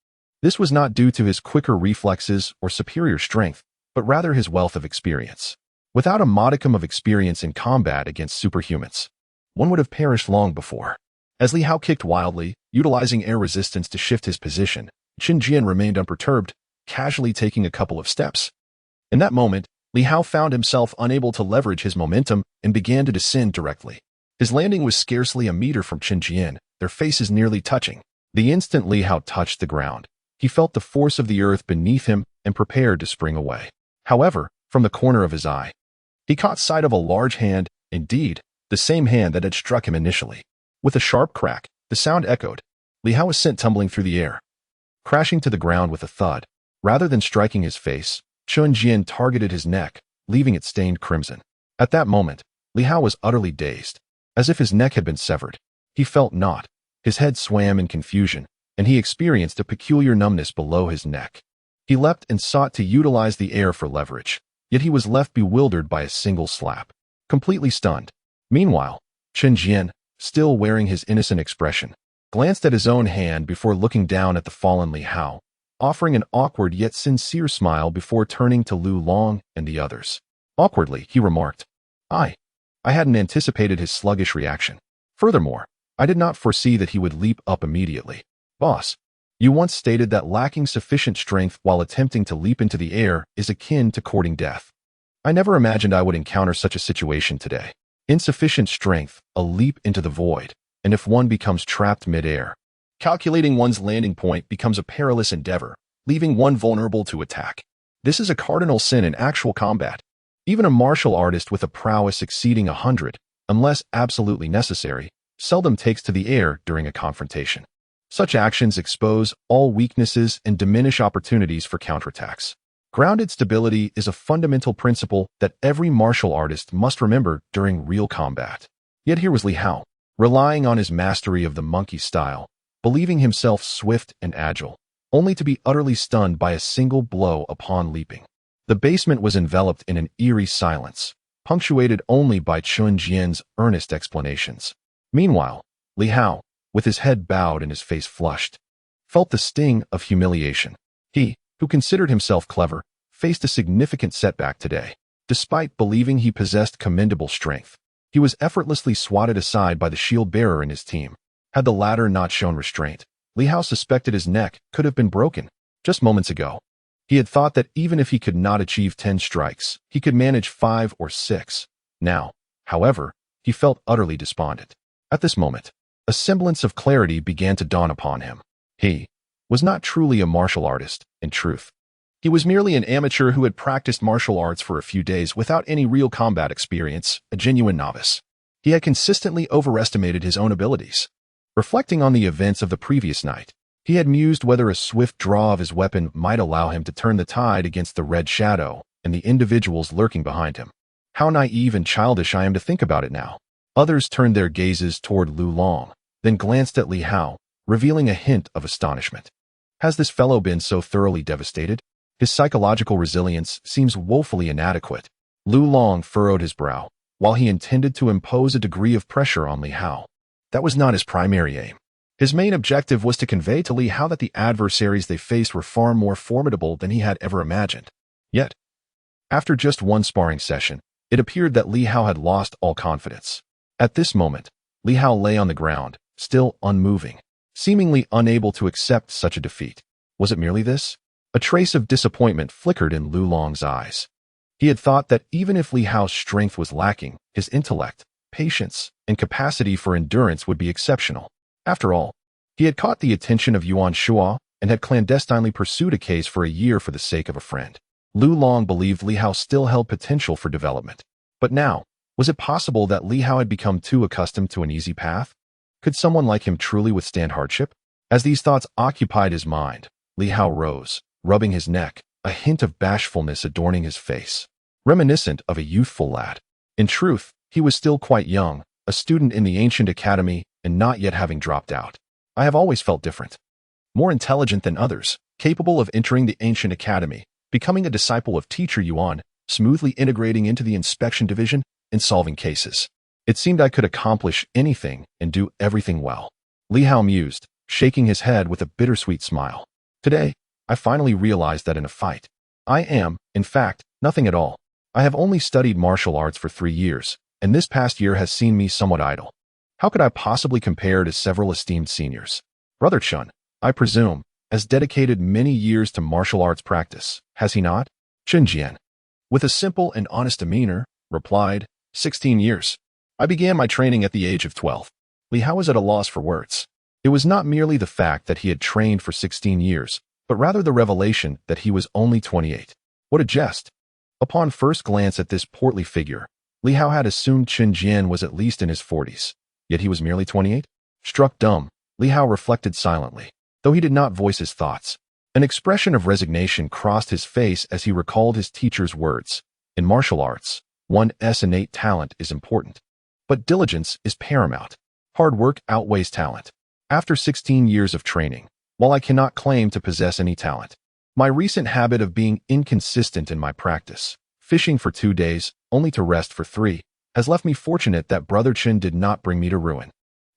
This was not due to his quicker reflexes or superior strength, but rather his wealth of experience. Without a modicum of experience in combat against superhumans, one would have perished long before. As Li Hao kicked wildly, utilizing air resistance to shift his position, Chen Jian remained unperturbed, casually taking a couple of steps. In that moment, Li Hao found himself unable to leverage his momentum and began to descend directly. His landing was scarcely a meter from Chen Jian, their faces nearly touching. The instant Li Hao touched the ground, he felt the force of the earth beneath him and prepared to spring away. However, from the corner of his eye, he caught sight of a large hand, indeed, the same hand that had struck him initially. With a sharp crack, the sound echoed. Li Hao was sent tumbling through the air, crashing to the ground with a thud. Rather than striking his face, Chun Jian targeted his neck, leaving it stained crimson. At that moment, Li Hao was utterly dazed, as if his neck had been severed. He felt naught. His head swam in confusion, and he experienced a peculiar numbness below his neck. He leapt and sought to utilize the air for leverage, yet he was left bewildered by a single slap. Completely stunned. Meanwhile, Chun Jian, still wearing his innocent expression, glanced at his own hand before looking down at the fallen Li Hao, offering an awkward yet sincere smile before turning to Lu Long and the others. Awkwardly, he remarked, I hadn't anticipated his sluggish reaction. Furthermore, I did not foresee that he would leap up immediately. Boss, you once stated that lacking sufficient strength while attempting to leap into the air is akin to courting death. I never imagined I would encounter such a situation today. Insufficient strength, a leap into the void, and if one becomes trapped mid-air, calculating one's landing point becomes a perilous endeavor, leaving one vulnerable to attack. This is a cardinal sin in actual combat. Even a martial artist with a prowess exceeding 100, unless absolutely necessary, seldom takes to the air during a confrontation. Such actions expose all weaknesses and diminish opportunities for counterattacks. Grounded stability is a fundamental principle that every martial artist must remember during real combat. Yet here was Li Hao, relying on his mastery of the monkey style, believing himself swift and agile, only to be utterly stunned by a single blow upon leaping. The basement was enveloped in an eerie silence, punctuated only by Chun Jian's earnest explanations. Meanwhile, Li Hao, with his head bowed and his face flushed, felt the sting of humiliation. He, who considered himself clever, faced a significant setback today. Despite believing he possessed commendable strength, he was effortlessly swatted aside by the shield-bearer in his team. Had the latter not shown restraint, Li Hao suspected his neck could have been broken. Just moments ago, he had thought that even if he could not achieve 10 strikes, he could manage 5 or 6. Now, however, he felt utterly despondent. At this moment, a semblance of clarity began to dawn upon him. He was not truly a martial artist, in truth. He was merely an amateur who had practiced martial arts for a few days without any real combat experience, a genuine novice. He had consistently overestimated his own abilities. Reflecting on the events of the previous night, he had mused whether a swift draw of his weapon might allow him to turn the tide against the red shadow and the individuals lurking behind him. How naive and childish I am to think about it now. Others turned their gazes toward Lu Long, then glanced at Li Hao, revealing a hint of astonishment. Has this fellow been so thoroughly devastated? His psychological resilience seems woefully inadequate. Lu Long furrowed his brow, while he intended to impose a degree of pressure on Li Hao. That was not his primary aim. His main objective was to convey to Li Hao that the adversaries they faced were far more formidable than he had ever imagined. Yet, after just one sparring session, it appeared that Li Hao had lost all confidence. At this moment, Li Hao lay on the ground, still unmoving, seemingly unable to accept such a defeat. Was it merely this? A trace of disappointment flickered in Lu Long's eyes. He had thought that even if Li Hao's strength was lacking, his intellect, patience, and capacity for endurance would be exceptional. After all, he had caught the attention of Yuan Shua and had clandestinely pursued a case for a year for the sake of a friend. Lu Long believed Li Hao still held potential for development. But now, was it possible that Li Hao had become too accustomed to an easy path? Could someone like him truly withstand hardship? As these thoughts occupied his mind, Li Hao rose, rubbing his neck, a hint of bashfulness adorning his face, reminiscent of a youthful lad. In truth, he was still quite young, a student in the ancient academy and not yet having dropped out. I have always felt different. More intelligent than others, capable of entering the ancient academy, becoming a disciple of teacher Yuan, smoothly integrating into the inspection division and solving cases. It seemed I could accomplish anything and do everything well. Li Hao mused, shaking his head with a bittersweet smile. Today, I finally realized that in a fight, I am, in fact, nothing at all. I have only studied martial arts for 3 years, and this past year has seen me somewhat idle. How could I possibly compare to several esteemed seniors? Brother Chun, I presume, has dedicated many years to martial arts practice, has he not? Chun Jian, with a simple and honest demeanor, replied, 16 years. I began my training at the age of 12. Li Hao was at a loss for words. It was not merely the fact that he had trained for 16 years, but rather the revelation that he was only 28. What a jest! Upon first glance at this portly figure, Li Hao had assumed Chen Jian was at least in his 40s, yet he was merely 28? Struck dumb, Li Hao reflected silently, though he did not voice his thoughts. An expression of resignation crossed his face as he recalled his teacher's words. In martial arts, one's innate talent is important, but diligence is paramount. Hard work outweighs talent. After 16 years of training, while I cannot claim to possess any talent, my recent habit of being inconsistent in my practice, fishing for 2 days, only to rest for 3, has left me fortunate that Brother Chen did not bring me to ruin.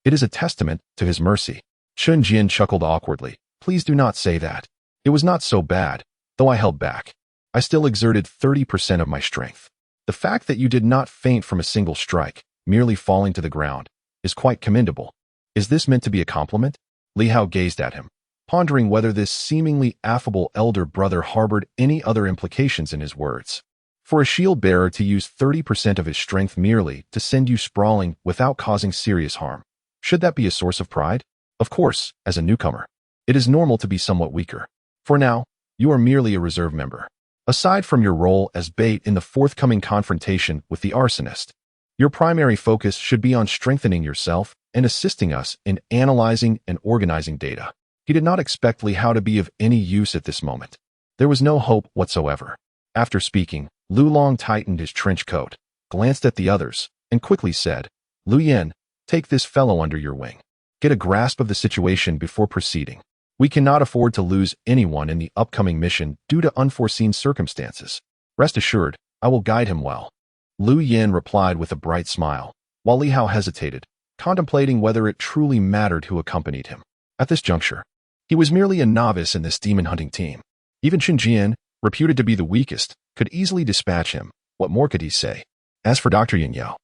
It is a testament to his mercy. Chen Jian chuckled awkwardly. Please do not say that. It was not so bad, though I held back. I still exerted 30% of my strength. The fact that you did not faint from a single strike, merely falling to the ground, is quite commendable. Is this meant to be a compliment? Li Hao gazed at him, pondering whether this seemingly affable elder brother harbored any other implications in his words. For a shield bearer to use 30% of his strength merely to send you sprawling without causing serious harm, should that be a source of pride? Of course, as a newcomer, it is normal to be somewhat weaker. For now, you are merely a reserve member. Aside from your role as bait in the forthcoming confrontation with the arsonist, your primary focus should be on strengthening yourself and assisting us in analyzing and organizing data. He did not expect Li Hao to be of any use at this moment. There was no hope whatsoever. After speaking, Lu Long tightened his trench coat, glanced at the others, and quickly said, Lu Yan, take this fellow under your wing. Get a grasp of the situation before proceeding. We cannot afford to lose anyone in the upcoming mission due to unforeseen circumstances. Rest assured, I will guide him well. Lu Yan replied with a bright smile, while Li Hao hesitated, contemplating whether it truly mattered who accompanied him. At this juncture, he was merely a novice in this demon-hunting team. Even Chen Jian, reputed to be the weakest, could easily dispatch him. What more could he say? As for Dr. Yin Yao,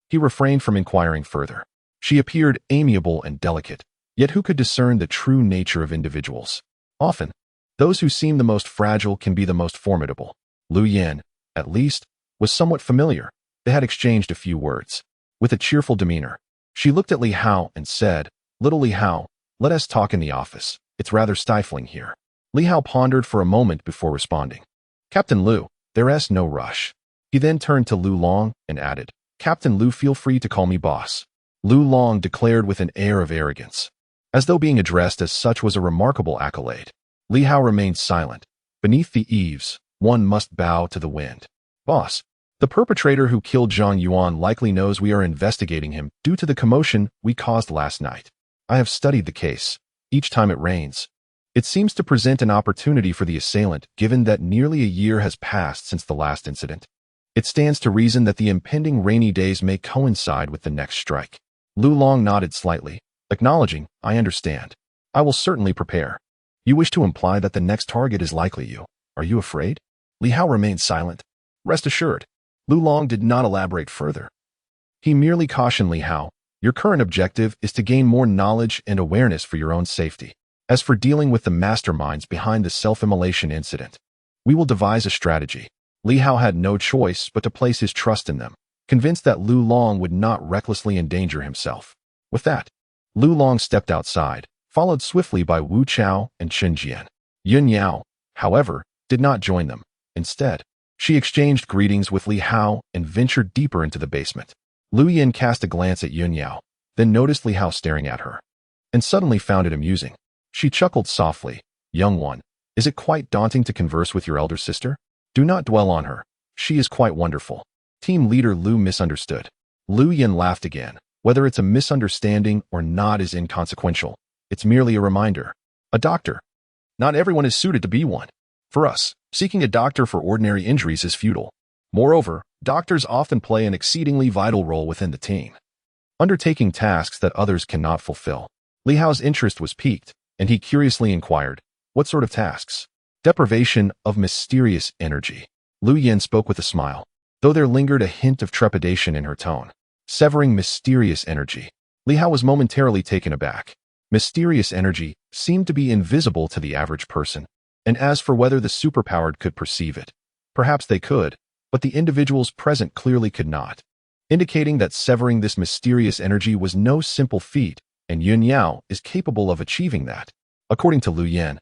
he refrained from inquiring further. She appeared amiable and delicate, yet who could discern the true nature of individuals? Often, those who seem the most fragile can be the most formidable. Lu Yan, at least, was somewhat familiar. They had exchanged a few words. With a cheerful demeanor, she looked at Li Hao and said, Little Li Hao, let us talk in the office. It's rather stifling here. Li Hao pondered for a moment before responding. Captain Lu, there's no rush. He then turned to Lu Long and added, Captain Lu, feel free to call me boss. Lu Long declared with an air of arrogance, as though being addressed as such was a remarkable accolade. Li Hao remained silent. Beneath the eaves, one must bow to the wind. Boss, the perpetrator who killed Zhang Yuan likely knows we are investigating him due to the commotion we caused last night. I have studied the case. Each time it rains, it seems to present an opportunity for the assailant, given that nearly a year has passed since the last incident. It stands to reason that the impending rainy days may coincide with the next strike. Lu Long nodded slightly, acknowledging, I understand. I will certainly prepare. You wish to imply that the next target is likely you. Are you afraid? Li Hao remained silent. Rest assured, Lu Long did not elaborate further. He merely cautioned Li Hao, your current objective is to gain more knowledge and awareness for your own safety. As for dealing with the masterminds behind the self-immolation incident, we will devise a strategy. Li Hao had no choice but to place his trust in them, convinced that Lu Long would not recklessly endanger himself. With that, Lu Long stepped outside, followed swiftly by Wu Chao and Chen Jian. Yun Yao, however, did not join them. Instead, she exchanged greetings with Li Hao and ventured deeper into the basement. Lu Yin cast a glance at Yun Yao, then noticed Li Hao staring at her, and suddenly found it amusing. She chuckled softly. Young one, is it quite daunting to converse with your elder sister? Do not dwell on her. She is quite wonderful. Team leader Lu misunderstood. Lu Yin laughed again. Whether it's a misunderstanding or not is inconsequential. It's merely a reminder. A doctor. Not everyone is suited to be one. For us, seeking a doctor for ordinary injuries is futile. Moreover, doctors often play an exceedingly vital role within the team, undertaking tasks that others cannot fulfill. Li Hao's interest was piqued, and he curiously inquired, what sort of tasks? Deprivation of mysterious energy. Lu Yin spoke with a smile, though there lingered a hint of trepidation in her tone. Severing mysterious energy. Li Hao was momentarily taken aback. Mysterious energy seemed to be invisible to the average person, and as for whether the superpowered could perceive it, perhaps they could, but the individuals present clearly could not. indicating that severing this mysterious energy was no simple feat, and Yun Yao is capable of achieving that. According to Lu Yan,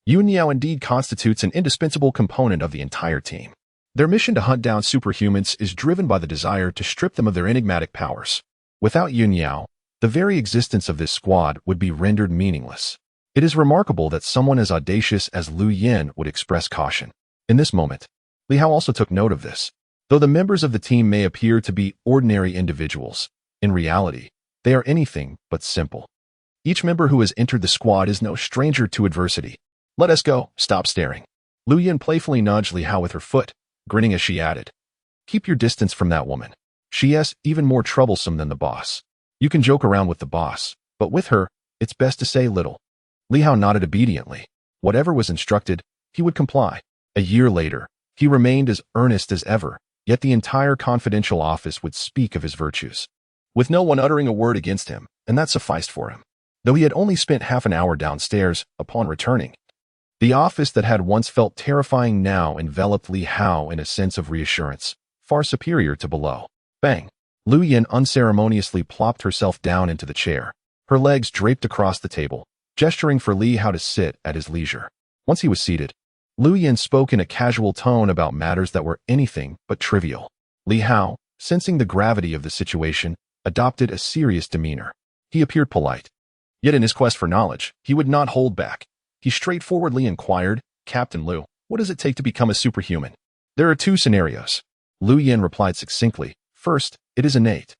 Yun Yao indeed constitutes an indispensable component of the entire team. Their mission to hunt down superhumans is driven by the desire to strip them of their enigmatic powers. Without Yun Yao, the very existence of this squad would be rendered meaningless. It is remarkable that someone as audacious as Lu Yan would express caution. In this moment, Li Hao also took note of this. Though the members of the team may appear to be ordinary individuals, in reality, they are anything but simple. Each member who has entered the squad is no stranger to adversity. Let us go, stop staring. Lu Yan playfully nudged Li Hao with her foot, grinning as she added, keep your distance from that woman. She is even more troublesome than the boss. You can joke around with the boss, but with her, it's best to say little. Li Hao nodded obediently. Whatever was instructed, he would comply. A year later, he remained as earnest as ever, yet the entire confidential office would speak of his virtues, with no one uttering a word against him, and that sufficed for him. Though he had only spent half an hour downstairs, upon returning, the office that had once felt terrifying now enveloped Li Hao in a sense of reassurance, far superior to below. Bang! Lu Yan unceremoniously plopped herself down into the chair, her legs draped across the table, gesturing for Li Hao to sit at his leisure. Once he was seated, Lu Yan spoke in a casual tone about matters that were anything but trivial. Li Hao, sensing the gravity of the situation, adopted a serious demeanor. He appeared polite. Yet in his quest for knowledge, he would not hold back. He straightforwardly inquired, Captain Lu, what does it take to become a superhuman? There are two scenarios. Lu Yan replied succinctly. First, it is innate.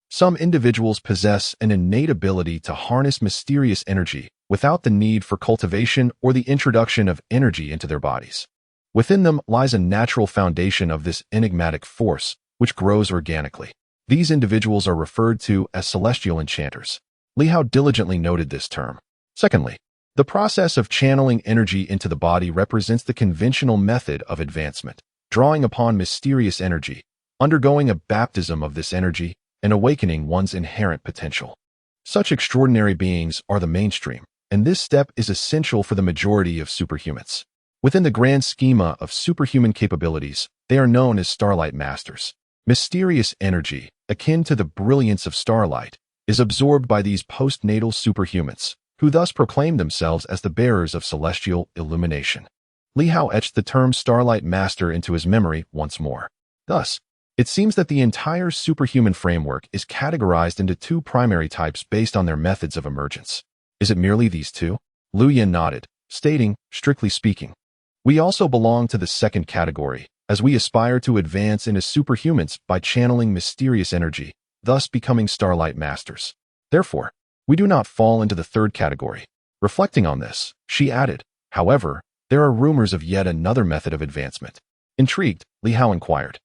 Some individuals possess an innate ability to harness mysterious energy without the need for cultivation or the introduction of energy into their bodies. Within them lies a natural foundation of this enigmatic force, which grows organically. These individuals are referred to as celestial enchanters. Li Hao diligently noted this term. Secondly, the process of channeling energy into the body represents the conventional method of advancement, drawing upon mysterious energy, undergoing a baptism of this energy, and awakening one's inherent potential. Such extraordinary beings are the mainstream, and this step is essential for the majority of superhumans. Within the grand schema of superhuman capabilities, they are known as starlight masters. Mysterious energy, akin to the brilliance of starlight, is absorbed by these postnatal superhumans, who thus proclaim themselves as the bearers of celestial illumination. Li Hao etched the term starlight master into his memory once more. Thus, it seems that the entire superhuman framework is categorized into two primary types based on their methods of emergence. Is it merely these two? Lu Yan nodded, stating, strictly speaking, we also belong to the second category, as we aspire to advance into superhumans by channeling mysterious energy, thus becoming starlight masters. Therefore, we do not fall into the third category. Reflecting on this, she added, however, there are rumors of yet another method of advancement. Intrigued, Li Hao inquired,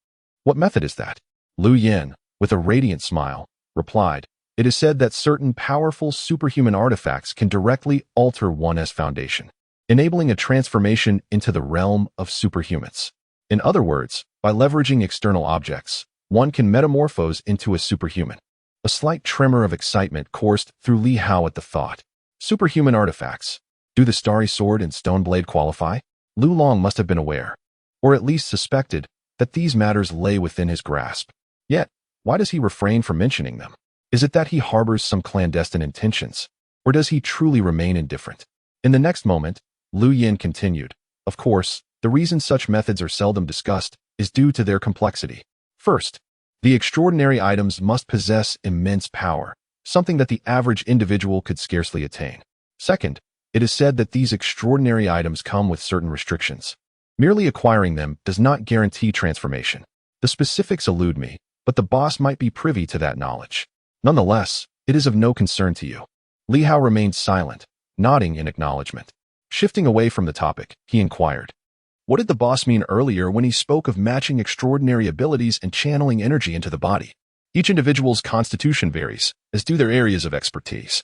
what method is that? Lu Yan, with a radiant smile, replied, it is said that certain powerful superhuman artifacts can directly alter one's foundation, enabling a transformation into the realm of superhumans. In other words, by leveraging external objects, one can metamorphose into a superhuman. A slight tremor of excitement coursed through Li Hao at the thought. Superhuman artifacts. Do the starry sword and stone blade qualify? Lu Long must have been aware, or at least suspected, that these matters lay within his grasp. Yet, why does he refrain from mentioning them? Is it that he harbors some clandestine intentions, or does he truly remain indifferent? In the next moment, Lu Yan continued, of course, the reason such methods are seldom discussed is due to their complexity. First, the extraordinary items must possess immense power, something that the average individual could scarcely attain. Second, it is said that these extraordinary items come with certain restrictions. Merely acquiring them does not guarantee transformation. The specifics elude me, but the boss might be privy to that knowledge. Nonetheless, it is of no concern to you. Li Hao remained silent, nodding in acknowledgement. Shifting away from the topic, he inquired, what did the boss mean earlier when he spoke of matching extraordinary abilities and channeling energy into the body? Each individual's constitution varies, as do their areas of expertise.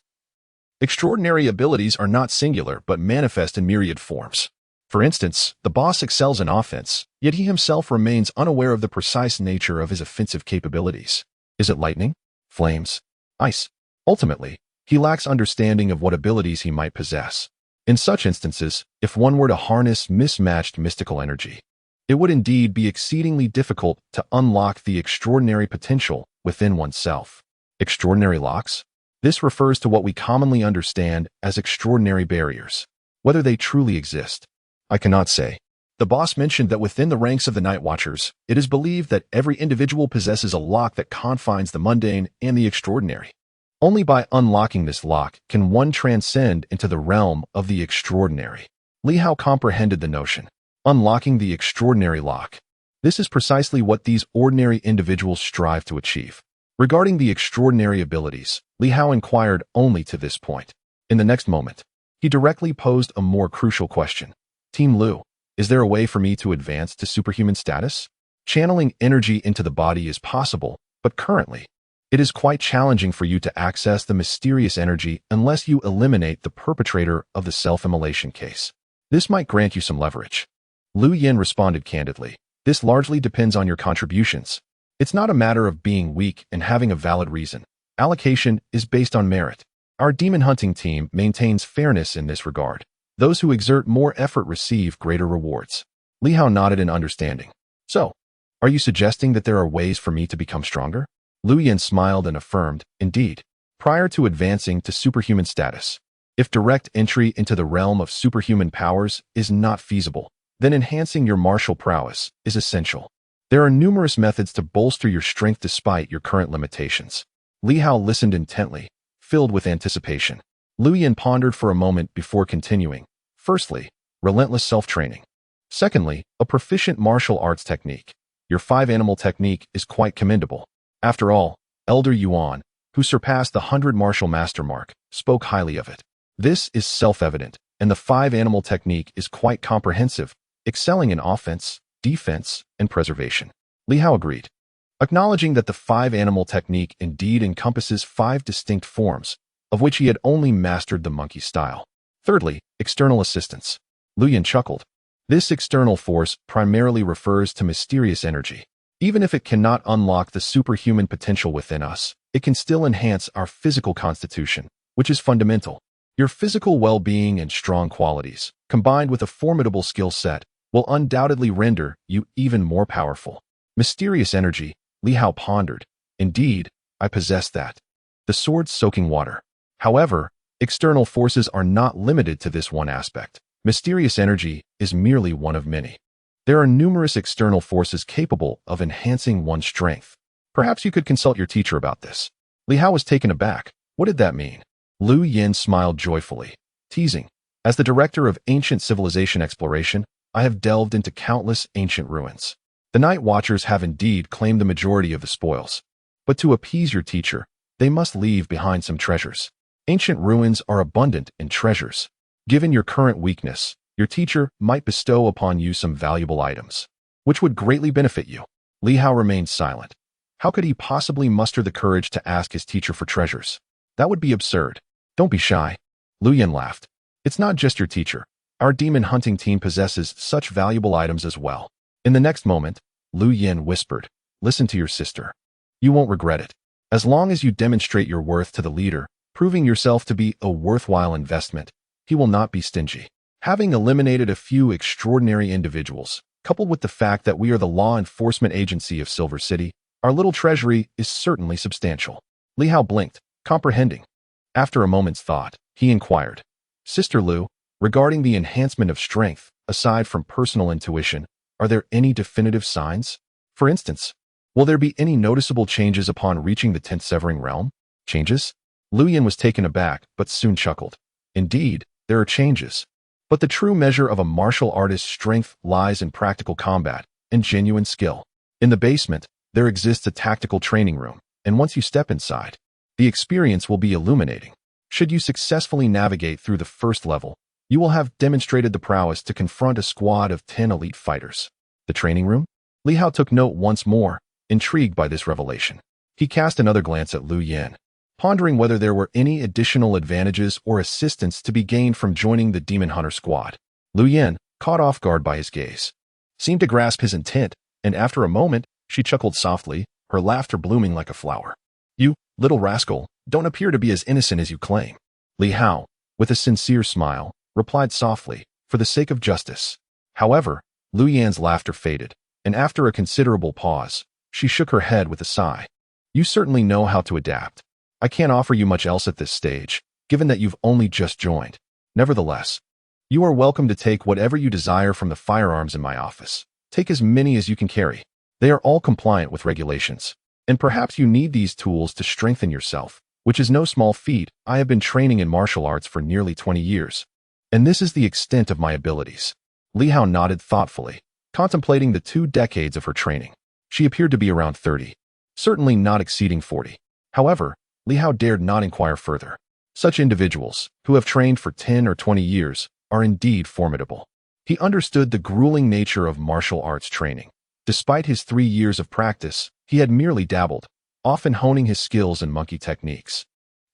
Extraordinary abilities are not singular but manifest in myriad forms. For instance, the boss excels in offense, yet he himself remains unaware of the precise nature of his offensive capabilities. Is it lightning? Flames? Ice? Ultimately, he lacks understanding of what abilities he might possess. In such instances, if one were to harness mismatched mystical energy, it would indeed be exceedingly difficult to unlock the extraordinary potential within oneself. Extraordinary locks? This refers to what we commonly understand as extraordinary barriers. Whether they truly exist, I cannot say. The boss mentioned that within the ranks of the Night Watchers, it is believed that every individual possesses a lock that confines the mundane and the extraordinary. Only by unlocking this lock can one transcend into the realm of the extraordinary. Li Hao comprehended the notion. Unlocking the extraordinary lock. This is precisely what these ordinary individuals strive to achieve. Regarding the extraordinary abilities, Li Hao inquired only to this point. In the next moment, he directly posed a more crucial question. Team Lu, is there a way for me to advance to superhuman status? Channeling energy into the body is possible, but currently, it is quite challenging for you to access the mysterious energy unless you eliminate the perpetrator of the self-immolation case. This might grant you some leverage. Lu Yin responded candidly. This largely depends on your contributions. It's not a matter of being weak and having a valid reason. Allocation is based on merit. Our demon hunting team maintains fairness in this regard. Those who exert more effort receive greater rewards. Li Hao nodded in understanding. So, are you suggesting that there are ways for me to become stronger? Lu Yin smiled and affirmed, indeed, prior to advancing to superhuman status. If direct entry into the realm of superhuman powers is not feasible, then enhancing your martial prowess is essential. There are numerous methods to bolster your strength despite your current limitations. Li Hao listened intently, filled with anticipation. Lu Yin pondered for a moment before continuing. Firstly, relentless self-training. Secondly, a proficient martial arts technique. Your 5-animal technique is quite commendable. After all, Elder Yuan, who surpassed the 100 martial master mark, spoke highly of it. This is self-evident, and the 5-animal technique is quite comprehensive, excelling in offense, defense, and preservation. Li Hao agreed, acknowledging that the 5-animal technique indeed encompasses 5 distinct forms, of which he had only mastered the monkey style. Thirdly, external assistance. Lu Yin chuckled. This external force primarily refers to mysterious energy. Even if it cannot unlock the superhuman potential within us, it can still enhance our physical constitution, which is fundamental. Your physical well-being and strong qualities, combined with a formidable skill set, will undoubtedly render you even more powerful. Mysterious energy, Li Hao pondered. Indeed, I possess that. The sword soaking water. However, external forces are not limited to this one aspect. Mysterious energy is merely one of many. There are numerous external forces capable of enhancing one's strength. Perhaps you could consult your teacher about this. Li Hao was taken aback. What did that mean? Lu Yin smiled joyfully, teasing. As the director of ancient civilization exploration, I have delved into countless ancient ruins. The Night Watchers have indeed claimed the majority of the spoils. But to appease your teacher, they must leave behind some treasures. Ancient ruins are abundant in treasures. Given your current weakness, your teacher might bestow upon you some valuable items, which would greatly benefit you. Li Hao remained silent. How could he possibly muster the courage to ask his teacher for treasures? That would be absurd. Don't be shy. Lu Yin laughed. It's not just your teacher. Our demon hunting team possesses such valuable items as well. In the next moment, Lu Yin whispered, listen to your sister. You won't regret it. As long as you demonstrate your worth to the leader, proving yourself to be a worthwhile investment, he will not be stingy. Having eliminated a few extraordinary individuals, coupled with the fact that we are the law enforcement agency of Silver City, our little treasury is certainly substantial. Li Hao blinked, comprehending. After a moment's thought, he inquired, Sister Lu, regarding the enhancement of strength, aside from personal intuition, are there any definitive signs? For instance, will there be any noticeable changes upon reaching the 10th severing realm? Changes? Lu Yin was taken aback, but soon chuckled. Indeed, there are changes. But the true measure of a martial artist's strength lies in practical combat and genuine skill. In the basement, there exists a tactical training room, and once you step inside, the experience will be illuminating. Should you successfully navigate through the first level, you will have demonstrated the prowess to confront a squad of 10 elite fighters. The training room? Li Hao took note once more, intrigued by this revelation. He cast another glance at Lu Yin, pondering whether there were any additional advantages or assistance to be gained from joining the Demon Hunter squad. Lu Yin, caught off guard by his gaze, seemed to grasp his intent, and after a moment, she chuckled softly, her laughter blooming like a flower. You, little rascal, don't appear to be as innocent as you claim. Li Hao, with a sincere smile, replied softly, for the sake of justice. However, Lu Yin's laughter faded, and after a considerable pause, she shook her head with a sigh. You certainly know how to adapt. I can't offer you much else at this stage, given that you've only just joined. Nevertheless, you are welcome to take whatever you desire from the firearms in my office. Take as many as you can carry. They are all compliant with regulations. And perhaps you need these tools to strengthen yourself, which is no small feat. I have been training in martial arts for nearly 20 years. And this is the extent of my abilities. Li Hao nodded thoughtfully, contemplating the 2 decades of her training. She appeared to be around 30, certainly not exceeding 40. However, Li Hao dared not inquire further. Such individuals, who have trained for 10 or 20 years, are indeed formidable. He understood the grueling nature of martial arts training. Despite his 3 years of practice, he had merely dabbled, often honing his skills in monkey techniques,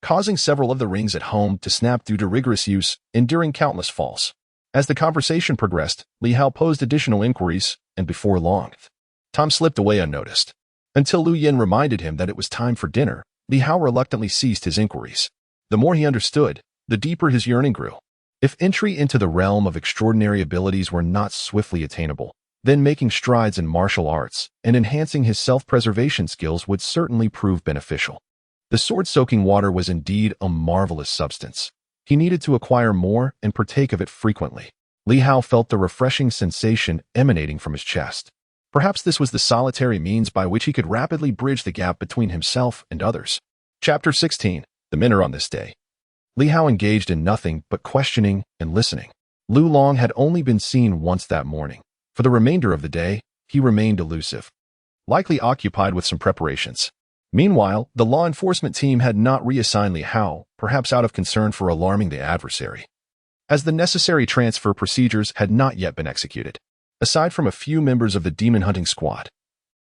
causing several of the rings at home to snap due to rigorous use, enduring countless falls. As the conversation progressed, Li Hao posed additional inquiries, and before long, Tom slipped away unnoticed. Until Lu Yin reminded him that it was time for dinner, Li Hao reluctantly ceased his inquiries. The more he understood, the deeper his yearning grew. If entry into the realm of extraordinary abilities were not swiftly attainable, then making strides in martial arts and enhancing his self-preservation skills would certainly prove beneficial. The sword-soaking water was indeed a marvelous substance. He needed to acquire more and partake of it frequently. Li Hao felt the refreshing sensation emanating from his chest. Perhaps this was the solitary means by which he could rapidly bridge the gap between himself and others. Chapter 16. The Minner on this day. Li Hao engaged in nothing but questioning and listening. Lu Long had only been seen once that morning. For the remainder of the day, he remained elusive, likely occupied with some preparations. Meanwhile, the law enforcement team had not reassigned Li Hao, perhaps out of concern for alarming the adversary, as the necessary transfer procedures had not yet been executed. Aside from a few members of the demon hunting squad,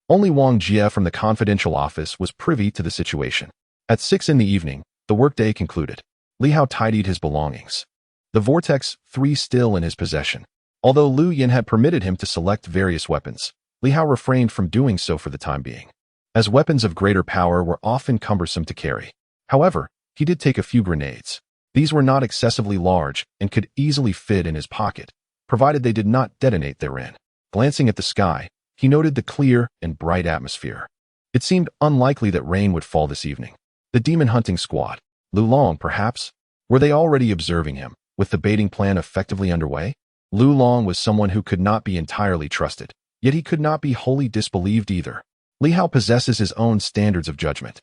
only Wang Jie from the confidential office was privy to the situation. At 6 in the evening, the workday concluded. Li Hao tidied his belongings, the Vortex 3 still in his possession. Although Lu Yin had permitted him to select various weapons, Li Hao refrained from doing so for the time being, as weapons of greater power were often cumbersome to carry. However, he did take a few grenades. These were not excessively large and could easily fit in his pocket, provided they did not detonate therein. Glancing at the sky, he noted the clear and bright atmosphere. It seemed unlikely that rain would fall this evening. The demon hunting squad, Lu Long perhaps, were they already observing him, with the baiting plan effectively underway? Lu Long was someone who could not be entirely trusted, yet he could not be wholly disbelieved either. Li Hao possesses his own standards of judgment.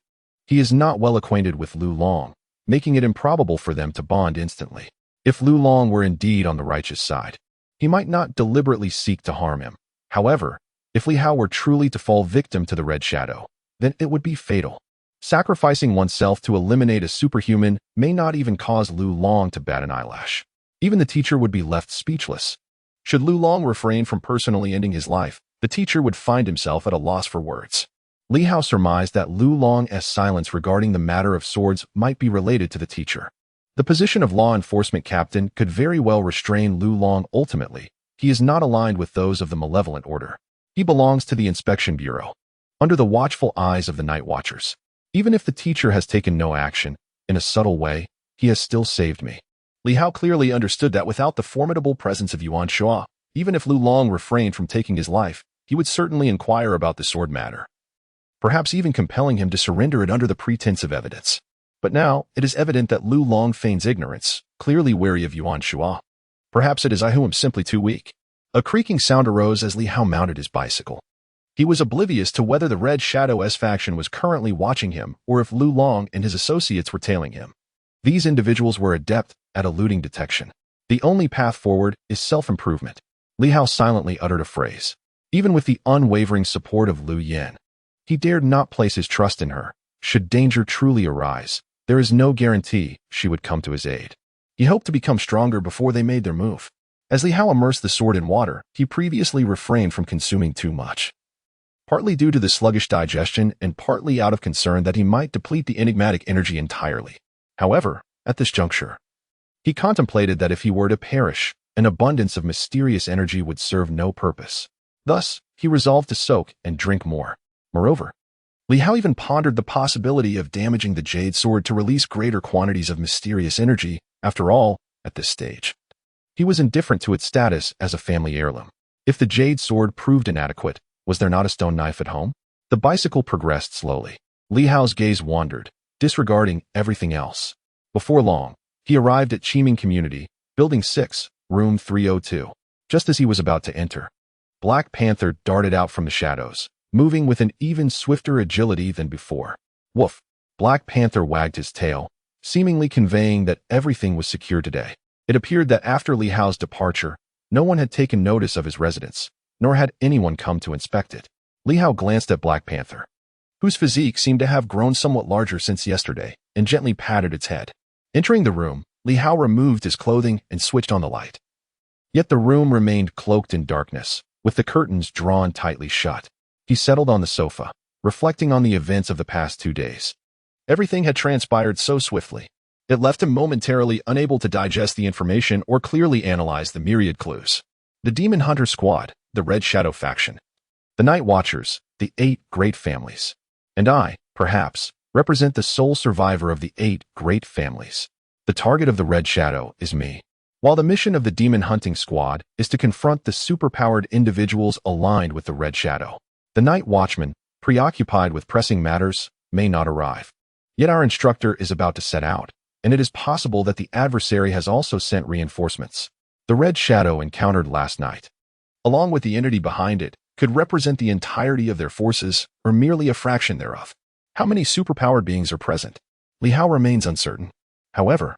He is not well acquainted with Lu Long, making it improbable for them to bond instantly. If Lu Long were indeed on the righteous side, he might not deliberately seek to harm him. However, if Li Hao were truly to fall victim to the Red Shadow, then it would be fatal. Sacrificing oneself to eliminate a superhuman may not even cause Lu Long to bat an eyelash. Even the teacher would be left speechless. Should Lu Long refrain from personally ending his life, the teacher would find himself at a loss for words. Li Hao surmised that Lu Long's silence regarding the matter of swords might be related to the teacher. The position of law enforcement captain could very well restrain Lu Long ultimately. He is not aligned with those of the malevolent order. He belongs to the inspection bureau, under the watchful eyes of the night watchers. Even if the teacher has taken no action, in a subtle way, he has still saved me. Li Hao clearly understood that without the formidable presence of Yuan Shua, even if Lu Long refrained from taking his life, he would certainly inquire about the sword matter, perhaps even compelling him to surrender it under the pretense of evidence. But now, it is evident that Lu Long feigns ignorance, clearly wary of Yuan Shua. Perhaps it is I who am simply too weak. A creaking sound arose as Li Hao mounted his bicycle. He was oblivious to whether the Red Shadow's faction was currently watching him or if Lu Long and his associates were tailing him. These individuals were adept at eluding detection. The only path forward is self-improvement. Li Hao silently uttered a phrase. Even with the unwavering support of Lu Yin, he dared not place his trust in her. Should danger truly arise, there is no guarantee she would come to his aid. He hoped to become stronger before they made their move. As Li Hao immersed the sword in water, he previously refrained from consuming too much, partly due to the sluggish digestion and partly out of concern that he might deplete the enigmatic energy entirely. However, at this juncture, he contemplated that if he were to perish, an abundance of mysterious energy would serve no purpose. Thus, he resolved to soak and drink more. Moreover, Li Hao even pondered the possibility of damaging the jade sword to release greater quantities of mysterious energy. After all, at this stage, he was indifferent to its status as a family heirloom. If the jade sword proved inadequate, was there not a stone knife at home? The bicycle progressed slowly. Li Hao's gaze wandered, disregarding everything else. Before long, he arrived at Qiming Community, Building 6, Room 302. Just as he was about to enter, Black Panther darted out from the shadows, moving with an even swifter agility than before. Woof! Black Panther wagged his tail, seemingly conveying that everything was secure today. It appeared that after Li Hao's departure, no one had taken notice of his residence, nor had anyone come to inspect it. Li Hao glanced at Black Panther, whose physique seemed to have grown somewhat larger since yesterday, and gently patted its head. Entering the room, Li Hao removed his clothing and switched on the light. Yet the room remained cloaked in darkness, with the curtains drawn tightly shut. He settled on the sofa, reflecting on the events of the past 2 days. Everything had transpired so swiftly. It left him momentarily unable to digest the information or clearly analyze the myriad clues. The Demon Hunter Squad, the Red Shadow faction, the Night Watchers, the 8 great families. And I, perhaps, represent the sole survivor of the 8 great families. The target of the Red Shadow is me. While the mission of the Demon Hunting Squad is to confront the superpowered individuals aligned with the Red Shadow, the Night Watchman, preoccupied with pressing matters, may not arrive. Yet our instructor is about to set out, and it is possible that the adversary has also sent reinforcements. The Red Shadow encountered last night, along with the entity behind it, could represent the entirety of their forces or merely a fraction thereof. How many superpowered beings are present? Li Hao remains uncertain. However,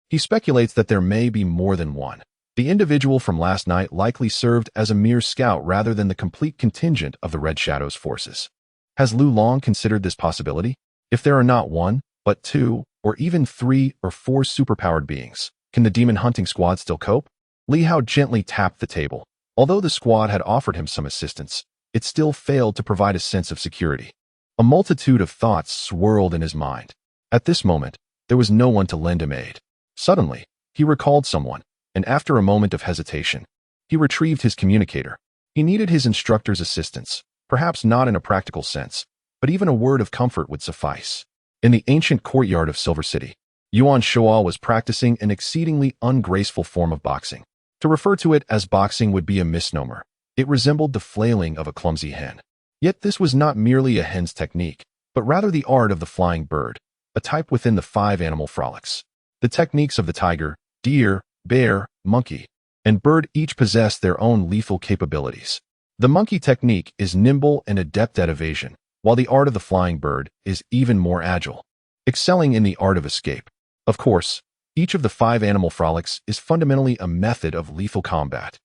he speculates that there may be more than one. The individual from last night likely served as a mere scout rather than the complete contingent of the Red Shadow's forces. Has Lu Long considered this possibility? If there are not 1, but 2, or even 3 or 4 superpowered beings, can the Demon Hunting Squad still cope? Li Hao gently tapped the table. Although the squad had offered him some assistance, it still failed to provide a sense of security. A multitude of thoughts swirled in his mind. At this moment, there was no one to lend him aid. Suddenly, he recalled someone, and after a moment of hesitation, he retrieved his communicator. He needed his instructor's assistance, perhaps not in a practical sense, but even a word of comfort would suffice. In the ancient courtyard of Silver City, Yuan Shuo was practicing an exceedingly ungraceful form of boxing. To refer to it as boxing would be a misnomer. It resembled the flailing of a clumsy hen. Yet this was not merely a hen's technique, but rather the art of the flying bird, a type within the 5 animal frolics. The techniques of the tiger, deer, bear, monkey, and bird each possess their own lethal capabilities. The monkey technique is nimble and adept at evasion, while the art of the flying bird is even more agile, excelling in the art of escape. Of course, each of the 5 animal frolics is fundamentally a method of lethal combat.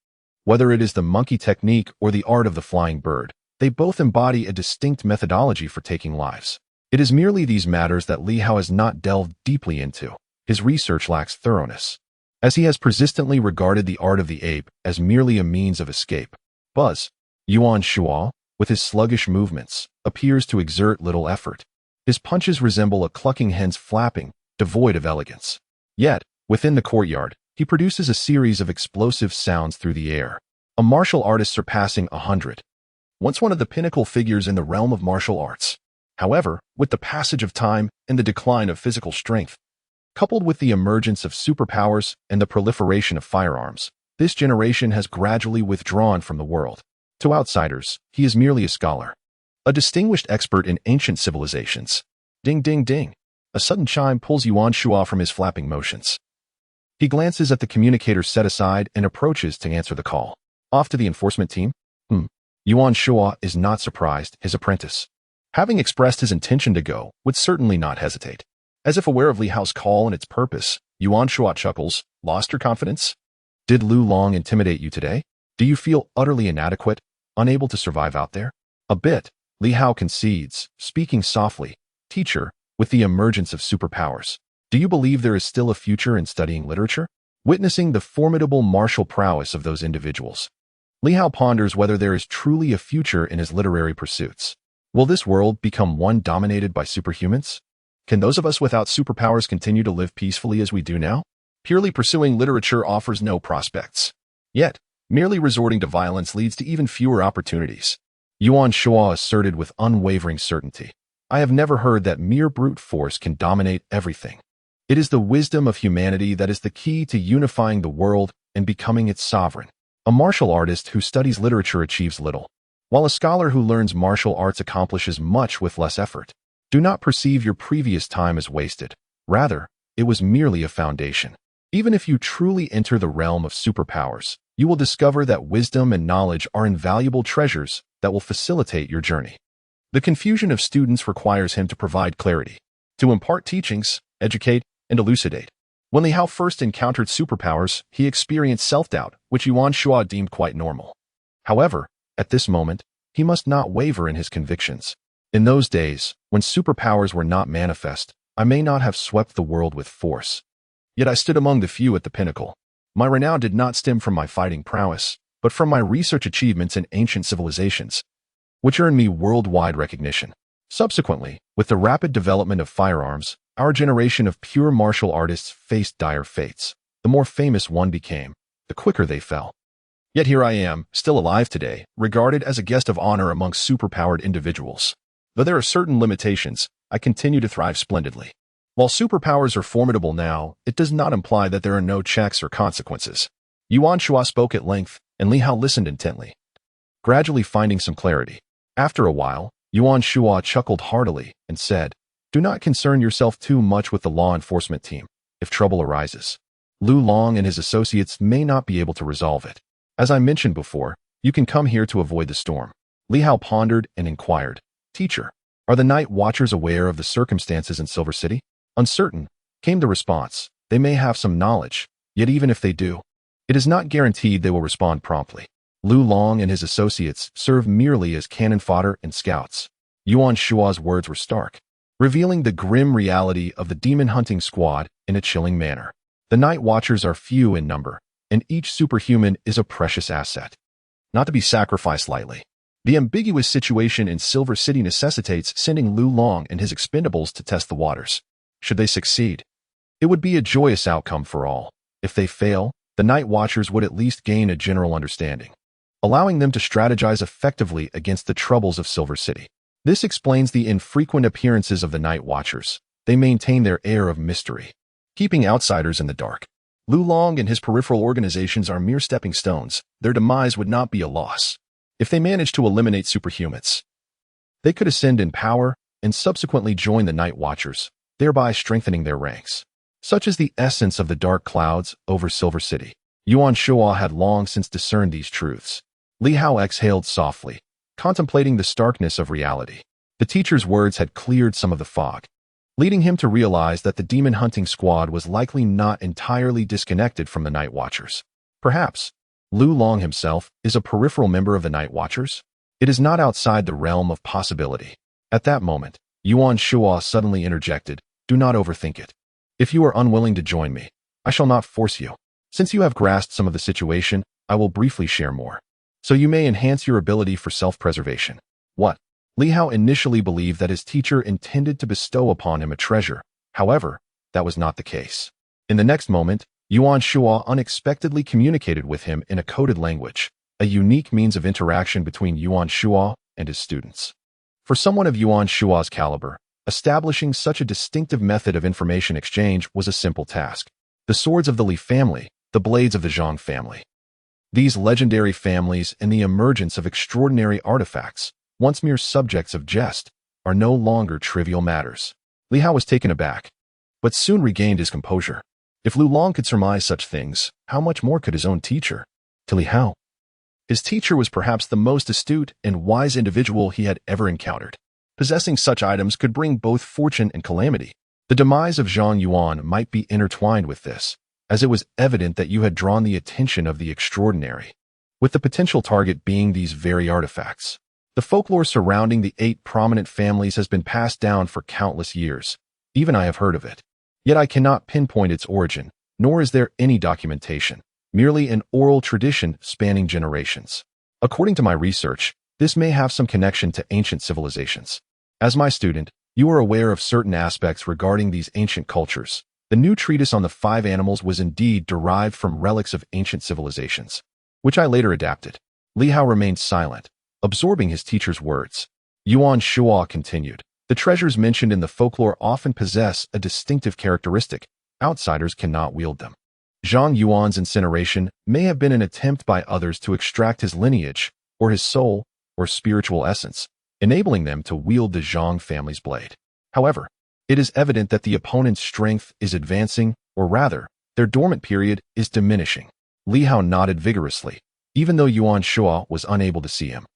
Whether it is the monkey technique or the art of the flying bird, they both embody a distinct methodology for taking lives. It is merely these matters that Li Hao has not delved deeply into. His research lacks thoroughness, as he has persistently regarded the art of the ape as merely a means of escape. Buzz, Yuan Shuo, with his sluggish movements, appears to exert little effort. His punches resemble a clucking hen's flapping, devoid of elegance. Yet, within the courtyard, he produces a series of explosive sounds through the air. A martial artist surpassing 100. Once one of the pinnacle figures in the realm of martial arts. However, with the passage of time and the decline of physical strength, coupled with the emergence of superpowers and the proliferation of firearms, this generation has gradually withdrawn from the world. To outsiders, he is merely a scholar, a distinguished expert in ancient civilizations. Ding ding ding. A sudden chime pulls Yuan Shuo from his flapping motions. He glances at the communicator set aside and approaches to answer the call. Off to the enforcement team? Yuan Shuo is not surprised. His apprentice, having expressed his intention to go, would certainly not hesitate. As if aware of Li Hao's call and its purpose, Yuan Shuo chuckles. Lost your confidence? Did Lu Long intimidate you today? Do you feel utterly inadequate, unable to survive out there? A bit, Li Hao concedes, speaking softly. Teacher, with the emergence of superpowers, do you believe there is still a future in studying literature? Witnessing the formidable martial prowess of those individuals, Li Hao ponders whether there is truly a future in his literary pursuits. Will this world become one dominated by superhumans? Can those of us without superpowers continue to live peacefully as we do now? Purely pursuing literature offers no prospects. Yet, merely resorting to violence leads to even fewer opportunities. Yuan Shuo asserted with unwavering certainty. I have never heard that mere brute force can dominate everything. It is the wisdom of humanity that is the key to unifying the world and becoming its sovereign. A martial artist who studies literature achieves little, while a scholar who learns martial arts accomplishes much with less effort. Do not perceive your previous time as wasted. Rather, it was merely a foundation. Even if you truly enter the realm of superpowers, you will discover that wisdom and knowledge are invaluable treasures that will facilitate your journey. The confusion of students requires him to provide clarity, to impart teachings, educate, and elucidate. When Li Hao first encountered superpowers, he experienced self-doubt, which Yuan Shua deemed quite normal. However, at this moment, he must not waver in his convictions. In those days, when superpowers were not manifest, I may not have swept the world with force. Yet I stood among the few at the pinnacle. My renown did not stem from my fighting prowess, but from my research achievements in ancient civilizations, which earned me worldwide recognition. Subsequently, with the rapid development of firearms, our generation of pure martial artists faced dire fates. The more famous one became, the quicker they fell. Yet here I am, still alive today, regarded as a guest of honor among superpowered individuals. Though there are certain limitations, I continue to thrive splendidly. While superpowers are formidable now, it does not imply that there are no checks or consequences. Yuan Shua spoke at length, and Li Hao listened intently, gradually finding some clarity. After a while, Yuan Shua chuckled heartily and said, "Do not concern yourself too much with the law enforcement team. If trouble arises, Lu Long and his associates may not be able to resolve it. As I mentioned before, you can come here to avoid the storm." Li Hao pondered and inquired, "Teacher, are the night watchers aware of the circumstances in Silver City?" "Uncertain," came the response. "They may have some knowledge, yet even if they do, it is not guaranteed they will respond promptly. Lu Long and his associates serve merely as cannon fodder and scouts." Yuan Shua's words were stark, revealing the grim reality of the demon-hunting squad in a chilling manner. The night watchers are few in number, and each superhuman is a precious asset, not to be sacrificed lightly. The ambiguous situation in Silver City necessitates sending Lu Long and his expendables to test the waters. Should they succeed, it would be a joyous outcome for all. If they fail, the night watchers would at least gain a general understanding, allowing them to strategize effectively against the troubles of Silver City. This explains the infrequent appearances of the night watchers. They maintain their air of mystery, keeping outsiders in the dark. Lu Long and his peripheral organizations are mere stepping stones. Their demise would not be a loss. If they manage to eliminate superhumans, they could ascend in power and subsequently join the night watchers, thereby strengthening their ranks. Such is the essence of the dark clouds over Silver City. Yuan Shua had long since discerned these truths. Li Hao exhaled softly, contemplating the starkness of reality. The teacher's words had cleared some of the fog, leading him to realize that the demon-hunting squad was likely not entirely disconnected from the night watchers. Perhaps Lu Long himself is a peripheral member of the night watchers? It is not outside the realm of possibility. At that moment, Yuan Shua suddenly interjected, "Do not overthink it. If you are unwilling to join me, I shall not force you. Since you have grasped some of the situation, I will briefly share more, so you may enhance your ability for self-preservation." What? Li Hao initially believed that his teacher intended to bestow upon him a treasure. However, that was not the case. In the next moment, Yuan Shua unexpectedly communicated with him in a coded language, a unique means of interaction between Yuan Shua and his students. For someone of Yuan Shua's caliber, establishing such a distinctive method of information exchange was a simple task. The swords of the Li family, the blades of the Zhang family. These legendary families and the emergence of extraordinary artifacts, once mere subjects of jest, are no longer trivial matters. Li Hao was taken aback, but soon regained his composure. If Lu Long could surmise such things, how much more could his own teacher? To Li Hao, his teacher was perhaps the most astute and wise individual he had ever encountered. Possessing such items could bring both fortune and calamity. The demise of Zhang Yuan might be intertwined with this, as it was evident that you had drawn the attention of the extraordinary, with the potential target being these very artifacts. The folklore surrounding the 8 prominent families has been passed down for countless years. Even I have heard of it. Yet I cannot pinpoint its origin, nor is there any documentation, merely an oral tradition spanning generations. According to my research, this may have some connection to ancient civilizations. As my student, you are aware of certain aspects regarding these ancient cultures. The new treatise on the 5 animals was indeed derived from relics of ancient civilizations, which I later adapted. Li Hao remained silent, absorbing his teacher's words. Yuan Shua continued, "The treasures mentioned in the folklore often possess a distinctive characteristic. Outsiders cannot wield them. Zhang Yuan's incineration may have been an attempt by others to extract his lineage, or his soul, or spiritual essence, enabling them to wield the Zhang family's blade. However, it is evident that the opponent's strength is advancing, or rather, their dormant period is diminishing. Li Hao nodded vigorously, even though Yuan Shuo was unable to see him.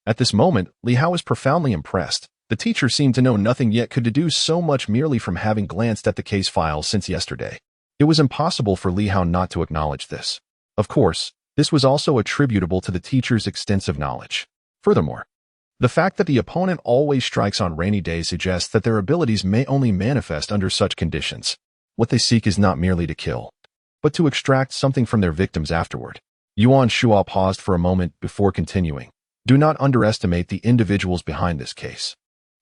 At this moment, Li Hao was profoundly impressed. The teacher seemed to know nothing yet could deduce so much merely from having glanced at the case files since yesterday. It was impossible for Li Hao not to acknowledge this. Of course, this was also attributable to the teacher's extensive knowledge. Furthermore, the fact that the opponent always strikes on rainy days suggests that their abilities may only manifest under such conditions. What they seek is not merely to kill, but to extract something from their victims afterward. Yuan Shuo paused for a moment before continuing. Do not underestimate the individuals behind this case.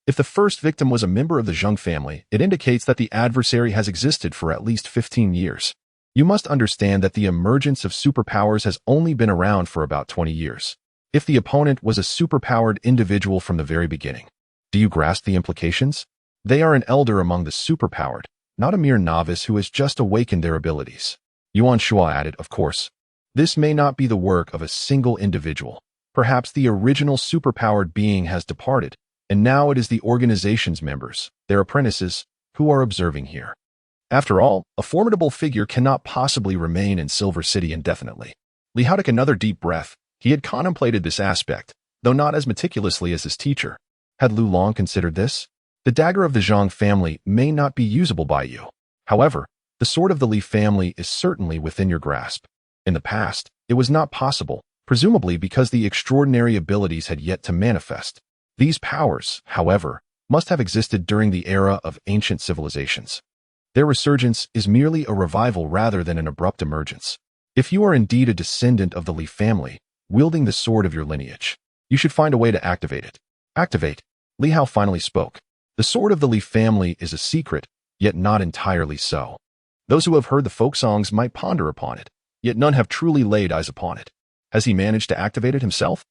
If the first victim was a member of the Zheng family, it indicates that the adversary has existed for at least 15 years. You must understand that the emergence of superpowers has only been around for about 20 years. If the opponent was a superpowered individual from the very beginning, do you grasp the implications? They are an elder among the superpowered, not a mere novice who has just awakened their abilities. Yuan Shuo added, of course, this may not be the work of a single individual. Perhaps the original superpowered being has departed, and now it is the organization's members, their apprentices, who are observing here. After all, a formidable figure cannot possibly remain in Silver City indefinitely. Li Hao took another deep breath. He had contemplated this aspect, though not as meticulously as his teacher. Had Lu Long considered this? The dagger of the Zhang family may not be usable by you. However, the sword of the Li family is certainly within your grasp. In the past, it was not possible, presumably because the extraordinary abilities had yet to manifest. These powers, however, must have existed during the era of ancient civilizations. Their resurgence is merely a revival rather than an abrupt emergence. If you are indeed a descendant of the Li family, wielding the sword of your lineage, you should find a way to activate it. Activate. Li Hao finally spoke. The sword of the Li family is a secret, yet not entirely so. Those who have heard the folk songs might ponder upon it, yet none have truly laid eyes upon it. Has he managed to activate it himself?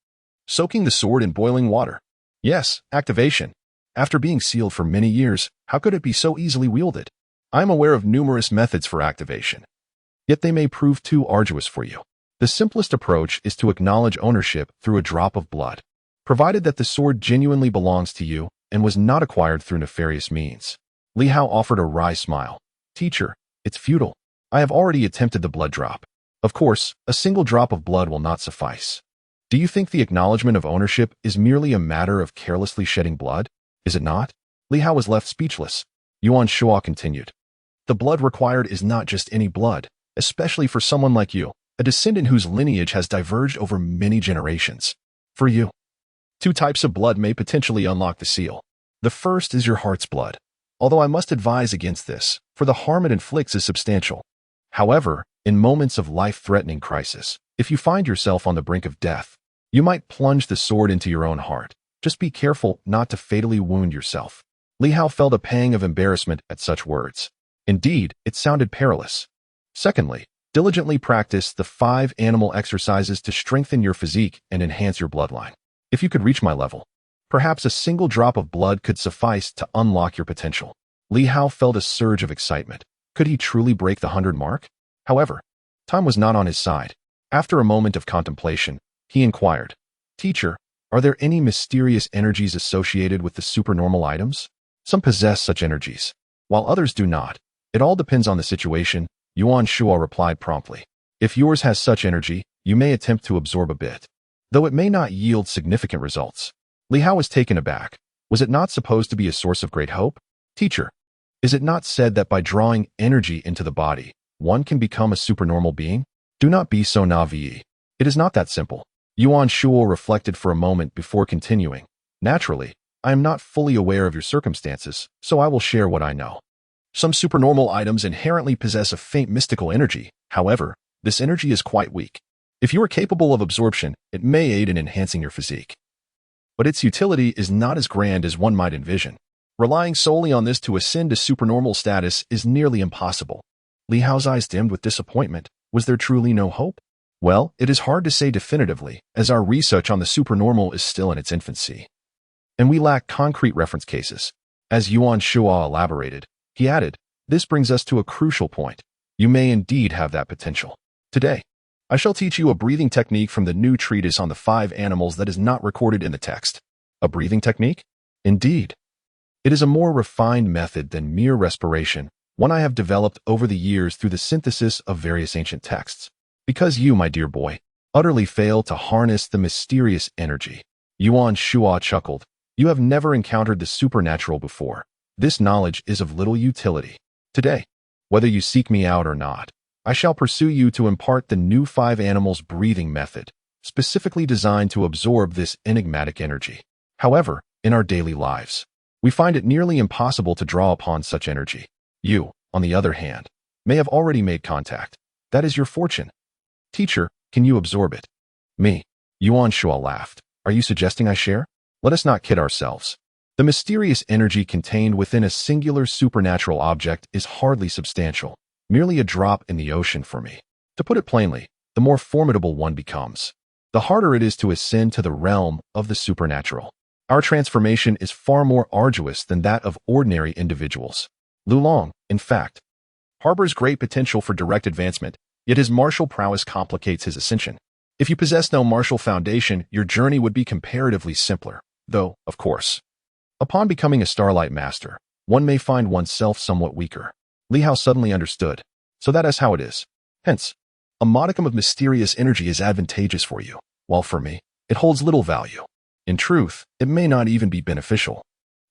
Soaking the sword in boiling water. Yes, activation. After being sealed for many years, how could it be so easily wielded? I am aware of numerous methods for activation, yet they may prove too arduous for you. The simplest approach is to acknowledge ownership through a drop of blood, provided that the sword genuinely belongs to you and was not acquired through nefarious means. Li Hao offered a wry smile. Teacher, it's futile. I have already attempted the blood drop. Of course, a single drop of blood will not suffice. Do you think the acknowledgement of ownership is merely a matter of carelessly shedding blood? Is it not? Li Hao was left speechless. Yuan Shuo continued. The blood required is not just any blood, especially for someone like you, a descendant whose lineage has diverged over many generations. For you, two types of blood may potentially unlock the seal. The first is your heart's blood, although I must advise against this, for the harm it inflicts is substantial. However, in moments of life-threatening crisis, if you find yourself on the brink of death, you might plunge the sword into your own heart. Just be careful not to fatally wound yourself. Li Hao felt a pang of embarrassment at such words. Indeed, it sounded perilous. Secondly, diligently practice the 5 animal exercises to strengthen your physique and enhance your bloodline. If you could reach my level, perhaps a single drop of blood could suffice to unlock your potential. Li Hao felt a surge of excitement. Could he truly break the 100 mark? However, time was not on his side. After a moment of contemplation, he inquired, Teacher, are there any mysterious energies associated with the supernormal items? Some possess such energies, while others do not. It all depends on the situation, Yuan Shuo replied promptly. If yours has such energy, you may attempt to absorb a bit, though it may not yield significant results. Li Hao was taken aback. Was it not supposed to be a source of great hope? Teacher, is it not said that by drawing energy into the body, one can become a supernormal being? Do not be so naive. It is not that simple. Yuan Shuo reflected for a moment before continuing. Naturally, I am not fully aware of your circumstances, so I will share what I know. Some supernormal items inherently possess a faint mystical energy. However, this energy is quite weak. If you are capable of absorption, it may aid in enhancing your physique. But its utility is not as grand as one might envision. Relying solely on this to ascend to supernormal status is nearly impossible. Li Hao's eyes dimmed with disappointment. Was there truly no hope? Well, it is hard to say definitively, as our research on the supernormal is still in its infancy. And we lack concrete reference cases. As Yuan Shuo elaborated, he added, this brings us to a crucial point. You may indeed have that potential. Today, I shall teach you a breathing technique from the new treatise on the 5 animals that is not recorded in the text. A breathing technique? Indeed. It is a more refined method than mere respiration, one I have developed over the years through the synthesis of various ancient texts. Because you, my dear boy, utterly fail to harness the mysterious energy. Yuan Shua chuckled. You have never encountered the supernatural before. This knowledge is of little utility. Today, whether you seek me out or not, I shall pursue you to impart the new 5 animals breathing method, specifically designed to absorb this enigmatic energy. However, in our daily lives, we find it nearly impossible to draw upon such energy. You, on the other hand, may have already made contact. That is your fortune. Teacher, can you absorb it? Me. Yuan Shua laughed. Are you suggesting I share? Let us not kid ourselves. The mysterious energy contained within a singular supernatural object is hardly substantial, merely a drop in the ocean for me. To put it plainly, the more formidable one becomes, the harder it is to ascend to the realm of the supernatural. Our transformation is far more arduous than that of ordinary individuals. Lulong, in fact, harbors great potential for direct advancement, yet his martial prowess complicates his ascension. If you possess no martial foundation, your journey would be comparatively simpler, though, of course, upon becoming a Starlight Master, one may find oneself somewhat weaker. Li Hao suddenly understood. So that is how it is. Hence, a modicum of mysterious energy is advantageous for you, while for me, it holds little value. In truth, it may not even be beneficial.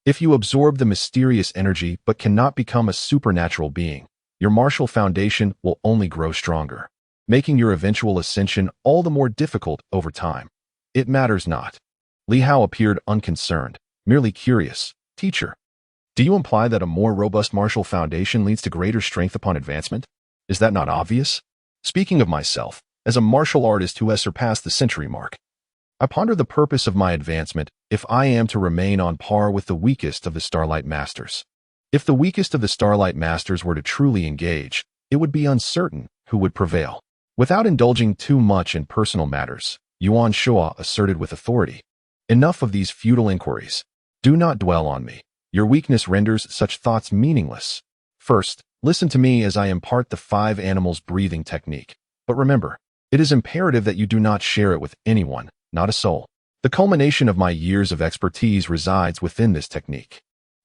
If you absorb the mysterious energy but cannot become a supernatural being, your martial foundation will only grow stronger, making your eventual ascension all the more difficult over time. It matters not. Li Hao appeared unconcerned, merely curious. Teacher, do you imply that a more robust martial foundation leads to greater strength upon advancement? Is that not obvious? Speaking of myself, as a martial artist who has surpassed the century mark, I ponder the purpose of my advancement if I am to remain on par with the weakest of the Starlight Masters. If the weakest of the Starlight Masters were to truly engage, it would be uncertain who would prevail. Without indulging too much in personal matters, Yuan Shua asserted with authority. Enough of these futile inquiries. Do not dwell on me. Your weakness renders such thoughts meaningless. First, listen to me as I impart the 5 animals breathing technique. But remember, it is imperative that you do not share it with anyone, not a soul. The culmination of my years of expertise resides within this technique.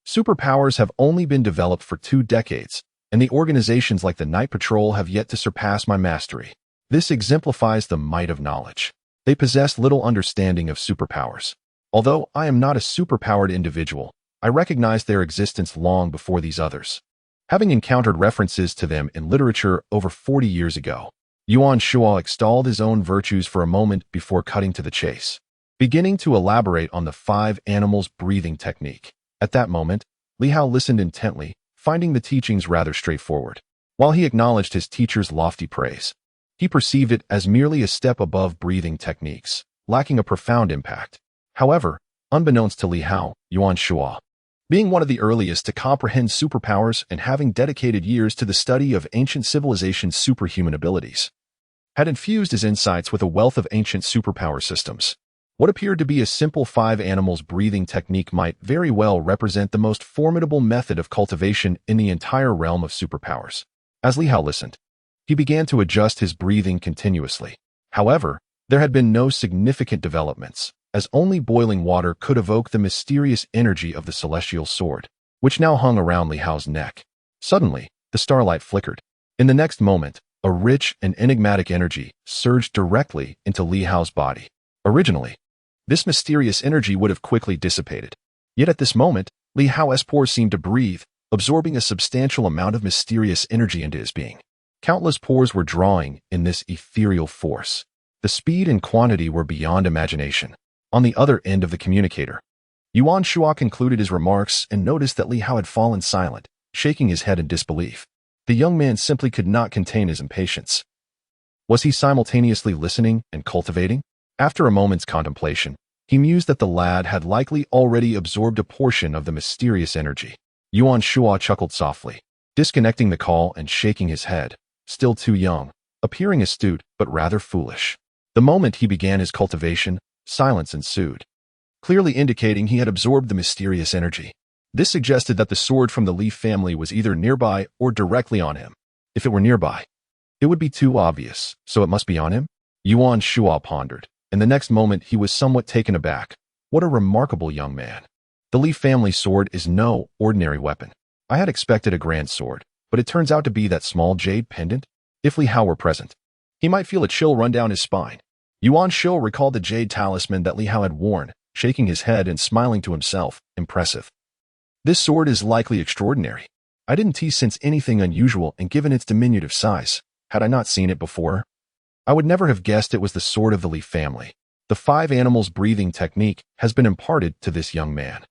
Superpowers have only been developed for 2 decades, and the organizations like the Night Patrol have yet to surpass my mastery. This exemplifies the might of knowledge. They possess little understanding of superpowers. Although I am not a superpowered individual, I recognize their existence long before these others, having encountered references to them in literature over 40 years ago. Yuan Shua extolled his own virtues for a moment before cutting to the chase, beginning to elaborate on the 5 animals breathing technique. At that moment, Li Hao listened intently, finding the teachings rather straightforward. While he acknowledged his teacher's lofty praise, he perceived it as merely a step above breathing techniques, lacking a profound impact. However, unbeknownst to Li Hao, Yuan Shua, being one of the earliest to comprehend superpowers and having dedicated years to the study of ancient civilizations' superhuman abilities, had infused his insights with a wealth of ancient superpower systems. What appeared to be a simple 5 animals breathing technique might very well represent the most formidable method of cultivation in the entire realm of superpowers. As Li Hao listened, he began to adjust his breathing continuously. However, there had been no significant developments, as only boiling water could evoke the mysterious energy of the celestial sword, which now hung around Li Hao's neck. Suddenly, the starlight flickered. In the next moment, a rich and enigmatic energy surged directly into Li Hao's body. Originally, this mysterious energy would have quickly dissipated. Yet at this moment, Li Hao's pores seemed to breathe, absorbing a substantial amount of mysterious energy into his being. Countless pores were drawing in this ethereal force. The speed and quantity were beyond imagination. On the other end of the communicator, Yuan Shua concluded his remarks and noticed that Li Hao had fallen silent, shaking his head in disbelief. The young man simply could not contain his impatience. Was he simultaneously listening and cultivating? After a moment's contemplation, he mused that the lad had likely already absorbed a portion of the mysterious energy. Yuan Shua chuckled softly, disconnecting the call and shaking his head. Still too young, appearing astute but rather foolish. The moment he began his cultivation, silence ensued, clearly indicating he had absorbed the mysterious energy. This suggested that the sword from the Leaf family was either nearby or directly on him. If it were nearby, it would be too obvious, so it must be on him? Yuan Shua pondered. In the next moment, he was somewhat taken aback. What a remarkable young man. The Li family sword is no ordinary weapon. I had expected a grand sword, but it turns out to be that small jade pendant. If Li Hao were present, he might feel a chill run down his spine. Yuan Shou recalled the jade talisman that Li Hao had worn, shaking his head and smiling to himself. Impressive. This sword is likely extraordinary. I didn't sense anything unusual, and given its diminutive size, had I not seen it before, I would never have guessed it was the sword of the Li family. The 5 animals breathing technique has been imparted to this young man.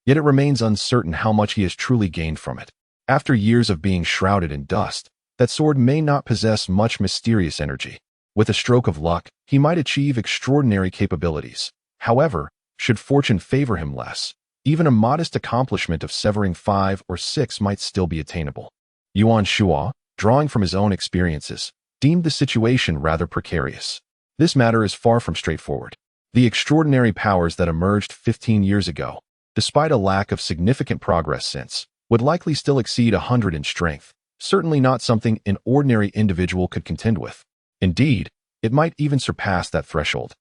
Yet it remains uncertain how much he has truly gained from it. After years of being shrouded in dust, that sword may not possess much mysterious energy. With a stroke of luck, he might achieve extraordinary capabilities. However, should fortune favor him less, even a modest accomplishment of severing 5 or 6 might still be attainable. Yuan Shua, drawing from his own experiences, deemed the situation rather precarious. This matter is far from straightforward. The extraordinary powers that emerged 15 years ago, despite a lack of significant progress since, would likely still exceed 100 in strength, certainly not something an ordinary individual could contend with. Indeed, it might even surpass that threshold,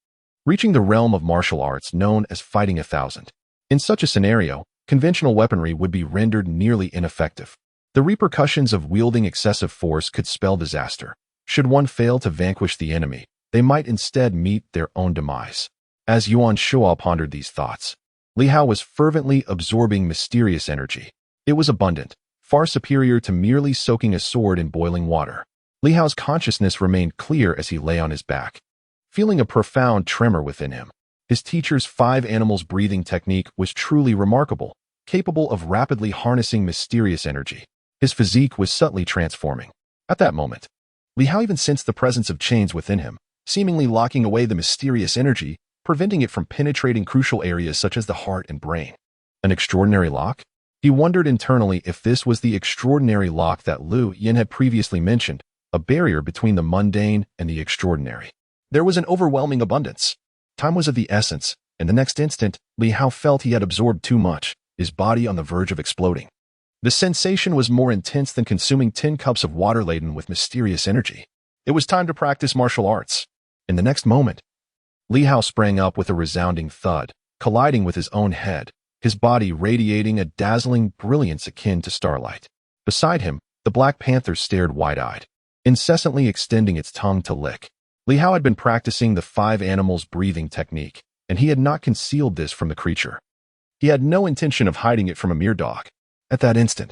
reaching the realm of martial arts known as fighting 1,000. In such a scenario, conventional weaponry would be rendered nearly ineffective. The repercussions of wielding excessive force could spell disaster. Should one fail to vanquish the enemy, they might instead meet their own demise. As Yuan Shua pondered these thoughts, Li Hao was fervently absorbing mysterious energy. It was abundant, far superior to merely soaking a sword in boiling water. Li Hao's consciousness remained clear as he lay on his back, feeling a profound tremor within him. His teacher's 5 animals breathing technique was truly remarkable, capable of rapidly harnessing mysterious energy. His physique was subtly transforming. At that moment, Li Hao even sensed the presence of chains within him, seemingly locking away the mysterious energy, preventing it from penetrating crucial areas such as the heart and brain. An extraordinary lock? He wondered internally if this was the extraordinary lock that Lu Yin had previously mentioned, a barrier between the mundane and the extraordinary. There was an overwhelming abundance. Time was of the essence, and the next instant, Li Hao felt he had absorbed too much, his body on the verge of exploding. The sensation was more intense than consuming 10 cups of water laden with mysterious energy. It was time to practice martial arts. In the next moment, Li Hao sprang up with a resounding thud, colliding with his own head, his body radiating a dazzling brilliance akin to starlight. Beside him, the Black Panther stared wide-eyed, incessantly extending its tongue to lick. Li Hao had been practicing the 5 animals breathing technique, and he had not concealed this from the creature. He had no intention of hiding it from a mere dog. At that instant,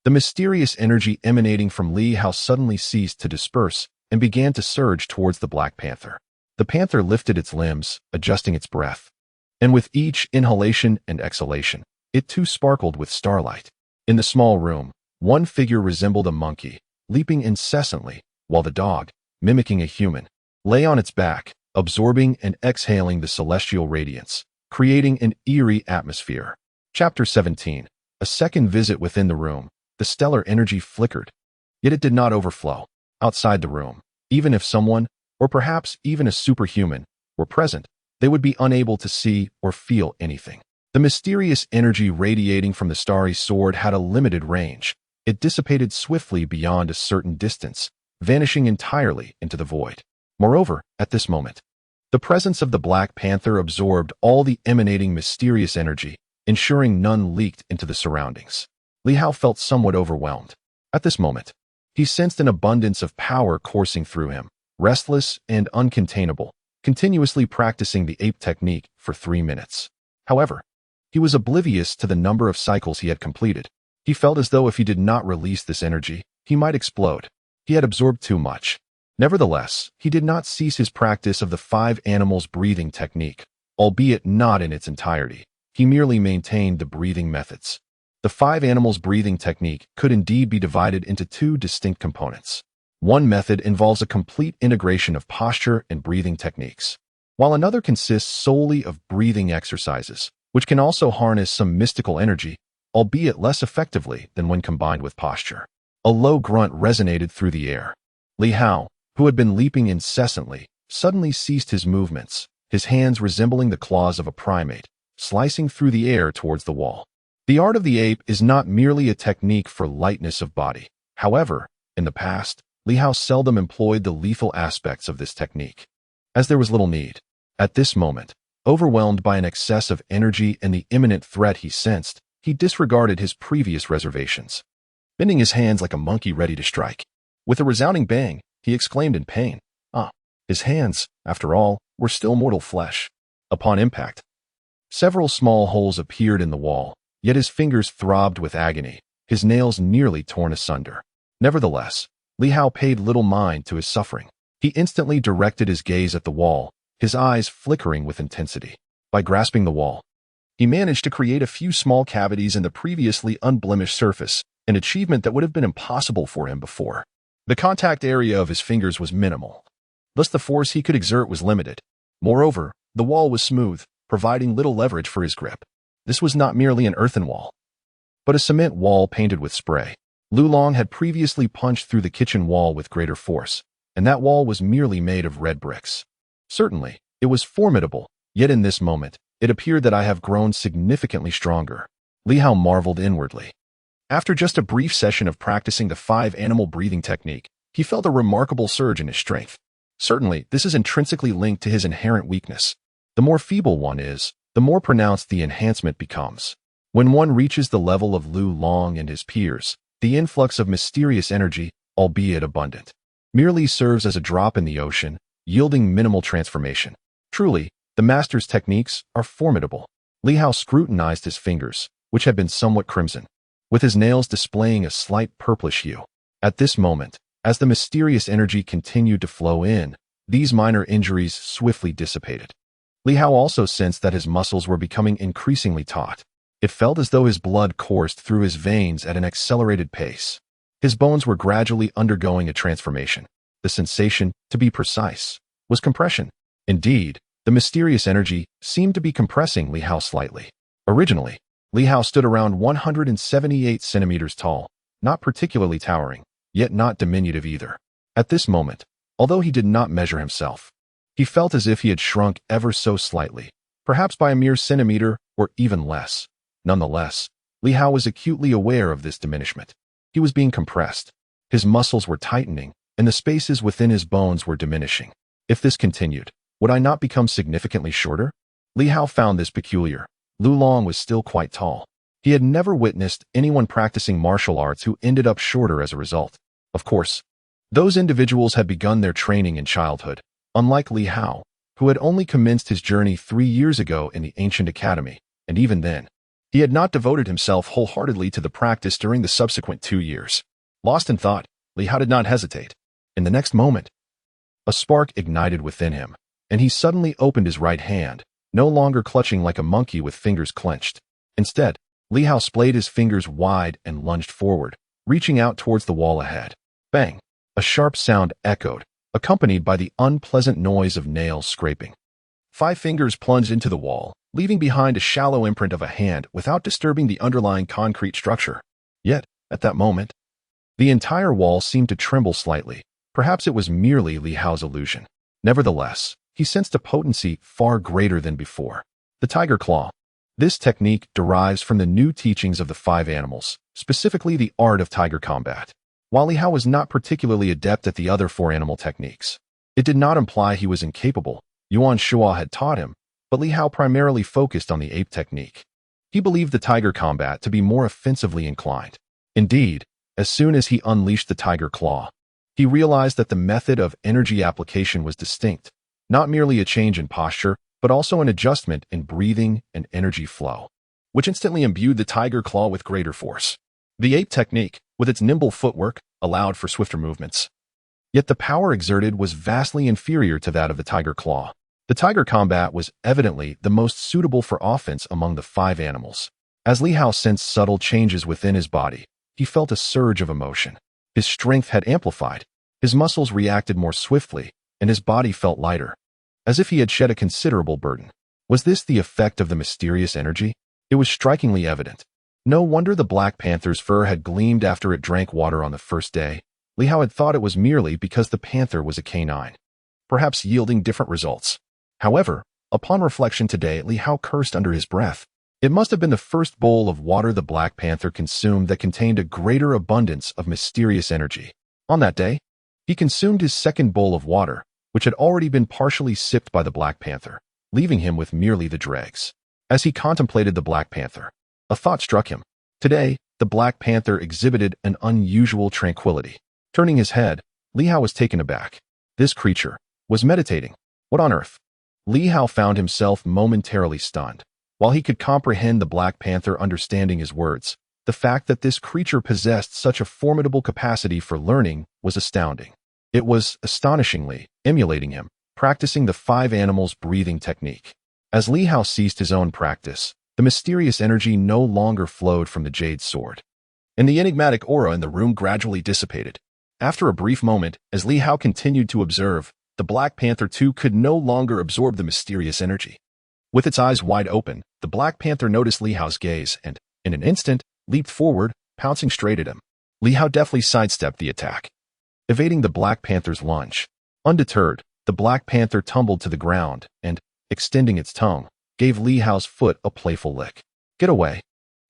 the mysterious energy emanating from Li Hao suddenly ceased to disperse and began to surge towards the Black Panther. The panther lifted its limbs, adjusting its breath, and with each inhalation and exhalation, it too sparkled with starlight. In the small room, one figure resembled a monkey, leaping incessantly, while the dog, mimicking a human, lay on its back, absorbing and exhaling the celestial radiance, creating an eerie atmosphere. Chapter 17. A second visit within the room. The stellar energy flickered, yet it did not overflow. Outside the room, even if someone, or perhaps even a superhuman, were present, they would be unable to see or feel anything. The mysterious energy radiating from the starry sword had a limited range. It dissipated swiftly beyond a certain distance, vanishing entirely into the void. Moreover, at this moment, the presence of the Black Panther absorbed all the emanating mysterious energy, ensuring none leaked into the surroundings. Li Hao felt somewhat overwhelmed. At this moment, he sensed an abundance of power coursing through him, restless and uncontainable, continuously practicing the ape technique for 3 minutes. However, he was oblivious to the number of cycles he had completed. He felt as though if he did not release this energy, he might explode. He had absorbed too much. Nevertheless, he did not cease his practice of the 5 animals breathing technique, albeit not in its entirety. He merely maintained the breathing methods. The 5 animals breathing technique could indeed be divided into 2 distinct components. One method involves a complete integration of posture and breathing techniques, while another consists solely of breathing exercises, which can also harness some mystical energy, albeit less effectively than when combined with posture. A low grunt resonated through the air. Li Hao, who had been leaping incessantly, suddenly ceased his movements, his hands resembling the claws of a primate, slicing through the air towards the wall. The art of the ape is not merely a technique for lightness of body. However, in the past, Li Hao seldom employed the lethal aspects of this technique, as there was little need. At this moment, Overwhelmed by an excess of energy and the imminent threat he sensed, he disregarded his previous reservations. Bending his hands like a monkey ready to strike. With a resounding bang, he exclaimed in pain. His hands, after all, were still mortal flesh. Upon impact, several small holes appeared in the wall, yet his fingers throbbed with agony, his nails nearly torn asunder. Nevertheless, Li Hao paid little mind to his suffering. He instantly directed his gaze at the wall, his eyes flickering with intensity. By grasping the wall, he managed to create a few small cavities in the previously unblemished surface, an achievement that would have been impossible for him before. The contact area of his fingers was minimal. Thus the force he could exert was limited. Moreover, the wall was smooth, providing little leverage for his grip. This was not merely an earthen wall, but a cement wall painted with spray. Lu Long had previously punched through the kitchen wall with greater force, and that wall was merely made of red bricks. Certainly, it was formidable, yet in this moment, it appeared that I have grown significantly stronger. Li Hao marveled inwardly. After just a brief session of practicing the 5-animal breathing technique, he felt a remarkable surge in his strength. Certainly, this is intrinsically linked to his inherent weakness. The more feeble one is, the more pronounced the enhancement becomes. When one reaches the level of Lu Long and his peers, the influx of mysterious energy, albeit abundant, merely serves as a drop in the ocean, yielding minimal transformation. Truly, the master's techniques are formidable. Li Hao scrutinized his fingers, which had been somewhat crimson, with his nails displaying a slight purplish hue. At this moment, as the mysterious energy continued to flow in, these minor injuries swiftly dissipated. Li Hao also sensed that his muscles were becoming increasingly taut. It felt as though his blood coursed through his veins at an accelerated pace. His bones were gradually undergoing a transformation. The sensation, to be precise, was compression. Indeed, the mysterious energy seemed to be compressing Li Hao slightly. Originally, Li Hao stood around 178 centimeters tall, not particularly towering, yet not diminutive either. At this moment, although he did not measure himself, he felt as if he had shrunk ever so slightly, perhaps by a mere centimeter or even less. Nonetheless, Li Hao was acutely aware of this diminishment. He was being compressed. His muscles were tightening, and the spaces within his bones were diminishing. If this continued, would I not become significantly shorter? Li Hao found this peculiar. Lu Long was still quite tall. He had never witnessed anyone practicing martial arts who ended up shorter as a result. Of course, those individuals had begun their training in childhood, unlike Li Hao, who had only commenced his journey 3 years ago in the ancient academy, and even then, he had not devoted himself wholeheartedly to the practice during the subsequent 2 years. Lost in thought, Li Hao did not hesitate. In the next moment, a spark ignited within him, and he suddenly opened his right hand, no longer clutching like a monkey with fingers clenched. Instead, Li Hao splayed his fingers wide and lunged forward, reaching out towards the wall ahead. Bang! A sharp sound echoed, accompanied by the unpleasant noise of nails scraping. 5 fingers plunged into the wall, leaving behind a shallow imprint of a hand without disturbing the underlying concrete structure. Yet, at that moment, the entire wall seemed to tremble slightly. Perhaps it was merely Li Hao's illusion. Nevertheless, he sensed a potency far greater than before. The tiger claw. This technique derives from the new teachings of the 5 animals, specifically the art of tiger combat. While Li Hao was not particularly adept at the other 4 animal techniques, it did not imply he was incapable. Yuan Shua had taught him, but Li Hao primarily focused on the ape technique. He believed the tiger combat to be more offensively inclined. Indeed, as soon as he unleashed the tiger claw, he realized that the method of energy application was distinct, not merely a change in posture, but also an adjustment in breathing and energy flow, which instantly imbued the tiger claw with greater force. The ape technique, with its nimble footwork, allowed for swifter movements. Yet the power exerted was vastly inferior to that of the tiger claw. The tiger combat was evidently the most suitable for offense among the 5 animals. As Li Hao sensed subtle changes within his body, he felt a surge of emotion. His strength had amplified, his muscles reacted more swiftly, and his body felt lighter, as if he had shed a considerable burden. Was this the effect of the mysterious energy? It was strikingly evident. No wonder the Black Panther's fur had gleamed after it drank water on the first day. Li Hao had thought it was merely because the panther was a canine, perhaps yielding different results. However, upon reflection today, Li Hao cursed under his breath. It must have been the first bowl of water the Black Panther consumed that contained a greater abundance of mysterious energy. On that day, he consumed his second bowl of water, which had already been partially sipped by the Black Panther. leaving him with merely the dregs. As he contemplated the Black Panther, a thought struck him. Today, the Black Panther exhibited an unusual tranquility. Turning his head, Li Hao was taken aback. This creature was meditating. What on earth? Li Hao found himself momentarily stunned. While he could comprehend the Black Panther understanding his words, the fact that this creature possessed such a formidable capacity for learning was astounding. It was, astonishingly, emulating him, practicing the 5 animals breathing technique. As Li Hao ceased his own practice, the mysterious energy no longer flowed from the jade sword, and the enigmatic aura in the room gradually dissipated. After a brief moment, as Li Hao continued to observe, the Black Panther too could no longer absorb the mysterious energy. With its eyes wide open, the Black Panther noticed Li Hao's gaze and, in an instant, leaped forward, pouncing straight at him. Li Hao deftly sidestepped the attack, evading the Black Panther's lunge. Undeterred, the Black Panther tumbled to the ground and, extending its tongue, gave Li Hao's foot a playful lick. Get away.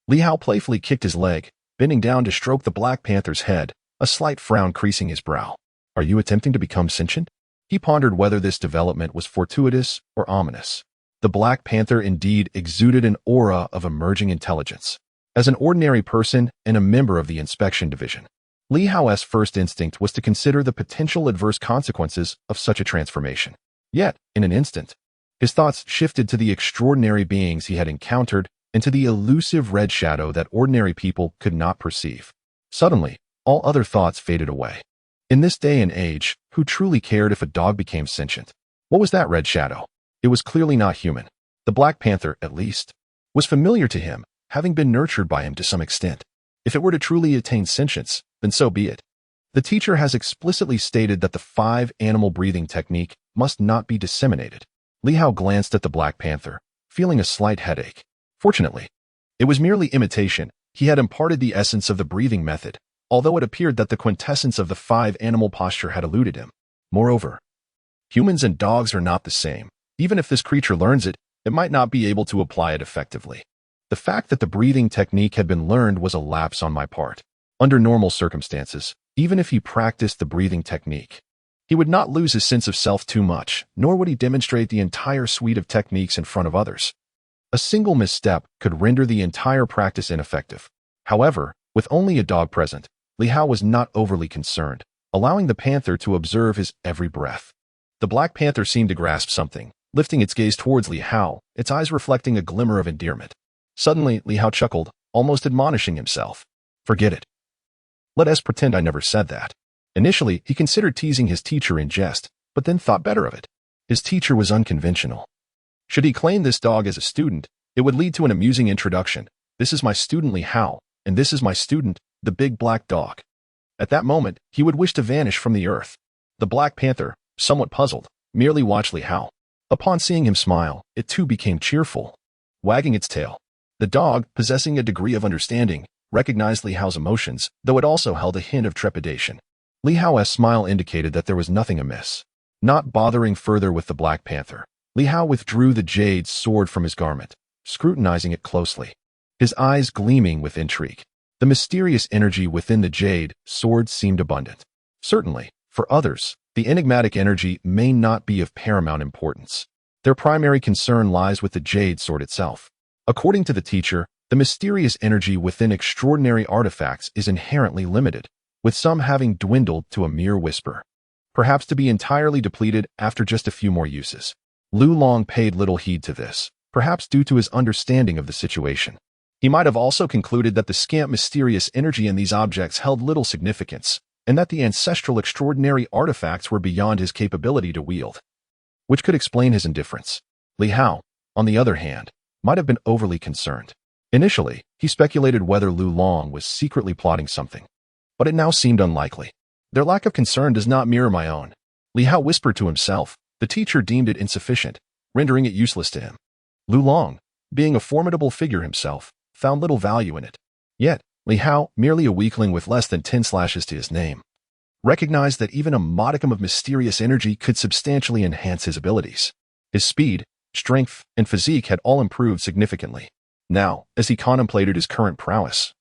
Li Hao playfully kicked his leg, bending down to stroke the Black Panther's head, a slight frown creasing his brow. Are you attempting to become sentient? He pondered whether this development was fortuitous or ominous. The Black Panther indeed exuded an aura of emerging intelligence. As an ordinary person and a member of the inspection division, Li Hao's first instinct was to consider the potential adverse consequences of such a transformation. Yet, in an instant, his thoughts shifted to the extraordinary beings he had encountered and to the elusive red shadow that ordinary people could not perceive. Suddenly, all other thoughts faded away. In this day and age, who truly cared if a dog became sentient? What was that red shadow? It was clearly not human. The Black Panther, at least, was familiar to him, having been nurtured by him to some extent. If it were to truly attain sentience, then so be it. The teacher has explicitly stated that the 5 animal breathing technique must not be disseminated. Li Hao glanced at the Black Panther, feeling a slight headache. Fortunately, it was merely imitation. He had imparted the essence of the breathing method, although it appeared that the quintessence of the 5 animal posture had eluded him. Moreover, humans and dogs are not the same. Even if this creature learns it, it might not be able to apply it effectively. The fact that the breathing technique had been learned was a lapse on my part. Under normal circumstances, even if he practiced the breathing technique, he would not lose his sense of self too much, nor would he demonstrate the entire suite of techniques in front of others. A single misstep could render the entire practice ineffective. However, with only a dog present, Li Hao was not overly concerned, allowing the panther to observe his every breath. The Black Panther seemed to grasp something, lifting its gaze towards Li Hao, its eyes reflecting a glimmer of endearment. Suddenly, Li Hao chuckled, almost admonishing himself. Forget it. Let us pretend I never said that. Initially, he considered teasing his teacher in jest, but then thought better of it. His teacher was unconventional. Should he claim this dog as a student, it would lead to an amusing introduction. This is my student Li Hao, and this is my student, the big black dog. At that moment, he would wish to vanish from the earth. The Black Panther, somewhat puzzled, merely watched Li Hao. Upon seeing him smile, it too became cheerful. Wagging its tail, the dog, possessing a degree of understanding, recognized Li Hao's emotions, though it also held a hint of trepidation. Li Hao's smile indicated that there was nothing amiss. Not bothering further with the Black Panther, Li Hao withdrew the jade sword from his garment, scrutinizing it closely, his eyes gleaming with intrigue. The mysterious energy within the jade sword seemed abundant. Certainly, for others, the enigmatic energy may not be of paramount importance. Their primary concern lies with the jade sword itself. According to the teacher, the mysterious energy within extraordinary artifacts is inherently limited, with some having dwindled to a mere whisper, perhaps to be entirely depleted after just a few more uses. Lu Long paid little heed to this, perhaps due to his understanding of the situation. He might have also concluded that the scant mysterious energy in these objects held little significance, and that the ancestral extraordinary artifacts were beyond his capability to wield, which could explain his indifference. Li Hao, on the other hand, might have been overly concerned. Initially, he speculated whether Lu Long was secretly plotting something, but it now seemed unlikely. Their lack of concern does not mirror my own. Li Hao whispered to himself. The teacher deemed it insufficient, rendering it useless to him. Lu Long, being a formidable figure himself, found little value in it. Yet, Li Hao, merely a weakling with less than 10 slashes to his name, recognized that even a modicum of mysterious energy could substantially enhance his abilities. His speed, strength, and physique had all improved significantly. Now, as he contemplated his current prowess,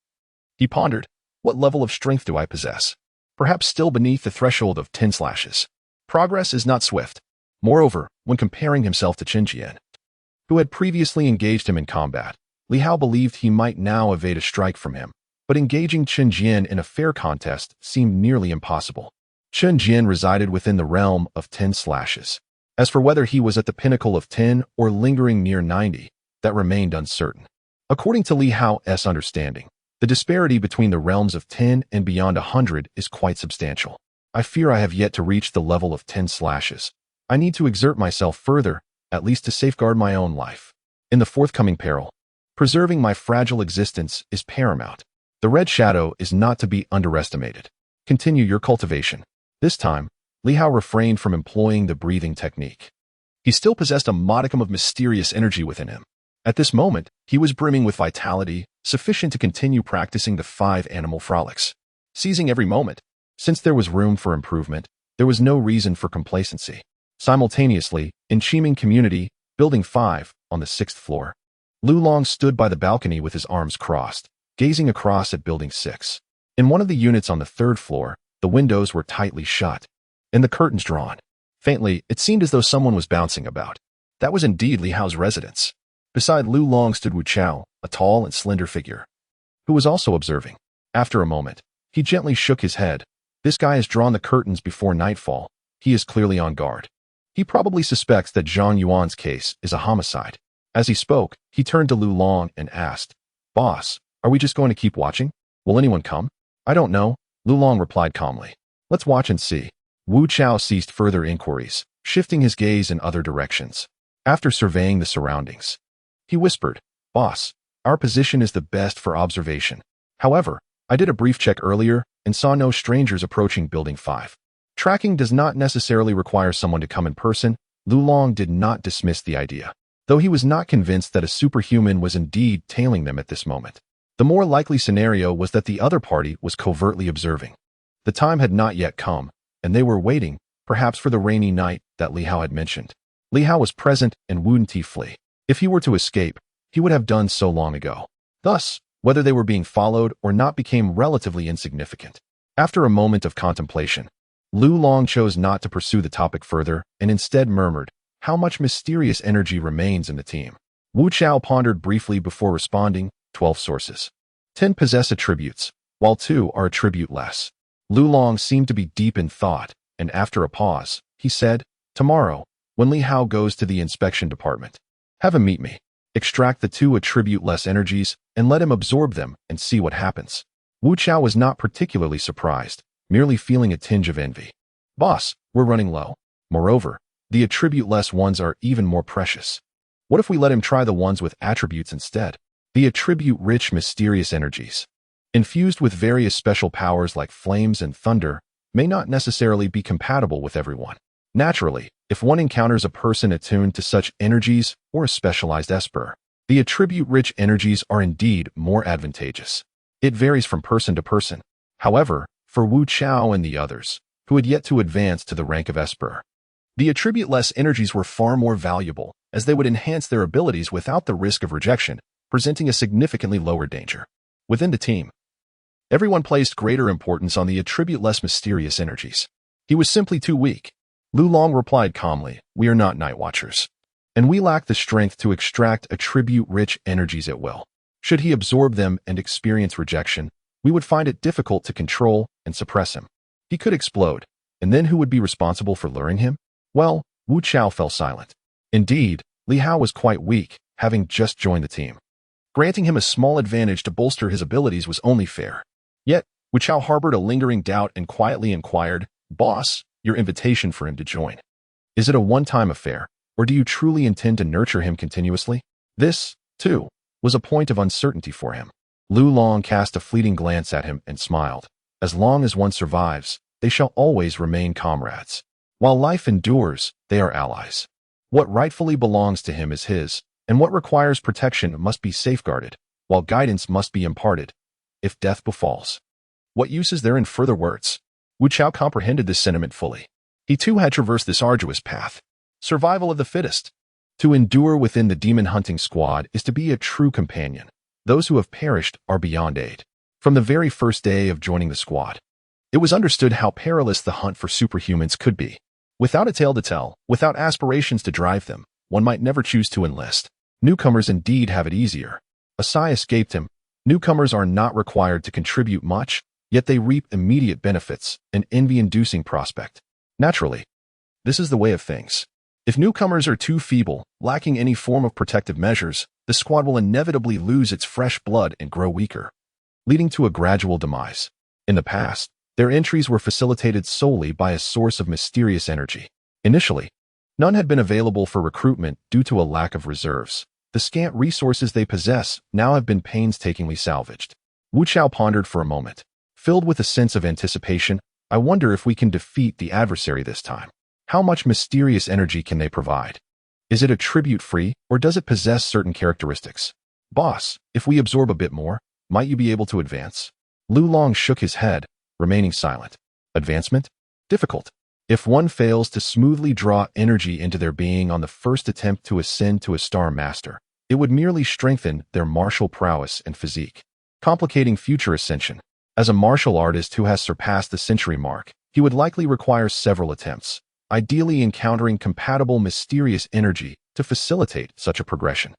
he pondered, what level of strength do I possess? Perhaps still beneath the threshold of 10 slashes. Progress is not swift. Moreover, when comparing himself to Qin Jian, who had previously engaged him in combat. Li Hao believed he might now evade a strike from him, but engaging Chen Jian in a fair contest seemed nearly impossible. Chen Jian resided within the realm of 10 slashes. As for whether he was at the pinnacle of 10 or lingering near 90, that remained uncertain. According to Li Hao's understanding, the disparity between the realms of 10 and beyond 100 is quite substantial. I fear I have yet to reach the level of 10 slashes. I need to exert myself further, at least to safeguard my own life. In the forthcoming peril, preserving my fragile existence is paramount. The red shadow is not to be underestimated. Continue your cultivation. This time, Li Hao refrained from employing the breathing technique. He still possessed a modicum of mysterious energy within him. At this moment, he was brimming with vitality, sufficient to continue practicing the 5 animal frolics. Seizing every moment, since there was room for improvement, there was no reason for complacency. Simultaneously, in Qiming Community, Building 5, on the 6th floor, Lu Long stood by the balcony with his arms crossed, gazing across at Building 6. In one of the units on the 3rd floor, the windows were tightly shut, and the curtains drawn. Faintly, it seemed as though someone was bouncing about. That was indeed Li Hao's residence. Beside Lu Long stood Wu Chao, a tall and slender figure, who was also observing. After a moment, he gently shook his head. This guy has drawn the curtains before nightfall. He is clearly on guard. He probably suspects that Zhang Yuan's case is a homicide. As he spoke, he turned to Lu Long and asked, "Boss, are we just going to keep watching? Will anyone come?" "I don't know," Lu Long replied calmly. "Let's watch and see." Wu Chao ceased further inquiries, shifting his gaze in other directions. After surveying the surroundings, he whispered, "Boss, our position is the best for observation. However, I did a brief check earlier and saw no strangers approaching Building 5. Tracking does not necessarily require someone to come in person." Lu Long did not dismiss the idea, though he was not convinced that a superhuman was indeed tailing them at this moment. The more likely scenario was that the other party was covertly observing. The time had not yet come, and they were waiting, perhaps for the rainy night that Li Hao had mentioned. Li Hao was present and wouldn't he flee. If he were to escape, he would have done so long ago. Thus, whether they were being followed or not became relatively insignificant. After a moment of contemplation, Lu Long chose not to pursue the topic further and instead murmured, "How much mysterious energy remains in the team?" Wu Chao pondered briefly before responding, 12 sources. 10 possess attributes, while 2 are attribute-less. Lu Long seemed to be deep in thought, and after a pause, he said, "Tomorrow, when Li Hao goes to the inspection department, have him meet me. Extract the 2 attribute-less energies and let him absorb them and see what happens." Wu Chao was not particularly surprised, merely feeling a tinge of envy. "Boss, we're running low. Moreover, the attribute-less ones are even more precious. What if we let him try the ones with attributes instead? The attribute-rich mysterious energies, infused with various special powers like flames and thunder, may not necessarily be compatible with everyone. Naturally, if one encounters a person attuned to such energies or a specialized esper, the attribute-rich energies are indeed more advantageous. It varies from person to person. However, for Wu Chao and the others, who had yet to advance to the rank of esper, the attribute-less energies were far more valuable, as they would enhance their abilities without the risk of rejection, presenting a significantly lower danger. Within the team, everyone placed greater importance on the attribute-less mysterious energies. He was simply too weak. Lu Long replied calmly, "We are not night watchers, and we lack the strength to extract attribute-rich energies at will. Should he absorb them and experience rejection, we would find it difficult to control and suppress him. He could explode, and then who would be responsible for luring him?" Well, Wu Chao fell silent. Indeed, Li Hao was quite weak, having just joined the team. Granting him a small advantage to bolster his abilities was only fair. Yet, Wu Chao harbored a lingering doubt and quietly inquired, "Boss, your invitation for him to join. Is it a one-time affair, or do you truly intend to nurture him continuously?" This, too, was a point of uncertainty for him. Lu Long cast a fleeting glance at him and smiled. As long as one survives, they shall always remain comrades. While life endures, they are allies. What rightfully belongs to him is his, and what requires protection must be safeguarded, while guidance must be imparted, if death befalls. What use is there in further words? Wu Chao comprehended this sentiment fully. He too had traversed this arduous path. Survival of the fittest. To endure within the demon-hunting squad is to be a true companion. Those who have perished are beyond aid. From the very first day of joining the squad, it was understood how perilous the hunt for superhumans could be. Without a tale to tell, without aspirations to drive them, one might never choose to enlist. Newcomers indeed have it easier. A sigh escaped him. Newcomers are not required to contribute much, yet they reap immediate benefits, an envy-inducing prospect. Naturally, this is the way of things. If newcomers are too feeble, lacking any form of protective measures, the squad will inevitably lose its fresh blood and grow weaker, leading to a gradual demise. In the past, their entries were facilitated solely by a source of mysterious energy. Initially, none had been available for recruitment due to a lack of reserves. The scant resources they possess now have been painstakingly salvaged. Wu Chao pondered for a moment. Filled with a sense of anticipation, I wonder if we can defeat the adversary this time. How much mysterious energy can they provide? Is it attribute-free, or does it possess certain characteristics? Boss, if we absorb a bit more, might you be able to advance? Lu Long shook his head, remaining silent. Advancement? Difficult. If one fails to smoothly draw energy into their being on the first attempt to ascend to a star master, it would merely strengthen their martial prowess and physique, complicating future ascension. As a martial artist who has surpassed the century mark, he would likely require several attempts, ideally encountering compatible mysterious energy to facilitate such a progression.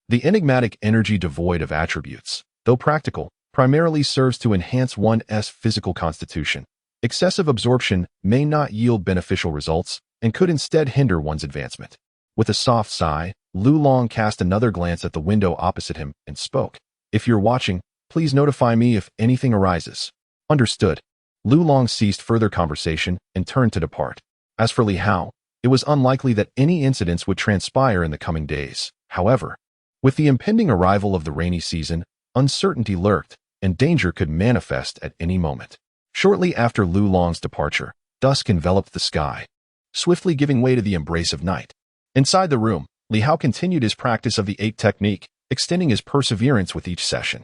The enigmatic energy devoid of attributes, though practical, primarily serves to enhance one's physical constitution. Excessive absorption may not yield beneficial results and could instead hinder one's advancement. With a soft sigh, Lu Long cast another glance at the window opposite him and spoke. If you're watching, please notify me if anything arises. Understood. Lu Long ceased further conversation and turned to depart. As for Li Hao, it was unlikely that any incidents would transpire in the coming days. However, with the impending arrival of the rainy season, uncertainty lurked, and danger could manifest at any moment. Shortly after Lu Long's departure, dusk enveloped the sky, swiftly giving way to the embrace of night. Inside the room, Li Hao continued his practice of the ape technique, extending his perseverance with each session.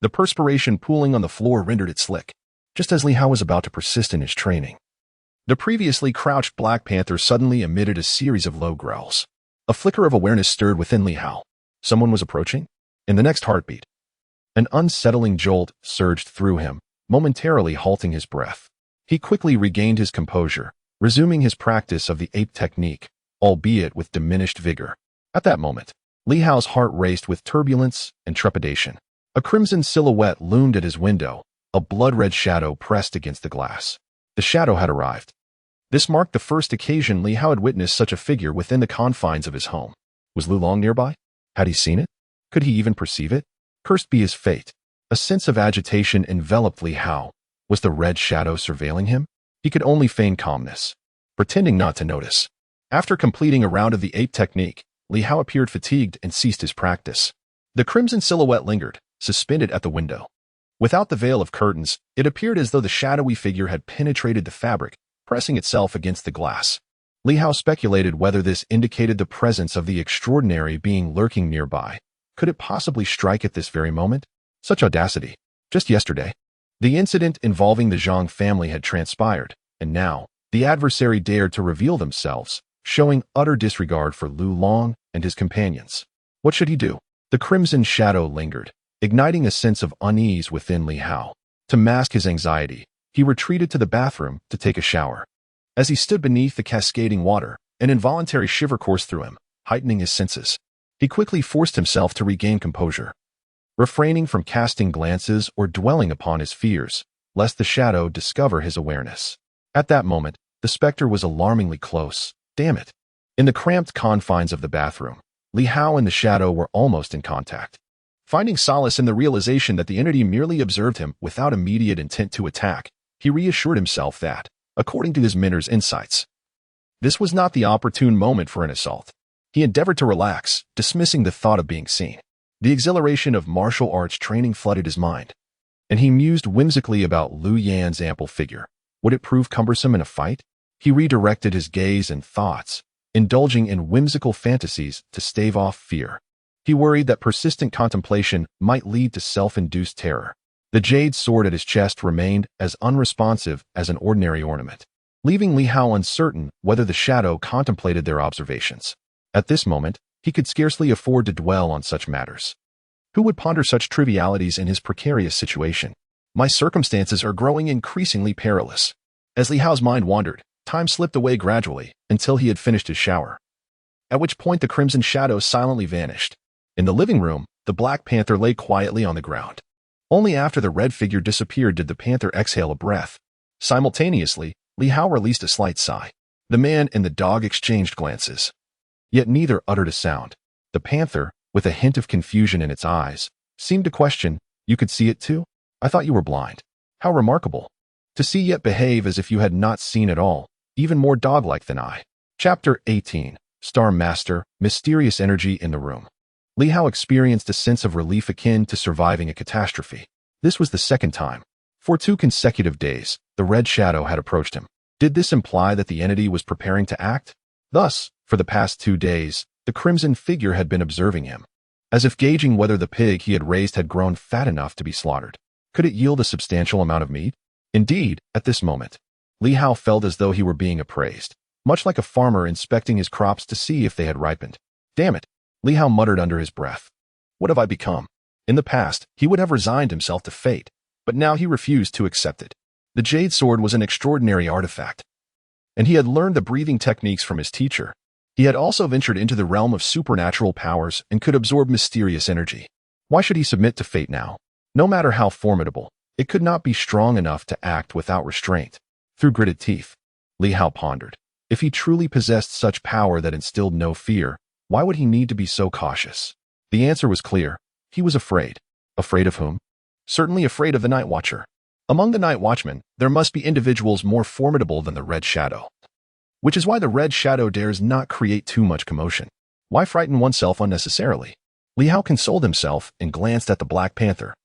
The perspiration pooling on the floor rendered it slick, just as Li Hao was about to persist in his training. The previously crouched Black Panther suddenly emitted a series of low growls. A flicker of awareness stirred within Li Hao. Someone was approaching? In the next heartbeat, an unsettling jolt surged through him, momentarily halting his breath. He quickly regained his composure, resuming his practice of the ape technique, albeit with diminished vigor. At that moment, Li Hao's heart raced with turbulence and trepidation. A crimson silhouette loomed at his window, a blood-red shadow pressed against the glass. The shadow had arrived. This marked the first occasion Li Hao had witnessed such a figure within the confines of his home. Was Lu Long nearby? Had he seen it? Could he even perceive it? Cursed be his fate. A sense of agitation enveloped Li Hao. Was the red shadow surveilling him? He could only feign calmness, pretending not to notice. After completing a round of the ape technique, Li Hao appeared fatigued and ceased his practice. The crimson silhouette lingered, suspended at the window. Without the veil of curtains, it appeared as though the shadowy figure had penetrated the fabric, pressing itself against the glass. Li Hao speculated whether this indicated the presence of the extraordinary being lurking nearby. Could it possibly strike at this very moment? Such audacity. Just yesterday, the incident involving the Zhang family had transpired, and now, the adversary dared to reveal themselves, showing utter disregard for Lu Long and his companions. What should he do? The crimson shadow lingered, igniting a sense of unease within Li Hao. To mask his anxiety, he retreated to the bathroom to take a shower. As he stood beneath the cascading water, an involuntary shiver coursed through him, heightening his senses. He quickly forced himself to regain composure, refraining from casting glances or dwelling upon his fears, lest the shadow discover his awareness. At that moment, the specter was alarmingly close. Damn it! In the cramped confines of the bathroom, Li Hao and the shadow were almost in contact. Finding solace in the realization that the entity merely observed him without immediate intent to attack, he reassured himself that, according to his mentor's insights, this was not the opportune moment for an assault. He endeavored to relax, dismissing the thought of being seen. The exhilaration of martial arts training flooded his mind, and he mused whimsically about Lu Yan's ample figure. Would it prove cumbersome in a fight? He redirected his gaze and thoughts, indulging in whimsical fantasies to stave off fear. He worried that persistent contemplation might lead to self-induced terror. The jade sword at his chest remained as unresponsive as an ordinary ornament, leaving Li Hao uncertain whether the shadow contemplated their observations. At this moment, he could scarcely afford to dwell on such matters. Who would ponder such trivialities in his precarious situation? My circumstances are growing increasingly perilous. As Li Hao's mind wandered, time slipped away gradually until he had finished his shower, at which point the crimson shadow silently vanished. In the living room, the Black Panther lay quietly on the ground. Only after the red figure disappeared did the panther exhale a breath. Simultaneously, Li Hao released a slight sigh. The man and the dog exchanged glances. Yet neither uttered a sound. The panther, with a hint of confusion in its eyes, seemed to question, "You could see it too? I thought you were blind." How remarkable. To see yet behave as if you had not seen at all, even more dog-like than I. Chapter 18. Star Master, Mysterious Energy in the Room. Li Hao experienced a sense of relief akin to surviving a catastrophe. This was the second time. For 2 consecutive days, the red shadow had approached him. Did this imply that the entity was preparing to act? Thus, for the past 2 days, the crimson figure had been observing him, as if gauging whether the pig he had raised had grown fat enough to be slaughtered. Could it yield a substantial amount of meat? Indeed, at this moment, Li Hao felt as though he were being appraised, much like a farmer inspecting his crops to see if they had ripened. Damn it, Li Hao muttered under his breath. What have I become? In the past, he would have resigned himself to fate, but now he refused to accept it. The jade sword was an extraordinary artifact, and he had learned the breathing techniques from his teacher. He had also ventured into the realm of supernatural powers and could absorb mysterious energy. Why should he submit to fate now? No matter how formidable, it could not be strong enough to act without restraint. Through gritted teeth, Li Hao pondered. If he truly possessed such power that instilled no fear, why would he need to be so cautious? The answer was clear. He was afraid. Afraid of whom? Certainly afraid of the Night Watcher. Among the Night Watchmen, there must be individuals more formidable than the Red Shadow. Which is why the Red Shadow dares not create too much commotion. Why frighten oneself unnecessarily? Li Hao consoled himself and glanced at the Black Panther.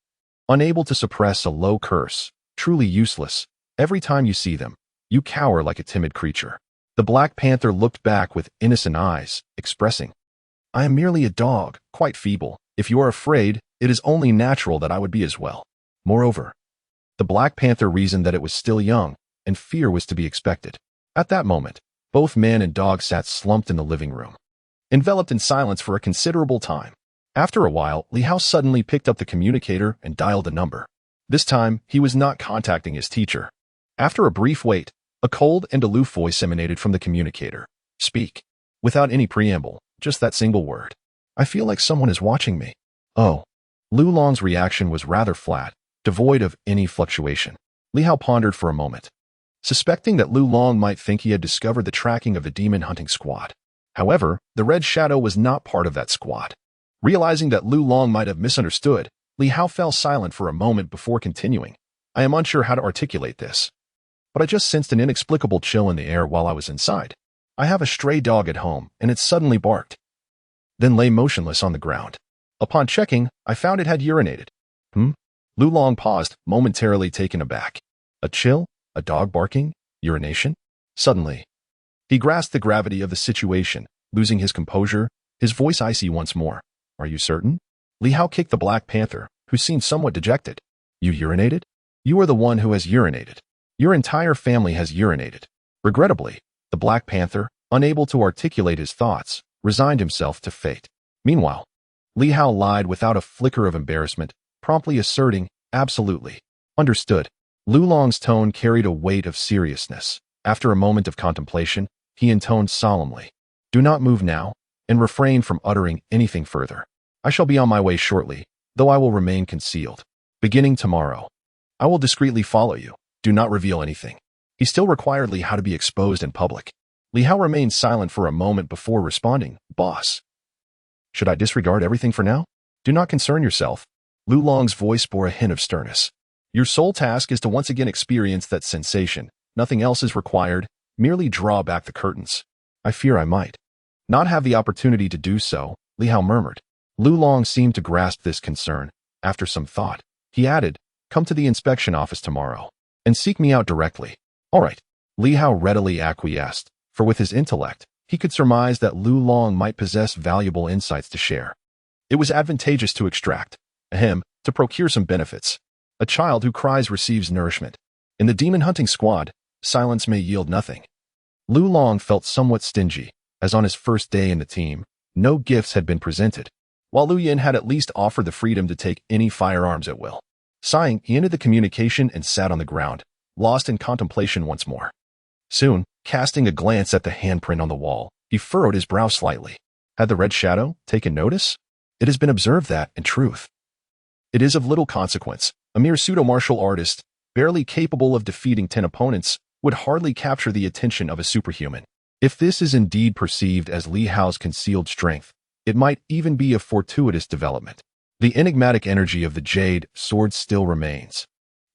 Unable to suppress a low curse, truly useless. Every time you see them, you cower like a timid creature. The Black Panther looked back with innocent eyes, expressing, "I am merely a dog, quite feeble. If you are afraid, it is only natural that I would be as well." Moreover, the Black Panther reasoned that it was still young, and fear was to be expected. At that moment, both man and dog sat slumped in the living room, enveloped in silence for a considerable time. After a while, Li Hao suddenly picked up the communicator and dialed a number. This time, he was not contacting his teacher. After a brief wait, a cold and aloof voice emanated from the communicator. "Speak." Without any preamble, just that single word. "I feel like someone is watching me." Oh. Lu Long's reaction was rather flat, devoid of any fluctuation. Li Hao pondered for a moment, suspecting that Lu Long might think he had discovered the tracking of the demon hunting squad. However, the Red Shadow was not part of that squad. Realizing that Lu Long might have misunderstood, Li Hao fell silent for a moment before continuing. "I am unsure how to articulate this, but I just sensed an inexplicable chill in the air while I was inside. I have a stray dog at home, and it suddenly barked, then lay motionless on the ground. Upon checking, I found it had urinated." Lu Long paused, momentarily taken aback. A chill? A dog barking? Urination? Suddenly, he grasped the gravity of the situation, losing his composure, his voice icy once more. "Are you certain?" Li Hao kicked the Black Panther, who seemed somewhat dejected. "You urinated? You are the one who has urinated. Your entire family has urinated." Regrettably, the Black Panther, unable to articulate his thoughts, resigned himself to fate. Meanwhile, Li Hao lied without a flicker of embarrassment, promptly asserting, "Absolutely. Understood." Lu Long's tone carried a weight of seriousness. After a moment of contemplation, he intoned solemnly, "Do not move now, and refrain from uttering anything further. I shall be on my way shortly, though I will remain concealed. Beginning tomorrow, I will discreetly follow you. Do not reveal anything." He still required Li Hao to be exposed in public. Li Hao remained silent for a moment before responding, "Boss, should I disregard everything for now?" "Do not concern yourself." Lu Long's voice bore a hint of sternness. "Your sole task is to once again experience that sensation. Nothing else is required. Merely draw back the curtains." "I fear I might not have the opportunity to do so," Li Hao murmured. Lu Long seemed to grasp this concern. After some thought, he added, "Come to the inspection office tomorrow, and seek me out directly." "All right." Li Hao readily acquiesced, for with his intellect, he could surmise that Lu Long might possess valuable insights to share. It was advantageous to extract, to procure some benefits. A child who cries receives nourishment. In the demon hunting squad, silence may yield nothing. Lu Long felt somewhat stingy, as on his first day in the team, no gifts had been presented, while Lu Yin had at least offered the freedom to take any firearms at will. Sighing, he ended the communication and sat on the ground, lost in contemplation once more. Soon, casting a glance at the handprint on the wall, he furrowed his brow slightly. Had the Red Shadow taken notice? It has been observed that, in truth, it is of little consequence. A mere pseudo-martial artist, barely capable of defeating 10 opponents, would hardly capture the attention of a superhuman. If this is indeed perceived as Li Hao's concealed strength, it might even be a fortuitous development. The enigmatic energy of the jade sword still remains,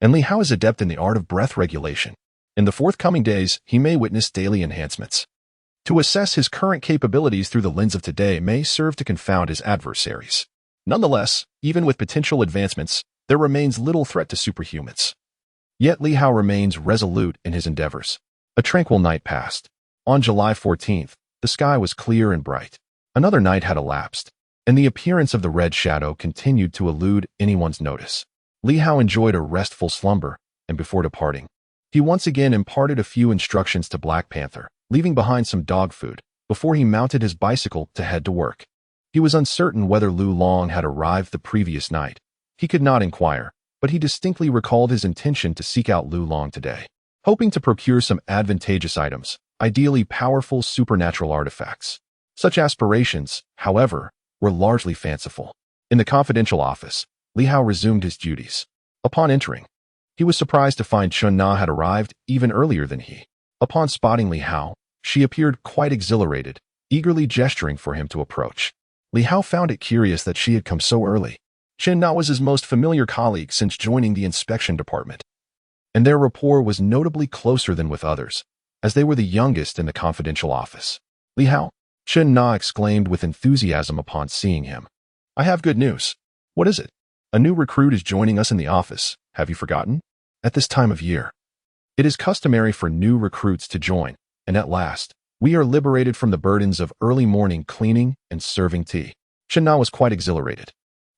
and Li Hao is adept in the art of breath regulation. In the forthcoming days, he may witness daily enhancements. To assess his current capabilities through the lens of today may serve to confound his adversaries. Nonetheless, even with potential advancements, there remains little threat to superhumans. Yet Li Hao remains resolute in his endeavors. A tranquil night passed. On July 14th, the sky was clear and bright. Another night had elapsed, and the appearance of the red shadow continued to elude anyone's notice. Li Hao enjoyed a restful slumber, and before departing, he once again imparted a few instructions to Black Panther, leaving behind some dog food, before he mounted his bicycle to head to work. He was uncertain whether Lu Long had arrived the previous night. He could not inquire, but he distinctly recalled his intention to seek out Lu Long today, hoping to procure some advantageous items, ideally powerful supernatural artifacts. Such aspirations, however, were largely fanciful. In the confidential office, Li Hao resumed his duties. Upon entering, he was surprised to find Chun Na had arrived even earlier than he. Upon spotting Li Hao, she appeared quite exhilarated, eagerly gesturing for him to approach. Li Hao found it curious that she had come so early. Chen Na was his most familiar colleague since joining the inspection department, and their rapport was notably closer than with others, as they were the youngest in the confidential office. Li Hao, Chen Na exclaimed with enthusiasm upon seeing him. I have good news. What is it? A new recruit is joining us in the office. Have you forgotten? At this time of year, it is customary for new recruits to join, and at last, we are liberated from the burdens of early morning cleaning and serving tea. Chen Na was quite exhilarated.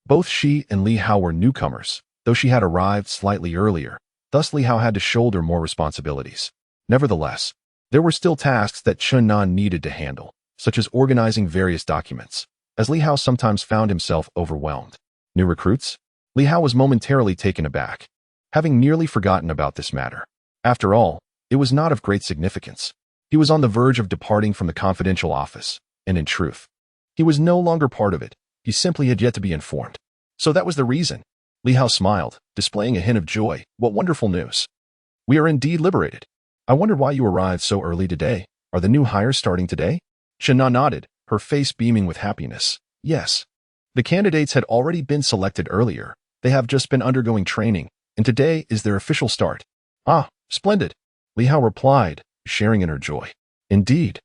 Both she and Li Hao were newcomers, though she had arrived slightly earlier. Thus Li Hao had to shoulder more responsibilities. Nevertheless, there were still tasks that Chen Na needed to handle, such as organizing various documents, as Li Hao sometimes found himself overwhelmed. New recruits? Li Hao was momentarily taken aback, having nearly forgotten about this matter. After all, it was not of great significance. He was on the verge of departing from the confidential office, and in truth, he was no longer part of it. He simply had yet to be informed. So that was the reason. Li Hao smiled, displaying a hint of joy. What wonderful news. We are indeed liberated. I wondered why you arrived so early today. Are the new hires starting today? Chen Na nodded, her face beaming with happiness. Yes. The candidates had already been selected earlier. They have just been undergoing training, and today is their official start. Ah, splendid. Li Hao replied, sharing in her joy. Indeed.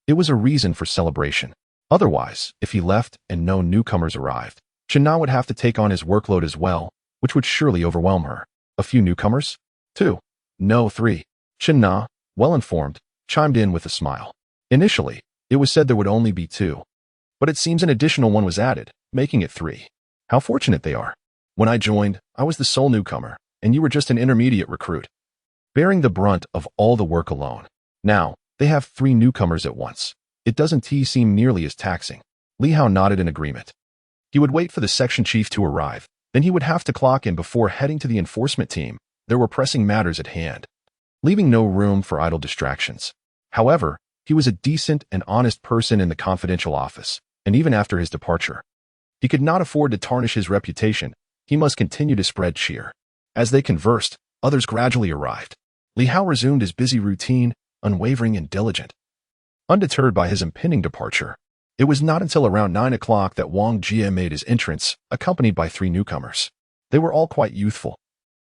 It was a reason for celebration. Otherwise, if he left and no newcomers arrived, Chen Na would have to take on his workload as well, which would surely overwhelm her. A few newcomers? 2. No, 3. Chen Na, well informed, chimed in with a smile. Initially, it was said there would only be 2. But it seems an additional one was added, making it 3. How fortunate they are. When I joined, I was the sole newcomer, and you were just an intermediate recruit, bearing the brunt of all the work alone. Now, they have 3 newcomers at once. It doesn't seem nearly as taxing. Li Hao nodded in agreement. He would wait for the section chief to arrive, then he would have to clock in before heading to the enforcement team. There were pressing matters at hand, leaving no room for idle distractions. However, he was a decent and honest person in the confidential office, and even after his departure, he could not afford to tarnish his reputation. He must continue to spread cheer. As they conversed, others gradually arrived. Li Hao resumed his busy routine, unwavering and diligent. Undeterred by his impending departure, it was not until around 9 o'clock that Wang Jie made his entrance, accompanied by 3 newcomers. They were all quite youthful.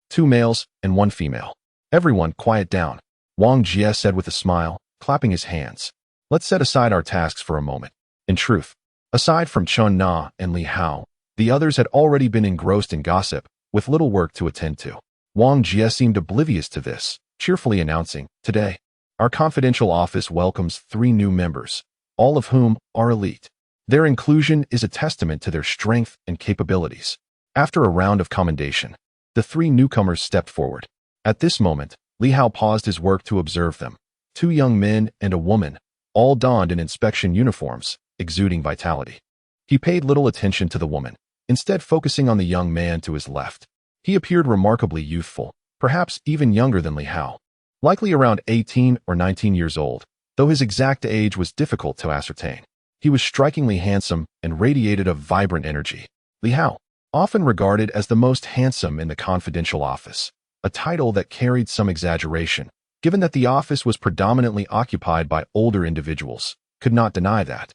2 males and 1 female. Everyone quiet down, Wang Jie said with a smile, clapping his hands. Let's set aside our tasks for a moment. In truth, aside from Chun Na and Li Hao, the others had already been engrossed in gossip, with little work to attend to. Wang Jie seemed oblivious to this, cheerfully announcing, Today, our confidential office welcomes 3 new members, all of whom are elite. Their inclusion is a testament to their strength and capabilities. After a round of commendation, the 3 newcomers stepped forward. At this moment, Li Hao paused his work to observe them. 2 young men and a woman, all donned in inspection uniforms, exuding vitality. He paid little attention to the woman, instead focusing on the young man to his left. He appeared remarkably youthful, perhaps even younger than Li Hao, likely around 18 or 19 years old, though his exact age was difficult to ascertain. He was strikingly handsome and radiated a vibrant energy. Li Hao, often regarded as the most handsome in the confidential office, a title that carried some exaggeration, given that the office was predominantly occupied by older individuals, could not deny that.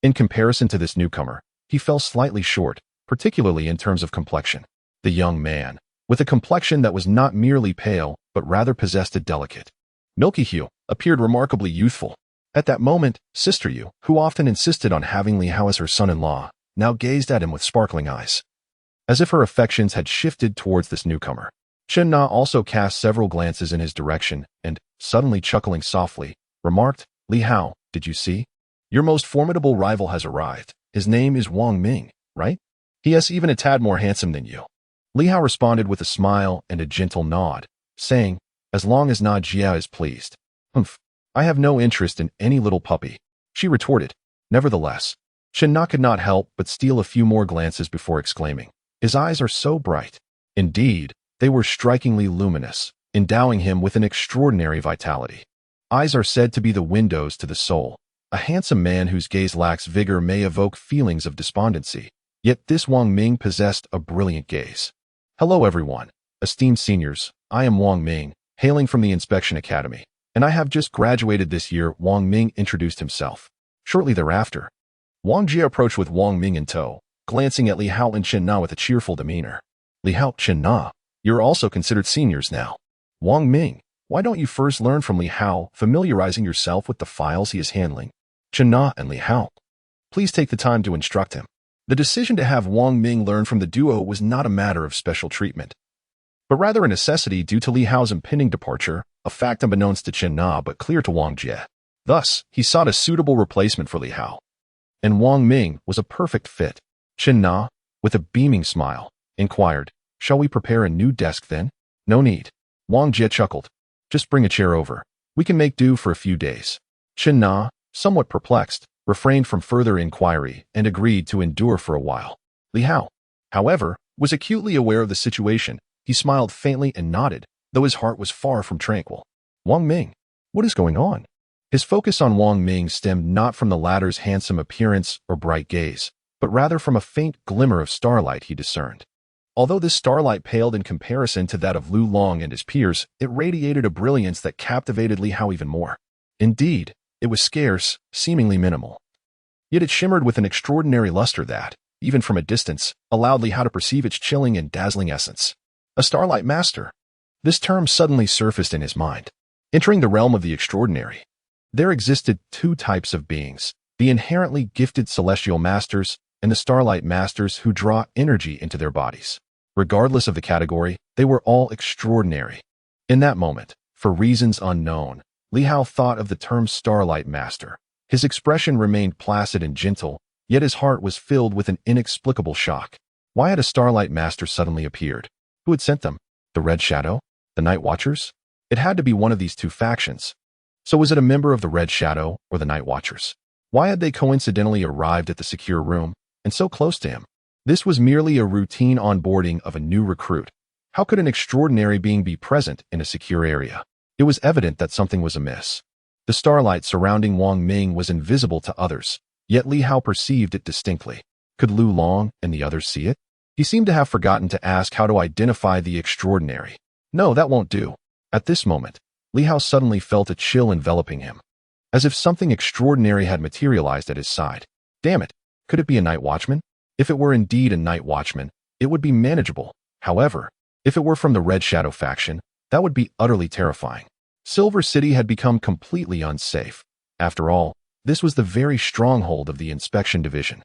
In comparison to this newcomer, he fell slightly short, particularly in terms of complexion. The young man, with a complexion that was not merely pale, but rather possessed a delicate, milky hue, appeared remarkably youthful. At that moment, Sister Yu, who often insisted on having Li Hao as her son-in-law, now gazed at him with sparkling eyes, as if her affections had shifted towards this newcomer. Chen Na also cast several glances in his direction and, suddenly chuckling softly, remarked, "Li Hao, did you see? Your most formidable rival has arrived. His name is Wang Ming, right? He is even a tad more handsome than you." Li Hao responded with a smile and a gentle nod, saying, "As long as Na Jia is pleased." "Humph, I have no interest in any little puppy," she retorted. Nevertheless, Chen Na could not help but steal a few more glances before exclaiming, "His eyes are so bright." Indeed, they were strikingly luminous, endowing him with an extraordinary vitality. Eyes are said to be the windows to the soul. A handsome man whose gaze lacks vigor may evoke feelings of despondency, yet this Wang Ming possessed a brilliant gaze. "Hello everyone, esteemed seniors, I am Wang Ming, hailing from the Inspection Academy, and I have just graduated this year." Wang Ming introduced himself. Shortly thereafter, Wang Jie approached with Wang Ming in tow, glancing at Li Hao and Chen Na with a cheerful demeanor. "Li Hao, Chen Na, you're also considered seniors now. Wang Ming, why don't you first learn from Li Hao, familiarizing yourself with the files he is handling? Chen Na and Li Hao, please take the time to instruct him." The decision to have Wang Ming learn from the duo was not a matter of special treatment, but rather a necessity due to Li Hao's impending departure, a fact unbeknownst to Chen Na but clear to Wang Jie. Thus, he sought a suitable replacement for Li Hao, and Wang Ming was a perfect fit. Chen Na, with a beaming smile, inquired, "Shall we prepare a new desk then?" "No need." Wang Jie chuckled. "Just bring a chair over. We can make do for a few days." Chen Na, somewhat perplexed, refrained from further inquiry and agreed to endure for a while. Li Hao, however, was acutely aware of the situation. He smiled faintly and nodded, though his heart was far from tranquil. "Wang Ming, what is going on?" His focus on Wang Ming stemmed not from the latter's handsome appearance or bright gaze, but rather from a faint glimmer of starlight he discerned. Although this starlight paled in comparison to that of Lu Long and his peers, it radiated a brilliance that captivated Li Hao even more. Indeed, it was scarce, seemingly minimal. Yet it shimmered with an extraordinary luster that, even from a distance, allowed Li Hao to perceive its chilling and dazzling essence. A starlight master. This term suddenly surfaced in his mind. Entering the realm of the extraordinary, there existed two types of beings: the inherently gifted celestial masters and the starlight masters who draw energy into their bodies. Regardless of the category, they were all extraordinary. In that moment, for reasons unknown, Li Hao thought of the term starlight master. His expression remained placid and gentle, yet his heart was filled with an inexplicable shock. Why had a starlight master suddenly appeared? Who had sent them? The Red Shadow? The Night Watchers? It had to be one of these two factions. So was it a member of the Red Shadow or the Night Watchers? Why had they coincidentally arrived at the secure room, and so close to him? This was merely a routine onboarding of a new recruit. How could an extraordinary being be present in a secure area? It was evident that something was amiss. The starlight surrounding Wang Ming was invisible to others, yet Li Hao perceived it distinctly. Could Lu Long and the others see it? He seemed to have forgotten to ask how to identify the extraordinary. No, that won't do. At this moment, Li Hao suddenly felt a chill enveloping him, as if something extraordinary had materialized at his side. Damn it, could it be a night watchman? If it were indeed a night watchman, it would be manageable. However, if it were from the Red Shadow faction, that would be utterly terrifying. Silver City had become completely unsafe. After all, this was the very stronghold of the inspection division.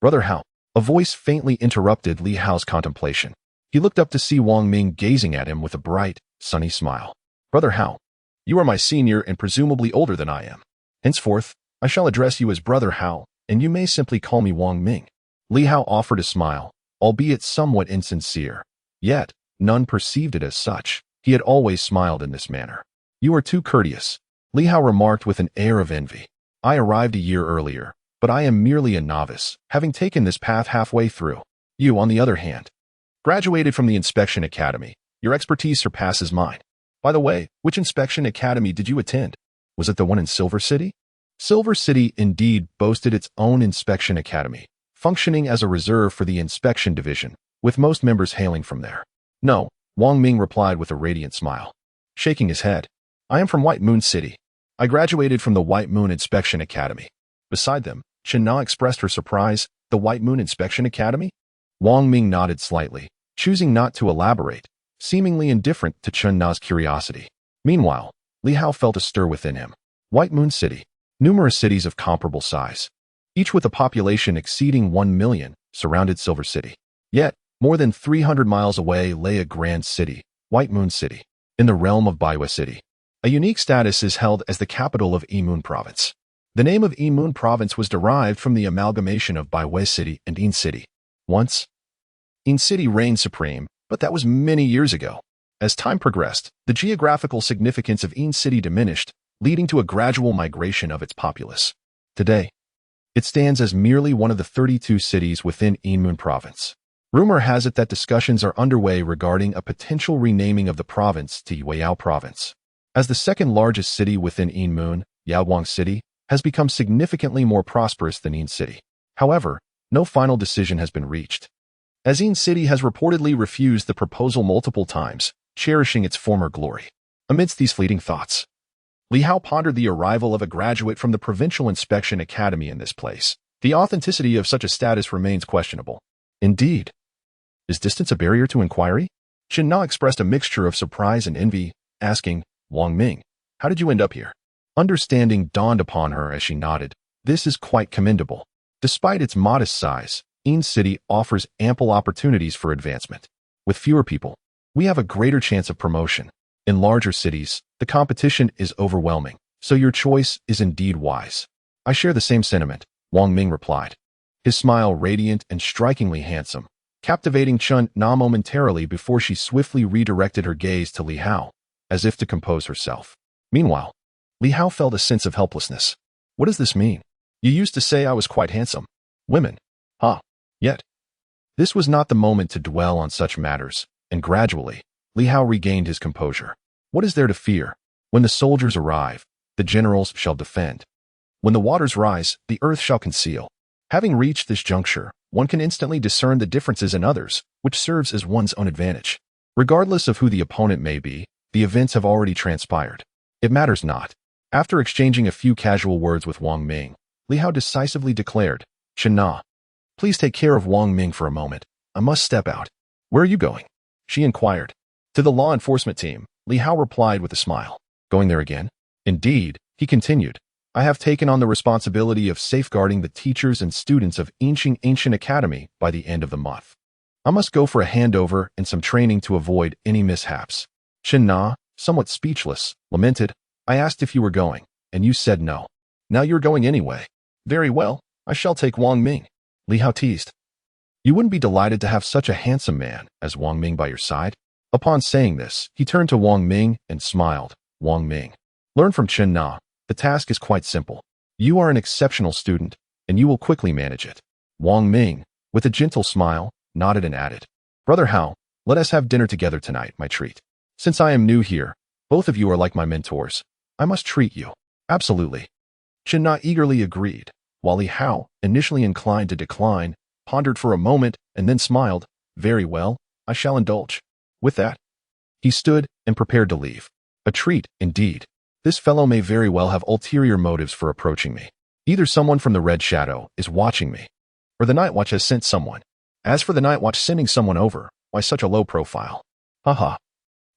"Brother Hao," a voice faintly interrupted Li Hao's contemplation. He looked up to see Wang Ming gazing at him with a bright, sunny smile. "Brother Hao, you are my senior and presumably older than I am. Henceforth, I shall address you as Brother Hao, and you may simply call me Wang Ming." Li Hao offered a smile, albeit somewhat insincere. Yet, none perceived it as such. He had always smiled in this manner. "You are too courteous," Li Hao remarked with an air of envy. "I arrived a year earlier, but I am merely a novice, having taken this path halfway through. You, on the other hand, graduated from the Inspection Academy. Your expertise surpasses mine. By the way, which Inspection Academy did you attend? Was it the one in Silver City?" Silver City indeed boasted its own inspection academy, functioning as a reserve for the inspection division, with most members hailing from there. No, Wang Ming replied with a radiant smile, shaking his head. I am from White Moon City. I graduated from the White Moon Inspection Academy. Beside them, Chen Na expressed her surprise. The White Moon Inspection Academy? Wang Ming nodded slightly, choosing not to elaborate, seemingly indifferent to Chen Na's curiosity. Meanwhile, Li Hao felt a stir within him. White Moon City. Numerous cities of comparable size, each with a population exceeding 1 million, surrounded Silver City. Yet, more than 300 miles away lay a grand city, White Moon City, in the realm of Baiwei City. A unique status is held as the capital of Yimun Province. The name of Yimun Province was derived from the amalgamation of Baiwei City and Yin City. Once, Yin City reigned supreme, but that was many years ago. As time progressed, the geographical significance of Yin City diminished, leading to a gradual migration of its populace. Today, it stands as merely one of the 32 cities within Yimun Province. Rumor has it that discussions are underway regarding a potential renaming of the province to Yueyao Province. As the second largest city within Yimun, Yaoguang City has become significantly more prosperous than Yin City. However, no final decision has been reached, as Yin City has reportedly refused the proposal multiple times, cherishing its former glory. Amidst these fleeting thoughts, Li Hao pondered the arrival of a graduate from the Provincial Inspection Academy in this place. The authenticity of such a status remains questionable. Indeed, is distance a barrier to inquiry? Chen Na expressed a mixture of surprise and envy, asking, Wang Ming, how did you end up here? Understanding dawned upon her as she nodded. This is quite commendable. Despite its modest size, Yin City offers ample opportunities for advancement. With fewer people, we have a greater chance of promotion. In larger cities, the competition is overwhelming, so your choice is indeed wise. I share the same sentiment, Wang Ming replied, his smile radiant and strikingly handsome, captivating Chen Na momentarily before she swiftly redirected her gaze to Li Hao, as if to compose herself. Meanwhile, Li Hao felt a sense of helplessness. What does this mean? You used to say I was quite handsome. Women. Huh. Yet, this was not the moment to dwell on such matters, and gradually, Li Hao regained his composure. What is there to fear? When the soldiers arrive, the generals shall defend. When the waters rise, the earth shall conceal. Having reached this juncture, one can instantly discern the differences in others, which serves as one's own advantage. Regardless of who the opponent may be, the events have already transpired. It matters not. After exchanging a few casual words with Wang Ming, Li Hao decisively declared, Chen Na, please take care of Wang Ming for a moment. I must step out. Where are you going? She inquired. To the law enforcement team, Li Hao replied with a smile. Going there again? Indeed, he continued. I have taken on the responsibility of safeguarding the teachers and students of Ancient Academy by the end of the month. I must go for a handover and some training to avoid any mishaps. Chen Na, somewhat speechless, lamented, I asked if you were going, and you said no. Now you're going anyway. Very well, I shall take Wang Ming. Li Hao teased. You wouldn't be delighted to have such a handsome man as Wang Ming by your side? Upon saying this, he turned to Wang Ming and smiled. Wang Ming, learn from Chen Na. The task is quite simple. You are an exceptional student, and you will quickly manage it. Wang Ming, with a gentle smile, nodded and added, Brother Hao, let us have dinner together tonight, my treat. Since I am new here, both of you are like my mentors. I must treat you. Absolutely. Chen Na eagerly agreed, while Li Hao, initially inclined to decline, pondered for a moment and then smiled. Very well, I shall indulge. With that, he stood and prepared to leave. A treat, indeed. This fellow may very well have ulterior motives for approaching me. Either someone from the Red Shadow is watching me, or the Night Watch has sent someone. As for the Night Watch sending someone over, why such a low profile? Haha.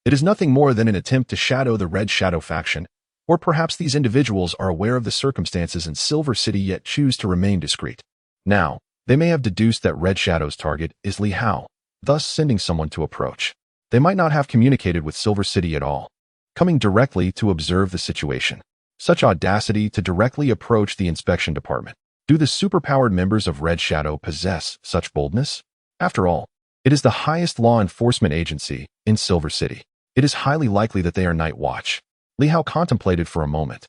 It is nothing more than an attempt to shadow the Red Shadow faction, or perhaps these individuals are aware of the circumstances in Silver City yet choose to remain discreet. Now, they may have deduced that Red Shadow's target is Li Hao, thus sending someone to approach. They might not have communicated with Silver City at all, coming directly to observe the situation. Such audacity to directly approach the inspection department. Do the superpowered members of Red Shadow possess such boldness? After all, it is the highest law enforcement agency in Silver City. It is highly likely that they are Night Watch. Li Hao contemplated for a moment,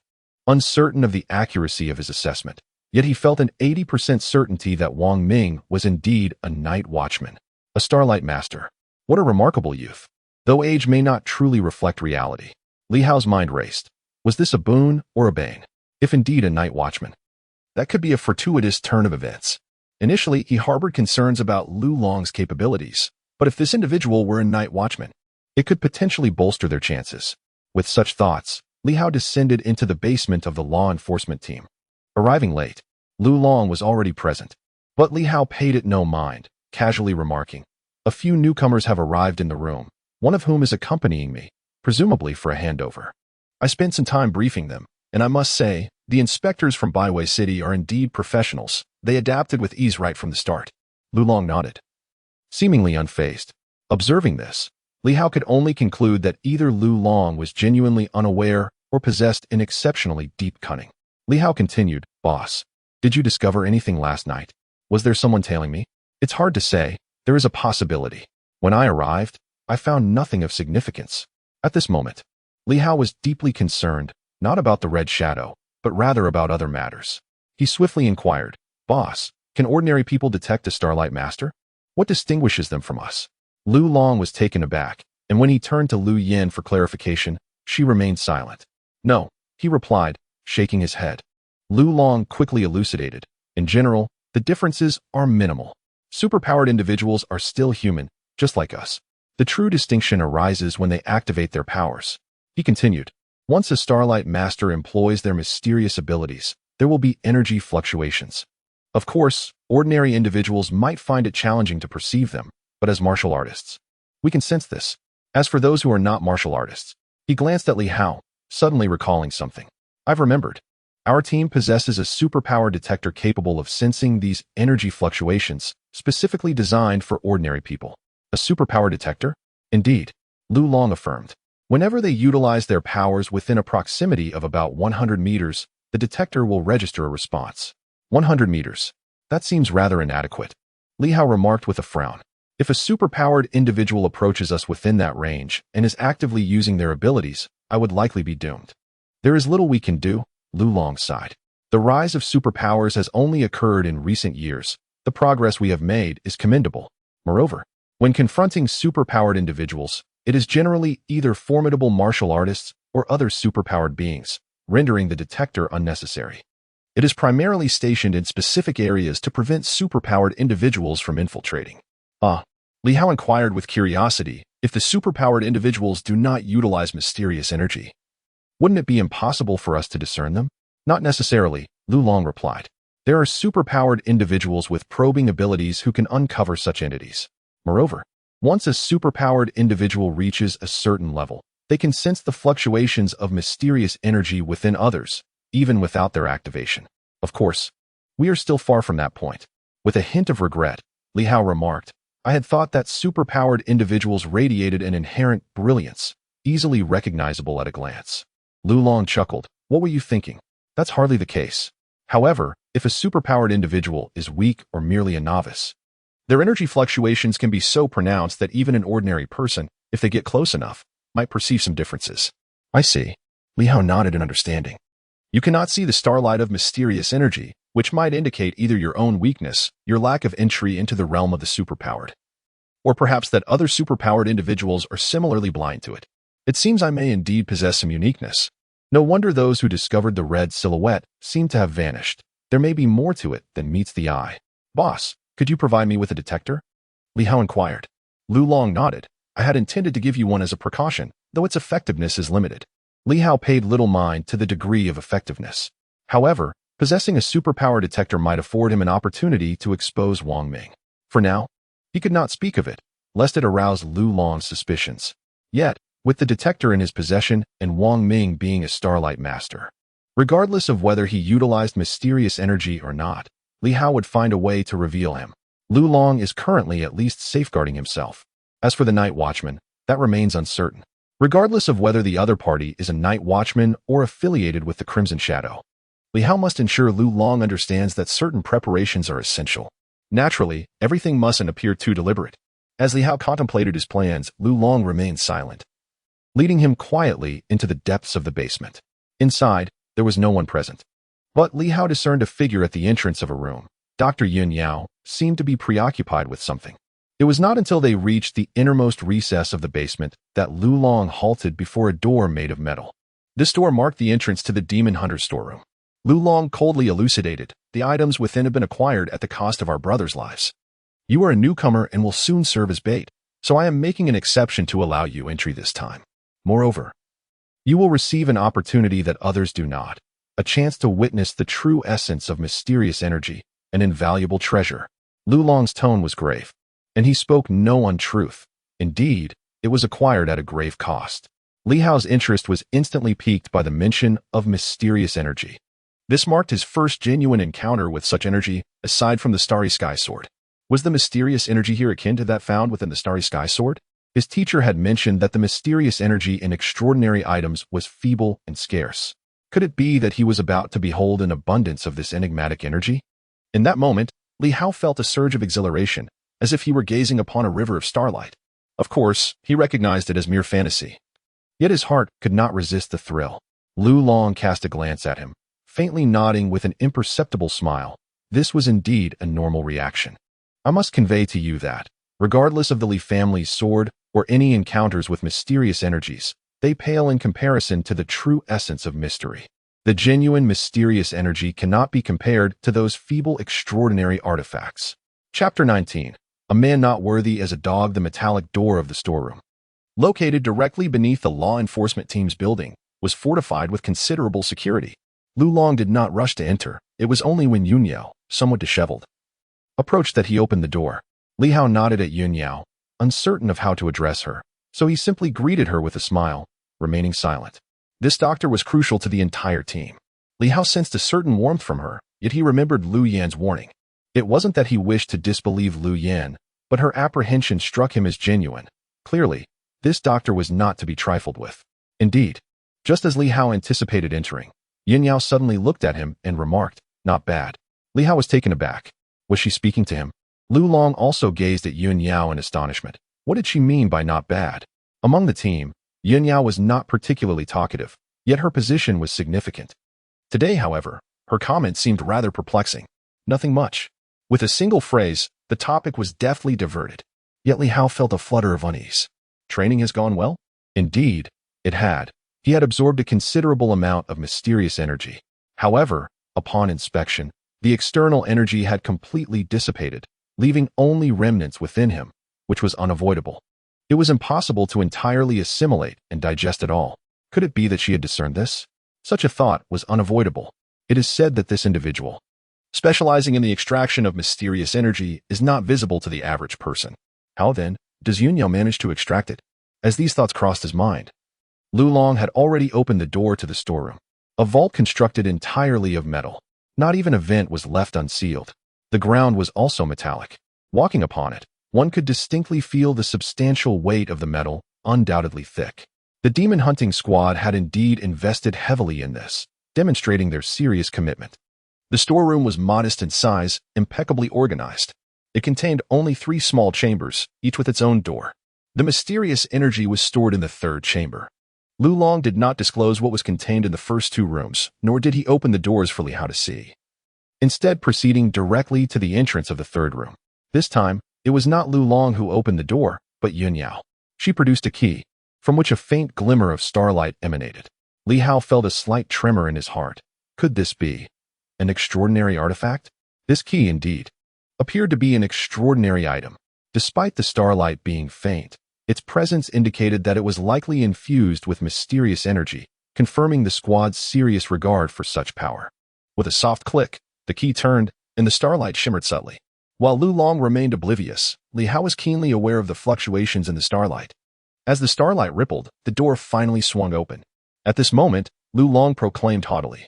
uncertain of the accuracy of his assessment, yet he felt an 80% certainty that Wang Ming was indeed a Night Watchman, a Starlight Master. What a remarkable youth. Though age may not truly reflect reality, Li Hao's mind raced. Was this a boon or a bane? if indeed a night watchman. That could be a fortuitous turn of events. Initially, he harbored concerns about Lu Long's capabilities, but if this individual were a night watchman, it could potentially bolster their chances. With such thoughts, Li Hao descended into the basement of the law enforcement team. Arriving late, Lu Long was already present, but Li Hao paid it no mind, casually remarking, "A few newcomers have arrived in the room, one of whom is accompanying me, presumably for a handover. I spent some time briefing them, and I must say, the inspectors from Baiwei City are indeed professionals. They adapted with ease right from the start." Lu Long nodded, seemingly unfazed. Observing this, Li Hao could only conclude that either Lu Long was genuinely unaware or possessed an exceptionally deep cunning. Li Hao continued, "Boss, did you discover anything last night? Was there someone tailing me?" "It's hard to say. There is a possibility. When I arrived, I found nothing of significance." At this moment, Li Hao was deeply concerned, not about the red shadow, but rather about other matters. He swiftly inquired, "Boss, can ordinary people detect a Starlight Master? What distinguishes them from us?" Lu Long was taken aback, and when he turned to Lu Yin for clarification, she remained silent. "No," he replied, shaking his head. Lu Long quickly elucidated, "In general, the differences are minimal. Superpowered individuals are still human, just like us. The true distinction arises when they activate their powers." He continued, "Once a Starlight Master employs their mysterious abilities, there will be energy fluctuations. Of course, ordinary individuals might find it challenging to perceive them, but as martial artists, we can sense this. As for those who are not martial artists," he glanced at Li Hao, suddenly recalling something. "I've remembered. Our team possesses a superpower detector capable of sensing these energy fluctuations, specifically designed for ordinary people." "A superpower detector?" "Indeed," Lu Long affirmed. "Whenever they utilize their powers within a proximity of about 100 meters, the detector will register a response." 100 meters. That seems rather inadequate, Li Hao remarked with a frown. "If a superpowered individual approaches us within that range and is actively using their abilities, I would likely be doomed." "There is little we can do," Lu Long sighed. "The rise of superpowers has only occurred in recent years. The progress we have made is commendable. Moreover, when confronting superpowered individuals, it is generally either formidable martial artists or other superpowered beings, rendering the detector unnecessary. It is primarily stationed in specific areas to prevent superpowered individuals from infiltrating." "Ah," Li Hao inquired with curiosity, "if the superpowered individuals do not utilize mysterious energy, wouldn't it be impossible for us to discern them?" "Not necessarily," Lu Long replied. "There are superpowered individuals with probing abilities who can uncover such entities. Moreover, once a superpowered individual reaches a certain level, they can sense the fluctuations of mysterious energy within others, even without their activation. Of course, we are still far from that point." With a hint of regret, Li Hao remarked, "I had thought that superpowered individuals radiated an inherent brilliance, easily recognizable at a glance." Lu Long chuckled, "What were you thinking? That's hardly the case. However, if a superpowered individual is weak or merely a novice, their energy fluctuations can be so pronounced that even an ordinary person, if they get close enough, might perceive some differences." "I see." Li Hao nodded in understanding. "You cannot see the starlight of mysterious energy, which might indicate either your own weakness, your lack of entry into the realm of the superpowered, or perhaps that other superpowered individuals are similarly blind to it. It seems I may indeed possess some uniqueness. No wonder those who discovered the red silhouette seem to have vanished. There may be more to it than meets the eye." "Boss, could you provide me with a detector?" Li Hao inquired. Lu Long nodded. "I had intended to give you one as a precaution, though its effectiveness is limited." Li Hao paid little mind to the degree of effectiveness. However, possessing a superpower detector might afford him an opportunity to expose Wang Ming. For now, he could not speak of it, lest it arouse Lu Long's suspicions. Yet, with the detector in his possession and Wang Ming being a Starlight Master, regardless of whether he utilized mysterious energy or not, Li Hao would find a way to reveal him. Lu Long is currently at least safeguarding himself. As for the night watchman, that remains uncertain, regardless of whether the other party is a night watchman or affiliated with the Crimson Shadow. Li Hao must ensure Lu Long understands that certain preparations are essential. Naturally, everything mustn't appear too deliberate. As Li Hao contemplated his plans, Lu Long remained silent, leading him quietly into the depths of the basement. Inside, there was no one present, but Li Hao discerned a figure at the entrance of a room. Dr. Yun Yao seemed to be preoccupied with something. It was not until they reached the innermost recess of the basement that Lu Long halted before a door made of metal. This door marked the entrance to the Demon Hunter's storeroom. Lu Long coldly elucidated, "The items within have been acquired at the cost of our brothers' lives. You are a newcomer and will soon serve as bait, so I am making an exception to allow you entry this time. Moreover, you will receive an opportunity that others do not, a chance to witness the true essence of mysterious energy, an invaluable treasure." Lu Long's tone was grave, and he spoke no untruth. Indeed, it was acquired at a grave cost. Li Hao's interest was instantly piqued by the mention of mysterious energy. This marked his first genuine encounter with such energy, aside from the Starry Sky Sword. Was the mysterious energy here akin to that found within the Starry Sky Sword? His teacher had mentioned that the mysterious energy in extraordinary items was feeble and scarce. Could it be that he was about to behold an abundance of this enigmatic energy? In that moment, Li Hao felt a surge of exhilaration, as if he were gazing upon a river of starlight. Of course, he recognized it as mere fantasy. Yet his heart could not resist the thrill. Lu Long cast a glance at him, faintly nodding with an imperceptible smile. This was indeed a normal reaction. I must convey to you that, regardless of the Li family's sword or any encounters with mysterious energies, they pale in comparison to the true essence of mystery. The genuine mysterious energy cannot be compared to those feeble extraordinary artifacts. Chapter 19. A man not worthy as a dog. The metallic door of the storeroom, located directly beneath the law enforcement team's building, was fortified with considerable security. Lu Long did not rush to enter. It was only when Yun Yao, somewhat disheveled, approached that he opened the door. Li Hao nodded at Yun Yao, uncertain of how to address her, so he simply greeted her with a smile, remaining silent. This doctor was crucial to the entire team. Li Hao sensed a certain warmth from her, yet he remembered Lu Yan's warning. It wasn't that he wished to disbelieve Lu Yan, but her apprehension struck him as genuine. Clearly, this doctor was not to be trifled with. Indeed, just as Li Hao anticipated entering, Yin Yao suddenly looked at him and remarked, "Not bad." Li Hao was taken aback. Was she speaking to him? Lu Long also gazed at Yun Yao in astonishment. What did she mean by not bad? Among the team, Yun Yao was not particularly talkative, yet her position was significant. Today, however, her comment seemed rather perplexing. Nothing much. With a single phrase, the topic was deftly diverted. Yet Li Hao felt a flutter of unease. Training has gone well? Indeed, it had. He had absorbed a considerable amount of mysterious energy. However, upon inspection, the external energy had completely dissipated, leaving only remnants within him, which was unavoidable. It was impossible to entirely assimilate and digest it all. Could it be that she had discerned this? Such a thought was unavoidable. It is said that this individual, specializing in the extraction of mysterious energy, is not visible to the average person. How then does Yun Yao manage to extract it? As these thoughts crossed his mind, Lu Long had already opened the door to the storeroom, a vault constructed entirely of metal. Not even a vent was left unsealed. The ground was also metallic. Walking upon it, one could distinctly feel the substantial weight of the metal, undoubtedly thick. The demon hunting squad had indeed invested heavily in this, demonstrating their serious commitment. The storeroom was modest in size, impeccably organized. It contained only 3 small chambers, each with its own door. The mysterious energy was stored in the 3rd chamber. Lu Long did not disclose what was contained in the first 2 rooms, nor did he open the doors for Li Hao to see. Instead, proceeding directly to the entrance of the 3rd room. This time, it was not Lu Long who opened the door, but Yun Yao. She produced a key, from which a faint glimmer of starlight emanated. Li Hao felt a slight tremor in his heart. Could this be an extraordinary artifact? This key, indeed, appeared to be an extraordinary item. Despite the starlight being faint, its presence indicated that it was likely infused with mysterious energy, confirming the squad's serious regard for such power. With a soft click, the key turned, and the starlight shimmered subtly. While Lu Long remained oblivious, Li Hao was keenly aware of the fluctuations in the starlight. As the starlight rippled, the door finally swung open. At this moment, Lu Long proclaimed haughtily,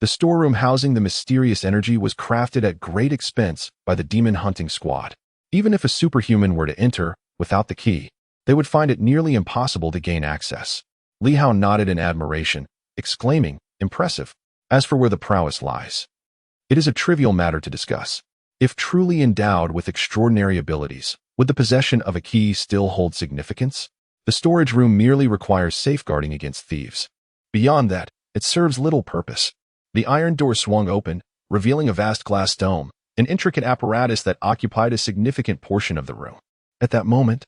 "The storeroom housing the mysterious energy was crafted at great expense by the demon hunting squad. Even if a superhuman were to enter without the key, they would find it nearly impossible to gain access." Li Hao nodded in admiration, exclaiming, "Impressive. As for where the prowess lies, it is a trivial matter to discuss. If truly endowed with extraordinary abilities, would the possession of a key still hold significance? The storage room merely requires safeguarding against thieves. Beyond that, it serves little purpose." The iron door swung open, revealing a vast glass dome, an intricate apparatus that occupied a significant portion of the room. At that moment,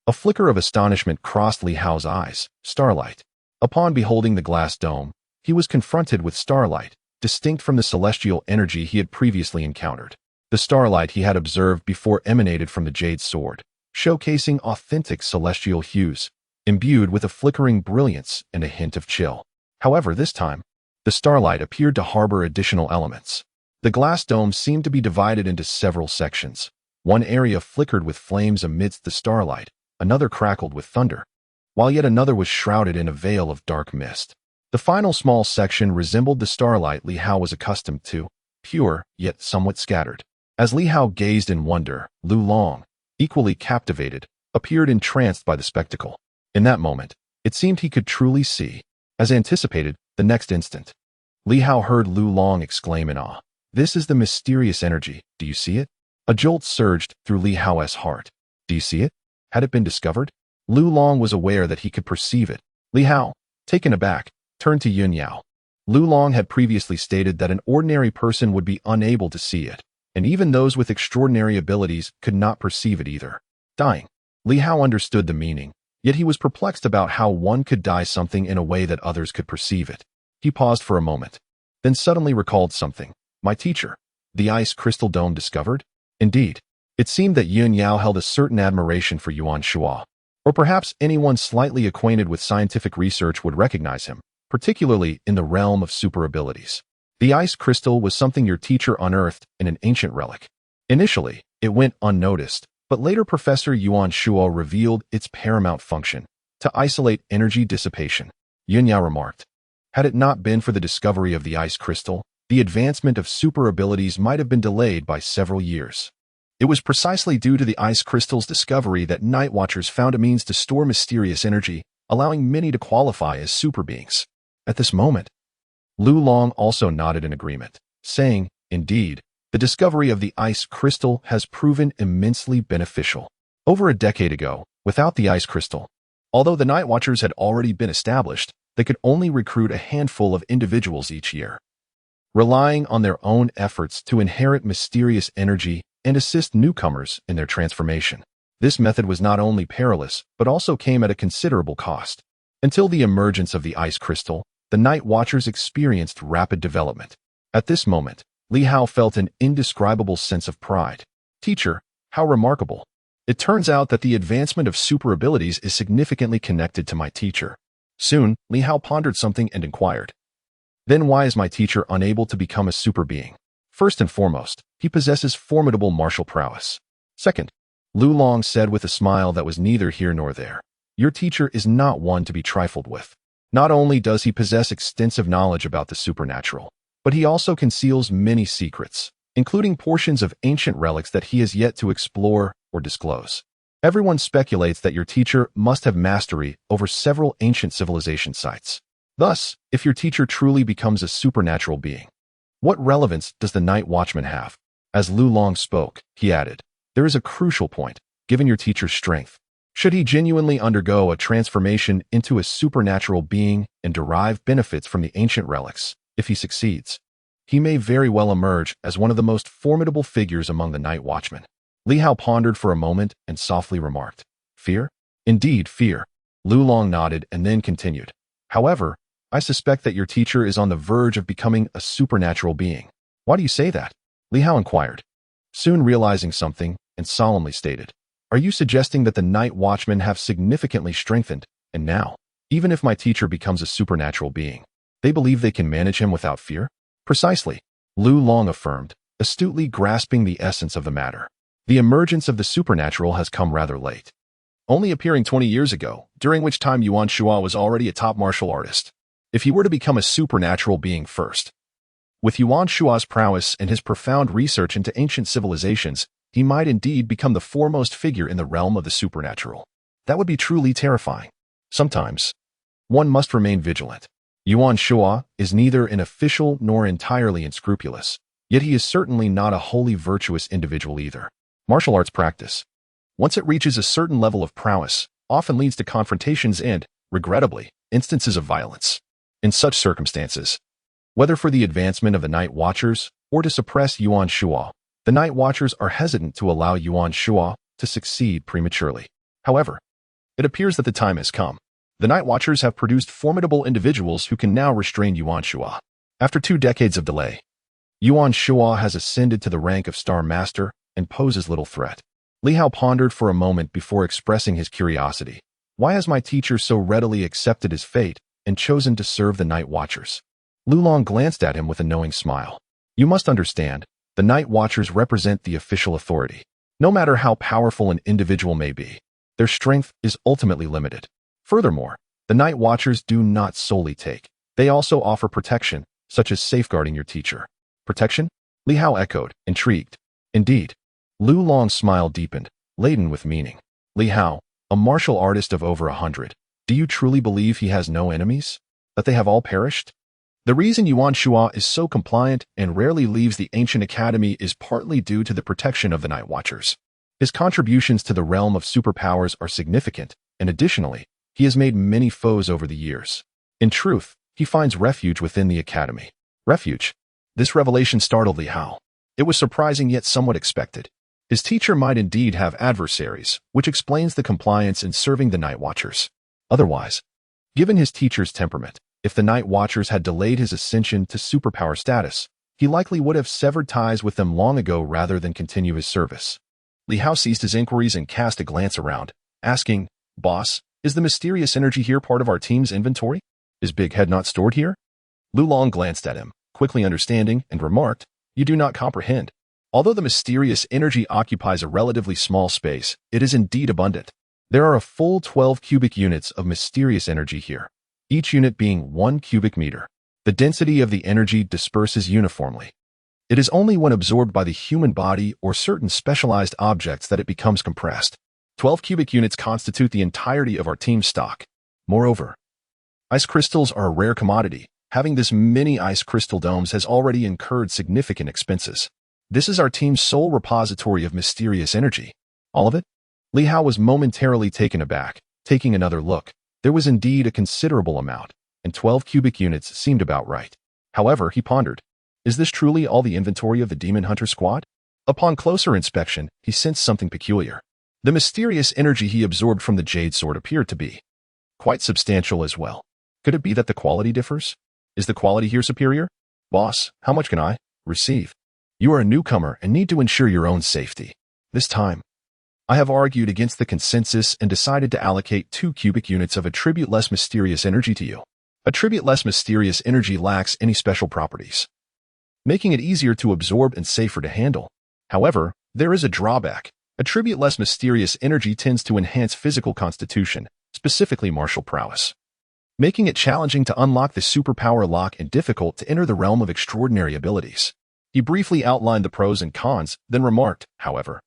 a flicker of astonishment crossed Li Hao's eyes. Starlight. Upon beholding the glass dome, he was confronted with starlight, distinct from the celestial energy he had previously encountered. The starlight he had observed before emanated from the jade sword, showcasing authentic celestial hues, imbued with a flickering brilliance and a hint of chill. However, this time, the starlight appeared to harbor additional elements. The glass dome seemed to be divided into several sections. One area flickered with flames amidst the starlight, another crackled with thunder, while yet another was shrouded in a veil of dark mist. The final small section resembled the starlight Li Hao was accustomed to, pure yet somewhat scattered. As Li Hao gazed in wonder, Lu Long, equally captivated, appeared entranced by the spectacle. In that moment, it seemed he could truly see. As anticipated, the next instant, Li Hao heard Lu Long exclaim in awe. "This is the mysterious energy. Do you see it?" A jolt surged through Li Hao's heart. Do you see it? Had it been discovered? Lu Long was aware that he could perceive it. Li Hao, taken aback, turned to Yun Yao. Lu Long had previously stated that an ordinary person would be unable to see it, and even those with extraordinary abilities could not perceive it either. Dying. Li Hao understood the meaning, yet he was perplexed about how one could dye something in a way that others could perceive it. He paused for a moment, then suddenly recalled something. My teacher, the ice crystal dome discovered? Indeed. It seemed that Yun Yao held a certain admiration for Yuan Shua, or perhaps anyone slightly acquainted with scientific research would recognize him, particularly in the realm of super abilities. The ice crystal was something your teacher unearthed in an ancient relic. Initially, it went unnoticed, but later Professor Yuan Shua revealed its paramount function, to isolate energy dissipation. Yun Yao remarked, had it not been for the discovery of the ice crystal, the advancement of super abilities might have been delayed by several years. It was precisely due to the ice crystal's discovery that Night Watchers found a means to store mysterious energy, allowing many to qualify as super beings. At this moment, Lu Long also nodded in agreement, saying, indeed, the discovery of the ice crystal has proven immensely beneficial. Over a decade ago, without the ice crystal, although the Night Watchers had already been established, they could only recruit a handful of individuals each year, relying on their own efforts to inherit mysterious energy and assist newcomers in their transformation. This method was not only perilous, but also came at a considerable cost. Until the emergence of the ice crystal, the Night Watchers experienced rapid development. At this moment, Li Hao felt an indescribable sense of pride. Teacher, how remarkable. It turns out that the advancement of super abilities is significantly connected to my teacher. Soon, Li Hao pondered something and inquired, then why is my teacher unable to become a super being? First and foremost, he possesses formidable martial prowess. Second, Lu Long said with a smile that was neither here nor there, your teacher is not one to be trifled with. Not only does he possess extensive knowledge about the supernatural, but he also conceals many secrets, including portions of ancient relics that he has yet to explore or disclose. Everyone speculates that your teacher must have mastery over several ancient civilization sites. Thus, if your teacher truly becomes a supernatural being, what relevance does the Night Watchman have? As Lu Long spoke, he added, there is a crucial point, given your teacher's strength. Should he genuinely undergo a transformation into a supernatural being and derive benefits from the ancient relics, if he succeeds, he may very well emerge as one of the most formidable figures among the Night Watchmen. Li Hao pondered for a moment and softly remarked, fear? Indeed, fear. Lu Long nodded and then continued. However, I suspect that your teacher is on the verge of becoming a supernatural being. Why do you say that? Li Hao inquired, soon realizing something, and solemnly stated, are you suggesting that the Night Watchmen have significantly strengthened, and now, even if my teacher becomes a supernatural being, they believe they can manage him without fear? Precisely, Lu Long affirmed, astutely grasping the essence of the matter. The emergence of the supernatural has come rather late, only appearing 20 years ago, during which time Yuan Shua was already a top martial artist. If he were to become a supernatural being first, with Yuan Shua's prowess and his profound research into ancient civilizations, he might indeed become the foremost figure in the realm of the supernatural. That would be truly terrifying. Sometimes, one must remain vigilant. Yuan Shua is neither an official nor entirely unscrupulous, yet he is certainly not a wholly virtuous individual either. Martial arts practice, once it reaches a certain level of prowess, often leads to confrontations and, regrettably, instances of violence. In such circumstances, whether for the advancement of the Night Watchers or to suppress Yuan Shua, the Night Watchers are hesitant to allow Yuan Shua to succeed prematurely. However, it appears that the time has come. The Night Watchers have produced formidable individuals who can now restrain Yuan Shua. After 2 decades of delay, Yuan Shua has ascended to the rank of Star Master and poses little threat. Li Hao pondered for a moment before expressing his curiosity. Why has my teacher so readily accepted his fate and chosen to serve the Night Watchers? Lu Long glanced at him with a knowing smile. You must understand, the Night Watchers represent the official authority. No matter how powerful an individual may be, their strength is ultimately limited. Furthermore, the Night Watchers do not solely take. They also offer protection, such as safeguarding your teacher. Protection? Li Hao echoed, intrigued. Indeed. Lu Long's smile deepened, laden with meaning. Li Hao, a martial artist of over 100, do you truly believe he has no enemies? That they have all perished? The reason Yuan Shua is so compliant and rarely leaves the ancient academy is partly due to the protection of the Night Watchers. His contributions to the realm of superpowers are significant, and additionally, he has made many foes over the years. In truth, he finds refuge within the academy. Refuge? This revelation startled Li Hao. It was surprising yet somewhat expected. His teacher might indeed have adversaries, which explains the compliance in serving the Night Watchers. Otherwise, given his teacher's temperament, if the Night Watchers had delayed his ascension to superpower status, he likely would have severed ties with them long ago rather than continue his service. Li Hao ceased his inquiries and cast a glance around, asking, Boss, is the mysterious energy here part of our team's inventory? Is Big Head not stored here? Lu Long glanced at him, quickly understanding, and remarked, You do not comprehend. Although the mysterious energy occupies a relatively small space, it is indeed abundant. There are a full 12 cubic units of mysterious energy here, each unit being 1 cubic meter. The density of the energy disperses uniformly. It is only when absorbed by the human body or certain specialized objects that it becomes compressed. 12 cubic units constitute the entirety of our team's stock. Moreover, ice crystals are a rare commodity. Having this many ice crystal domes has already incurred significant expenses. This is our team's sole repository of mysterious energy. All of it? Li Hao was momentarily taken aback. Taking another look, there was indeed a considerable amount, and 12 cubic units seemed about right. However, he pondered, is this truly all the inventory of the Demon Hunter squad? Upon closer inspection, he sensed something peculiar. The mysterious energy he absorbed from the Jade Sword appeared to be quite substantial as well. Could it be that the quality differs? Is the quality here superior? Boss, how much can I receive? You are a newcomer and need to ensure your own safety. This time, I have argued against the consensus and decided to allocate 2 cubic units of attribute-less mysterious energy to you. Attribute-less mysterious energy lacks any special properties, making it easier to absorb and safer to handle. However, there is a drawback. Attribute-less mysterious energy tends to enhance physical constitution, specifically martial prowess, making it challenging to unlock the superpower lock and difficult to enter the realm of extraordinary abilities. He briefly outlined the pros and cons, then remarked, however,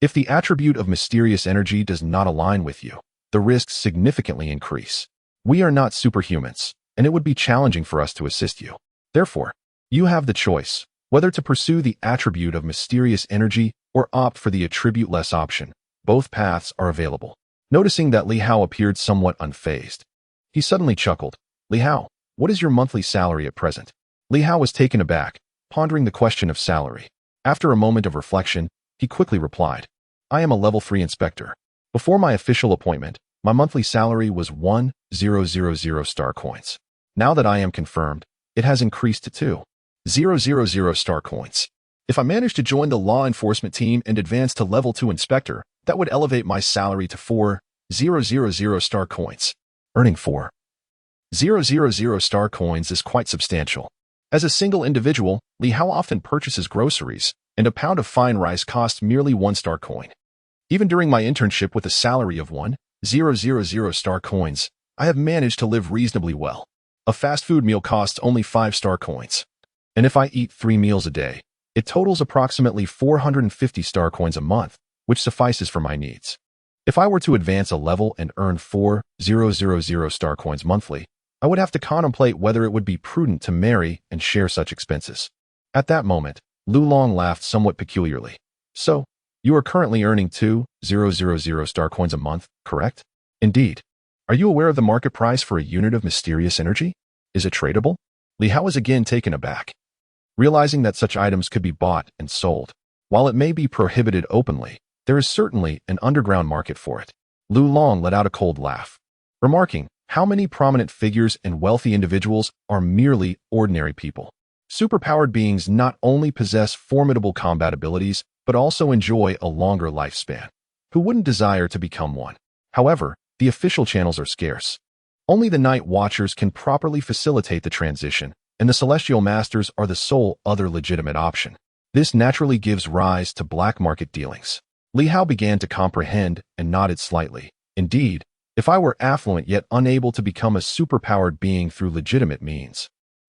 if the attribute of mysterious energy does not align with you, the risks significantly increase. We are not superhumans, and it would be challenging for us to assist you. Therefore, you have the choice, whether to pursue the attribute of mysterious energy or opt for the attribute-less option. Both paths are available. Noticing that Li Hao appeared somewhat unfazed, he suddenly chuckled. Li Hao, what is your monthly salary at present? Li Hao was taken aback, pondering the question of salary. After a moment of reflection, he quickly replied, I am a level 3 inspector. Before my official appointment, my monthly salary was 1,000 star coins. Now that I am confirmed, it has increased to 2,000 star coins. If I manage to join the law enforcement team and advance to level 2 inspector, that would elevate my salary to 4,000 star coins. Earning 4,000 star coins is quite substantial. As a single individual, Li Hao often purchases groceries, and a pound of fine rice costs merely 1 star coin. Even during my internship with a salary of 1,000 star coins, I have managed to live reasonably well. A fast food meal costs only 5 star coins. And if I eat 3 meals a day, it totals approximately 450 star coins a month, which suffices for my needs. If I were to advance a level and earn 4,000 star coins monthly, I would have to contemplate whether it would be prudent to marry and share such expenses. At that moment, Lu Long laughed somewhat peculiarly. So, you are currently earning 2,000 star coins a month, correct? Indeed. Are you aware of the market price for a unit of mysterious energy? Is it tradable? Li Hao was again taken aback, realizing that such items could be bought and sold. While it may be prohibited openly, there is certainly an underground market for it. Lu Long let out a cold laugh, remarking, How many prominent figures and wealthy individuals are merely ordinary people? Superpowered beings not only possess formidable combat abilities, but also enjoy a longer lifespan. Who wouldn't desire to become one? However, the official channels are scarce. Only the Night Watchers can properly facilitate the transition, and the Celestial Masters are the sole other legitimate option. This naturally gives rise to black market dealings. Li Hao began to comprehend and nodded slightly. Indeed, if I were affluent yet unable to become a superpowered being through legitimate means,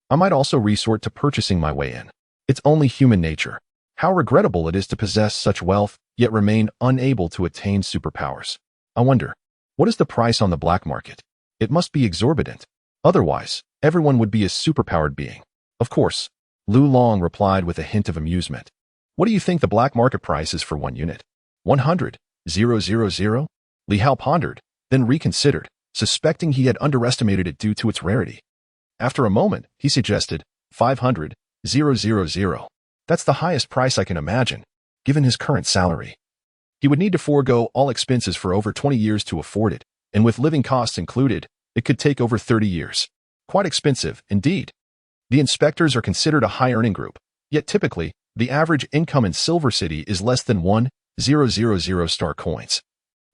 I might also resort to purchasing my way in. It's only human nature. How regrettable it is to possess such wealth, yet remain unable to attain superpowers. I wonder, what is the price on the black market? It must be exorbitant. Otherwise, everyone would be a superpowered being. Of course, Lu Long replied with a hint of amusement. What do you think the black market price is for 1 unit? 100,000? Li Hao pondered, then reconsidered, suspecting he had underestimated it due to its rarity. After a moment, he suggested 500,000. That's the highest price I can imagine, given his current salary. He would need to forego all expenses for over 20 years to afford it, and with living costs included, it could take over 30 years. Quite expensive, indeed. The inspectors are considered a high-earning group, yet typically, the average income in Silver City is less than 1,000 star coins,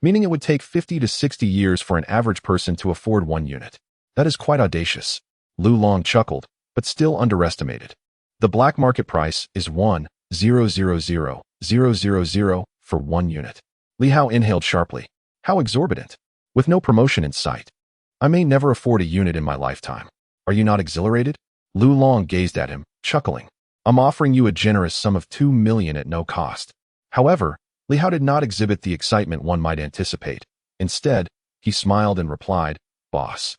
meaning it would take 50 to 60 years for an average person to afford 1 unit. That is quite audacious. Lu Long chuckled, but still underestimated. The black market price is 1,000,000 for 1 unit. Li Hao inhaled sharply. How exorbitant. With no promotion in sight. I may never afford a unit in my lifetime. Are you not exhilarated? Lu Long gazed at him, chuckling. I'm offering you a generous sum of 2 million at no cost. However, Li Hao did not exhibit the excitement one might anticipate. Instead, he smiled and replied, Boss.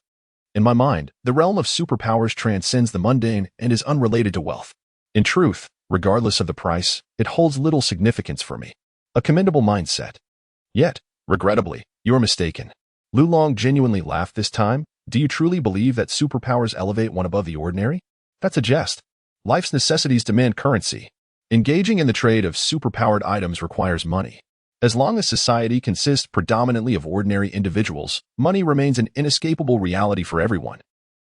In my mind, the realm of superpowers transcends the mundane and is unrelated to wealth. In truth, regardless of the price, it holds little significance for me. A commendable mindset. Yet, regrettably, you are mistaken. Lu Long genuinely laughed this time. Do you truly believe that superpowers elevate one above the ordinary? That's a jest. Life's necessities demand currency. Engaging in the trade of superpowered items requires money. As long as society consists predominantly of ordinary individuals, money remains an inescapable reality for everyone.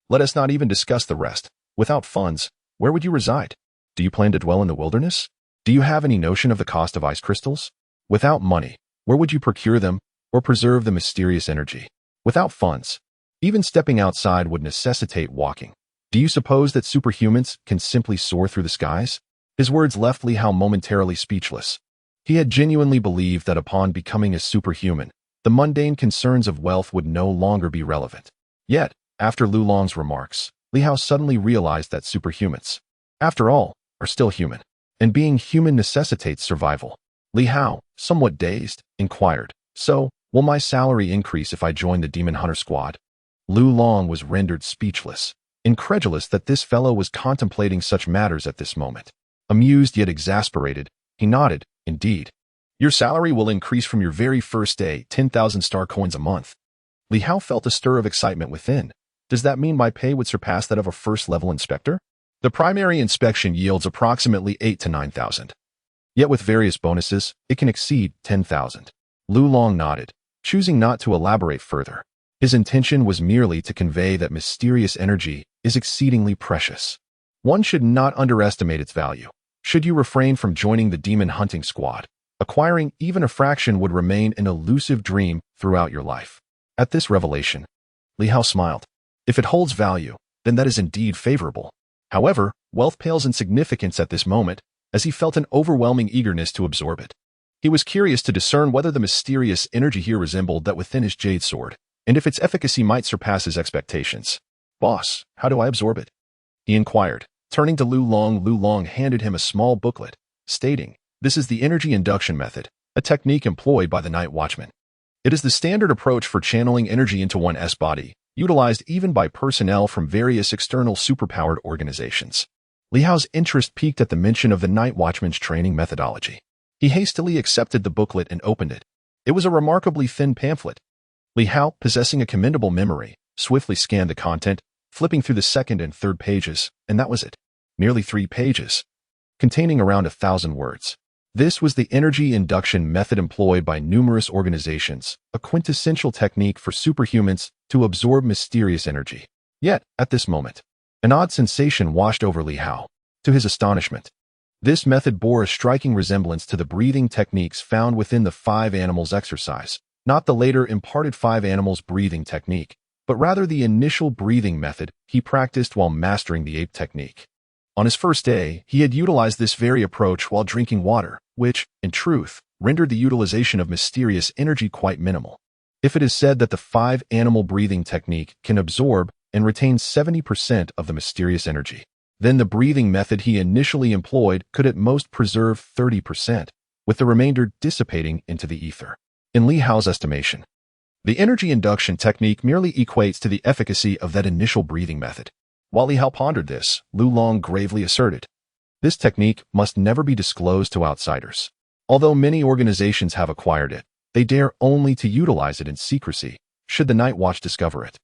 Let us not even discuss the rest. Without funds, where would you reside? Do you plan to dwell in the wilderness? Do you have any notion of the cost of ice crystals? Without money, where would you procure them or preserve the mysterious energy? Without funds, even stepping outside would necessitate walking. Do you suppose that superhumans can simply soar through the skies? His words left Li Hao momentarily speechless. He had genuinely believed that upon becoming a superhuman, the mundane concerns of wealth would no longer be relevant. Yet, after Lu Long's remarks, Li Hao suddenly realized that superhumans, after all, are still human, and being human necessitates survival. Li Hao, somewhat dazed, inquired, So, will my salary increase if I join the Demon Hunter squad? Lu Long was rendered speechless, incredulous that this fellow was contemplating such matters at this moment. Amused yet exasperated, he nodded, Indeed. Your salary will increase from your very first day, 10,000 star coins a month. Li Hao felt a stir of excitement within. Does that mean my pay would surpass that of a first-level inspector? The primary inspection yields approximately 8 to 9,000. Yet with various bonuses, it can exceed 10,000. Lu Long nodded, choosing not to elaborate further. His intention was merely to convey that mysterious energy is exceedingly precious. One should not underestimate its value. Should you refrain from joining the demon hunting squad, acquiring even a fraction would remain an elusive dream throughout your life. At this revelation, Li Hao smiled. If it holds value, then that is indeed favorable. However, wealth pales in significance at this moment, as he felt an overwhelming eagerness to absorb it. He was curious to discern whether the mysterious energy here resembled that within his jade sword, and if its efficacy might surpass his expectations. Boss, how do I absorb it? He inquired. Turning to Lu Long handed him a small booklet, stating, This is the energy induction method, a technique employed by the Night Watchman. It is the standard approach for channeling energy into one's body, utilized even by personnel from various external superpowered organizations. Li Hao's interest piqued at the mention of the Night Watchman's training methodology. He hastily accepted the booklet and opened it. It was a remarkably thin pamphlet. Li Hao, possessing a commendable memory, swiftly scanned the content, flipping through the second and third pages, and that was it. Merely 3 pages, containing around 1,000 words. This was the energy induction method employed by numerous organizations, a quintessential technique for superhumans to absorb mysterious energy. Yet, at this moment, an odd sensation washed over Li Hao. To his astonishment, this method bore a striking resemblance to the breathing techniques found within the 5 animals exercise, not the later imparted 5 animals breathing technique, but rather the initial breathing method he practiced while mastering the ape technique. On his first day, he had utilized this very approach while drinking water, which, in truth, rendered the utilization of mysterious energy quite minimal. If it is said that the 5 animal breathing technique can absorb and retain 70% of the mysterious energy, then the breathing method he initially employed could at most preserve 30%, with the remainder dissipating into the ether. In Li Hao's estimation, the energy induction technique merely equates to the efficacy of that initial breathing method. While Li Hao pondered this, Lu Long gravely asserted, "This technique must never be disclosed to outsiders. Although many organizations have acquired it, they dare only to utilize it in secrecy, should the Night Watch discover it.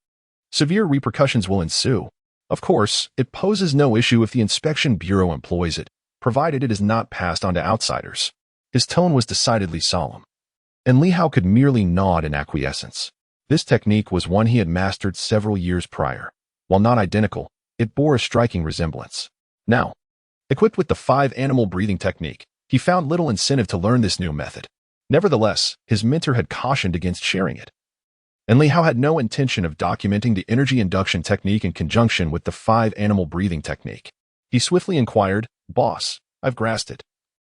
Severe repercussions will ensue. Of course, it poses no issue if the Inspection Bureau employs it, provided it is not passed on to outsiders." His tone was decidedly solemn, and Li Hao could merely nod in acquiescence. This technique was one he had mastered several years prior. While not identical, it bore a striking resemblance. Now, equipped with the 5 animal breathing technique, he found little incentive to learn this new method. Nevertheless, his mentor had cautioned against sharing it, and Li Hao had no intention of documenting the energy induction technique in conjunction with the 5 animal breathing technique. He swiftly inquired, "Boss, I've grasped it.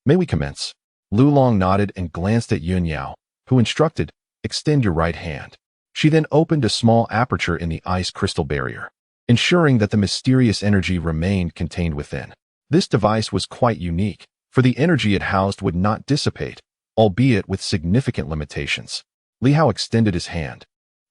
May we commence?" Lu Long nodded and glanced at Yun Yao, who instructed, "Extend your right hand." She then opened a small aperture in the ice crystal barrier, ensuring that the mysterious energy remained contained within. This device was quite unique, for the energy it housed would not dissipate, albeit with significant limitations. Li Hao extended his hand,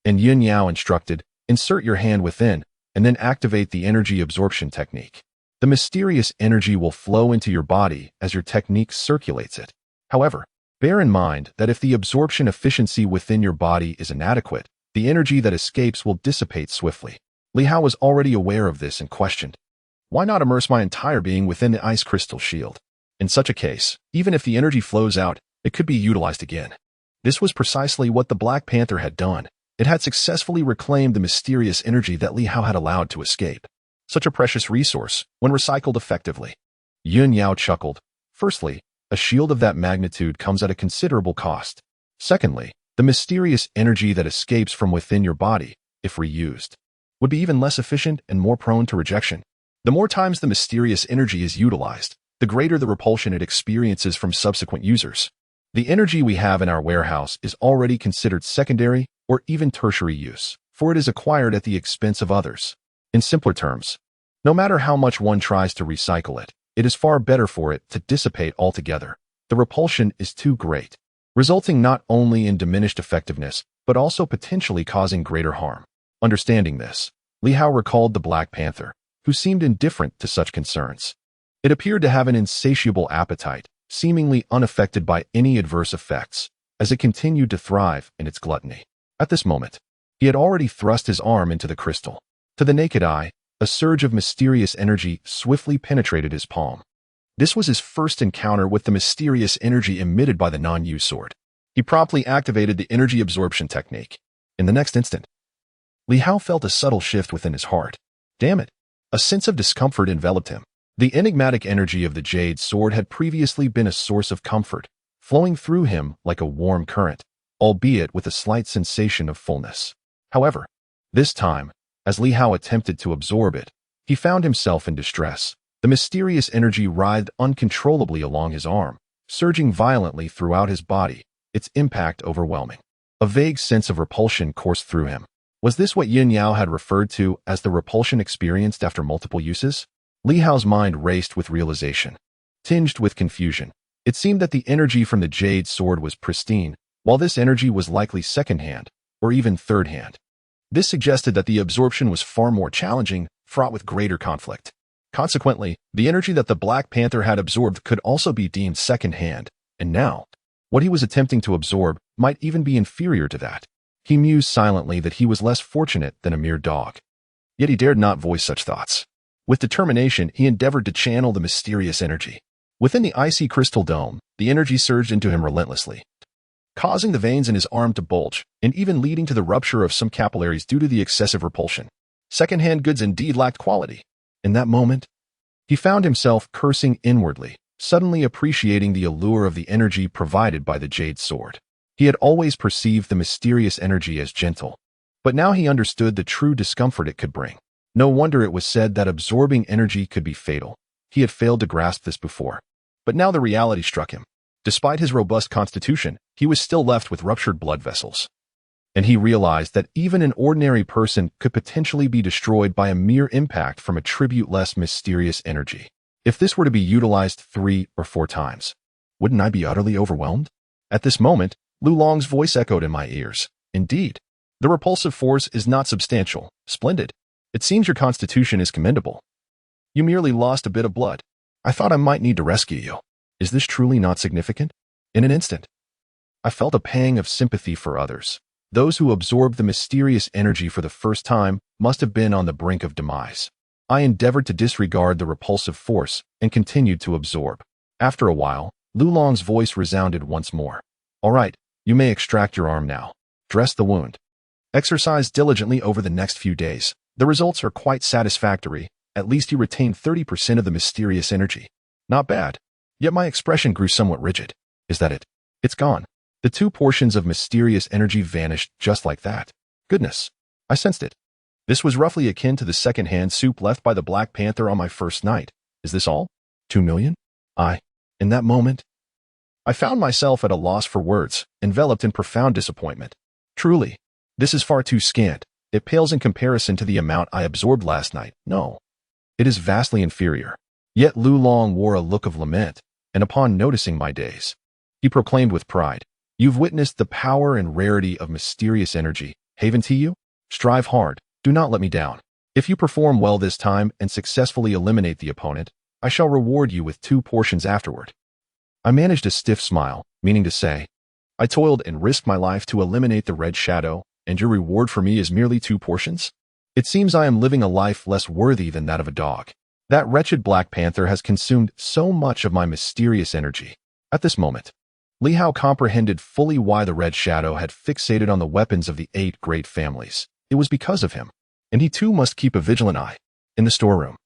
and Yun Yao instructed, "Insert your hand within, and then activate the energy absorption technique. The mysterious energy will flow into your body as your technique circulates it. However, bear in mind that if the absorption efficiency within your body is inadequate, the energy that escapes will dissipate swiftly." Li Hao was already aware of this and questioned, "Why not immerse my entire being within the ice crystal shield? In such a case, even if the energy flows out, it could be utilized again." This was precisely what the Black Panther had done. It had successfully reclaimed the mysterious energy that Li Hao had allowed to escape. Such a precious resource, when recycled effectively. Yun Yao chuckled. "Firstly, a shield of that magnitude comes at a considerable cost. Secondly, the mysterious energy that escapes from within your body, if reused, would be even less efficient and more prone to rejection. The more times the mysterious energy is utilized, the greater the repulsion it experiences from subsequent users. The energy we have in our warehouse is already considered secondary or even tertiary use, for it is acquired at the expense of others. In simpler terms, no matter how much one tries to recycle it, it is far better for it to dissipate altogether. The repulsion is too great, resulting not only in diminished effectiveness, but also potentially causing greater harm." Understanding this, Li Hao recalled the Black Panther, who seemed indifferent to such concerns. It appeared to have an insatiable appetite, seemingly unaffected by any adverse effects, as it continued to thrive in its gluttony. At this moment, he had already thrust his arm into the crystal. To the naked eye, a surge of mysterious energy swiftly penetrated his palm. This was his first encounter with the mysterious energy emitted by the non-Yu sword. He promptly activated the energy absorption technique. In the next instant, Li Hao felt a subtle shift within his heart. Damn it! A sense of discomfort enveloped him. The enigmatic energy of the jade sword had previously been a source of comfort, flowing through him like a warm current, albeit with a slight sensation of fullness. However, this time, as Li Hao attempted to absorb it, he found himself in distress. The mysterious energy writhed uncontrollably along his arm, surging violently throughout his body, its impact overwhelming. A vague sense of repulsion coursed through him. Was this what Yun Yao had referred to as the repulsion experienced after multiple uses? Li Hao's mind raced with realization, tinged with confusion. It seemed that the energy from the jade sword was pristine, while this energy was likely second-hand, or even third-hand. This suggested that the absorption was far more challenging, fraught with greater conflict. Consequently, the energy that the Black Panther had absorbed could also be deemed second-hand, and now, what he was attempting to absorb might even be inferior to that. He mused silently that he was less fortunate than a mere dog. Yet he dared not voice such thoughts. With determination, he endeavored to channel the mysterious energy. Within the icy crystal dome, the energy surged into him relentlessly, causing the veins in his arm to bulge and even leading to the rupture of some capillaries due to the excessive repulsion. Second-hand goods indeed lacked quality. In that moment, he found himself cursing inwardly, suddenly appreciating the allure of the energy provided by the jade sword. He had always perceived the mysterious energy as gentle, but now he understood the true discomfort it could bring. No wonder it was said that absorbing energy could be fatal. He had failed to grasp this before, but now the reality struck him. Despite his robust constitution, he was still left with ruptured blood vessels. And he realized that even an ordinary person could potentially be destroyed by a mere impact from a tribute-less mysterious energy. If this were to be utilized 3 or 4 times, wouldn't I be utterly overwhelmed? At this moment, Lu Long's voice echoed in my ears. Indeed, the repulsive force is not substantial. Splendid. It seems your constitution is commendable. You merely lost a bit of blood. I thought I might need to rescue you. Is this truly not significant? In an instant, I felt a pang of sympathy for others. Those who absorbed the mysterious energy for the first time must have been on the brink of demise. I endeavored to disregard the repulsive force and continued to absorb. After a while, Lu Long's voice resounded once more. All right, you may extract your arm now. Dress the wound. Exercise diligently over the next few days. The results are quite satisfactory. At least you retained 30% of the mysterious energy. Not bad. Yet my expression grew somewhat rigid. Is that it? It's gone. The 2 portions of mysterious energy vanished just like that. Goodness. I sensed it. This was roughly akin to the second-hand soup left by the Black Panther on my first night. Is this all? 2 million? In that moment, I found myself at a loss for words, enveloped in profound disappointment. Truly, this is far too scant. It pales in comparison to the amount I absorbed last night. No, it is vastly inferior. Yet Lu Long wore a look of lament, and upon noticing my days, he proclaimed with pride, "You've witnessed the power and rarity of mysterious energy. Haven to you? Strive hard. Do not let me down. If you perform well this time and successfully eliminate the opponent, I shall reward you with 2 portions afterward." I managed a stiff smile, meaning to say, I toiled and risked my life to eliminate the red shadow, and your reward for me is merely 2 portions? It seems I am living a life less worthy than that of a dog. That wretched Black Panther has consumed so much of my mysterious energy. At this moment, Li Hao comprehended fully why the red shadow had fixated on the weapons of the 8 great families. It was because of him, and he too must keep a vigilant eye. In the storeroom,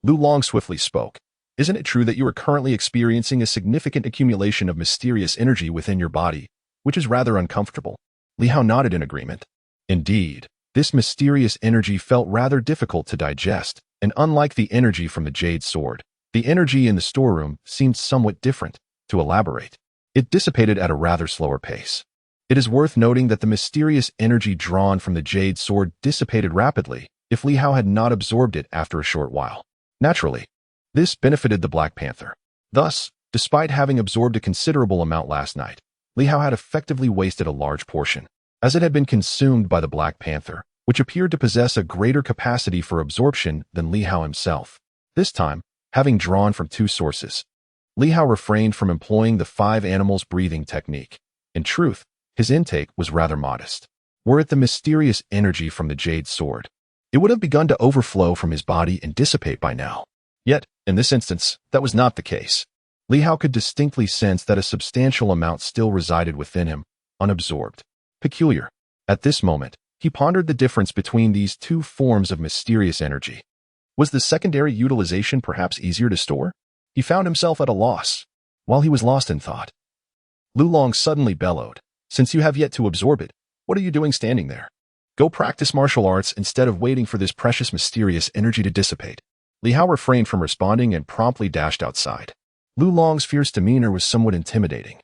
Lu Long swiftly spoke. Isn't it true that you are currently experiencing a significant accumulation of mysterious energy within your body, which is rather uncomfortable? Li Hao nodded in agreement. Indeed, this mysterious energy felt rather difficult to digest, and unlike the energy from the jade sword, the energy in the storeroom seemed somewhat different. To elaborate, it dissipated at a rather slower pace. It is worth noting that the mysterious energy drawn from the jade sword dissipated rapidly if Li Hao had not absorbed it after a short while. Naturally, this benefited the Black Panther. Thus, despite having absorbed a considerable amount last night, Li Hao had effectively wasted a large portion, as it had been consumed by the Black Panther, which appeared to possess a greater capacity for absorption than Li Hao himself. This time, having drawn from 2 sources, Li Hao refrained from employing the 5 animals breathing technique. In truth, his intake was rather modest. Were it the mysterious energy from the jade sword, it would have begun to overflow from his body and dissipate by now. Yet, in this instance, that was not the case. Li Hao could distinctly sense that a substantial amount still resided within him, unabsorbed. Peculiar. At this moment, he pondered the difference between these 2 forms of mysterious energy. Was the secondary utilization perhaps easier to store? He found himself at a loss. While he was lost in thought, Lu Long suddenly bellowed, "Since you have yet to absorb it, what are you doing standing there? Go practice martial arts instead of waiting for this precious mysterious energy to dissipate." Li Hao refrained from responding and promptly dashed outside. Lu Long's fierce demeanor was somewhat intimidating.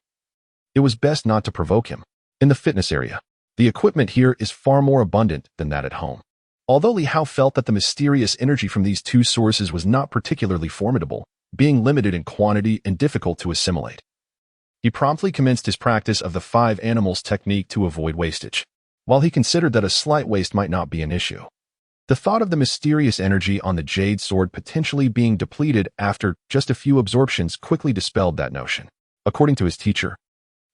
It was best not to provoke him. In the fitness area, the equipment here is far more abundant than that at home. Although Li Hao felt that the mysterious energy from these 2 sources was not particularly formidable, being limited in quantity and difficult to assimilate, he promptly commenced his practice of the 5 animals technique to avoid wastage. While he considered that a slight waste might not be an issue, the thought of the mysterious energy on the jade sword potentially being depleted after just a few absorptions quickly dispelled that notion. According to his teacher,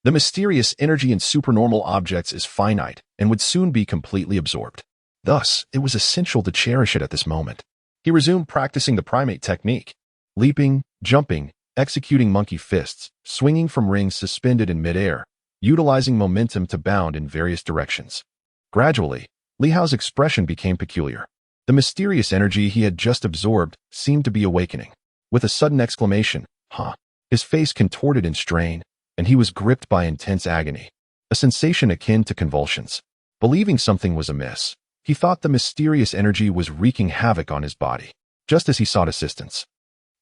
the mysterious energy in supernormal objects is finite and would soon be completely absorbed. Thus, it was essential to cherish it at this moment. He resumed practicing the primate technique, leaping, jumping, executing monkey fists, swinging from rings suspended in midair, utilizing momentum to bound in various directions. Gradually, Li Hao's expression became peculiar. The mysterious energy he had just absorbed seemed to be awakening. With a sudden exclamation, "Huh!" his face contorted in strain, and he was gripped by intense agony, a sensation akin to convulsions. Believing something was amiss, he thought the mysterious energy was wreaking havoc on his body. Just as he sought assistance,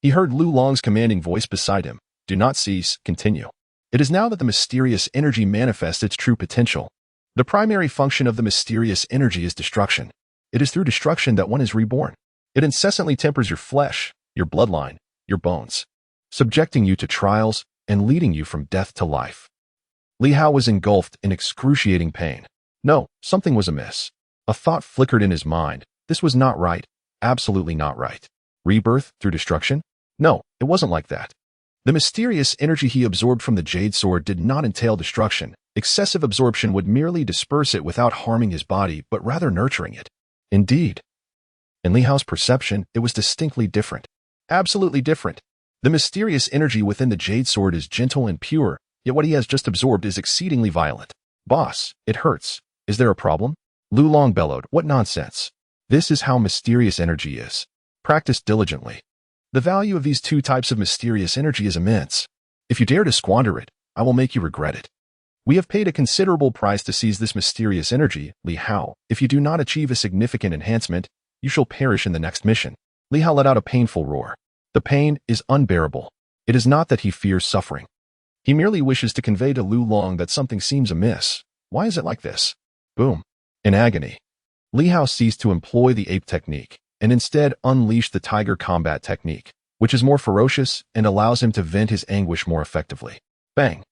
he heard Lu Long's commanding voice beside him, "Do not cease, continue." It is now that the mysterious energy manifests its true potential. The primary function of the mysterious energy is destruction. It is through destruction that one is reborn. It incessantly tempers your flesh, your bloodline, your bones, subjecting you to trials and leading you from death to life. Li Hao was engulfed in excruciating pain. No, something was amiss. A thought flickered in his mind. This was not right. Absolutely not right. Rebirth through destruction? No, it wasn't like that. The mysterious energy he absorbed from the jade sword did not entail destruction. Excessive absorption would merely disperse it without harming his body, but rather nurturing it. Indeed, in Li Hao's perception, it was distinctly different. Absolutely different. The mysterious energy within the jade sword is gentle and pure, yet what he has just absorbed is exceedingly violent. "Boss, it hurts. Is there a problem?" Lu Long bellowed. "What nonsense. This is how mysterious energy is. Practice diligently. The value of these two types of mysterious energy is immense. If you dare to squander it, I will make you regret it. We have paid a considerable price to seize this mysterious energy, Li Hao. If you do not achieve a significant enhancement, you shall perish in the next mission." Li Hao let out a painful roar. The pain is unbearable. It is not that he fears suffering. He merely wishes to convey to Lu Long that something seems amiss. Why is it like this? Boom. In agony, Li Hao ceased to employ the ape technique and instead unleashed the tiger combat technique, which is more ferocious and allows him to vent his anguish more effectively. Bang!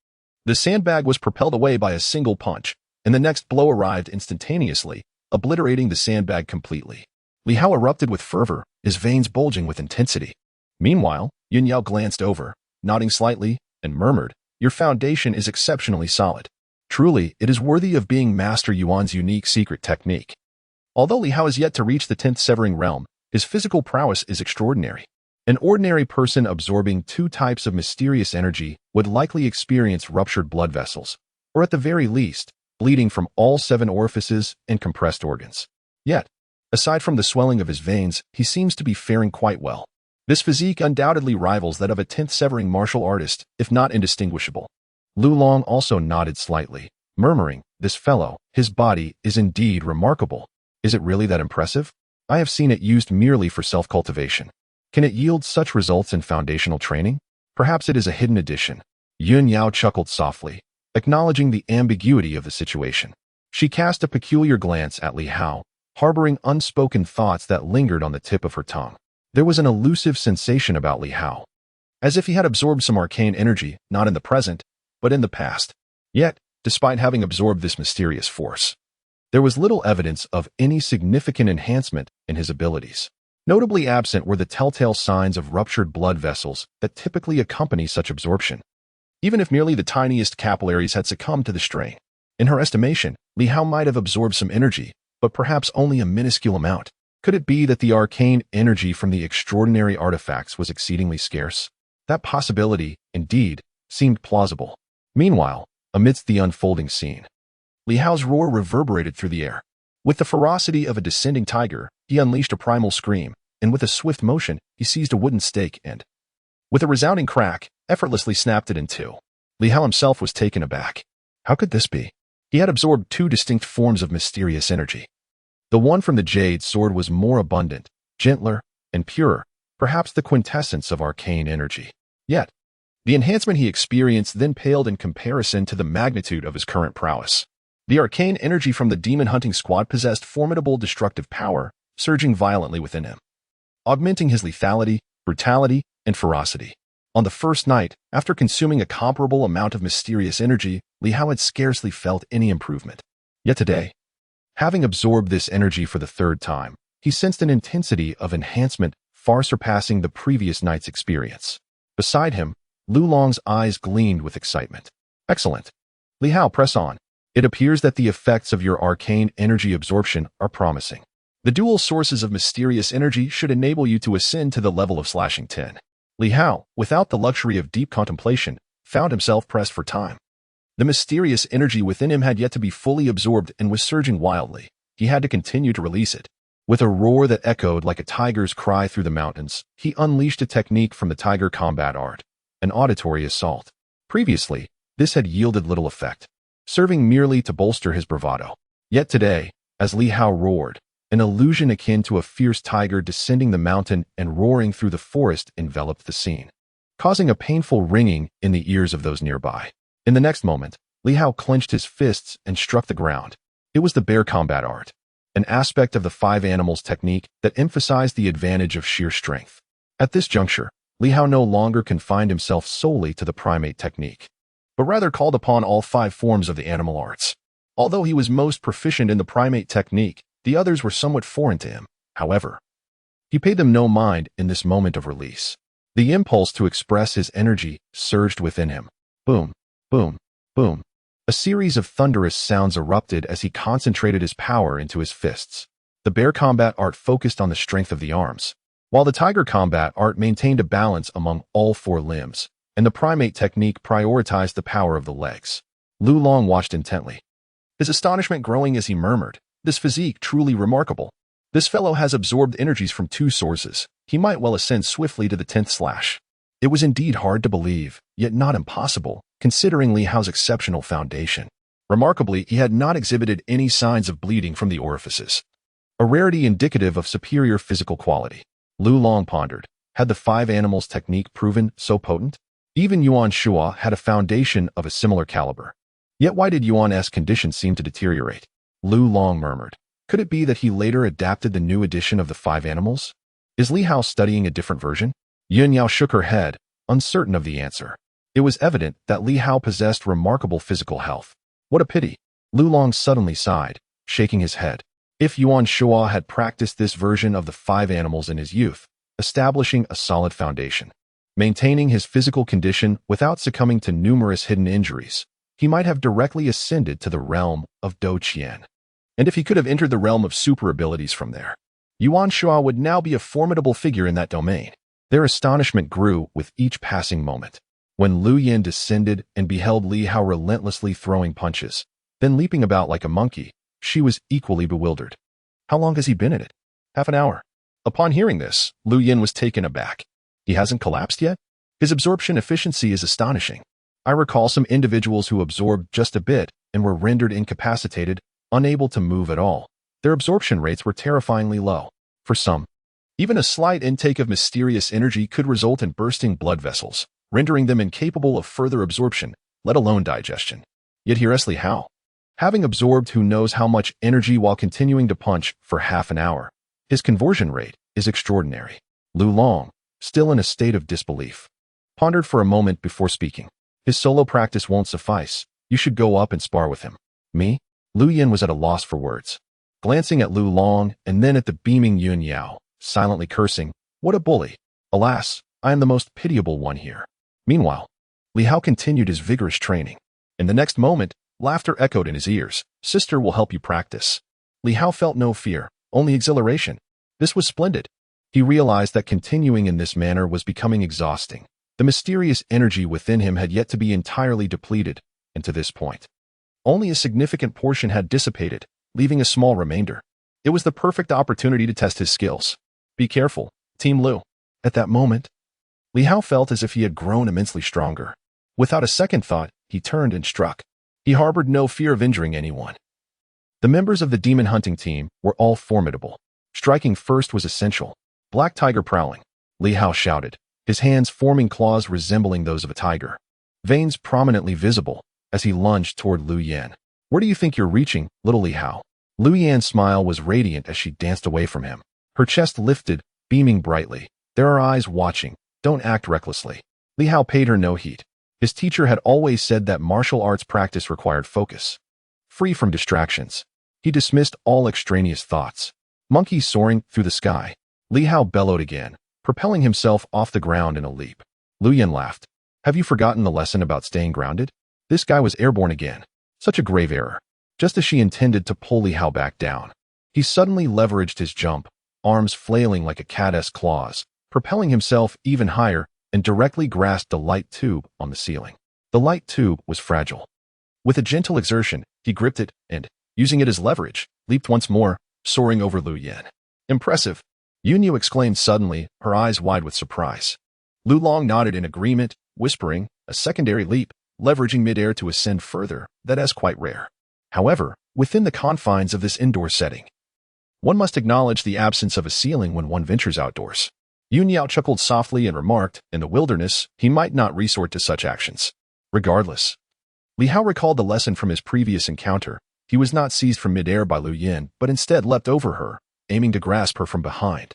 The sandbag was propelled away by a single punch, and the next blow arrived instantaneously, obliterating the sandbag completely. Li Hao erupted with fervor, his veins bulging with intensity. Meanwhile, Yun Yao glanced over, nodding slightly, and murmured, "Your foundation is exceptionally solid. Truly, it is worthy of being Master Yuan's unique secret technique." Although Li Hao has yet to reach the 10th severing realm, his physical prowess is extraordinary. An ordinary person absorbing two types of mysterious energy would likely experience ruptured blood vessels, or at the very least, bleeding from all 7 orifices and compressed organs. Yet, aside from the swelling of his veins, he seems to be faring quite well. This physique undoubtedly rivals that of a 10th severing martial artist, if not indistinguishable. Lu Long also nodded slightly, murmuring, "This fellow, his body, is indeed remarkable. Is it really that impressive? I have seen it used merely for self-cultivation. Can it yield such results in foundational training? Perhaps it is a hidden addition." Yun Yao chuckled softly, acknowledging the ambiguity of the situation. She cast a peculiar glance at Li Hao, harboring unspoken thoughts that lingered on the tip of her tongue. There was an elusive sensation about Li Hao, as if he had absorbed some arcane energy, not in the present, but in the past. Yet, despite having absorbed this mysterious force, there was little evidence of any significant enhancement in his abilities. Notably absent were the telltale signs of ruptured blood vessels that typically accompany such absorption, even if merely the tiniest capillaries had succumbed to the strain. In her estimation, Li Hao might have absorbed some energy, but perhaps only a minuscule amount. Could it be that the arcane energy from the extraordinary artifacts was exceedingly scarce? That possibility, indeed, seemed plausible. Meanwhile, amidst the unfolding scene, Li Hao's roar reverberated through the air. With the ferocity of a descending tiger, he unleashed a primal scream, and with a swift motion, he seized a wooden stake and, with a resounding crack, effortlessly snapped it in two. Li Hao himself was taken aback. How could this be? He had absorbed 2 distinct forms of mysterious energy. The one from the jade sword was more abundant, gentler, and purer, perhaps the quintessence of arcane energy. Yet, the enhancement he experienced then paled in comparison to the magnitude of his current prowess. The arcane energy from the demon hunting squad possessed formidable destructive power, surging violently within him, augmenting his lethality, brutality, and ferocity. On the first night, after consuming a comparable amount of mysterious energy, Li Hao had scarcely felt any improvement. Yet today, having absorbed this energy for the 3rd time, he sensed an intensity of enhancement far surpassing the previous night's experience. Beside him, Lu Long's eyes gleamed with excitement. "Excellent. Li Hao, press on. It appears that the effects of your arcane energy absorption are promising. The dual sources of mysterious energy should enable you to ascend to the level of slashing 10. Li Hao, without the luxury of deep contemplation, found himself pressed for time. The mysterious energy within him had yet to be fully absorbed and was surging wildly. He had to continue to release it. With a roar that echoed like a tiger's cry through the mountains, he unleashed a technique from the tiger combat art, an auditory assault. Previously, this had yielded little effect, serving merely to bolster his bravado. Yet today, as Li Hao roared, an illusion akin to a fierce tiger descending the mountain and roaring through the forest enveloped the scene, causing a painful ringing in the ears of those nearby. In the next moment, Li Hao clenched his fists and struck the ground. It was the bear combat art, an aspect of the five animals technique that emphasized the advantage of sheer strength. At this juncture, Li Hao no longer confined himself solely to the primate technique, but rather called upon all five forms of the animal arts. Although he was most proficient in the primate technique, the others were somewhat foreign to him. However, he paid them no mind in this moment of release. The impulse to express his energy surged within him. Boom, boom, boom. A series of thunderous sounds erupted as he concentrated his power into his fists. The bear combat art focused on the strength of the arms, while the tiger combat art maintained a balance among all four limbs, and the primate technique prioritized the power of the legs. Lu Long watched intently, his astonishment growing as he murmured, "This physique truly remarkable. This fellow has absorbed energies from two sources. He might well ascend swiftly to the 10th slash." It was indeed hard to believe, yet not impossible, considering Li Hao's exceptional foundation. Remarkably, he had not exhibited any signs of bleeding from the orifices, a rarity indicative of superior physical quality. Lu Long pondered, had the five animals technique proven so potent? Even Yuan Shua had a foundation of a similar caliber. Yet why did Yuan's condition seem to deteriorate? Lu Long murmured. Could it be that he later adapted the new edition of the five animals? Is Li Hao studying a different version? Yun Yao shook her head, uncertain of the answer. It was evident that Li Hao possessed remarkable physical health. What a pity. Lu Long suddenly sighed, shaking his head. If Yuan Shua had practiced this version of the five animals in his youth, establishing a solid foundation, maintaining his physical condition without succumbing to numerous hidden injuries, he might have directly ascended to the realm of Do Qian. And if he could have entered the realm of super abilities from there, Yuan Shua would now be a formidable figure in that domain. Their astonishment grew with each passing moment. When Lu Yin descended and beheld Li Hao relentlessly throwing punches, then leaping about like a monkey, she was equally bewildered. How long has he been at it? Half an hour. Upon hearing this, Lu Yin was taken aback. He hasn't collapsed yet? His absorption efficiency is astonishing. I recall some individuals who absorbed just a bit and were rendered incapacitated, unable to move at all. Their absorption rates were terrifyingly low. For some, even a slight intake of mysterious energy could result in bursting blood vessels, rendering them incapable of further absorption, let alone digestion. Yet here's Li Hao, having absorbed who knows how much energy while continuing to punch for half an hour. His conversion rate is extraordinary. Lu Long, still in a state of disbelief, pondered for a moment before speaking. His solo practice won't suffice. You should go up and spar with him. Me? Lu Yin was at a loss for words, glancing at Lu Long and then at the beaming Yun Yao, silently cursing, "What a bully! Alas, I am the most pitiable one here." Meanwhile, Li Hao continued his vigorous training. In the next moment, laughter echoed in his ears. "Sister will help you practice." Li Hao felt no fear, only exhilaration. This was splendid. He realized that continuing in this manner was becoming exhausting. The mysterious energy within him had yet to be entirely depleted, and to this point, only a significant portion had dissipated, leaving a small remainder. It was the perfect opportunity to test his skills. Be careful, Team Lu. At that moment, Li Hao felt as if he had grown immensely stronger. Without a second thought, he turned and struck. He harbored no fear of injuring anyone. The members of the demon hunting team were all formidable. Striking first was essential. Black tiger prowling, Li Hao shouted, his hands forming claws resembling those of a tiger, veins prominently visible as he lunged toward Lu Yan. "Where do you think you're reaching, little Li Hao?" Lu Yan's smile was radiant as she danced away from him. Her chest lifted, beaming brightly. "There are eyes watching. Don't act recklessly." Li Hao paid her no heed. His teacher had always said that martial arts practice required focus, free from distractions. He dismissed all extraneous thoughts. Monkeys soaring through the sky. Li Hao bellowed again, propelling himself off the ground in a leap. Lu Yan laughed. "Have you forgotten the lesson about staying grounded?" This guy was airborne again. Such a grave error. Just as she intended to pull Li Hao back down, he suddenly leveraged his jump, arms flailing like a cat's claws, propelling himself even higher and directly grasped the light tube on the ceiling. The light tube was fragile. With a gentle exertion, he gripped it and, using it as leverage, leaped once more, soaring over Lu Yan. Impressive! Yunyu exclaimed suddenly, her eyes wide with surprise. Lu Long nodded in agreement, whispering, a secondary leap, leveraging midair to ascend further, that is quite rare. However, within the confines of this indoor setting, one must acknowledge the absence of a ceiling when one ventures outdoors. Yunyao chuckled softly and remarked, in the wilderness, he might not resort to such actions. Regardless, Li Hao recalled the lesson from his previous encounter. He was not seized from midair by Lu Yin, but instead leapt over her, aiming to grasp her from behind.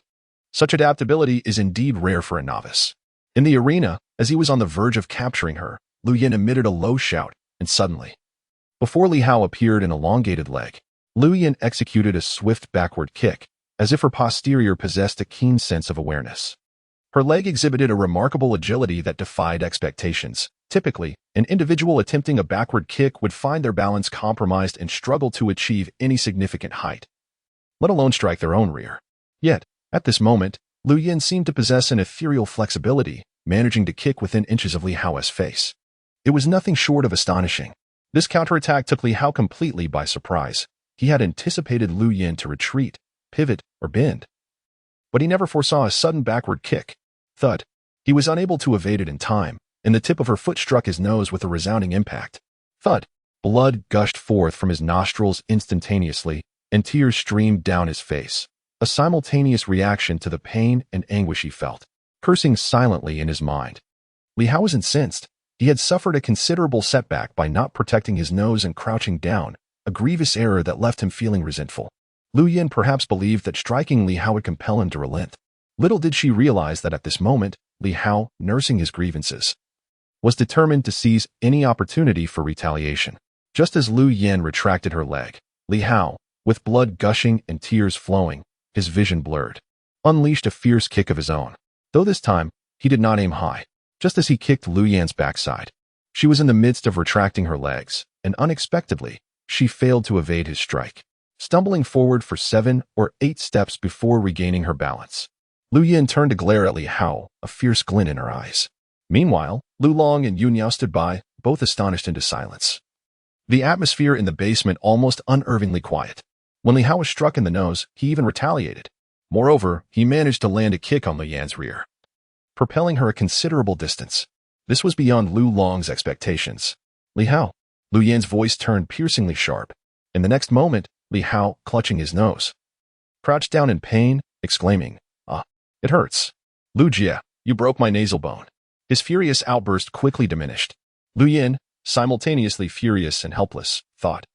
Such adaptability is indeed rare for a novice. In the arena, as he was on the verge of capturing her, Lu Yin emitted a low shout, and suddenly, before Li Hao appeared an elongated leg, Lu Yin executed a swift backward kick, as if her posterior possessed a keen sense of awareness. Her leg exhibited a remarkable agility that defied expectations. Typically, an individual attempting a backward kick would find their balance compromised and struggle to achieve any significant height, let alone strike their own rear. Yet, at this moment, Lu Yin seemed to possess an ethereal flexibility, managing to kick within inches of Li Hao's face. It was nothing short of astonishing. This counterattack took Li Hao completely by surprise. He had anticipated Lu Yin to retreat, pivot, or bend, but he never foresaw a sudden backward kick. Thud. He was unable to evade it in time, and the tip of her foot struck his nose with a resounding impact. Thud. Blood gushed forth from his nostrils instantaneously, and tears streamed down his face, a simultaneous reaction to the pain and anguish he felt, cursing silently in his mind. Li Hao was incensed. He had suffered a considerable setback by not protecting his nose and crouching down, a grievous error that left him feeling resentful. Lu Yin perhaps believed that striking Li Hao would compel him to relent. Little did she realize that at this moment, Li Hao, nursing his grievances, was determined to seize any opportunity for retaliation. Just as Lu Yin retracted her leg, Li Hao, with blood gushing and tears flowing, his vision blurred, unleashed a fierce kick of his own. Though this time, he did not aim high. Just as he kicked Lu Yan's backside, she was in the midst of retracting her legs, and unexpectedly, she failed to evade his strike, stumbling forward for 7 or 8 steps before regaining her balance. Lu Yin turned to glare at Li Hao, a fierce glint in her eyes. Meanwhile, Lu Long and Yunyao stood by, both astonished into silence. The atmosphere in the basement almost unnervingly quiet. When Li Hao was struck in the nose, he even retaliated. Moreover, he managed to land a kick on Lu Yan's rear, propelling her a considerable distance. This was beyond Lu Long's expectations. Li Hao. Lu Yan's voice turned piercingly sharp. In the next moment, Li Hao, clutching his nose, crouched down in pain, exclaiming, "Ah, it hurts. Lu Jie, you broke my nasal bone." His furious outburst quickly diminished. Lu Yin, simultaneously furious and helpless, thought,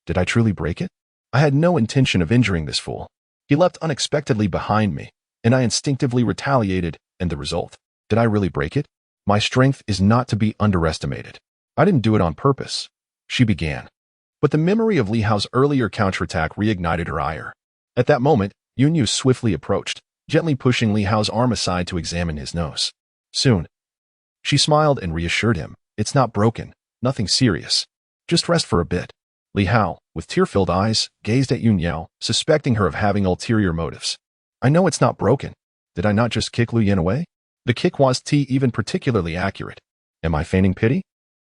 "Did I truly break it? I had no intention of injuring this fool. He leapt unexpectedly behind me, and I instinctively retaliated, and the result. Did I really break it? My strength is not to be underestimated. I didn't do it on purpose," she began. But the memory of Li Hao's earlier counterattack reignited her ire. At that moment, Yunyu swiftly approached, gently pushing Li Hao's arm aside to examine his nose. Soon, she smiled and reassured him, "It's not broken, nothing serious. Just rest for a bit." Li Hao, with tear-filled eyes, gazed at Yunyao, suspecting her of having ulterior motives. "I know it's not broken. Did I not just kick Lu Yin away? The kick was even particularly accurate. Am I feigning pity?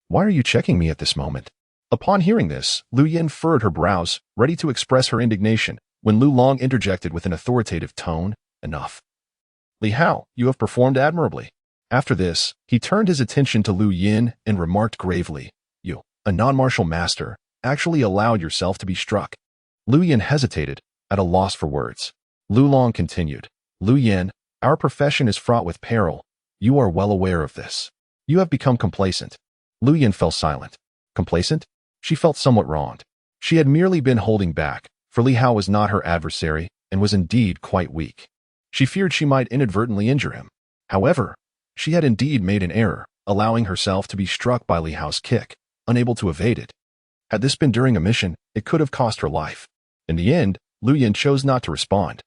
Why are you checking me at this moment?" Upon hearing this, Lu Yin furrowed her brows, ready to express her indignation, when Lu Long interjected with an authoritative tone, "Enough. Li Hao, you have performed admirably." After this, he turned his attention to Lu Yin and remarked gravely, "You, a non-martial master, actually allowed yourself to be struck." Lu Yin hesitated, at a loss for words. Lu Long continued, "Lu Yin, our profession is fraught with peril. You are well aware of this. You have become complacent." Lu Yin fell silent. Complacent? She felt somewhat wronged. She had merely been holding back, for Li Hao was not her adversary, and was indeed quite weak. She feared she might inadvertently injure him. However, she had indeed made an error, allowing herself to be struck by Li Hao's kick, unable to evade it. Had this been during a mission, it could have cost her life. In the end, Lu Yin chose not to respond,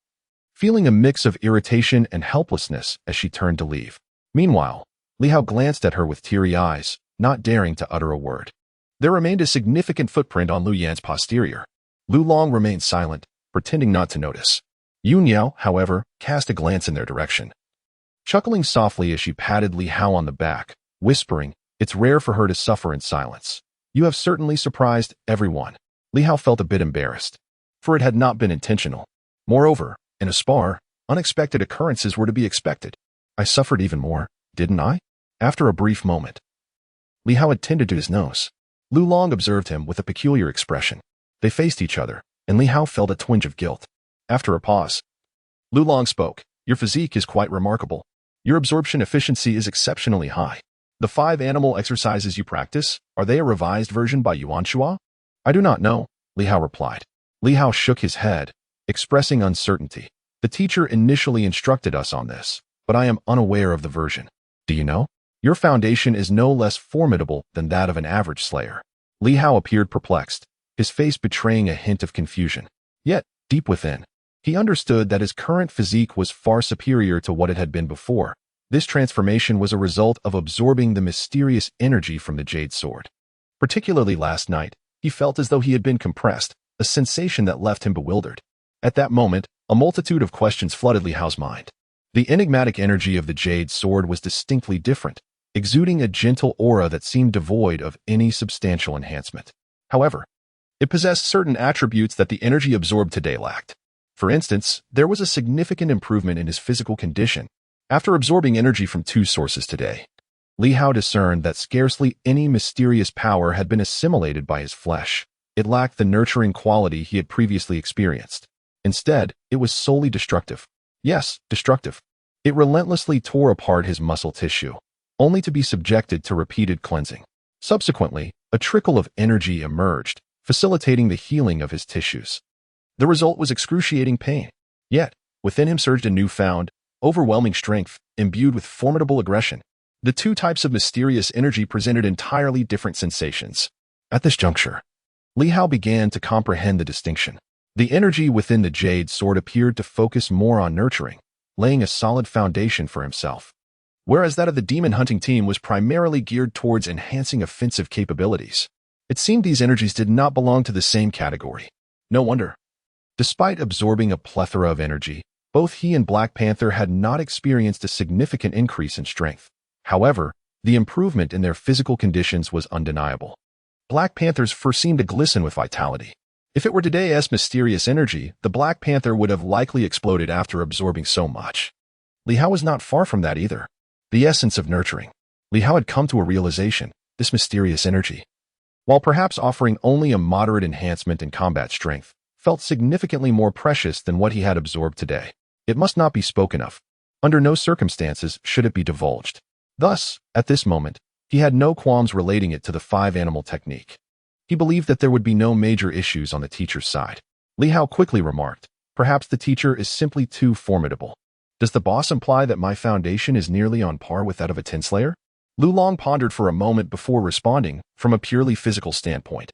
feeling a mix of irritation and helplessness as she turned to leave. Meanwhile, Li Hao glanced at her with teary eyes, not daring to utter a word. There remained a significant footprint on Lu Yan's posterior. Lu Long remained silent, pretending not to notice. Yunyao, however, cast a glance in their direction. chuckling softly as she patted Li Hao on the back, whispering, "It's rare for her to suffer in silence. You have certainly surprised everyone." Li Hao felt a bit embarrassed, for it had not been intentional. Moreover, in a spar, unexpected occurrences were to be expected. "I suffered even more, didn't I?" After a brief moment, Li Hao had tended to his nose. Lu Long observed him with a peculiar expression. They faced each other, and Li Hao felt a twinge of guilt. After a pause, Lu Long spoke. "Your physique is quite remarkable. Your absorption efficiency is exceptionally high. The 5 animal exercises you practice, are they a revised version by Yuan Shua?" "I do not know," Li Hao replied. Li Hao shook his head, expressing uncertainty. "The teacher initially instructed us on this, but I am unaware of the version. Do you know? Your foundation is no less formidable than that of an average slayer." Li Hao appeared perplexed, his face betraying a hint of confusion. Yet, deep within, he understood that his current physique was far superior to what it had been before. This transformation was a result of absorbing the mysterious energy from the jade sword. Particularly last night, he felt as though he had been compressed, a sensation that left him bewildered. At that moment, a multitude of questions flooded Li Hao's mind. The enigmatic energy of the jade sword was distinctly different, exuding a gentle aura that seemed devoid of any substantial enhancement. However, it possessed certain attributes that the energy absorbed today lacked. For instance, there was a significant improvement in his physical condition. After absorbing energy from 2 sources today, Li Hao discerned that scarcely any mysterious power had been assimilated by his flesh. It lacked the nurturing quality he had previously experienced. Instead, it was solely destructive. Yes, destructive. It relentlessly tore apart his muscle tissue, only to be subjected to repeated cleansing. Subsequently, a trickle of energy emerged, facilitating the healing of his tissues. The result was excruciating pain. Yet, within him surged a newfound, overwhelming strength, imbued with formidable aggression. The 2 types of mysterious energy presented entirely different sensations. At this juncture, Li Hao began to comprehend the distinction. The energy within the jade sword appeared to focus more on nurturing, laying a solid foundation for himself, whereas that of the demon hunting team was primarily geared towards enhancing offensive capabilities. It seemed these energies did not belong to the same category. No wonder. Despite absorbing a plethora of energy, both he and Black Panther had not experienced a significant increase in strength. However, the improvement in their physical conditions was undeniable. Black Panther's fur seemed to glisten with vitality. If it were today's mysterious energy, the Black Panther would have likely exploded after absorbing so much. Li Hao was not far from that either. The essence of nurturing. Li Hao had come to a realization, this mysterious energy, while perhaps offering only a moderate enhancement in combat strength, felt significantly more precious than what he had absorbed today. It must not be spoken of. Under no circumstances should it be divulged. Thus, at this moment, he had no qualms relating it to the 5-animal technique. He believed that there would be no major issues on the teacher's side. Li Hao quickly remarked, "Perhaps the teacher is simply too formidable. Does the boss imply that my foundation is nearly on par with that of a tinslayer?" Lu Long pondered for a moment before responding from a purely physical standpoint.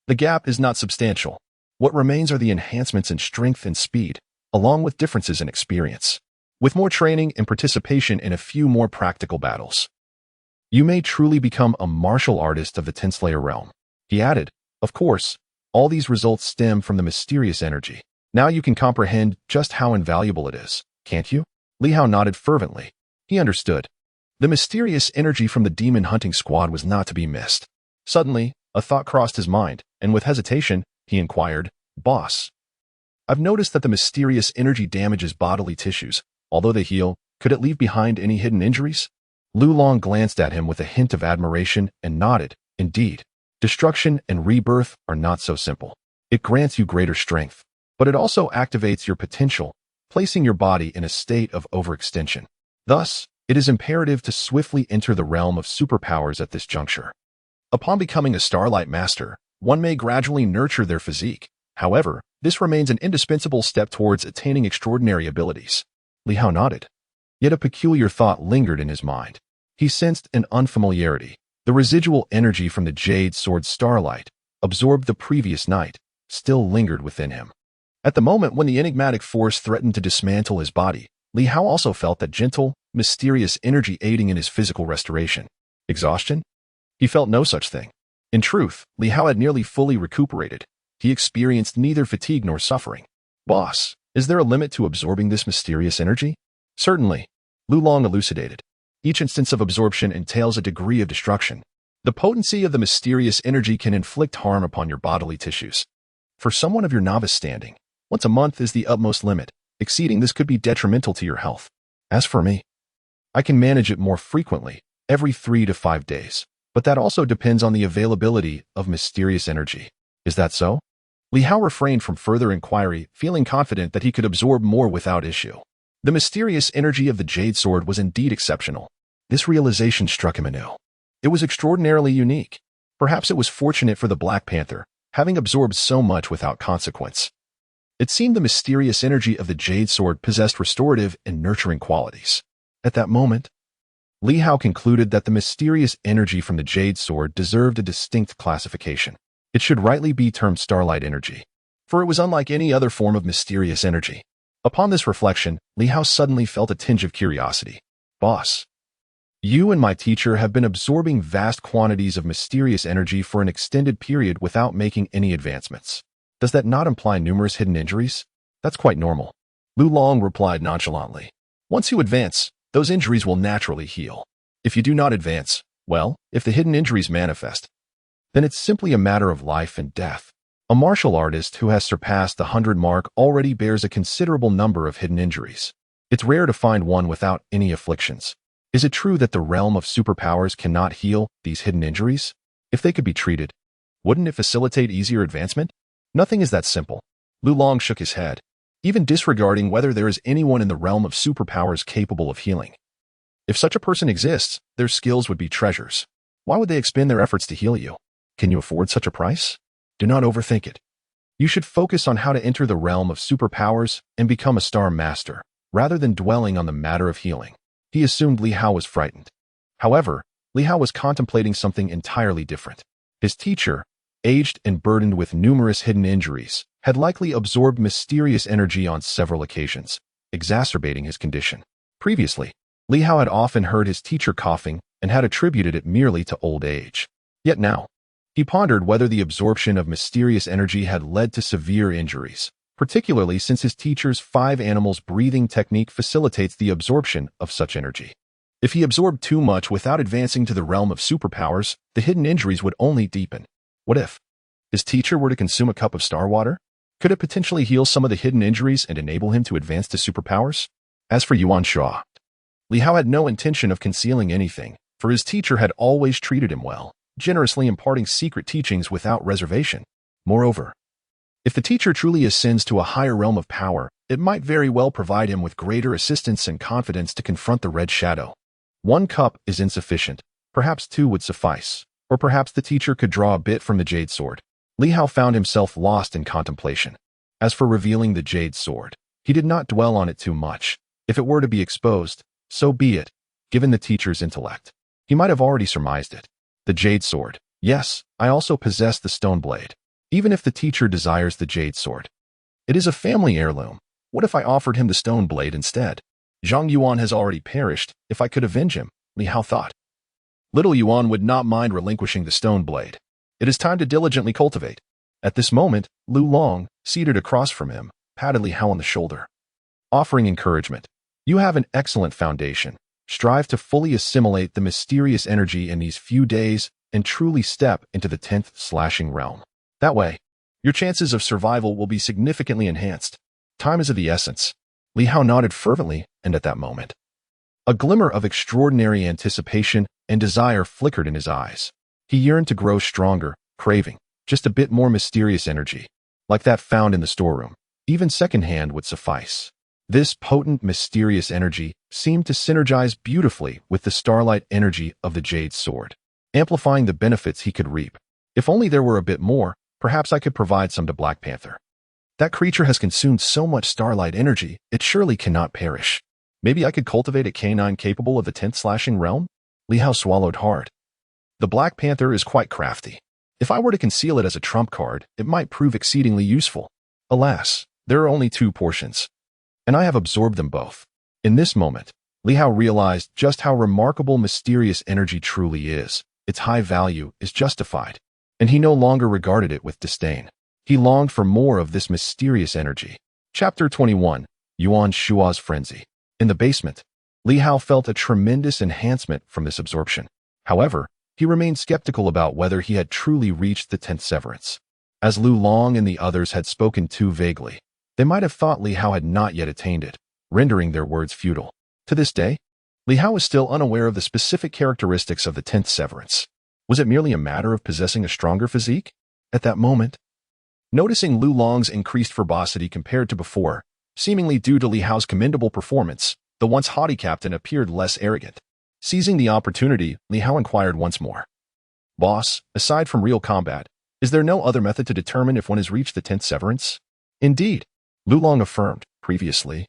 "The gap is not substantial. What remains are the enhancements in strength and speed, along with differences in experience. With more training and participation in a few more practical battles, you may truly become a martial artist of the tinslayer realm." He added, "Of course, all these results stem from the mysterious energy. Now you can comprehend just how invaluable it is, can't you?" Li Hao nodded fervently. He understood. The mysterious energy from the demon hunting squad was not to be missed. Suddenly, a thought crossed his mind, and with hesitation, he inquired, "Boss, I've noticed that the mysterious energy damages bodily tissues. Although they heal, could it leave behind any hidden injuries?" Lu Long glanced at him with a hint of admiration and nodded, "Indeed. Destruction and rebirth are not so simple. It grants you greater strength, but it also activates your potential, placing your body in a state of overextension. Thus, it is imperative to swiftly enter the realm of superpowers at this juncture. Upon becoming a Starlight Master, one may gradually nurture their physique. However, this remains an indispensable step towards attaining extraordinary abilities." Li Hao nodded. Yet a peculiar thought lingered in his mind. He sensed an unfamiliarity. The residual energy from the jade sword Starlight, absorbed the previous night, still lingered within him. At the moment when the enigmatic force threatened to dismantle his body, Li Hao also felt that gentle, mysterious energy aiding in his physical restoration. Exhaustion? He felt no such thing. In truth, Li Hao had nearly fully recuperated. He experienced neither fatigue nor suffering. "Boss, is there a limit to absorbing this mysterious energy?" "Certainly." Lu Long elucidated. Each instance of absorption entails a degree of destruction. The potency of the mysterious energy can inflict harm upon your bodily tissues. For someone of your novice standing, once a month is the utmost limit. Exceeding this could be detrimental to your health. As for me, I can manage it more frequently, every 3 to 5 days. But that also depends on the availability of mysterious energy. Is that so? Li Hao refrained from further inquiry, feeling confident that he could absorb more without issue. The mysterious energy of the jade sword was indeed exceptional. This realization struck him anew. It was extraordinarily unique. Perhaps it was fortunate for the Black Panther, having absorbed so much without consequence. It seemed the mysterious energy of the jade sword possessed restorative and nurturing qualities. At that moment, Li Hao concluded that the mysterious energy from the jade sword deserved a distinct classification. It should rightly be termed starlight energy, for it was unlike any other form of mysterious energy. Upon this reflection, Li Hao suddenly felt a tinge of curiosity. Boss, you and my teacher have been absorbing vast quantities of mysterious energy for an extended period without making any advancements. Does that not imply numerous hidden injuries? That's quite normal. Lu Long replied nonchalantly. Once you advance, those injuries will naturally heal. If you do not advance, well, if the hidden injuries manifest, then it's simply a matter of life and death. A martial artist who has surpassed the 100 mark already bears a considerable number of hidden injuries. It's rare to find one without any afflictions. Is it true that the realm of superpowers cannot heal these hidden injuries? If they could be treated, wouldn't it facilitate easier advancement? Nothing is that simple. Lu Long shook his head, even disregarding whether there is anyone in the realm of superpowers capable of healing. If such a person exists, their skills would be treasures. Why would they expend their efforts to heal you? Can you afford such a price? Do not overthink it. You should focus on how to enter the realm of superpowers and become a star master, rather than dwelling on the matter of healing. He assumed Li Hao was frightened. However, Li Hao was contemplating something entirely different. His teacher, aged and burdened with numerous hidden injuries, had likely absorbed mysterious energy on several occasions, exacerbating his condition. Previously, Li Hao had often heard his teacher coughing and had attributed it merely to old age. Yet now, he pondered whether the absorption of mysterious energy had led to severe injuries, particularly since his teacher's 5 animals breathing technique facilitates the absorption of such energy. If he absorbed too much without advancing to the realm of superpowers, the hidden injuries would only deepen. What if his teacher were to consume a cup of star water? Could it potentially heal some of the hidden injuries and enable him to advance to superpowers? As for Yuan Shaw, Li Hao had no intention of concealing anything, for his teacher had always treated him well, generously imparting secret teachings without reservation. Moreover, if the teacher truly ascends to a higher realm of power, it might very well provide him with greater assistance and confidence to confront the Red Shadow. 1 cup is insufficient. Perhaps 2 would suffice. Or perhaps the teacher could draw a bit from the jade sword. Li Hao found himself lost in contemplation. As for revealing the jade sword, he did not dwell on it too much. If it were to be exposed, so be it, given the teacher's intellect. He might have already surmised it. The jade sword. Yes, I also possess the stone blade. Even if the teacher desires the jade sword, it is a family heirloom. What if I offered him the stone blade instead? Zhang Yuan has already perished. If I could avenge him, Li Hao thought. Little Yuan would not mind relinquishing the stone blade. It is time to diligently cultivate. At this moment, Lu Long, seated across from him, patted Li Hao on the shoulder, offering encouragement. You have an excellent foundation. Strive to fully assimilate the mysterious energy in these few days and truly step into the 10th slashing realm. That way, your chances of survival will be significantly enhanced. Time is of the essence. Li Hao nodded fervently, and at that moment, a glimmer of extraordinary anticipation and desire flickered in his eyes. He yearned to grow stronger, craving just a bit more mysterious energy, like that found in the storeroom. Even secondhand would suffice. This potent, mysterious energy seemed to synergize beautifully with the starlight energy of the jade sword, amplifying the benefits he could reap. If only there were a bit more, perhaps I could provide some to Black Panther. That creature has consumed so much starlight energy, it surely cannot perish. Maybe I could cultivate a canine capable of the 10th slashing realm? Li Hao swallowed hard. The Black Panther is quite crafty. If I were to conceal it as a trump card, it might prove exceedingly useful. Alas, there are only 2 portions, and I have absorbed them both. In this moment, Li Hao realized just how remarkable mysterious energy truly is. Its high value is justified, and he no longer regarded it with disdain. He longed for more of this mysterious energy. Chapter 21, Yuan Shua's Frenzy. In the basement, Li Hao felt a tremendous enhancement from this absorption. However, he remained skeptical about whether he had truly reached the 10th severance. As Lu Long and the others had spoken too vaguely, they might have thought Li Hao had not yet attained it, rendering their words futile. To this day, Li Hao was still unaware of the specific characteristics of the 10th severance. Was it merely a matter of possessing a stronger physique? At that moment, noticing Lu Long's increased verbosity compared to before, seemingly due to Li Hao's commendable performance, the once haughty captain appeared less arrogant. Seizing the opportunity, Li Hao inquired once more. Boss, aside from real combat, is there no other method to determine if one has reached the 10th severance? Indeed, Lu Long affirmed. Previously,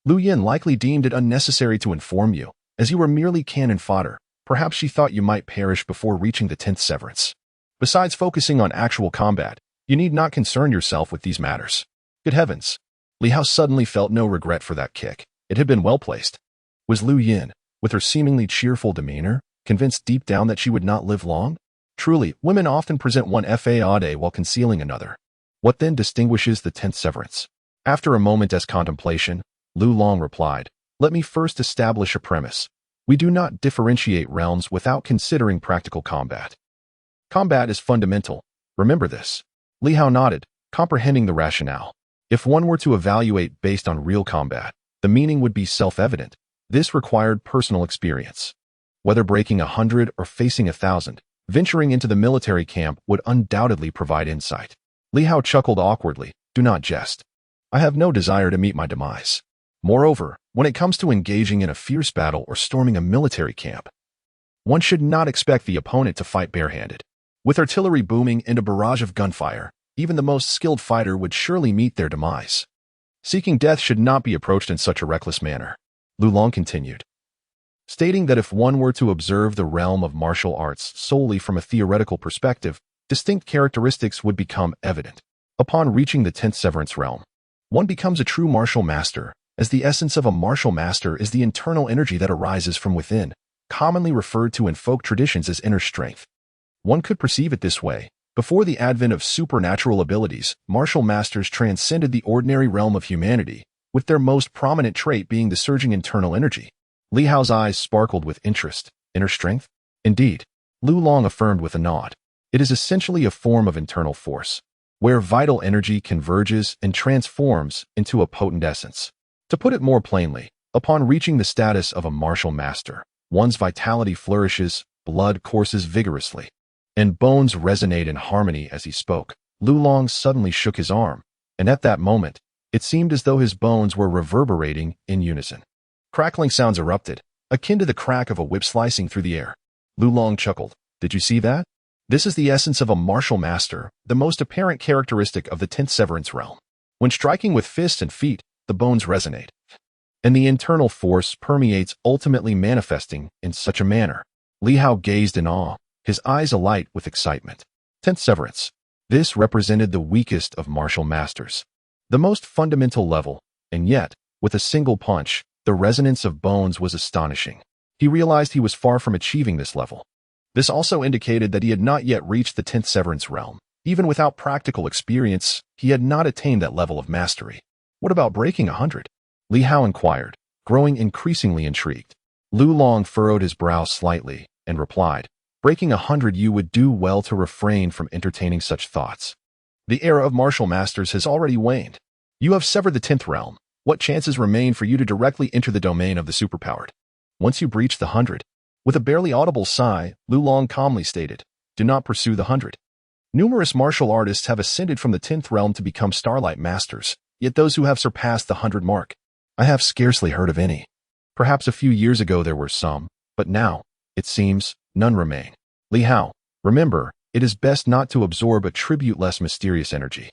Lu Yin likely deemed it unnecessary to inform you, as you were merely cannon fodder. Perhaps she thought you might perish before reaching the 10th severance. Besides focusing on actual combat, you need not concern yourself with these matters. Good heavens! Li Hao suddenly felt no regret for that kick. It had been well placed. Was Lu Yin, with her seemingly cheerful demeanor, convinced deep down that she would not live long? Truly, women often present one facade while concealing another. What then distinguishes the 10th severance? After a moment's contemplation, Lu Long replied, "Let me first establish a premise. We do not differentiate realms without considering practical combat. Combat is fundamental. Remember this." Li Hao nodded, comprehending the rationale. If one were to evaluate based on real combat, the meaning would be self-evident. This required personal experience. Whether breaking 100 or facing 1,000, venturing into the military camp would undoubtedly provide insight. Li Hao chuckled awkwardly. Do not jest. I have no desire to meet my demise. Moreover, when it comes to engaging in a fierce battle or storming a military camp, one should not expect the opponent to fight barehanded. With artillery booming and a barrage of gunfire, even the most skilled fighter would surely meet their demise. Seeking death should not be approached in such a reckless manner. Lu Long continued, stating that if one were to observe the realm of martial arts solely from a theoretical perspective, distinct characteristics would become evident. Upon reaching the 10th severance realm, one becomes a true martial master, as the essence of a martial master is the internal energy that arises from within, commonly referred to in folk traditions as inner strength. One could perceive it this way. Before the advent of supernatural abilities, martial masters transcended the ordinary realm of humanity, with their most prominent trait being the surging internal energy. Li Hao's eyes sparkled with interest. Inner strength? Indeed, Lu Long affirmed with a nod. It is essentially a form of internal force, where vital energy converges and transforms into a potent essence. To put it more plainly, upon reaching the status of a martial master, one's vitality flourishes, blood courses vigorously, and bones resonate in harmony as he spoke. Lu Long suddenly shook his arm, and at that moment, it seemed as though his bones were reverberating in unison. Crackling sounds erupted, akin to the crack of a whip slicing through the air. Lu Long chuckled. Did you see that? This is the essence of a martial master, the most apparent characteristic of the 10th severance realm. When striking with fists and feet, the bones resonate, and the internal force permeates, ultimately manifesting in such a manner. Li Hao gazed in awe, his eyes alight with excitement. 10th severance. This represented the weakest of martial masters, the most fundamental level, and yet, with a single punch, the resonance of bones was astonishing. He realized he was far from achieving this level. This also indicated that he had not yet reached the 10th severance realm. Even without practical experience, he had not attained that level of mastery. What about breaking 100? Li Hao inquired, growing increasingly intrigued. Lu Long furrowed his brow slightly and replied, breaking 100, you would do well to refrain from entertaining such thoughts. The era of martial masters has already waned. You have severed the 10th realm. What chances remain for you to directly enter the domain of the superpowered? Once you breach the 100, with a barely audible sigh, Lu Long calmly stated, do not pursue the 100. Numerous martial artists have ascended from the 10th realm to become starlight masters, yet those who have surpassed the 100 mark, I have scarcely heard of any. Perhaps a few years ago there were some, but now, it seems, none remain. Li Hao, remember, it is best not to absorb attribute-less mysterious energy.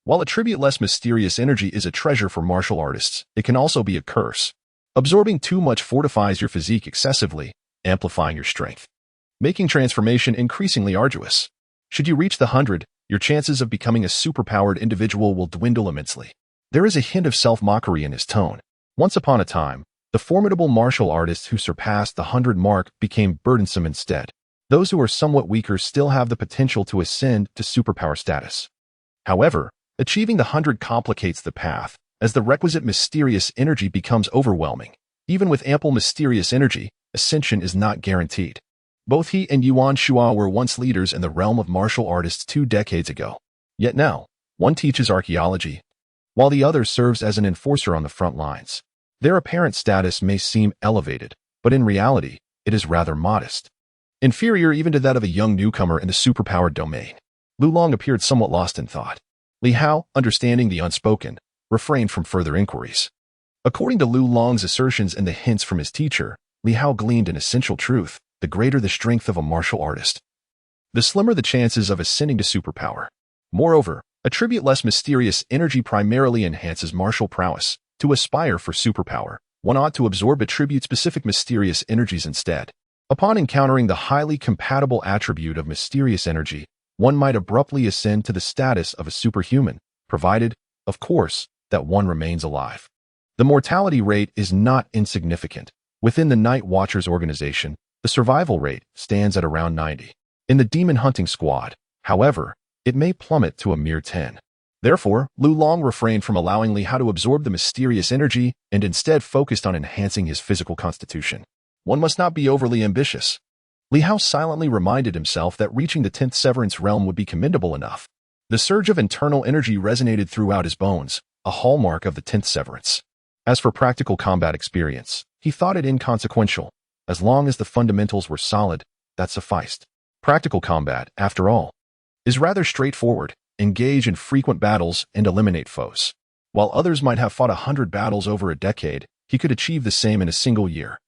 While attribute-less mysterious energy is a treasure for martial artists, it can also be a curse. Absorbing too much fortifies your physique excessively, amplifying your strength, making transformation increasingly arduous. Should you reach the 100, your chances of becoming a superpowered individual will dwindle immensely. There is a hint of self-mockery in his tone. Once upon a time, the formidable martial artists who surpassed the 100 mark became burdensome instead. Those who are somewhat weaker still have the potential to ascend to superpower status. However, achieving the 100 complicates the path, as the requisite mysterious energy becomes overwhelming. Even with ample mysterious energy, ascension is not guaranteed. Both he and Yuan Shua were once leaders in the realm of martial artists 2 decades ago. Yet now, one teaches archaeology, while the other serves as an enforcer on the front lines. Their apparent status may seem elevated, but in reality, it is rather modest. Inferior even to that of a young newcomer in the superpowered domain. Lu Long appeared somewhat lost in thought. Li Hao, understanding the unspoken, refrained from further inquiries. According to Lu Long's assertions and the hints from his teacher, Li Hao gleaned an essential truth: the greater the strength of a martial artist, the slimmer the chances of ascending to superpower. Moreover, attribute less mysterious energy primarily enhances martial prowess. To aspire for superpower, one ought to absorb attribute-specific mysterious energies instead. Upon encountering the highly compatible attribute of mysterious energy, one might abruptly ascend to the status of a superhuman, provided, of course, that one remains alive. The mortality rate is not insignificant. Within the Night Watchers organization, the survival rate stands at around 90. In the demon hunting squad, however, it may plummet to a mere 10. Therefore, Lu Long refrained from allowing Li Hao to absorb the mysterious energy and instead focused on enhancing his physical constitution. One must not be overly ambitious. Li Hao silently reminded himself that reaching the 10th severance realm would be commendable enough. The surge of internal energy resonated throughout his bones, a hallmark of the 10th severance. As for practical combat experience, he thought it inconsequential. As long as the fundamentals were solid, that sufficed. Practical combat, after all, is rather straightforward. Engage in frequent battles and eliminate foes. While others might have fought 100 battles over a decade, he could achieve the same in a single year.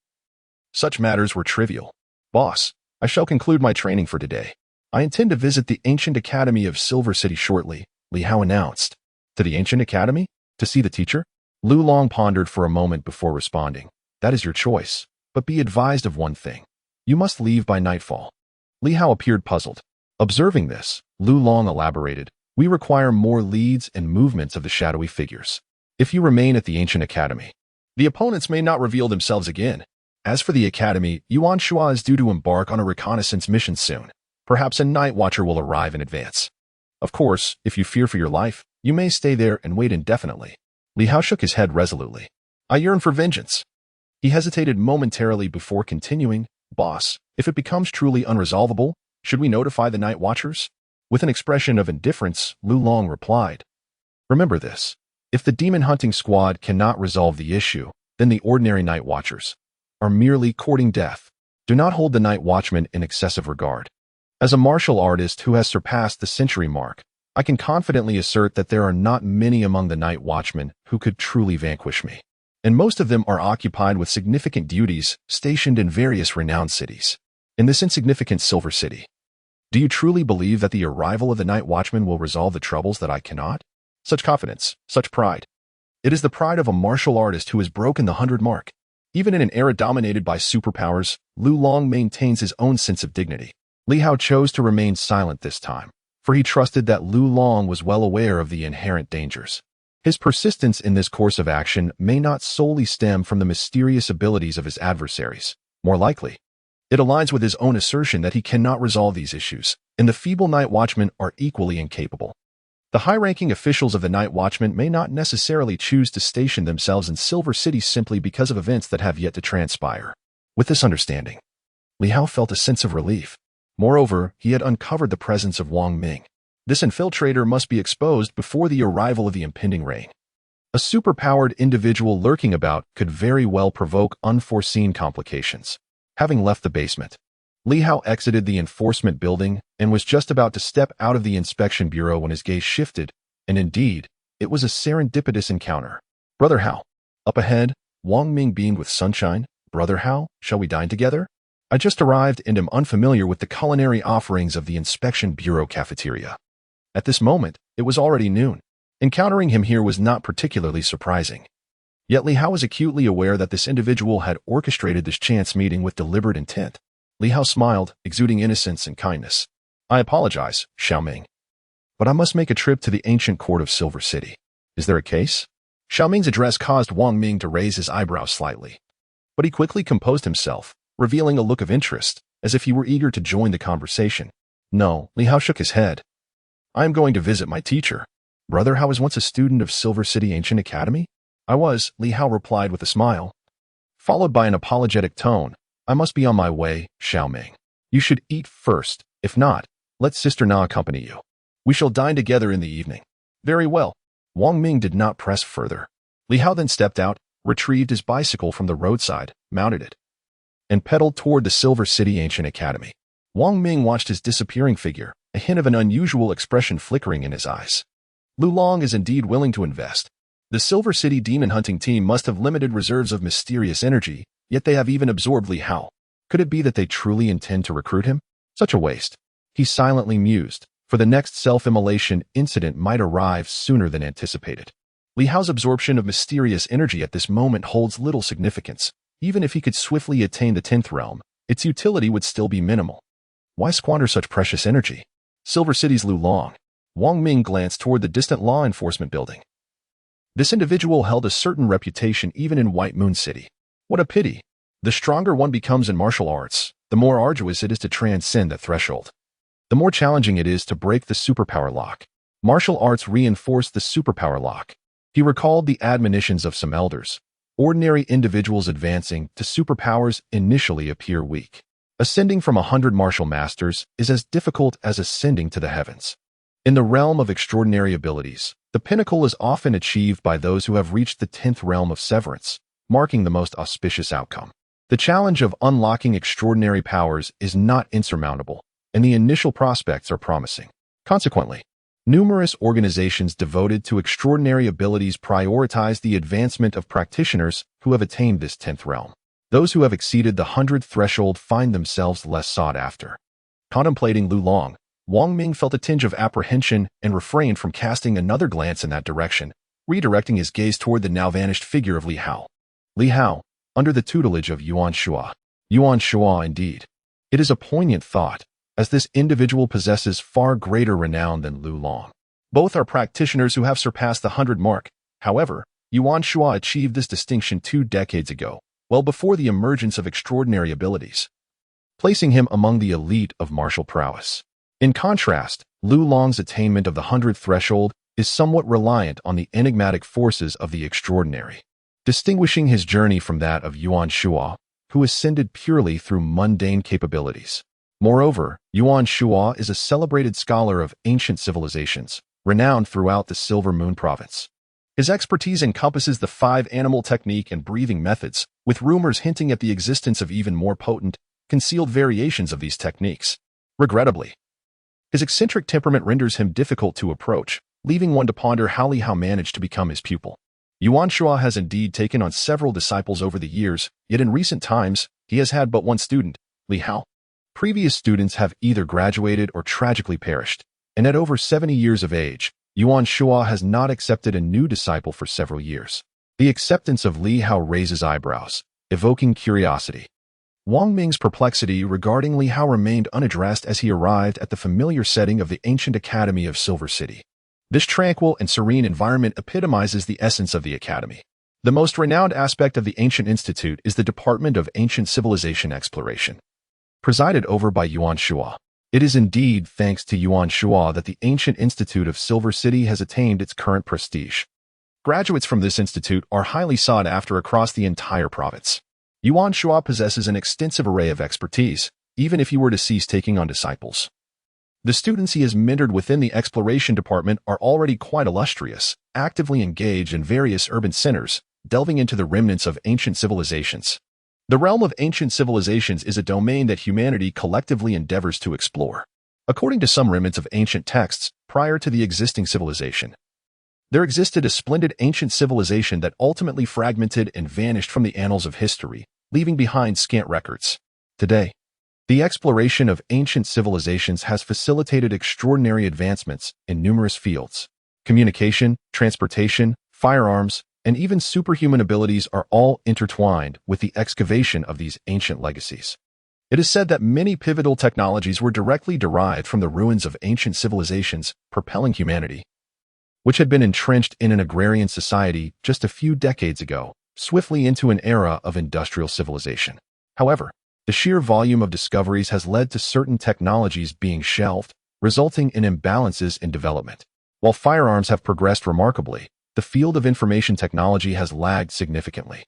Such matters were trivial. Boss, I shall conclude my training for today. I intend to visit the Ancient Academy of Silver City shortly, Li Hao announced. To the Ancient Academy? To see the teacher? Lu Long pondered for a moment before responding. That is your choice, but be advised of one thing. You must leave by nightfall. Li Hao appeared puzzled. Observing this, Lu Long elaborated. We require more leads and movements of the shadowy figures. If you remain at the Ancient Academy, the opponents may not reveal themselves again. As for the Academy, Yuan Shua is due to embark on a reconnaissance mission soon. Perhaps a night watcher will arrive in advance. Of course, if you fear for your life, you may stay there and wait indefinitely. Li Hao shook his head resolutely. I yearn for vengeance. He hesitated momentarily before continuing. Boss, if it becomes truly unresolvable, should we notify the night watchers? With an expression of indifference, Lu Long replied, remember this. If the demon hunting squad cannot resolve the issue, then the ordinary night watchers are merely courting death. Do not hold the night watchman in excessive regard. As a martial artist who has surpassed the century mark, I can confidently assert that there are not many among the night watchmen who could truly vanquish me. And most of them are occupied with significant duties stationed in various renowned cities. In this insignificant Silver City, do you truly believe that the arrival of the night watchman will resolve the troubles that I cannot? Such confidence, such pride. It is the pride of a martial artist who has broken the 100 mark. Even in an era dominated by superpowers, Lu Long maintains his own sense of dignity. Li Hao chose to remain silent this time, for he trusted that Lu Long was well aware of the inherent dangers. His persistence in this course of action may not solely stem from the mysterious abilities of his adversaries. More likely, it aligns with his own assertion that he cannot resolve these issues, and the feeble night watchmen are equally incapable. The high-ranking officials of the night watchmen may not necessarily choose to station themselves in Silver City simply because of events that have yet to transpire. With this understanding, Li Hao felt a sense of relief. Moreover, he had uncovered the presence of Wang Ming. This infiltrator must be exposed before the arrival of the impending rain. A superpowered individual lurking about could very well provoke unforeseen complications. Having left the basement, Li Hao exited the enforcement building and was just about to step out of the inspection bureau when his gaze shifted, and indeed, it was a serendipitous encounter. Brother Hao. Up ahead, Wang Ming beamed with sunshine. Brother Hao, shall we dine together? I just arrived and am unfamiliar with the culinary offerings of the inspection bureau cafeteria. At this moment, it was already noon. Encountering him here was not particularly surprising. Yet Li Hao was acutely aware that this individual had orchestrated this chance meeting with deliberate intent. Li Hao smiled, exuding innocence and kindness. I apologize, Xiaoming, but I must make a trip to the ancient court of Silver City. Is there a case? Xiaoming's address caused Wang Ming to raise his eyebrows slightly, but he quickly composed himself, revealing a look of interest, as if he were eager to join the conversation. No, Li Hao shook his head. I am going to visit my teacher. Brother Hao was once a student of Silver City Ancient Academy? I was, Li Hao replied with a smile. followed by an apologetic tone. I must be on my way, Xiaoming. You should eat first. If not, let Sister Na accompany you. We shall dine together in the evening. Very well. Wang Ming did not press further. Li Hao then stepped out, retrieved his bicycle from the roadside, mounted it, and pedaled toward the Silver City Ancient Academy. Wang Ming watched his disappearing figure, a hint of an unusual expression flickering in his eyes. Lu Long is indeed willing to invest. The Silver City demon hunting team must have limited reserves of mysterious energy, yet they have even absorbed Li Hao. Could it be that they truly intend to recruit him? Such a waste. He silently mused, for the next self-immolation incident might arrive sooner than anticipated. Li Hao's absorption of mysterious energy at this moment holds little significance. Even if he could swiftly attain the 10th realm, its utility would still be minimal. Why squander such precious energy? Silver City's Lu Long. Wang Ming glanced toward the distant law enforcement building. This individual held a certain reputation even in White Moon City. What a pity. The stronger one becomes in martial arts, the more arduous it is to transcend that threshold. The more challenging it is to break the superpower lock. Martial arts reinforce the superpower lock. He recalled the admonitions of some elders. Ordinary individuals advancing to superpowers initially appear weak. Ascending from 100 martial masters is as difficult as ascending to the heavens. In the realm of extraordinary abilities, the pinnacle is often achieved by those who have reached the 10th realm of severance, marking the most auspicious outcome. The challenge of unlocking extraordinary powers is not insurmountable, and the initial prospects are promising. Consequently, numerous organizations devoted to extraordinary abilities prioritize the advancement of practitioners who have attained this 10th realm. Those who have exceeded the 100th threshold find themselves less sought after. Contemplating Lu Long, Wang Ming felt a tinge of apprehension and refrained from casting another glance in that direction, redirecting his gaze toward the now-vanished figure of Li Hao. Li Hao, under the tutelage of Yuan Shua. Yuan Shua indeed. It is a poignant thought, as this individual possesses far greater renown than Lu Long. Both are practitioners who have surpassed the 100 mark. However, Yuan Shua achieved this distinction 2 decades ago, well before the emergence of extraordinary abilities, placing him among the elite of martial prowess. In contrast, Lu Long's attainment of the 100th threshold is somewhat reliant on the enigmatic forces of the extraordinary, distinguishing his journey from that of Yuan Shua, who ascended purely through mundane capabilities. Moreover, Yuan Shua is a celebrated scholar of ancient civilizations, renowned throughout the Silver Moon Province. His expertise encompasses the 5-animal technique and breathing methods, with rumors hinting at the existence of even more potent, concealed variations of these techniques. Regrettably, his eccentric temperament renders him difficult to approach, leaving one to ponder how Li Hao managed to become his pupil. Yuan Shua has indeed taken on several disciples over the years, yet in recent times, he has had but one student, Li Hao. Previous students have either graduated or tragically perished, and at over 70 years of age, Yuan Shua has not accepted a new disciple for several years. The acceptance of Li Hao raises eyebrows, evoking curiosity. Wang Ming's perplexity regarding Li Hao remained unaddressed as he arrived at the familiar setting of the ancient academy of Silver City. This tranquil and serene environment epitomizes the essence of the academy. The most renowned aspect of the ancient institute is the Department of Ancient Civilization Exploration, presided over by Yuan Shua. It is indeed thanks to Yuan Shua that the ancient institute of Silver City has attained its current prestige. Graduates from this institute are highly sought after across the entire province. Yuan Shua possesses an extensive array of expertise, even if he were to cease taking on disciples. The students he has mentored within the exploration department are already quite illustrious, actively engaged in various urban centers, delving into the remnants of ancient civilizations. The realm of ancient civilizations is a domain that humanity collectively endeavors to explore. According to some remnants of ancient texts, prior to the existing civilization, there existed a splendid ancient civilization that ultimately fragmented and vanished from the annals of history, leaving behind scant records. Today, the exploration of ancient civilizations has facilitated extraordinary advancements in numerous fields. Communication, transportation, firearms, and even superhuman abilities are all intertwined with the excavation of these ancient legacies. It is said that many pivotal technologies were directly derived from the ruins of ancient civilizations, propelling humanity, which had been entrenched in an agrarian society just a few decades ago, swiftly into an era of industrial civilization. However, the sheer volume of discoveries has led to certain technologies being shelved, resulting in imbalances in development. While firearms have progressed remarkably, the field of information technology has lagged significantly.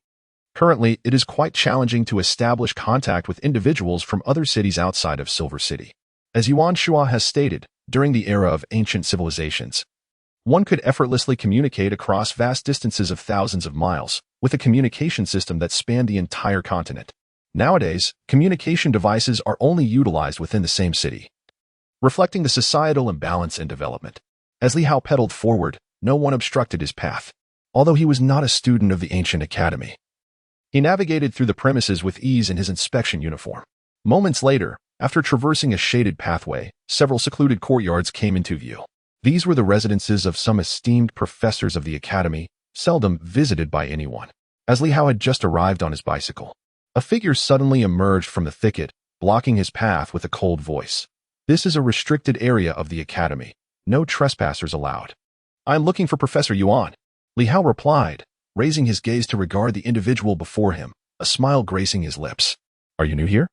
Currently, it is quite challenging to establish contact with individuals from other cities outside of Silver City. As Yuan Shua has stated, during the era of ancient civilizations, one could effortlessly communicate across vast distances of thousands of miles with a communication system that spanned the entire continent. Nowadays, communication devices are only utilized within the same city, reflecting the societal imbalance and development. As Li Hao pedaled forward, no one obstructed his path. Although he was not a student of the ancient academy, he navigated through the premises with ease in his inspection uniform. Moments later, after traversing a shaded pathway, several secluded courtyards came into view. These were the residences of some esteemed professors of the academy, seldom visited by anyone. As Li Hao had just arrived on his bicycle, a figure suddenly emerged from the thicket, blocking his path with a cold voice. "This is a restricted area of the academy. No trespassers allowed." "I am looking for Professor Yuan," Li Hao replied, raising his gaze to regard the individual before him, a smile gracing his lips. "Are you new here?"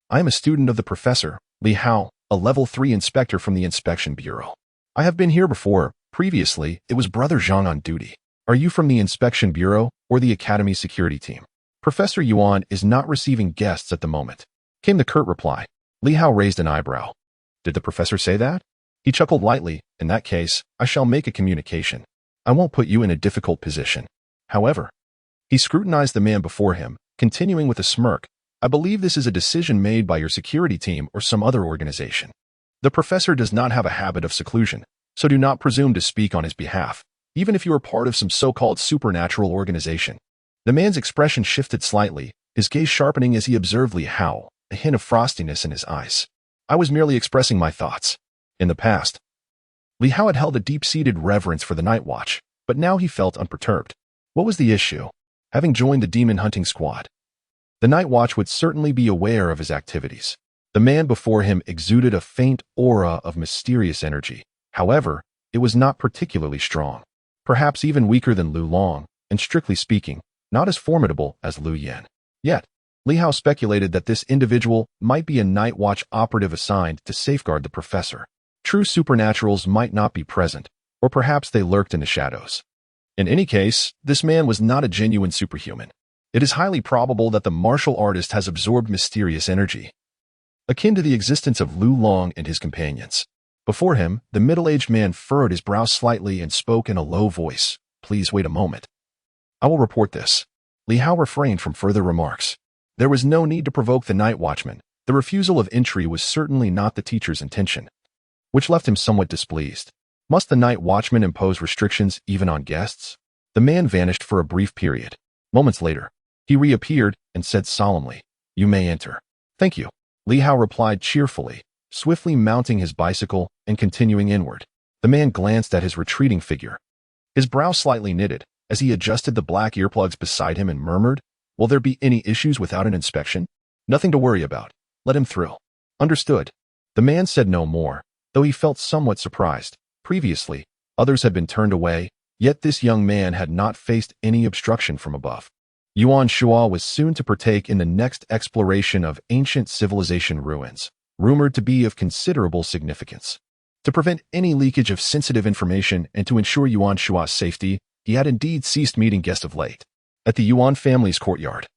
"I am a student of the professor, Li Hao, a level 3 inspector from the inspection bureau. I have been here before. Previously, it was Brother Zhang on duty. Are you from the inspection bureau or the academy security team?" "Professor Yuan is not receiving guests at the moment," came the curt reply. Li Hao raised an eyebrow. "Did the professor say that?" He chuckled lightly. "In that case, I shall make a communication. I won't put you in a difficult position. However," he scrutinized the man before him, continuing with a smirk, "I believe this is a decision made by your security team or some other organization. The professor does not have a habit of seclusion, so do not presume to speak on his behalf, even if you are part of some so-called supernatural organization." The man's expression shifted slightly, his gaze sharpening as he observed Li Hao, a hint of frostiness in his eyes. "I was merely expressing my thoughts." In the past, Li Hao had held a deep-seated reverence for the night watch, but now he felt unperturbed. What was the issue? Having joined the demon hunting squad, the night watch would certainly be aware of his activities. The man before him exuded a faint aura of mysterious energy. However, it was not particularly strong. Perhaps even weaker than Lu Long, and strictly speaking, not as formidable as Lu Yan. Yet, Li Hao speculated that this individual might be a night watch operative assigned to safeguard the professor. True supernaturals might not be present, or perhaps they lurked in the shadows. In any case, this man was not a genuine superhuman. It is highly probable that the martial artist has absorbed mysterious energy, akin to the existence of Lu Long and his companions. Before him, the middle-aged man furrowed his brow slightly and spoke in a low voice. "Please wait a moment. I will report this." Li Hao refrained from further remarks. There was no need to provoke the night watchman. The refusal of entry was certainly not the teacher's intention, which left him somewhat displeased. Must the night watchman impose restrictions even on guests? The man vanished for a brief period. Moments later, he reappeared and said solemnly, "You may enter." "Thank you," Li Hao replied cheerfully, swiftly mounting his bicycle and continuing inward. The man glanced at his retreating figure. His brow slightly knitted as he adjusted the black earplugs beside him and murmured, "Will there be any issues without an inspection?" "Nothing to worry about. Let him through." "Understood." The man said no more, though he felt somewhat surprised. Previously, others had been turned away, yet this young man had not faced any obstruction from above. Yuan Shua was soon to partake in the next exploration of ancient civilization ruins, rumored to be of considerable significance. To prevent any leakage of sensitive information and to ensure Yuan Shua's safety, he had indeed ceased meeting guests of late. At the Yuan family's courtyard,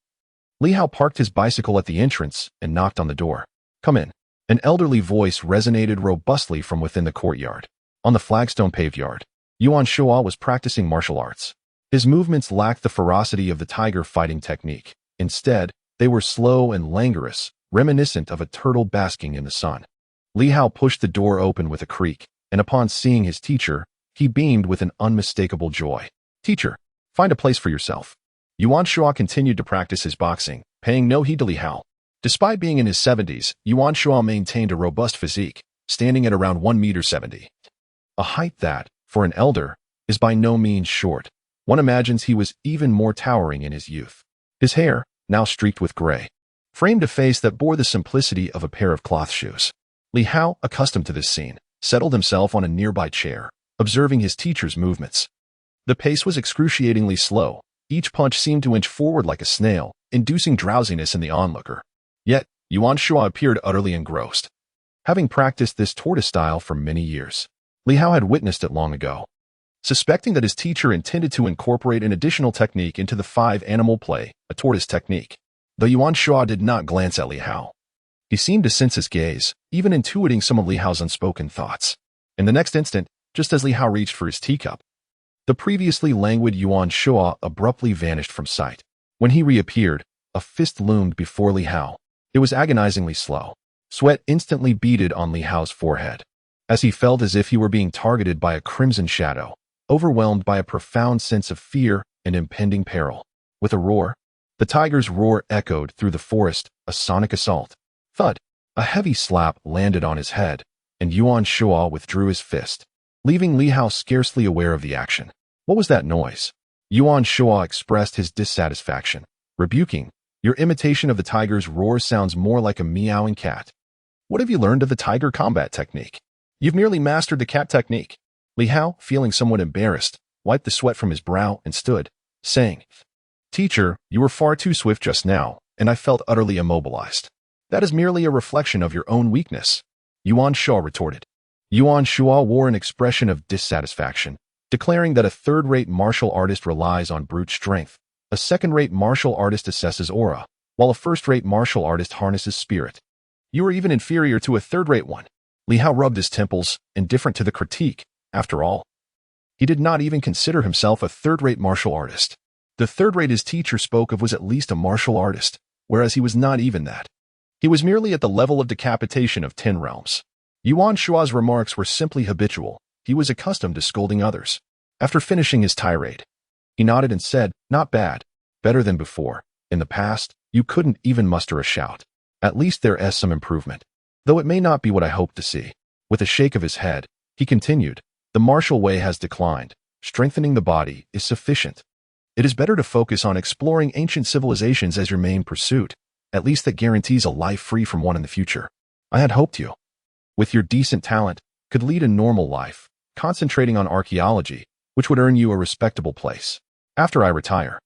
Li Hao parked his bicycle at the entrance and knocked on the door. "Come in." An elderly voice resonated robustly from within the courtyard. On the flagstone paved yard, Yuan Shua was practicing martial arts. His movements lacked the ferocity of the tiger fighting technique. Instead, they were slow and languorous, reminiscent of a turtle basking in the sun. Li Hao pushed the door open with a creak, and upon seeing his teacher, he beamed with an unmistakable joy. "Teacher, find a place for yourself." Yuan Shua continued to practice his boxing, paying no heed to Li Hao. Despite being in his 70s, Yuan Shua maintained a robust physique, standing at around 1.70 meters. A height that, for an elder, is by no means short. One imagines he was even more towering in his youth. His hair, now streaked with gray, framed a face that bore the simplicity of a pair of cloth shoes. Li Hao, accustomed to this scene, settled himself on a nearby chair, observing his teacher's movements. The pace was excruciatingly slow. Each punch seemed to inch forward like a snail, inducing drowsiness in the onlooker. Yet, Yuan Shua appeared utterly engrossed. Having practiced this tortoise style for many years, Li Hao had witnessed it long ago. Suspecting that his teacher intended to incorporate an additional technique into the five-animal play, a tortoise technique, the Yuan Shua did not glance at Li Hao. He seemed to sense his gaze, even intuiting some of Li Hao's unspoken thoughts. In the next instant, just as Li Hao reached for his teacup, the previously languid Yuan Shua abruptly vanished from sight. When he reappeared, a fist loomed before Li Hao. It was agonizingly slow. Sweat instantly beaded on Li Hao's forehead, as he felt as if he were being targeted by a crimson shadow, overwhelmed by a profound sense of fear and impending peril. With a roar, the tiger's roar echoed through the forest, a sonic assault. Thud! A heavy slap landed on his head, and Yuan Shua withdrew his fist, leaving Li Hao scarcely aware of the action. What was that noise? Yuan Shua expressed his dissatisfaction, rebuking, "Your imitation of the tiger's roar sounds more like a meowing cat. What have you learned of the tiger combat technique? You've merely mastered the cat technique." Li Hao, feeling somewhat embarrassed, wiped the sweat from his brow and stood, saying, "Teacher, you were far too swift just now, and I felt utterly immobilized. That is merely a reflection of your own weakness," Yuan Shua retorted. Yuan Shua wore an expression of dissatisfaction, declaring that a third-rate martial artist relies on brute strength, a second-rate martial artist assesses aura, while a first-rate martial artist harnesses spirit. "You are even inferior to a third-rate one." Li Hao rubbed his temples, indifferent to the critique. After all, he did not even consider himself a third-rate martial artist. The third-rate his teacher spoke of was at least a martial artist, whereas he was not even that. He was merely at the level of decapitation of 10 realms. Yuan Shua's remarks were simply habitual. He was accustomed to scolding others. After finishing his tirade, he nodded and said, "Not bad. Better than before. In the past, you couldn't even muster a shout. At least there is some improvement, though it may not be what I hoped to see." With a shake of his head, he continued, "The martial way has declined. Strengthening the body is sufficient. It is better to focus on exploring ancient civilizations as your main pursuit. At least that guarantees a life free from one in the future. I had hoped you, with your decent talent, could lead a normal life, concentrating on archaeology, which would earn you a respectable place. After I retire,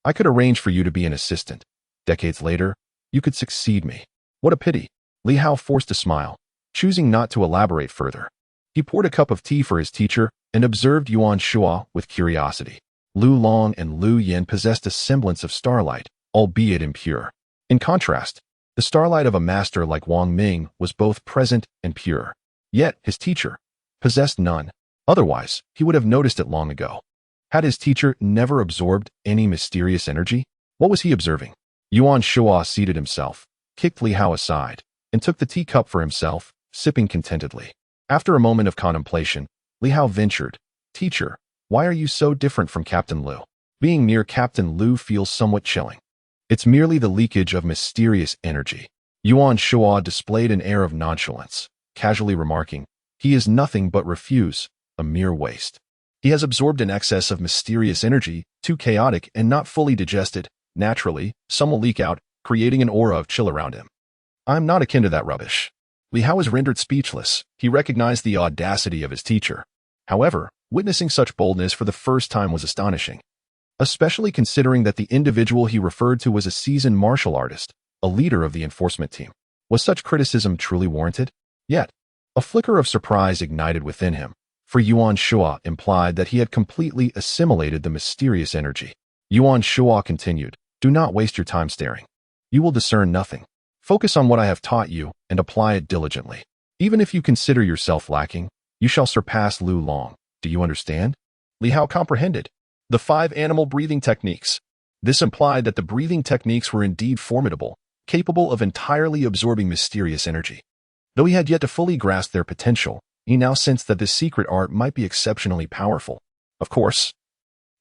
I could arrange for you to be an assistant. Decades later, you could succeed me." "What a pity." Li Hao forced a smile, choosing not to elaborate further. He poured a cup of tea for his teacher and observed Yuan Shua with curiosity. Lu Long and Lu Yin possessed a semblance of starlight, albeit impure. In contrast, the starlight of a master like Wang Ming was both present and pure. Yet, his teacher possessed none. Otherwise, he would have noticed it long ago. Had his teacher never absorbed any mysterious energy? What was he observing? Yuan Shua seated himself, kicked Li Hao aside, and took the teacup for himself, sipping contentedly. After a moment of contemplation, Li Hao ventured, "Teacher, why are you so different from Captain Lu? Being near Captain Lu feels somewhat chilling." "It's merely the leakage of mysterious energy." Yuan Shua displayed an air of nonchalance, casually remarking, "He is nothing but refuse, a mere waste. He has absorbed an excess of mysterious energy, too chaotic and not fully digested. Naturally, some will leak out, creating an aura of chill around him. I'm not akin to that rubbish." Li Hao was rendered speechless. He recognized the audacity of his teacher. However, witnessing such boldness for the first time was astonishing, especially considering that the individual he referred to was a seasoned martial artist, a leader of the enforcement team. Was such criticism truly warranted? Yet, a flicker of surprise ignited within him, for Yuan Shua implied that he had completely assimilated the mysterious energy. Yuan Shua continued, "Do not waste your time staring. You will discern nothing. Focus on what I have taught you and apply it diligently. Even if you consider yourself lacking, you shall surpass Lu Long. Do you understand?" Li Hao comprehended. The 5 animal breathing techniques. This implied that the breathing techniques were indeed formidable, capable of entirely absorbing mysterious energy. Though he had yet to fully grasp their potential, he now sensed that this secret art might be exceptionally powerful. Of course,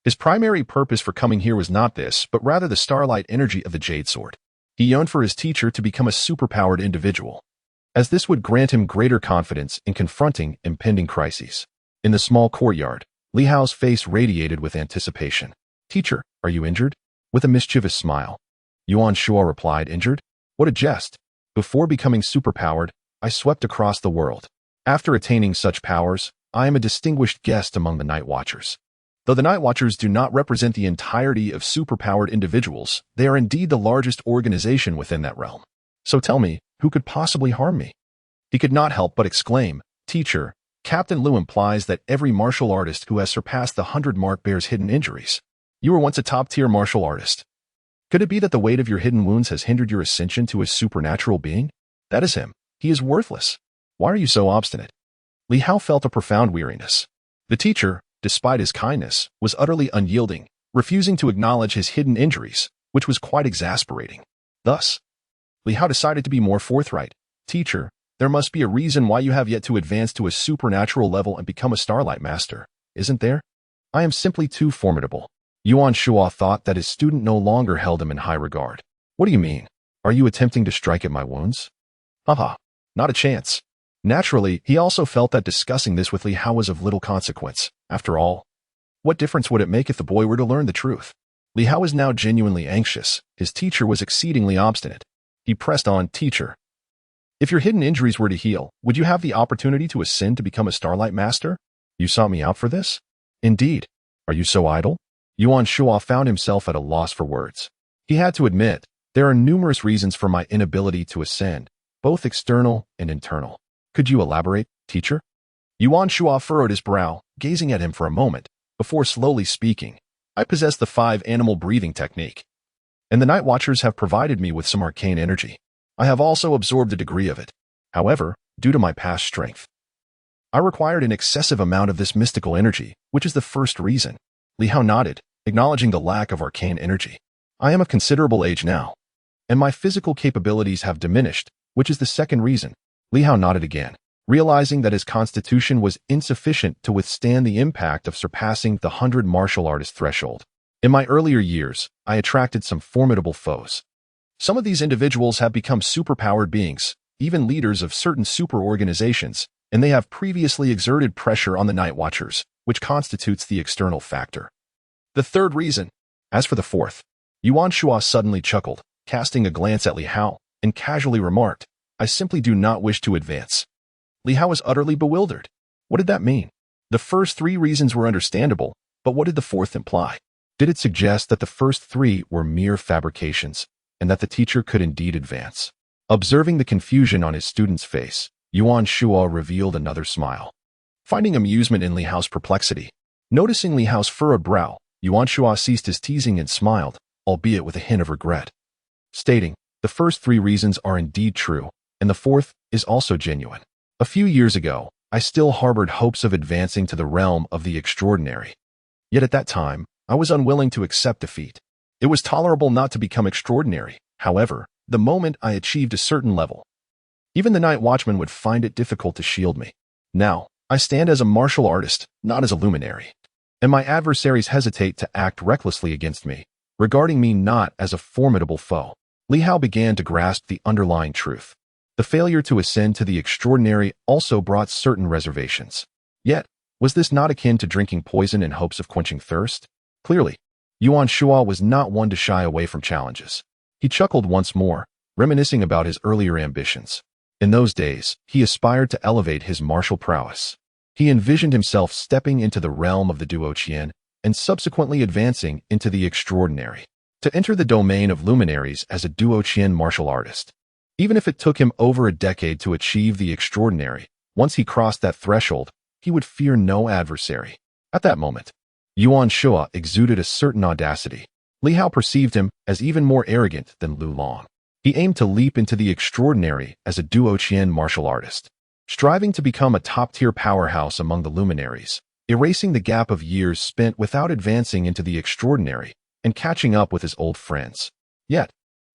his primary purpose for coming here was not this, but rather the starlight energy of the Jade Sword. He yearned for his teacher to become a superpowered individual, as this would grant him greater confidence in confronting impending crises. In the small courtyard, Li Hao's face radiated with anticipation. "Teacher, are you injured?" With a mischievous smile, Yuan Shua replied, "Injured? What a jest. Before becoming superpowered, I swept across the world. After attaining such powers, I am a distinguished guest among the Night Watchers. Though the Night Watchers do not represent the entirety of superpowered individuals, they are indeed the largest organization within that realm. So tell me, who could possibly harm me?" He could not help but exclaim, "Teacher, Captain Liu implies that every martial artist who has surpassed the 100 mark bears hidden injuries. You were once a top-tier martial artist. Could it be that the weight of your hidden wounds has hindered your ascension to a supernatural being? That is him. He is worthless. Why are you so obstinate? Li Hao felt a profound weariness. The teacher, despite his kindness, was utterly unyielding, refusing to acknowledge his hidden injuries, which was quite exasperating. Thus, Li Hao decided to be more forthright. Teacher, there must be a reason why you have yet to advance to a supernatural level and become a Starlight Master, isn't there? I am simply too formidable. Yuan Shuo thought that his student no longer held him in high regard. What do you mean? Are you attempting to strike at my wounds? Haha, not a chance. Naturally, he also felt that discussing this with Li Hao was of little consequence. After all, what difference would it make if the boy were to learn the truth? Li Hao was now genuinely anxious. His teacher was exceedingly obstinate. He pressed on, Teacher, if your hidden injuries were to heal, would you have the opportunity to ascend to become a Starlight Master? You sought me out for this? Indeed. Are you so idle? Yuan Shuo found himself at a loss for words. He had to admit, there are numerous reasons for my inability to ascend, both external and internal. Could you elaborate, teacher? Yuan Shuo furrowed his brow, gazing at him for a moment, before slowly speaking. I possess the 5-animal breathing technique, and the Night Watchers have provided me with some arcane energy. I have also absorbed a degree of it. However, due to my past strength, I required an excessive amount of this mystical energy, which is the first reason. Li Hao nodded, acknowledging the lack of arcane energy. I am of considerable age now, and my physical capabilities have diminished, which is the second reason. Li Hao nodded again, realizing that his constitution was insufficient to withstand the impact of surpassing the 100 martial artist threshold. In my earlier years, I attracted some formidable foes. Some of these individuals have become superpowered beings, even leaders of certain super organizations, and they have previously exerted pressure on the Night Watchers, which constitutes the external factor. The third reason. As for the fourth, Yuan Shuo suddenly chuckled, casting a glance at Li Hao, and casually remarked, I simply do not wish to advance. Li Hao was utterly bewildered. What did that mean? The first 3 reasons were understandable, but what did the fourth imply? Did it suggest that the first 3 were mere fabrications, and that the teacher could indeed advance? Observing the confusion on his student's face, Yuan Shuo revealed another smile. Finding amusement in Li Hao's perplexity, noticing Li Hao's furrowed brow, Yuan Shuo ceased his teasing and smiled, albeit with a hint of regret, stating, the first 3 reasons are indeed true, and the fourth is also genuine. A few years ago, I still harbored hopes of advancing to the realm of the extraordinary. Yet at that time, I was unwilling to accept defeat. It was tolerable not to become extraordinary. However, the moment I achieved a certain level, even the Night Watchman would find it difficult to shield me. Now, I stand as a martial artist, not as a luminary, and my adversaries hesitate to act recklessly against me, regarding me not as a formidable foe. Li Hao began to grasp the underlying truth. The failure to ascend to the extraordinary also brought certain reservations. Yet, was this not akin to drinking poison in hopes of quenching thirst? Clearly, Yuan Shuo was not one to shy away from challenges. He chuckled once more, reminiscing about his earlier ambitions. In those days, he aspired to elevate his martial prowess. He envisioned himself stepping into the realm of the duoqian and subsequently advancing into the extraordinary, to enter the domain of luminaries as a duoqian martial artist. Even if it took him over a decade to achieve the extraordinary, once he crossed that threshold, he would fear no adversary. At that moment, Yuan Shuo exuded a certain audacity. Li Hao perceived him as even more arrogant than Lu Long. He aimed to leap into the extraordinary as a duoqian martial artist, striving to become a top-tier powerhouse among the luminaries, erasing the gap of years spent without advancing into the extraordinary and catching up with his old friends. Yet,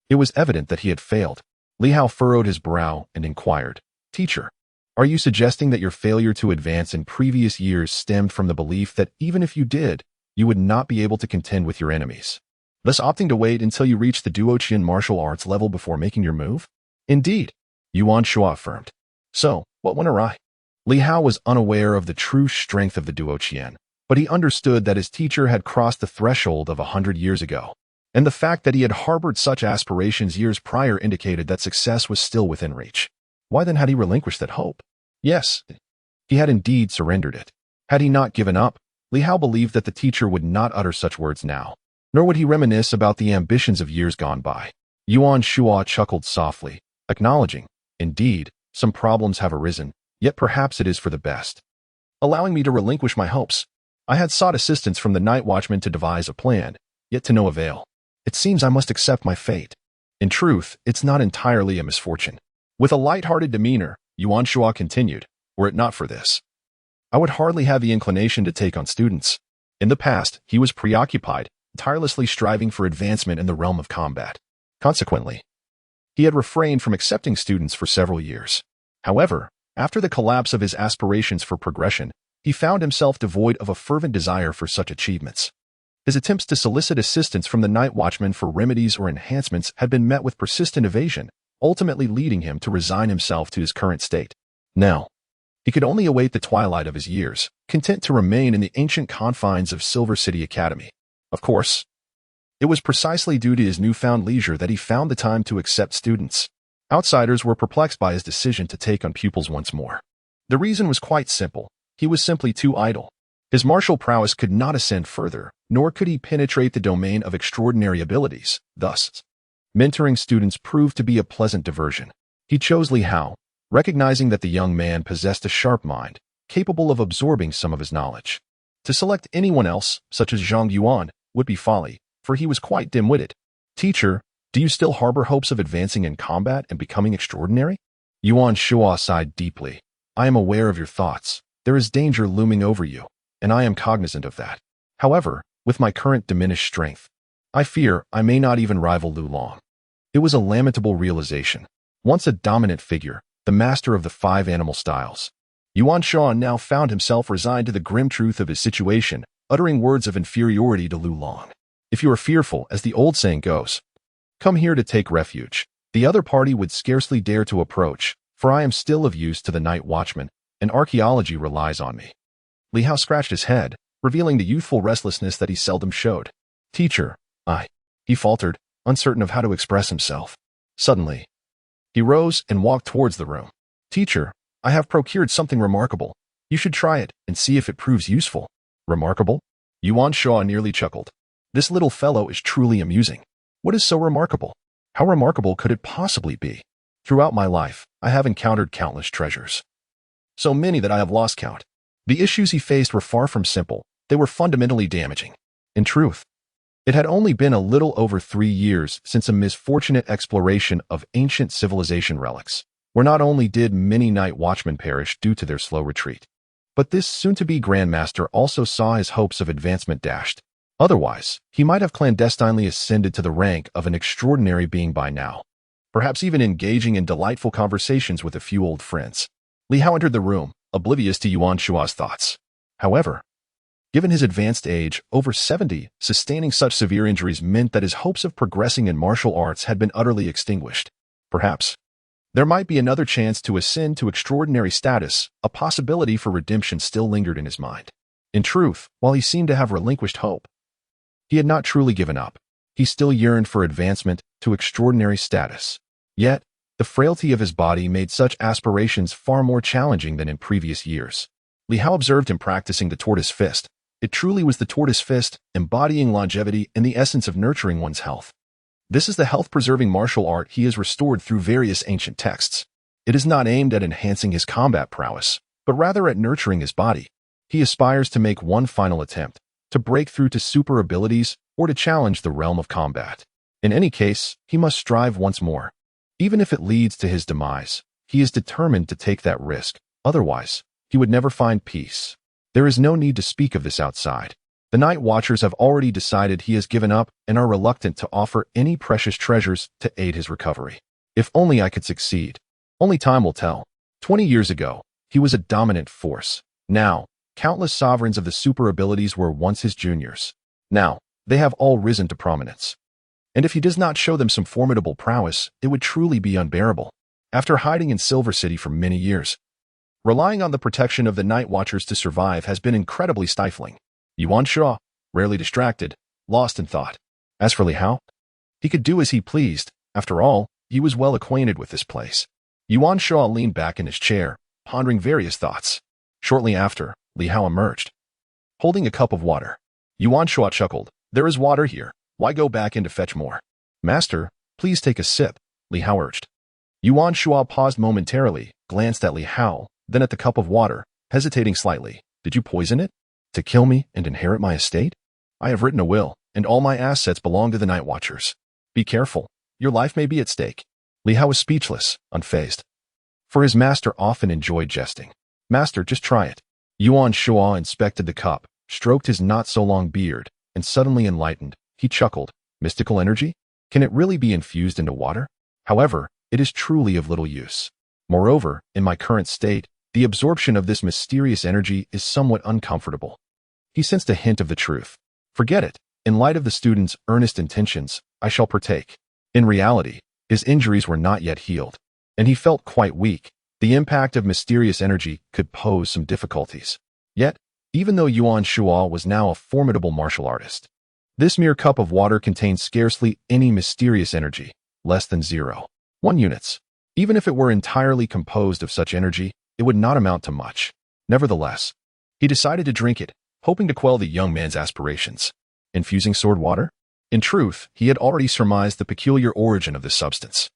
it was evident that he had failed. Li Hao furrowed his brow and inquired, Teacher, are you suggesting that your failure to advance in previous years stemmed from the belief that even if you did, you would not be able to contend with your enemies, thus opting to wait until you reach the duoqian martial arts level before making your move? Indeed, Yuan Shuo affirmed. So, what went awry? Li Hao was unaware of the true strength of the duoqian, but he understood that his teacher had crossed the threshold of 100 years ago, and the fact that he had harbored such aspirations years prior indicated that success was still within reach. Why then had he relinquished that hope? Yes, he had indeed surrendered it. Had he not given up, Li Hao believed that the teacher would not utter such words now, nor would he reminisce about the ambitions of years gone by. Yuan Shuo chuckled softly, acknowledging, indeed, some problems have arisen, yet perhaps it is for the best. allowing me to relinquish my hopes. I had sought assistance from the night watchman to devise a plan, yet to no avail. It seems I must accept my fate. In truth, it's not entirely a misfortune. With a light-hearted demeanor, Yuan Shua continued, were it not for this, I would hardly have the inclination to take on students. In the past, he was preoccupied, tirelessly striving for advancement in the realm of combat. Consequently, he had refrained from accepting students for several years. However, after the collapse of his aspirations for progression, he found himself devoid of a fervent desire for such achievements. His attempts to solicit assistance from the night watchman for remedies or enhancements had been met with persistent evasion, ultimately leading him to resign himself to his current state. Now, he could only await the twilight of his years, content to remain in the ancient confines of Silver City Academy. Of course, it was precisely due to his newfound leisure that he found the time to accept students. Outsiders were perplexed by his decision to take on pupils once more. The reason was quite simple. He was simply too idle. His martial prowess could not ascend further, nor could he penetrate the domain of extraordinary abilities. Thus, mentoring students proved to be a pleasant diversion. He chose Li Hao, recognizing that the young man possessed a sharp mind, capable of absorbing some of his knowledge. To select anyone else, such as Zhang Yuan, would be folly, for he was quite dim-witted. Teacher, do you still harbor hopes of advancing in combat and becoming extraordinary? Yuan Shua sighed deeply. I am aware of your thoughts. There is danger looming over you, and I am cognizant of that. However, with my current diminished strength, I fear I may not even rival Lu Long. It was a lamentable realization. Once a dominant figure, the master of the 5 animal styles, Yuan Shua now found himself resigned to the grim truth of his situation, uttering words of inferiority to Lu Long. If you are fearful, as the old saying goes, come here to take refuge. The other party would scarcely dare to approach, for I am still of use to the night watchman, and archaeology relies on me. Li Hao scratched his head, revealing the youthful restlessness that he seldom showed. Teacher, he faltered, uncertain of how to express himself. Suddenly, he rose and walked towards the room. Teacher, I have procured something remarkable. You should try it and see if it proves useful. Remarkable? Yuan Shua nearly chuckled. This little fellow is truly amusing. What is so remarkable? How remarkable could it possibly be? Throughout my life, I have encountered countless treasures. So many that I have lost count. The issues he faced were far from simple. They were fundamentally damaging. In truth, it had only been a little over 3 years since a misfortunate exploration of ancient civilization relics, where not only did many night watchmen perish due to their slow retreat, but this soon-to-be grandmaster also saw his hopes of advancement dashed. Otherwise, he might have clandestinely ascended to the rank of an extraordinary being by now, perhaps even engaging in delightful conversations with a few old friends. Li Hao entered the room, oblivious to Yuan Shua's thoughts. However, given his advanced age, over 70, sustaining such severe injuries meant that his hopes of progressing in martial arts had been utterly extinguished. Perhaps there might be another chance to ascend to extraordinary status. A possibility for redemption still lingered in his mind. In truth, while he seemed to have relinquished hope, he had not truly given up. He still yearned for advancement to extraordinary status. Yet, the frailty of his body made such aspirations far more challenging than in previous years. Li Hao observed him practicing the tortoise fist. It truly was the tortoise fist, embodying longevity and the essence of nurturing one's health. This is the health-preserving martial art he has restored through various ancient texts. It is not aimed at enhancing his combat prowess, but rather at nurturing his body. He aspires to make one final attempt, to break through to super abilities or to challenge the realm of combat. In any case, he must strive once more. Even if it leads to his demise, he is determined to take that risk. Otherwise, he would never find peace. There is no need to speak of this outside. The night watchers have already decided he has given up and are reluctant to offer any precious treasures to aid his recovery. If only I could succeed. Only time will tell. 20 years ago, he was a dominant force. Now, countless sovereigns of the super abilities were once his juniors. Now, they have all risen to prominence. And if he does not show them some formidable prowess, it would truly be unbearable. After hiding in Silver City for many years, relying on the protection of the night watchers to survive has been incredibly stifling. Yuan Shua, rarely distracted, lost in thought. As for Li Hao, he could do as he pleased. After all, he was well acquainted with this place. Yuan Shua leaned back in his chair, pondering various thoughts. Shortly after, Li Hao emerged, holding a cup of water. Yuan Shua chuckled. There is water here. Why go back in to fetch more? Master, please take a sip, Li Hao urged. Yuan Shua paused momentarily, glanced at Li Hao, then at the cup of water, hesitating slightly. Did you poison it? To kill me and inherit my estate? I have written a will, and all my assets belong to the Night Watchers. Be careful. Your life may be at stake. Li Hao was speechless, unfazed. For his master often enjoyed jesting. Master, just try it. Yuan Shua inspected the cup, stroked his not-so-long beard, and suddenly enlightened, he chuckled. Mystical energy? Can it really be infused into water? However, it is truly of little use. Moreover, in my current state, the absorption of this mysterious energy is somewhat uncomfortable. He sensed a hint of the truth. Forget it. In light of the student's earnest intentions, I shall partake. In reality, his injuries were not yet healed, and he felt quite weak. The impact of mysterious energy could pose some difficulties. Yet, even though Yuan Shua was now a formidable martial artist, this mere cup of water contained scarcely any mysterious energy, less than 0.1 units. Even if it were entirely composed of such energy, it would not amount to much. Nevertheless, he decided to drink it, hoping to quell the young man's aspirations. Infusing sword water? In truth, he had already surmised the peculiar origin of this substance.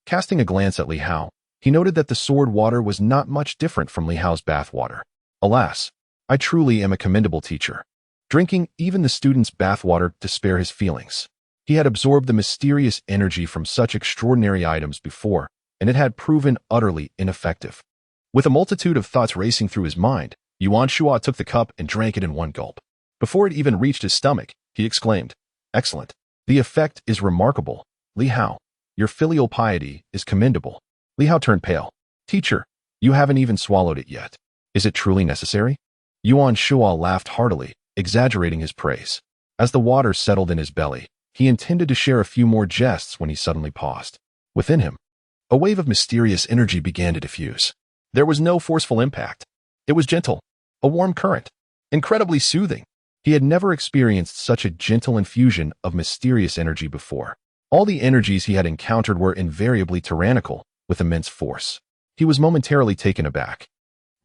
Casting a glance at Li Hao, he noted that the sword water was not much different from Li Hao's bath water. Alas, I truly am a commendable teacher. Drinking even the student's bath water to spare his feelings. He had absorbed the mysterious energy from such extraordinary items before, and it had proven utterly ineffective. With a multitude of thoughts racing through his mind, Yuan Shua took the cup and drank it in one gulp. Before it even reached his stomach, he exclaimed, "Excellent. The effect is remarkable. Li Hao, your filial piety is commendable." Li Hao turned pale. "Teacher, you haven't even swallowed it yet. Is it truly necessary?" Yuan Shua laughed heartily, exaggerating his praise. As the water settled in his belly, he intended to share a few more jests when he suddenly paused. Within him, a wave of mysterious energy began to diffuse. There was no forceful impact. It was gentle, a warm current, incredibly soothing. He had never experienced such a gentle infusion of mysterious energy before. All the energies he had encountered were invariably tyrannical, with immense force. He was momentarily taken aback.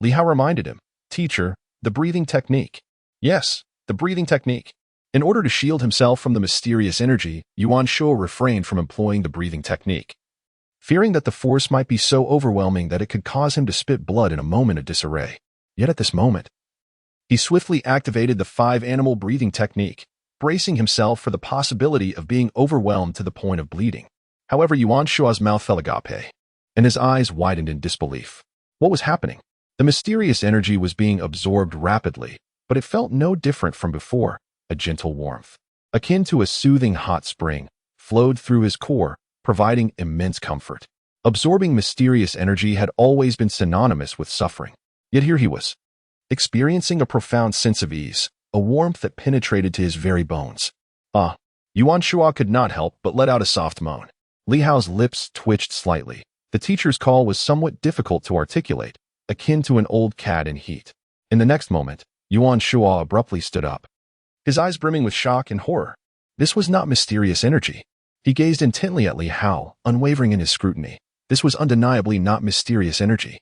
Li Hao reminded him, "Teacher, the breathing technique." Yes, the breathing technique. In order to shield himself from the mysterious energy, Yuan Shua refrained from employing the breathing technique, fearing that the force might be so overwhelming that it could cause him to spit blood in a moment of disarray. Yet at this moment, he swiftly activated the 5-animal breathing technique, bracing himself for the possibility of being overwhelmed to the point of bleeding. However, Yuan Shua's mouth fell agape, and his eyes widened in disbelief. What was happening? The mysterious energy was being absorbed rapidly, but it felt no different from before. A gentle warmth, akin to a soothing hot spring, flowed through his core, providing immense comfort. Absorbing mysterious energy had always been synonymous with suffering. Yet here he was, experiencing a profound sense of ease, a warmth that penetrated to his very bones. Yuan Shua could not help but let out a soft moan. Li Hao's lips twitched slightly. The teacher's call was somewhat difficult to articulate, akin to an old cat in heat. In the next moment, Yuan Shua abruptly stood up, his eyes brimming with shock and horror. This was not mysterious energy. He gazed intently at Li Hao, unwavering in his scrutiny. This was undeniably not mysterious energy.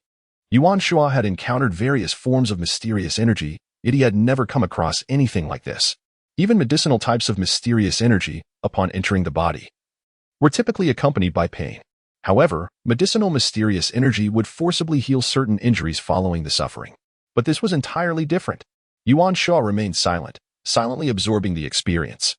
Yuan Shua had encountered various forms of mysterious energy, yet he had never come across anything like this. Even medicinal types of mysterious energy, upon entering the body, were typically accompanied by pain. However, medicinal mysterious energy would forcibly heal certain injuries following the suffering. But this was entirely different. Yuan Shua remained silent, silently absorbing the experience.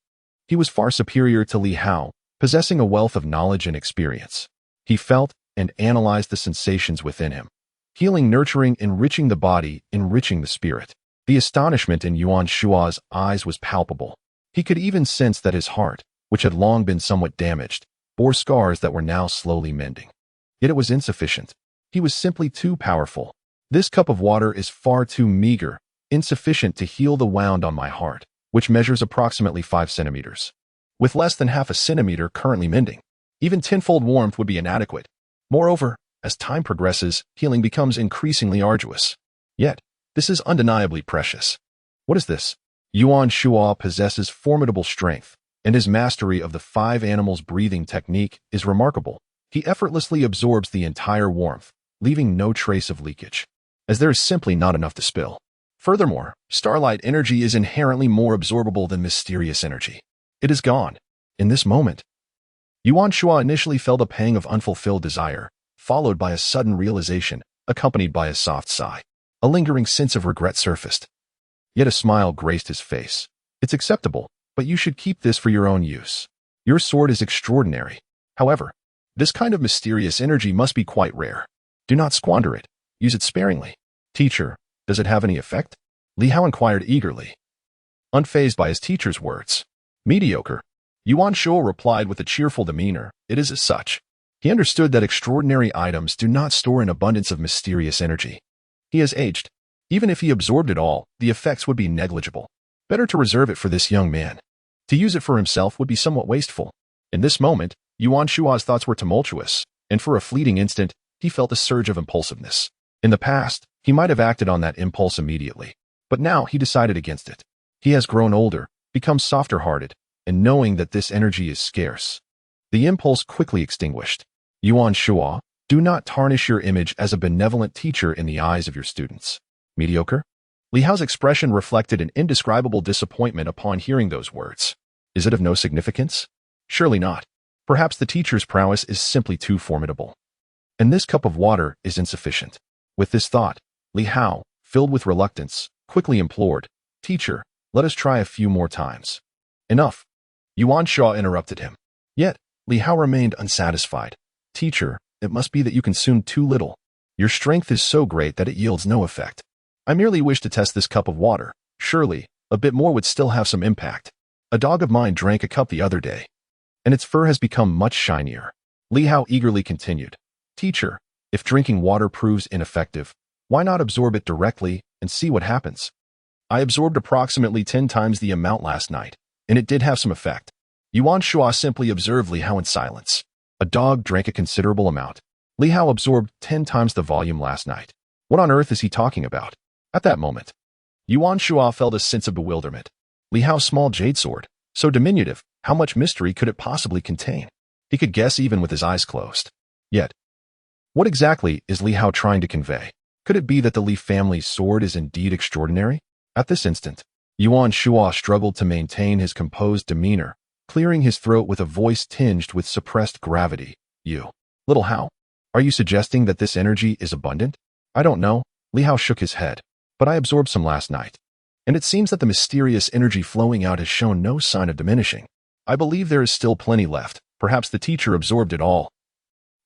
He was far superior to Li Hao, possessing a wealth of knowledge and experience. He felt and analyzed the sensations within him. Healing, nurturing, enriching the body, enriching the spirit. The astonishment in Yuan Shua's eyes was palpable. He could even sense that his heart, which had long been somewhat damaged, bore scars that were now slowly mending. Yet it was insufficient. He was simply too powerful. This cup of water is far too meager, insufficient to heal the wound on my heart, which measures approximately 5 centimeters. With less than half a centimeter currently mending, even tenfold warmth would be inadequate. Moreover, as time progresses, healing becomes increasingly arduous. Yet, this is undeniably precious. What is this? Yuan Shua possesses formidable strength, and his mastery of the 5 animals breathing technique is remarkable. He effortlessly absorbs the entire warmth, leaving no trace of leakage, as there is simply not enough to spill. Furthermore, starlight energy is inherently more absorbable than mysterious energy. It is gone. In this moment, Yuan Shua initially felt a pang of unfulfilled desire, followed by a sudden realization, accompanied by a soft sigh. A lingering sense of regret surfaced. Yet a smile graced his face. It's acceptable, but you should keep this for your own use. Your sword is extraordinary. However, this kind of mysterious energy must be quite rare. Do not squander it. Use it sparingly. Teacher, does it have any effect? Li Hao inquired eagerly, unfazed by his teacher's words. Mediocre. Yuan Shuo replied with a cheerful demeanor. It is as such. He understood that extraordinary items do not store an abundance of mysterious energy. He has aged. Even if he absorbed it all, the effects would be negligible. Better to reserve it for this young man. To use it for himself would be somewhat wasteful. In this moment, Yuan Shua's thoughts were tumultuous, and for a fleeting instant, he felt a surge of impulsiveness. In the past, he might have acted on that impulse immediately, but now he decided against it. He has grown older, become softer-hearted, and knowing that this energy is scarce. The impulse quickly extinguished. Yuan Shua, do not tarnish your image as a benevolent teacher in the eyes of your students. Mediocre? Li Hao's expression reflected an indescribable disappointment upon hearing those words. Is it of no significance? Surely not. Perhaps the teacher's prowess is simply too formidable. And this cup of water is insufficient. With this thought, Li Hao, filled with reluctance, quickly implored, Teacher, let us try a few more times. Enough. Yuan Shua interrupted him. Yet, Li Hao remained unsatisfied. Teacher, it must be that you consumed too little. Your strength is so great that it yields no effect. I merely wish to test this cup of water. Surely, a bit more would still have some impact. A dog of mine drank a cup the other day, and its fur has become much shinier. Li Hao eagerly continued. Teacher, if drinking water proves ineffective, why not absorb it directly and see what happens? I absorbed approximately 10 times the amount last night, and it did have some effect. Yuan Shua simply observed Li Hao in silence. A dog drank a considerable amount. Li Hao absorbed 10 times the volume last night. What on earth is he talking about? At that moment, Yuan Shua felt a sense of bewilderment. Li Hao's small jade sword, so diminutive, how much mystery could it possibly contain? He could guess even with his eyes closed. Yet, what exactly is Li Hao trying to convey? Could it be that the Li family's sword is indeed extraordinary? At this instant, Yuan Shua struggled to maintain his composed demeanor, clearing his throat with a voice tinged with suppressed gravity. You, little Hao, are you suggesting that this energy is abundant? I don't know. Li Hao shook his head, but I absorbed some last night, and it seems that the mysterious energy flowing out has shown no sign of diminishing. I believe there is still plenty left. Perhaps the teacher absorbed it all,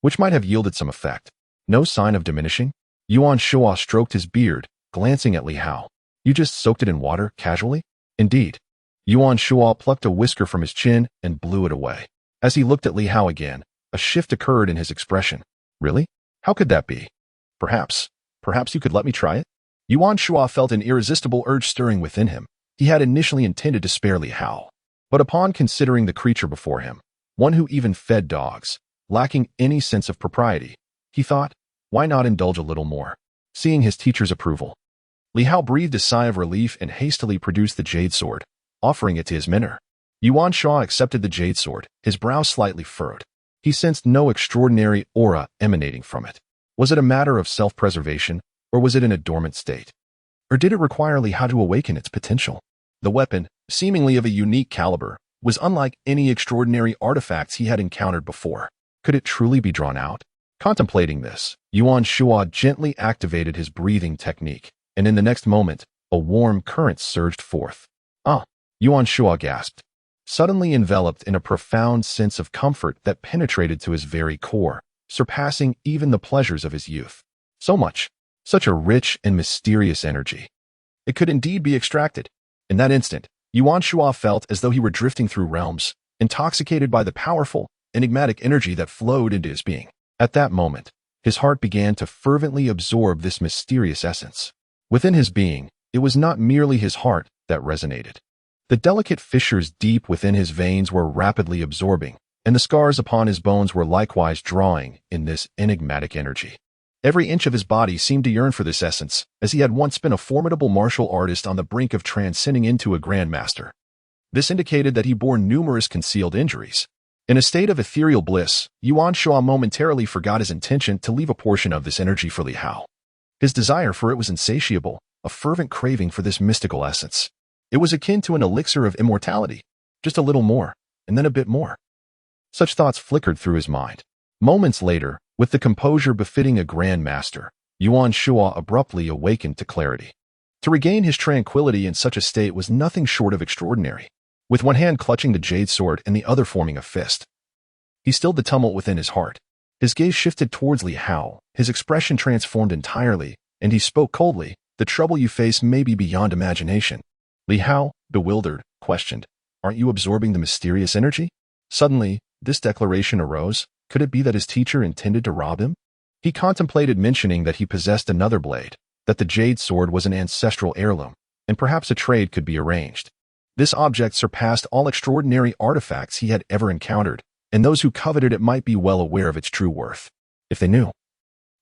which might have yielded some effect. No sign of diminishing? Yuan Shua stroked his beard, glancing at Li Hao. You just soaked it in water, casually? Indeed. Yuan Shua plucked a whisker from his chin and blew it away. As he looked at Li Hao again, a shift occurred in his expression. Really? How could that be? Perhaps you could let me try it? Yuan Shua felt an irresistible urge stirring within him. He had initially intended to spare Li Hao, but upon considering the creature before him, one who even fed dogs, lacking any sense of propriety, he thought, why not indulge a little more? Seeing his teacher's approval, Li Hao breathed a sigh of relief and hastily produced the jade sword, offering it to his mentor. Yuan Shua accepted the jade sword, his brow slightly furrowed. He sensed no extraordinary aura emanating from it. Was it a matter of self-preservation, or was it in a dormant state? Or did it require Li Hao to awaken its potential? The weapon, seemingly of a unique caliber, was unlike any extraordinary artifacts he had encountered before. Could it truly be drawn out? Contemplating this, Yuan Shua gently activated his breathing technique, and in the next moment, a warm current surged forth. Ah! Yuan Shua gasped, suddenly enveloped in a profound sense of comfort that penetrated to his very core, surpassing even the pleasures of his youth. So much, such a rich and mysterious energy. It could indeed be extracted. In that instant, Yuan Shua felt as though he were drifting through realms, intoxicated by the powerful, enigmatic energy that flowed into his being. At that moment, his heart began to fervently absorb this mysterious essence. Within his being, it was not merely his heart that resonated. The delicate fissures deep within his veins were rapidly absorbing, and the scars upon his bones were likewise drawing in this enigmatic energy. Every inch of his body seemed to yearn for this essence, as he had once been a formidable martial artist on the brink of transcending into a grandmaster. This indicated that he bore numerous concealed injuries. In a state of ethereal bliss, Yuan Shua momentarily forgot his intention to leave a portion of this energy for Li Hao. His desire for it was insatiable, a fervent craving for this mystical essence. It was akin to an elixir of immortality, just a little more, and then a bit more. Such thoughts flickered through his mind. Moments later, with the composure befitting a grandmaster, Yuan Shua abruptly awakened to clarity. To regain his tranquility in such a state was nothing short of extraordinary. With one hand clutching the jade sword and the other forming a fist, he stilled the tumult within his heart. His gaze shifted towards Li Hao, his expression transformed entirely, and he spoke coldly, "The trouble you face may be beyond imagination." Li Hao, bewildered, questioned, "Aren't you absorbing the mysterious energy?" Suddenly, this declaration arose. Could it be that his teacher intended to rob him? He contemplated mentioning that he possessed another blade, that the jade sword was an ancestral heirloom, and perhaps a trade could be arranged. This object surpassed all extraordinary artifacts he had ever encountered, and those who coveted it might be well aware of its true worth. If they knew,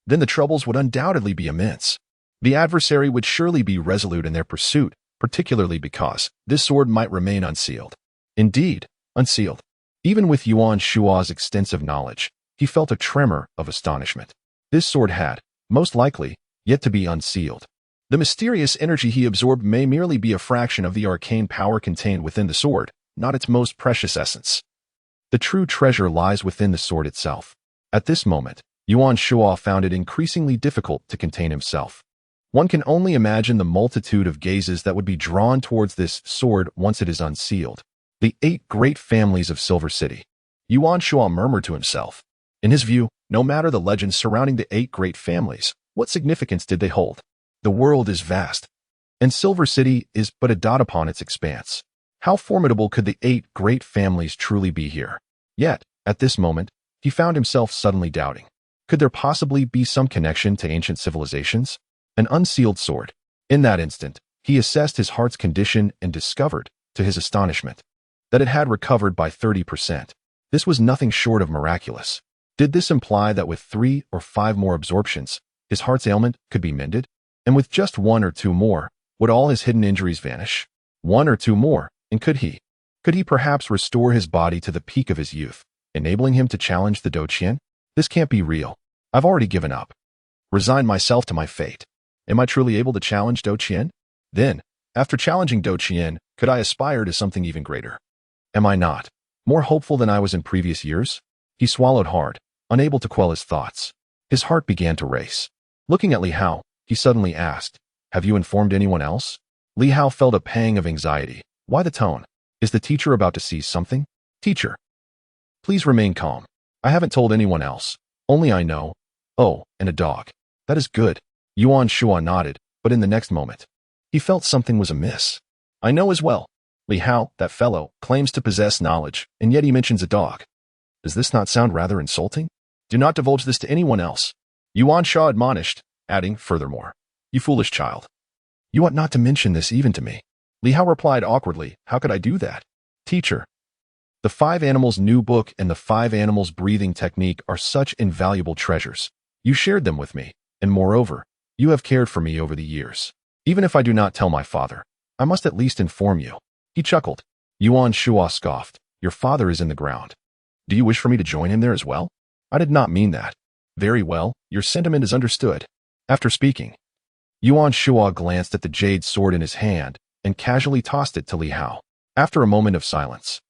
then the troubles would undoubtedly be immense. The adversary would surely be resolute in their pursuit, particularly because this sword might remain unsealed. Indeed, unsealed. Even with Yuan Shua's extensive knowledge, he felt a tremor of astonishment. This sword had, most likely, yet to be unsealed. The mysterious energy he absorbed may merely be a fraction of the arcane power contained within the sword, not its most precious essence. The true treasure lies within the sword itself. At this moment, Yuan Shua found it increasingly difficult to contain himself. One can only imagine the multitude of gazes that would be drawn towards this sword once it is unsealed. The 8 great families of Silver City. Yuan Shua murmured to himself. In his view, no matter the legends surrounding the 8 great families, what significance did they hold? The world is vast, and Silver City is but a dot upon its expanse. How formidable could the 8 great families truly be here? Yet, at this moment, he found himself suddenly doubting. Could there possibly be some connection to ancient civilizations? An unsealed sword. In that instant, he assessed his heart's condition and discovered, to his astonishment, that it had recovered by 30%. This was nothing short of miraculous. Did this imply that with 3 or 5 more absorptions, his heart's ailment could be mended? And with just 1 or 2 more, would all his hidden injuries vanish? 1 or 2 more, and could he perhaps restore his body to the peak of his youth, enabling him to challenge the Doqian? This can't be real. I've already given up. Resigned myself to my fate. Am I truly able to challenge Doqian? Then, after challenging Doqian, could I aspire to something even greater? Am I not more hopeful than I was in previous years? He swallowed hard, unable to quell his thoughts. His heart began to race. Looking at Li Hao, he suddenly asked, "Have you informed anyone else?" Li Hao felt a pang of anxiety. Why the tone? Is the teacher about to seize something? Teacher, please remain calm. I haven't told anyone else. Only I know. Oh, and a dog. That is good. Yuan Shua nodded, but in the next moment, he felt something was amiss. I know as well. Li Hao, that fellow, claims to possess knowledge, and yet he mentions a dog. Does this not sound rather insulting? Do not divulge this to anyone else. Yuan Shua admonished, adding, furthermore, you foolish child. You ought not to mention this even to me. Li Hao replied awkwardly, how could I do that? Teacher, the 5 animals new book and the 5 animals breathing technique are such invaluable treasures. You shared them with me, and moreover, you have cared for me over the years. Even if I do not tell my father, I must at least inform you. He chuckled. Yuan Shua scoffed. Your father is in the ground. Do you wish for me to join him there as well? I did not mean that. Very well, your sentiment is understood. After speaking, Yuan Shua glanced at the jade sword in his hand and casually tossed it to Li Hao. After a moment of silence,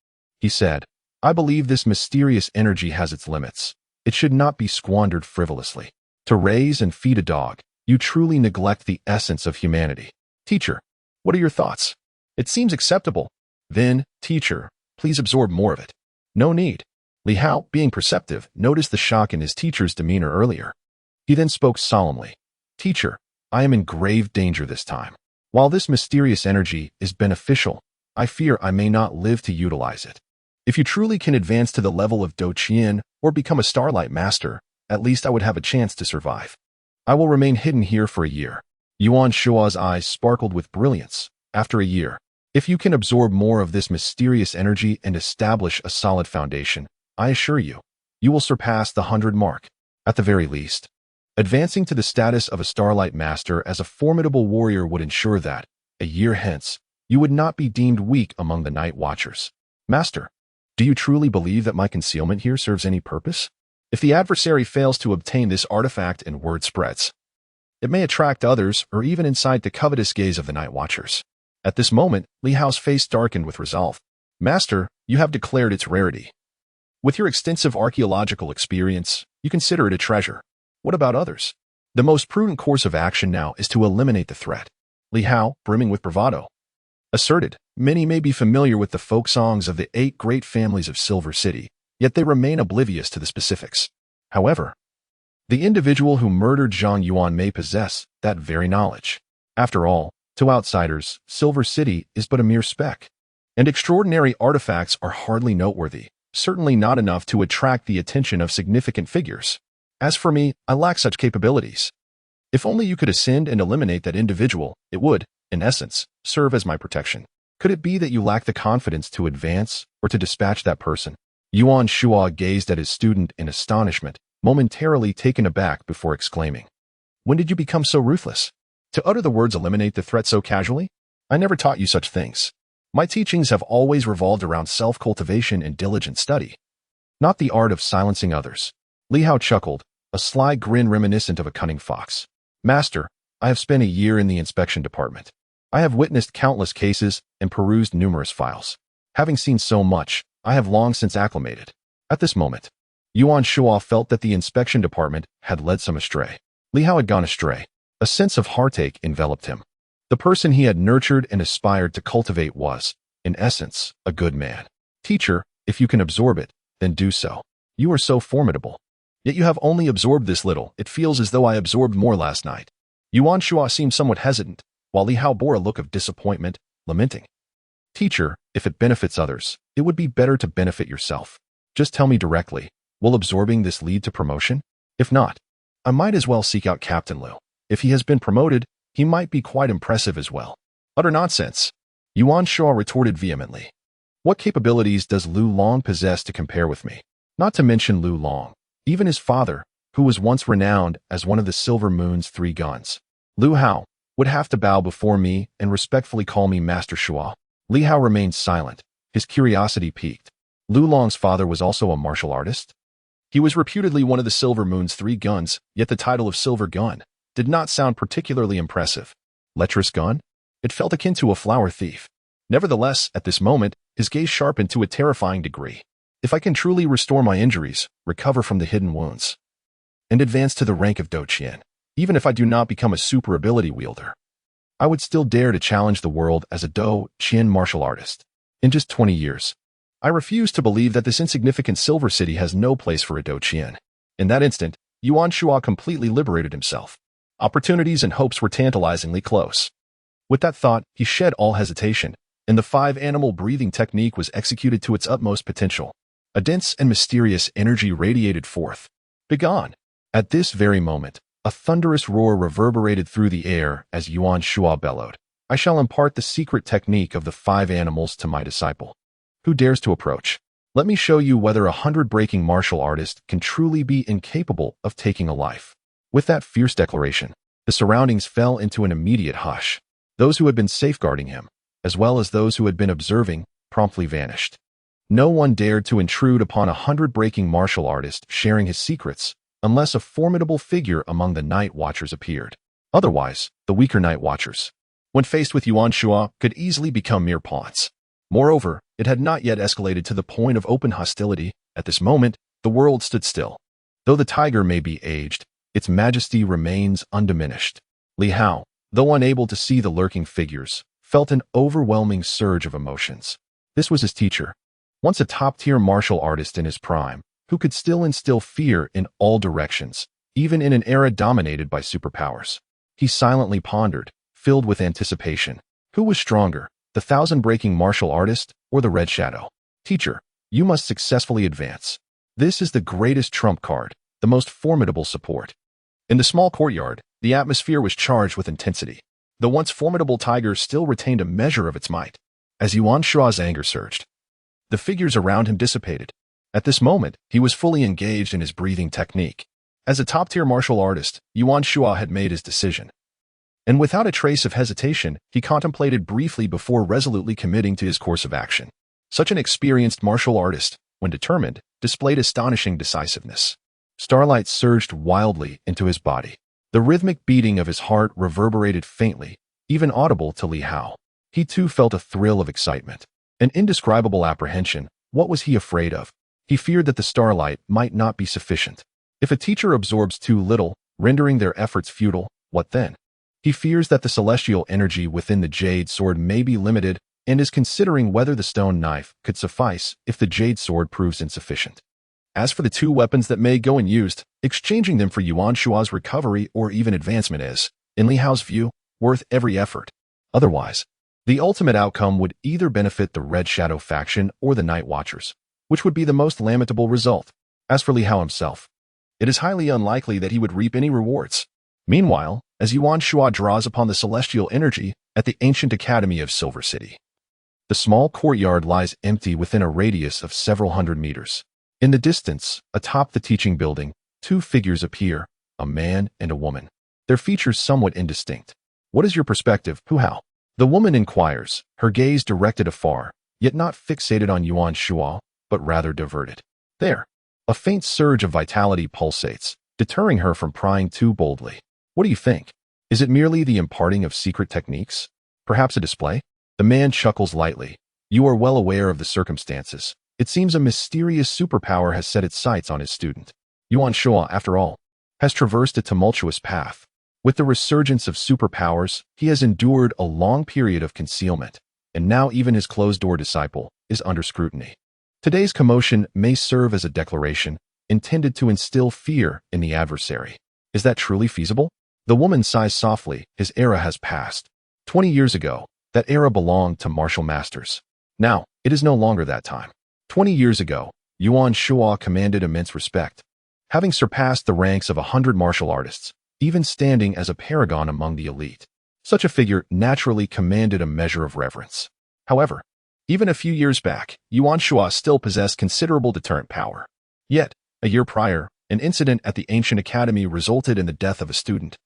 he said, I believe this mysterious energy has its limits. It should not be squandered frivolously. To raise and feed a dog, you truly neglect the essence of humanity. Teacher, what are your thoughts? It seems acceptable. Then, teacher, please absorb more of it. No need. Li Hao, being perceptive, noticed the shock in his teacher's demeanor earlier. He then spoke solemnly. Teacher, I am in grave danger this time. While this mysterious energy is beneficial, I fear I may not live to utilize it. If you truly can advance to the level of Doqian or become a Starlight Master, at least I would have a chance to survive. I will remain hidden here for a year. Yuan Shua's eyes sparkled with brilliance. After a year, if you can absorb more of this mysterious energy and establish a solid foundation, I assure you, you will surpass the 100 mark. At the very least, advancing to the status of a Starlight Master as a formidable warrior would ensure that, a year hence, you would not be deemed weak among the Night Watchers. Master, do you truly believe that my concealment here serves any purpose? If the adversary fails to obtain this artifact and word spreads, it may attract others or even incite the covetous gaze of the Night Watchers. At this moment, Li Hao's face darkened with resolve. Master, you have declared its rarity. With your extensive archaeological experience, you consider it a treasure. What about others? The most prudent course of action now is to eliminate the threat. Li Hao, brimming with bravado, asserted. Many may be familiar with the folk songs of the 8 great families of Silver City, yet they remain oblivious to the specifics. However, the individual who murdered Zhang Yuan may possess that very knowledge. After all, to outsiders, Silver City is but a mere speck, and extraordinary artifacts are hardly noteworthy, certainly not enough to attract the attention of significant figures. As for me, I lack such capabilities. If only you could ascend and eliminate that individual, it would, in essence, serve as my protection. Could it be that you lack the confidence to advance or to dispatch that person? Yuan Shuo gazed at his student in astonishment, momentarily taken aback before exclaiming, "When did you become so ruthless? To utter the words eliminate the threat so casually? I never taught you such things. My teachings have always revolved around self-cultivation and diligent study, not the art of silencing others." Li Hao chuckled, a sly grin reminiscent of a cunning fox. "Master, I have spent a year in the inspection department. I have witnessed countless cases and perused numerous files. Having seen so much, I have long since acclimated." At this moment, Yuan Shuo felt that the inspection department had led some astray. Li Hao had gone astray. A sense of heartache enveloped him. The person he had nurtured and aspired to cultivate was, in essence, a good man. "Teacher, if you can absorb it, then do so. You are so formidable. Yet you have only absorbed this little. It feels as though I absorbed more last night." Yuan Shuo seemed somewhat hesitant, while Li Hao bore a look of disappointment, lamenting. "Teacher, if it benefits others, it would be better to benefit yourself. Just tell me directly, will absorbing this lead to promotion? If not, I might as well seek out Captain Liu. If he has been promoted, he might be quite impressive as well." "Utter nonsense," Yuan Shuo retorted vehemently. "What capabilities does Lu Long possess to compare with me? Not to mention Lu Long, even his father, who was once renowned as one of the Silver Moon's 3 guns. Lu Hao would have to bow before me and respectfully call me Master Shuo." Li Hao remained silent, his curiosity piqued. Lu Long's father was also a martial artist? He was reputedly one of the Silver Moon's 3 guns, yet the title of Silver Gun did not sound particularly impressive. Lecherous gun? It felt akin to a flower thief. Nevertheless, at this moment, his gaze sharpened to a terrifying degree. If I can truly restore my injuries, recover from the hidden wounds, and advance to the rank of Do Qian, even if I do not become a super ability wielder, I would still dare to challenge the world as a Do Qian martial artist. In just 20 years, I refuse to believe that this insignificant Silver City has no place for a Do Qian. In that instant, Yuan Shuo completely liberated himself. Opportunities and hopes were tantalizingly close. With that thought, he shed all hesitation, and the 5-animal breathing technique was executed to its utmost potential. A dense and mysterious energy radiated forth. "Begone!" At this very moment, a thunderous roar reverberated through the air as Yuan Shuo bellowed, "I shall impart the secret technique of the 5 animals to my disciple. Who dares to approach? Let me show you whether a 100-breaking martial artist can truly be incapable of taking a life." With that fierce declaration, the surroundings fell into an immediate hush. Those who had been safeguarding him, as well as those who had been observing, promptly vanished. No one dared to intrude upon a 100-breaking martial artist sharing his secrets, unless a formidable figure among the night watchers appeared. Otherwise, the weaker night watchers, when faced with Yuan Shuo, could easily become mere pawns. Moreover, it had not yet escalated to the point of open hostility. At this moment, the world stood still. Though the tiger may be aged, its majesty remains undiminished. Li Hao, though unable to see the lurking figures, felt an overwhelming surge of emotions. This was his teacher, once a top-tier martial artist in his prime, who could still instill fear in all directions, even in an era dominated by superpowers. He silently pondered, filled with anticipation. Who was stronger, the 1,000-breaking martial artist or the Red Shadow? "Teacher, you must successfully advance. This is the greatest trump card, the most formidable support." In the small courtyard, the atmosphere was charged with intensity. The once formidable tiger still retained a measure of its might. As Yuan Shuo's anger surged, the figures around him dissipated. At this moment, he was fully engaged in his breathing technique. As a top-tier martial artist, Yuan Shuo had made his decision. And without a trace of hesitation, he contemplated briefly before resolutely committing to his course of action. Such an experienced martial artist, when determined, displayed astonishing decisiveness. Starlight surged wildly into his body. The rhythmic beating of his heart reverberated faintly, even audible to Li Hao. He too felt a thrill of excitement, an indescribable apprehension. What was he afraid of? He feared that the starlight might not be sufficient. If a teacher absorbs too little, rendering their efforts futile. What then? He fears that the celestial energy within the jade sword may be limited and is considering whether the stone knife could suffice if the jade sword proves insufficient. As for the two weapons that may go unused, exchanging them for Yuan Shua's recovery or even advancement is, in Li Hao's view, worth every effort. Otherwise, the ultimate outcome would either benefit the Red Shadow faction or the Night Watchers, which would be the most lamentable result. As for Li Hao himself, it is highly unlikely that he would reap any rewards. Meanwhile, as Yuan Shua draws upon the celestial energy at the ancient academy of Silver City, the small courtyard lies empty within a radius of several hundred meters. In the distance, atop the teaching building, two figures appear, a man and a woman, their features somewhat indistinct. What is your perspective, Hu Hao? The woman inquires, her gaze directed afar, yet not fixated on Yuan Shua, but rather diverted. There, a faint surge of vitality pulsates, deterring her from prying too boldly. What do you think? Is it merely the imparting of secret techniques? Perhaps a display? The man chuckles lightly. You are well aware of the circumstances. It seems a mysterious superpower has set its sights on his student. Yuan Shua, after all, has traversed a tumultuous path. With the resurgence of superpowers, he has endured a long period of concealment, and now even his closed-door disciple is under scrutiny. Today's commotion may serve as a declaration intended to instill fear in the adversary. Is that truly feasible? The woman sighs softly. His era has passed. 20 years ago, that era belonged to martial masters. Now, it is no longer that time. 20 years ago, Yuan Shua commanded immense respect, having surpassed the ranks of 100 martial artists, even standing as a paragon among the elite. Such a figure naturally commanded a measure of reverence. However, even a few years back, Yuan Shua still possessed considerable deterrent power. Yet, a year prior, an incident at the ancient academy resulted in the death of a student,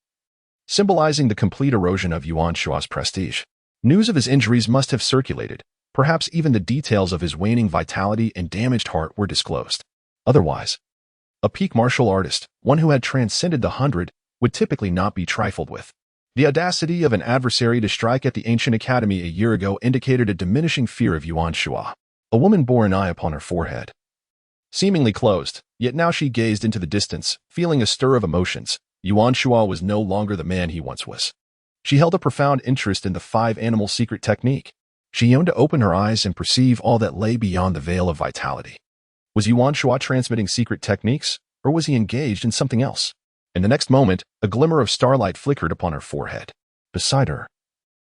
symbolizing the complete erosion of Yuan Shua's prestige. News of his injuries must have circulated. Perhaps even the details of his waning vitality and damaged heart were disclosed. Otherwise, a peak martial artist, one who had transcended the 100, would typically not be trifled with. The audacity of an adversary to strike at the ancient academy a year ago indicated a diminishing fear of Yuan Shua. A woman bore an eye upon her forehead, seemingly closed, yet now she gazed into the distance, feeling a stir of emotions. Yuan Shua was no longer the man he once was. She held a profound interest in the five-animal secret technique. She yearned to open her eyes and perceive all that lay beyond the veil of vitality. Was Yuan Shua transmitting secret techniques, or was he engaged in something else? In the next moment, a glimmer of starlight flickered upon her forehead. Beside her,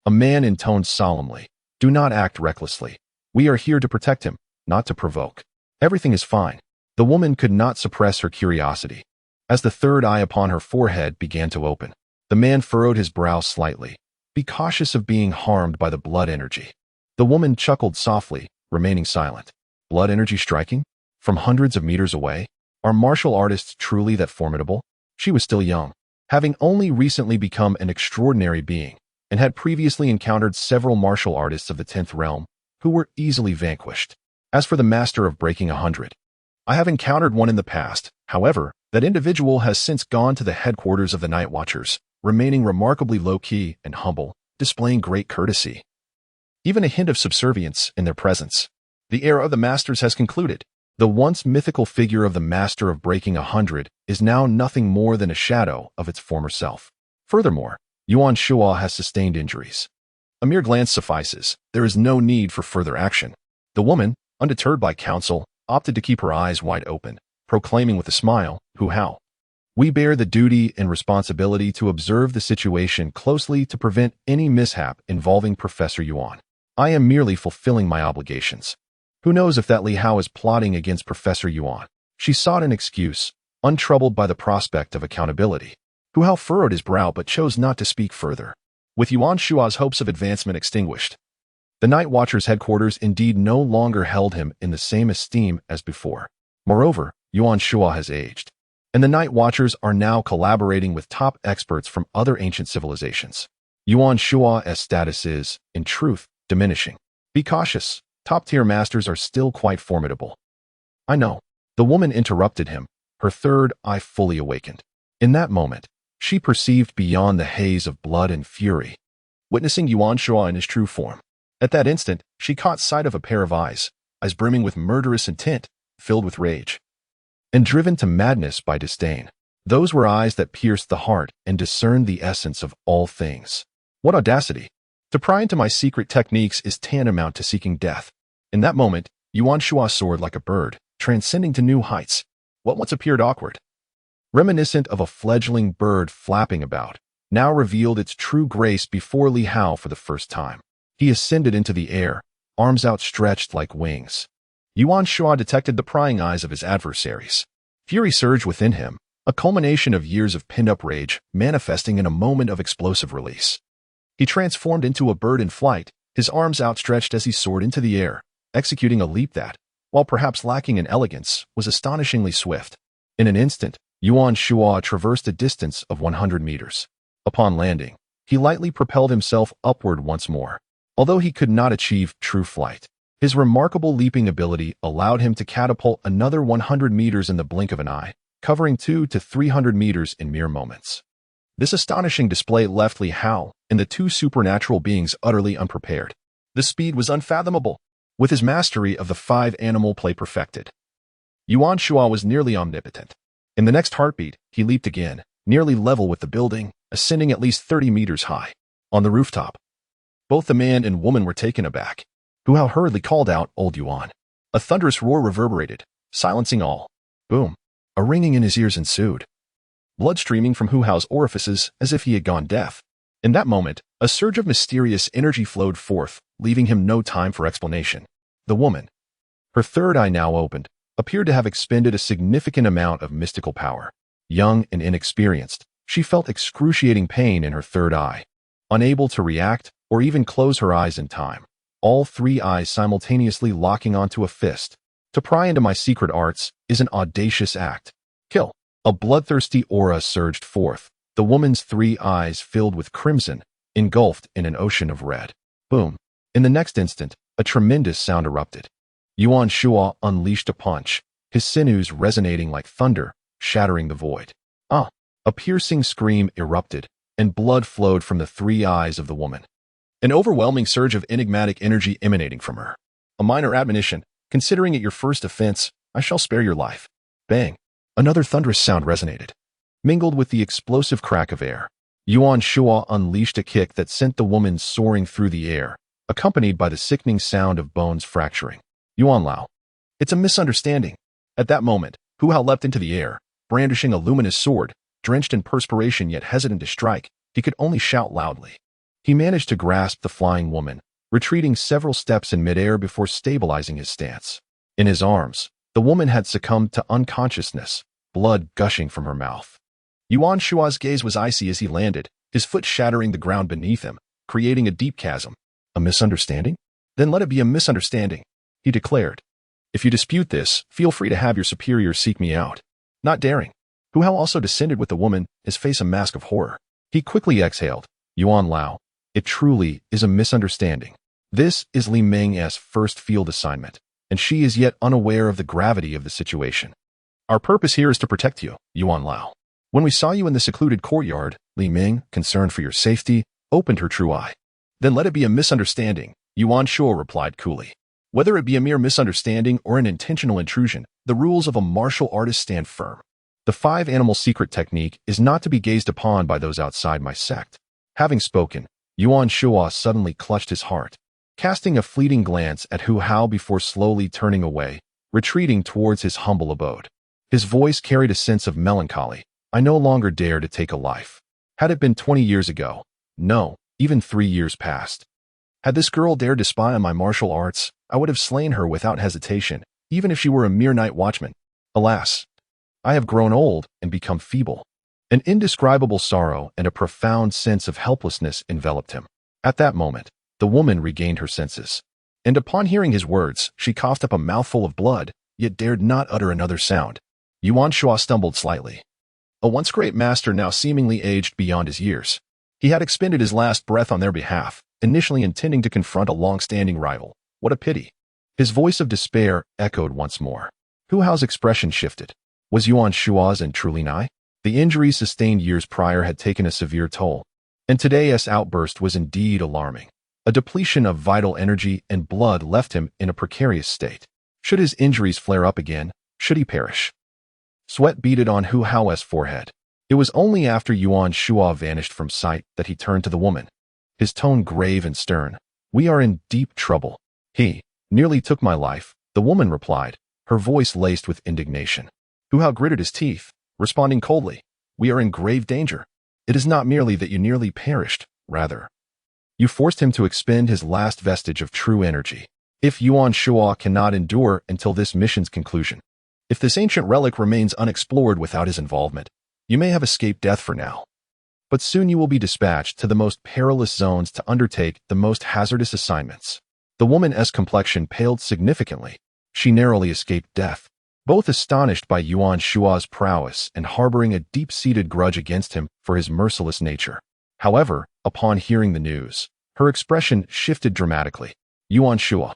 a man intoned solemnly, "Do not act recklessly. We are here to protect him, not to provoke. Everything is fine." The woman could not suppress her curiosity. As the third eye upon her forehead began to open, the man furrowed his brow slightly. Be cautious of being harmed by the blood energy. The woman chuckled softly, remaining silent. Blood energy striking? From hundreds of meters away? Are martial artists truly that formidable? She was still young, having only recently become an extraordinary being, and had previously encountered several martial artists of the 10th realm who were easily vanquished. As for the master of breaking 100, I have encountered one in the past. However, that individual has since gone to the headquarters of the Night Watchers, remaining remarkably low-key and humble, displaying great courtesy, even a hint of subservience in their presence. The era of the masters has concluded. The once mythical figure of the master of breaking 100 is now nothing more than a shadow of its former self. Furthermore, Yuan Shua has sustained injuries. A mere glance suffices. There is no need for further action. The woman, undeterred by counsel, opted to keep her eyes wide open, proclaiming with a smile, "Hu Hao. We bear the duty and responsibility to observe the situation closely to prevent any mishap involving Professor Yuan. I am merely fulfilling my obligations. Who knows if that Li Hao is plotting against Professor Yuan?" She sought an excuse, untroubled by the prospect of accountability. Hu Hao furrowed his brow but chose not to speak further. With Yuan Shua's hopes of advancement extinguished, the Night Watcher's headquarters indeed no longer held him in the same esteem as before. Moreover, Yuan Shua has aged, and the Night Watchers are now collaborating with top experts from other ancient civilizations. Yuan Shua's status is, in truth, diminishing. Be cautious. Top-tier masters are still quite formidable. I know. The woman interrupted him, her third eye fully awakened. In that moment, she perceived beyond the haze of blood and fury, witnessing Yuan Shua in his true form. At that instant, she caught sight of a pair of eyes brimming with murderous intent, filled with rage, and driven to madness by disdain. Those were eyes that pierced the heart and discerned the essence of all things. What audacity! To pry into my secret techniques is tantamount to seeking death. In that moment, Yuan Shua soared like a bird, transcending to new heights. What once appeared awkward, reminiscent of a fledgling bird flapping about, now revealed its true grace before Li Hao for the first time. He ascended into the air, arms outstretched like wings. Yuan Shua detected the prying eyes of his adversaries. Fury surged within him, a culmination of years of pinned-up rage manifesting in a moment of explosive release. He transformed into a bird in flight, his arms outstretched as he soared into the air, executing a leap that, while perhaps lacking in elegance, was astonishingly swift. In an instant, Yuan Shua traversed a distance of 100 meters. Upon landing, he lightly propelled himself upward once more. Although he could not achieve true flight, his remarkable leaping ability allowed him to catapult another 100 meters in the blink of an eye, covering 200 to 300 meters in mere moments. This astonishing display left Li Hao and the two supernatural beings utterly unprepared. The speed was unfathomable. With his mastery of the five-animal play perfected, Yuan Shua was nearly omnipotent. In the next heartbeat, he leaped again, nearly level with the building, ascending at least 30 meters high. On the rooftop, both the man and woman were taken aback. Hu Hao hurriedly called out, "Old Yuan." A thunderous roar reverberated, silencing all. Boom. A ringing in his ears ensued, blood streaming from Hu Hao's orifices as if he had gone deaf. In that moment, a surge of mysterious energy flowed forth, leaving him no time for explanation. The woman, her third eye now opened, appeared to have expended a significant amount of mystical power. Young and inexperienced, she felt excruciating pain in her third eye. Unable to react or even close her eyes in time, all three eyes simultaneously locking onto a fist. To pry into my secret arts is an audacious act. Kill. A bloodthirsty aura surged forth, the woman's three eyes filled with crimson, engulfed in an ocean of red. Boom. In the next instant, a tremendous sound erupted. Yuan Shua unleashed a punch, his sinews resonating like thunder, shattering the void. Ah! A piercing scream erupted, and blood flowed from the three eyes of the woman. An overwhelming surge of enigmatic energy emanating from her. A minor admonition, considering it your first offense, I shall spare your life. Bang! Another thunderous sound resonated. Mingled with the explosive crack of air, Yuan Shua unleashed a kick that sent the woman soaring through the air, accompanied by the sickening sound of bones fracturing. Yuan Lao. It's a misunderstanding. At that moment, Hu Hao leapt into the air, brandishing a luminous sword, drenched in perspiration yet hesitant to strike. He could only shout loudly. He managed to grasp the flying woman, retreating several steps in midair before stabilizing his stance. In his arms, the woman had succumbed to unconsciousness, blood gushing from her mouth. Yuan Shua's gaze was icy as he landed, his foot shattering the ground beneath him, creating a deep chasm. A misunderstanding? Then let it be a misunderstanding, he declared. If you dispute this, feel free to have your superior seek me out. Not daring, Hu Hao also descended with the woman, his face a mask of horror. He quickly exhaled. Yuan Lao, it truly is a misunderstanding. This is Li Meng's first field assignment, and she is yet unaware of the gravity of the situation. Our purpose here is to protect you, Yuan Lao. When we saw you in the secluded courtyard, Li Meng, concerned for your safety, opened her true eye. Then let it be a misunderstanding, Yuan Shua replied coolly. Whether it be a mere misunderstanding or an intentional intrusion, the rules of a martial artist stand firm. The five-animal secret technique is not to be gazed upon by those outside my sect. Having spoken, Yuan Shua suddenly clutched his heart, casting a fleeting glance at Hu Hao before slowly turning away, retreating towards his humble abode. His voice carried a sense of melancholy. I no longer dare to take a life. Had it been 20 years ago, no, even 3 years past. Had this girl dared to spy on my martial arts, I would have slain her without hesitation, even if she were a mere night watchman. Alas, I have grown old and become feeble. An indescribable sorrow and a profound sense of helplessness enveloped him. At that moment, the woman regained her senses. And upon hearing his words, she coughed up a mouthful of blood, yet dared not utter another sound. Yuan Shua stumbled slightly. A once great master now seemingly aged beyond his years. He had expended his last breath on their behalf, initially intending to confront a long-standing rival. What a pity. His voice of despair echoed once more. Hu Hao's expression shifted. Was Yuan Shua's end truly nigh? The injuries sustained years prior had taken a severe toll, and today's outburst was indeed alarming. A depletion of vital energy and blood left him in a precarious state. Should his injuries flare up again, should he perish? Sweat beaded on Hu Hao's forehead. It was only after Yuan Shua vanished from sight that he turned to the woman, his tone grave and stern. "We are in deep trouble. He nearly took my life," the woman replied, her voice laced with indignation. Hu Hao gritted his teeth, responding coldly, "We are in grave danger. It is not merely that you nearly perished, rather, you forced him to expend his last vestige of true energy. If Yuan Shua cannot endure until this mission's conclusion, if this ancient relic remains unexplored without his involvement, you may have escaped death for now. But soon you will be dispatched to the most perilous zones to undertake the most hazardous assignments." The woman's complexion paled significantly. She narrowly escaped death, both astonished by Yuan Shua's prowess and harboring a deep-seated grudge against him for his merciless nature. However, upon hearing the news, her expression shifted dramatically. Yuan Shua,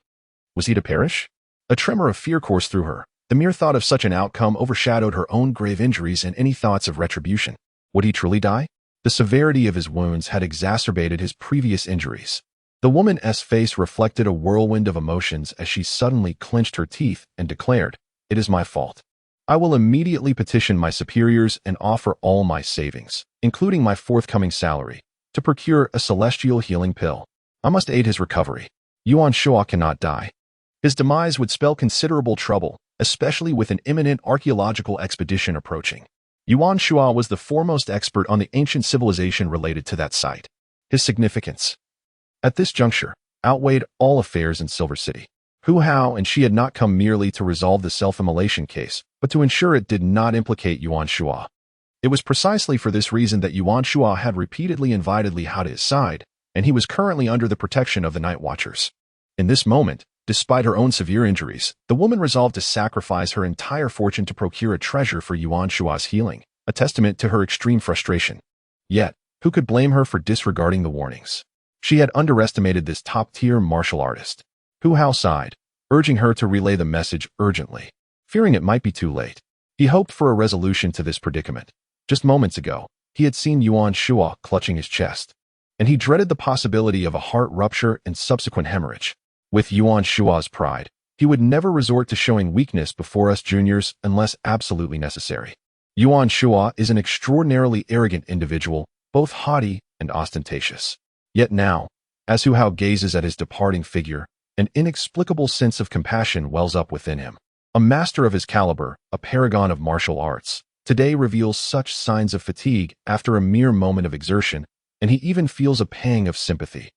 was he to perish? A tremor of fear coursed through her. The mere thought of such an outcome overshadowed her own grave injuries and any thoughts of retribution. Would he truly die? The severity of his wounds had exacerbated his previous injuries. The woman's face reflected a whirlwind of emotions as she suddenly clenched her teeth and declared, "It is my fault. I will immediately petition my superiors and offer all my savings, including my forthcoming salary, to procure a celestial healing pill. I must aid his recovery. Yuan Shua cannot die. His demise would spell considerable trouble, especially with an imminent archaeological expedition approaching." Yuan Shua was the foremost expert on the ancient civilization related to that site. His significance, at this juncture, outweighed all affairs in Silver City. Hu Hao and she had not come merely to resolve the self-immolation case, but to ensure it did not implicate Yuan Shua. It was precisely for this reason that Yuan Shua had repeatedly invited Li Hao to his side, and he was currently under the protection of the Night Watchers. In this moment, despite her own severe injuries, the woman resolved to sacrifice her entire fortune to procure a treasure for Yuan Shua's healing, a testament to her extreme frustration. Yet, who could blame her for disregarding the warnings? She had underestimated this top-tier martial artist. Hu Hao sighed, urging her to relay the message urgently, fearing it might be too late. He hoped for a resolution to this predicament. Just moments ago, he had seen Yuan Shua clutching his chest, and he dreaded the possibility of a heart rupture and subsequent hemorrhage. With Yuan Shua's pride, he would never resort to showing weakness before us juniors unless absolutely necessary. Yuan Shua is an extraordinarily arrogant individual, both haughty and ostentatious. Yet now, as Hu Hao gazes at his departing figure, an inexplicable sense of compassion wells up within him. A master of his caliber, a paragon of martial arts, today reveals such signs of fatigue after a mere moment of exertion, and he even feels a pang of sympathy,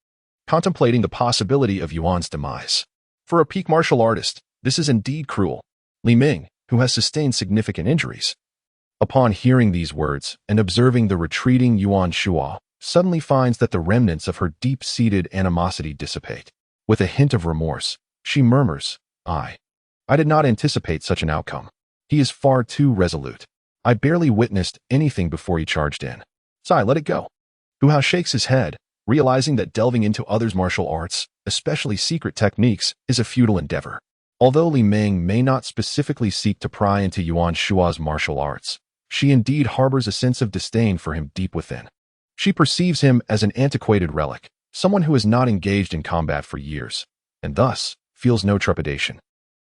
contemplating the possibility of Yuan's demise. For a peak martial artist, this is indeed cruel. Li Ming, who has sustained significant injuries, upon hearing these words and observing the retreating Yuan Shua, suddenly finds that the remnants of her deep-seated animosity dissipate. With a hint of remorse, she murmurs, I did not anticipate such an outcome. He is far too resolute. I barely witnessed anything before he charged in. Sai, let it go." Hu Hao shakes his head, realizing that delving into others' martial arts, especially secret techniques, is a futile endeavor. Although Li Ming may not specifically seek to pry into Yuan Shua's martial arts, she indeed harbors a sense of disdain for him deep within. She perceives him as an antiquated relic, someone who has not engaged in combat for years, and thus feels no trepidation.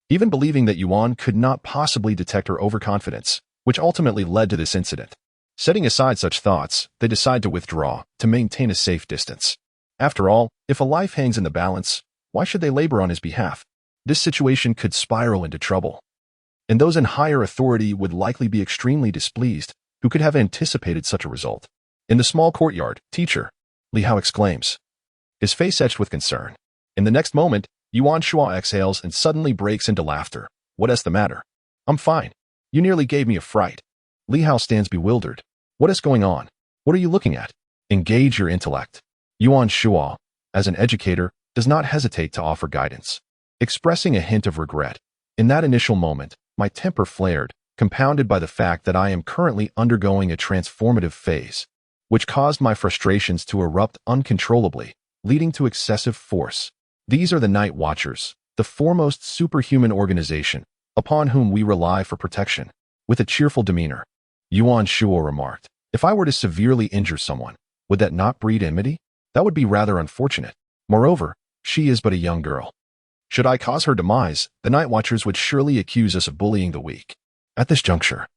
Even believing that Yuan could not possibly detect her overconfidence, which ultimately led to this incident. Setting aside such thoughts, they decide to withdraw, to maintain a safe distance. After all, if a life hangs in the balance, why should they labor on his behalf? This situation could spiral into trouble, and those in higher authority would likely be extremely displeased, who could have anticipated such a result. In the small courtyard, "Teacher," Li Hao exclaims, his face etched with concern. In the next moment, Yuan Shua exhales and suddenly breaks into laughter. "What is the matter?" "I'm fine. You nearly gave me a fright." Li Hao stands bewildered. "What is going on? What are you looking at?" "Engage your intellect." Yuan Shua, as an educator, does not hesitate to offer guidance. Expressing a hint of regret, in that initial moment, my temper flared, compounded by the fact that I am currently undergoing a transformative phase, which caused my frustrations to erupt uncontrollably, leading to excessive force. These are the Night Watchers, the foremost superhuman organization, upon whom we rely for protection. With a cheerful demeanor, Yuan Shua remarked, "If I were to severely injure someone, would that not breed enmity? That would be rather unfortunate. Moreover, she is but a young girl. Should I cause her demise, the Night Watchers would surely accuse us of bullying the weak." At this juncture,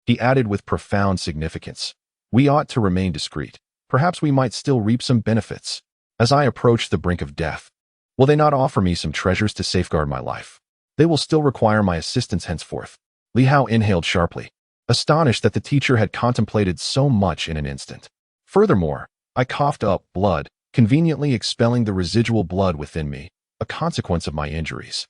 He added with profound significance. We ought to remain discreet. Perhaps we might still reap some benefits. As I approach the brink of death, will they not offer me some treasures to safeguard my life? They will still require my assistance henceforth. Li Hao inhaled sharply, astonished that the teacher had contemplated so much in an instant. Furthermore, I coughed up blood, conveniently expelling the residual blood within me, a consequence of my injuries.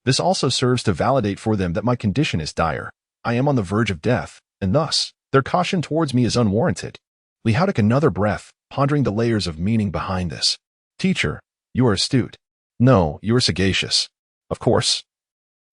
This also serves to validate for them that my condition is dire. I am on the verge of death, and thus, their caution towards me is unwarranted. Li Hao took another breath, pondering the layers of meaning behind this. Teacher, you are astute. No, you are sagacious. Of course.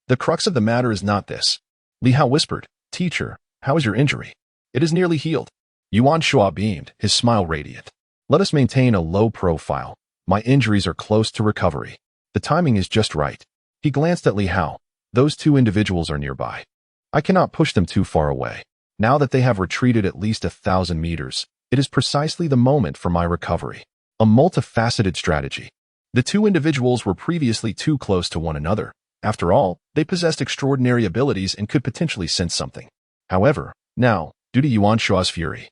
The crux of the matter is not this. Li Hao whispered, Teacher, how is your injury? It is nearly healed. Yuan Shua beamed, his smile radiant. Let us maintain a low profile. My injuries are close to recovery. The timing is just right. He glanced at Li Hao. Those two individuals are nearby. I cannot push them too far away. Now that they have retreated at least 1,000 meters, it is precisely the moment for my recovery. A multifaceted strategy. The two individuals were previously too close to one another. After all, they possessed extraordinary abilities and could potentially sense something. However, now, due to Yuan Shua's fury,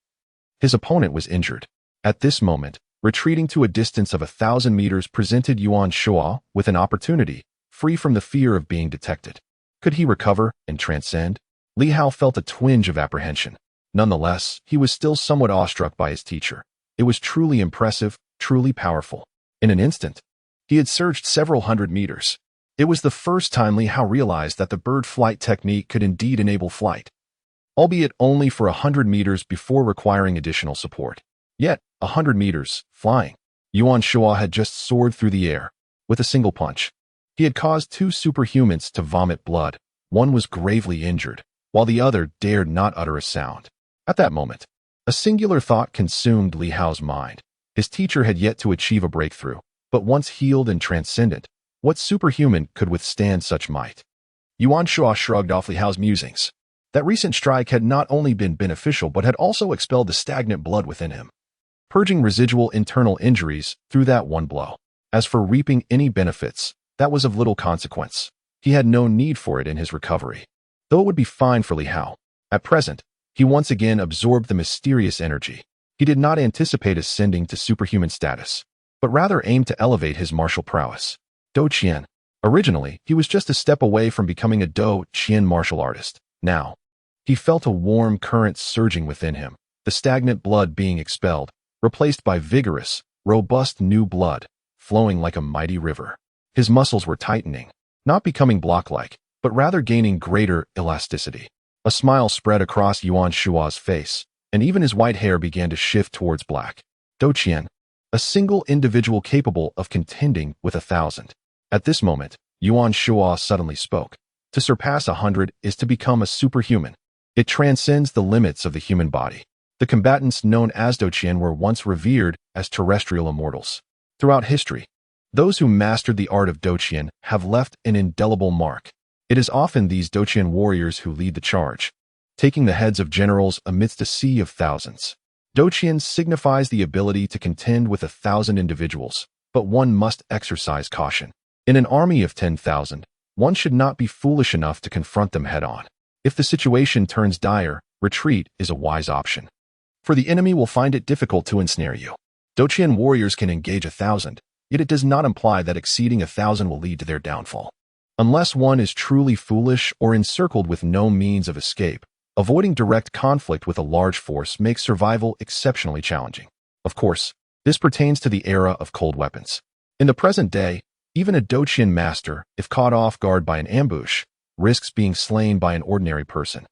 his opponent was injured. At this moment, retreating to a distance of 1,000 meters presented Yuan Shua with an opportunity, free from the fear of being detected. Could he recover and transcend? Li Hao felt a twinge of apprehension. Nonetheless, he was still somewhat awestruck by his teacher. It was truly impressive, truly powerful. In an instant, he had surged several hundred meters. It was the first time Li Hao realized that the bird flight technique could indeed enable flight, albeit only for 100 meters before requiring additional support. Yet, 100 meters, flying. Yuan Shua had just soared through the air. With a single punch, he had caused two superhumans to vomit blood. One was gravely injured, while the other dared not utter a sound. At that moment, a singular thought consumed Li Hao's mind. His teacher had yet to achieve a breakthrough, but once healed and transcendent, what superhuman could withstand such might? Yuan Shua shrugged off Li Hao's musings. That recent strike had not only been beneficial but had also expelled the stagnant blood within him, purging residual internal injuries through that one blow. As for reaping any benefits, that was of little consequence. He had no need for it in his recovery, though it would be fine for Li Hao. At present, he once again absorbed the mysterious energy. He did not anticipate ascending to superhuman status, but rather aimed to elevate his martial prowess. Do Qian. Originally, he was just a step away from becoming a Do Qian martial artist. Now, he felt a warm current surging within him, the stagnant blood being expelled, replaced by vigorous, robust new blood, flowing like a mighty river. His muscles were tightening, not becoming block-like, but rather gaining greater elasticity. A smile spread across Yuan Shua's face, and even his white hair began to shift towards black. Do Qian, a single individual capable of contending with 1,000. At this moment, Yuan Shua suddenly spoke. To surpass 100 is to become a superhuman. It transcends the limits of the human body. The combatants known as Do Qian were once revered as terrestrial immortals. Throughout history, those who mastered the art of Do Qian have left an indelible mark. It is often these Do Qian warriors who lead the charge, taking the heads of generals amidst a sea of thousands. Do Qian signifies the ability to contend with 1,000 individuals, but one must exercise caution. In an army of 10,000, one should not be foolish enough to confront them head-on. If the situation turns dire, retreat is a wise option, for the enemy will find it difficult to ensnare you. Do Qian warriors can engage 1,000, yet it does not imply that exceeding 1,000 will lead to their downfall. Unless one is truly foolish or encircled with no means of escape, avoiding direct conflict with a large force makes survival exceptionally challenging. Of course, this pertains to the era of cold weapons. In the present day, even a Do Qian master, if caught off guard by an ambush, risks being slain by an ordinary person.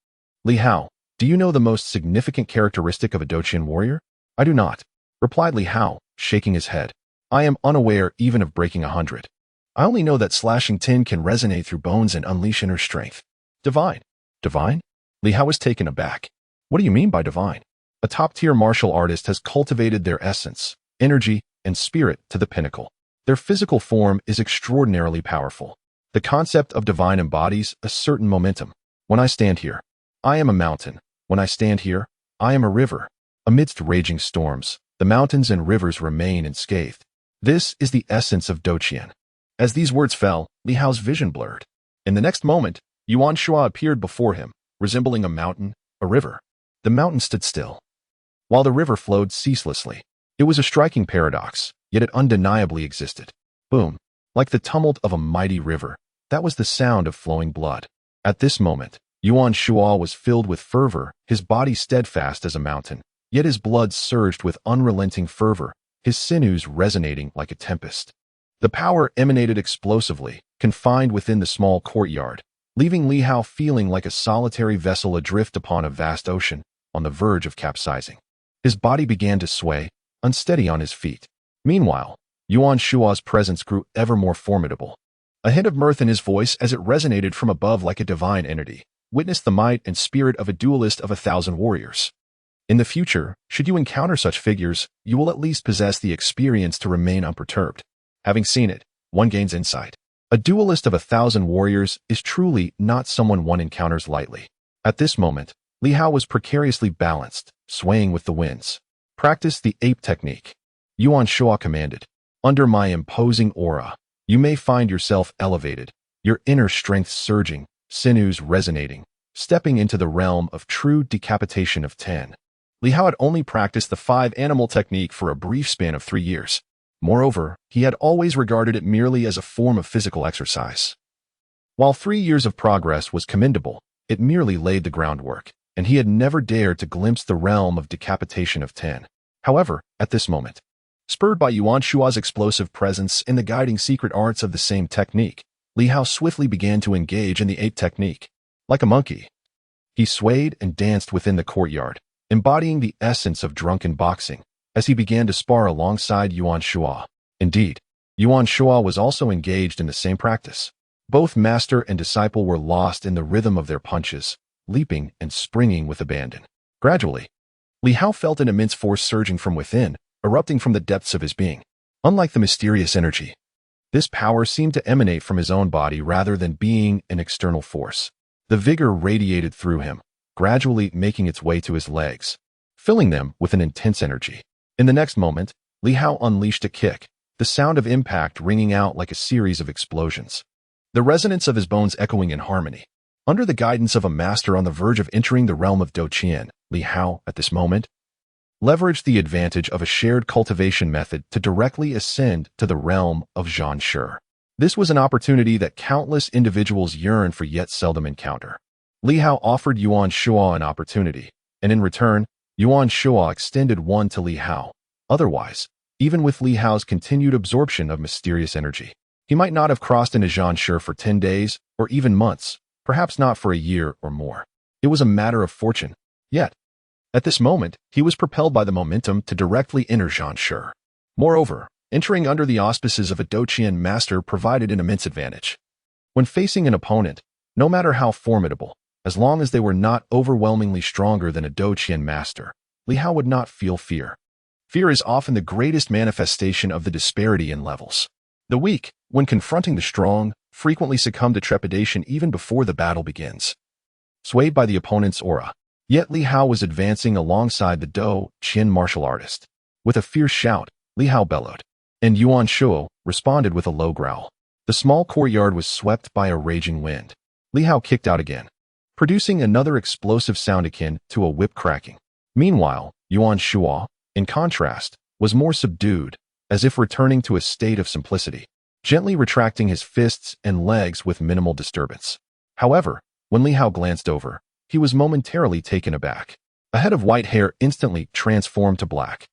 Li Hao, do you know the most significant characteristic of a Do Qian warrior? I do not, replied Li Hao, shaking his head. I am unaware even of breaking 100. I only know that slashing tin can resonate through bones and unleash inner strength. Divine. Divine? Li Hao was taken aback. What do you mean by divine? A top-tier martial artist has cultivated their essence, energy, and spirit to the pinnacle. Their physical form is extraordinarily powerful. The concept of divine embodies a certain momentum. When I stand here, I am a mountain. When I stand here, I am a river. Amidst raging storms, the mountains and rivers remain unscathed. This is the essence of Do Qian. As these words fell, Li Hao's vision blurred. In the next moment, Yuan Shua appeared before him, resembling a mountain, A river. The mountain stood still, while the river flowed ceaselessly. It was a striking paradox, yet it undeniably existed. Boom. Like the tumult of a mighty river, that was the sound of flowing blood. At this moment, Yuan Shua was filled with fervor, his body steadfast as a mountain, yet his blood surged with unrelenting fervor, his sinews resonating like a tempest. The power emanated explosively, confined within the small courtyard, leaving Li Hao feeling like a solitary vessel adrift upon a vast ocean, on the verge of capsizing. His body began to sway, unsteady on his feet. Meanwhile, Yuan Shua's presence grew ever more formidable. A hint of mirth in his voice as it resonated from above like a divine entity. Witness the might and spirit of a duelist of 1,000 warriors. In the future, should you encounter such figures, you will at least possess the experience to remain unperturbed. Having seen it, one gains insight. A duelist of 1,000 warriors is truly not someone one encounters lightly. At this moment, Li Hao was precariously balanced, swaying with the winds. Practice the ape technique. Yuan Shua commanded. Under my imposing aura, you may find yourself elevated, your inner strength surging, sinews resonating, stepping into the realm of true decapitation of 10. Li Hao had only practiced the 5 animal technique for a brief span of 3 years. Moreover, he had always regarded it merely as a form of physical exercise. While 3 years of progress was commendable, it merely laid the groundwork, and he had never dared to glimpse the realm of decapitation of 10. However, at this moment, spurred by Yuan Shua's explosive presence and the guiding secret arts of the same technique, Li Hao swiftly began to engage in the ape technique. Like a monkey, he swayed and danced within the courtyard, embodying the essence of drunken boxing, as he began to spar alongside Yuan Shua. Indeed, Yuan Shua was also engaged in the same practice. Both master and disciple were lost in the rhythm of their punches, leaping and springing with abandon. Gradually, Li Hao felt an immense force surging from within, erupting from the depths of his being. Unlike the mysterious energy, this power seemed to emanate from his own body rather than being an external force. The vigor radiated through him, gradually making its way to his legs, filling them with an intense energy. In the next moment, Li Hao unleashed a kick, the sound of impact ringing out like a series of explosions. The resonance of his bones echoing in harmony. Under the guidance of a master on the verge of entering the realm of Douqian, Li Hao, at this moment, leveraged the advantage of a shared cultivation method to directly ascend to the realm of Zhanshi. This was an opportunity that countless individuals yearn for yet seldom encounter. Li Hao offered Yuan Shua an opportunity, and in return, Yuan Shua extended one to Li Hao. Otherwise, even with Li Hao's continued absorption of mysterious energy, he might not have crossed into Zhanshi for 10 days or even months, perhaps not for a year or more. It was a matter of fortune. Yet, at this moment, he was propelled by the momentum to directly enter Zhanshi. Moreover, entering under the auspices of a Douqian master provided an immense advantage. When facing an opponent, no matter how formidable, as long as they were not overwhelmingly stronger than a Douqian master, Li Hao would not feel fear. Fear is often the greatest manifestation of the disparity in levels. The weak, when confronting the strong, frequently succumb to trepidation even before the battle begins. Swayed by the opponent's aura, yet Li Hao was advancing alongside the Douqian martial artist. With a fierce shout, Li Hao bellowed, and Yuan Shua responded with a low growl. The small courtyard was swept by a raging wind. Li Hao kicked out again, producing another explosive sound akin to a whip cracking. Meanwhile, Yuan Shua, in contrast, was more subdued, as if returning to a state of simplicity, gently retracting his fists and legs with minimal disturbance. However, when Li Hao glanced over, he was momentarily taken aback. A head of white hair instantly transformed to black.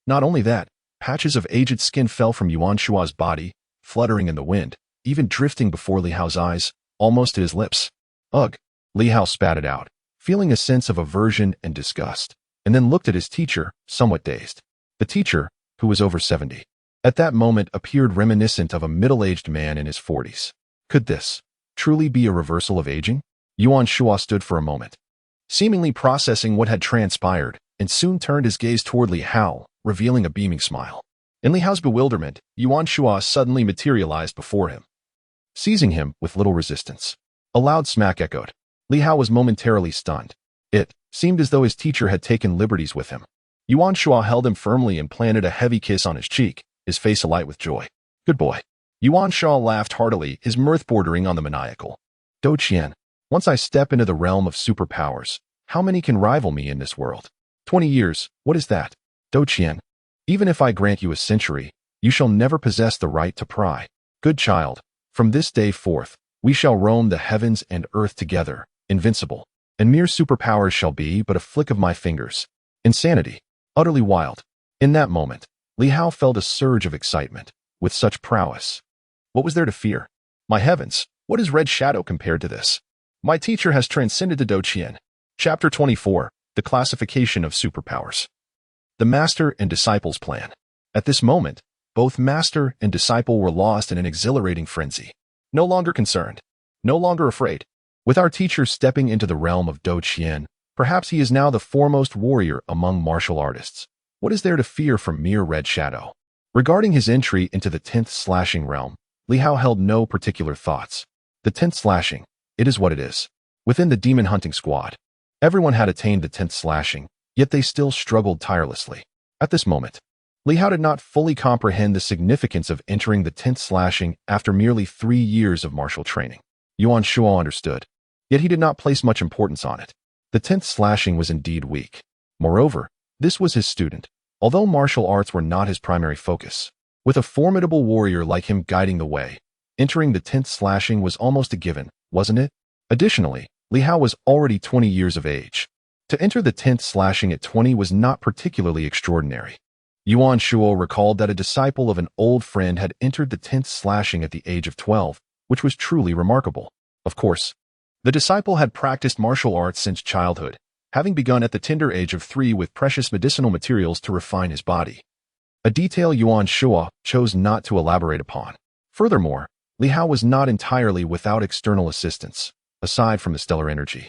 Not only that, patches of aged skin fell from Yuan Shua's body, fluttering in the wind, even drifting before Li Hao's eyes, almost to his lips. Ugh! Li Hao spat it out, feeling a sense of aversion and disgust, and then looked at his teacher, somewhat dazed. The teacher, who was over 70, at that moment appeared reminiscent of a middle-aged man in his 40s. Could this truly be a reversal of aging? Yuan Shua stood for a moment, seemingly processing what had transpired, and soon turned his gaze toward Li Hao, revealing a beaming smile. In Li Hao's bewilderment, Yuan Shua suddenly materialized before him, seizing him with little resistance. A loud smack echoed. Li Hao was momentarily stunned. It seemed as though his teacher had taken liberties with him. Yuan Shua held him firmly and planted a heavy kiss on his cheek, his face alight with joy. Good boy. Yuan Shua laughed heartily, his mirth bordering on the maniacal. Douqian, once I step into the realm of superpowers, How many can rival me in this world? 20 years, what is that? Doqian, even if I grant you a century, you shall never possess the right to pry. Good child, from this day forth, we shall roam the heavens and earth together, invincible, and mere superpowers shall be but a flick of my fingers. Insanity, utterly wild. In that moment, Li Hao felt a surge of excitement. With such prowess, what was there to fear? My heavens, what is Red Shadow compared to this? My teacher has transcended the Doqian. Chapter 24, The Classification of Superpowers. The Master and Disciple's Plan. At this moment, both master and disciple were lost in an exhilarating frenzy. No longer concerned, no longer afraid. With our teacher stepping into the realm of Doqian, perhaps he is now the foremost warrior among martial artists. What is there to fear from mere Red Shadow? Regarding his entry into the 10th slashing realm, Li Hao held no particular thoughts. The 10th slashing, it is what it is. Within the demon hunting squad, everyone had attained the 10th slashing, yet they still struggled tirelessly. At this moment, Li Hao did not fully comprehend the significance of entering the 10th slashing after merely 3 years of martial training. Yuan Shuo understood, yet he did not place much importance on it. The 10th slashing was indeed weak. Moreover, this was his student, although martial arts were not his primary focus. With a formidable warrior like him guiding the way, entering the 10th slashing was almost a given, wasn't it? Additionally, Li Hao was already 20 years of age. To enter the 10th slashing at 20 was not particularly extraordinary. Yuan Shuo recalled that a disciple of an old friend had entered the 10th slashing at the age of 12, which was truly remarkable. Of course, the disciple had practiced martial arts since childhood, having begun at the tender age of 3 with precious medicinal materials to refine his body. A detail Yuan Shuo chose not to elaborate upon. Furthermore, Li Hao was not entirely without external assistance, aside from the stellar energy.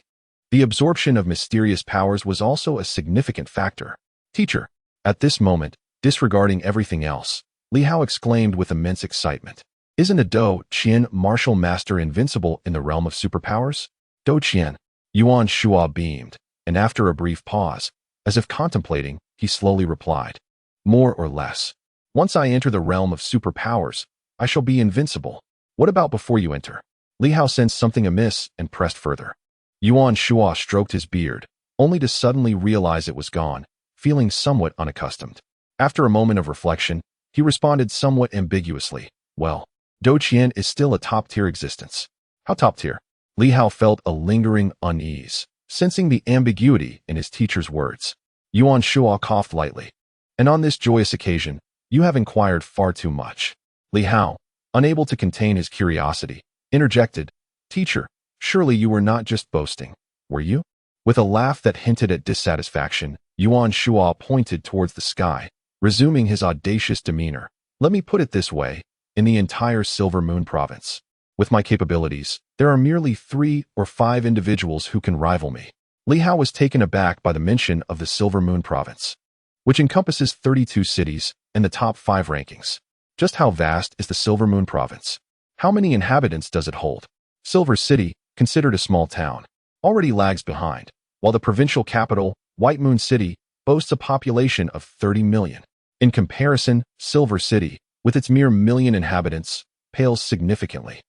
The absorption of mysterious powers was also a significant factor. Teacher, at this moment, disregarding everything else, Li Hao exclaimed with immense excitement. Isn't a Doqian martial master invincible in the realm of superpowers? Doqian, Yuan Shuo beamed, and after a brief pause, as if contemplating, he slowly replied, more or less. Once I enter the realm of superpowers, I shall be invincible. What about before you enter? Li Hao sensed something amiss and pressed further. Yuan Shuo stroked his beard, only to suddenly realize it was gone, feeling somewhat unaccustomed. After a moment of reflection, he responded somewhat ambiguously, well, Doqian is still a top-tier existence. How top-tier? Li Hao felt a lingering unease, sensing the ambiguity in his teacher's words. Yuan Shuo coughed lightly. And on this joyous occasion, you have inquired far too much. Li Hao, unable to contain his curiosity, interjected, Teacher, surely you were not just boasting, were you? With a laugh that hinted at dissatisfaction, Yuan Shuo pointed towards the sky, resuming his audacious demeanor. Let me put it this way, in the entire Silver Moon province, with my capabilities, there are merely 3 or 5 individuals who can rival me. Li Hao was taken aback by the mention of the Silver Moon province, which encompasses 32 cities and the top 5 rankings. Just how vast is the Silver Moon province? How many inhabitants does it hold? Silver City, considered a small town, already lags behind, while the provincial capital, White Moon City, boasts a population of 30 million. In comparison, Silver City, with its mere 1 million inhabitants, pales significantly.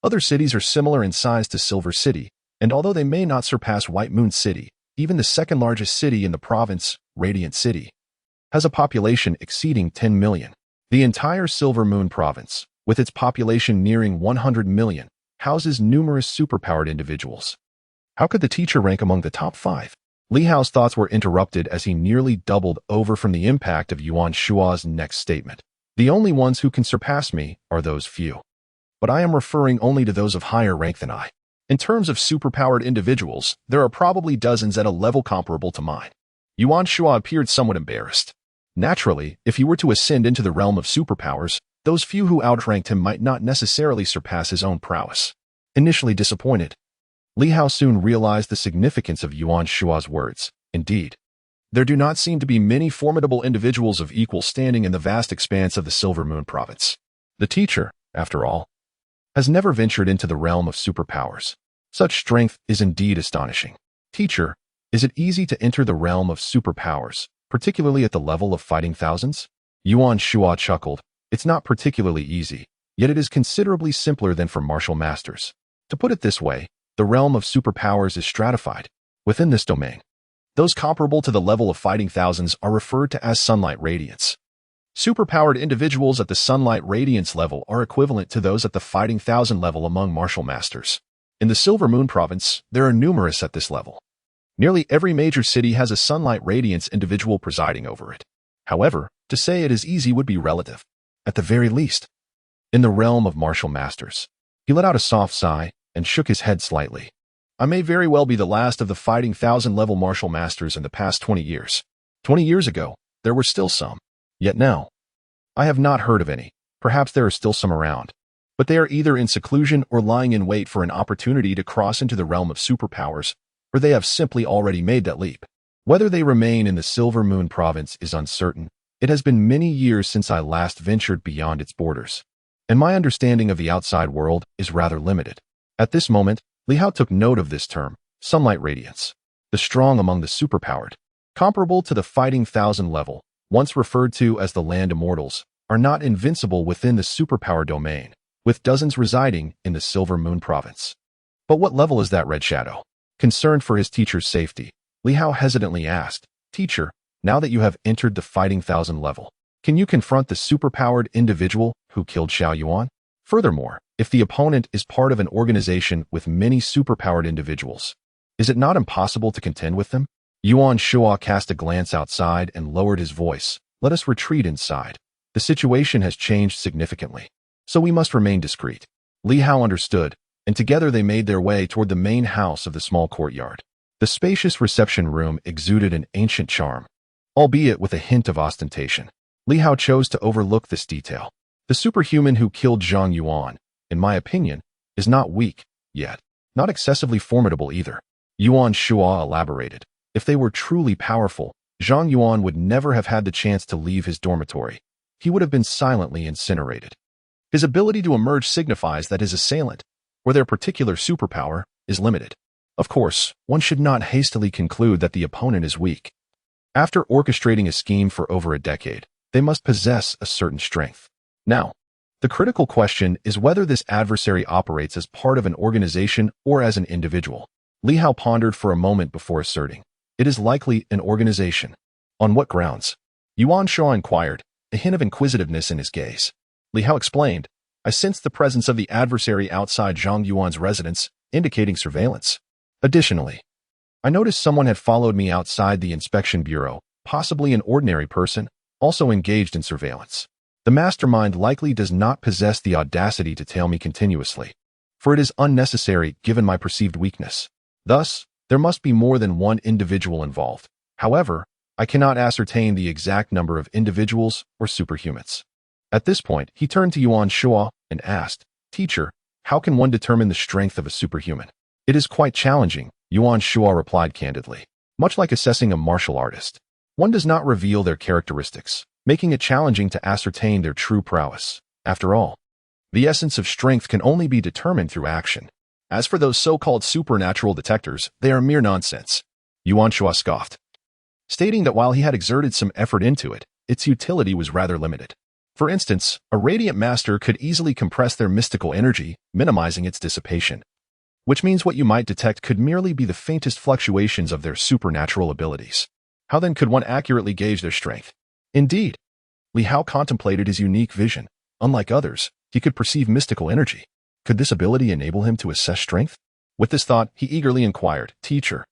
Other cities are similar in size to Silver City, and although they may not surpass White Moon City, even the second largest city in the province, Radiant City, has a population exceeding 10 million. The entire Silver Moon province, with its population nearing 100 million, houses numerous superpowered individuals. How could the teacher rank among the top 5? Li Hao's thoughts were interrupted as he nearly doubled over from the impact of Yuan Shuo's next statement. The only ones who can surpass me are those few. But I am referring only to those of higher rank than I. In terms of superpowered individuals, there are probably dozens at a level comparable to mine. Yuan Shuo appeared somewhat embarrassed. Naturally, if he were to ascend into the realm of superpowers, those few who outranked him might not necessarily surpass his own prowess. Initially disappointed, Li Hao soon realized the significance of Yuan Shuo's words. Indeed, there do not seem to be many formidable individuals of equal standing in the vast expanse of the Silver Moon province. The teacher, after all, has never ventured into the realm of superpowers. Such strength is indeed astonishing. Teacher, is it easy to enter the realm of superpowers, particularly at the level of fighting thousands? Yuan Shuo chuckled. It's not particularly easy, yet it is considerably simpler than for martial masters. To put it this way, the realm of superpowers is stratified. Within this domain, those comparable to the level of fighting thousands are referred to as sunlight radiance. Superpowered individuals at the sunlight radiance level are equivalent to those at the fighting thousand level among martial masters. In the Silver Moon province, there are numerous at this level. Nearly every major city has a sunlight radiance individual presiding over it. However, to say it is easy would be relative, at the very least. In the realm of martial masters, he let out a soft sigh and shook his head slightly. I may very well be the last of the fighting thousand level martial masters in the past 20 years. 20 years ago, there were still some. Yet now, I have not heard of any. Perhaps there are still some around, but they are either in seclusion or lying in wait for an opportunity to cross into the realm of superpowers, or they have simply already made that leap. Whether they remain in the Silver Moon province is uncertain. It has been many years since I last ventured beyond its borders, and my understanding of the outside world is rather limited. At this moment, Li Hao took note of this term, sunlight radiance. The strong among the superpowered, comparable to the fighting thousand level, once referred to as the land immortals, are not invincible within the superpower domain, with dozens residing in the Silver Moon province. But what level is that red shadow? Concerned for his teacher's safety, Li Hao hesitantly asked, "Teacher, now that you have entered the fighting thousand level, can you confront the superpowered individual who killed Xiao Yuan? Furthermore, if the opponent is part of an organization with many superpowered individuals, is it not impossible to contend with them?" Yuan Shua cast a glance outside and lowered his voice. "Let us retreat inside. The situation has changed significantly, so we must remain discreet." Li Hao understood, and together they made their way toward the main house of the small courtyard. The spacious reception room exuded an ancient charm, albeit with a hint of ostentation. Li Hao chose to overlook this detail. The superhuman who killed Zhang Yuan, in my opinion, is not weak, yet not excessively formidable either. Yuan Shua elaborated. If they were truly powerful, Zhang Yuan would never have had the chance to leave his dormitory. He would have been silently incinerated. His ability to emerge signifies that his assailant, or their particular superpower, is limited. Of course, one should not hastily conclude that the opponent is weak. After orchestrating a scheme for over a decade, they must possess a certain strength. Now, the critical question is whether this adversary operates as part of an organization or as an individual. Li Hao pondered for a moment before asserting, "It is likely an organization." "On what grounds?" Yuan Shua inquired, a hint of inquisitiveness in his gaze. Li Hao explained, "I sensed the presence of the adversary outside Zhang Yuan's residence, indicating surveillance. Additionally, I noticed someone had followed me outside the inspection bureau, possibly an ordinary person, also engaged in surveillance. The mastermind likely does not possess the audacity to tail me continuously, for it is unnecessary given my perceived weakness. Thus, there must be more than one individual involved. However, I cannot ascertain the exact number of individuals or superhumans." At this point, he turned to Yuan Shua and asked, "Teacher, how can one determine the strength of a superhuman?" "It is quite challenging," Yuan Shua replied candidly. "Much like assessing a martial artist, one does not reveal their characteristics, making it challenging to ascertain their true prowess. After all, the essence of strength can only be determined through action. As for those so-called supernatural detectors, they are mere nonsense." Yuan Shua scoffed, stating that while he had exerted some effort into it, its utility was rather limited. For instance, a radiant master could easily compress their mystical energy, minimizing its dissipation, which means what you might detect could merely be the faintest fluctuations of their supernatural abilities. How then could one accurately gauge their strength? Indeed, Li Hao contemplated his unique vision. Unlike others, he could perceive mystical energy. Could this ability enable him to assess strength? With this thought, he eagerly inquired, "Teacher,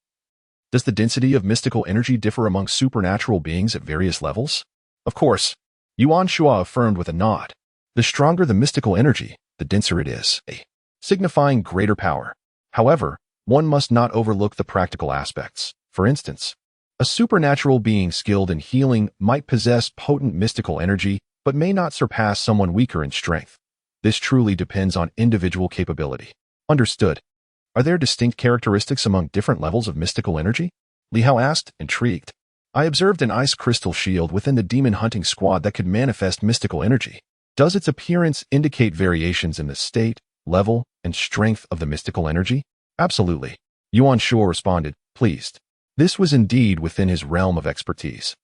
does the density of mystical energy differ among supernatural beings at various levels?" "Of course," Yuan Shua affirmed with a nod. "The stronger the mystical energy, the denser it is, signifying greater power. However, one must not overlook the practical aspects. For instance, a supernatural being skilled in healing might possess potent mystical energy, but may not surpass someone weaker in strength. This truly depends on individual capability." "Understood. Are there distinct characteristics among different levels of mystical energy?" Li Hao asked, intrigued. "I observed an ice crystal shield within the demon hunting squad that could manifest mystical energy. Does its appearance indicate variations in the state, level, and strength of the mystical energy?" "Absolutely," Yuan Shua responded, pleased. This was indeed within his realm of expertise.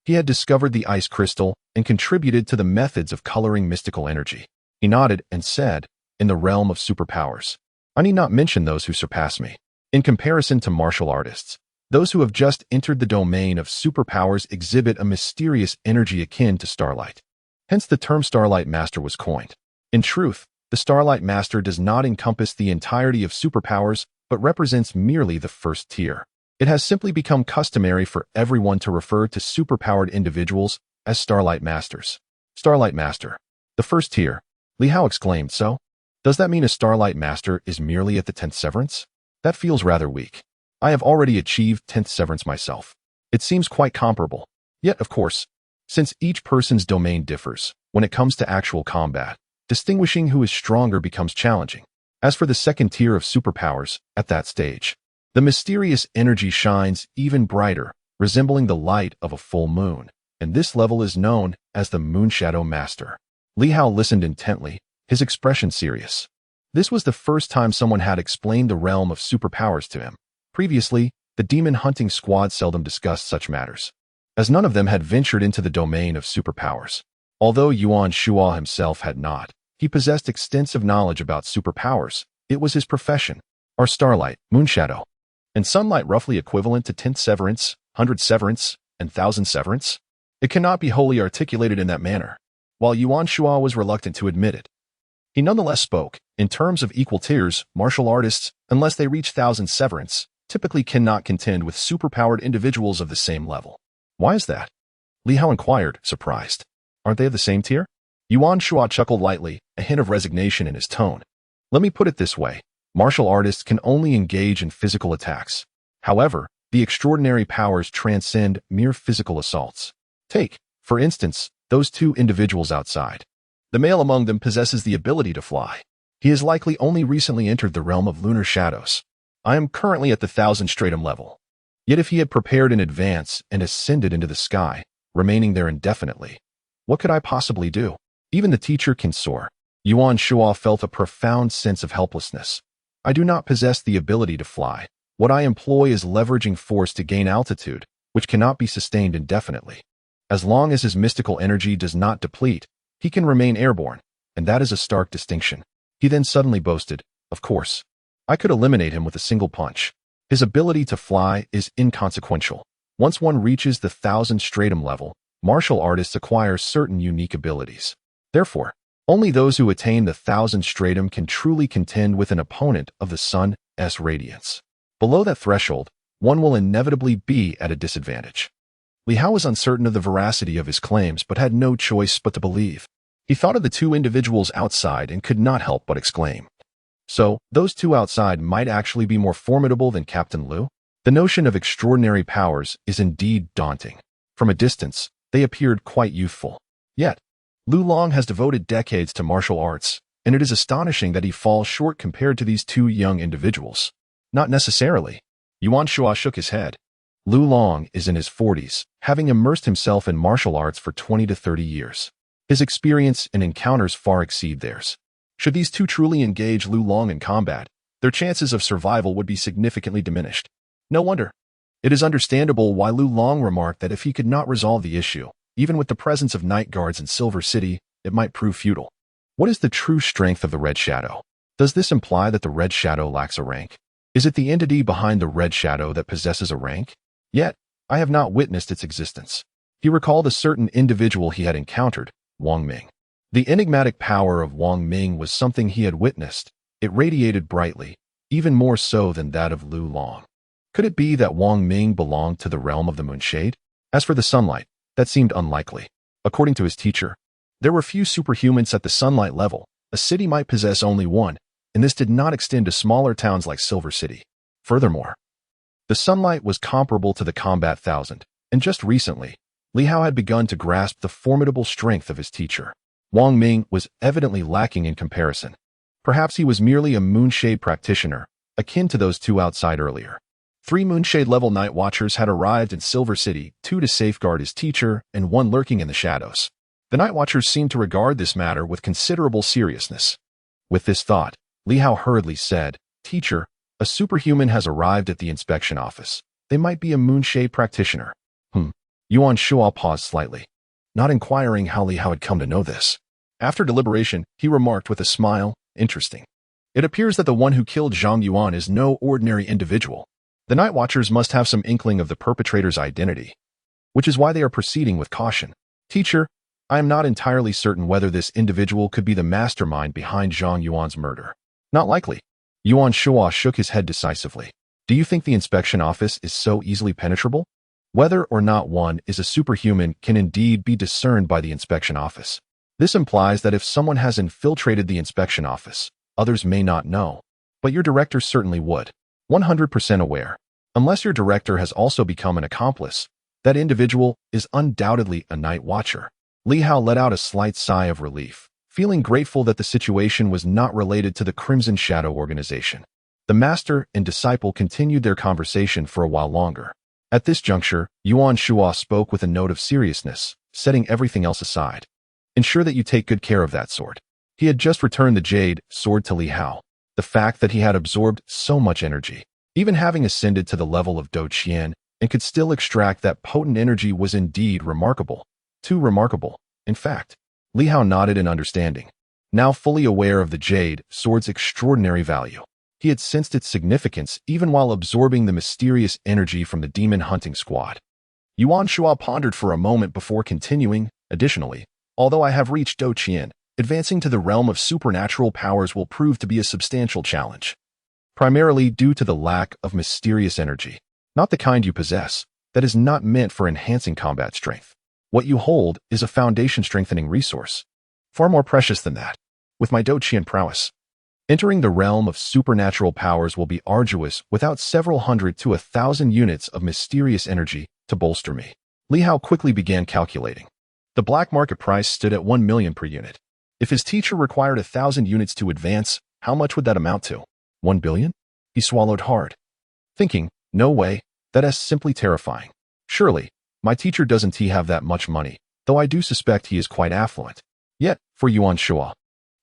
He had discovered the ice crystal and contributed to the methods of coloring mystical energy. He nodded and said, "In the realm of superpowers, I need not mention those who surpass me. In comparison to martial artists, Those who have just entered the domain of superpowers exhibit a mysterious energy akin to starlight. Hence the term Starlight Master was coined. In truth, the Starlight Master does not encompass the entirety of superpowers, but represents merely the first tier. It has simply become customary for everyone to refer to superpowered individuals as Starlight Masters. Starlight Master. The first tier. Li Hao exclaimed, so? Does that mean a Starlight Master is merely at the 10th severance? That feels rather weak. I have already achieved 10th severance myself. It seems quite comparable. Yet, of course, since each person's domain differs, when it comes to actual combat, distinguishing who is stronger becomes challenging. As for the second tier of superpowers, at that stage, the mysterious energy shines even brighter, resembling the light of a full moon, and this level is known as the Moonshadow Master. Li Hao listened intently, his expression serious. This was the first time someone had explained the realm of superpowers to him. Previously, the demon hunting squad seldom discussed such matters, as none of them had ventured into the domain of superpowers. Although Yuan Shuo himself had not, he possessed extensive knowledge about superpowers. It was his profession. Are starlight, moonshadow, and sunlight roughly equivalent to 10th severance, 100th severance, and 1000th severance? It cannot be wholly articulated in that manner. While Yuan Shuo was reluctant to admit it, he nonetheless spoke. In terms of equal tiers, martial artists, unless they reach 1000th severance, typically cannot contend with superpowered individuals of the same level. Why is that? Li Hao inquired, surprised. Aren't they of the same tier? Yuan Shuo chuckled lightly, a hint of resignation in his tone. Let me put it this way. Martial artists can only engage in physical attacks. However, the extraordinary powers transcend mere physical assaults. Take, for instance, those two individuals outside. The male among them possesses the ability to fly. He has likely only recently entered the realm of lunar shadows. I am currently at the 1000 stratum level. Yet if he had prepared in advance and ascended into the sky, remaining there indefinitely, what could I possibly do? Even the teacher can soar. Yuan Shuo felt a profound sense of helplessness. I do not possess the ability to fly. What I employ is leveraging force to gain altitude, which cannot be sustained indefinitely. As long as his mystical energy does not deplete, he can remain airborne, and that is a stark distinction. He then suddenly boasted, of course, I could eliminate him with a single punch. His ability to fly is inconsequential. Once one reaches the 1000 stratum level, martial artists acquire certain unique abilities. Therefore, only those who attain the 1000 stratum can truly contend with an opponent of the sun's radiance. Below that threshold, one will inevitably be at a disadvantage. Li Hao was uncertain of the veracity of his claims but had no choice but to believe. He thought of the two individuals outside and could not help but exclaim. So, those two outside might actually be more formidable than Captain Liu? The notion of extraordinary powers is indeed daunting. From a distance, they appeared quite youthful. Yet, Lu Long has devoted decades to martial arts, and it is astonishing that he falls short compared to these two young individuals. Not necessarily. Yuan Shuo shook his head. Lu Long is in his 40s, having immersed himself in martial arts for 20 to 30 years. His experience and encounters far exceed theirs. Should these two truly engage Lu Long in combat, their chances of survival would be significantly diminished. No wonder. It is understandable why Lu Long remarked that if he could not resolve the issue, even with the presence of night guards in Silver City, it might prove futile. What is the true strength of the Red Shadow? Does this imply that the Red Shadow lacks a rank? Is it the entity behind the Red Shadow that possesses a rank? Yet, I have not witnessed its existence. He recalled a certain individual he had encountered, Wang Ming. The enigmatic power of Wang Ming was something he had witnessed. It radiated brightly, even more so than that of Lu Long. Could it be that Wang Ming belonged to the realm of the moonshade? As for the sunlight, that seemed unlikely. According to his teacher, there were few superhumans at the sunlight level. A city might possess only one, and this did not extend to smaller towns like Silver City. Furthermore, the sunlight was comparable to the combat 1000, and just recently, Li Hao had begun to grasp the formidable strength of his teacher. Wang Ming was evidently lacking in comparison. Perhaps he was merely a moonshade practitioner, akin to those two outside earlier. 3 moonshade-level night watchers had arrived in Silver City, 2 to safeguard his teacher, and 1 lurking in the shadows. The night watchers seemed to regard this matter with considerable seriousness. With this thought, Li Hao hurriedly said, Teacher, a superhuman has arrived at the inspection office. They might be a moonshade practitioner. Yuan Shuo paused slightly, not inquiring how Li Hao had come to know this. After deliberation, he remarked with a smile, interesting. It appears that the one who killed Zhang Yuan is no ordinary individual. The night watchers must have some inkling of the perpetrator's identity, which is why they are proceeding with caution. Teacher, I am not entirely certain whether this individual could be the mastermind behind Zhang Yuan's murder. Not likely. Yuan Shua shook his head decisively. Do you think the inspection office is so easily penetrable? Whether or not one is a superhuman can indeed be discerned by the inspection office. This implies that if someone has infiltrated the inspection office, others may not know. But your director certainly would. 100% aware. Unless your director has also become an accomplice, that individual is undoubtedly a night watcher. Li Hao let out a slight sigh of relief, feeling grateful that the situation was not related to the Crimson Shadow organization. The master and disciple continued their conversation for a while longer. At this juncture, Yuan Shua spoke with a note of seriousness, setting everything else aside. Ensure that you take good care of that sword. He had just returned the jade sword to Li Hao. The fact that he had absorbed so much energy, even having ascended to the level of Do Qian, and could still extract that potent energy was indeed remarkable. Too remarkable, in fact. Li Hao nodded in understanding. Now fully aware of the jade sword's extraordinary value, he had sensed its significance even while absorbing the mysterious energy from the demon hunting squad. Yuan Shua pondered for a moment before continuing. Additionally, although I have reached Do Qian, advancing to the realm of supernatural powers will prove to be a substantial challenge. Primarily due to the lack of mysterious energy. Not the kind you possess, that is not meant for enhancing combat strength. What you hold is a foundation-strengthening resource. Far more precious than that. With my Do Qian prowess, entering the realm of supernatural powers will be arduous without several hundred to 1,000 units of mysterious energy to bolster me. Li Hao quickly began calculating. The black market price stood at 1 million per unit. If his teacher required 1,000 units to advance, how much would that amount to? 1 billion? He swallowed hard, thinking, no way, that is simply terrifying. Surely, my teacher doesn't have that much money, though I do suspect he is quite affluent. Yet, for Yuan Shua,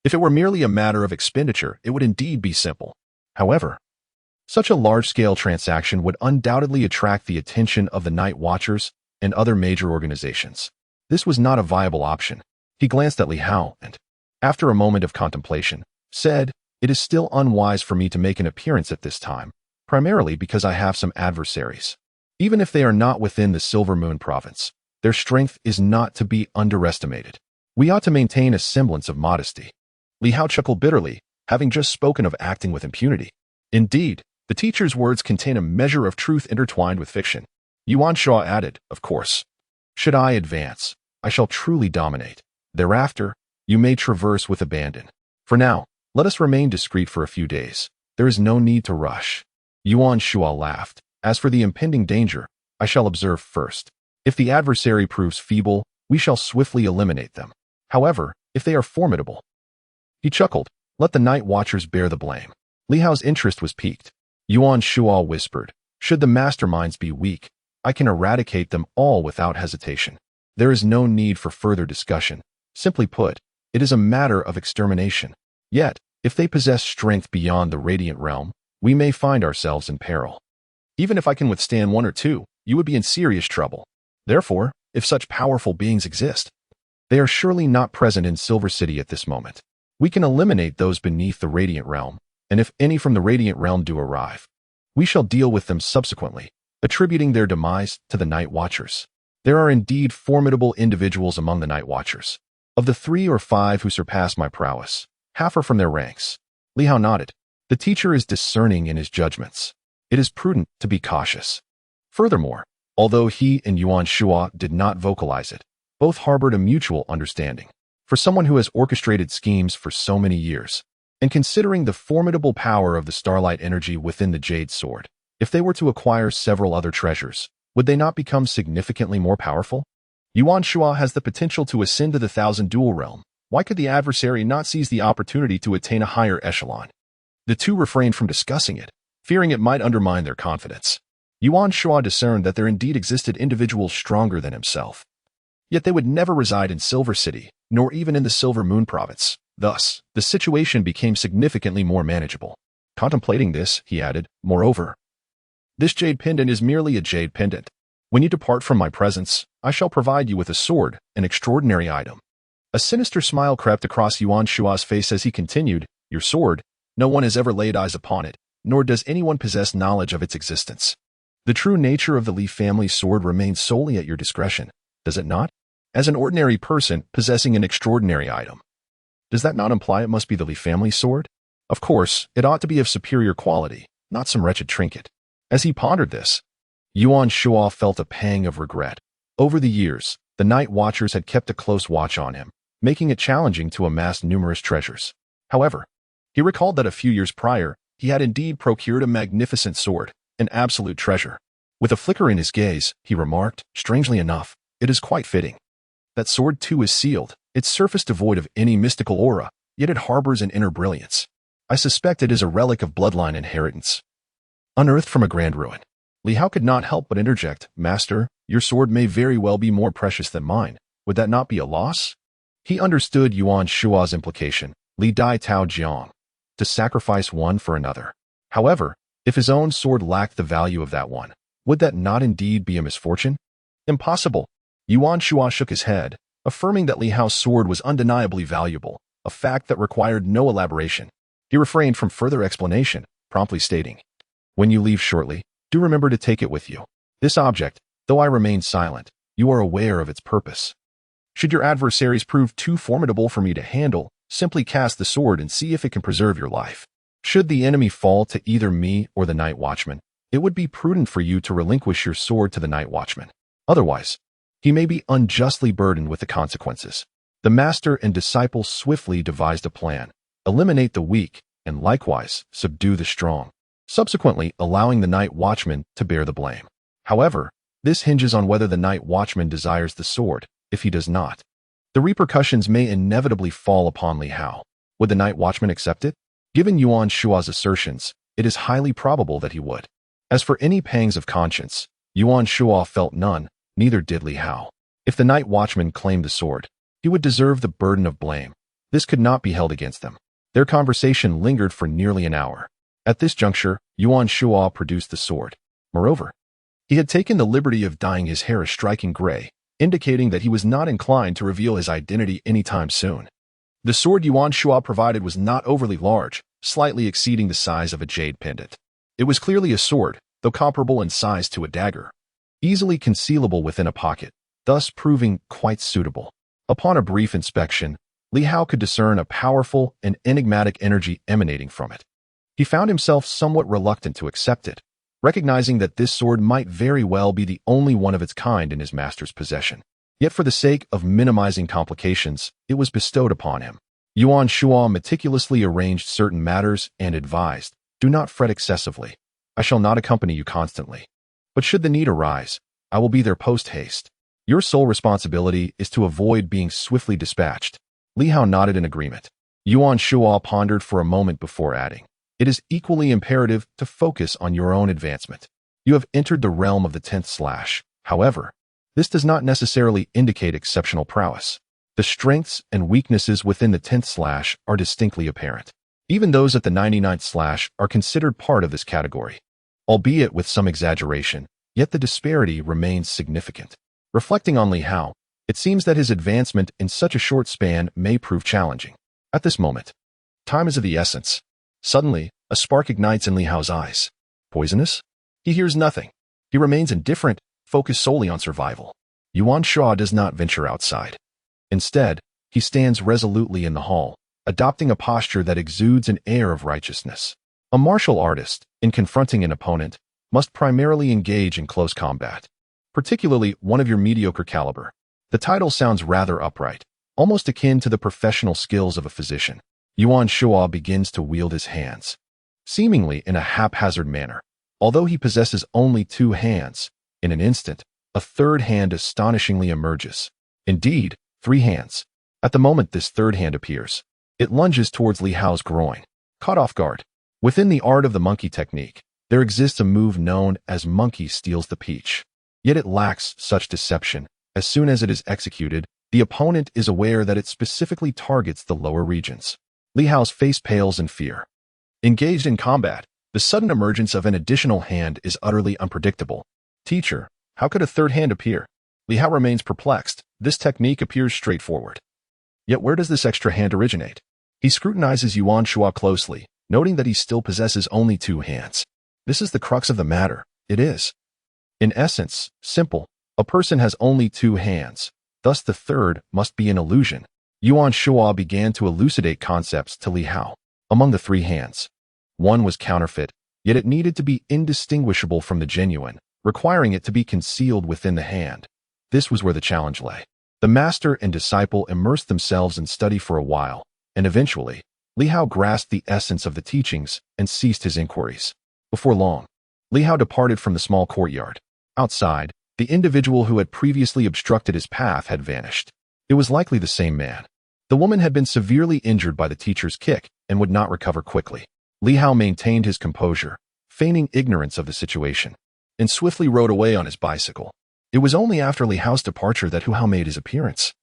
if it were merely a matter of expenditure, it would indeed be simple. However, such a large-scale transaction would undoubtedly attract the attention of the Night Watchers and other major organizations. This was not a viable option. He glanced at Li Hao and, after a moment of contemplation, said, it is still unwise for me to make an appearance at this time, primarily because I have some adversaries. Even if they are not within the Silver Moon province, their strength is not to be underestimated. We ought to maintain a semblance of modesty. Li Hao chuckled bitterly, having just spoken of acting with impunity. Indeed, the teacher's words contain a measure of truth intertwined with fiction. Yuan Shua added, of course. Should I advance, I shall truly dominate. Thereafter, you may traverse with abandon. For now, let us remain discreet for a few days. There is no need to rush. Yuan Shua laughed. As for the impending danger, I shall observe first. If the adversary proves feeble, we shall swiftly eliminate them. However, if they are formidable, he chuckled, let the Night Watchers bear the blame. Li Hao's interest was piqued. Yuan Shua whispered, should the masterminds be weak, I can eradicate them all without hesitation. There is no need for further discussion. Simply put, it is a matter of extermination. Yet, if they possess strength beyond the radiant realm, we may find ourselves in peril. Even if I can withstand 1 or 2, you would be in serious trouble. Therefore, if such powerful beings exist, they are surely not present in Silver City at this moment. We can eliminate those beneath the radiant realm, and if any from the radiant realm do arrive, we shall deal with them subsequently, attributing their demise to the Night Watchers. There are indeed formidable individuals among the Night Watchers. Of the 3 or 5 who surpass my prowess, half are from their ranks. Li Hao nodded. The teacher is discerning in his judgments. It is prudent to be cautious. Furthermore, although he and Yuan Shua did not vocalize it, both harbored a mutual understanding. For someone who has orchestrated schemes for so many years, and considering the formidable power of the starlight energy within the Jade Sword, if they were to acquire several other treasures, would they not become significantly more powerful? Yuan Shua has the potential to ascend to the 1,000 dual realm. Why could the adversary not seize the opportunity to attain a higher echelon? The two refrained from discussing it, fearing it might undermine their confidence. Yuan Shua discerned that there indeed existed individuals stronger than himself. Yet they would never reside in Silver City, nor even in the Silver Moon province. Thus, the situation became significantly more manageable. Contemplating this, he added, moreover, this jade pendant is merely a jade pendant. When you depart from my presence, I shall provide you with a sword, an extraordinary item. A sinister smile crept across Yuan Shua's face as he continued, your sword, no one has ever laid eyes upon it, nor does anyone possess knowledge of its existence. The true nature of the Li family sword remains solely at your discretion, does it not? As an ordinary person possessing an extraordinary item, does that not imply it must be the Li family sword? Of course, it ought to be of superior quality, not some wretched trinket. As he pondered this, Yuan Shuo felt a pang of regret. Over the years, the night watchers had kept a close watch on him, making it challenging to amass numerous treasures. However, he recalled that a few years prior, he had indeed procured a magnificent sword, an absolute treasure. With a flicker in his gaze, he remarked, strangely enough, it is quite fitting. That sword too is sealed, its surface devoid of any mystical aura, yet it harbors an inner brilliance. I suspect it is a relic of bloodline inheritance, unearthed from a grand ruin. Li Hao could not help but interject, Master, your sword may very well be more precious than mine. Would that not be a loss? He understood Yuan Shua's implication, Li Dai Tao Jiang, to sacrifice one for another. However, if his own sword lacked the value of that one, would that not indeed be a misfortune? Impossible. Yuan Shua shook his head, affirming that Li Hao's sword was undeniably valuable, a fact that required no elaboration. He refrained from further explanation, promptly stating, when you leave shortly, do remember to take it with you. This object, though I remain silent, you are aware of its purpose. Should your adversaries prove too formidable for me to handle, simply cast the sword and see if it can preserve your life. Should the enemy fall to either me or the night watchman, it would be prudent for you to relinquish your sword to the night watchman. Otherwise, he may be unjustly burdened with the consequences. The master and disciple swiftly devised a plan, eliminate the weak, and likewise subdue the strong, subsequently allowing the night watchman to bear the blame. However, this hinges on whether the night watchman desires the sword. If he does not, the repercussions may inevitably fall upon Li Hao. Would the night watchman accept it? Given Yuan Shua's assertions, it is highly probable that he would. As for any pangs of conscience, Yuan Shua felt none, neither did Li Hao. If the night watchman claimed the sword, he would deserve the burden of blame. This could not be held against them. Their conversation lingered for nearly an hour. At this juncture, Yuan Shua produced the sword. Moreover, he had taken the liberty of dyeing his hair a striking gray, indicating that he was not inclined to reveal his identity anytime soon. The sword Yuan Shua provided was not overly large, slightly exceeding the size of a jade pendant. It was clearly a sword, though comparable in size to a dagger, easily concealable within a pocket, thus proving quite suitable. Upon a brief inspection, Li Hao could discern a powerful and enigmatic energy emanating from it. He found himself somewhat reluctant to accept it, recognizing that this sword might very well be the only one of its kind in his master's possession. Yet for the sake of minimizing complications, it was bestowed upon him. Yuan Shua meticulously arranged certain matters and advised, do not fret excessively. I shall not accompany you constantly. But should the need arise, I will be there post-haste. Your sole responsibility is to avoid being swiftly dispatched. Li Hao nodded in agreement. Yuan Shua pondered for a moment before adding, it is equally imperative to focus on your own advancement. You have entered the realm of the 10th slash. However, this does not necessarily indicate exceptional prowess. The strengths and weaknesses within the 10th slash are distinctly apparent. Even those at the 99th slash are considered part of this category. Albeit with some exaggeration, yet the disparity remains significant. Reflecting on Li Hao, it seems that his advancement in such a short span may prove challenging. At this moment, time is of the essence. Suddenly, a spark ignites in Li Hao's eyes. Poisonous? He hears nothing. He remains indifferent, focused solely on survival. Yuan Shua does not venture outside. Instead, he stands resolutely in the hall, adopting a posture that exudes an air of righteousness. A martial artist, in confronting an opponent, must primarily engage in close combat, particularly one of your mediocre caliber. The title sounds rather upright, almost akin to the professional skills of a physician. Yuan Shua begins to wield his hands, seemingly in a haphazard manner. Although he possesses only 2 hands, in an instant, a third hand astonishingly emerges. Indeed, 3 hands. At the moment this third hand appears, it lunges towards Li Hao's groin. Caught off guard. Within the art of the monkey technique, there exists a move known as monkey steals the peach. Yet it lacks such deception. As soon as it is executed, the opponent is aware that it specifically targets the lower regions. Li Hao's face pales in fear. Engaged in combat, the sudden emergence of an additional hand is utterly unpredictable. Teacher, how could a third hand appear? Li Hao remains perplexed. This technique appears straightforward. Yet where does this extra hand originate? He scrutinizes Yuan Shua closely, noting that he still possesses only 2 hands. This is the crux of the matter. It is, in essence, simple. A person has only 2 hands, thus the third must be an illusion. Yuan Shua began to elucidate concepts to Li Hao. Among the 3 hands, one was counterfeit, yet it needed to be indistinguishable from the genuine, requiring it to be concealed within the hand. This was where the challenge lay. The master and disciple immersed themselves in study for a while, and eventually, Li Hao grasped the essence of the teachings and ceased his inquiries. Before long, Li Hao departed from the small courtyard. Outside, the individual who had previously obstructed his path had vanished. It was likely the same man. The woman had been severely injured by the teacher's kick and would not recover quickly. Li Hao maintained his composure, feigning ignorance of the situation, and swiftly rode away on his bicycle. It was only after Li Hao's departure that Hu Hao made his appearance.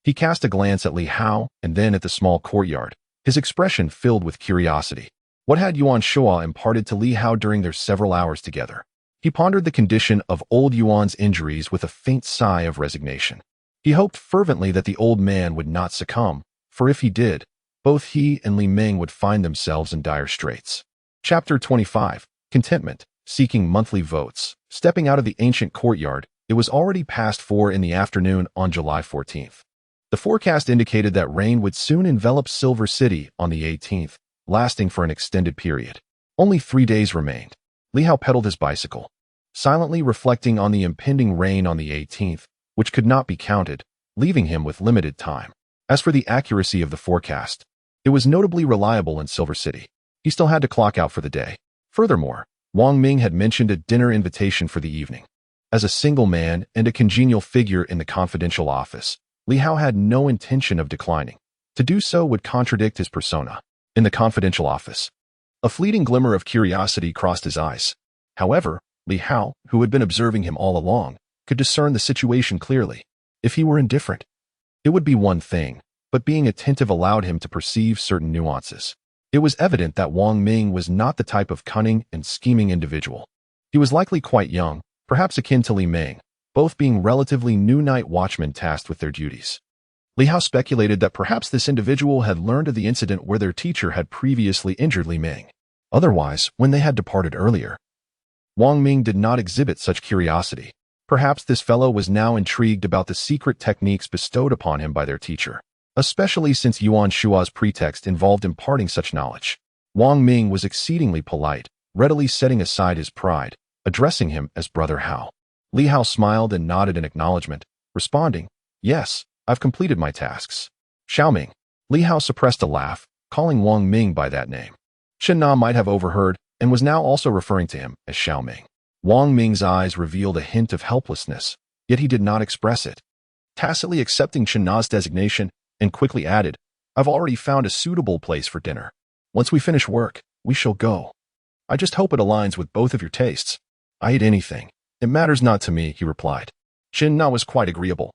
He cast a glance at Li Hao and then at the small courtyard, his expression filled with curiosity. What had Yuan Shua imparted to Li Hao during their several hours together? He pondered the condition of old Yuan's injuries with a faint sigh of resignation. He hoped fervently that the old man would not succumb, for if he did, both he and Li Ming would find themselves in dire straits. Chapter 25. Contentment. Seeking monthly votes. Stepping out of the ancient courtyard, it was already past 4 in the afternoon on July 14th. The forecast indicated that rain would soon envelop Silver City on the 18th, lasting for an extended period. Only 3 days remained. Li Hao pedaled his bicycle, silently reflecting on the impending rain on the 18th, which could not be counted, leaving him with limited time. As for the accuracy of the forecast, it was notably reliable in Silver City. He still had to clock out for the day. Furthermore, Wang Ming had mentioned a dinner invitation for the evening. As a single man and a congenial figure in the confidential office, Li Hao had no intention of declining. To do so would contradict his persona. In the confidential office, a fleeting glimmer of curiosity crossed his eyes. However, Li Hao, who had been observing him all along, could discern the situation clearly. If he were indifferent, it would be one thing, but being attentive allowed him to perceive certain nuances. It was evident that Wang Ming was not the type of cunning and scheming individual. He was likely quite young, perhaps akin to Li Ming, both being relatively new night watchmen tasked with their duties. Li Hao speculated that perhaps this individual had learned of the incident where their teacher had previously injured Li Ming. Otherwise, when they had departed earlier, Wang Ming did not exhibit such curiosity. Perhaps this fellow was now intrigued about the secret techniques bestowed upon him by their teacher, especially since Yuan Shua's pretext involved imparting such knowledge. Wang Ming was exceedingly polite, readily setting aside his pride, addressing him as Brother Hao. Li Hao smiled and nodded in acknowledgement, responding, "Yes, I've completed my tasks." Xiaoming. Li Hao suppressed a laugh, calling Wang Ming by that name. Chen Na might have overheard and was now also referring to him as Xiaoming. Wang Ming's eyes revealed a hint of helplessness, yet he did not express it. Tacitly accepting Chen Na's designation, and quickly added, "I've already found a suitable place for dinner. Once we finish work, we shall go. I just hope it aligns with both of your tastes." "I eat anything. It matters not to me," he replied. Chen Na was quite agreeable,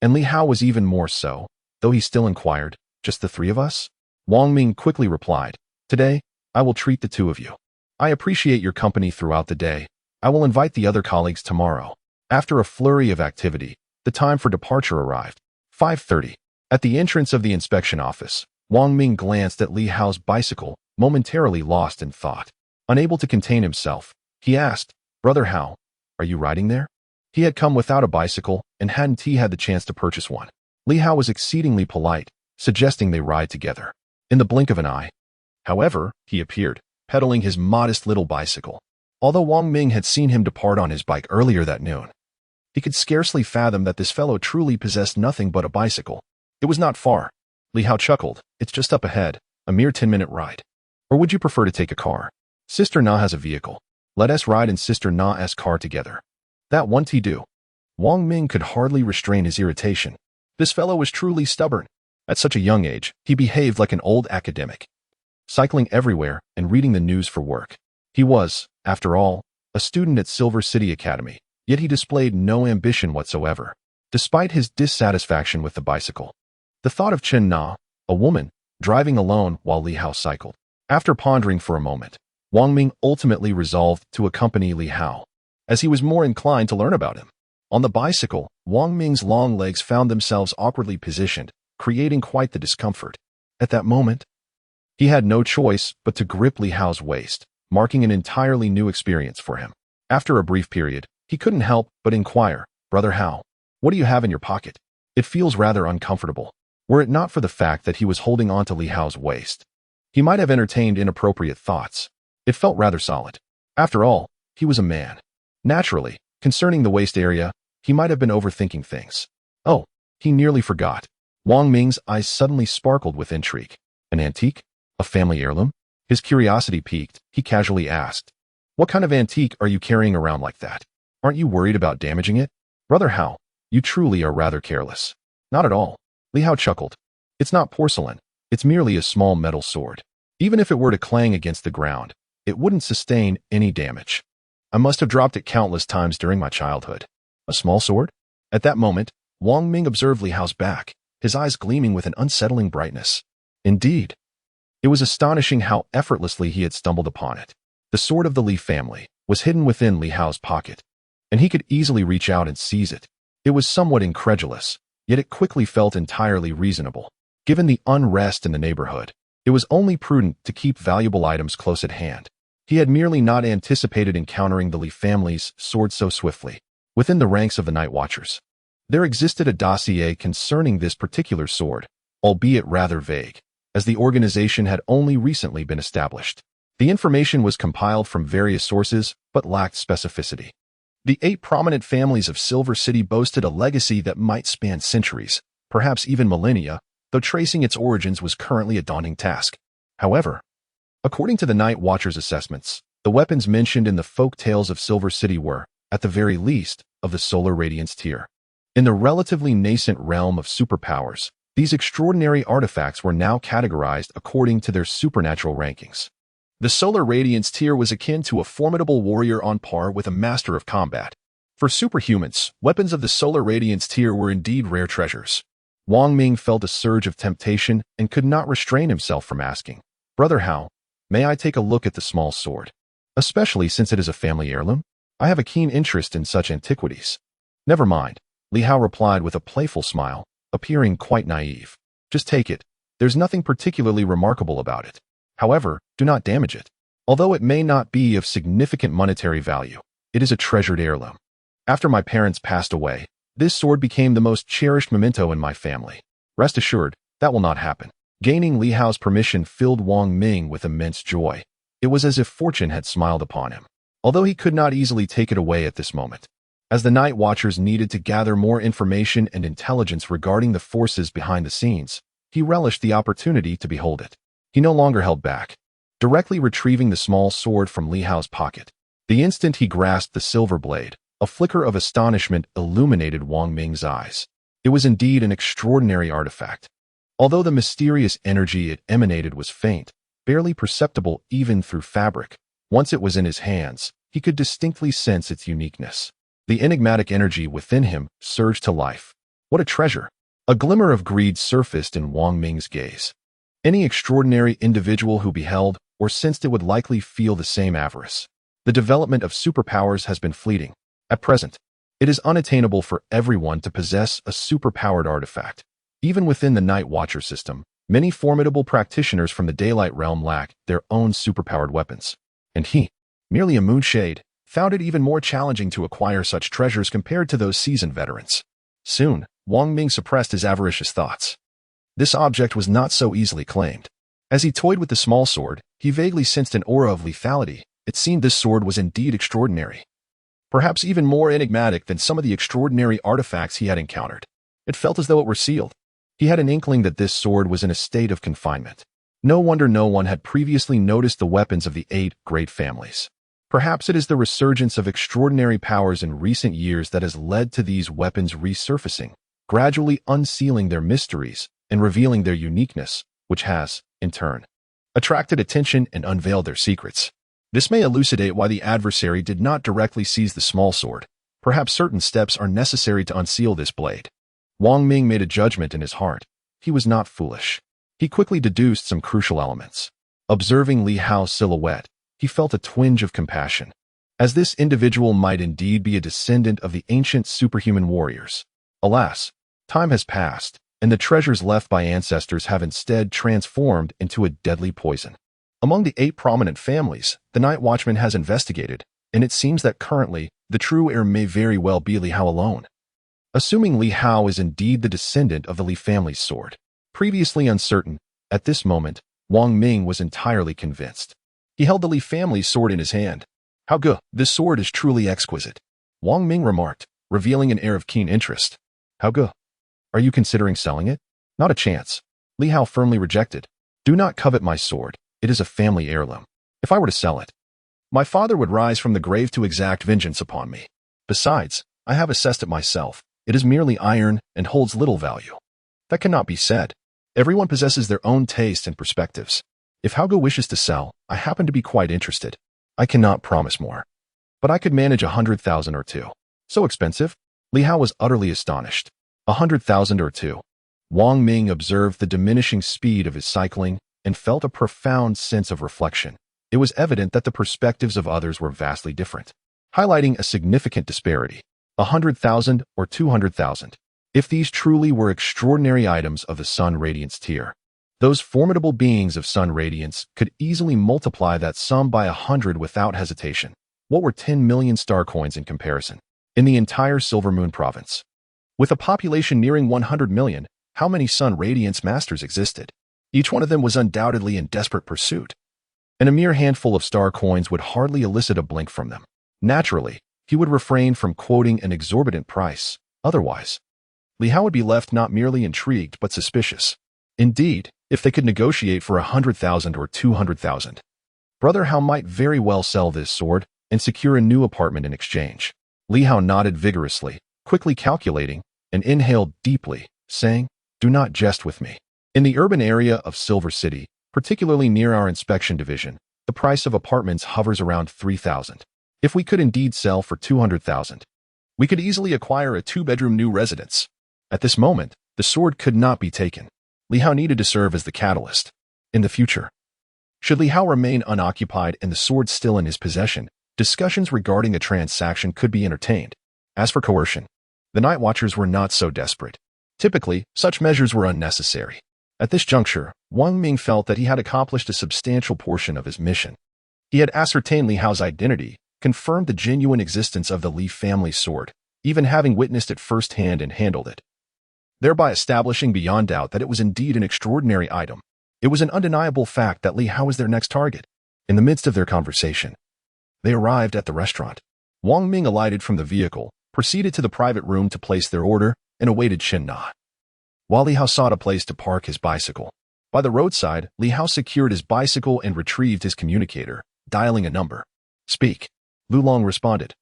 and Li Hao was even more so, though he still inquired, "Just the 3 of us?" Wang Ming quickly replied, "Today, I will treat the 2 of you. I appreciate your company throughout the day. I will invite the other colleagues tomorrow." After a flurry of activity, the time for departure arrived. 5:30. At the entrance of the inspection office, Wang Ming glanced at Li Hao's bicycle, momentarily lost in thought. Unable to contain himself, he asked, "Brother Hao, are you riding there?" He had come without a bicycle and hadn't he had the chance to purchase one. Li Hao was exceedingly polite, suggesting they ride together. In the blink of an eye, however, he appeared, pedaling his modest little bicycle. Although Wang Ming had seen him depart on his bike earlier that noon, he could scarcely fathom that this fellow truly possessed nothing but a bicycle. It was not far. Li Hao chuckled. "It's just up ahead, a mere 10-minute ride. Or would you prefer to take a car? Sister Na has a vehicle. Let us ride in Sister Na's car together." "That won't he do?" Wang Ming could hardly restrain his irritation. This fellow was truly stubborn. At such a young age, he behaved like an old academic, cycling everywhere and reading the news for work. He was, after all, a student at Silver City Academy, yet he displayed no ambition whatsoever, despite his dissatisfaction with the bicycle. The thought of Chen Na, a woman, driving alone while Li Hao cycled. After pondering for a moment, Wang Ming ultimately resolved to accompany Li Hao, as he was more inclined to learn about him. On the bicycle, Wang Ming's long legs found themselves awkwardly positioned, creating quite the discomfort. At that moment, He had no choice but to grip Li Hao's waist, marking an entirely new experience for him. After a brief period, he couldn't help but inquire, "Brother Hao, what do you have in your pocket?" It feels rather uncomfortable. Were it not for the fact that he was holding on to Li Hao's waist, he might have entertained inappropriate thoughts. It felt rather solid. After all, he was a man. Naturally, concerning the waist area, he might have been overthinking things. Oh, he nearly forgot. Wang Ming's eyes suddenly sparkled with intrigue. An antique? A family heirloom? His curiosity piqued. He casually asked, "What kind of antique are you carrying around like that? Aren't you worried about damaging it?" "Brother Hao, you truly are rather careless." "Not at all." Li Hao chuckled. "It's not porcelain. It's merely a small metal sword. Even if it were to clang against the ground, it wouldn't sustain any damage. I must have dropped it countless times during my childhood." "A small sword?" At that moment, Wang Ming observed Li Hao's back, his eyes gleaming with an unsettling brightness. Indeed, it was astonishing how effortlessly he had stumbled upon it. The sword of the Li family was hidden within Li Hao's pocket, and he could easily reach out and seize it. It was somewhat incredulous, yet it quickly felt entirely reasonable. Given the unrest in the neighborhood, it was only prudent to keep valuable items close at hand. He had merely not anticipated encountering the Li family's sword so swiftly. Within the ranks of the Night Watchers, there existed a dossier concerning this particular sword, albeit rather vague, as the organization had only recently been established. The information was compiled from various sources, but lacked specificity. The 8 prominent families of Silver City boasted a legacy that might span centuries, perhaps even millennia, though tracing its origins was currently a daunting task. However, according to the Night Watchers' assessments, the weapons mentioned in the folk tales of Silver City were, at the very least, of the solar radiance tier. In the relatively nascent realm of superpowers, these extraordinary artifacts were now categorized according to their supernatural rankings. The solar radiance tier was akin to a formidable warrior on par with a master of combat. For superhumans, weapons of the solar radiance tier were indeed rare treasures. Wang Ming felt a surge of temptation and could not restrain himself from asking, "Brother Hao, may I take a look at the small sword? Especially since it is a family heirloom? I have a keen interest in such antiquities." "Never mind," Li Hao replied with a playful smile, appearing quite naive. "Just take it. There's nothing particularly remarkable about it. However, do not damage it. Although it may not be of significant monetary value, it is a treasured heirloom. After my parents passed away, this sword became the most cherished memento in my family. Rest assured, that will not happen." Gaining Li Hao's permission filled Wang Ming with immense joy. It was as if fortune had smiled upon him, although he could not easily take it away at this moment. As the Night Watchers needed to gather more information and intelligence regarding the forces behind the scenes, he relished the opportunity to behold it. He no longer held back, directly retrieving the small sword from Li Hao's pocket. The instant he grasped the silver blade, a flicker of astonishment illuminated Wang Ming's eyes. It was indeed an extraordinary artifact. Although the mysterious energy it emanated was faint, barely perceptible even through fabric, once it was in his hands, he could distinctly sense its uniqueness. The enigmatic energy within him surged to life. What a treasure! A glimmer of greed surfaced in Wang Ming's gaze. Any extraordinary individual who beheld or sensed it would likely feel the same avarice. The development of superpowers has been fleeting. At present, it is unattainable for everyone to possess a superpowered artifact. Even within the Night Watcher system, many formidable practitioners from the Daylight Realm lack their own superpowered weapons. And he, merely a moonshade, found it even more challenging to acquire such treasures compared to those seasoned veterans. Soon, Wang Ming suppressed his avaricious thoughts. This object was not so easily claimed. As he toyed with the small sword, he vaguely sensed an aura of lethality. It seemed this sword was indeed extraordinary. Perhaps even more enigmatic than some of the extraordinary artifacts he had encountered. It felt as though it were sealed. He had an inkling that this sword was in a state of confinement. No wonder no one had previously noticed the weapons of the 8 great families. Perhaps it is the resurgence of extraordinary powers in recent years that has led to these weapons resurfacing, gradually unsealing their mysteries and revealing their uniqueness, which has, in turn, attracted attention and unveiled their secrets. This may elucidate why the adversary did not directly seize the small sword. Perhaps certain steps are necessary to unseal this blade. Wang Ming made a judgment in his heart. He was not foolish. He quickly deduced some crucial elements. Observing Li Hao's silhouette, he felt a twinge of compassion, as this individual might indeed be a descendant of the ancient superhuman warriors. Alas, time has passed, and the treasures left by ancestors have instead transformed into a deadly poison. Among the 8 prominent families the night watchman has investigated, and it seems that currently the true heir may very well be Li Hao alone. Assuming Li Hao is indeed the descendant of the Li family's sword. Previously uncertain, at this moment, Wang Ming was entirely convinced. He held the Li family's sword in his hand. "How good, this sword is truly exquisite," Wang Ming remarked, revealing an air of keen interest. "How good? Are you considering selling it?" "Not a chance," Li Hao firmly rejected. "Do not covet my sword. It is a family heirloom. If I were to sell it, my father would rise from the grave to exact vengeance upon me. Besides, I have assessed it myself. It is merely iron and holds little value." "That cannot be said. Everyone possesses their own taste and perspectives. If Haugo wishes to sell, I happen to be quite interested. I cannot promise more, but I could manage 100,000 or two." "So expensive?" Li Hao was utterly astonished. 100,000 or two. Wang Ming observed the diminishing speed of his cycling and felt a profound sense of reflection. It was evident that the perspectives of others were vastly different, highlighting a significant disparity. 100,000 or 200,000. If these truly were extraordinary items of the Sun Radiance tier, those formidable beings of Sun Radiance could easily multiply that sum by 100 without hesitation. What were 10 million star coins in comparison? In the entire Silver Moon province, with a population nearing 100 million, how many Sun Radiance masters existed? Each one of them was undoubtedly in desperate pursuit, and a mere handful of star coins would hardly elicit a blink from them. Naturally, he would refrain from quoting an exorbitant price. Otherwise, Li Hao would be left not merely intrigued but suspicious. Indeed, if they could negotiate for 100,000 or 200,000, Brother Hao might very well sell this sword and secure a new apartment in exchange. Li Hao nodded vigorously, quickly calculating, and inhaled deeply, saying, "Do not jest with me. In the urban area of Silver City, particularly near our inspection division, the price of apartments hovers around 3,000. If we could indeed sell for 200,000, we could easily acquire a 2-bedroom new residence." At this moment, the sword could not be taken. Li Hao needed to serve as the catalyst. In the future, should Li Hao remain unoccupied and the sword still in his possession, discussions regarding a transaction could be entertained. As for coercion, the night watchers were not so desperate. Typically, such measures were unnecessary. At this juncture, Wang Ming felt that he had accomplished a substantial portion of his mission. He had ascertained Li Hao's identity, confirmed the genuine existence of the Li family sword, even having witnessed it firsthand and handled it, thereby establishing beyond doubt that it was indeed an extraordinary item. It was an undeniable fact that Li Hao was their next target. In the midst of their conversation, they arrived at the restaurant. Wang Ming alighted from the vehicle, proceeded to the private room to place their order, and awaited Chen Na, while Li Hao sought a place to park his bicycle. By the roadside, Li Hao secured his bicycle and retrieved his communicator, dialing a number. "Speak," Lu Long responded,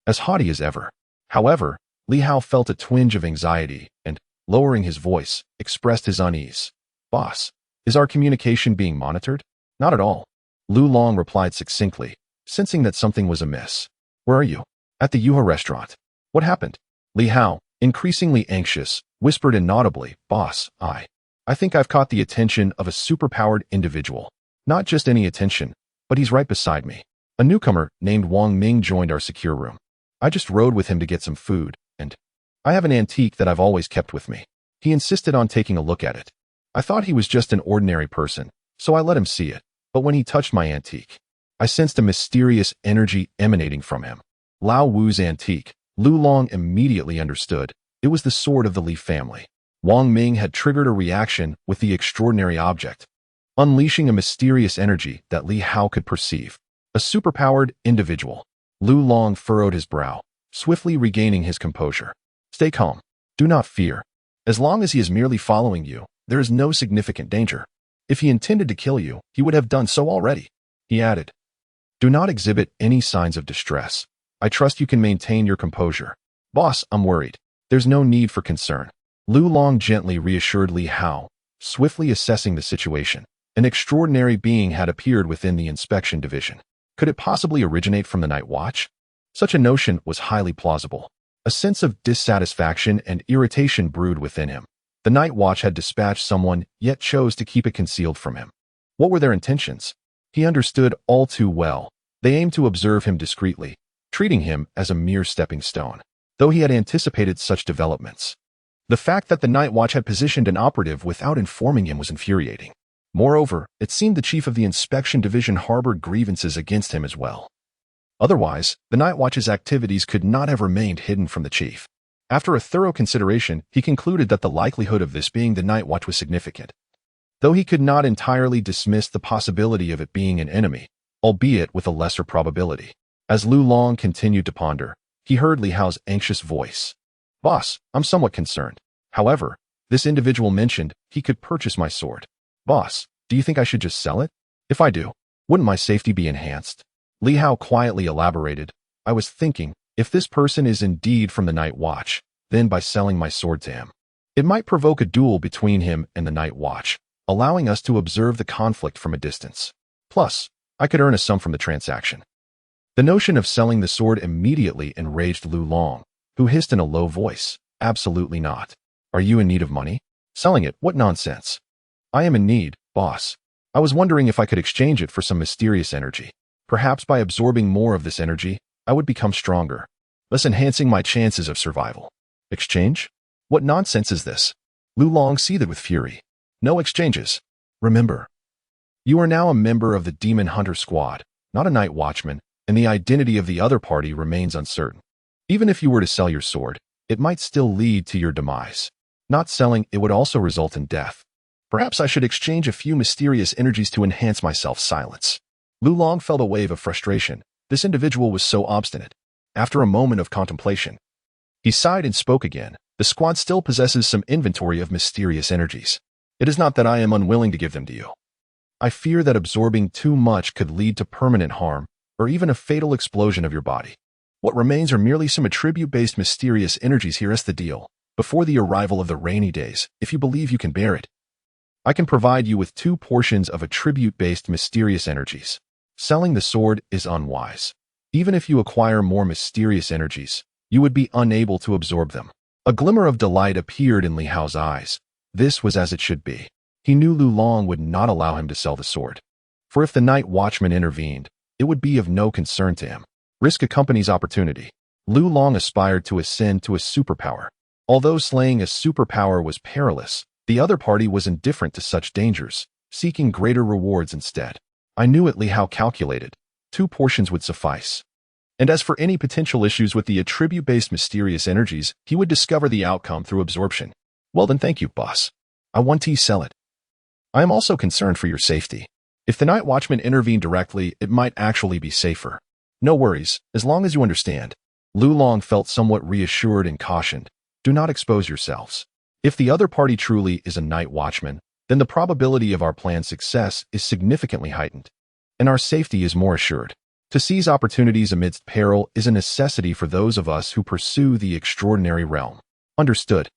as haughty as ever. However, Li Hao felt a twinge of anxiety and, lowering his voice, expressed his unease. "Boss, is our communication being monitored?" "Not at all," Lu Long replied succinctly, sensing that something was amiss. "Where are you?" "At the Yuha restaurant." "What happened?" Li Hao, increasingly anxious, whispered inaudibly, "Boss, I think I've caught the attention of a superpowered individual. Not just any attention, but he's right beside me." A newcomer named Wang Ming joined our secure room. "I just rode with him to get some food, and I have an antique that I've always kept with me." He insisted on taking a look at it. I thought he was just an ordinary person, so I let him see it. But when he touched my antique, I sensed a mysterious energy emanating from him. Lao Wu's antique. Lu Long immediately understood. It was the sword of the Li family. Wang Ming had triggered a reaction with the extraordinary object, unleashing a mysterious energy that Li Hao could perceive. A superpowered individual. Lu Long furrowed his brow, swiftly regaining his composure. "Stay calm. Do not fear. As long as he is merely following you, there is no significant danger. If he intended to kill you, he would have done so already." He added, "Do not exhibit any signs of distress. I trust you can maintain your composure." "Boss, I'm worried." "There's no need for concern." Lu Long gently reassured Li Hao, swiftly assessing the situation. An extraordinary being had appeared within the inspection division. Could it possibly originate from the night watch? Such a notion was highly plausible. A sense of dissatisfaction and irritation brewed within him. The night watch had dispatched someone, yet chose to keep it concealed from him. What were their intentions? He understood all too well. They aimed to observe him discreetly, treating him as a mere stepping stone. Though he had anticipated such developments, The fact that the night watch had positioned an operative without informing him was infuriating. Moreover, it seemed the chief of the inspection division harbored grievances against him as well. Otherwise, the night watch's activities could not have remained hidden from the chief. After a thorough consideration, he concluded that the likelihood of this being the night watch was significant. Though he could not entirely dismiss the possibility of it being an enemy, albeit with a lesser probability. As Lu Long continued to ponder, he heard Li Hao's anxious voice. "Boss, I'm somewhat concerned. However, this individual mentioned he could purchase my sword. Boss, do you think I should just sell it? If I do, wouldn't my safety be enhanced?" Li Hao quietly elaborated, "I was thinking, if this person is indeed from the Night Watch, then by selling my sword to him, it might provoke a duel between him and the Night Watch, allowing us to observe the conflict from a distance. Plus, I could earn a sum from the transaction." The notion of selling the sword immediately enraged Lu Long, who hissed in a low voice, "Absolutely not. Are you in need of money? Selling it, what nonsense. I am in need, boss. I was wondering if I could exchange it for some mysterious energy. Perhaps by absorbing more of this energy, I would become stronger, thus enhancing my chances of survival. Exchange? What nonsense is this?" Lu Long seethed with fury. "No exchanges. Remember, you are now a member of the Demon Hunter Squad, not a night watchman, and the identity of the other party remains uncertain. Even if you were to sell your sword, it might still lead to your demise. Not selling it would also result in death. Perhaps I should exchange a few mysterious energies to enhance my self-silence." Lu Long felt a wave of frustration. This individual was so obstinate. After a moment of contemplation, he sighed and spoke again. "The squad still possesses some inventory of mysterious energies. It is not that I am unwilling to give them to you. I fear that absorbing too much could lead to permanent harm, or even a fatal explosion of your body. What remains are merely some attribute-based mysterious energies. Here's the deal. Before the arrival of the rainy days, if you believe you can bear it, I can provide you with 2 portions of attribute-based mysterious energies. Selling the sword is unwise. Even if you acquire more mysterious energies, you would be unable to absorb them." A glimmer of delight appeared in Li Hao's eyes. This was as it should be. He knew Lu Long would not allow him to sell the sword. For if the night watchman intervened, it would be of no concern to him. Risk a company's opportunity. Lu Long aspired to ascend to a superpower. Although slaying a superpower was perilous, the other party was indifferent to such dangers, seeking greater rewards instead. I knew it. Li Hao calculated. 2 portions would suffice. And as for any potential issues with the attribute-based mysterious energies, he would discover the outcome through absorption. "Well then, thank you, boss. I want to sell it. I am also concerned for your safety. If the night watchman intervened directly, it might actually be safer. No worries, as long as you understand." Lu Long felt somewhat reassured and cautioned. "Do not expose yourselves. If the other party truly is a night watchman, then the probability of our plan's success is significantly heightened, and our safety is more assured. To seize opportunities amidst peril is a necessity for those of us who pursue the extraordinary realm." Understood.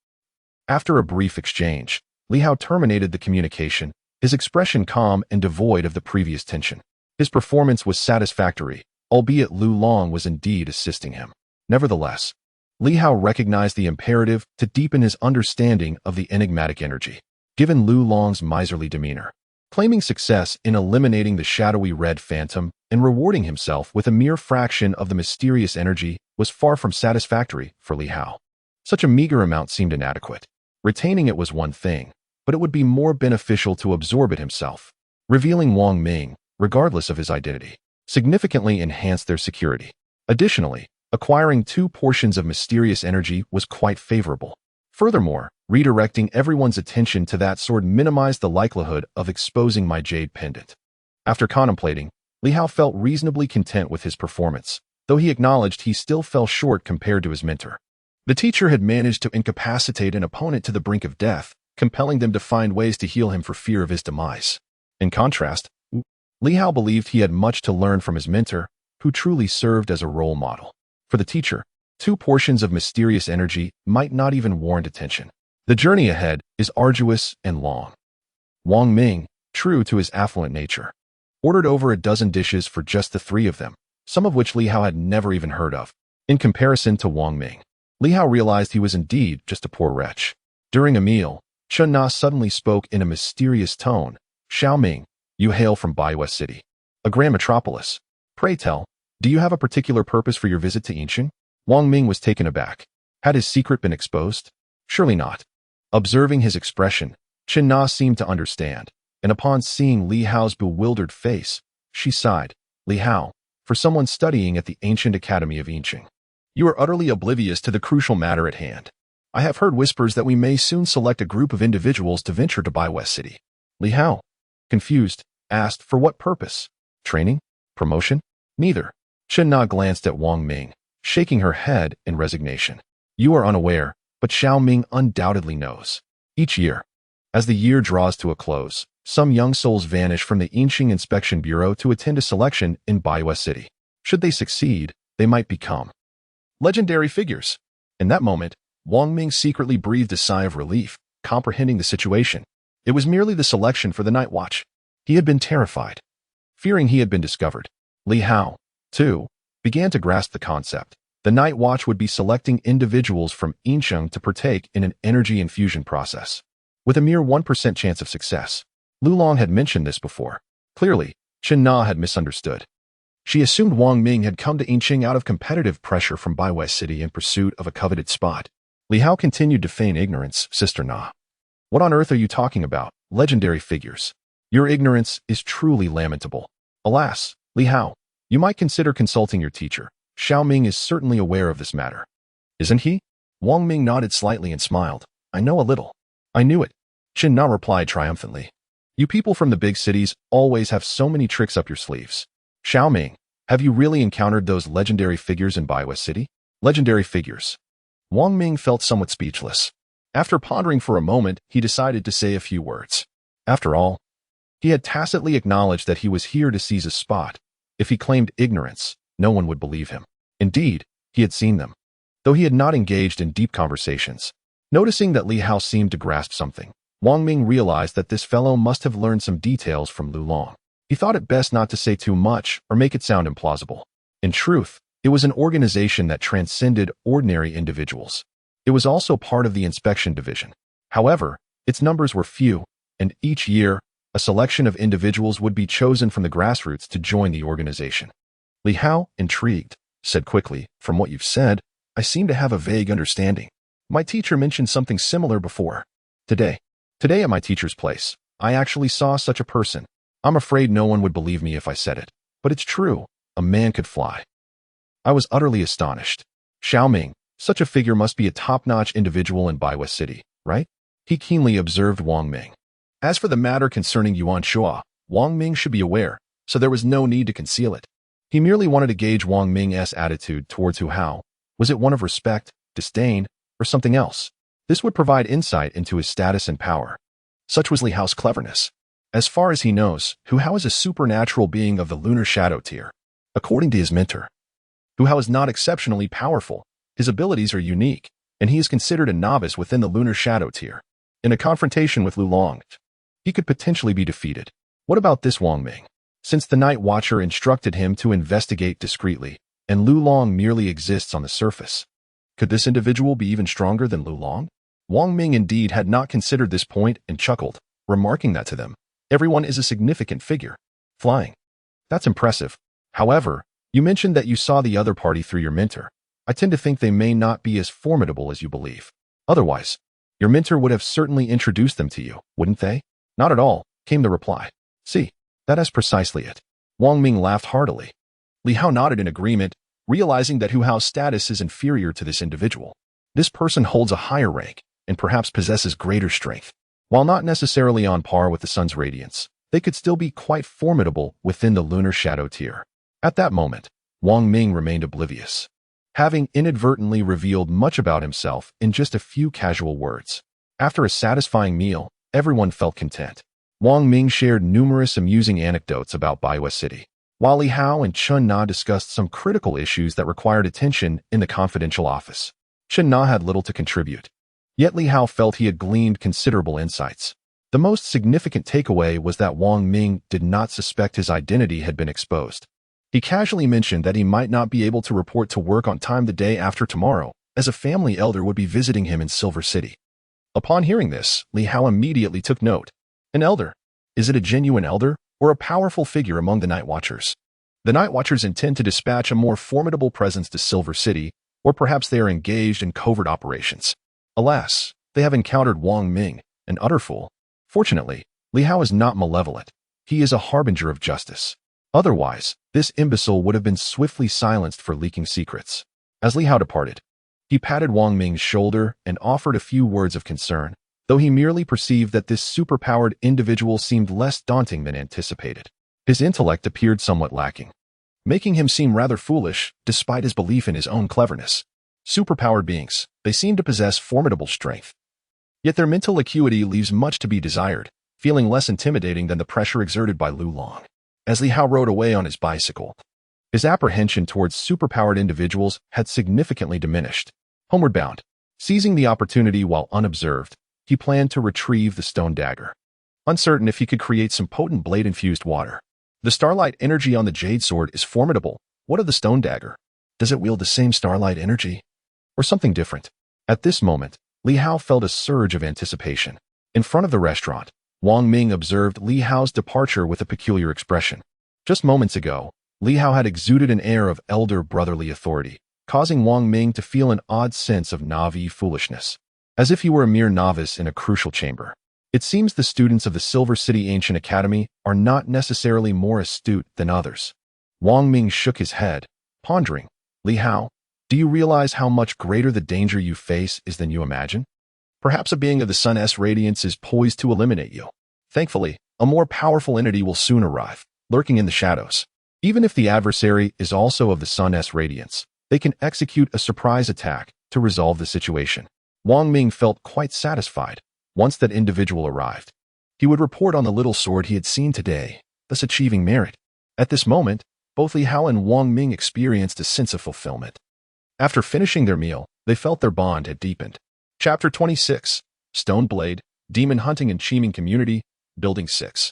After a brief exchange, Li Hao terminated the communication, his expression calm and devoid of the previous tension. His performance was satisfactory, albeit Lu Long was indeed assisting him. Nevertheless, Li Hao recognized the imperative to deepen his understanding of the enigmatic energy. Given Lu Long's miserly demeanor, claiming success in eliminating the shadowy red phantom and rewarding himself with a mere fraction of the mysterious energy was far from satisfactory for Li Hao. Such a meager amount seemed inadequate. Retaining it was one thing, but it would be more beneficial to absorb it himself. Revealing Wang Ming, regardless of his identity, significantly enhanced their security. Additionally, acquiring 2 portions of mysterious energy was quite favorable. Furthermore, redirecting everyone's attention to that sword minimized the likelihood of exposing my jade pendant. After contemplating, Li Hao felt reasonably content with his performance, though he acknowledged he still fell short compared to his mentor. The teacher had managed to incapacitate an opponent to the brink of death, compelling them to find ways to heal him for fear of his demise. In contrast, Li Hao believed he had much to learn from his mentor, who truly served as a role model. For the teacher, 2 portions of mysterious energy might not even warrant attention. The journey ahead is arduous and long. Wang Ming, true to his affluent nature, ordered over a dozen dishes for just the 3 of them, some of which Li Hao had never even heard of. In comparison to Wang Ming, Li Hao realized he was indeed just a poor wretch. During a meal, Chen Na suddenly spoke in a mysterious tone. "Xiao Ming, you hail from Baiwest City, a grand metropolis. Pray tell, do you have a particular purpose for your visit to Yinshan?" Wang Ming was taken aback. Had his secret been exposed? Surely not. Observing his expression, Chen Na seemed to understand, and upon seeing Li Hao's bewildered face, she sighed. Li Hao, for someone studying at the ancient academy of Yinqing, you are utterly oblivious to the crucial matter at hand. I have heard whispers that we may soon select a group of individuals to venture to Baiwei City. Li Hao, confused, asked for what purpose? Training? Promotion? Neither. Chen Na glanced at Wang Ming, shaking her head in resignation. You are unaware, but Xiao Ming undoubtedly knows. Each year, as the year draws to a close, some young souls vanish from the Yinqing Inspection Bureau to attend a selection in Baiwei City. Should they succeed, they might become legendary figures. In that moment, Wang Ming secretly breathed a sigh of relief, comprehending the situation. It was merely the selection for the night watch. He had been terrified, fearing he had been discovered. Li Hao, too, began to grasp the concept. The night watch would be selecting individuals from Yinqing to partake in an energy infusion process, with a mere 1% chance of success. Lulong had mentioned this before. Clearly, Chen Na had misunderstood. She assumed Wang Ming had come to Yinqing out of competitive pressure from Baiwei City in pursuit of a coveted spot. Li Hao continued to feign ignorance. Sister Na, what on earth are you talking about? Legendary figures. Your ignorance is truly lamentable. Alas, Li Hao, you might consider consulting your teacher. Xiao Ming is certainly aware of this matter. Isn't he? Wang Ming nodded slightly and smiled. I know a little. I knew it. Chen Na replied triumphantly. You people from the big cities always have so many tricks up your sleeves. Xiao Ming, have you really encountered those legendary figures in Baiwei City? Legendary figures. Wang Ming felt somewhat speechless. After pondering for a moment, he decided to say a few words. After all, he had tacitly acknowledged that he was here to seize a spot. If he claimed ignorance, no one would believe him. Indeed, he had seen them, though he had not engaged in deep conversations. Noticing that Li Hao seemed to grasp something, Wang Ming realized that this fellow must have learned some details from Lulong. He thought it best not to say too much or make it sound implausible. In truth, it was an organization that transcended ordinary individuals. It was also part of the inspection division. However, its numbers were few, and each year, a selection of individuals would be chosen from the grassroots to join the organization. Li Hao, intrigued, said quickly, from what you've said, I seem to have a vague understanding. My teacher mentioned something similar before. Today at my teacher's place, I actually saw such a person. I'm afraid no one would believe me if I said it, but it's true. A man could fly. I was utterly astonished. Xiao Ming, such a figure must be a top-notch individual in Baiwei City, right? He keenly observed Wang Ming. As for the matter concerning Yuan Shua, Wang Ming should be aware, so there was no need to conceal it. He merely wanted to gauge Wang Ming's attitude towards Hu Hao. Was it one of respect, disdain, or something else? This would provide insight into his status and power. Such was Li Hao's cleverness. As far as he knows, Hu Hao is a supernatural being of the lunar shadow tier. According to his mentor, Hu Hao is not exceptionally powerful. His abilities are unique, and he is considered a novice within the lunar shadow tier. In a confrontation with Lulong, he could potentially be defeated. What about this Wang Ming? Since the Night Watcher instructed him to investigate discreetly, and Lulong merely exists on the surface, could this individual be even stronger than Lulong? Wang Ming indeed had not considered this point and chuckled, remarking that to them. Everyone is a significant figure. Flying. That's impressive. However, you mentioned that you saw the other party through your mentor. I tend to think they may not be as formidable as you believe. Otherwise, your mentor would have certainly introduced them to you, wouldn't they? Not at all, came the reply. See, that is precisely it. Wang Ming laughed heartily. Li Hao nodded in agreement, realizing that Hu Hao's status is inferior to this individual. This person holds a higher rank, and perhaps possesses greater strength. While not necessarily on par with the sun's radiance, they could still be quite formidable within the lunar shadow tier. At that moment, Wang Ming remained oblivious, having inadvertently revealed much about himself in just a few casual words. After a satisfying meal, everyone felt content. Wang Ming shared numerous amusing anecdotes about Baiwei City, while Li Hao and Chen Na discussed some critical issues that required attention in the confidential office. Chen Na had little to contribute. Yet Li Hao felt he had gleaned considerable insights. The most significant takeaway was that Wang Ming did not suspect his identity had been exposed. He casually mentioned that he might not be able to report to work on time the day after tomorrow, as a family elder would be visiting him in Silver City. Upon hearing this, Li Hao immediately took note. An elder? Is it a genuine elder, or a powerful figure among the Night Watchers? The Night Watchers intend to dispatch a more formidable presence to Silver City, or perhaps they are engaged in covert operations. Alas, they have encountered Wang Ming, an utter fool. Fortunately, Li Hao is not malevolent. He is a harbinger of justice. Otherwise, this imbecile would have been swiftly silenced for leaking secrets. As Li Hao departed, he patted Wang Ming's shoulder and offered a few words of concern, though he merely perceived that this superpowered individual seemed less daunting than anticipated. His intellect appeared somewhat lacking, making him seem rather foolish despite his belief in his own cleverness. Superpowered beings, they seem to possess formidable strength. Yet their mental acuity leaves much to be desired, feeling less intimidating than the pressure exerted by Lu Long. As Li Hao rode away on his bicycle, his apprehension towards superpowered individuals had significantly diminished. Homeward bound, seizing the opportunity while unobserved, he planned to retrieve the stone dagger. Uncertain if he could create some potent blade-infused water. The starlight energy on the jade sword is formidable. What of the stone dagger? Does it wield the same starlight energy? Or something different? At this moment, Li Hao felt a surge of anticipation. In front of the restaurant, Wang Ming observed Li Hao's departure with a peculiar expression. Just moments ago, Li Hao had exuded an air of elder brotherly authority, causing Wang Ming to feel an odd sense of naive foolishness, as if he were a mere novice in a crucial chamber. It seems the students of the Silver City Ancient Academy are not necessarily more astute than others. Wang Ming shook his head, pondering. Li Hao, do you realize how much greater the danger you face is than you imagine? Perhaps a being of the sun's radiance is poised to eliminate you. Thankfully, a more powerful entity will soon arrive, lurking in the shadows. Even if the adversary is also of the sun's radiance, they can execute a surprise attack to resolve the situation. Wang Ming felt quite satisfied. Once that individual arrived, he would report on the little sword he had seen today, thus achieving merit. At this moment, both Li Hao and Wang Ming experienced a sense of fulfillment. After finishing their meal, they felt their bond had deepened. Chapter 26, Stone Blade, Demon Hunting and Chiming Community, Building 6.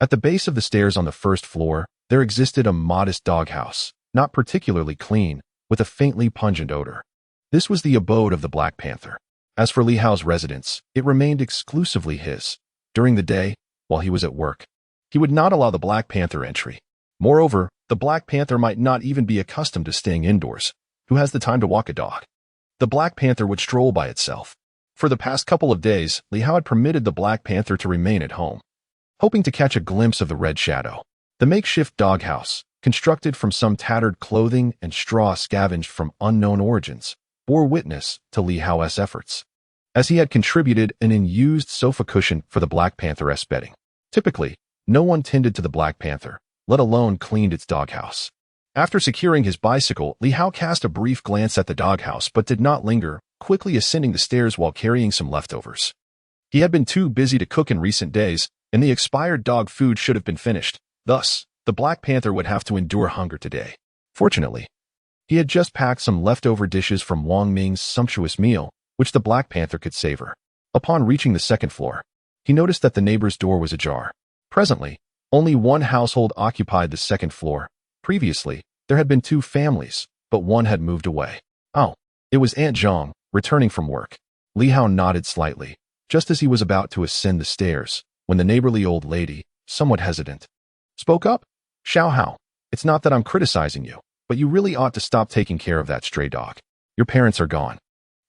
At the base of the stairs on the first floor, there existed a modest doghouse, not particularly clean, with a faintly pungent odor. This was the abode of the Black Panther. As for Li Hao's residence, it remained exclusively his. During the day, while he was at work, he would not allow the Black Panther entry. Moreover, the Black Panther might not even be accustomed to staying indoors. Who has the time to walk a dog? The Black Panther would stroll by itself. For the past couple of days, Li Hao had permitted the Black Panther to remain at home, hoping to catch a glimpse of the Red Shadow. The makeshift doghouse, constructed from some tattered clothing and straw scavenged from unknown origins, bore witness to Li Hao's efforts, as he had contributed an unused sofa cushion for the Black Panther's bedding. Typically, no one tended to the Black Panther, let alone cleaned its doghouse. After securing his bicycle, Li Hao cast a brief glance at the doghouse but did not linger, quickly ascending the stairs while carrying some leftovers. He had been too busy to cook in recent days, and the expired dog food should have been finished. Thus, the Black Panther would have to endure hunger today. Fortunately, he had just packed some leftover dishes from Wang Ming's sumptuous meal, which the Black Panther could savor. Upon reaching the second floor, he noticed that the neighbor's door was ajar. Presently, only one household occupied the second floor. Previously, there had been two families, but one had moved away. Oh, it was Aunt Zhang, returning from work. Li Hao nodded slightly, just as he was about to ascend the stairs, when the neighborly old lady, somewhat hesitant, spoke up. Xiao Hao, it's not that I'm criticizing you, but you really ought to stop taking care of that stray dog. Your parents are gone,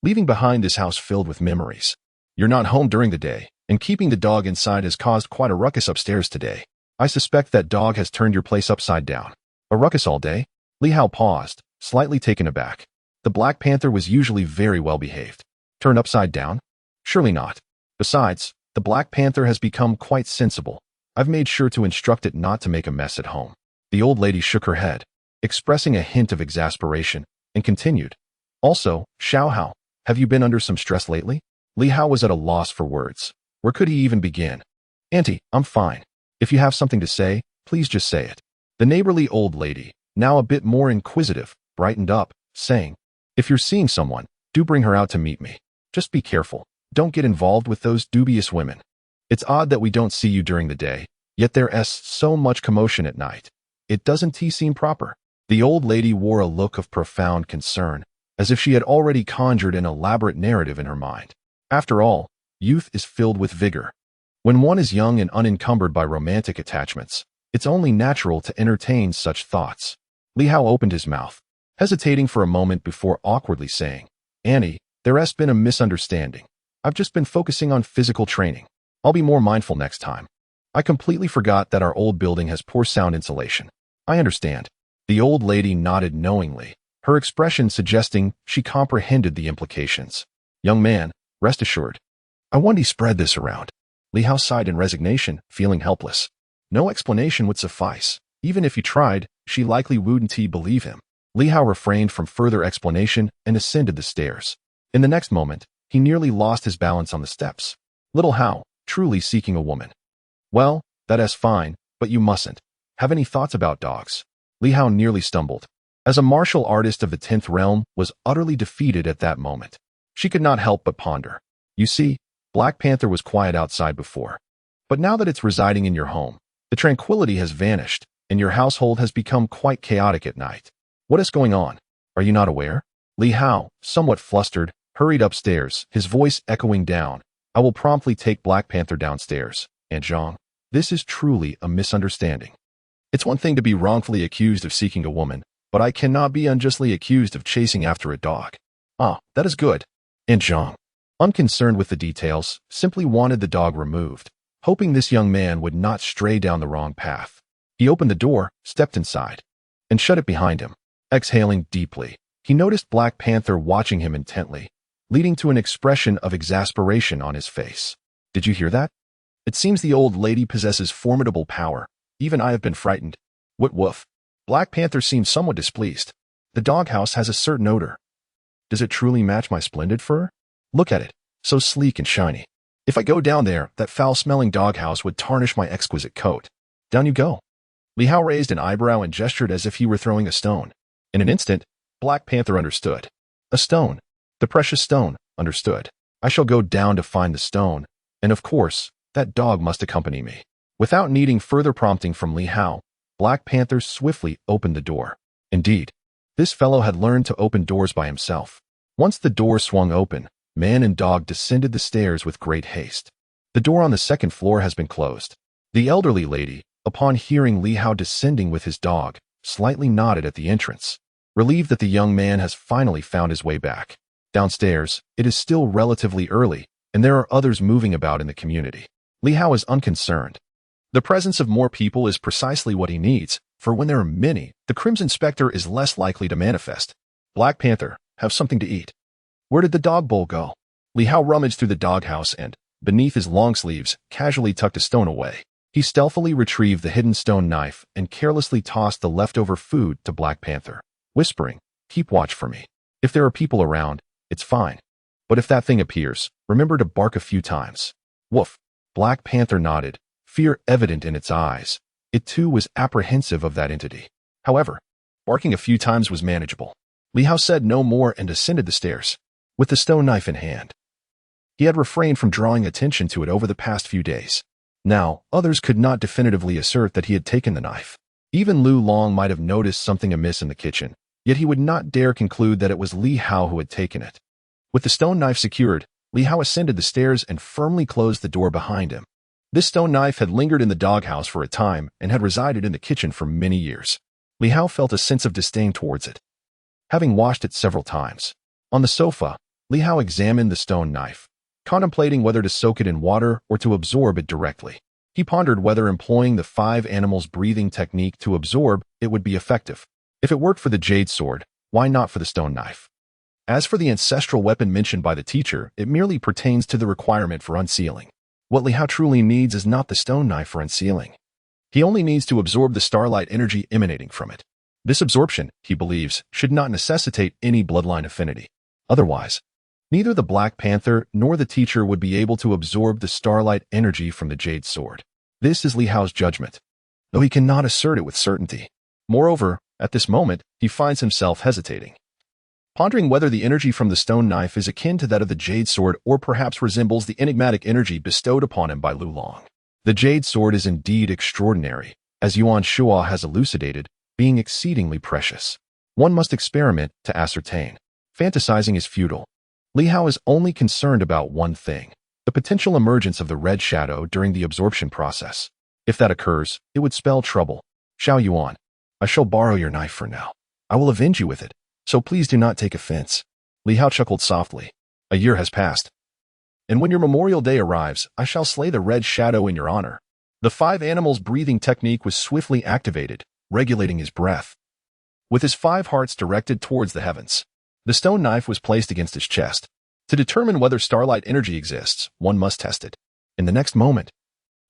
leaving behind this house filled with memories. You're not home during the day, and keeping the dog inside has caused quite a ruckus upstairs today. I suspect that dog has turned your place upside down. A ruckus all day? Li Hao paused, slightly taken aback. The Black Panther was usually very well behaved. Turned upside down? Surely not. Besides, the Black Panther has become quite sensible. I've made sure to instruct it not to make a mess at home. The old lady shook her head, expressing a hint of exasperation, and continued. Also, Xiao Hao, have you been under some stress lately? Li Hao was at a loss for words. Where could he even begin? Auntie, I'm fine. If you have something to say, please just say it. The neighborly old lady, now a bit more inquisitive, brightened up, saying, if you're seeing someone, do bring her out to meet me. Just be careful. Don't get involved with those dubious women. It's odd that we don't see you during the day, yet there's so much commotion at night. It doesn't seem proper. The old lady wore a look of profound concern, as if she had already conjured an elaborate narrative in her mind. After all, youth is filled with vigor. When one is young and unencumbered by romantic attachments, it's only natural to entertain such thoughts. Li Hao opened his mouth, hesitating for a moment before awkwardly saying, Annie, there's been a misunderstanding. I've just been focusing on physical training. I'll be more mindful next time. I completely forgot that our old building has poor sound insulation. I understand. The old lady nodded knowingly, her expression suggesting she comprehended the implications. Young man, rest assured. I won't spread this around. Li Hao sighed in resignation, feeling helpless. No explanation would suffice. Even if he tried, she likely wouldn't believe him. Li Hao refrained from further explanation and ascended the stairs. In the next moment, he nearly lost his balance on the steps. Little Hao, truly seeking a woman. Well, that is fine, but you mustn't. Have any thoughts about dogs? Li Hao nearly stumbled. As a martial artist of the 10th realm was utterly defeated at that moment. She could not help but ponder. You see, Black Panther was quiet outside before. But now that it's residing in your home, the tranquility has vanished, and your household has become quite chaotic at night. What is going on? Are you not aware? Li Hao, somewhat flustered, hurried upstairs, his voice echoing down. I will promptly take Black Panther downstairs. And Zhang, this is truly a misunderstanding. It's one thing to be wrongfully accused of seeking a woman, but I cannot be unjustly accused of chasing after a dog. Ah, that is good. And Zhang, unconcerned with the details, simply wanted the dog removed, hoping this young man would not stray down the wrong path. He opened the door, stepped inside, and shut it behind him. Exhaling deeply, he noticed Black Panther watching him intently, leading to an expression of exasperation on his face. Did you hear that? It seems the old lady possesses formidable power. Even I have been frightened. What woof? Black Panther seemed somewhat displeased. The doghouse has a certain odor. Does it truly match my splendid fur? Look at it, so sleek and shiny. If I go down there, that foul-smelling doghouse would tarnish my exquisite coat. Down you go. Li Hao raised an eyebrow and gestured as if he were throwing a stone. In an instant, Black Panther understood. A stone. The precious stone, understood. I shall go down to find the stone, and of course, that dog must accompany me. Without needing further prompting from Li Hao, Black Panther swiftly opened the door. Indeed, this fellow had learned to open doors by himself. Once the door swung open, man and dog descended the stairs with great haste. The door on the second floor has been closed. The elderly lady, upon hearing Li Hao descending with his dog, slightly nodded at the entrance, relieved that the young man has finally found his way back. Downstairs, it is still relatively early, and there are others moving about in the community. Li Hao is unconcerned. The presence of more people is precisely what he needs, for when there are many, the Crimson Spectre is less likely to manifest. Black Panther, have something to eat. Where did the dog bowl go? Li Hao rummaged through the doghouse and, beneath his long sleeves, casually tucked a stone away. He stealthily retrieved the hidden stone knife and carelessly tossed the leftover food to Black Panther, whispering, keep watch for me. If there are people around, it's fine. But if that thing appears, remember to bark a few times. Woof. Black Panther nodded, fear evident in its eyes. It too was apprehensive of that entity. However, barking a few times was manageable. Li Hao said no more and ascended the stairs, with the stone knife in hand. He had refrained from drawing attention to it over the past few days. Now, others could not definitively assert that he had taken the knife. Even Lu Long might have noticed something amiss in the kitchen, yet he would not dare conclude that it was Li Hao who had taken it. With the stone knife secured, Li Hao ascended the stairs and firmly closed the door behind him. This stone knife had lingered in the doghouse for a time and had resided in the kitchen for many years. Li Hao felt a sense of disdain towards it. Having washed it several times, on the sofa, Li Hao examined the stone knife, contemplating whether to soak it in water or to absorb it directly. He pondered whether employing the 5 animals breathing technique to absorb it would be effective. If it worked for the jade sword, why not for the stone knife? As for the ancestral weapon mentioned by the teacher, it merely pertains to the requirement for unsealing. What Li Hao truly needs is not the stone knife for unsealing. He only needs to absorb the starlight energy emanating from it. This absorption, he believes, should not necessitate any bloodline affinity. Otherwise, neither the Black Panther nor the teacher would be able to absorb the starlight energy from the jade sword. This is Li Hao's judgment, though he cannot assert it with certainty. Moreover, at this moment, he finds himself hesitating, pondering whether the energy from the stone knife is akin to that of the jade sword or perhaps resembles the enigmatic energy bestowed upon him by Lu Long. The jade sword is indeed extraordinary, as Yuan Shua has elucidated, being exceedingly precious. One must experiment to ascertain. Fantasizing is futile. Li Hao is only concerned about one thing, the potential emergence of the red shadow during the absorption process. If that occurs, it would spell trouble. Xiao Yuan, I shall borrow your knife for now. I will avenge you with it, so please do not take offense. Li Hao chuckled softly. A year has passed. And when your Memorial Day arrives, I shall slay the red shadow in your honor. The 5 animals breathing technique was swiftly activated, regulating his breath. With his 5 hearts directed towards the heavens, the stone knife was placed against his chest. To determine whether starlight energy exists, one must test it. In the next moment,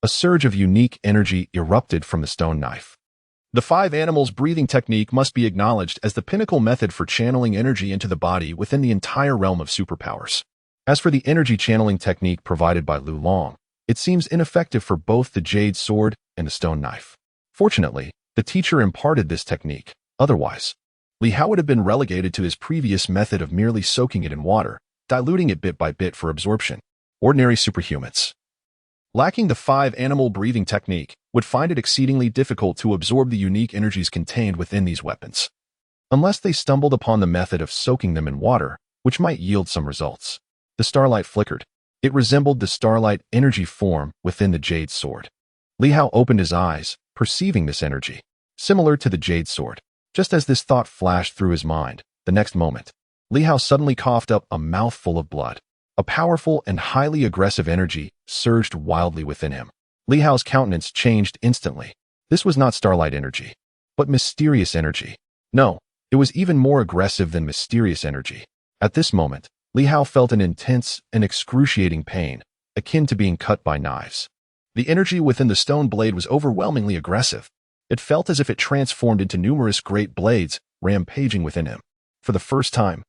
a surge of unique energy erupted from the stone knife. The 5 animals breathing technique must be acknowledged as the pinnacle method for channeling energy into the body within the entire realm of superpowers. As for the energy channeling technique provided by Lu Long, it seems ineffective for both the jade sword and the stone knife. Fortunately, the teacher imparted this technique. Otherwise, Li Hao would have been relegated to his previous method of merely soaking it in water, diluting it bit by bit for absorption. Ordinary superhumans, lacking the 5 animal breathing technique, would find it exceedingly difficult to absorb the unique energies contained within these weapons, unless they stumbled upon the method of soaking them in water, which might yield some results. The starlight flickered. It resembled the starlight energy form within the jade sword. Li Hao opened his eyes, perceiving this energy, similar to the jade sword. Just as this thought flashed through his mind, the next moment, Li Hao suddenly coughed up a mouthful of blood. A powerful and highly aggressive energy surged wildly within him. Li Hao's countenance changed instantly. This was not starlight energy, but mysterious energy. No, it was even more aggressive than mysterious energy. At this moment, Li Hao felt an intense and excruciating pain, akin to being cut by knives. The energy within the stone blade was overwhelmingly aggressive. It felt as if it transformed into numerous great blades, rampaging within him. For the first time,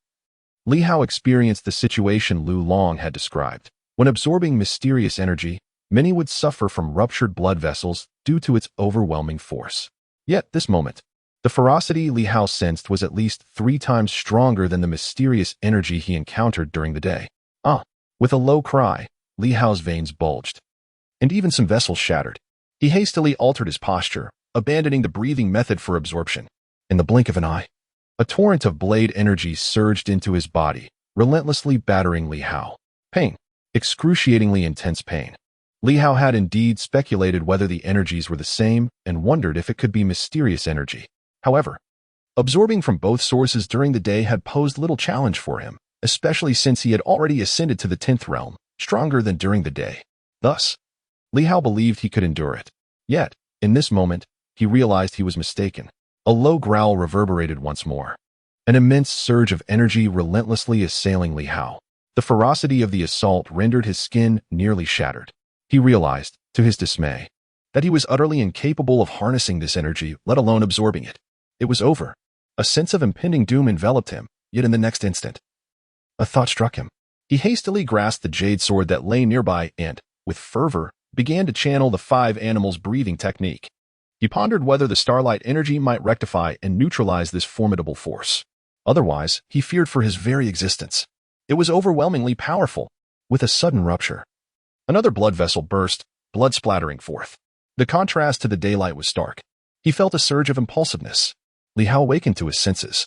Li Hao experienced the situation Lu Long had described. When absorbing mysterious energy, many would suffer from ruptured blood vessels due to its overwhelming force. Yet, this moment, the ferocity Li Hao sensed was at least 3 times stronger than the mysterious energy he encountered during the day. With a low cry, Li Hao's veins bulged, and even some vessels shattered. He hastily altered his posture, abandoning the breathing method for absorption. In the blink of an eye, a torrent of blade energy surged into his body, relentlessly battering Li Hao. Pain. Excruciatingly intense pain. Li Hao had indeed speculated whether the energies were the same and wondered if it could be mysterious energy. However, absorbing from both sources during the day had posed little challenge for him, especially since he had already ascended to the 10th realm, stronger than during the day. Thus, Li Hao believed he could endure it. Yet, in this moment, he realized he was mistaken. A low growl reverberated once more. An immense surge of energy relentlessly assailing Li Hao. The ferocity of the assault rendered his skin nearly shattered. He realized, to his dismay, that he was utterly incapable of harnessing this energy, let alone absorbing it. It was over. A sense of impending doom enveloped him, yet in the next instant, a thought struck him. He hastily grasped the jade sword that lay nearby and, with fervor, began to channel the 5 animals breathing technique. He pondered whether the starlight energy might rectify and neutralize this formidable force. Otherwise, he feared for his very existence. It was overwhelmingly powerful. With a sudden rupture, another blood vessel burst, blood splattering forth. The contrast to the daylight was stark. He felt a surge of impulsiveness. Li Hao awakened to his senses,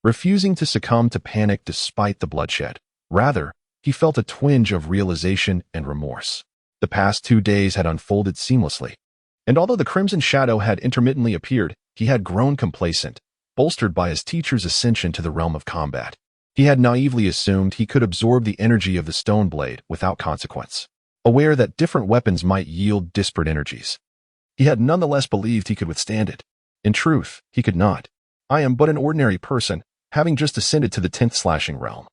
refusing to succumb to panic despite the bloodshed. Rather, he felt a twinge of realization and remorse. The past 2 days had unfolded seamlessly, and although the crimson shadow had intermittently appeared, he had grown complacent, bolstered by his teacher's ascension to the realm of combat. He had naively assumed he could absorb the energy of the stone blade without consequence, aware that different weapons might yield disparate energies. He had nonetheless believed he could withstand it. In truth, he could not. I am but an ordinary person, having just ascended to the 10th slashing realm.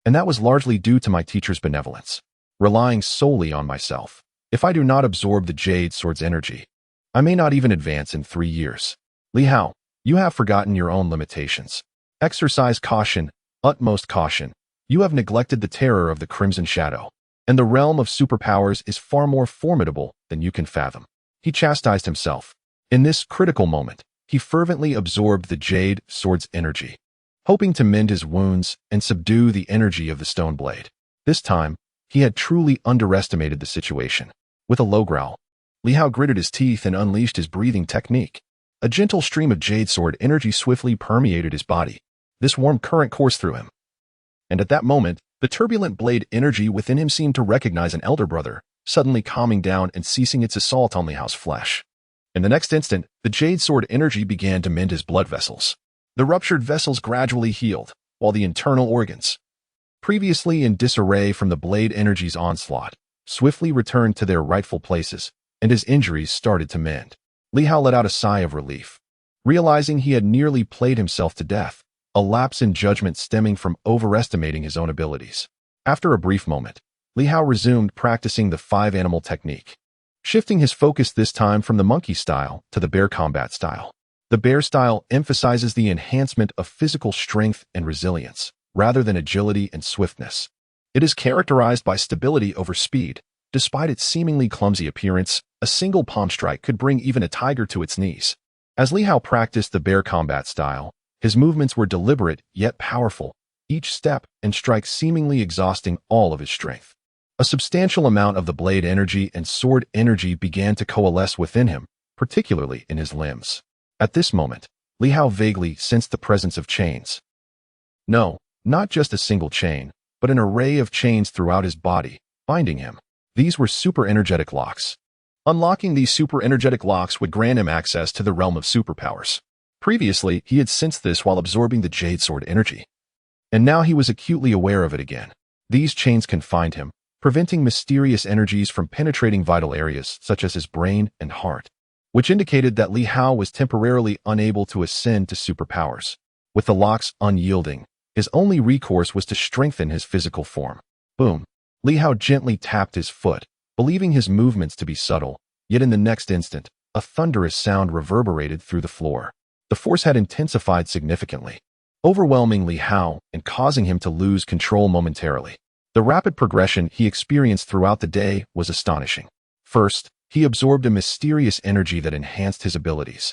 And that was largely due to my teacher's benevolence, relying solely on myself. If I do not absorb the jade sword's energy, I may not even advance in 3 years. Li Hao, you have forgotten your own limitations. Exercise caution, utmost caution. You have neglected the terror of the crimson shadow, and the realm of superpowers is far more formidable than you can fathom. He chastised himself. In this critical moment, he fervently absorbed the jade sword's energy, hoping to mend his wounds and subdue the energy of the stone blade. This time, he had truly underestimated the situation. With a low growl, Li Hao gritted his teeth and unleashed his breathing technique. A gentle stream of jade sword energy swiftly permeated his body. This warm current coursed through him. And at that moment, the turbulent blade energy within him seemed to recognize an elder brother, suddenly calming down and ceasing its assault on Li Hao's flesh. In the next instant, the jade sword energy began to mend his blood vessels. The ruptured vessels gradually healed, while the internal organs previously in disarray from the blade energy's onslaught, swiftly returned to their rightful places, and his injuries started to mend. Li Hao let out a sigh of relief, realizing he had nearly played himself to death, a lapse in judgment stemming from overestimating his own abilities. After a brief moment, Li Hao resumed practicing the five-animal technique, shifting his focus this time from the monkey style to the bear combat style. The bear style emphasizes the enhancement of physical strength and resilience, rather than agility and swiftness. It is characterized by stability over speed. Despite its seemingly clumsy appearance, a single palm strike could bring even a tiger to its knees. As Li Hao practiced the bear combat style, his movements were deliberate yet powerful, each step and strike seemingly exhausting all of his strength. A substantial amount of the blade energy and sword energy began to coalesce within him, particularly in his limbs. At this moment, Li Hao vaguely sensed the presence of chains. No, not just a single chain, but an array of chains throughout his body, binding him. These were super-energetic locks. Unlocking these super-energetic locks would grant him access to the realm of superpowers. Previously, he had sensed this while absorbing the Jade Sword energy. And now he was acutely aware of it again. These chains confined him, preventing mysterious energies from penetrating vital areas such as his brain and heart, which indicated that Li Hao was temporarily unable to ascend to superpowers. With the locks unyielding, his only recourse was to strengthen his physical form. Boom. Li Hao gently tapped his foot, believing his movements to be subtle, yet in the next instant, a thunderous sound reverberated through the floor. The force had intensified significantly, overwhelming Li Hao and causing him to lose control momentarily. The rapid progression he experienced throughout the day was astonishing. First, he absorbed a mysterious energy that enhanced his abilities,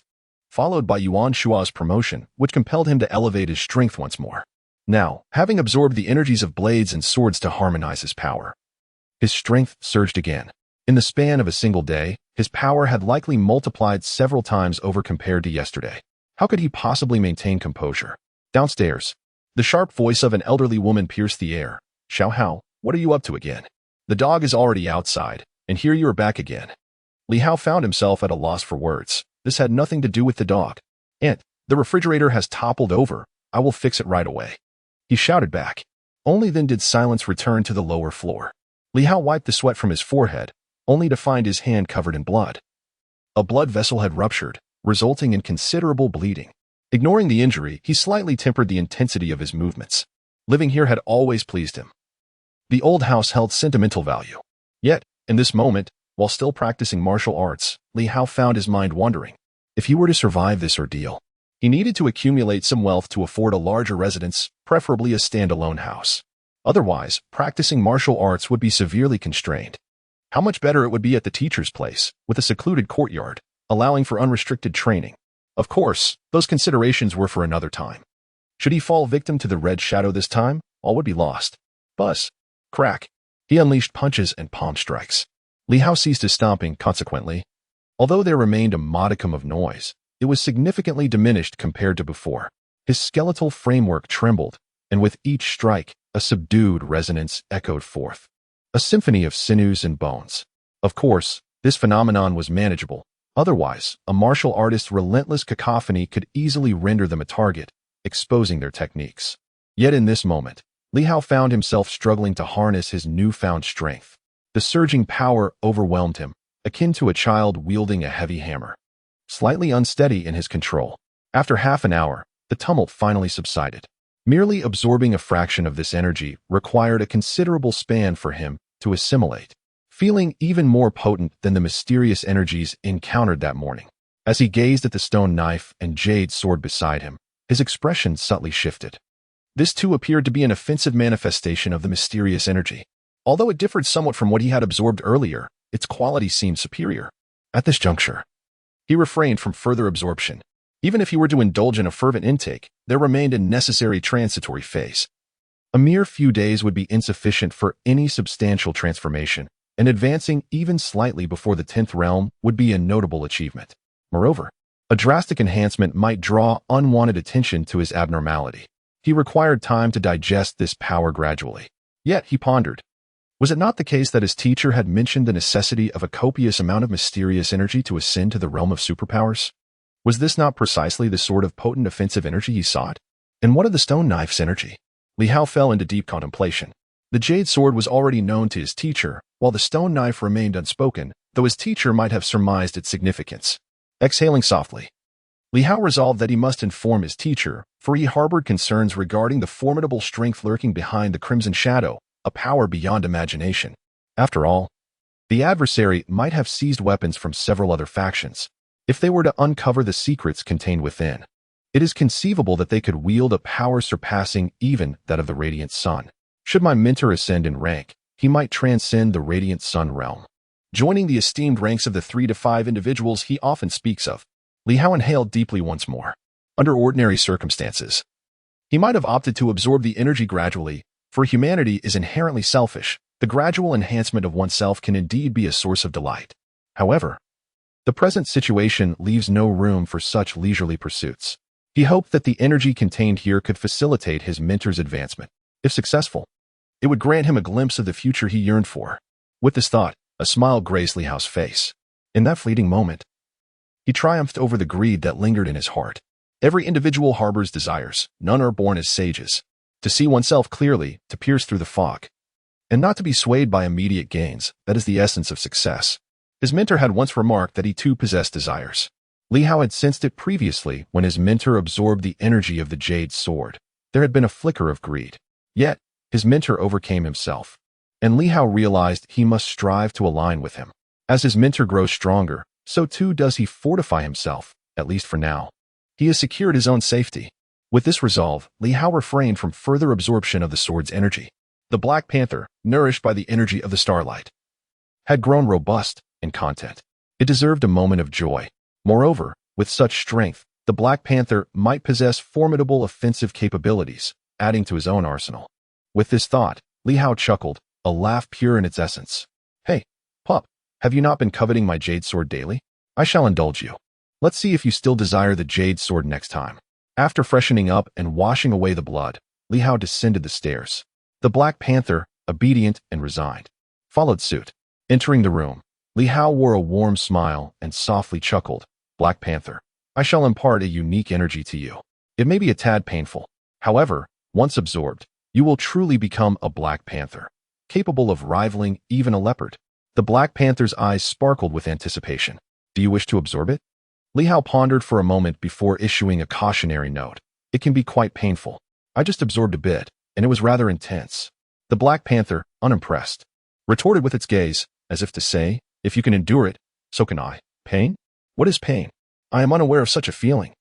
followed by Yuan Shua's promotion, which compelled him to elevate his strength once more. Now, having absorbed the energies of blades and swords to harmonize his power, his strength surged again. In the span of a single day, his power had likely multiplied several times over compared to yesterday. How could he possibly maintain composure? Downstairs, the sharp voice of an elderly woman pierced the air. Xiao Hao, what are you up to again? The dog is already outside, and here you are back again. Li Hao found himself at a loss for words. This had nothing to do with the dog. Aunt, the refrigerator has toppled over. I will fix it right away. He shouted back. Only then did silence return to the lower floor. Li Hao wiped the sweat from his forehead, only to find his hand covered in blood. A blood vessel had ruptured, resulting in considerable bleeding. Ignoring the injury, he slightly tempered the intensity of his movements. Living here had always pleased him. The old house held sentimental value. Yet, in this moment, while still practicing martial arts, Li Hao found his mind wandering. If he were to survive this ordeal, he needed to accumulate some wealth to afford a larger residence, preferably a standalone house. Otherwise, practicing martial arts would be severely constrained. How much better it would be at the teacher's place, with a secluded courtyard, allowing for unrestricted training. Of course, those considerations were for another time. Should he fall victim to the red shadow this time, all would be lost. Buzz. Crack. He unleashed punches and palm strikes. Li Hao ceased his stomping, consequently. Although there remained a modicum of noise, it was significantly diminished compared to before. His skeletal framework trembled, and with each strike, a subdued resonance echoed forth. A symphony of sinews and bones. Of course, this phenomenon was manageable. Otherwise, a martial artist's relentless cacophony could easily render them a target, exposing their techniques. Yet in this moment, Li Hao found himself struggling to harness his newfound strength. The surging power overwhelmed him, akin to a child wielding a heavy hammer. Slightly unsteady in his control, after half an hour, the tumult finally subsided. Merely absorbing a fraction of this energy required a considerable span for him to assimilate, feeling even more potent than the mysterious energies encountered that morning. As he gazed at the stone knife and jade sword beside him, his expression subtly shifted. This too appeared to be an offensive manifestation of the mysterious energy. Although it differed somewhat from what he had absorbed earlier, its quality seemed superior. At this juncture, he refrained from further absorption. Even if he were to indulge in a fervent intake, there remained a necessary transitory phase. A mere few days would be insufficient for any substantial transformation, and advancing even slightly before the 10th realm would be a notable achievement. Moreover, a drastic enhancement might draw unwanted attention to his abnormality. He required time to digest this power gradually. Yet, he pondered, was it not the case that his teacher had mentioned the necessity of a copious amount of mysterious energy to ascend to the realm of superpowers? Was this not precisely the sort of potent offensive energy he sought? And what of the stone knife's energy? Li Hao fell into deep contemplation. The jade sword was already known to his teacher, while the stone knife remained unspoken, though his teacher might have surmised its significance. Exhaling softly, Li Hao resolved that he must inform his teacher, for he harbored concerns regarding the formidable strength lurking behind the Crimson Shadow, a power beyond imagination. After all, the adversary might have seized weapons from several other factions. If they were to uncover the secrets contained within, it is conceivable that they could wield a power surpassing even that of the Radiant Sun. Should my mentor ascend in rank, he might transcend the Radiant Sun realm, joining the esteemed ranks of the 3 to 5 individuals he often speaks of. Li Hao inhaled deeply once more. Under ordinary circumstances, he might have opted to absorb the energy gradually, for humanity is inherently selfish. The gradual enhancement of oneself can indeed be a source of delight. However, the present situation leaves no room for such leisurely pursuits. He hoped that the energy contained here could facilitate his mentor's advancement. If successful, it would grant him a glimpse of the future he yearned for. With this thought, a smile graced Li Hao's face. In that fleeting moment, he triumphed over the greed that lingered in his heart. Every individual harbors desires. None are born as sages. To see oneself clearly, to pierce through the fog, and not to be swayed by immediate gains, that is the essence of success. His mentor had once remarked that he too possessed desires. Li Hao had sensed it previously when his mentor absorbed the energy of the jade sword. There had been a flicker of greed. Yet, his mentor overcame himself, and Li Hao realized he must strive to align with him. As his mentor grows stronger, so too does he fortify himself, at least for now. He has secured his own safety. With this resolve, Li Hao refrained from further absorption of the sword's energy. The Black Panther, nourished by the energy of the starlight, had grown robust in content. It deserved a moment of joy. Moreover, with such strength, the Black Panther might possess formidable offensive capabilities, adding to his own arsenal. With this thought, Li Hao chuckled, a laugh pure in its essence. Hey, pup, have you not been coveting my jade sword daily? I shall indulge you. Let's see if you still desire the jade sword next time. After freshening up and washing away the blood, Li Hao descended the stairs. The Black Panther, obedient and resigned, followed suit. Entering the room, Li Hao wore a warm smile and softly chuckled. Black Panther, I shall impart a unique energy to you. It may be a tad painful. However, once absorbed, you will truly become a Black Panther, capable of rivaling even a leopard. The Black Panther's eyes sparkled with anticipation. Do you wish to absorb it? Li Hao pondered for a moment before issuing a cautionary note. It can be quite painful. I just absorbed a bit, and it was rather intense. The Black Panther, unimpressed, retorted with its gaze, as if to say, if you can endure it, so can I. Pain? What is pain? I am unaware of such a feeling.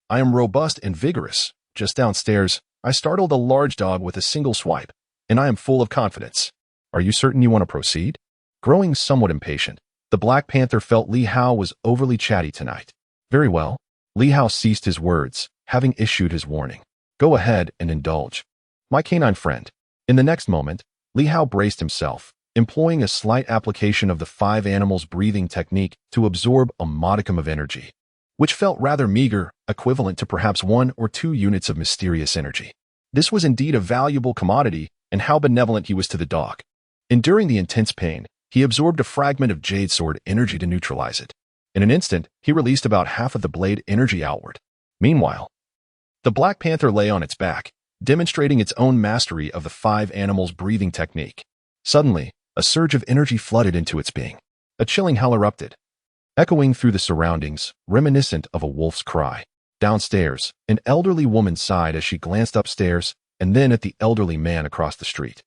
I am robust and vigorous. Just downstairs, I startled a large dog with a single swipe, and I am full of confidence. Are you certain you want to proceed? Growing somewhat impatient, the Black Panther felt Li Hao was overly chatty tonight. Very well. Li Hao ceased his words, having issued his warning. Go ahead and indulge, my canine friend. In the next moment, Li Hao braced himself, employing a slight application of the 5 animals breathing technique to absorb a modicum of energy, which felt rather meager, equivalent to perhaps 1 or 2 units of mysterious energy. This was indeed a valuable commodity, and how benevolent he was to the dog. Enduring the intense pain, he absorbed a fragment of jade sword energy to neutralize it. In an instant, he released about half of the blade energy outward. Meanwhile, the Black Panther lay on its back, demonstrating its own mastery of the 5 animals breathing technique. Suddenly, a surge of energy flooded into its being. A chilling howl erupted, echoing through the surroundings, reminiscent of a wolf's cry. Downstairs, an elderly woman sighed as she glanced upstairs and then at the elderly man across the street.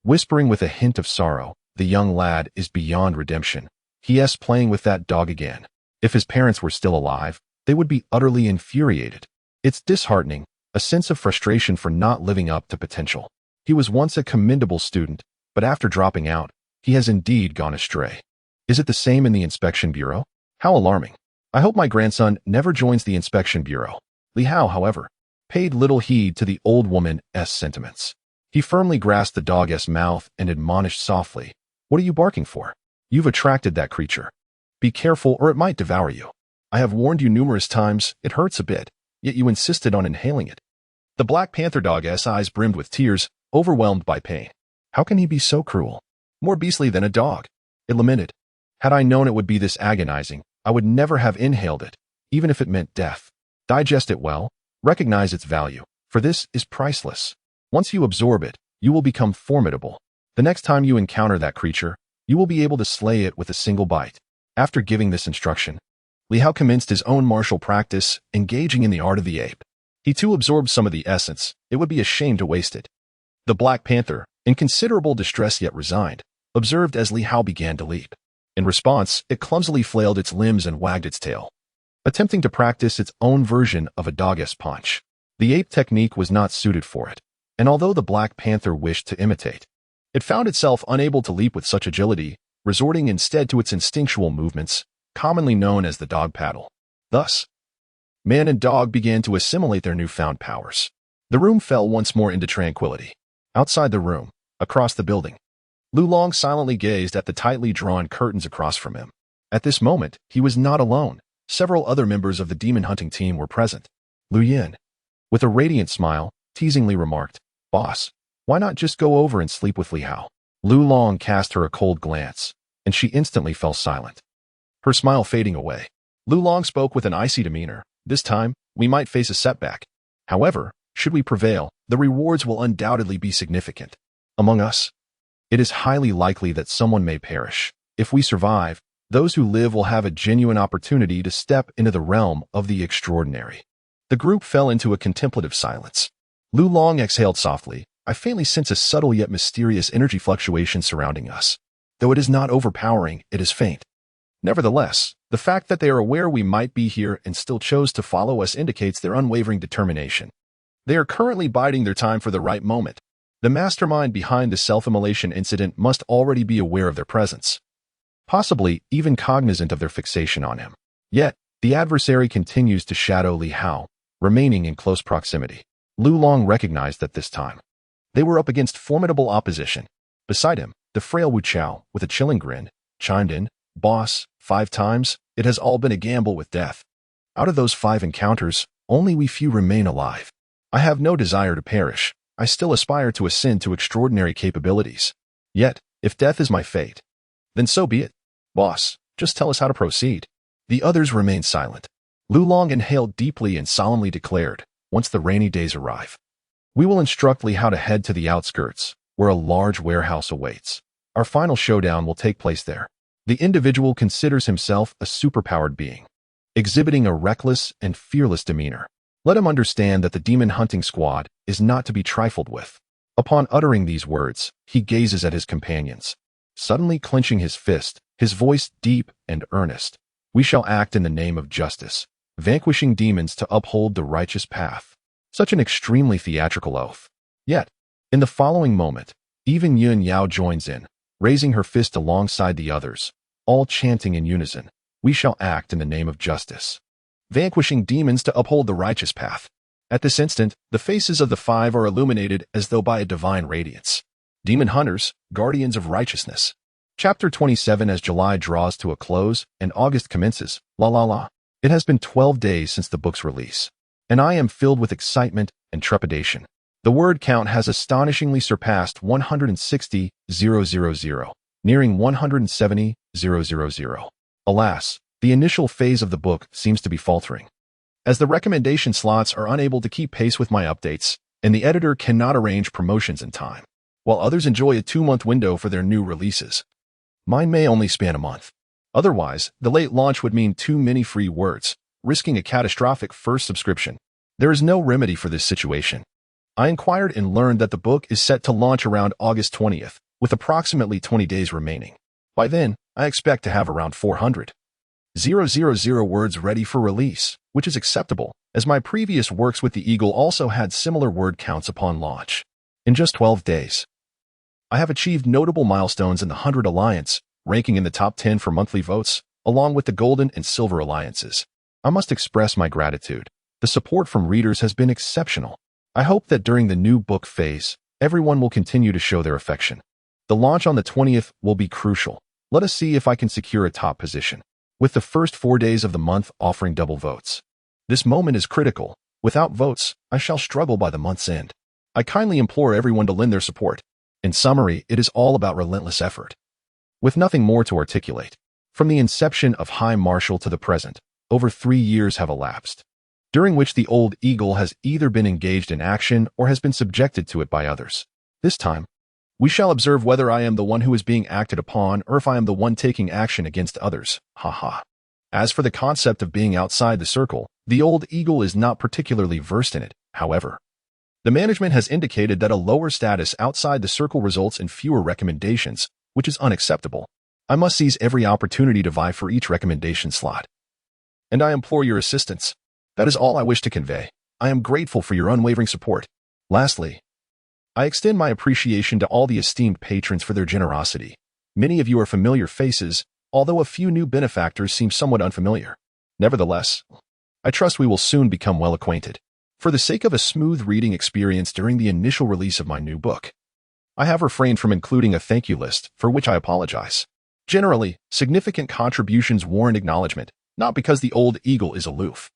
Whispering with a hint of sorrow, the young lad is beyond redemption. He is playing with that dog again. If his parents were still alive, they would be utterly infuriated. It's disheartening, a sense of frustration for not living up to potential. He was once a commendable student, but after dropping out, he has indeed gone astray. Is it the same in the inspection bureau? How alarming. I hope my grandson never joins the inspection bureau. Li Hao, however, paid little heed to the old woman's sentiments. He firmly grasped the dog's mouth and admonished softly, What are you barking for? You've attracted that creature. Be careful or it might devour you. I have warned you numerous times, it hurts a bit, yet you insisted on inhaling it. The Black Panther dog's eyes brimmed with tears, overwhelmed by pain. How can he be so cruel? More beastly than a dog. It lamented. Had I known it would be this agonizing, I would never have inhaled it, even if it meant death. Digest it well, recognize its value, for this is priceless. Once you absorb it, you will become formidable. The next time you encounter that creature, you will be able to slay it with a single bite. After giving this instruction, Li Hao commenced his own martial practice, engaging in the art of the ape. He too absorbed some of the essence. It would be a shame to waste it. The Black Panther, in considerable distress yet resigned, observed as Li Hao began to leap. In response, it clumsily flailed its limbs and wagged its tail, attempting to practice its own version of a dog-esque punch. The ape technique was not suited for it, and although the Black Panther wished to imitate, it found itself unable to leap with such agility, resorting instead to its instinctual movements, commonly known as the dog paddle. Thus, man and dog began to assimilate their newfound powers. The room fell once more into tranquility. Outside the room, across the building, Lu Long silently gazed at the tightly drawn curtains across from him. At this moment, he was not alone. Several other members of the demon hunting team were present. Lu Yin, with a radiant smile, teasingly remarked, "Boss, why not just go over and sleep with Li Hao?" Lu Long cast her a cold glance, and she instantly fell silent, her smile fading away. Lu Long spoke with an icy demeanor. "This time, we might face a setback. However, should we prevail, the rewards will undoubtedly be significant. Among us, it is highly likely that someone may perish. If we survive, those who live will have a genuine opportunity to step into the realm of the extraordinary." The group fell into a contemplative silence. Lu Long exhaled softly. "I faintly sense a subtle yet mysterious energy fluctuation surrounding us. Though it is not overpowering, it is faint. Nevertheless, the fact that they are aware we might be here and still chose to follow us indicates their unwavering determination. They are currently biding their time for the right moment. The mastermind behind the self-immolation incident must already be aware of their presence, possibly even cognizant of their fixation on him. Yet, the adversary continues to shadow Li Hao, remaining in close proximity. Lu Long recognized that this time they were up against formidable opposition. Beside him, the frail Wu Chao, with a chilling grin, chimed in, "Boss, 5 times, it has all been a gamble with death. Out of those 5 encounters, only we few remain alive. I have no desire to perish. I still aspire to ascend to extraordinary capabilities. Yet, if death is my fate, then so be it. Boss, just tell us how to proceed." The others remained silent. Lu Long inhaled deeply and solemnly declared, "Once the rainy days arrive, we will instruct Li Hao to head to the outskirts, where a large warehouse awaits. Our final showdown will take place there. The individual considers himself a superpowered being, exhibiting a reckless and fearless demeanor. Let him understand that the demon hunting squad is not to be trifled with." Upon uttering these words, he gazes at his companions, suddenly clenching his fist, his voice deep and earnest. "We shall act in the name of justice, vanquishing demons to uphold the righteous path." Such an extremely theatrical oath. Yet, in the following moment, even Yun Yao joins in, raising her fist alongside the others, all chanting in unison, "We shall act in the name of justice, vanquishing demons to uphold the righteous path." At this instant, the faces of the 5 are illuminated as though by a divine radiance. Demon hunters, guardians of righteousness. Chapter 27. As July draws to a close and August commences, it has been 12 days since the book's release, and I am filled with excitement and trepidation. The word count has astonishingly surpassed 160,000, nearing 170,000. Alas, the initial phase of the book seems to be faltering, as the recommendation slots are unable to keep pace with my updates, and the editor cannot arrange promotions in time. While others enjoy a 2-month window for their new releases, mine may only span a month. Otherwise, the late launch would mean too many free words, risking a catastrophic first subscription. There is no remedy for this situation. I inquired and learned that the book is set to launch around August 20th, with approximately 20 days remaining. By then, I expect to have around 400,000 words ready for release, which is acceptable, as my previous works with the Eagle also had similar word counts upon launch. In just 12 days, I have achieved notable milestones in the 100 Alliance, ranking in the top 10 for monthly votes, along with the Golden and Silver Alliances. I must express my gratitude. The support from readers has been exceptional. I hope that during the new book phase, everyone will continue to show their affection. The launch on the 20th will be crucial. Let us see if I can secure a top position, with the first 4 days of the month offering double votes. This moment is critical. Without votes, I shall struggle by the month's end. I kindly implore everyone to lend their support. In summary, it is all about relentless effort. With nothing more to articulate, from the inception of High Marshal to the present, over 3 years have elapsed. during which the old eagle has either been engaged in action or has been subjected to it by others. This time, we shall observe whether I am the one who is being acted upon or if I am the one taking action against others. Ha ha. As for the concept of being outside the circle, the old eagle is not particularly versed in it, however. The management has indicated that a lower status outside the circle results in fewer recommendations, which is unacceptable. I must seize every opportunity to vie for each recommendation slot. And I implore your assistance. That is all I wish to convey. I am grateful for your unwavering support. Lastly, I extend my appreciation to all the esteemed patrons for their generosity. Many of you are familiar faces, although a few new benefactors seem somewhat unfamiliar. Nevertheless, I trust we will soon become well acquainted. For the sake of a smooth reading experience during the initial release of my new book, I have refrained from including a thank you list, for which I apologize. Generally, significant contributions warrant acknowledgement, not because the old eagle is aloof,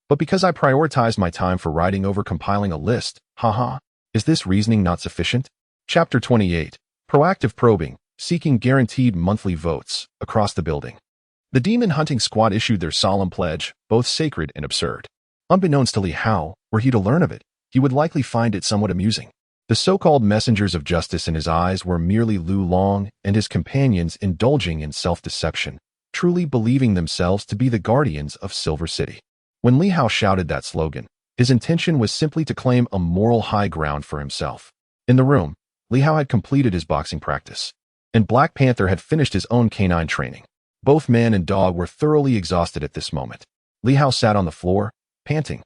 but because I prioritized my time for writing over compiling a list. Haha. Is this reasoning not sufficient? Chapter 28. Proactive Probing, Seeking Guaranteed Monthly Votes, Across the Building. The Demon Hunting Squad issued their solemn pledge, both sacred and absurd. Unbeknownst to Li Hao, were he to learn of it, he would likely find it somewhat amusing. The so-called messengers of justice in his eyes were merely Lu Long and his companions indulging in self-deception, truly believing themselves to be the guardians of Silver City. When Li Hao shouted that slogan, his intention was simply to claim a moral high ground for himself. In the room, Li Hao had completed his boxing practice, and Black Panther had finished his own canine training. Both man and dog were thoroughly exhausted at this moment. Li Hao sat on the floor, panting,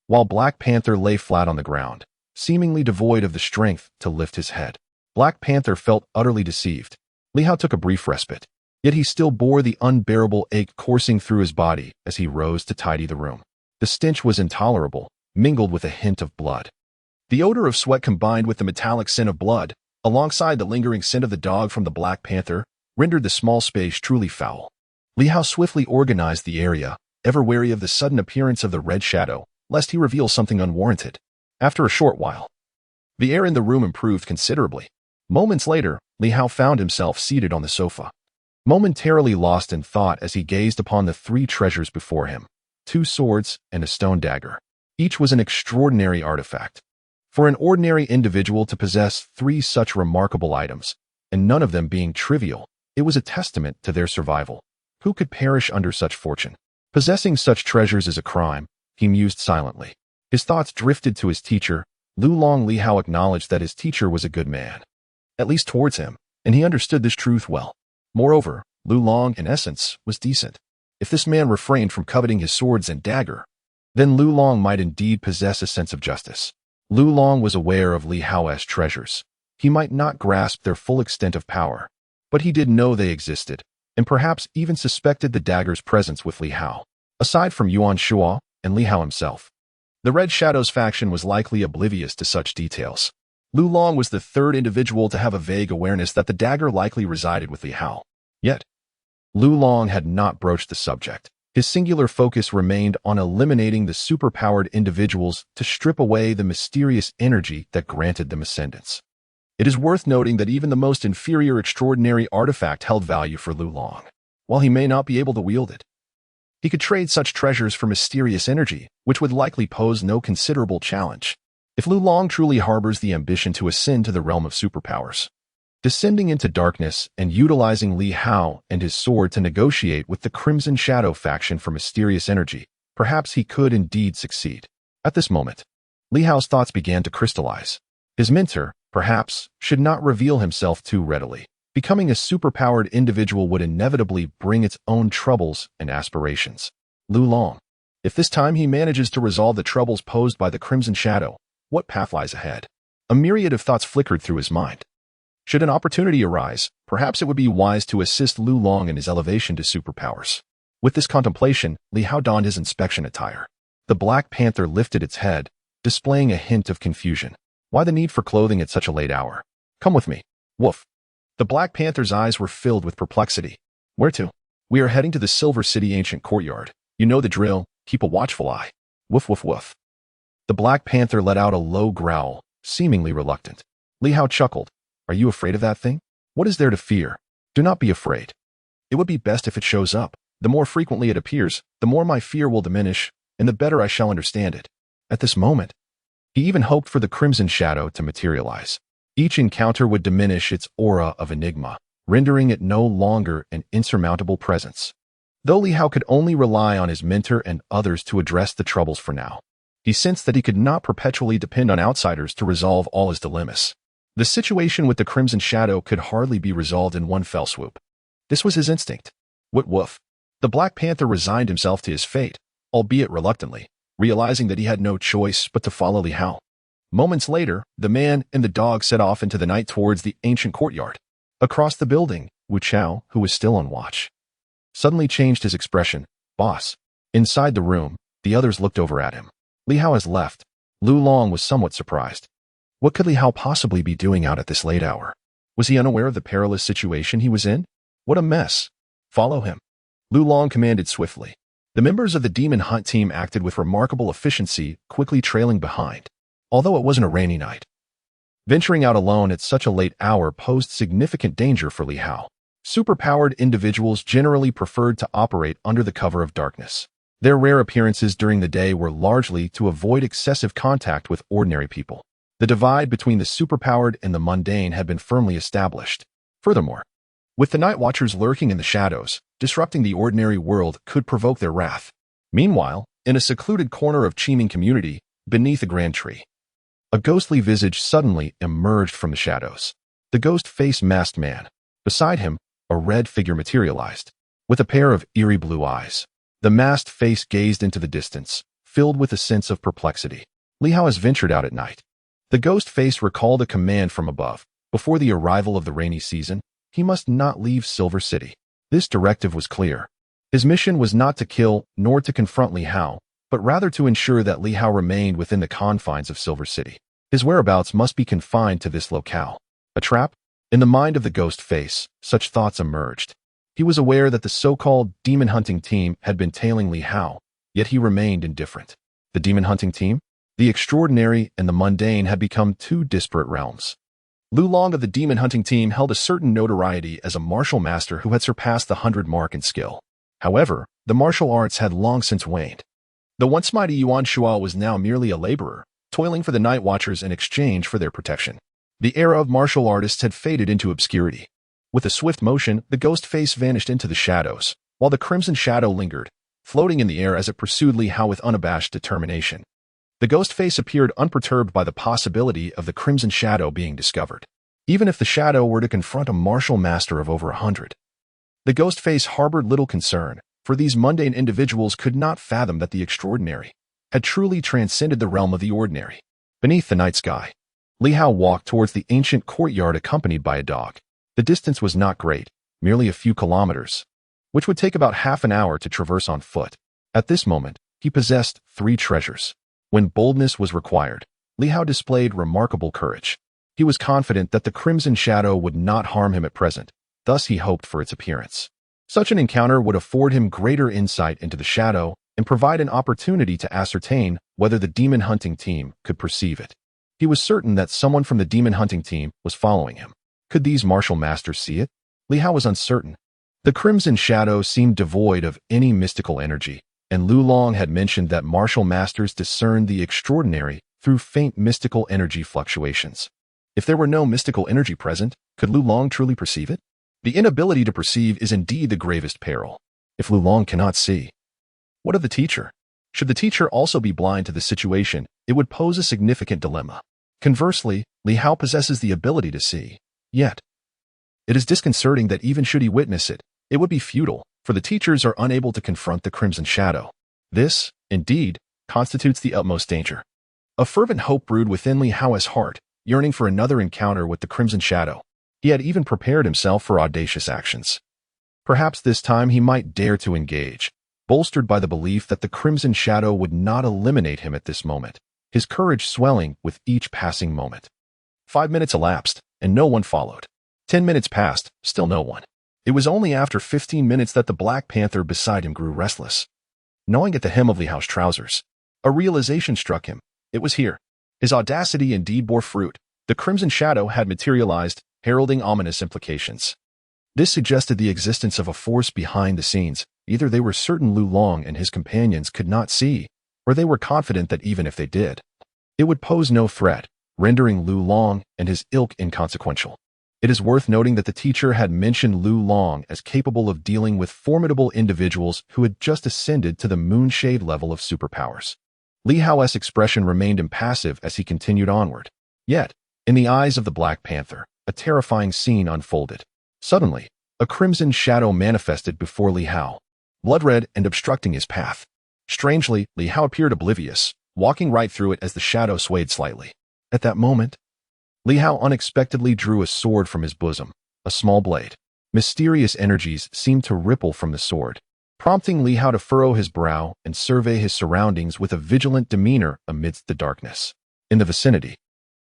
while Black Panther lay flat on the ground, seemingly devoid of the strength to lift his head. Black Panther felt utterly deceived. Li Hao took a brief respite, yet he still bore the unbearable ache coursing through his body as he rose to tidy the room. The stench was intolerable, mingled with a hint of blood. The odor of sweat combined with the metallic scent of blood, alongside the lingering scent of the dog from the Black Panther, rendered the small space truly foul. Li Hao swiftly organized the area, ever wary of the sudden appearance of the red shadow, lest he reveal something unwarranted. After a short while, the air in the room improved considerably. Moments later, Li Hao found himself seated on the sofa, momentarily lost in thought as he gazed upon the three treasures before him, 2 swords and a stone dagger. Each was an extraordinary artifact. For an ordinary individual to possess 3 such remarkable items, and none of them being trivial, it was a testament to their survival. Who could perish under such fortune? Possessing such treasures is a crime, he mused silently. His thoughts drifted to his teacher. Lu Long. Li Hao acknowledged that his teacher was a good man, at least towards him, and he understood this truth well. Moreover, Lu Long, in essence, was decent. If this man refrained from coveting his swords and dagger, then Lu Long might indeed possess a sense of justice. Lu Long was aware of Li Hao's treasures. He might not grasp their full extent of power, but he did know they existed, and perhaps even suspected the dagger's presence with Li Hao. Aside from Yuan Shuo and Li Hao himself, the Red Shadows faction was likely oblivious to such details. Lu Long was the third individual to have a vague awareness that the dagger likely resided with Li Hao. Yet, Lu Long had not broached the subject. His singular focus remained on eliminating the superpowered individuals to strip away the mysterious energy that granted them ascendance. It is worth noting that even the most inferior extraordinary artifact held value for Lu Long. While he may not be able to wield it, he could trade such treasures for mysterious energy, which would likely pose no considerable challenge. If Lu Long truly harbors the ambition to ascend to the realm of superpowers, descending into darkness and utilizing Li Hao and his sword to negotiate with the Crimson Shadow faction for mysterious energy, perhaps he could indeed succeed. At this moment, Li Hao's thoughts began to crystallize. His mentor, perhaps, should not reveal himself too readily. Becoming a superpowered individual would inevitably bring its own troubles and aspirations. Lu Long. If this time he manages to resolve the troubles posed by the Crimson Shadow, what path lies ahead? A myriad of thoughts flickered through his mind. Should an opportunity arise, perhaps it would be wise to assist Lu Long in his elevation to superpowers. With this contemplation, Li Hao donned his inspection attire. The Black Panther lifted its head, displaying a hint of confusion. Why the need for clothing at such a late hour? Come with me. Woof. The Black Panther's eyes were filled with perplexity. Where to? We are heading to the Silver City ancient courtyard. You know the drill. Keep a watchful eye. Woof woof woof. The Black Panther let out a low growl, seemingly reluctant. Li Hao chuckled. Are you afraid of that thing? What is there to fear? Do not be afraid. It would be best if it shows up. The more frequently it appears, the more my fear will diminish. and the better I shall understand it. At this moment, he even hoped for the crimson shadow to materialize. Each encounter would diminish its aura of enigma, rendering it no longer an insurmountable presence. Though Li Hao could only rely on his mentor and others to address the troubles for now, he sensed that he could not perpetually depend on outsiders to resolve all his dilemmas. The situation with the crimson shadow could hardly be resolved in one fell swoop. This was his instinct. Woof woof. The Black Panther resigned himself to his fate, albeit reluctantly, realizing that he had no choice but to follow Li Hao. Moments later, the man and the dog set off into the night towards the ancient courtyard. Across the building, Wu Chao, who was still on watch, suddenly changed his expression. Boss. Inside the room, the others looked over at him. Li Hao has left. Lu Long was somewhat surprised. What could Li Hao possibly be doing out at this late hour? Was he unaware of the perilous situation he was in? What a mess. Follow him. Lu Long commanded swiftly. The members of the demon hunt team acted with remarkable efficiency, quickly trailing behind. Although it wasn't a rainy night, venturing out alone at such a late hour posed significant danger for Li Hao. Superpowered individuals generally preferred to operate under the cover of darkness. Their rare appearances during the day were largely to avoid excessive contact with ordinary people. The divide between the superpowered and the mundane had been firmly established. Furthermore, with the night watchers lurking in the shadows, disrupting the ordinary world could provoke their wrath. Meanwhile, in a secluded corner of Qiming community, beneath a grand tree, a ghostly visage suddenly emerged from the shadows. The ghost-faced masked man. Beside him, a red figure materialized, with a pair of eerie blue eyes. The masked face gazed into the distance, filled with a sense of perplexity. Li Hao has ventured out at night. The ghost face recalled a command from above. Before the arrival of the rainy season, he must not leave Silver City. This directive was clear. His mission was not to kill nor to confront Li Hao, but rather to ensure that Li Hao remained within the confines of Silver City. His whereabouts must be confined to this locale. A trap? In the mind of the ghost face, such thoughts emerged. He was aware that the so-called demon hunting team had been tailing Li Hao, yet he remained indifferent. The demon hunting team? The extraordinary and the mundane had become two disparate realms. Lu Long of the demon hunting team held a certain notoriety as a martial master who had surpassed the 100 mark in skill. However, the martial arts had long since waned. The once mighty Yuan Shuo was now merely a laborer, toiling for the night watchers in exchange for their protection. The era of martial artists had faded into obscurity. With a swift motion, the ghost face vanished into the shadows, while the crimson shadow lingered, floating in the air as it pursued Li Hao with unabashed determination. The ghost face appeared unperturbed by the possibility of the crimson shadow being discovered. Even if the shadow were to confront a martial master of over 100. The ghost face harbored little concern, for these mundane individuals could not fathom that the extraordinary had truly transcended the realm of the ordinary. Beneath the night sky, Li Hao walked towards the ancient courtyard accompanied by a dog. The distance was not great, merely a few kilometers, which would take about half an hour to traverse on foot. At this moment, he possessed 3 treasures. When boldness was required, Li Hao displayed remarkable courage. He was confident that the crimson shadow would not harm him at present, thus he hoped for its appearance. Such an encounter would afford him greater insight into the shadow and provide an opportunity to ascertain whether the demon hunting team could perceive it. He was certain that someone from the demon hunting team was following him. Could these martial masters see it? Li Hao was uncertain. The crimson shadow seemed devoid of any mystical energy, and Lu Long had mentioned that martial masters discerned the extraordinary through faint mystical energy fluctuations. If there were no mystical energy present, could Lu Long truly perceive it? The inability to perceive is indeed the gravest peril. If Lu Long cannot see, what of the teacher? Should the teacher also be blind to the situation, it would pose a significant dilemma. Conversely, Li Hao possesses the ability to see. Yet, it is disconcerting that even should he witness it, it would be futile, for the teachers are unable to confront the crimson shadow. This, indeed, constitutes the utmost danger. A fervent hope brewed within Li Hao's heart, yearning for another encounter with the crimson shadow. He had even prepared himself for audacious actions. Perhaps this time he might dare to engage, bolstered by the belief that the crimson shadow would not eliminate him at this moment, his courage swelling with each passing moment. 5 minutes elapsed, and no one followed. 10 minutes passed, still no one. It was only after 15 minutes that the Black Panther beside him grew restless. Gnawing at the hem of Li Hao's trousers, a realization struck him. It was here. His audacity indeed bore fruit. The crimson shadow had materialized, heralding ominous implications. This suggested the existence of a force behind the scenes. Either they were certain Lu Long and his companions could not see, or they were confident that even if they did, it would pose no threat, rendering Lu Long and his ilk inconsequential. It is worth noting that the teacher had mentioned Lu Long as capable of dealing with formidable individuals who had just ascended to the moonshade level of superpowers. Li Hao's expression remained impassive as he continued onward. Yet, in the eyes of the Black Panther, a terrifying scene unfolded. Suddenly, a crimson shadow manifested before Li Hao, blood-red and obstructing his path. Strangely, Li Hao appeared oblivious, walking right through it as the shadow swayed slightly. At that moment, Li Hao unexpectedly drew a sword from his bosom, a small blade. Mysterious energies seemed to ripple from the sword, prompting Li Hao to furrow his brow and survey his surroundings with a vigilant demeanor amidst the darkness. In the vicinity,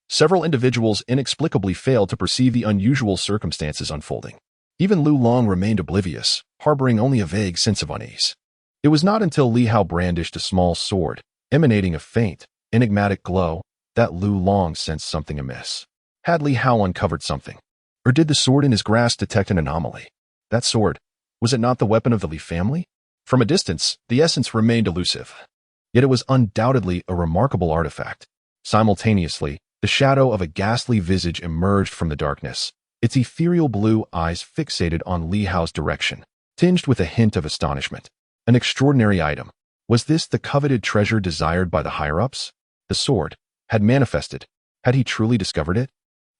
several individuals inexplicably failed to perceive the unusual circumstances unfolding. Even Lu Long remained oblivious, harboring only a vague sense of unease. It was not until Li Hao brandished a small sword, emanating a faint, enigmatic glow, that Lu Long sensed something amiss. Had Li Hao uncovered something? Or did the sword in his grasp detect an anomaly? That sword, was it not the weapon of the Li family? From a distance, the essence remained elusive. Yet it was undoubtedly a remarkable artifact. Simultaneously, the shadow of a ghastly visage emerged from the darkness, its ethereal blue eyes fixated on Li Hao's direction, tinged with a hint of astonishment. An extraordinary item. Was this the coveted treasure desired by the higher-ups? The sword had manifested. Had he truly discovered it?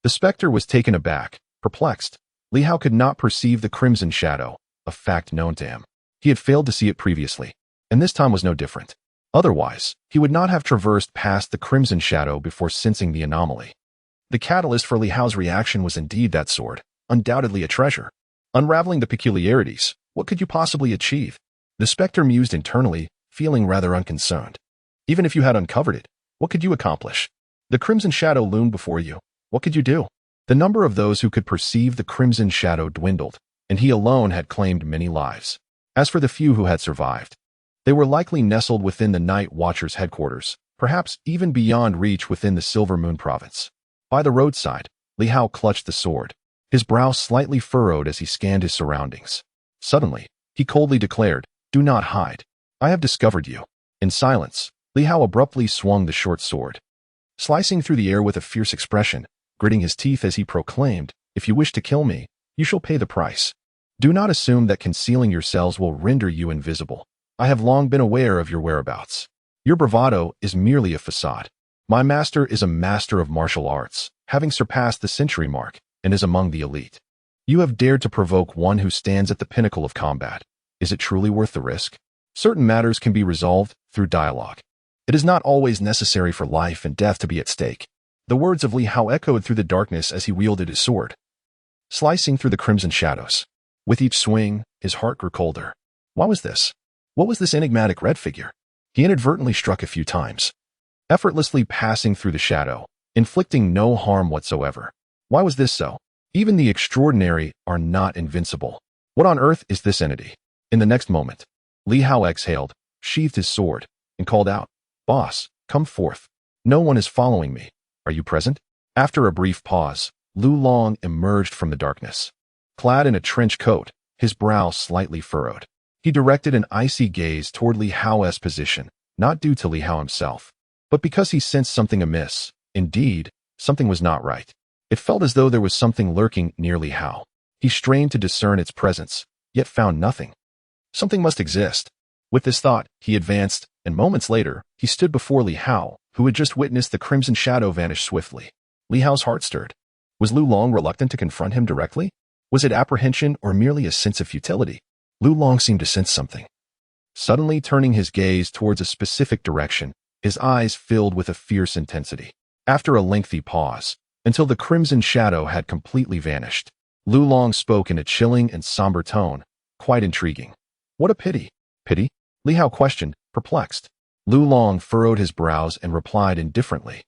The specter was taken aback, perplexed. Li Hao could not perceive the crimson shadow, a fact known to him. He had failed to see it previously, and this time was no different. Otherwise, he would not have traversed past the crimson shadow before sensing the anomaly. The catalyst for Li Hao's reaction was indeed that sword, undoubtedly a treasure. Unraveling the peculiarities, what could you possibly achieve? The specter mused internally, feeling rather unconcerned. Even if you had uncovered it, what could you accomplish? The crimson shadow loomed before you. What could you do? The number of those who could perceive the crimson shadow dwindled, and he alone had claimed many lives. As for the few who had survived, they were likely nestled within the Night Watcher's headquarters, perhaps even beyond reach within the Silver Moon province. By the roadside, Li Hao clutched the sword, his brow slightly furrowed as he scanned his surroundings. Suddenly, he coldly declared, "Do not hide. I have discovered you." In silence, Li Hao abruptly swung the short sword, slicing through the air with a fierce expression, gritting his teeth as he proclaimed, "If you wish to kill me, you shall pay the price. Do not assume that concealing yourselves will render you invisible. I have long been aware of your whereabouts. Your bravado is merely a facade. My master is a master of martial arts, having surpassed the century mark, and is among the elite. You have dared to provoke one who stands at the pinnacle of combat. Is it truly worth the risk? Certain matters can be resolved through dialogue. It is not always necessary for life and death to be at stake." The words of Li Hao echoed through the darkness as he wielded his sword, slicing through the crimson shadows. With each swing, his heart grew colder. Why was this? What was this enigmatic red figure? He inadvertently struck a few times, effortlessly passing through the shadow, inflicting no harm whatsoever. Why was this so? Even the extraordinary are not invincible. What on earth is this entity? In the next moment, Li Hao exhaled, sheathed his sword, and called out, "Boss, come forth. No one is following me. Are you present?" After a brief pause, Lu Long emerged from the darkness. Clad in a trench coat, his brow slightly furrowed. He directed an icy gaze toward Li Hao's position, not due to Li Hao himself, but because he sensed something amiss. Indeed, something was not right. It felt as though there was something lurking near Li Hao. He strained to discern its presence, yet found nothing. Something must exist. With this thought, he advanced, and moments later, he stood before Li Hao, who had just witnessed the crimson shadow vanish swiftly. Li Hao's heart stirred. Was Lu Long reluctant to confront him directly? Was it apprehension or merely a sense of futility? Lu Long seemed to sense something. Suddenly turning his gaze towards a specific direction, his eyes filled with a fierce intensity. After a lengthy pause, until the crimson shadow had completely vanished, Lu Long spoke in a chilling and somber tone, quite intriguing. "What a pity." "Pity?" Li Hao questioned, perplexed. Lu Long furrowed his brows and replied indifferently,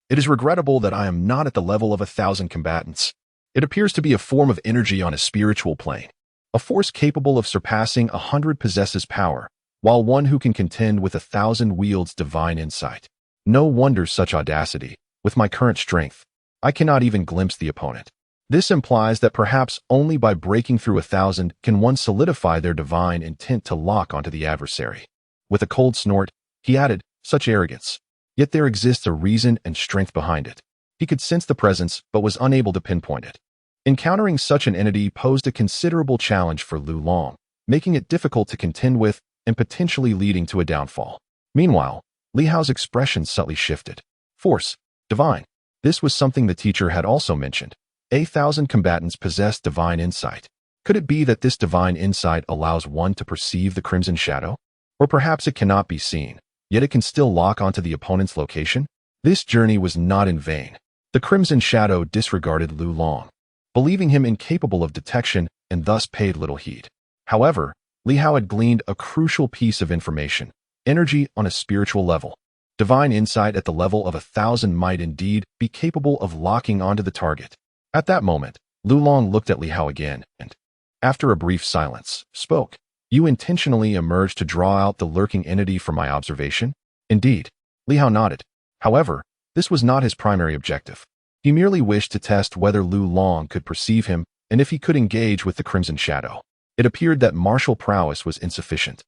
"It is regrettable that I am not at the level of 1,000 combatants. It appears to be a form of energy on a spiritual plane. A force capable of surpassing 100 possesses power, while one who can contend with 1,000 wields divine insight. No wonder such audacity. With my current strength, I cannot even glimpse the opponent. This implies that perhaps only by breaking through 1,000 can one solidify their divine intent to lock onto the adversary." With a cold snort, he added, Such arrogance. Yet there exists a reason and strength behind it. He could sense the presence, but was unable to pinpoint it. Encountering such an entity posed a considerable challenge for Lu Long, making it difficult to contend with and potentially leading to a downfall. Meanwhile, Li Hao's expression subtly shifted. Force. Divine. This was something the teacher had also mentioned. 1,000 combatants possess divine insight. Could it be that this divine insight allows one to perceive the crimson shadow? Or perhaps it cannot be seen, yet it can still lock onto the opponent's location? This journey was not in vain. The crimson shadow disregarded Lu Long, believing him incapable of detection and thus paid little heed. However, Li Hao had gleaned a crucial piece of information: energy on a spiritual level. Divine insight at the level of 1,000 might indeed be capable of locking onto the target. At that moment, Lu Long looked at Li Hao again and, after a brief silence, spoke. You intentionally emerged to draw out the lurking entity from my observation? Indeed. Li Hao nodded. However, this was not his primary objective. He merely wished to test whether Lu Long could perceive him and if he could engage with the crimson shadow. It appeared that martial prowess was insufficient,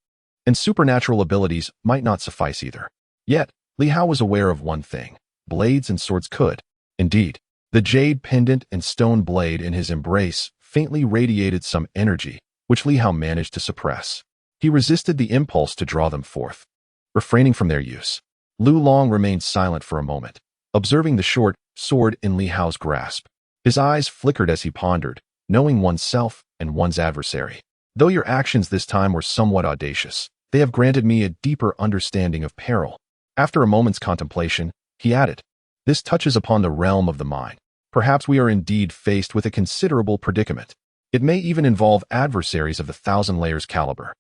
and supernatural abilities might not suffice either. Yet, Li Hao was aware of one thing: blades and swords could. Indeed, the jade pendant and stone blade in his embrace faintly radiated some energy, which Li Hao managed to suppress. He resisted the impulse to draw them forth, refraining from their use. Lu Long remained silent for a moment, observing the short sword in Li Hao's grasp. His eyes flickered as he pondered, knowing oneself and one's adversary. Though your actions this time were somewhat audacious, they have granted me a deeper understanding of peril. After a moment's contemplation, he added, this touches upon the realm of the mind. Perhaps we are indeed faced with a considerable predicament. It may even involve adversaries of the 1,000 layers caliber.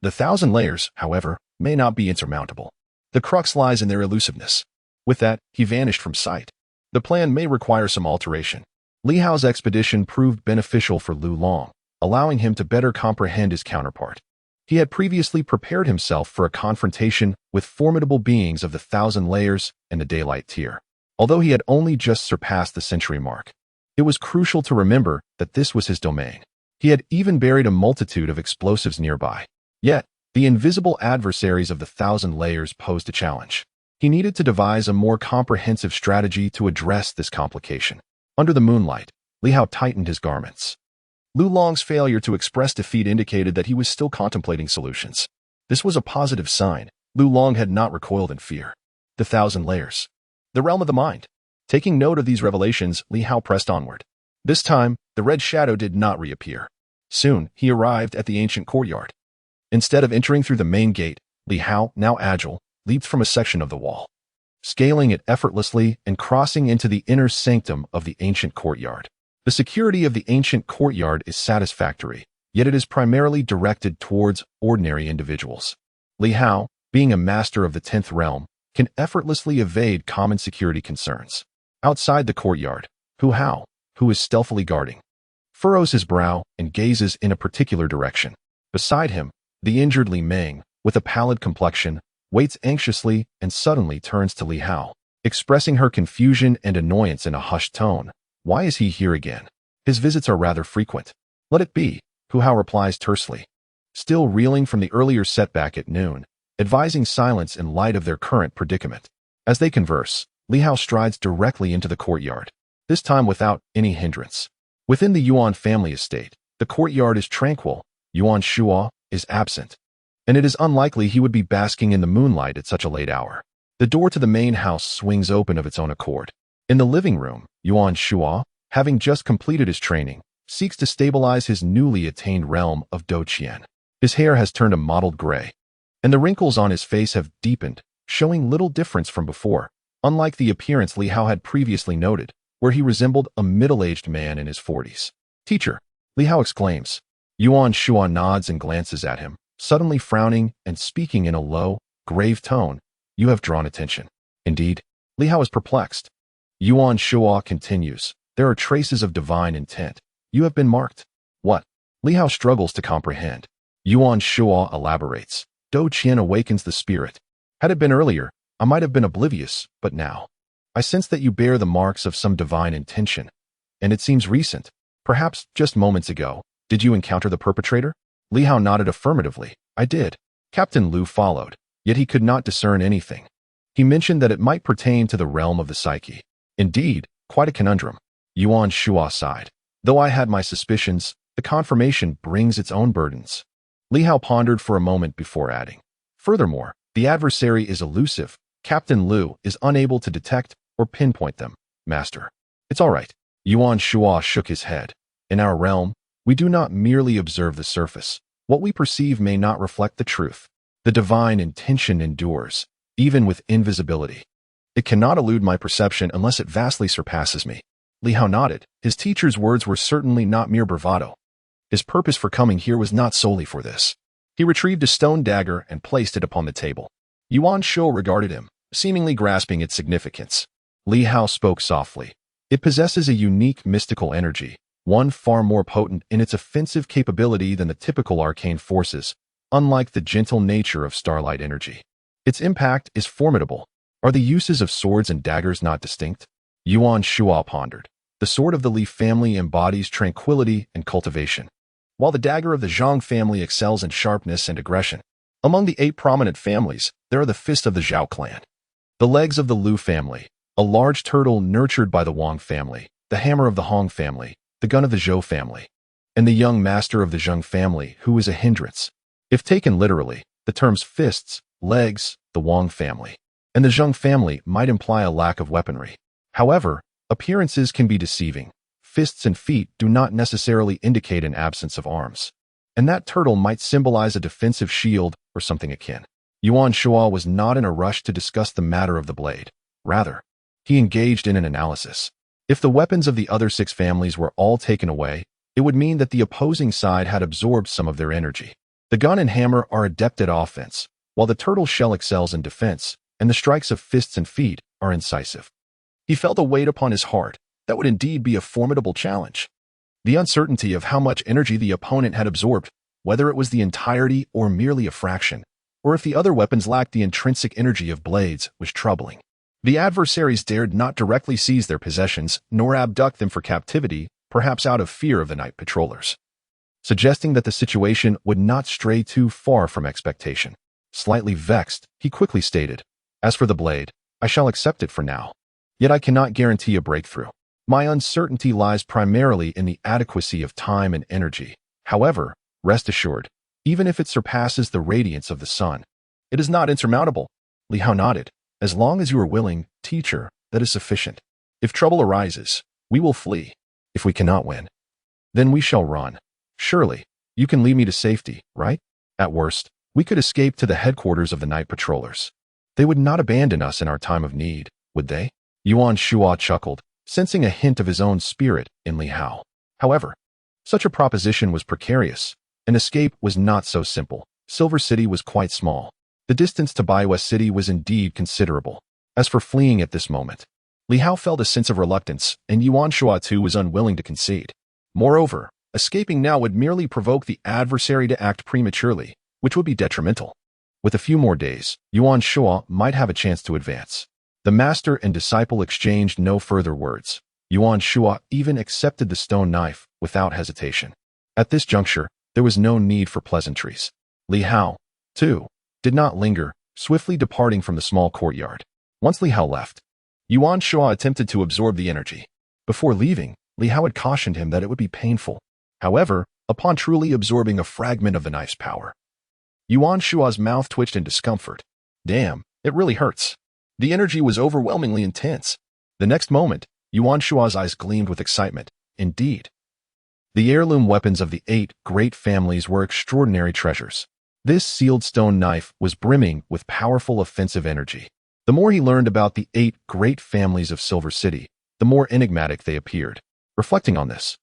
The 1,000 layers, however, may not be insurmountable. The crux lies in their elusiveness. With that, he vanished from sight. The plan may require some alteration. Li Hao's expedition proved beneficial for Lu Long, allowing him to better comprehend his counterpart. He had previously prepared himself for a confrontation with formidable beings of the 1,000 layers and the daylight tier. Although he had only just surpassed the century mark, it was crucial to remember that this was his domain. He had even buried a multitude of explosives nearby. Yet, the invisible adversaries of the 1,000 layers posed a challenge. He needed to devise a more comprehensive strategy to address this complication. Under the moonlight, Li Hao tightened his garments. Lu Long's failure to express defeat indicated that he was still contemplating solutions. This was a positive sign. Lu Long had not recoiled in fear. The 1,000 layers. The realm of the mind. Taking note of these revelations, Li Hao pressed onward. This time, the red shadow did not reappear. Soon, he arrived at the ancient courtyard. Instead of entering through the main gate, Li Hao, now agile, leaped from a section of the wall, scaling it effortlessly and crossing into the inner sanctum of the ancient courtyard. The security of the ancient courtyard is satisfactory, yet it is primarily directed towards ordinary individuals. Li Hao, being a master of the 10th realm, can effortlessly evade common security concerns. Outside the courtyard, Hu Hao, who is stealthily guarding, furrows his brow and gazes in a particular direction. Beside him, the injured Li Meng, with a pallid complexion, waits anxiously and suddenly turns to Li Hao, expressing her confusion and annoyance in a hushed tone. Why is he here again? His visits are rather frequent. Let it be, Hu Hao replies tersely, still reeling from the earlier setback at noon, advising silence in light of their current predicament. As they converse, Li Hao strides directly into the courtyard, this time without any hindrance. Within the Yuan family estate, the courtyard is tranquil. Yuan Shuo is absent, and it is unlikely he would be basking in the moonlight at such a late hour. The door to the main house swings open of its own accord. In the living room, Yuan Shuo, having just completed his training, seeks to stabilize his newly attained realm of Douqian. His hair has turned a mottled gray, and the wrinkles on his face have deepened, showing little difference from before, unlike the appearance Li Hao had previously noted, where he resembled a middle-aged man in his 40s. Teacher, Li Hao exclaims. Yuan Shuo nods and glances at him, suddenly frowning and speaking in a low, grave tone. You have drawn attention. Indeed, Li Hao is perplexed. Yuan Shuo continues. There are traces of divine intent. You have been marked. What? Li Hao struggles to comprehend. Yuan Shuo elaborates. Douqian awakens the spirit. Had it been earlier, I might have been oblivious, but now, I sense that you bear the marks of some divine intention, and it seems recent, perhaps just moments ago. Did you encounter the perpetrator? Li Hao nodded affirmatively. I did. Captain Lu followed, yet he could not discern anything. He mentioned that it might pertain to the realm of the psyche. Indeed, quite a conundrum. Yuan Shua sighed. Though I had my suspicions, the confirmation brings its own burdens. Li Hao pondered for a moment before adding. Furthermore, the adversary is elusive. Captain Liu is unable to detect or pinpoint them, Master. It's all right. Yuan Shua shook his head. In our realm, we do not merely observe the surface. What we perceive may not reflect the truth. The divine intention endures, even with invisibility. It cannot elude my perception unless it vastly surpasses me. Li Hao nodded. His teacher's words were certainly not mere bravado. His purpose for coming here was not solely for this. He retrieved a stone dagger and placed it upon the table. Yuan Shou regarded him, seemingly grasping its significance. Li Hao spoke softly. It possesses a unique mystical energy, one far more potent in its offensive capability than the typical arcane forces, unlike the gentle nature of starlight energy. Its impact is formidable. Are the uses of swords and daggers not distinct? Yuan Shua pondered. The sword of the Li family embodies tranquility and cultivation, while the dagger of the Zhang family excels in sharpness and aggression. Among the 8 prominent families, there are the fists of the Zhao clan, the legs of the Liu family, a large turtle nurtured by the Wang family, the hammer of the Hong family, the gun of the Zhou family, and the young master of the Zheng family, who is a hindrance. If taken literally, the terms fists, legs, the Wang family, and the Zheng family might imply a lack of weaponry. However, appearances can be deceiving. Fists and feet do not necessarily indicate an absence of arms, and that turtle might symbolize a defensive shield or something akin. Yuan Shua was not in a rush to discuss the matter of the blade. Rather, he engaged in an analysis. If the weapons of the other 6 families were all taken away, it would mean that the opposing side had absorbed some of their energy. The gun and hammer are adept at offense, while the turtle shell excels in defense, and the strikes of fists and feet are incisive. He felt a weight upon his heart. That would indeed be a formidable challenge. The uncertainty of how much energy the opponent had absorbed, whether it was the entirety or merely a fraction, or if the other weapons lacked the intrinsic energy of blades, was troubling. The adversaries dared not directly seize their possessions, nor abduct them for captivity, perhaps out of fear of the night patrollers, suggesting that the situation would not stray too far from expectation. Slightly vexed, he quickly stated, "As for the blade, I shall accept it for now. Yet I cannot guarantee a breakthrough. My uncertainty lies primarily in the adequacy of time and energy. However, rest assured, even if it surpasses the radiance of the sun, it is not insurmountable." Li Hao nodded. "As long as you are willing, teacher, that is sufficient. If trouble arises, we will flee. If we cannot win, then we shall run. Surely, you can lead me to safety, right? At worst, we could escape to the headquarters of the night patrollers. They would not abandon us in our time of need, would they?" Yuan Shua chuckled, sensing a hint of his own spirit in Li Hao. However, such a proposition was precarious. An escape was not so simple. Silver City was quite small. The distance to Baiwa City was indeed considerable. As for fleeing at this moment, Li Hao felt a sense of reluctance, and Yuan Shua too was unwilling to concede. Moreover, escaping now would merely provoke the adversary to act prematurely, which would be detrimental. With a few more days, Yuan Shua might have a chance to advance. The master and disciple exchanged no further words. Yuan Shua even accepted the stone knife without hesitation. At this juncture, there was no need for pleasantries. Li Hao, too, did not linger, swiftly departing from the small courtyard. Once Li Hao left, Yuan Shua attempted to absorb the energy. Before leaving, Li Hao had cautioned him that it would be painful. However, upon truly absorbing a fragment of the knife's power, Yuan Shua's mouth twitched in discomfort. Damn, it really hurts. The energy was overwhelmingly intense. The next moment, Yuan Shua's eyes gleamed with excitement. Indeed, the heirloom weapons of the 8 great families were extraordinary treasures. This sealed stone knife was brimming with powerful offensive energy. The more he learned about the 8 great families of Silver City, the more enigmatic they appeared. Reflecting on this,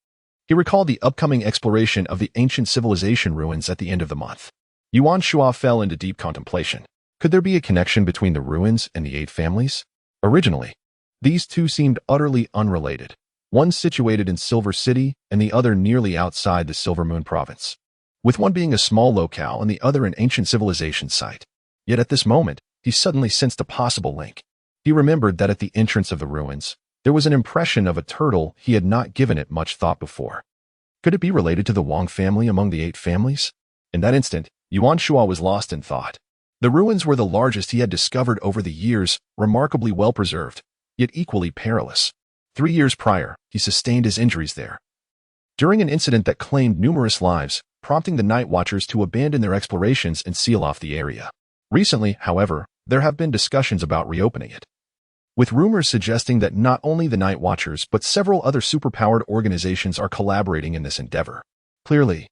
he recalled the upcoming exploration of the ancient civilization ruins at the end of the month. Yuan Shua fell into deep contemplation. Could there be a connection between the ruins and the 8 families? Originally, these two seemed utterly unrelated, one situated in Silver City and the other nearly outside the Silver Moon province, with one being a small locale and the other an ancient civilization site. Yet at this moment, he suddenly sensed a possible link. He remembered that at the entrance of the ruins, there was an impression of a turtle. He had not given it much thought before. Could it be related to the Wang family among the 8 families? In that instant, Yuan Shua was lost in thought. The ruins were the largest he had discovered over the years, remarkably well preserved, yet equally perilous. 3 years prior, he sustained his injuries there. During an incident that claimed numerous lives, prompting the night watchers to abandon their explorations and seal off the area. Recently, however, there have been discussions about reopening it, with rumors suggesting that not only the night watchers but several other superpowered organizations are collaborating in this endeavor. Clearly,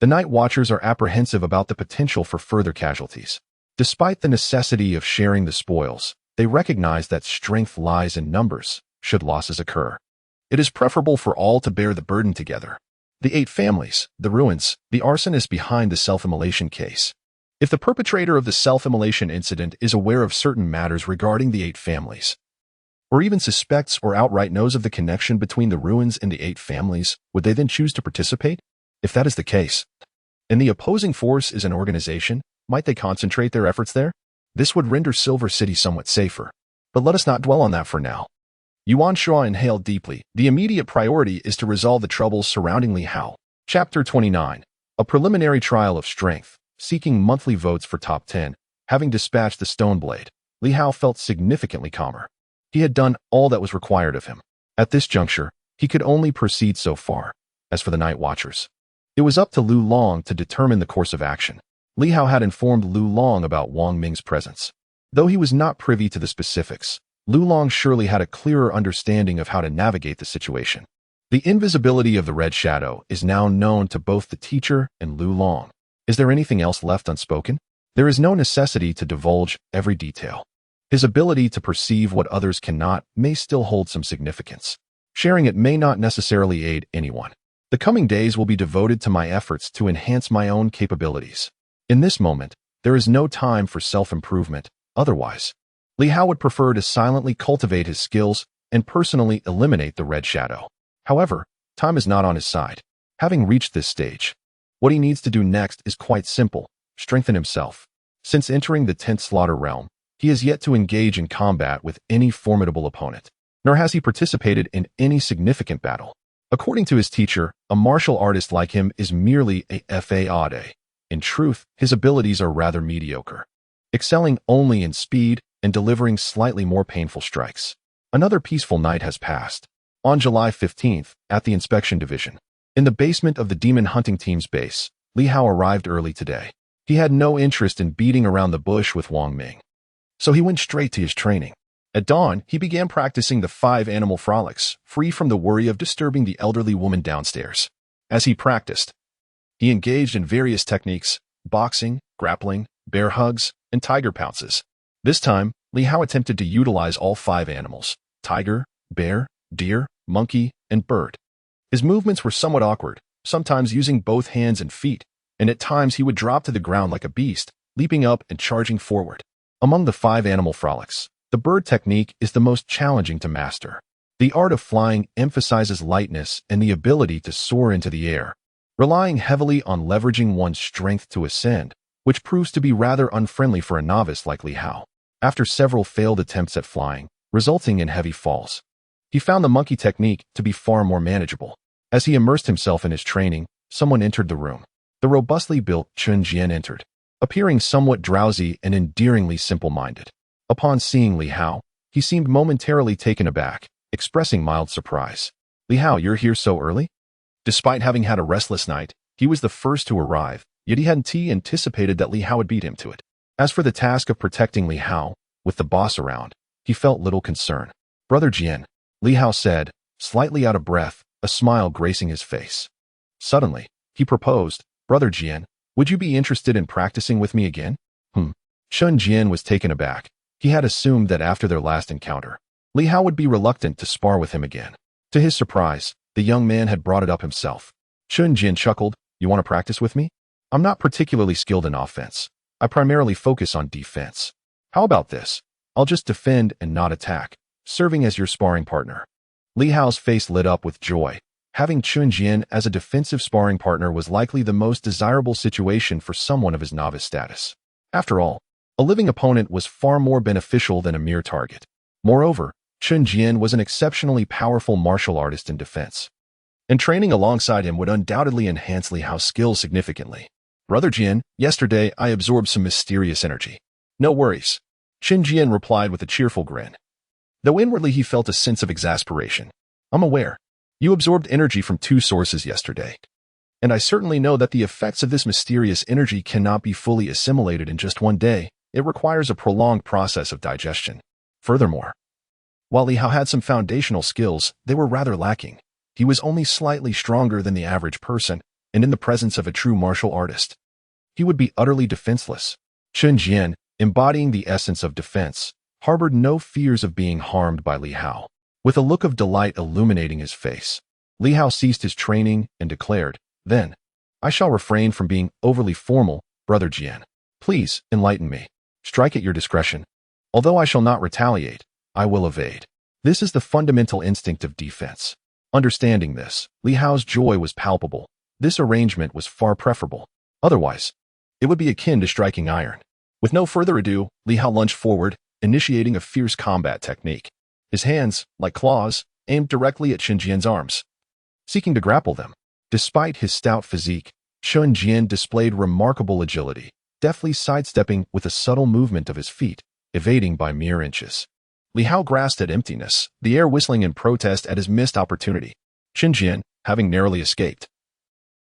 the night watchers are apprehensive about the potential for further casualties. Despite the necessity of sharing the spoils, they recognize that strength lies in numbers, should losses occur. It is preferable for all to bear the burden together. The 8 families, the ruins, the arsonist behind the self-immolation case. If the perpetrator of the self-immolation incident is aware of certain matters regarding the 8 families, or even suspects or outright knows of the connection between the ruins and the 8 families, would they then choose to participate? If that is the case, and the opposing force is an organization, might they concentrate their efforts there? This would render Silver City somewhat safer. But let us not dwell on that for now. Yuan Shua inhaled deeply. The immediate priority is to resolve the troubles surrounding Li Hao. Chapter 29. A preliminary trial of strength. Seeking monthly votes for top 10. Having dispatched the stone blade, Li Hao felt significantly calmer. He had done all that was required of him. At this juncture, he could only proceed so far. As for the night watchers, it was up to Lu Long to determine the course of action. Li Hao had informed Lu Long about Wang Ming's presence. Though he was not privy to the specifics, Lu Long surely had a clearer understanding of how to navigate the situation. The invisibility of the Red Shadow is now known to both the teacher and Lu Long. Is there anything else left unspoken? There is no necessity to divulge every detail. His ability to perceive what others cannot may still hold some significance. Sharing it may not necessarily aid anyone. The coming days will be devoted to my efforts to enhance my own capabilities. In this moment, there is no time for self-improvement. Otherwise, Li Hao would prefer to silently cultivate his skills and personally eliminate the Red Shadow. However, time is not on his side. Having reached this stage, what he needs to do next is quite simple: strengthen himself. Since entering the 10th Slaughter Realm, he has yet to engage in combat with any formidable opponent, nor has he participated in any significant battle. According to his teacher, a martial artist like him is merely a fade. In truth, his abilities are rather mediocre, excelling only in speed and delivering slightly more painful strikes. Another peaceful night has passed. On July 15th, at the inspection division, in the basement of the demon hunting team's base, Li Hao arrived early today. He had no interest in beating around the bush with Wang Ming, so he went straight to his training. At dawn, he began practicing the 5 animal frolics, free from the worry of disturbing the elderly woman downstairs. As he practiced, he engaged in various techniques: boxing, grappling, bear hugs, and tiger pounces. This time, Li Hao attempted to utilize all 5 animals: tiger, bear, deer, monkey, and bird. His movements were somewhat awkward, sometimes using both hands and feet, and at times he would drop to the ground like a beast, leaping up and charging forward. Among the 5 animal frolics, the bird technique is the most challenging to master. The art of flying emphasizes lightness and the ability to soar into the air, relying heavily on leveraging one's strength to ascend, which proves to be rather unfriendly for a novice like Li Hao. After several failed attempts at flying, resulting in heavy falls, he found the monkey technique to be far more manageable. As he immersed himself in his training, someone entered the room. The robustly built Chun Jian entered, appearing somewhat drowsy and endearingly simple-minded. Upon seeing Li Hao, he seemed momentarily taken aback, expressing mild surprise. "Li Hao, you're here so early?" Despite having had a restless night, he was the first to arrive, yet he hadn't anticipated that Li Hao would beat him to it. As for the task of protecting Li Hao, with the boss around, he felt little concern. "Brother Jian," Li Hao said, slightly out of breath, a smile gracing his face. Suddenly, he proposed, "Brother Jian, would you be interested in practicing with me again?" Chun Jian was taken aback. He had assumed that after their last encounter, Li Hao would be reluctant to spar with him again. To his surprise, the young man had brought it up himself. Chun Jian chuckled, "You want to practice with me? I'm not particularly skilled in offense. I primarily focus on defense. How about this? I'll just defend and not attack, serving as your sparring partner." Li Hao's face lit up with joy. Having Chun Jian as a defensive sparring partner was likely the most desirable situation for someone of his novice status. After all, a living opponent was far more beneficial than a mere target. Moreover, Chun Jian was an exceptionally powerful martial artist in defense, and training alongside him would undoubtedly enhance Li Hao's skills significantly. Brother Jian, yesterday I absorbed some mysterious energy. No worries. Qin Jian replied with a cheerful grin. Though inwardly he felt a sense of exasperation. I'm aware. You absorbed energy from 2 sources yesterday. And I certainly know that the effects of this mysterious energy cannot be fully assimilated in just one day. It requires a prolonged process of digestion. Furthermore, while Li Hao had some foundational skills, they were rather lacking. He was only slightly stronger than the average person, and in the presence of a true martial artist, he would be utterly defenseless. Qin Jian, embodying the essence of defense, harbored no fears of being harmed by Li Hao. With a look of delight illuminating his face, Li Hao ceased his training and declared, Then, I shall refrain from being overly formal, Brother Jian. Please, enlighten me. Strike at your discretion. Although I shall not retaliate, I will evade. This is the fundamental instinct of defense. Understanding this, Li Hao's joy was palpable. This arrangement was far preferable. Otherwise, it would be akin to striking iron. With no further ado, Li Hao lunged forward, initiating a fierce combat technique. His hands, like claws, aimed directly at Qin Jian's arms, seeking to grapple them. Despite his stout physique, Qin Jian displayed remarkable agility, deftly sidestepping with a subtle movement of his feet, evading by mere inches. Li Hao grasped at emptiness, the air whistling in protest at his missed opportunity. Qin Jian, having narrowly escaped,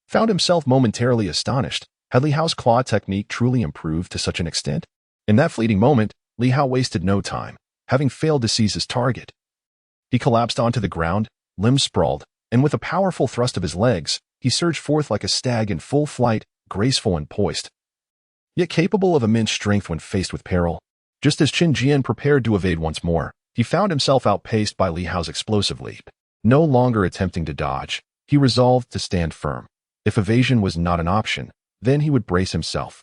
found himself momentarily astonished. Had Li Hao's claw technique truly improved to such an extent? In that fleeting moment, Li Hao wasted no time, having failed to seize his target. He collapsed onto the ground, limbs sprawled, and with a powerful thrust of his legs, he surged forth like a stag in full flight, graceful and poised, yet capable of immense strength when faced with peril. Just as Qin Jian prepared to evade once more, he found himself outpaced by Li Hao's explosive leap. No longer attempting to dodge, he resolved to stand firm. If evasion was not an option, then he would brace himself.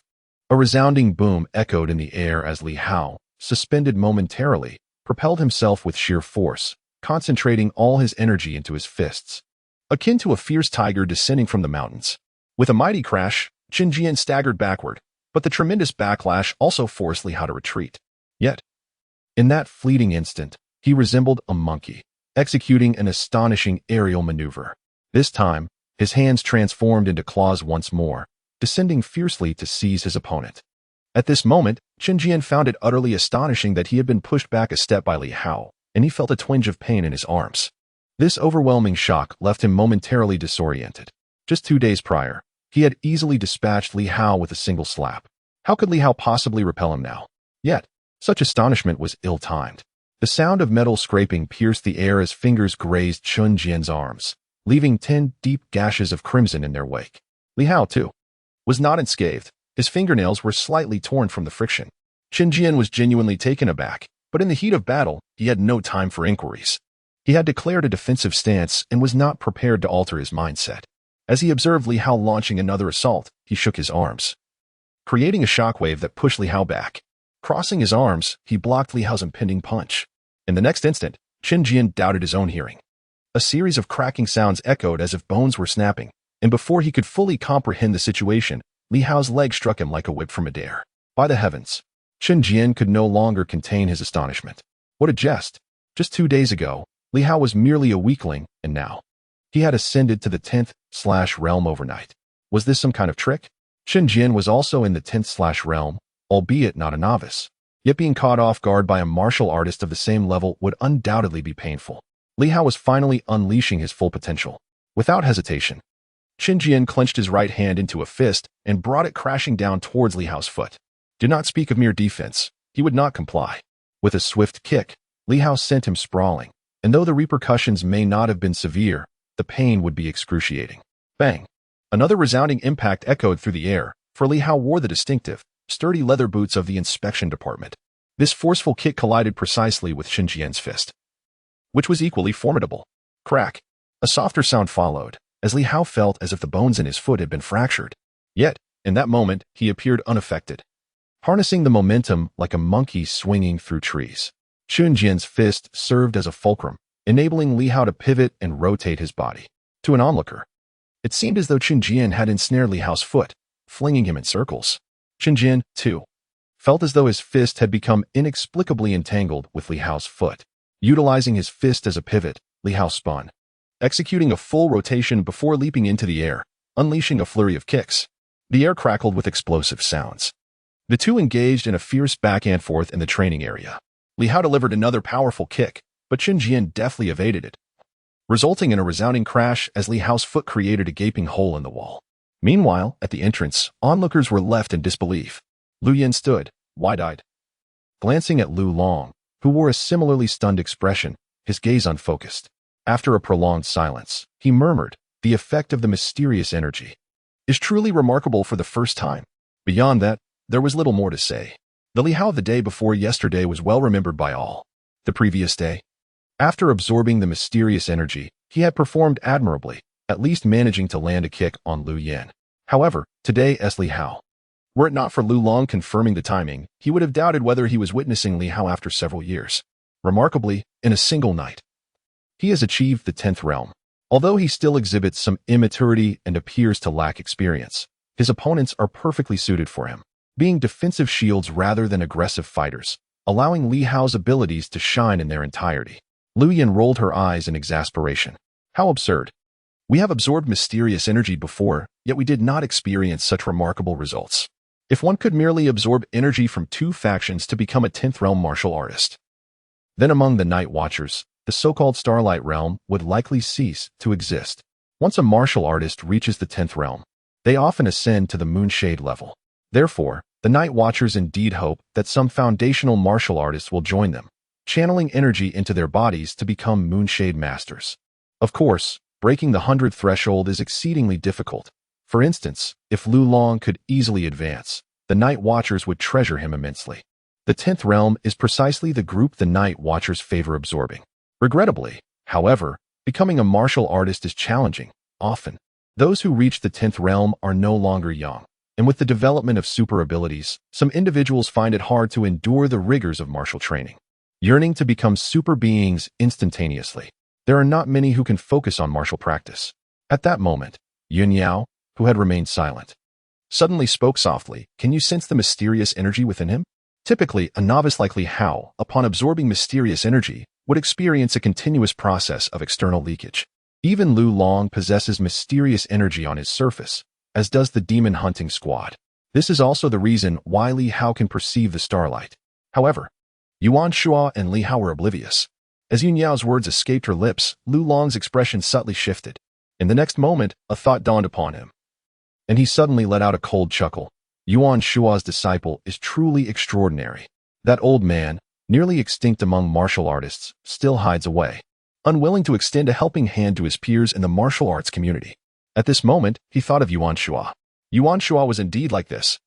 A resounding boom echoed in the air as Li Hao, suspended momentarily, propelled himself with sheer force, concentrating all his energy into his fists. Akin to a fierce tiger descending from the mountains. With a mighty crash, Qin Jian staggered backward, but the tremendous backlash also forced Li Hao to retreat. Yet, in that fleeting instant, he resembled a monkey, executing an astonishing aerial maneuver. This time, his hands transformed into claws once more, descending fiercely to seize his opponent. At this moment, Qin Jian found it utterly astonishing that he had been pushed back a step by Li Hao, and he felt a twinge of pain in his arms. This overwhelming shock left him momentarily disoriented. Just 2 days prior, he had easily dispatched Li Hao with a single slap. How could Li Hao possibly repel him now? Yet, such astonishment was ill-timed. The sound of metal scraping pierced the air as fingers grazed Qin Jian's arms, leaving 10 deep gashes of crimson in their wake. Li Hao, too, was not unscathed. His fingernails were slightly torn from the friction. Qin Jian was genuinely taken aback, but in the heat of battle, he had no time for inquiries. He had declared a defensive stance and was not prepared to alter his mindset. As he observed Li Hao launching another assault, he shook his arms, creating a shockwave that pushed Li Hao back. Crossing his arms, he blocked Li Hao's impending punch. In the next instant, Qin Jian doubted his own hearing. A series of cracking sounds echoed as if bones were snapping, and before he could fully comprehend the situation, Li Hao's leg struck him like a whip from midair. By the heavens! Qin Jian could no longer contain his astonishment. What a jest! Just 2 days ago, Li Hao was merely a weakling, and now he had ascended to the 10th/realm overnight. Was this some kind of trick? Qin Jian was also in the 10th/realm, albeit not a novice. Yet being caught off guard by a martial artist of the same level would undoubtedly be painful. Li Hao was finally unleashing his full potential. Without hesitation, Qin Jian clenched his right hand into a fist and brought it crashing down towards Li Hao's foot. Do not speak of mere defense. He would not comply. With a swift kick, Li Hao sent him sprawling, and though the repercussions may not have been severe, the pain would be excruciating. Bang! Another resounding impact echoed through the air, for Li Hao wore the distinctive, sturdy leather boots of the inspection department. This forceful kick collided precisely with Qin Jian's fist, which was equally formidable. Crack! A softer sound followed, as Li Hao felt as if the bones in his foot had been fractured. Yet, in that moment, he appeared unaffected, harnessing the momentum like a monkey swinging through trees. Qin Jian's fist served as a fulcrum, enabling Li Hao to pivot and rotate his body. To an onlooker, it seemed as though Qin Jian had ensnared Li Hao's foot, flinging him in circles. Qin Jian, too, felt as though his fist had become inexplicably entangled with Li Hao's foot. Utilizing his fist as a pivot, Li Hao spun, executing a full rotation before leaping into the air, unleashing a flurry of kicks. The air crackled with explosive sounds. The two engaged in a fierce back and forth in the training area. Li Hao delivered another powerful kick, but Qin Jian deftly evaded it, resulting in a resounding crash as Li Hao's foot created a gaping hole in the wall. Meanwhile, at the entrance, onlookers were left in disbelief. Lu Yin stood, wide-eyed, glancing at Lu Long, who wore a similarly stunned expression, his gaze unfocused. After a prolonged silence, he murmured, "The effect of the mysterious energy is truly remarkable for the first time." Beyond that, there was little more to say. The Li Hao of the day before yesterday was well remembered by all. The previous day, after absorbing the mysterious energy, he had performed admirably, at least managing to land a kick on Lu Yin. However, today as Li Hao, were it not for Lu Long confirming the timing, he would have doubted whether he was witnessing Li Hao after several years. Remarkably, in a single night, he has achieved the 10th realm. Although he still exhibits some immaturity and appears to lack experience, his opponents are perfectly suited for him, being defensive shields rather than aggressive fighters, allowing Li Hao's abilities to shine in their entirety. Lu Yin rolled her eyes in exasperation. How absurd. We have absorbed mysterious energy before, yet we did not experience such remarkable results. If one could merely absorb energy from two factions to become a 10th realm martial artist, then among the Night Watchers, the so-called Starlight Realm would likely cease to exist. Once a martial artist reaches the 10th realm, they often ascend to the Moonshade level. Therefore, the Night Watchers indeed hope that some foundational martial artists will join them, channeling energy into their bodies to become Moonshade Masters. Of course, breaking the 100th threshold is exceedingly difficult. For instance, if Lu Long could easily advance, the Night Watchers would treasure him immensely. The 10th realm is precisely the group the Night Watchers favor absorbing. Regrettably, however, becoming a martial artist is challenging. Often, those who reach the 10th realm are no longer young, and with the development of super abilities, some individuals find it hard to endure the rigors of martial training. Yearning to become super beings instantaneously, there are not many who can focus on martial practice. At that moment, Yun Yao, who had remained silent, suddenly spoke softly. "Can you sense the mysterious energy within him?" Typically, a novice like Li Hao, upon absorbing mysterious energy, would experience a continuous process of external leakage. Even Lu Long possesses mysterious energy on his surface, as does the demon hunting squad. This is also the reason why Li Hao can perceive the starlight. However, Yuan Shua and Li Hao were oblivious. As Yun Yao's words escaped her lips, Lu Long's expression subtly shifted. In the next moment, a thought dawned upon him, and he suddenly let out a cold chuckle. Yuan Shua's disciple is truly extraordinary. That old man, nearly extinct among martial artists, still hides away, unwilling to extend a helping hand to his peers in the martial arts community. At this moment, he thought of Yuan Shua. Yuan Shua was indeed like this.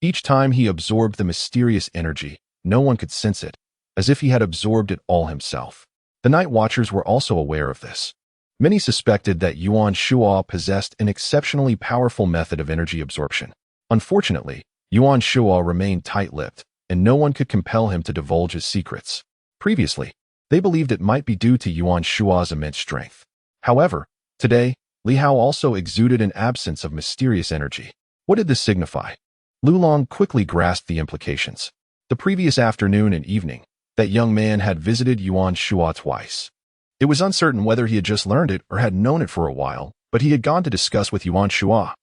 Each time he absorbed the mysterious energy, no one could sense it, as if he had absorbed it all himself. The Night Watchers were also aware of this. Many suspected that Yuan Shua possessed an exceptionally powerful method of energy absorption. Unfortunately, Yuan Shua remained tight-lipped, and no one could compel him to divulge his secrets. Previously, they believed it might be due to Yuan Shua's immense strength. However, today, Li Hao also exuded an absence of mysterious energy. What did this signify? Lu Long quickly grasped the implications. The previous afternoon and evening, that young man had visited Yuan Shua twice. It was uncertain whether he had just learned it or had known it for a while, but he had gone to discuss with Yuan Shua.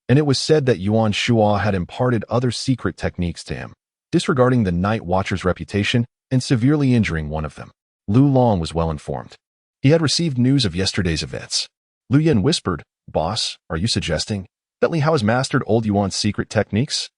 And it was said that Yuan Shua had imparted other secret techniques to him, disregarding the Night Watcher's reputation and severely injuring one of them. Lu Long was well informed. He had received news of yesterday's events. Lu Yin whispered, "Boss, are you suggesting that Li Hao has mastered old Yuan's secret techniques?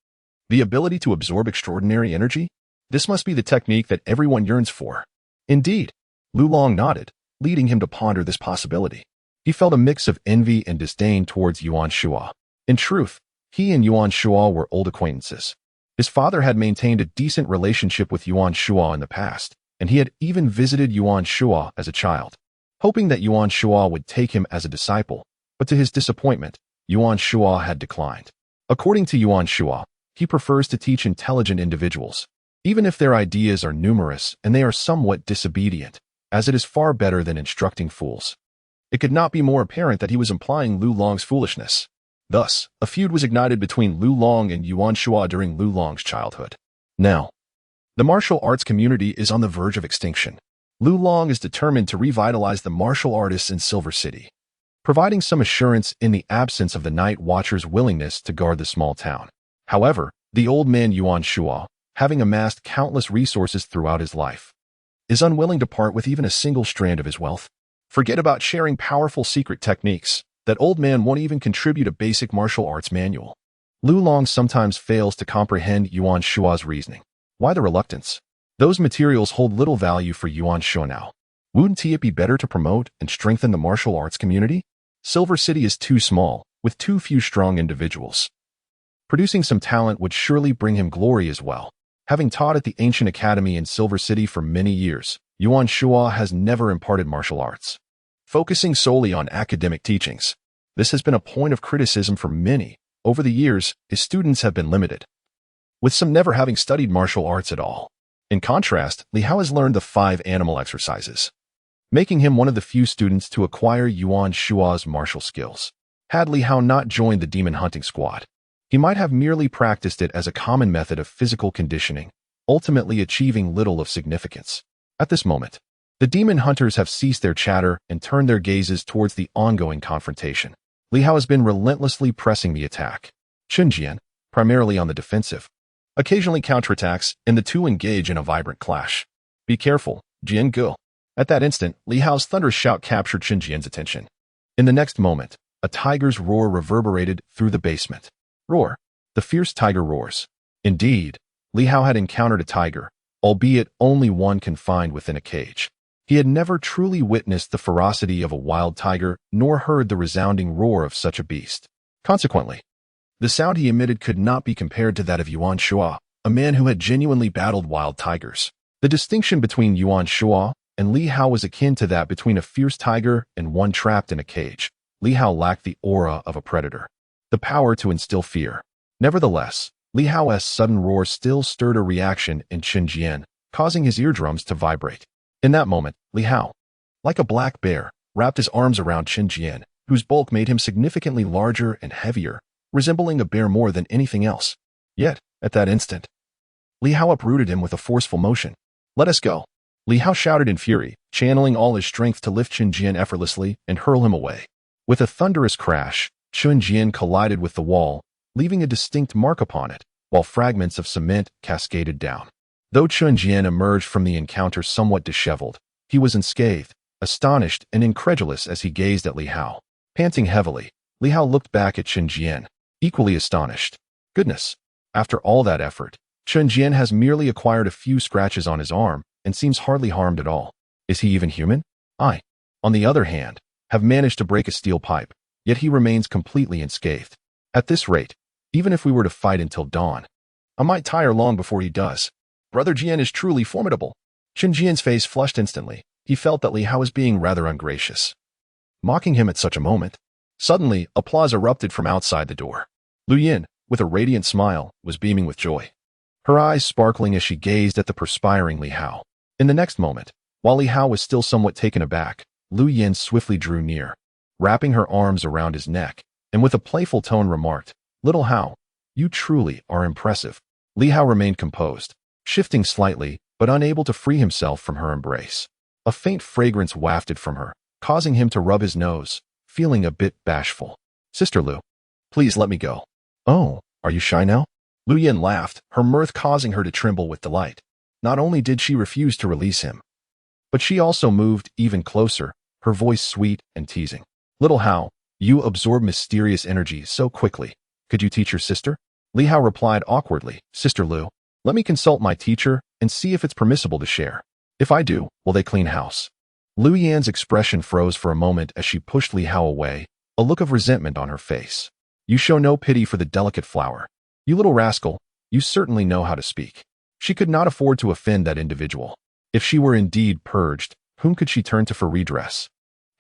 The ability to absorb extraordinary energy? This must be the technique that everyone yearns for." Indeed, Lu Long nodded, leading him to ponder this possibility. He felt a mix of envy and disdain towards Yuan Shua. In truth, he and Yuan Shua were old acquaintances. His father had maintained a decent relationship with Yuan Shua in the past, and he had even visited Yuan Shua as a child, hoping that Yuan Shua would take him as a disciple, but to his disappointment, Yuan Shua had declined. According to Yuan Shua, he prefers to teach intelligent individuals, even if their ideas are numerous and they are somewhat disobedient, as it is far better than instructing fools. It could not be more apparent that he was implying Lu Long's foolishness. Thus, a feud was ignited between Lu Long and Yuan Shua during Lu Long's childhood. Now, the martial arts community is on the verge of extinction. Lu Long is determined to revitalize the martial artists in Silver City. providing some assurance in the absence of the night watcher's willingness to guard the small town. However, the old man Yuan Shua, having amassed countless resources throughout his life, is unwilling to part with even a single strand of his wealth. Forget about sharing powerful secret techniques. That old man won't even contribute a basic martial arts manual. Lu Long sometimes fails to comprehend Yuan Shua's reasoning. Why the reluctance? Those materials hold little value for Yuan Shua now. Wouldn't it be better to promote and strengthen the martial arts community? Silver City is too small, with too few strong individuals. Producing some talent would surely bring him glory as well. Having taught at the ancient academy in Silver City for many years, Yuan Shua has never imparted martial arts, focusing solely on academic teachings. This has been a point of criticism for many. Over the years, his students have been limited, with some never having studied martial arts at all. In contrast, Li Hao has learned the 5 animal exercises, making him one of the few students to acquire Yuan Shua's martial skills. Had Li Hao not joined the demon hunting squad, he might have merely practiced it as a common method of physical conditioning, ultimately achieving little of significance. At this moment, the demon hunters have ceased their chatter and turned their gazes towards the ongoing confrontation. Li Hao has been relentlessly pressing the attack. Chunjian, primarily on the defensive, occasionally counterattacks, and the two engage in a vibrant clash. Be careful, Jian Gu. At that instant, Li Hao's thunderous shout captured Chunjian's attention. In the next moment, a tiger's roar reverberated through the basement. Roar. The fierce tiger roars. Indeed, Li Hao had encountered a tiger, albeit only one confined within a cage. He had never truly witnessed the ferocity of a wild tiger, nor heard the resounding roar of such a beast. Consequently, the sound he emitted could not be compared to that of Yuan Shua, a man who had genuinely battled wild tigers. The distinction between Yuan Shua and Li Hao was akin to that between a fierce tiger and one trapped in a cage. Li Hao lacked the aura of a predator, the power to instill fear. Nevertheless, Li Hao's sudden roar still stirred a reaction in Chunjian, causing his eardrums to vibrate. In that moment, Li Hao, like a black bear, wrapped his arms around Chunjian, whose bulk made him significantly larger and heavier, resembling a bear more than anything else. Yet, at that instant, Li Hao uprooted him with a forceful motion. "Let us go." Li Hao shouted in fury, channeling all his strength to lift Chunjian effortlessly and hurl him away. With a thunderous crash, Chunjian collided with the wall, leaving a distinct mark upon it, while fragments of cement cascaded down. Though Chunjian emerged from the encounter somewhat disheveled, he was unscathed, astonished and incredulous as he gazed at Li Hao. Panting heavily, Li Hao looked back at Chunjian, equally astonished. Goodness! After all that effort, Chunjian has merely acquired a few scratches on his arm and seems hardly harmed at all. Is he even human? I, on the other hand, have managed to break a steel pipe, yet he remains completely unscathed. At this rate, even if we were to fight until dawn, I might tire long before he does. Brother Jian is truly formidable. Chunjian's face flushed instantly. He felt that Li Hao was being rather ungracious, mocking him at such a moment. Suddenly, applause erupted from outside the door. Lu Yin, with a radiant smile, was beaming with joy, her eyes sparkling as she gazed at the perspiring Li Hao. In the next moment, while Li Hao was still somewhat taken aback, Lu Yin swiftly drew near, wrapping her arms around his neck, and with a playful tone remarked, "Little Hao, you truly are impressive." Li Hao remained composed, shifting slightly, but unable to free himself from her embrace. A faint fragrance wafted from her, causing him to rub his nose, feeling a bit bashful. "Sister Lu, please let me go." "Oh, are you shy now?" Lu Yin laughed, her mirth causing her to tremble with delight. Not only did she refuse to release him, but she also moved even closer, her voice sweet and teasing. "Little Hao, you absorb mysterious energy so quickly. Could you teach your sister?" Li Hao replied awkwardly, "Sister Lu, let me consult my teacher and see if it's permissible to share. If I do, will they clean house?" Lu Yan's expression froze for a moment as she pushed Li Hao away, a look of resentment on her face. "You show no pity for the delicate flower. You little rascal, you certainly know how to speak." She could not afford to offend that individual. If she were indeed purged, whom could she turn to for redress?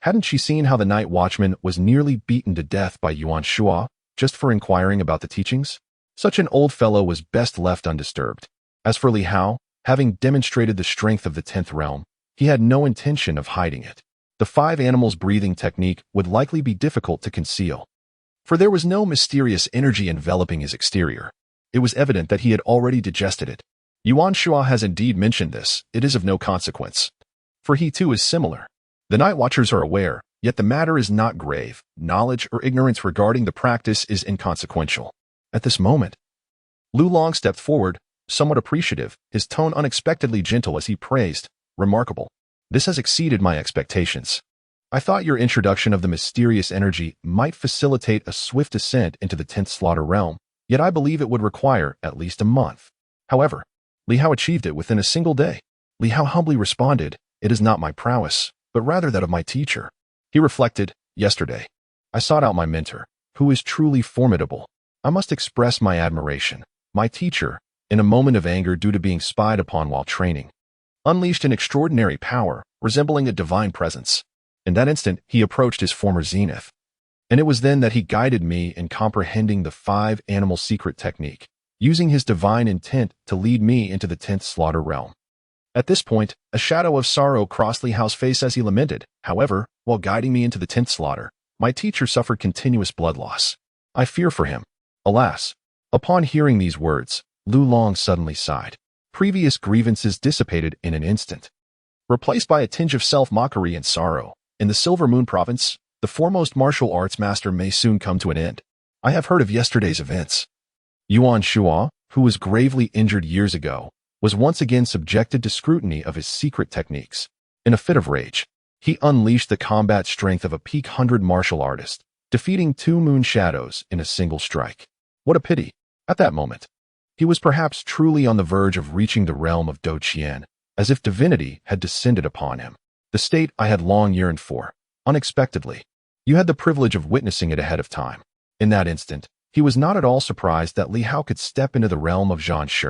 Hadn't she seen how the night watchman was nearly beaten to death by Yuan Shua just for inquiring about the teachings? Such an old fellow was best left undisturbed. As for Li Hao, having demonstrated the strength of the 10th realm, he had no intention of hiding it. The 5 animals breathing technique would likely be difficult to conceal, for there was no mysterious energy enveloping his exterior. It was evident that he had already digested it. Yuan Shua has indeed mentioned this. It is of no consequence, for he too is similar. The night watchers are aware, Yet the matter is not grave. Knowledge or ignorance regarding the practice is inconsequential. At this moment, Lu Long stepped forward, somewhat appreciative, his tone unexpectedly gentle as he praised, "Remarkable. This has exceeded my expectations. I thought your introduction of the mysterious energy might facilitate a swift ascent into the 10th slaughter realm, yet I believe it would require at least a month." However, Li Hao achieved it within a single day. Li Hao humbly responded, "It is not my prowess, but rather that of my teacher." He reflected, "Yesterday, I sought out my mentor, who is truly formidable. I must express my admiration. My teacher, in a moment of anger due to being spied upon while training, unleashed an extraordinary power, resembling a divine presence. In that instant, he approached his former zenith. And it was then that he guided me in comprehending the 5-animal secret technique, using his divine intent to lead me into the 10th slaughter realm." At this point, a shadow of sorrow crossed Li Hao's face as he lamented, "However, while guiding me into the 10th slaughter, my teacher suffered continuous blood loss. I fear for him." Alas! Upon hearing these words, Lu Long suddenly sighed. Previous grievances dissipated in an instant, replaced by a tinge of self-mockery and sorrow. In the Silver Moon province, the foremost martial arts master may soon come to an end. I have heard of yesterday's events. Yuan Shua, who was gravely injured years ago, was once again subjected to scrutiny of his secret techniques. In a fit of rage, he unleashed the combat strength of a peak 100 martial artist, defeating 2 moon shadows in a single strike. What a pity. At that moment, he was perhaps truly on the verge of reaching the realm of Do Qian, as if divinity had descended upon him. The state I had long yearned for, unexpectedly. You had the privilege of witnessing it ahead of time. In that instant, he was not at all surprised that Li Hao could step into the realm of Zhan Shi,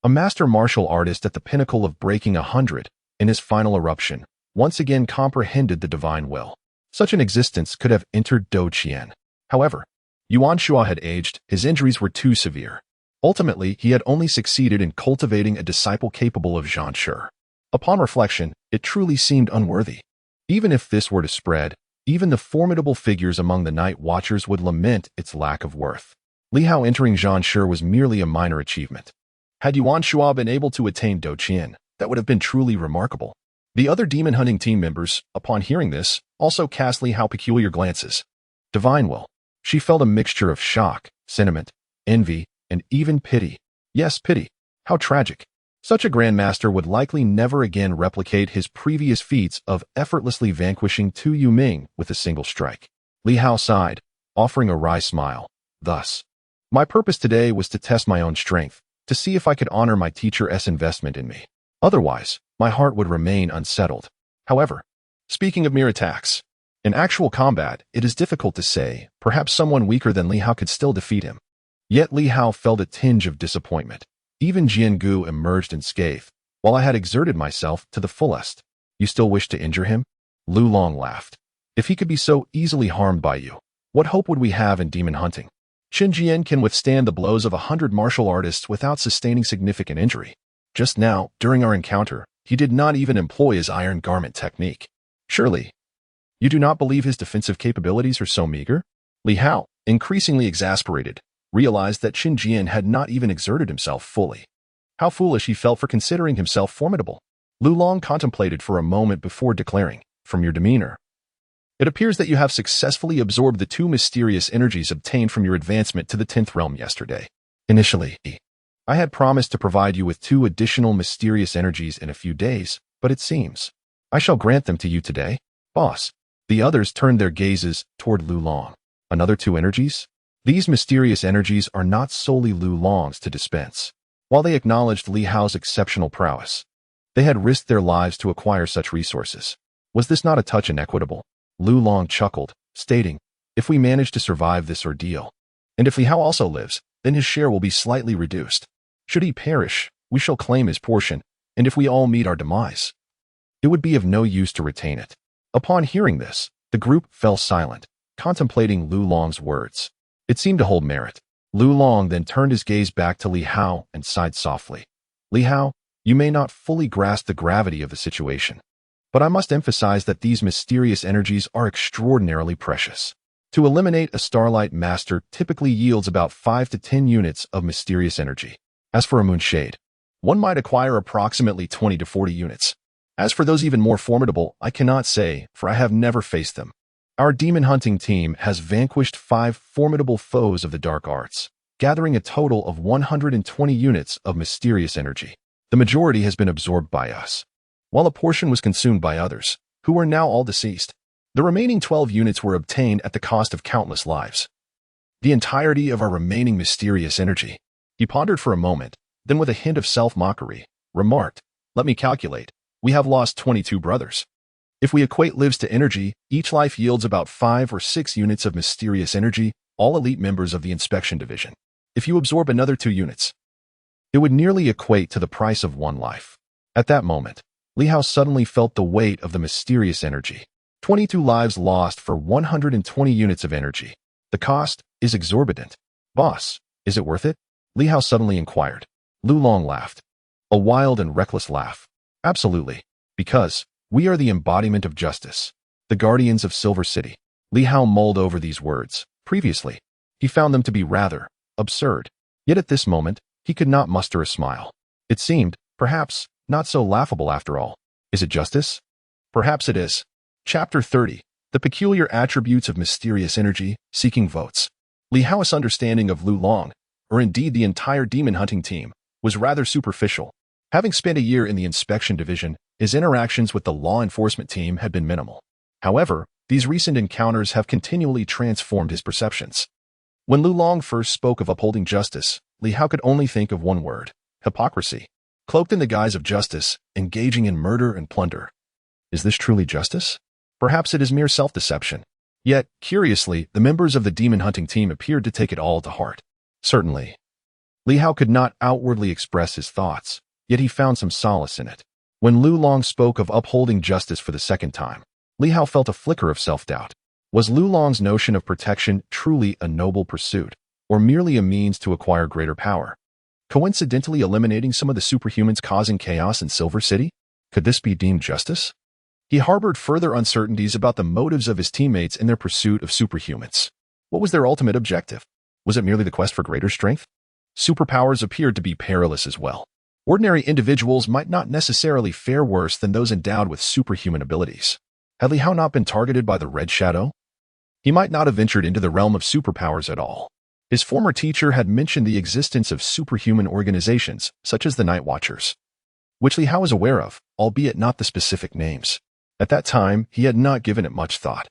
a master martial artist at the pinnacle of breaking 100, in his final eruption, once again comprehended the divine will. Such an existence could have entered Do Qian. However, Yuan Shua had aged, his injuries were too severe. Ultimately, he had only succeeded in cultivating a disciple capable of Zhan Shi. Upon reflection, it truly seemed unworthy. Even if this were to spread, even the formidable figures among the Night Watchers would lament its lack of worth. Li Hao entering Zhan Shi was merely a minor achievement. Had Yuan Shua been able to attain Do Qian, that would have been truly remarkable. The other demon hunting team members, upon hearing this, also cast Li Hao peculiar glances. Divine will. She felt a mixture of shock, sentiment, envy, and even pity. Yes, pity. How tragic. Such a grandmaster would likely never again replicate his previous feats of effortlessly vanquishing Tu Yuming with a single strike. Li Hao sighed, offering a wry smile. Thus, my purpose today was to test my own strength, to see if I could honor my teacher's investment in me. Otherwise, my heart would remain unsettled. However, speaking of mere attacks, in actual combat, it is difficult to say. Perhaps someone weaker than Li Hao could still defeat him. Yet Li Hao felt a tinge of disappointment. Even Jian Gu emerged unscathed, while I had exerted myself to the fullest. You still wish to injure him? Lu Long laughed. If he could be so easily harmed by you, what hope would we have in demon hunting? Qin Jian can withstand the blows of 100 martial artists without sustaining significant injury. Just now, during our encounter, he did not even employ his iron garment technique. Surely, you do not believe his defensive capabilities are so meager? Li Hao, increasingly exasperated, realized that Qin Jian had not even exerted himself fully. How foolish he felt for considering himself formidable. Lu Long contemplated for a moment before declaring, "From your demeanor, it appears that you have successfully absorbed the 2 mysterious energies obtained from your advancement to the 10th realm yesterday. Initially, I had promised to provide you with 2 additional mysterious energies in a few days, but it seems I shall grant them to you today, boss." The others turned their gazes toward Lu Long. Another 2 energies? These mysterious energies are not solely Lu Long's to dispense. While they acknowledged Li Hao's exceptional prowess, they had risked their lives to acquire such resources. Was this not a touch inequitable? Lu Long chuckled, stating, "If we manage to survive this ordeal, and if Li Hao also lives, then his share will be slightly reduced. Should he perish, we shall claim his portion, and if we all meet our demise, it would be of no use to retain it." Upon hearing this, the group fell silent, contemplating Lu Long's words. It seemed to hold merit. Lu Long then turned his gaze back to Li Hao and sighed softly. "Li Hao, you may not fully grasp the gravity of the situation, but I must emphasize that these mysterious energies are extraordinarily precious. To eliminate a Starlight Master typically yields about 5 to 10 units of mysterious energy. As for a Moonshade, one might acquire approximately 20 to 40 units. As for those even more formidable, I cannot say, for I have never faced them. Our demon hunting team has vanquished 5 formidable foes of the dark arts, gathering a total of 120 units of mysterious energy. The majority has been absorbed by us, while a portion was consumed by others, who are now all deceased. The remaining 12 units were obtained at the cost of countless lives. The entirety of our remaining mysterious energy. He pondered for a moment, then with a hint of self-mockery, remarked, "Let me calculate. We have lost 22 brothers. If we equate lives to energy, each life yields about 5 or 6 units of mysterious energy, all elite members of the inspection division. If you absorb another 2 units, it would nearly equate to the price of 1 life." At that moment, Li Hao suddenly felt the weight of the mysterious energy. 22 lives lost for 120 units of energy. The cost is exorbitant. "Boss, is it worth it?" Li Hao suddenly inquired. Lu Long laughed. A wild and reckless laugh. "Absolutely. Because we are the embodiment of justice. The guardians of Silver City." Li Hao mulled over these words. Previously, he found them to be rather absurd. Yet at this moment, he could not muster a smile. It seemed, perhaps, not so laughable after all. Is it justice? Perhaps it is. Chapter 30. The Peculiar Attributes of Mysterious Energy, Seeking Votes. Li Hao's understanding of Lu Long, or indeed the entire demon hunting team, was rather superficial. Having spent a year in the inspection division, his interactions with the law enforcement team had been minimal. However, these recent encounters have continually transformed his perceptions. When Lu Long first spoke of upholding justice, Li Hao could only think of one word: hypocrisy. Cloaked in the guise of justice, engaging in murder and plunder. Is this truly justice? Perhaps it is mere self-deception. Yet, curiously, the members of the demon hunting team appeared to take it all to heart. Certainly, Li Hao could not outwardly express his thoughts, yet he found some solace in it. When Lu Long spoke of upholding justice for the second time, Li Hao felt a flicker of self-doubt. Was Lu Long's notion of protection truly a noble pursuit, or merely a means to acquire greater power? Coincidentally eliminating some of the superhumans causing chaos in Silver City? Could this be deemed justice? He harbored further uncertainties about the motives of his teammates in their pursuit of superhumans. What was their ultimate objective? Was it merely the quest for greater strength? Superpowers appeared to be perilous as well. Ordinary individuals might not necessarily fare worse than those endowed with superhuman abilities. Had Li Hao not been targeted by the Red Shadow? He might not have ventured into the realm of superpowers at all. His former teacher had mentioned the existence of superhuman organizations, such as the Night Watchers, which Li Hao was aware of, albeit not the specific names. At that time, he had not given it much thought,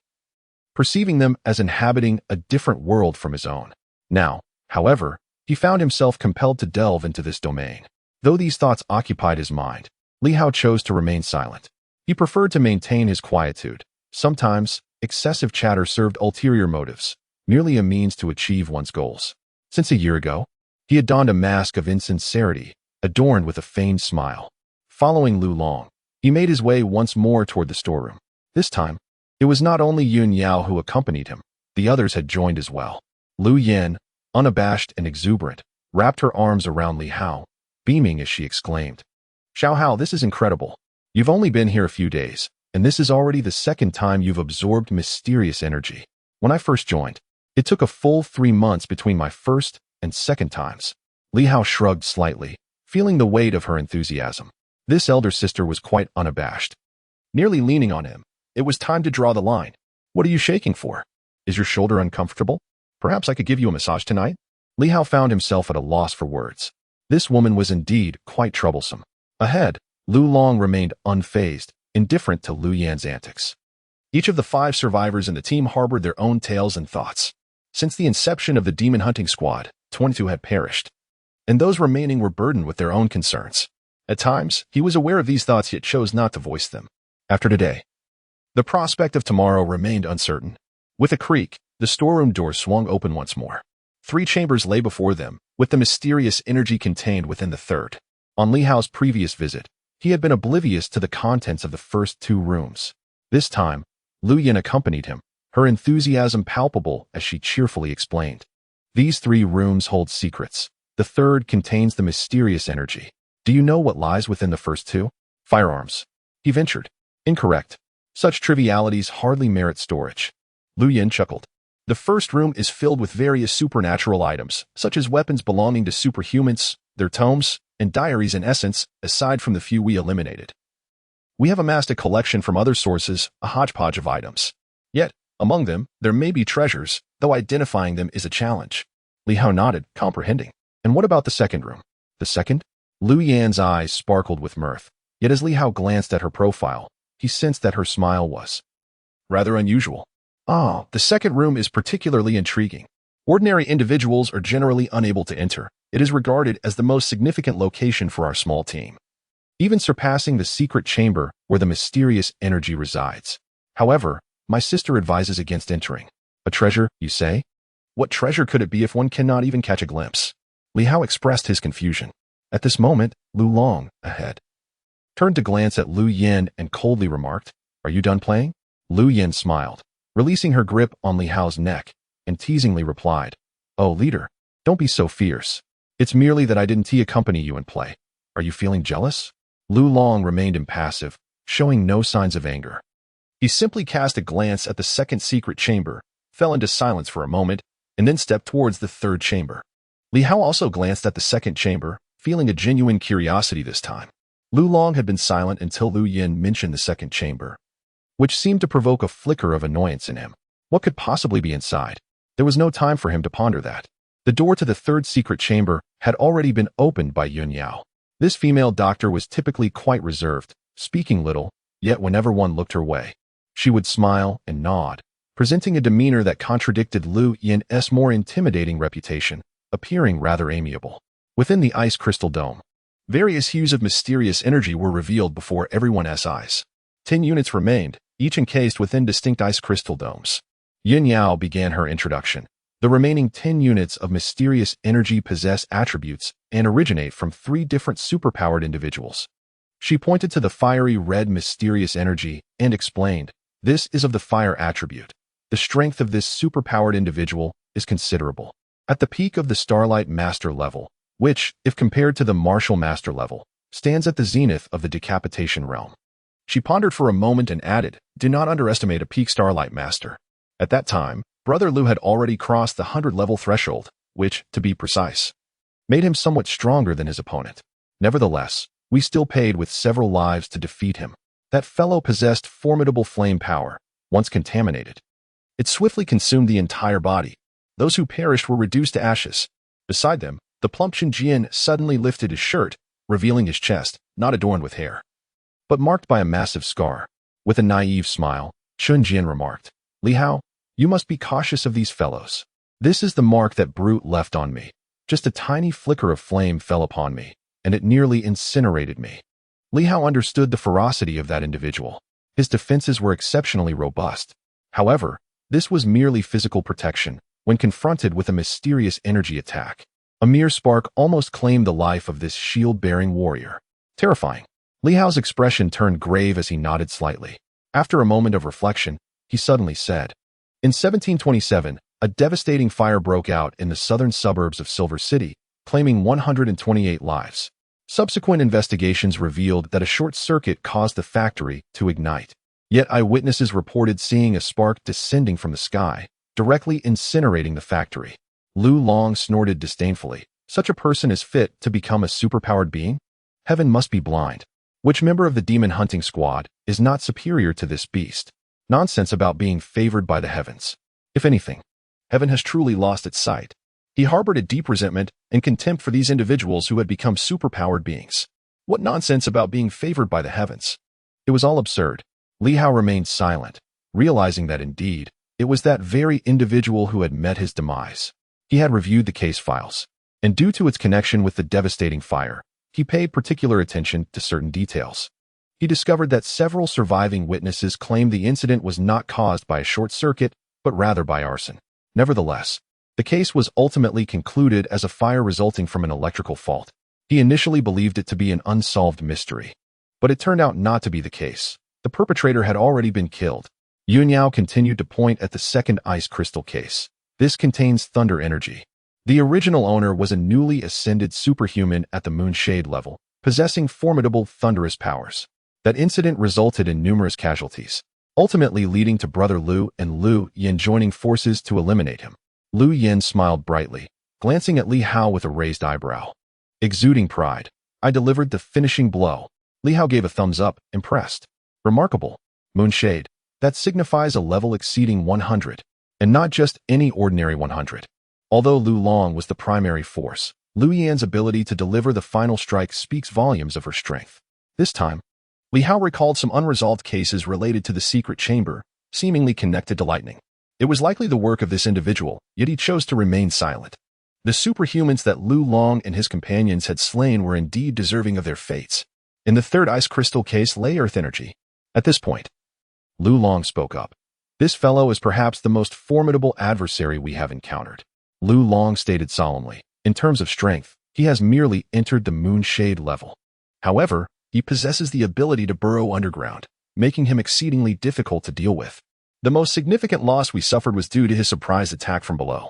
perceiving them as inhabiting a different world from his own. Now, however, he found himself compelled to delve into this domain. Though these thoughts occupied his mind, Li Hao chose to remain silent. He preferred to maintain his quietude. Sometimes, excessive chatter served ulterior motives, merely a means to achieve one's goals. Since a year ago, he had donned a mask of insincerity, adorned with a feigned smile. Following Lu Long, he made his way once more toward the storeroom. This time, it was not only Yun Yao who accompanied him, the others had joined as well. Lu Yin, unabashed and exuberant, wrapped her arms around Li Hao, beaming as she exclaimed, "Xiao Hao, this is incredible. You've only been here a few days, and this is already the second time you've absorbed mysterious energy. When I first joined, it took a full 3 months between my first and second times." Li Hao shrugged slightly, feeling the weight of her enthusiasm. This elder sister was quite unabashed. Nearly leaning on him, it was time to draw the line. "What are you shaking for? Is your shoulder uncomfortable? Perhaps I could give you a massage tonight?" Li Hao found himself at a loss for words. This woman was indeed quite troublesome. Ahead, Lu Long remained unfazed, indifferent to Lu Yan's antics. Each of the 5 survivors in the team harbored their own tales and thoughts. Since the inception of the demon hunting squad, 22 had perished, and those remaining were burdened with their own concerns. At times, he was aware of these thoughts yet chose not to voice them. After today, the prospect of tomorrow remained uncertain. With a creak, the storeroom door swung open once more. 3 chambers lay before them, with the mysterious energy contained within the third. On Li Hao's previous visit, he had been oblivious to the contents of the first 2 rooms. This time, Lu Yin accompanied him, her enthusiasm palpable as she cheerfully explained. "These 3 rooms hold secrets. The third contains the mysterious energy. Do you know what lies within the first 2? Firearms," he ventured. "Incorrect. Such trivialities hardly merit storage." Lu Yin chuckled. "The first room is filled with various supernatural items, such as weapons belonging to superhumans, their tomes, and diaries in essence, aside from the few we eliminated. We have amassed a collection from other sources, a hodgepodge of items. Yet, Among them, there may be treasures, though identifying them is a challenge. Li Hao nodded, comprehending. And what about the second room? The second? Lu Yan's eyes sparkled with mirth. Yet as Li Hao glanced at her profile, he sensed that her smile was rather unusual. Ah, the second room is particularly intriguing. Ordinary individuals are generally unable to enter. It is regarded as the most significant location for our small team, even surpassing the secret chamber where the mysterious energy resides. However, my sister advises against entering. A treasure, you say? What treasure could it be if one cannot even catch a glimpse? Li Hao expressed his confusion. At this moment, Lu Long, ahead, turned to glance at Lu Yin and coldly remarked, "Are you done playing?" Lu Yin smiled, releasing her grip on Li Hao's neck, and teasingly replied, "Oh, leader, don't be so fierce. It's merely that I didn't accompany you in play. Are you feeling jealous?" Lu Long remained impassive, showing no signs of anger. He simply cast a glance at the second secret chamber, fell into silence for a moment, and then stepped towards the third chamber. Li Hao also glanced at the second chamber, feeling a genuine curiosity this time. Lu Long had been silent until Lu Yin mentioned the second chamber, which seemed to provoke a flicker of annoyance in him. What could possibly be inside? There was no time for him to ponder that. The door to the third secret chamber had already been opened by Yun Yao. This female doctor was typically quite reserved, speaking little, yet whenever one looked her way, she would smile and nod, presenting a demeanor that contradicted Lu Yin's more intimidating reputation, appearing rather amiable. Within the ice crystal dome, various hues of mysterious energy were revealed before everyone's eyes. 10 units remained, each encased within distinct ice crystal domes. Yun Yao began her introduction. The remaining 10 units of mysterious energy possess attributes and originate from 3 different superpowered individuals. She pointed to the fiery red mysterious energy and explained, "This is of the fire attribute. The strength of this superpowered individual is considerable. At the peak of the Starlight Master level, which, if compared to the Martial Master level, stands at the zenith of the decapitation realm." She pondered for a moment and added, "Do not underestimate a peak Starlight Master." At that time, Brother Lu had already crossed the 100-level threshold, which, to be precise, made him somewhat stronger than his opponent. Nevertheless, we still paid with several lives to defeat him. That fellow possessed formidable flame power. Once contaminated, it swiftly consumed the entire body. Those who perished were reduced to ashes. Beside them, the plump Shinjian suddenly lifted his shirt, revealing his chest, not adorned with hair, but marked by a massive scar. With a naive smile, Shinjian remarked, "Li Hao, you must be cautious of these fellows. This is the mark that brute left on me. Just a tiny flicker of flame fell upon me, and it nearly incinerated me." Li Hao understood the ferocity of that individual. His defenses were exceptionally robust. However, this was merely physical protection when confronted with a mysterious energy attack. A mere spark almost claimed the life of this shield-bearing warrior. Terrifying. Li Hao's expression turned grave as he nodded slightly. After a moment of reflection, he suddenly said, "In 1727, a devastating fire broke out in the southern suburbs of Silver City, claiming 128 lives. Subsequent investigations revealed that a short circuit caused the factory to ignite. Yet eyewitnesses reported seeing a spark descending from the sky, directly incinerating the factory." Lu Long snorted disdainfully. "Such a person is fit to become a superpowered being? Heaven must be blind. Which member of the demon hunting squad is not superior to this beast? Nonsense about being favored by the heavens. If anything, heaven has truly lost its sight." He harbored a deep resentment and contempt for these individuals who had become superpowered beings. What nonsense about being favored by the heavens? It was all absurd. Li Hao remained silent, realizing that indeed, it was that very individual who had met his demise. He had reviewed the case files, and due to its connection with the devastating fire, he paid particular attention to certain details. He discovered that several surviving witnesses claimed the incident was not caused by a short circuit, but rather by arson. Nevertheless, the case was ultimately concluded as a fire resulting from an electrical fault. He initially believed it to be an unsolved mystery, but it turned out not to be the case. The perpetrator had already been killed. Yun Yao continued to point at the second ice crystal case. "This contains thunder energy. The original owner was a newly ascended superhuman at the Moonshade level, possessing formidable thunderous powers. That incident resulted in numerous casualties, ultimately leading to Brother Lu and Lu Yin joining forces to eliminate him." Lu Yin smiled brightly, glancing at Li Hao with a raised eyebrow. Exuding pride, "I delivered the finishing blow." Li Hao gave a thumbs up, impressed. "Remarkable. Moonshade, That signifies a level exceeding 100, and not just any ordinary 100. Although Lu Long was the primary force, Lu Yan's ability to deliver the final strike speaks volumes of her strength. This time, Li Hao recalled some unresolved cases related to the secret chamber, seemingly connected to lightning. It was likely the work of this individual, yet he chose to remain silent. The superhumans that Lu Long and his companions had slain were indeed deserving of their fates. In the third ice crystal case lay earth energy. At this point, Lu Long spoke up. This fellow is perhaps the most formidable adversary we have encountered. Lu Long stated solemnly. In terms of strength, he has merely entered the moonshade level. However, he possesses the ability to burrow underground, making him exceedingly difficult to deal with. The most significant loss we suffered was due to his surprise attack from below.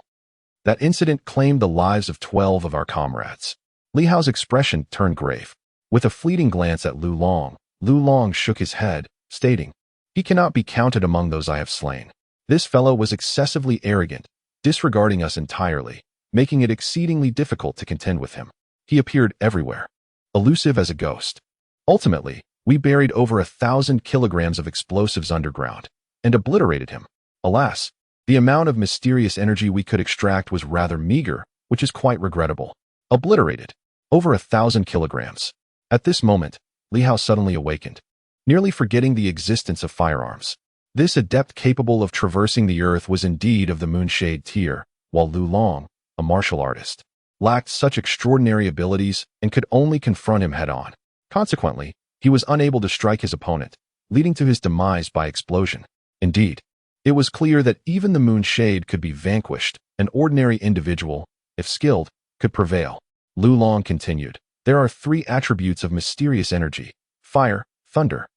That incident claimed the lives of 12 of our comrades. Li Hao's expression turned grave. With a fleeting glance at Lu Long shook his head, stating, "He cannot be counted among those I have slain. This fellow was excessively arrogant, disregarding us entirely, making it exceedingly difficult to contend with him. He appeared everywhere, elusive as a ghost. Ultimately, we buried over 1,000 kilograms of explosives underground and obliterated him. Alas, the amount of mysterious energy we could extract was rather meager, which is quite regrettable. Obliterated. Over 1,000 kilograms. At this moment, Li Hao suddenly awakened, nearly forgetting the existence of firearms. This adept capable of traversing the earth was indeed of the moonshade tier, while Lu Long, a martial artist, lacked such extraordinary abilities and could only confront him head-on. Consequently, he was unable to strike his opponent, leading to his demise by explosion. Indeed, it was clear that even the moonshade could be vanquished. An ordinary individual, if skilled, could prevail. Lu Long continued, "There are 3 attributes of mysterious energy: fire, thunder,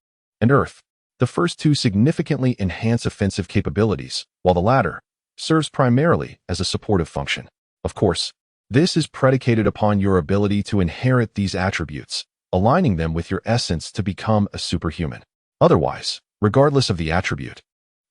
and earth. The first 2 significantly enhance offensive capabilities, while the latter serves primarily as a supportive function. Of course, this is predicated upon your ability to inherit these attributes, aligning them with your essence to become a superhuman. Otherwise, regardless of the attribute,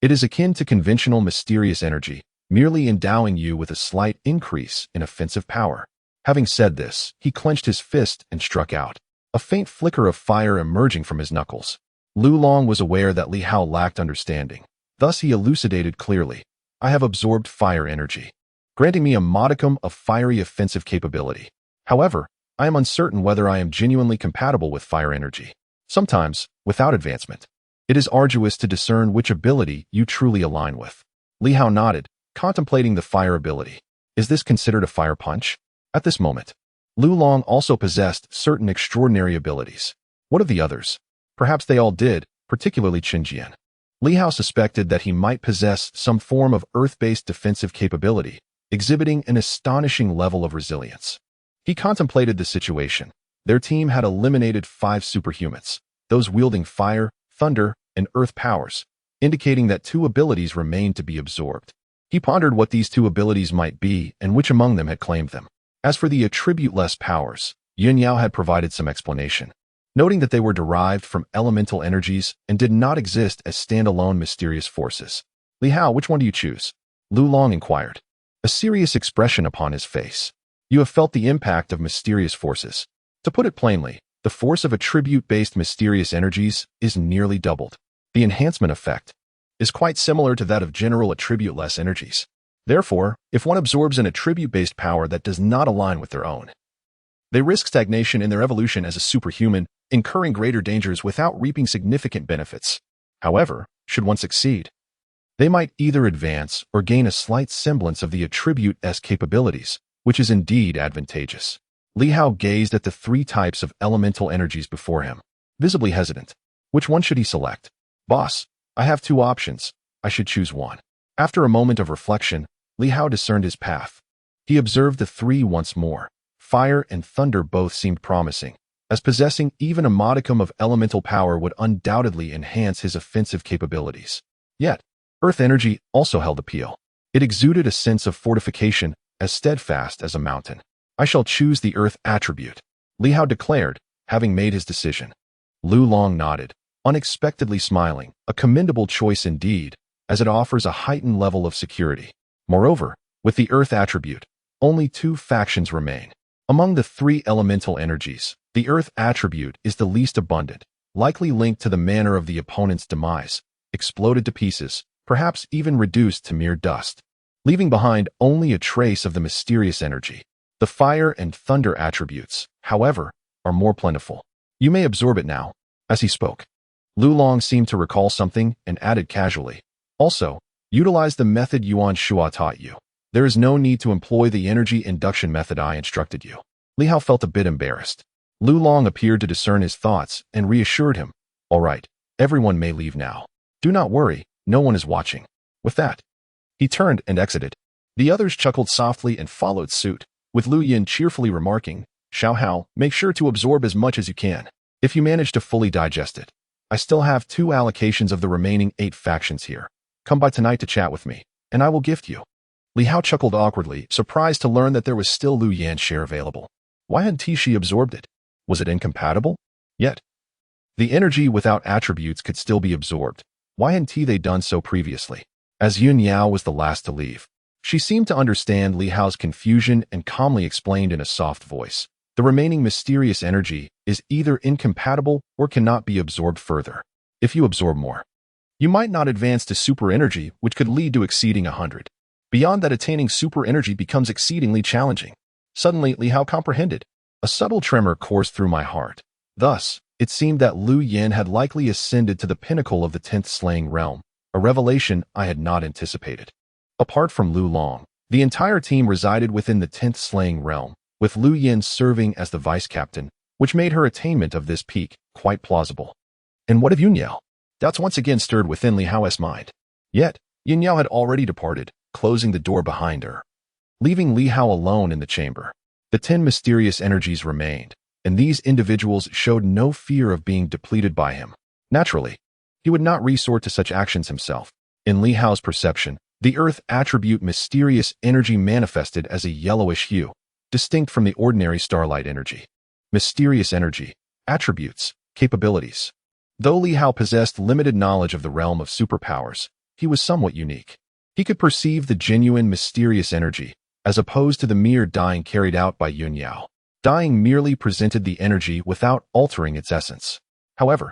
it is akin to conventional mysterious energy, merely endowing you with a slight increase in offensive power." Having said this, he clenched his fist and struck out, a faint flicker of fire emerging from his knuckles. Lu Long was aware that Li Hao lacked understanding. Thus he elucidated clearly, "I have absorbed fire energy, granting me a modicum of fiery offensive capability. However, I am uncertain whether I am genuinely compatible with fire energy. Sometimes, without advancement, it is arduous to discern which ability you truly align with." Li Hao nodded, contemplating the fire ability. Is this considered a fire punch? At this moment, Lu Long also possessed certain extraordinary abilities. What of the others? Perhaps they all did, particularly Qinjian. Li Hao suspected that he might possess some form of earth-based defensive capability, exhibiting an astonishing level of resilience. He contemplated the situation. Their team had eliminated 5 superhumans, those wielding fire, thunder, and earth powers, indicating that 2 abilities remained to be absorbed. He pondered what these 2 abilities might be and which among them had claimed them. As for the attribute-less powers, Yun Yao had provided some explanation, noting that they were derived from elemental energies and did not exist as standalone mysterious forces. "Li Hao, which one do you choose?" Lu Long inquired, a serious expression upon his face. "You have felt the impact of mysterious forces. To put it plainly, the force of attribute-based mysterious energies is nearly doubled. The enhancement effect is quite similar to that of general attribute-less energies. Therefore, if one absorbs an attribute-based power that does not align with their own, they risk stagnation in their evolution as a superhuman, incurring greater dangers without reaping significant benefits. However, should one succeed, they might either advance or gain a slight semblance of the attribute-s capabilities, which is indeed advantageous." Li Hao gazed at the 3 types of elemental energies before him, visibly hesitant. Which one should he select? "Boss, I have 2 options. I should choose one." After a moment of reflection, Li Hao discerned his path. He observed the 3 once more. Fire and thunder both seemed promising, as possessing even a modicum of elemental power would undoubtedly enhance his offensive capabilities. Yet, earth energy also held appeal. It exuded a sense of fortification, as steadfast as a mountain. "I shall choose the earth attribute," Li Hao declared, having made his decision. Lu Long nodded, unexpectedly smiling, a commendable choice indeed, as it offers a heightened level of security. Moreover, with the earth attribute, only 2 factions remain. Among the 3 elemental energies, the earth attribute is the least abundant, likely linked to the manner of the opponent's demise, exploded to pieces, perhaps even reduced to mere dust, leaving behind only a trace of the mysterious energy. The fire and thunder attributes, however, are more plentiful. You may absorb it now. As he spoke, Lu Long seemed to recall something and added casually, also, utilize the method Yuan Shua taught you. There is no need to employ the energy induction method I instructed you. Li Hao felt a bit embarrassed. Lu Long appeared to discern his thoughts and reassured him. All right, everyone may leave now. Do not worry, no one is watching. With that, he turned and exited. The others chuckled softly and followed suit, with Lu Yin cheerfully remarking, Xiao Hao, make sure to absorb as much as you can. If you manage to fully digest it, I still have 2 allocations of the remaining 8 factions here. Come by tonight to chat with me, and I will gift you. Li Hao chuckled awkwardly, surprised to learn that there was still Lu Yan's share available. Why hadn't she absorbed it? Was it incompatible? Yet, the energy without attributes could still be absorbed. Why hadn't they done so previously? As Yun Yao was the last to leave, she seemed to understand Li Hao's confusion and calmly explained in a soft voice. The remaining mysterious energy is either incompatible or cannot be absorbed further. If you absorb more, you might not advance to super energy, which could lead to exceeding 100. Beyond that, attaining super energy becomes exceedingly challenging. Suddenly, Li Hao comprehended. A subtle tremor coursed through my heart. Thus, it seemed that Lu Yin had likely ascended to the pinnacle of the 10th slaying realm, a revelation I had not anticipated. Apart from Lu Long, the entire team resided within the 10th slaying realm, with Lu Yin serving as the vice-captain, which made her attainment of this peak quite plausible. And what of Yun Yao? Doubts once again stirred within Li Hao's mind. Yet, Yun Yao had already departed, closing the door behind her, leaving Li Hao alone in the chamber. The 10 mysterious energies remained, and these individuals showed no fear of being depleted by him. Naturally, he would not resort to such actions himself. In Li Hao's perception, the earth attribute mysterious energy manifested as a yellowish hue, distinct from the ordinary starlight energy. Mysterious energy, attributes, capabilities. Though Li Hao possessed limited knowledge of the realm of superpowers, he was somewhat unique. He could perceive the genuine mysterious energy, as opposed to the mere dyeing carried out by Yun Yao. Dyeing merely presented the energy without altering its essence. However,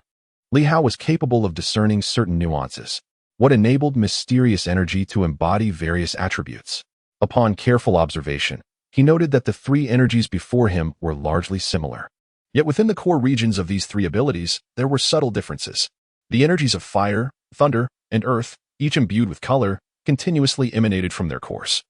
Li Hao was capable of discerning certain nuances, what enabled mysterious energy to embody various attributes. Upon careful observation, he noted that the 3 energies before him were largely similar. Yet within the core regions of these 3 abilities, there were subtle differences. The energies of fire, thunder, and earth, each imbued with color, continuously emanated from their cores.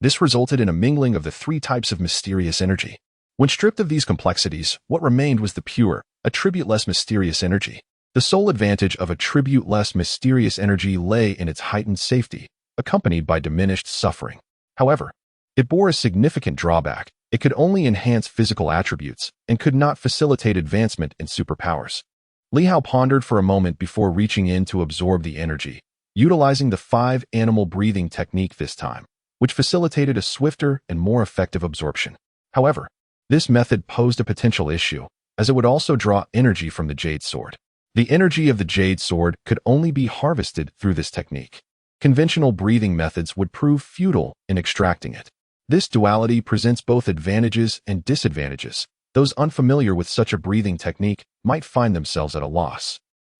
This resulted in a mingling of the 3 types of mysterious energy. When stripped of these complexities, what remained was the pure, attribute-less mysterious energy. The sole advantage of attribute-less mysterious energy lay in its heightened safety, accompanied by diminished suffering. However, it bore a significant drawback. It could only enhance physical attributes and could not facilitate advancement in superpowers. Li Hao pondered for a moment before reaching in to absorb the energy, utilizing the 5 animal breathing technique this time, which facilitated a swifter and more effective absorption. However, this method posed a potential issue, as it would also draw energy from the jade sword. The energy of the jade sword could only be harvested through this technique. Conventional breathing methods would prove futile in extracting it. This duality presents both advantages and disadvantages. Those unfamiliar with such a breathing technique might find themselves at a loss,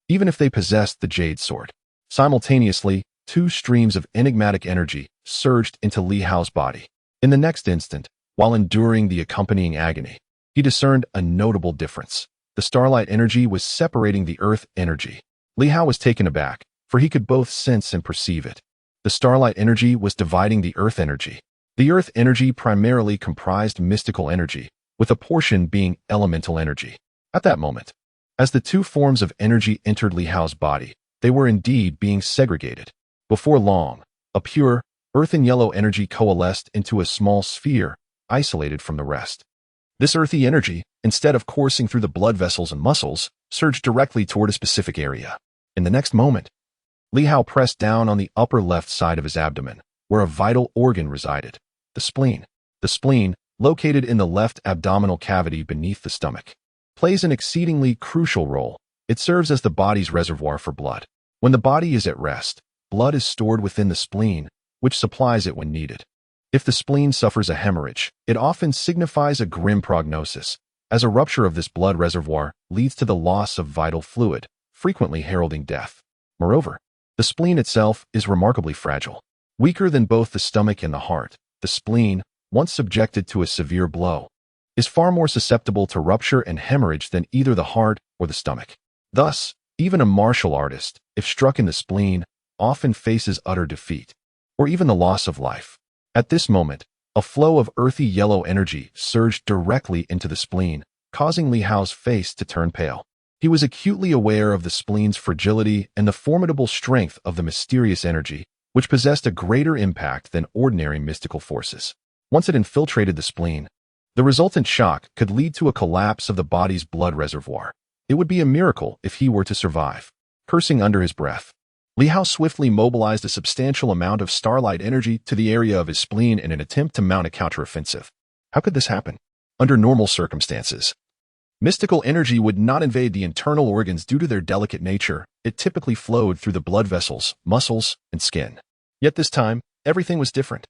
even if they possessed the jade sword. Simultaneously, 2 streams of enigmatic energy surged into Li Hao's body. In the next instant, while enduring the accompanying agony, he discerned a notable difference. The starlight energy was separating the earth energy. Li Hao was taken aback, for he could both sense and perceive it. The starlight energy was dividing the earth energy. The earth energy primarily comprised mystical energy, with a portion being elemental energy. At that moment, as the 2 forms of energy entered Li Hao's body, they were indeed being segregated. Before long, a pure, earth and yellow energy coalesced into a small sphere, isolated from the rest. This earthy energy, instead of coursing through the blood vessels and muscles, surged directly toward a specific area. In the next moment, Li Hao pressed down on the upper left side of his abdomen, where a vital organ resided, the spleen. The spleen, located in the left abdominal cavity beneath the stomach, plays an exceedingly crucial role. It serves as the body's reservoir for blood. When the body is at rest, blood is stored within the spleen, which supplies it when needed. If the spleen suffers a hemorrhage, it often signifies a grim prognosis, as a rupture of this blood reservoir leads to the loss of vital fluid, frequently heralding death. Moreover, The spleen itself is remarkably fragile. Weaker than both the stomach and the heart, the spleen, once subjected to a severe blow, is far more susceptible to rupture and hemorrhage than either the heart or the stomach. Thus, even a martial artist, if struck in the spleen, often faces utter defeat, or even the loss of life. At this moment, a flow of earthy yellow energy surged directly into the spleen, causing Li Hao's face to turn pale. He was acutely aware of the spleen's fragility and the formidable strength of the mysterious energy, which possessed a greater impact than ordinary mystical forces. Once it infiltrated the spleen, the resultant shock could lead to a collapse of the body's blood reservoir. It would be a miracle if he were to survive. Cursing under his breath, Li Hao swiftly mobilized a substantial amount of starlight energy to the area of his spleen in an attempt to mount a counteroffensive. How could this happen? Under normal circumstances, mystical energy would not invade the internal organs due to their delicate nature. It typically flowed through the blood vessels, muscles, and skin. Yet this time, everything was different.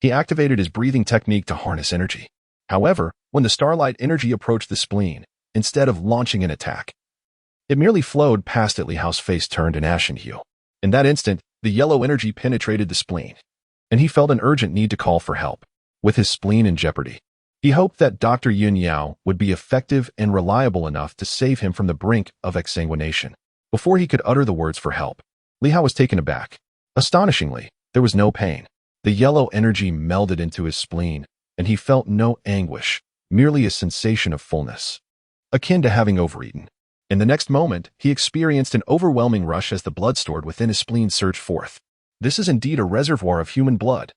He activated his breathing technique to harness energy. However, when the starlight energy approached the spleen, instead of launching an attack, it merely flowed past it. Li Hao's face turned an ashen hue. In that instant, the yellow energy penetrated the spleen, and he felt an urgent need to call for help. With his spleen in jeopardy, he hoped that Dr. Yun Yao would be effective and reliable enough to save him from the brink of exsanguination. Before he could utter the words for help, Li Hao was taken aback. Astonishingly, there was no pain. The yellow energy melded into his spleen, and he felt no anguish, merely a sensation of fullness, akin to having overeaten. In the next moment, he experienced an overwhelming rush as the blood stored within his spleen surged forth. This is indeed a reservoir of human blood.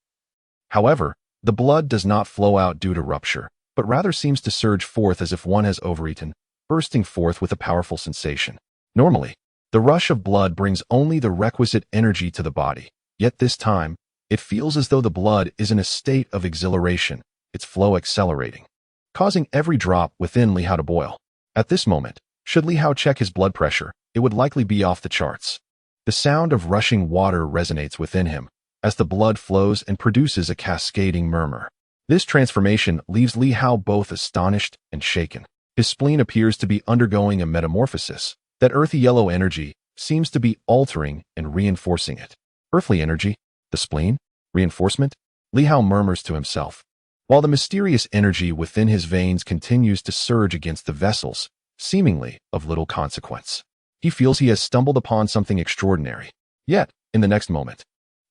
However, the blood does not flow out due to rupture, but rather seems to surge forth as if one has overeaten, bursting forth with a powerful sensation. Normally, the rush of blood brings only the requisite energy to the body, yet this time, it feels as though the blood is in a state of exhilaration, its flow accelerating, causing every drop within Li Hao to boil. At this moment, should Li Hao check his blood pressure, it would likely be off the charts. The sound of rushing water resonates within him as the blood flows and produces a cascading murmur. This transformation leaves Li Hao both astonished and shaken. His spleen appears to be undergoing a metamorphosis. That earthy yellow energy seems to be altering and reinforcing it. Earthly energy? The spleen? Reinforcement? Li Hao murmurs to himself, while the mysterious energy within his veins continues to surge against the vessels, seemingly of little consequence. He feels he has stumbled upon something extraordinary. Yet, in the next moment,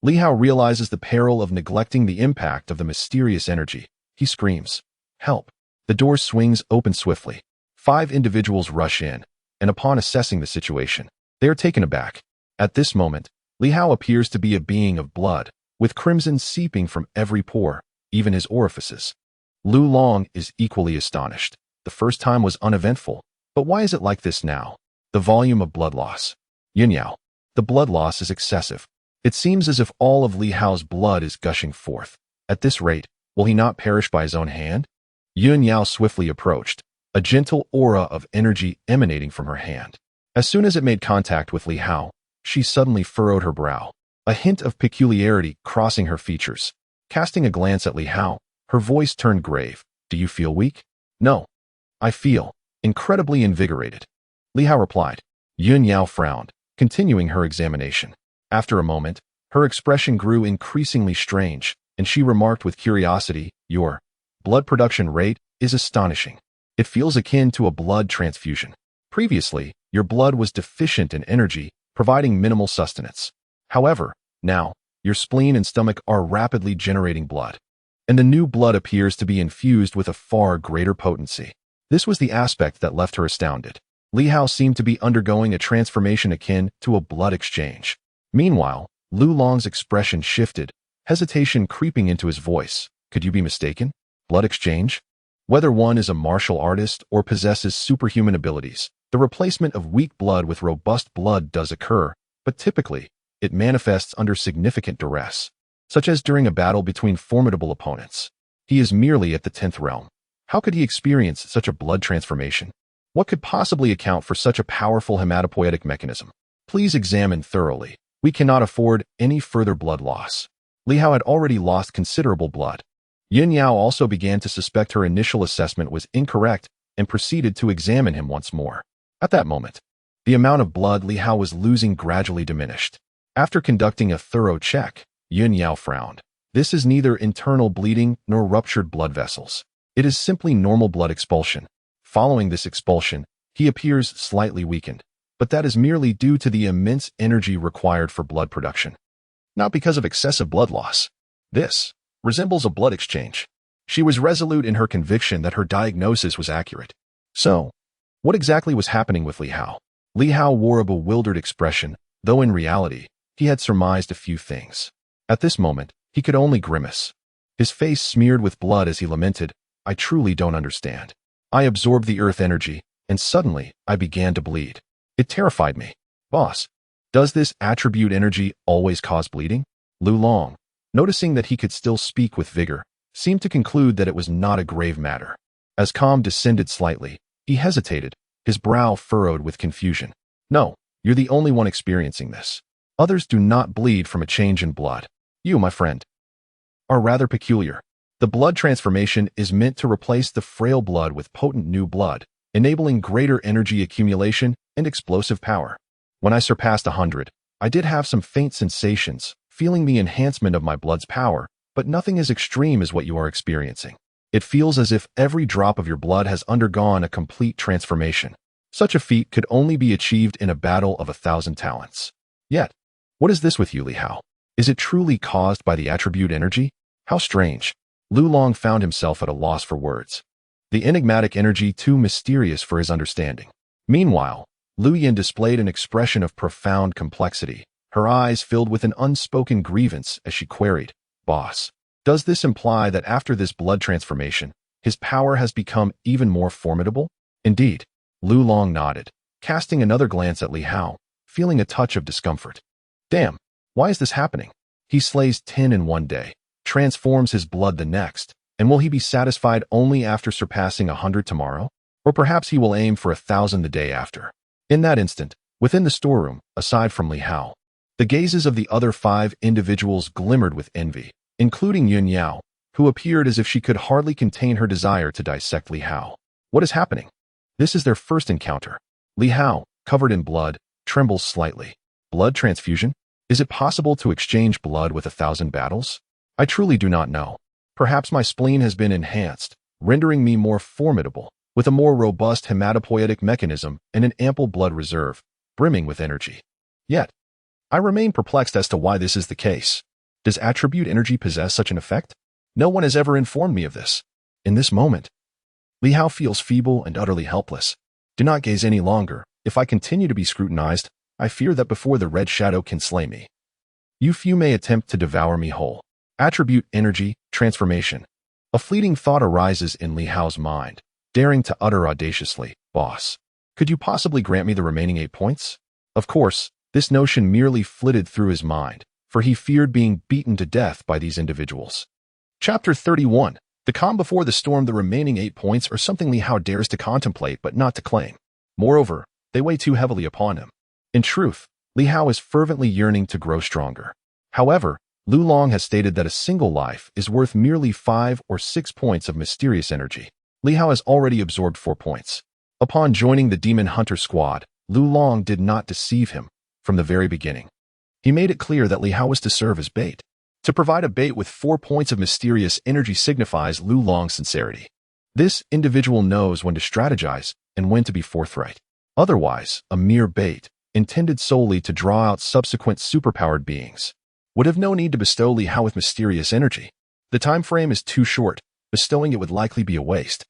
Li Hao realizes the peril of neglecting the impact of the mysterious energy. He screams, "Help!" The door swings open swiftly. 5 individuals rush in, and upon assessing the situation, they are taken aback. At this moment, Li Hao appears to be a being of blood, with crimson seeping from every pore, even his orifices. Lu Long is equally astonished. The first time was uneventful, but why is it like this now? The volume of blood loss. Yun Yao. The blood loss is excessive. It seems as if all of Li Hao's blood is gushing forth. At this rate, will he not perish by his own hand? Yun Yao swiftly approached, a gentle aura of energy emanating from her hand. As soon as it made contact with Li Hao, she suddenly furrowed her brow, a hint of peculiarity crossing her features. Casting a glance at Li Hao, her voice turned grave. "Do you feel weak?" "No. I feel incredibly invigorated," Li Hao replied. Yun Yao frowned, continuing her examination. After a moment, her expression grew increasingly strange, and she remarked with curiosity, "Your blood production rate is astonishing. It feels akin to a blood transfusion. Previously, your blood was deficient in energy, providing minimal sustenance. However, now, your spleen and stomach are rapidly generating blood, and the new blood appears to be infused with a far greater potency." This was the aspect that left her astounded. Li Hao seemed to be undergoing a transformation akin to a blood exchange. Meanwhile, Lu Long's expression shifted, hesitation creeping into his voice. "Could you be mistaken? Blood exchange? Whether one is a martial artist or possesses superhuman abilities, the replacement of weak blood with robust blood does occur, but typically, it manifests under significant duress, such as during a battle between formidable opponents. He is merely at the 10th realm. How could he experience such a blood transformation? What could possibly account for such a powerful hematopoietic mechanism? Please examine thoroughly. We cannot afford any further blood loss." Li Hao had already lost considerable blood. Yun Yao also began to suspect her initial assessment was incorrect and proceeded to examine him once more. At that moment, the amount of blood Li Hao was losing gradually diminished. After conducting a thorough check, Yun Yao frowned. This is neither internal bleeding nor ruptured blood vessels. It is simply normal blood expulsion. Following this expulsion, he appears slightly weakened, but that is merely due to the immense energy required for blood production, not because of excessive blood loss. This resembles a blood exchange. She was resolute in her conviction that her diagnosis was accurate. So, what exactly was happening with Li Hao? Li Hao wore a bewildered expression, though in reality, he had surmised a few things. At this moment, he could only grimace. His face smeared with blood as he lamented, "I truly don't understand. I absorbed the earth energy, and suddenly, I began to bleed. It terrified me. Boss, does this attribute energy always cause bleeding?" Lu Long, noticing that he could still speak with vigor, seemed to conclude that it was not a grave matter. As calm descended slightly, he hesitated, his brow furrowed with confusion. "No, you're the only one experiencing this. Others do not bleed from a change in blood. You, my friend, are rather peculiar. The blood transformation is meant to replace the frail blood with potent new blood, enabling greater energy accumulation and explosive power. When I surpassed 100, I did have some faint sensations, feeling the enhancement of my blood's power, but nothing as extreme as what you are experiencing. It feels as if every drop of your blood has undergone a complete transformation. Such a feat could only be achieved in a battle of 1,000 talents. Yet, what is this with you, Li Hao? Is it truly caused by the attribute energy? How strange." Lu Long found himself at a loss for words. The enigmatic energy too mysterious for his understanding. Meanwhile, Lu Yin displayed an expression of profound complexity, her eyes filled with an unspoken grievance as she queried, "Boss, does this imply that after this blood transformation, his power has become even more formidable?" "Indeed." Lu Long nodded, casting another glance at Li Hao, feeling a touch of discomfort. "Damn, why is this happening? He slays 10 in one day, transforms his blood the next, and will he be satisfied only after surpassing 100 tomorrow? Or perhaps he will aim for 1,000 the day after." In that instant, within the storeroom, aside from Li Hao, the gazes of the other 5 individuals glimmered with envy, including Yun Yao, who appeared as if she could hardly contain her desire to dissect Li Hao. What is happening? This is their first encounter. Li Hao, covered in blood, trembles slightly. Blood transfusion? Is it possible to exchange blood with 1,000 battles? I truly do not know. Perhaps my spleen has been enhanced, rendering me more formidable, with a more robust hematopoietic mechanism and an ample blood reserve, brimming with energy. Yet, I remain perplexed as to why this is the case. Does attribute energy possess such an effect? No one has ever informed me of this. In this moment, Li Hao feels feeble and utterly helpless. Do not gaze any longer. If I continue to be scrutinized, I fear that before the red shadow can slay me, you few may attempt to devour me whole. Attribute energy, transformation. A fleeting thought arises in Li Hao's mind, daring to utter audaciously, "Boss, could you possibly grant me the remaining 8 points?" Of course, this notion merely flitted through his mind, for he feared being beaten to death by these individuals. Chapter 31. The calm before the storm. The remaining 8 points are something Li Hao dares to contemplate but not to claim. Moreover, they weigh too heavily upon him. In truth, Li Hao is fervently yearning to grow stronger. However, Lu Long has stated that a single life is worth merely 5 or 6 points of mysterious energy. Li Hao has already absorbed 4 points. Upon joining the Demon Hunter squad, Lu Long did not deceive him from the very beginning. He made it clear that Li Hao was to serve as bait. To provide a bait with 4 points of mysterious energy signifies Lu Long's sincerity. This individual knows when to strategize and when to be forthright. Otherwise, a mere bait, intended solely to draw out subsequent superpowered beings, would have no need to bestow Li Hao with mysterious energy. The time frame is too short, bestowing it would likely be a waste.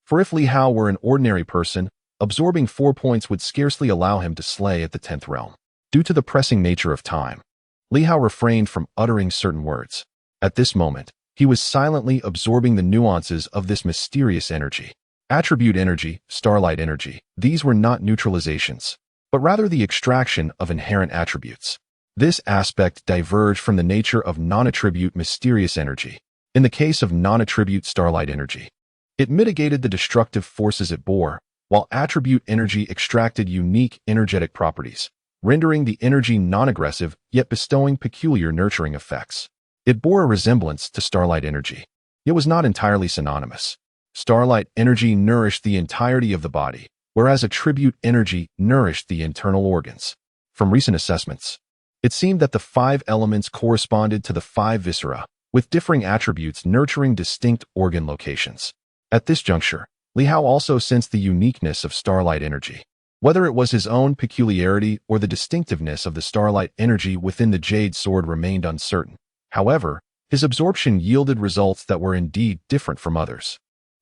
For if Li Hao were an ordinary person, absorbing 4 points would scarcely allow him to slay at the 10th realm. Due to the pressing nature of time, Li Hao refrained from uttering certain words. At this moment, he was silently absorbing the nuances of this mysterious energy. Attribute energy, starlight energy, these were not neutralizations, but rather the extraction of inherent attributes. This aspect diverged from the nature of non-attribute mysterious energy. In the case of non-attribute starlight energy, it mitigated the destructive forces it bore, while attribute energy extracted unique energetic properties, rendering the energy non-aggressive yet bestowing peculiar nurturing effects. It bore a resemblance to starlight energy. It was not entirely synonymous. Starlight energy nourished the entirety of the body, whereas attribute energy nourished the internal organs. From recent assessments, It seemed that the 5 elements corresponded to the 5 viscera, with differing attributes nurturing distinct organ locations. At this juncture, Li Hao also sensed the uniqueness of starlight energy. Whether it was his own peculiarity or the distinctiveness of the starlight energy within the jade sword remained uncertain. However, his absorption yielded results that were indeed different from others.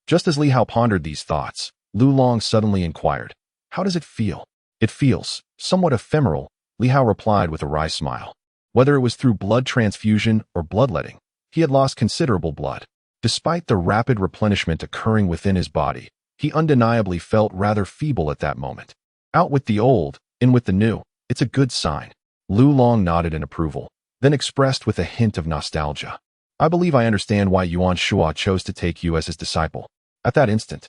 Just as Li Hao pondered these thoughts, Lu Long suddenly inquired, "How does it feel?" "It feels somewhat ephemeral," Li Hao replied with a wry smile. Whether it was through blood transfusion or bloodletting, he had lost considerable blood. Despite the rapid replenishment occurring within his body, he undeniably felt rather feeble at that moment. Out with the old, in with the new. It's a good sign. Lu Long nodded in approval, then expressed with a hint of nostalgia, "I believe I understand why Yuan Shua chose to take you as his disciple." At that instant,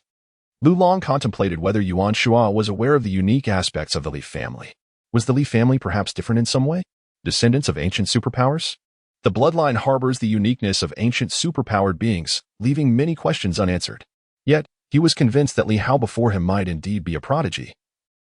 Lu Long contemplated whether Yuan Shua was aware of the unique aspects of the Li family. Was the Li family perhaps different in some way? Descendants of ancient superpowers? The bloodline harbors the uniqueness of ancient superpowered beings, leaving many questions unanswered. Yet, he was convinced that Li Hao before him might indeed be a prodigy,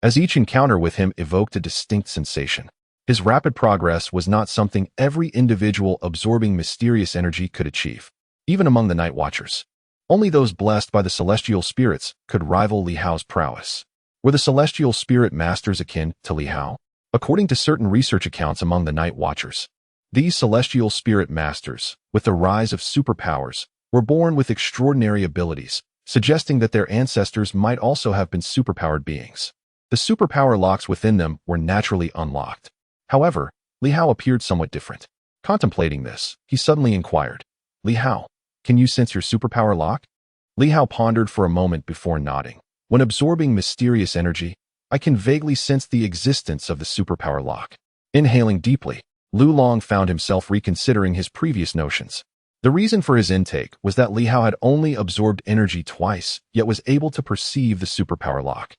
as each encounter with him evoked a distinct sensation. His rapid progress was not something every individual absorbing mysterious energy could achieve. Even among the Night Watchers, only those blessed by the celestial spirits could rival Li Hao's prowess. Were the celestial spirit masters akin to Li Hao? According to certain research accounts among the Night Watchers, these celestial spirit masters, with the rise of superpowers, were born with extraordinary abilities, suggesting that their ancestors might also have been superpowered beings. The superpower locks within them were naturally unlocked. However, Li Hao appeared somewhat different. Contemplating this, he suddenly inquired, "Li Hao, can you sense your superpower lock?" Li Hao pondered for a moment before nodding. "When absorbing mysterious energy, I can vaguely sense the existence of the superpower lock." Inhaling deeply, Lu Long found himself reconsidering his previous notions. The reason for his intake was that Li Hao had only absorbed energy twice, yet was able to perceive the superpower lock.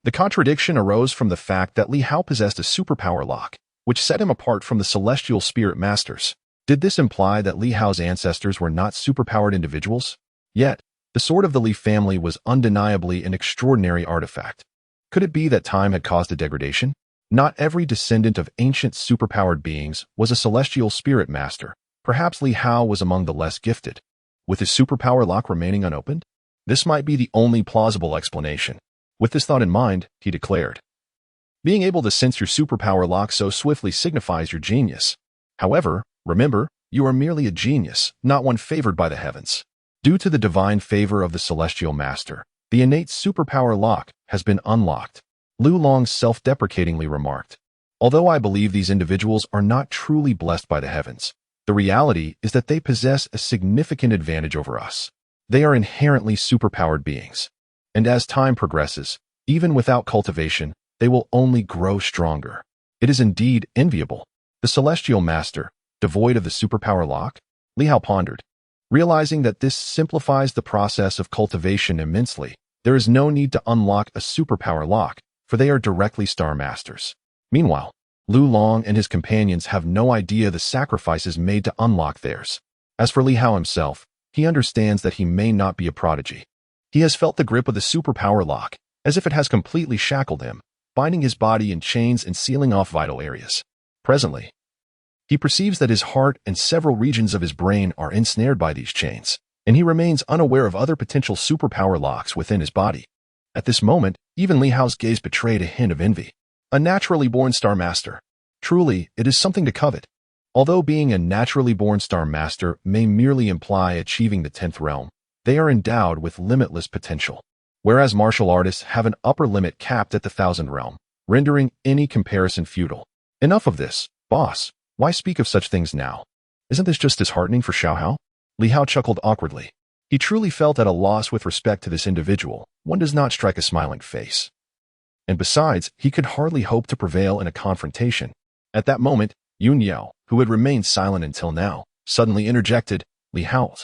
The contradiction arose from the fact that Li Hao possessed a superpower lock, which set him apart from the celestial spirit masters. Did this imply that Li Hao's ancestors were not superpowered individuals? Yet, the sword of the Li family was undeniably an extraordinary artifact. Could it be that time had caused a degradation? Not every descendant of ancient superpowered beings was a celestial spirit master. Perhaps Li Hao was among the less gifted, with his superpower lock remaining unopened? This might be the only plausible explanation. With this thought in mind, he declared, "Being able to sense your superpower lock so swiftly signifies your genius. However, remember, you are merely a genius, not one favored by the heavens. Due to the divine favor of the celestial master, the innate superpower lock has been unlocked." Lu Long self-deprecatingly remarked, "Although I believe these individuals are not truly blessed by the heavens, the reality is that they possess a significant advantage over us. They are inherently superpowered beings. And as time progresses, even without cultivation, they will only grow stronger. It is indeed enviable." The celestial master, devoid of the superpower lock? Li Hao pondered. Realizing that this simplifies the process of cultivation immensely, there is no need to unlock a superpower lock, for they are directly star masters. Meanwhile, Lu Long and his companions have no idea the sacrifices made to unlock theirs. As for Li Hao himself, he understands that he may not be a prodigy. He has felt the grip of the superpower lock, as if it has completely shackled him, binding his body in chains and sealing off vital areas. Presently, he perceives that his heart and several regions of his brain are ensnared by these chains, and he remains unaware of other potential superpower locks within his body. At this moment, even Li Hao's gaze betrayed a hint of envy. A naturally born star master. Truly, it is something to covet. Although being a naturally born star master may merely imply achieving the 10th realm, they are endowed with limitless potential. Whereas martial artists have an upper limit capped at the 1000th realm, rendering any comparison futile. Enough of this, boss. Why speak of such things now? Isn't this just disheartening for Xiao Hao? Li Hao chuckled awkwardly. He truly felt at a loss with respect to this individual. One does not strike a smiling face. And besides, he could hardly hope to prevail in a confrontation. At that moment, Yun Yao, who had remained silent until now, suddenly interjected, "Li Hao,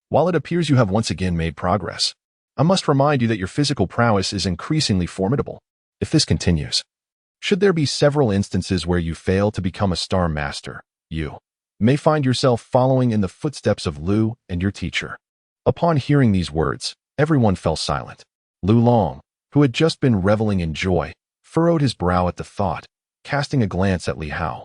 while it appears you have once again made progress, I must remind you that your physical prowess is increasingly formidable. If this continues, should there be several instances where you fail to become a star master, you may find yourself following in the footsteps of Lu and your teacher." Upon hearing these words, everyone fell silent. Lu Long, who had just been reveling in joy, furrowed his brow at the thought, casting a glance at Li Hao.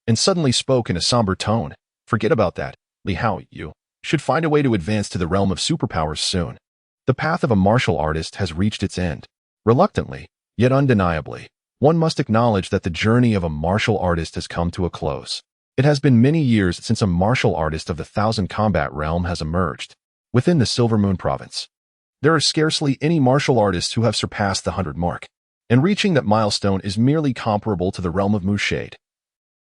and suddenly spoke in a somber tone. Forget about that, Li Hao. You should find a way to advance to the realm of superpowers soon. The path of a martial artist has reached its end. Reluctantly, yet undeniably, one must acknowledge that the journey of a martial artist has come to a close. It has been many years since a martial artist of the Thousand Combat realm has emerged. Within the Silver Moon province, there are scarcely any martial artists who have surpassed the 100 mark, and reaching that milestone is merely comparable to the realm of Mushade.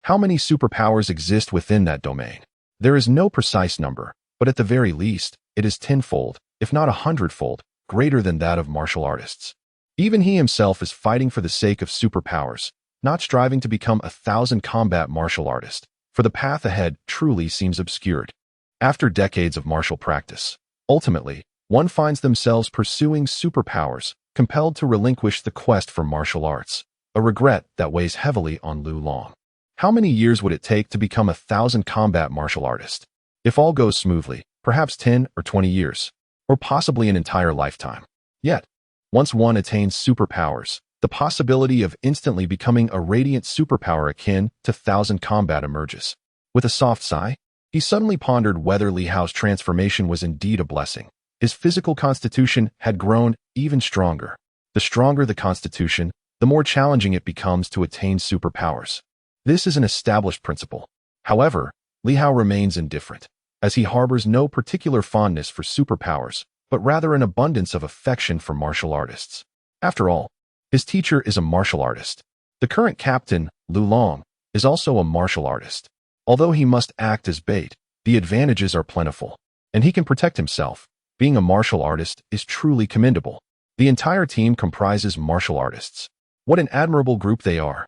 How many superpowers exist within that domain? There is no precise number, but at the very least, it is tenfold, if not 100-fold, greater than that of martial artists. Even he himself is fighting for the sake of superpowers, not striving to become a 1,000 combat martial artist, for the path ahead truly seems obscured. After decades of martial practice, ultimately, one finds themselves pursuing superpowers, compelled to relinquish the quest for martial arts, a regret that weighs heavily on Lu Long. How many years would it take to become a 1,000 combat martial artist? If all goes smoothly, perhaps 10 or 20 years, or possibly an entire lifetime. Yet, once one attains superpowers, the possibility of instantly becoming a radiant superpower akin to 1,000 combat emerges. With a soft sigh, he suddenly pondered whether Li Hao's transformation was indeed a blessing. His physical constitution had grown even stronger. The stronger the constitution, the more challenging it becomes to attain superpowers. This is an established principle. However, Li Hao remains indifferent, as he harbors no particular fondness for superpowers, but rather an abundance of affection for martial artists. After all, his teacher is a martial artist. The current captain, Lu Long, is also a martial artist. Although he must act as bait, the advantages are plentiful, and he can protect himself. Being a martial artist is truly commendable. The entire team comprises martial artists. What an admirable group they are.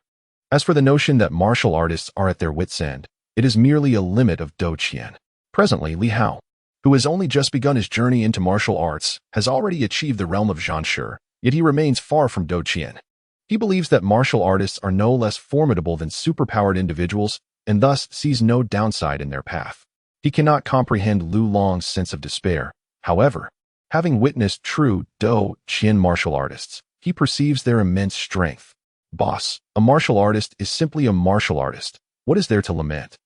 As for the notion that martial artists are at their wits' end, it is merely a limit of Do Qian. Presently, Li Hao, who has only just begun his journey into martial arts, has already achieved the realm of Zhanshi, yet he remains far from Do Qian. He believes that martial artists are no less formidable than superpowered individuals, and thus sees no downside in their path. He cannot comprehend Lu Long's sense of despair. However, having witnessed true Do Qian martial artists, he perceives their immense strength. Boss, a martial artist is simply a martial artist. What is there to lament?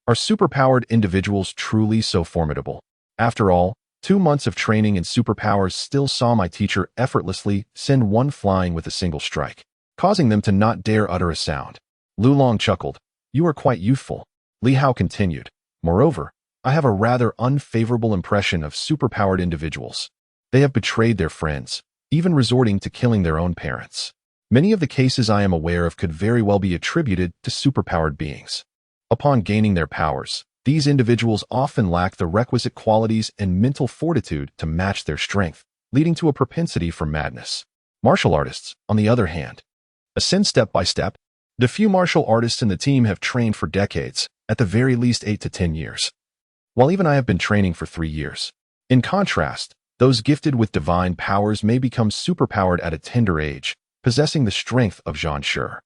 Are superpowered individuals truly so formidable? After all, 2 months of training in superpowers still saw my teacher effortlessly send one flying with a single strike, causing them to not dare utter a sound. Lu Long chuckled. You are quite youthful. Li Hao continued. Moreover, I have a rather unfavorable impression of superpowered individuals. They have betrayed their friends, even resorting to killing their own parents. Many of the cases I am aware of could very well be attributed to superpowered beings. Upon gaining their powers, these individuals often lack the requisite qualities and mental fortitude to match their strength, leading to a propensity for madness. Martial artists, on the other hand, ascend step by step. The few martial artists in the team have trained for decades, at the very least 8 to 10 years. While even I have been training for 3 years. In contrast, those gifted with divine powers may become superpowered at a tender age, possessing the strength of Zhanshi.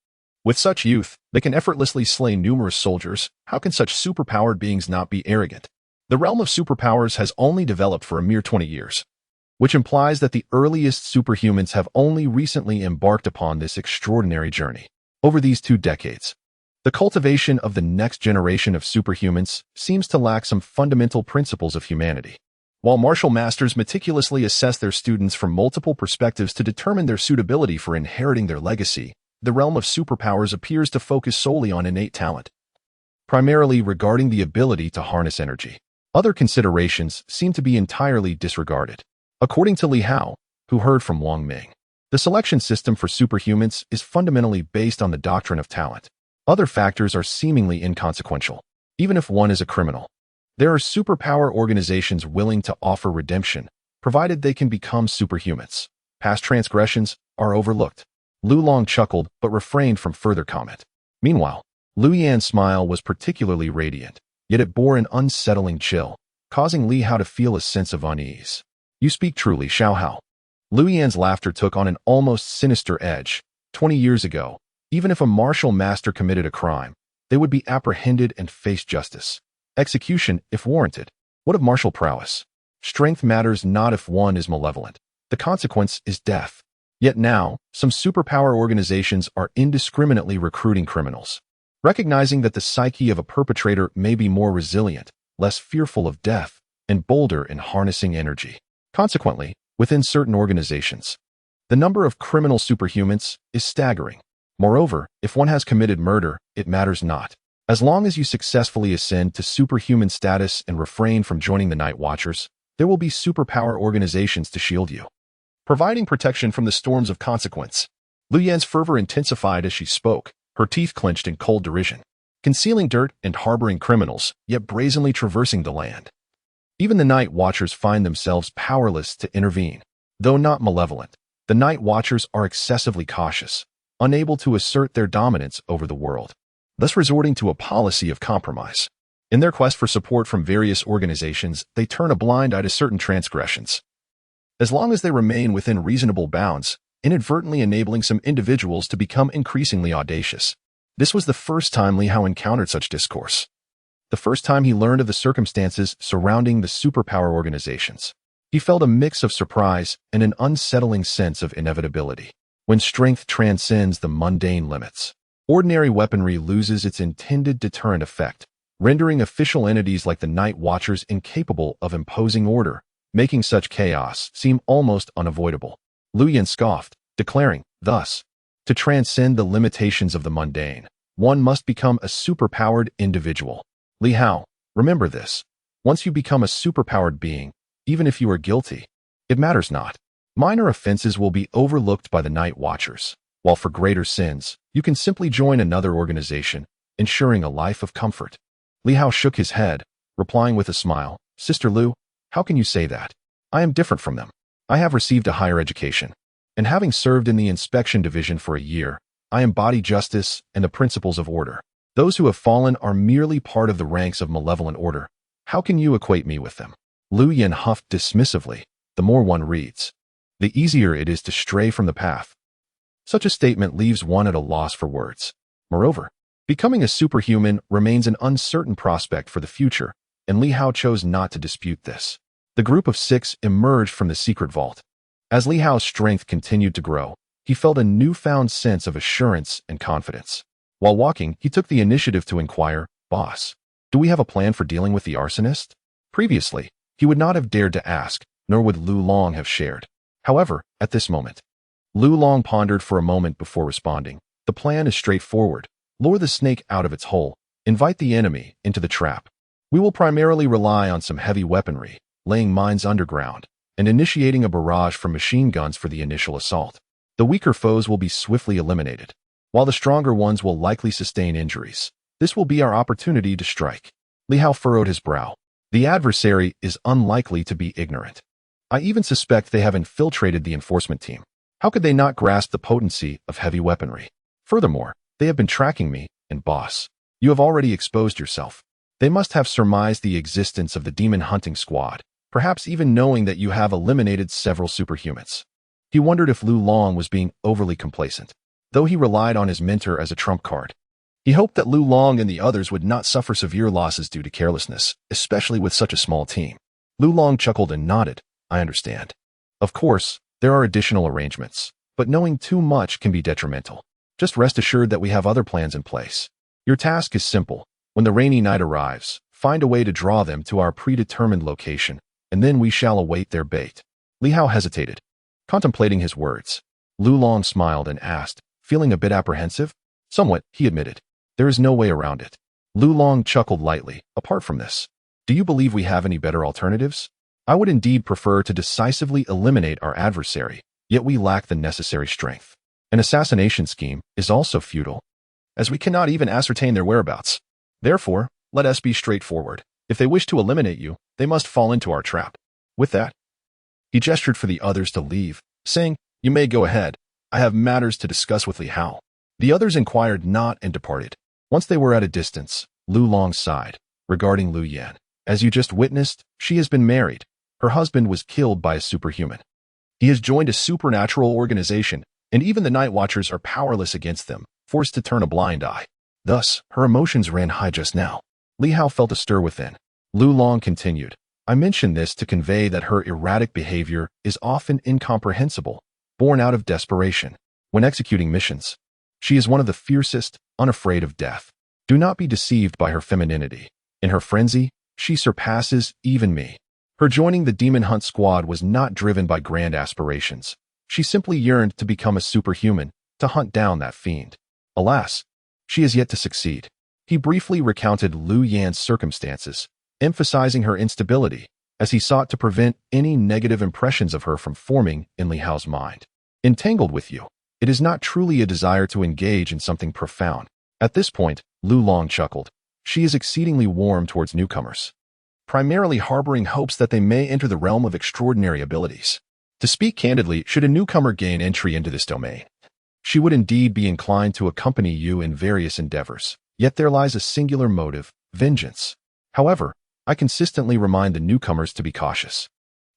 With such youth, they can effortlessly slay numerous soldiers. How can such superpowered beings not be arrogant? The realm of superpowers has only developed for a mere 20 years, which implies that the earliest superhumans have only recently embarked upon this extraordinary journey. Over these 2 decades, the cultivation of the next generation of superhumans seems to lack some fundamental principles of humanity. While martial masters meticulously assess their students from multiple perspectives to determine their suitability for inheriting their legacy, the realm of superpowers appears to focus solely on innate talent, primarily regarding the ability to harness energy. Other considerations seem to be entirely disregarded. According to Li Hao, who heard from Wang Ming, the selection system for superhumans is fundamentally based on the doctrine of talent. Other factors are seemingly inconsequential. Even if one is a criminal, there are superpower organizations willing to offer redemption, provided they can become superhumans. Past transgressions are overlooked. Lu Long chuckled but refrained from further comment. Meanwhile, Lu Yan's smile was particularly radiant, yet it bore an unsettling chill, causing Li Hao to feel a sense of unease. You speak truly, Xiao Hao. Lu Yan's laughter took on an almost sinister edge. 20 years ago, even if a martial master committed a crime, they would be apprehended and face justice. Execution, if warranted. What of martial prowess? Strength matters not if one is malevolent. The consequence is death. Yet now, some superpower organizations are indiscriminately recruiting criminals. recognizing that the psyche of a perpetrator may be more resilient, less fearful of death, and bolder in harnessing energy. Consequently, within certain organizations, the number of criminal superhumans is staggering. Moreover, if one has committed murder, it matters not. As long as you successfully ascend to superhuman status and refrain from joining the Night Watchers, there will be superpower organizations to shield you, providing protection from the storms of consequence. Lu Yan's fervor intensified as she spoke, her teeth clenched in cold derision. Concealing dirt and harboring criminals, yet brazenly traversing the land. Even the Night Watchers find themselves powerless to intervene. Though not malevolent, the Night Watchers are excessively cautious, unable to assert their dominance over the world, thus resorting to a policy of compromise. In their quest for support from various organizations, they turn a blind eye to certain transgressions. As long as they remain within reasonable bounds, inadvertently enabling some individuals to become increasingly audacious. This was the first time Li Hao encountered such discourse. The first time he learned of the circumstances surrounding the superpower organizations. He felt a mix of surprise and an unsettling sense of inevitability. When strength transcends the mundane limits, ordinary weaponry loses its intended deterrent effect, rendering official entities like the Night Watchers incapable of imposing order, making such chaos seem almost unavoidable. Lu Yan scoffed, declaring, thus, to transcend the limitations of the mundane, one must become a superpowered individual. Li Hao, remember this. Once you become a superpowered being, even if you are guilty, it matters not. Minor offenses will be overlooked by the Night Watchers, while for greater sins, you can simply join another organization, ensuring a life of comfort. Li Hao shook his head, replying with a smile, Sister Lu, how can you say that? I am different from them. I have received a higher education, and having served in the inspection division for a year, I embody justice and the principles of order. Those who have fallen are merely part of the ranks of malevolent order. How can you equate me with them? Lu Yan huffed dismissively. The more one reads, the easier it is to stray from the path. Such a statement leaves one at a loss for words. Moreover, becoming a superhuman remains an uncertain prospect for the future, and Li Hao chose not to dispute this. The group of 6 emerged from the secret vault. As Li Hao's strength continued to grow, he felt a newfound sense of assurance and confidence. While walking, he took the initiative to inquire, Boss, do we have a plan for dealing with the arsonist? Previously, he would not have dared to ask, nor would Lu Long have shared. However, at this moment, Lu Long pondered for a moment before responding. The plan is straightforward. Lure the snake out of its hole, invite the enemy into the trap. We will primarily rely on some heavy weaponry, laying mines underground, and initiating a barrage from machine guns for the initial assault. The weaker foes will be swiftly eliminated, while the stronger ones will likely sustain injuries. This will be our opportunity to strike. Li Hao furrowed his brow. The adversary is unlikely to be ignorant. I even suspect they have infiltrated the enforcement team. How could they not grasp the potency of heavy weaponry? Furthermore, they have been tracking me, and boss, you have already exposed yourself. They must have surmised the existence of the demon hunting squad, perhaps even knowing that you have eliminated several superhumans. He wondered if Lu Long was being overly complacent, though he relied on his mentor as a trump card. He hoped that Lu Long and the others would not suffer severe losses due to carelessness, especially with such a small team. Lu Long chuckled and nodded. I understand. Of course, there are additional arrangements, but knowing too much can be detrimental. Just rest assured that we have other plans in place. Your task is simple. When the rainy night arrives, find a way to draw them to our predetermined location, and then we shall await their bait. Li Hao hesitated, contemplating his words. Lu Long smiled and asked, feeling a bit apprehensive? Somewhat, he admitted. There is no way around it. Lu Long chuckled lightly. Apart from this, do you believe we have any better alternatives? I would indeed prefer to decisively eliminate our adversary, yet we lack the necessary strength. An assassination scheme is also futile, as we cannot even ascertain their whereabouts. Therefore, let us be straightforward. If they wish to eliminate you, they must fall into our trap. With that, he gestured for the others to leave, saying, You may go ahead. I have matters to discuss with Li Hao. The others inquired not and departed. Once they were at a distance, Lu Long sighed, regarding Lu Yan. As you just witnessed, she has been married. Her husband was killed by a superhuman. He has joined a supernatural organization, and even the Night Watchers are powerless against them, forced to turn a blind eye. Thus, her emotions ran high just now. Li Hao felt a stir within. Lu Long continued, I mention this to convey that her erratic behavior is often incomprehensible, born out of desperation. When executing missions, she is one of the fiercest, unafraid of death. Do not be deceived by her femininity. In her frenzy, she surpasses even me. Her joining the demon hunt squad was not driven by grand aspirations. She simply yearned to become a superhuman, to hunt down that fiend. Alas, she has yet to succeed. He briefly recounted Lu Yan's circumstances, emphasizing her instability, as he sought to prevent any negative impressions of her from forming in Li Hao's mind. Entangled with you, it is not truly a desire to engage in something profound. At this point, Lu Long chuckled. She is exceedingly warm towards newcomers, primarily harboring hopes that they may enter the realm of extraordinary abilities. To speak candidly, should a newcomer gain entry into this domain, she would indeed be inclined to accompany you in various endeavors. Yet there lies a singular motive, vengeance. However, I consistently remind the newcomers to be cautious.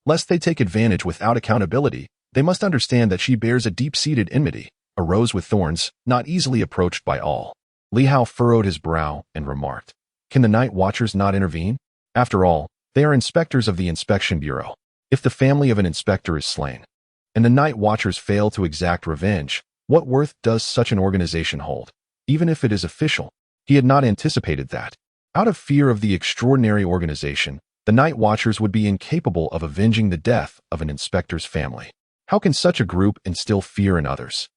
Lest they take advantage without accountability, they must understand that she bears a deep-seated enmity, a rose with thorns, not easily approached by all. Li Hao furrowed his brow and remarked, "Can the night watchers not intervene? After all, they are inspectors of the inspection bureau. If the family of an inspector is slain, and the night watchers fail to exact revenge, what worth does such an organization hold? Even if it is official." He had not anticipated that. Out of fear of the extraordinary organization, the night watchers would be incapable of avenging the death of an inspector's family. How can such a group instill fear in others?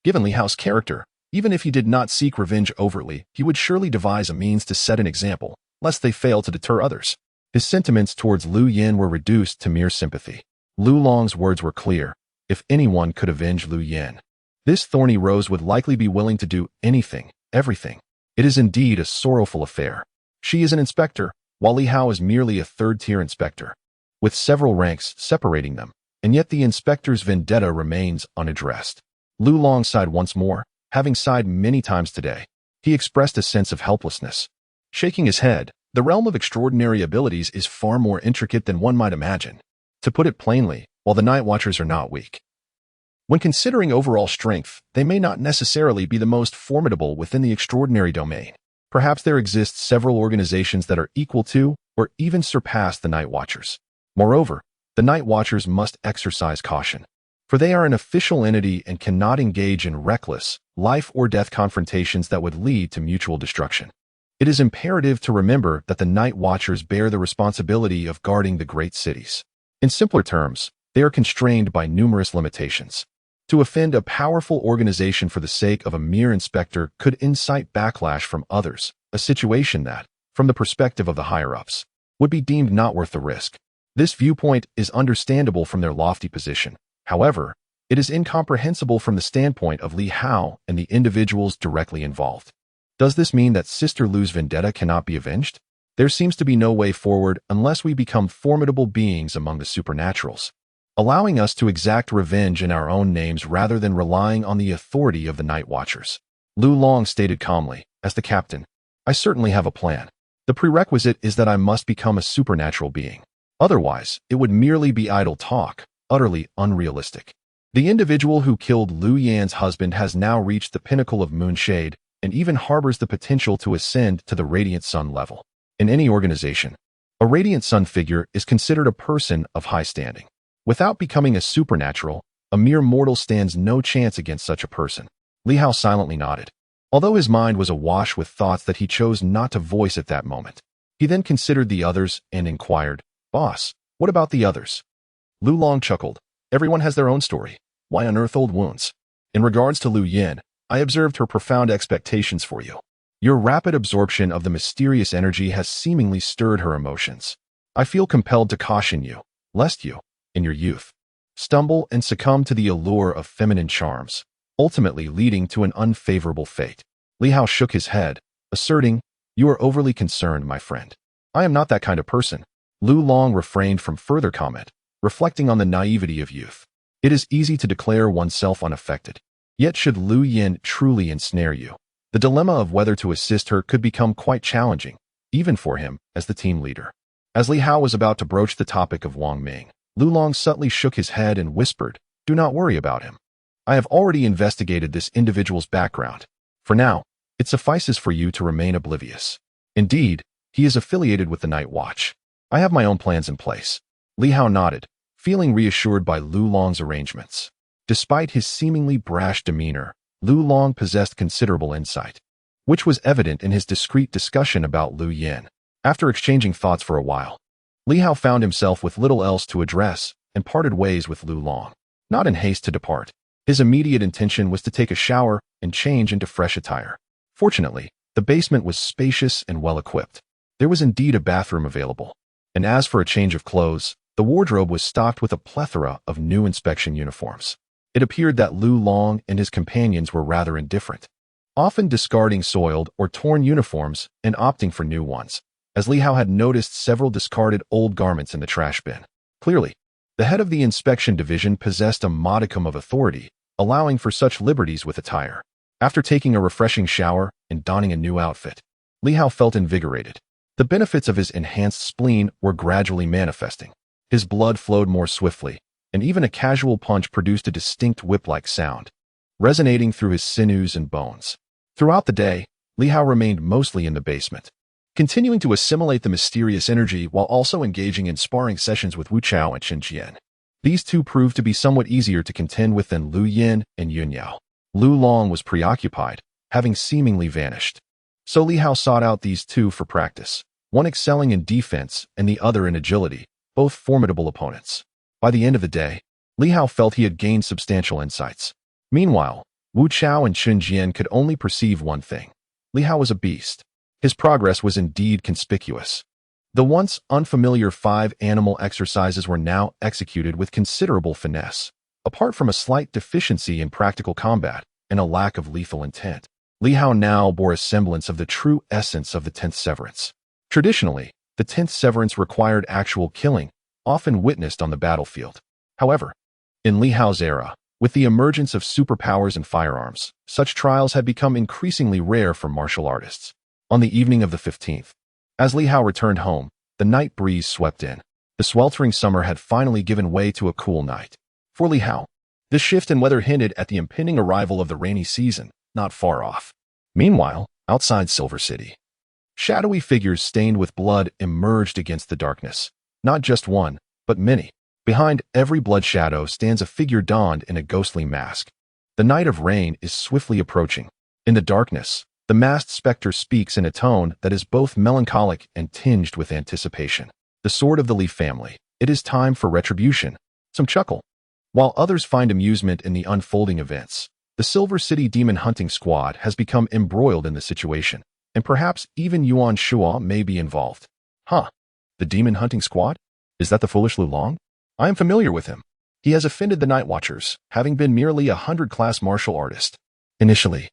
Given Li Hao's character, even if he did not seek revenge overtly, he would surely devise a means to set an example, lest they fail to deter others. His sentiments towards Lu Yan were reduced to mere sympathy. Lu Long's words were clear. If anyone could avenge Lu Yan, this thorny rose would likely be willing to do anything, everything. It is indeed a sorrowful affair. She is an inspector, while Li Hao is merely a third-tier inspector, with several ranks separating them, and yet the inspector's vendetta remains unaddressed. Lu Long sighed once more, having sighed many times today. He expressed a sense of helplessness. Shaking his head, the realm of extraordinary abilities is far more intricate than one might imagine. To put it plainly, while the night watchers are not weak, when considering overall strength, they may not necessarily be the most formidable within the extraordinary domain. Perhaps there exist several organizations that are equal to, or even surpass the Night Watchers. Moreover, the Night Watchers must exercise caution, for they are an official entity and cannot engage in reckless, life-or-death confrontations that would lead to mutual destruction. It is imperative to remember that the Night Watchers bear the responsibility of guarding the great cities. In simpler terms, they are constrained by numerous limitations. To offend a powerful organization for the sake of a mere inspector could incite backlash from others, a situation that, from the perspective of the higher-ups, would be deemed not worth the risk. This viewpoint is understandable from their lofty position. However, it is incomprehensible from the standpoint of Li Hao and the individuals directly involved. Does this mean that Sister Lu's vendetta cannot be avenged? There seems to be no way forward unless we become formidable beings among the supernaturals, allowing us to exact revenge in our own names rather than relying on the authority of the Night Watchers. Lu Long stated calmly, as the captain, "I certainly have a plan. The prerequisite is that I must become a supernatural being. Otherwise, it would merely be idle talk, utterly unrealistic." The individual who killed Lu Yan's husband has now reached the pinnacle of moonshade and even harbors the potential to ascend to the Radiant Sun level. In any organization, a Radiant Sun figure is considered a person of high standing. Without becoming a supernatural, a mere mortal stands no chance against such a person. Li Hao silently nodded, although his mind was awash with thoughts that he chose not to voice at that moment. He then considered the others and inquired, "Boss, what about the others?" Lu Long chuckled. "Everyone has their own story. Why unearth old wounds? In regards to Lu Yan, I observed her profound expectations for you. Your rapid absorption of the mysterious energy has seemingly stirred her emotions. I feel compelled to caution you, lest you, in your youth, stumble and succumb to the allure of feminine charms, ultimately leading to an unfavorable fate." Li Hao shook his head, asserting, "You are overly concerned, my friend. I am not that kind of person." Lu Long refrained from further comment, reflecting on the naivety of youth. It is easy to declare oneself unaffected. Yet should Lu Yan truly ensnare you, the dilemma of whether to assist her could become quite challenging, even for him as the team leader. As Li Hao was about to broach the topic of Wang Ming, Lu Long subtly shook his head and whispered, "Do not worry about him. I have already investigated this individual's background. For now, it suffices for you to remain oblivious. Indeed, he is affiliated with the Night Watch. I have my own plans in place." Li Hao nodded, feeling reassured by Lu Long's arrangements. Despite his seemingly brash demeanor, Lu Long possessed considerable insight. which was evident in his discreet discussion about Lu Yin. After exchanging thoughts for a while, Li Hao found himself with little else to address and parted ways with Lu Long. Not in haste to depart. His immediate intention was to take a shower and change into fresh attire. Fortunately, the basement was spacious and well-equipped. There was indeed a bathroom available. And as for a change of clothes, the wardrobe was stocked with a plethora of new inspection uniforms. It appeared that Lu Long and his companions were rather indifferent, often discarding soiled or torn uniforms and opting for new ones, as Li Hao had noticed several discarded old garments in the trash bin. Clearly, the head of the inspection division possessed a modicum of authority, allowing for such liberties with attire. After taking a refreshing shower and donning a new outfit, Li Hao felt invigorated. The benefits of his enhanced spleen were gradually manifesting. His blood flowed more swiftly, and even a casual punch produced a distinct whip-like sound, resonating through his sinews and bones. Throughout the day, Li Hao remained mostly in the basement, continuing to assimilate the mysterious energy while also engaging in sparring sessions with Wu Chao and Chen Jian. These two proved to be somewhat easier to contend with than Lu Yin and Yun Yao. Lu Long was preoccupied, having seemingly vanished. So Li Hao sought out these two for practice, one excelling in defense and the other in agility, both formidable opponents. By the end of the day, Li Hao felt he had gained substantial insights. Meanwhile, Wu Chao and Chen Jian could only perceive one thing. Li Hao was a beast. His progress was indeed conspicuous. The once unfamiliar 5 animal exercises were now executed with considerable finesse. Apart from a slight deficiency in practical combat and a lack of lethal intent, Li Hao now bore a semblance of the true essence of the 10th severance. Traditionally, the 10th severance required actual killing, often witnessed on the battlefield. However, in Li Hao's era, with the emergence of superpowers and firearms, such trials had become increasingly rare for martial artists. On the evening of the 15th, as Li Hao returned home, the night breeze swept in. The sweltering summer had finally given way to a cool night. For Li Hao, this shift in weather hinted at the impending arrival of the rainy season, not far off. Meanwhile, outside Silver City, shadowy figures stained with blood emerged against the darkness. Not just one, but many. Behind every blood shadow stands a figure donned in a ghostly mask. The night of rain is swiftly approaching. In the darkness, the masked specter speaks in a tone that is both melancholic and tinged with anticipation. The sword of the Li family. It is time for retribution. Some chuckle. While others find amusement in the unfolding events, the Silver City Demon Hunting Squad has become embroiled in the situation, and perhaps even Yuan Shua may be involved. Huh? The Demon Hunting Squad? Is that the foolish Lu Long? I am familiar with him. He has offended the Night Watchers, having been merely a 100-class martial artist. Initially,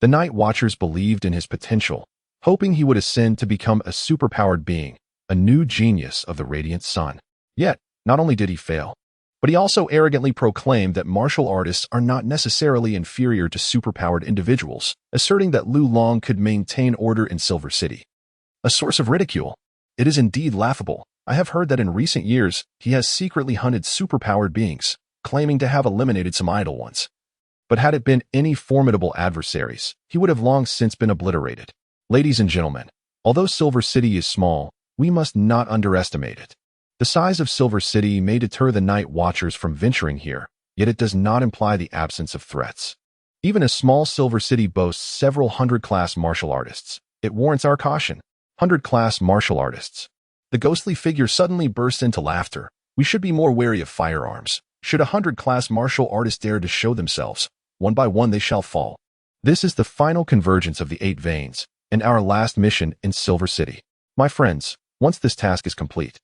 the Night Watchers believed in his potential, hoping he would ascend to become a superpowered being, a new genius of the radiant sun. Yet, not only did he fail, but he also arrogantly proclaimed that martial artists are not necessarily inferior to superpowered individuals, asserting that Lu Long could maintain order in Silver City. A source of ridicule. It is indeed laughable. I have heard that in recent years, he has secretly hunted superpowered beings, claiming to have eliminated some idle ones. But had it been any formidable adversaries, he would have long since been obliterated. Ladies and gentlemen, although Silver City is small, we must not underestimate it. The size of Silver City may deter the Night Watchers from venturing here, yet it does not imply the absence of threats. Even a small Silver City boasts several 100-class martial artists. It warrants our caution. 100-class martial artists. The ghostly figure suddenly bursts into laughter. We should be more wary of firearms. Should a 100-class martial artist dare to show themselves, one by one they shall fall. This is the final convergence of the 8 veins, and our last mission in Silver City. My friends, once this task is complete,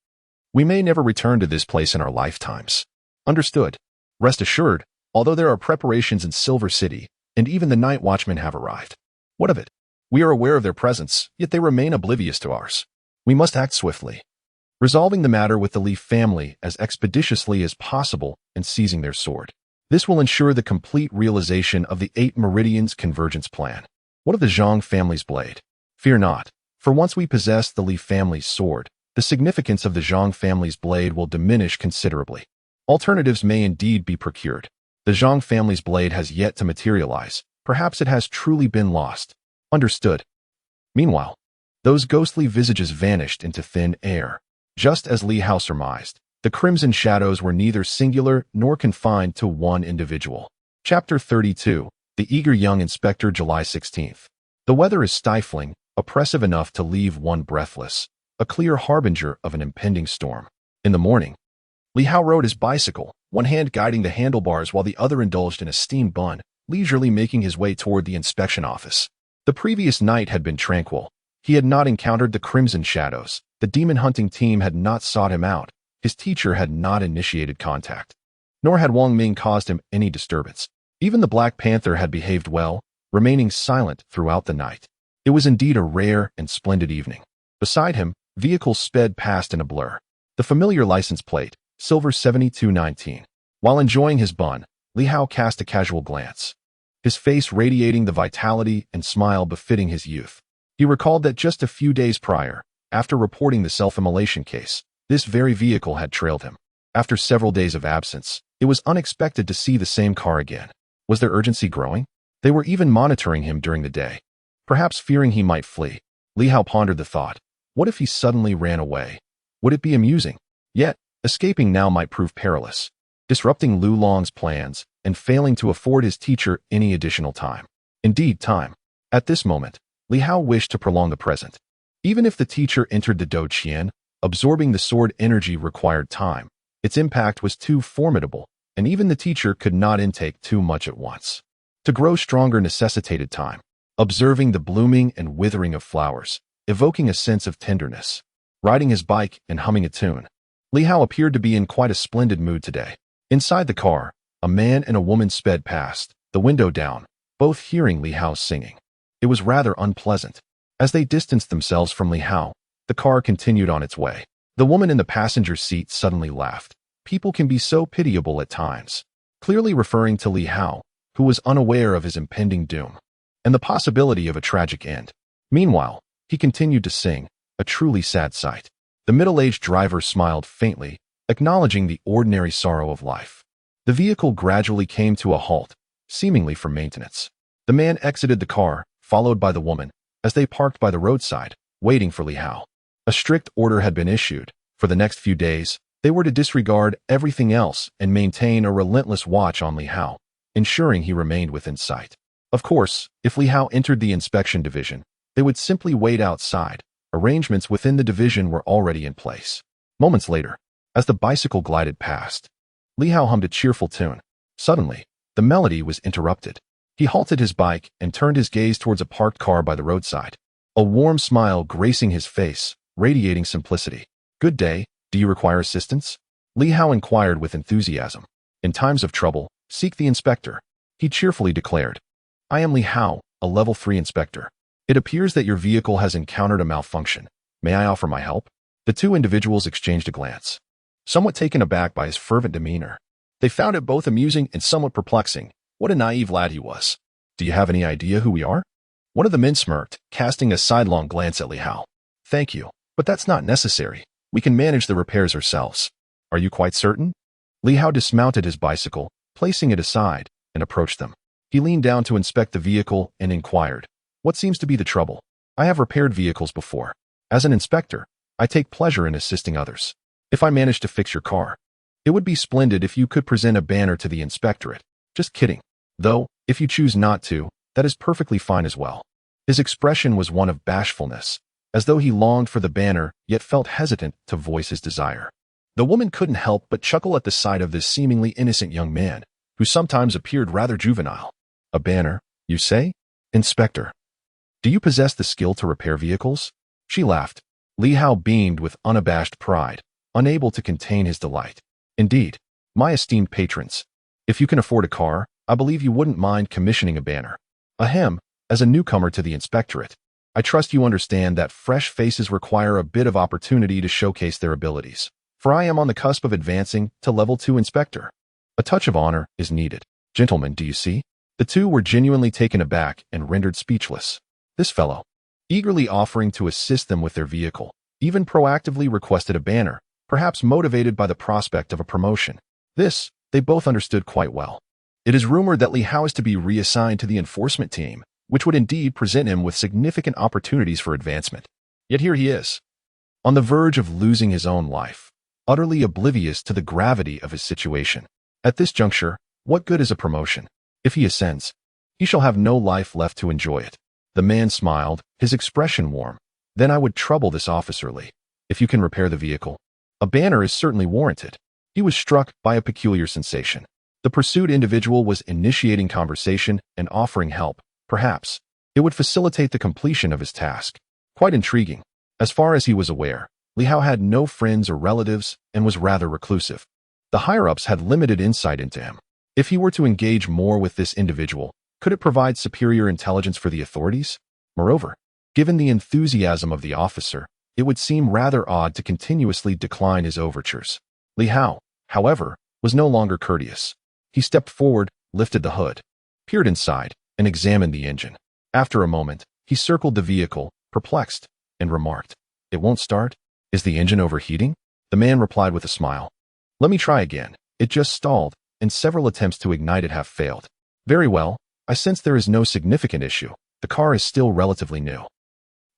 we may never return to this place in our lifetimes. Understood. Rest assured, although there are preparations in Silver City, and even the Night Watchmen have arrived. What of it? We are aware of their presence, yet they remain oblivious to ours. We must act swiftly, resolving the matter with the Li family as expeditiously as possible and seizing their sword. This will ensure the complete realization of the 8 Meridians Convergence Plan. What of the Zhang family's blade? Fear not, for once we possess the Li family's sword, the significance of the Zhang family's blade will diminish considerably. Alternatives may indeed be procured. The Zhang family's blade has yet to materialize. Perhaps it has truly been lost. Understood. Meanwhile, those ghostly visages vanished into thin air. Just as Li Hao surmised, the crimson shadows were neither singular nor confined to one individual. Chapter 32. The Eager Young Inspector, July 16th. The weather is stifling, oppressive enough to leave one breathless, a clear harbinger of an impending storm. In the morning, Li Hao rode his bicycle, one hand guiding the handlebars while the other indulged in a steamed bun, leisurely making his way toward the inspection office. The previous night had been tranquil. He had not encountered the Crimson Shadows. The demon hunting team had not sought him out. His teacher had not initiated contact. Nor had Wang Ming caused him any disturbance. Even the Black Panther had behaved well, remaining silent throughout the night. It was indeed a rare and splendid evening. Beside him, vehicles sped past in a blur. The familiar license plate, Silver 7219. While enjoying his bun, Li Hao cast a casual glance, his face radiating the vitality and smile befitting his youth. He recalled that just a few days prior, after reporting the self-immolation case, this very vehicle had trailed him. After several days of absence, it was unexpected to see the same car again. Was their urgency growing? They were even monitoring him during the day. Perhaps fearing he might flee. Li Hao pondered the thought. What if he suddenly ran away? Would it be amusing? Yet, escaping now might prove perilous, disrupting Lu Long's plans and failing to afford his teacher any additional time. Indeed, time. At this moment, Li Hao wished to prolong the present. Even if the teacher entered the Do Qian, absorbing the sword energy required time. Its impact was too formidable, and even the teacher could not intake too much at once. To grow stronger necessitated time, observing the blooming and withering of flowers, evoking a sense of tenderness. Riding his bike and humming a tune, Li Hao appeared to be in quite a splendid mood today. Inside the car, a man and a woman sped past, the window down, both hearing Li Hao singing. It was rather unpleasant. As they distanced themselves from Li Hao, the car continued on its way. The woman in the passenger seat suddenly laughed. People can be so pitiable at times, clearly referring to Li Hao, who was unaware of his impending doom and the possibility of a tragic end. Meanwhile, he continued to sing, a truly sad sight. The middle-aged driver smiled faintly, acknowledging the ordinary sorrow of life. The vehicle gradually came to a halt, seemingly for maintenance. The man exited the car, followed by the woman, as they parked by the roadside, waiting for Li Hao. A strict order had been issued. For the next few days, they were to disregard everything else and maintain a relentless watch on Li Hao, ensuring he remained within sight. Of course, if Li Hao entered the inspection division, they would simply wait outside. Arrangements within the division were already in place. Moments later, as the bicycle glided past, Li Hao hummed a cheerful tune. Suddenly, the melody was interrupted. He halted his bike and turned his gaze towards a parked car by the roadside. A warm smile gracing his face, radiating simplicity. "Good day, do you require assistance?" Li Hao inquired with enthusiasm. "In times of trouble, seek the inspector," he cheerfully declared. "I am Li Hao, a level 3 inspector. It appears that your vehicle has encountered a malfunction. May I offer my help?" The two individuals exchanged a glance, somewhat taken aback by his fervent demeanor. They found it both amusing and somewhat perplexing. What a naive lad he was. "Do you have any idea who we are?" One of the men smirked, casting a sidelong glance at Li Hao. "Thank you, but that's not necessary. We can manage the repairs ourselves." "Are you quite certain?" Li Hao dismounted his bicycle, placing it aside, and approached them. He leaned down to inspect the vehicle and inquired, "What seems to be the trouble?" "I have repaired vehicles before. As an inspector, I take pleasure in assisting others. If I manage to fix your car, it would be splendid if you could present a banner to the inspectorate. Just kidding. Though, if you choose not to, that is perfectly fine as well." His expression was one of bashfulness, as though he longed for the banner yet felt hesitant to voice his desire. The woman couldn't help but chuckle at the sight of this seemingly innocent young man, who sometimes appeared rather juvenile. "A banner, you say? Inspector, do you possess the skill to repair vehicles?" She laughed. Li Hao beamed with unabashed pride, unable to contain his delight. "Indeed, my esteemed patrons, if you can afford a car, I believe you wouldn't mind commissioning a banner. Ahem, as a newcomer to the inspectorate, I trust you understand that fresh faces require a bit of opportunity to showcase their abilities, for I am on the cusp of advancing to level 2 inspector. A touch of honor is needed. Gentlemen, do you see?" The two were genuinely taken aback and rendered speechless. This fellow, eagerly offering to assist them with their vehicle, even proactively requested a banner, perhaps motivated by the prospect of a promotion. This, they both understood quite well. It is rumored that Li Hao is to be reassigned to the enforcement team, which would indeed present him with significant opportunities for advancement. Yet here he is, on the verge of losing his own life, utterly oblivious to the gravity of his situation. At this juncture, what good is a promotion? If he ascends, he shall have no life left to enjoy it. The man smiled, his expression warm. Then I would trouble this officer Li. If you can repair the vehicle, a banner is certainly warranted. He was struck by a peculiar sensation. The pursued individual was initiating conversation and offering help. Perhaps it would facilitate the completion of his task. Quite intriguing. As far as he was aware, Li Hao had no friends or relatives and was rather reclusive. The higher-ups had limited insight into him. If he were to engage more with this individual, could it provide superior intelligence for the authorities? Moreover, given the enthusiasm of the officer, it would seem rather odd to continuously decline his overtures. Li Hao, however, was no longer courteous. He stepped forward, lifted the hood, peered inside, and examined the engine. After a moment, he circled the vehicle, perplexed, and remarked, "It won't start? Is the engine overheating?" The man replied with a smile, "Let me try again. It just stalled, and several attempts to ignite it have failed." "Very well. I sense there is no significant issue. The car is still relatively new."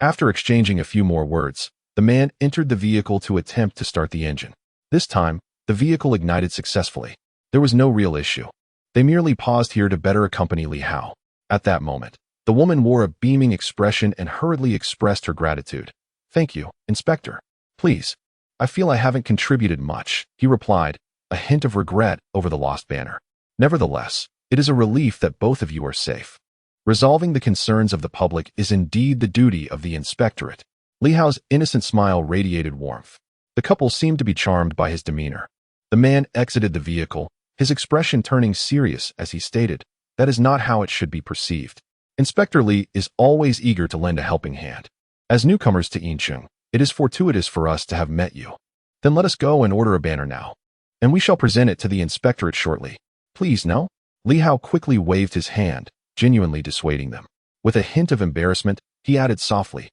After exchanging a few more words, the man entered the vehicle to attempt to start the engine. This time, the vehicle ignited successfully. There was no real issue. They merely paused here to better accompany Li Hao. At that moment, the woman wore a beaming expression and hurriedly expressed her gratitude. "Thank you, Inspector. Please. I feel I haven't contributed much," he replied, a hint of regret over the lost banner. "Nevertheless, it is a relief that both of you are safe. Resolving the concerns of the public is indeed the duty of the inspectorate." Li Hao's innocent smile radiated warmth. The couple seemed to be charmed by his demeanor. The man exited the vehicle, his expression turning serious as he stated, "That is not how it should be perceived. Inspector Li is always eager to lend a helping hand. As newcomers to Yincheng, it is fortuitous for us to have met you. Then let us go and order a banner now, and we shall present it to the inspectorate shortly. Please, no?" Li Hao quickly waved his hand, genuinely dissuading them. With a hint of embarrassment, he added softly,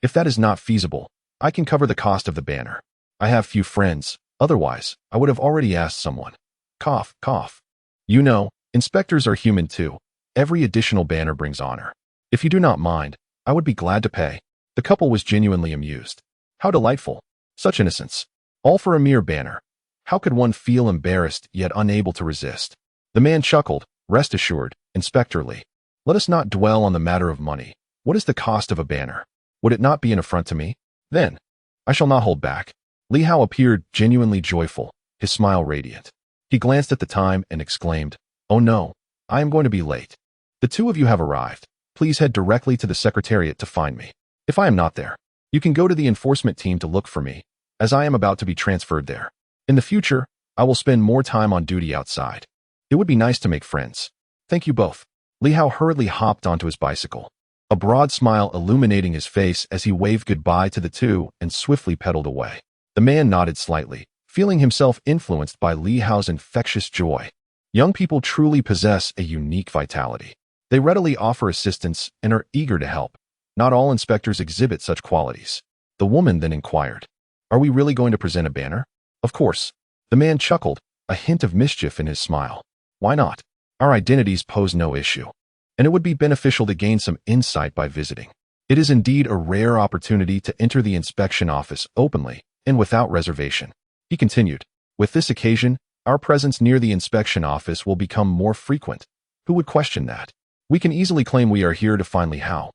"If that is not feasible, I can cover the cost of the banner. I have few friends, otherwise I would have already asked someone." Cough, cough. "You know, inspectors are human too. Every additional banner brings honor. If you do not mind, I would be glad to pay." The couple was genuinely amused. How delightful. Such innocence. All for a mere banner. How could one feel embarrassed yet unable to resist? The man chuckled. "Rest assured, Inspector Li. Let us not dwell on the matter of money. What is the cost of a banner? Would it not be an affront to me? Then, I shall not hold back." Li Hao appeared genuinely joyful, his smile radiant. He glanced at the time and exclaimed, "Oh no, I am going to be late. The two of you have arrived. Please head directly to the secretariat to find me. If I am not there, you can go to the enforcement team to look for me, as I am about to be transferred there. In the future, I will spend more time on duty outside. It would be nice to make friends. Thank you both." Li Hao hurriedly hopped onto his bicycle, a broad smile illuminating his face as he waved goodbye to the two and swiftly pedaled away. The man nodded slightly, feeling himself influenced by Li Hao's infectious joy. Young people truly possess a unique vitality. They readily offer assistance and are eager to help. Not all inspectors exhibit such qualities. The woman then inquired, "Are we really going to present a banner?" "Of course." The man chuckled, a hint of mischief in his smile. "Why not? Our identities pose no issue, and it would be beneficial to gain some insight by visiting. It is indeed a rare opportunity to enter the inspection office openly and without reservation." He continued, "With this occasion, our presence near the inspection office will become more frequent. Who would question that? We can easily claim we are here to find Li Hao,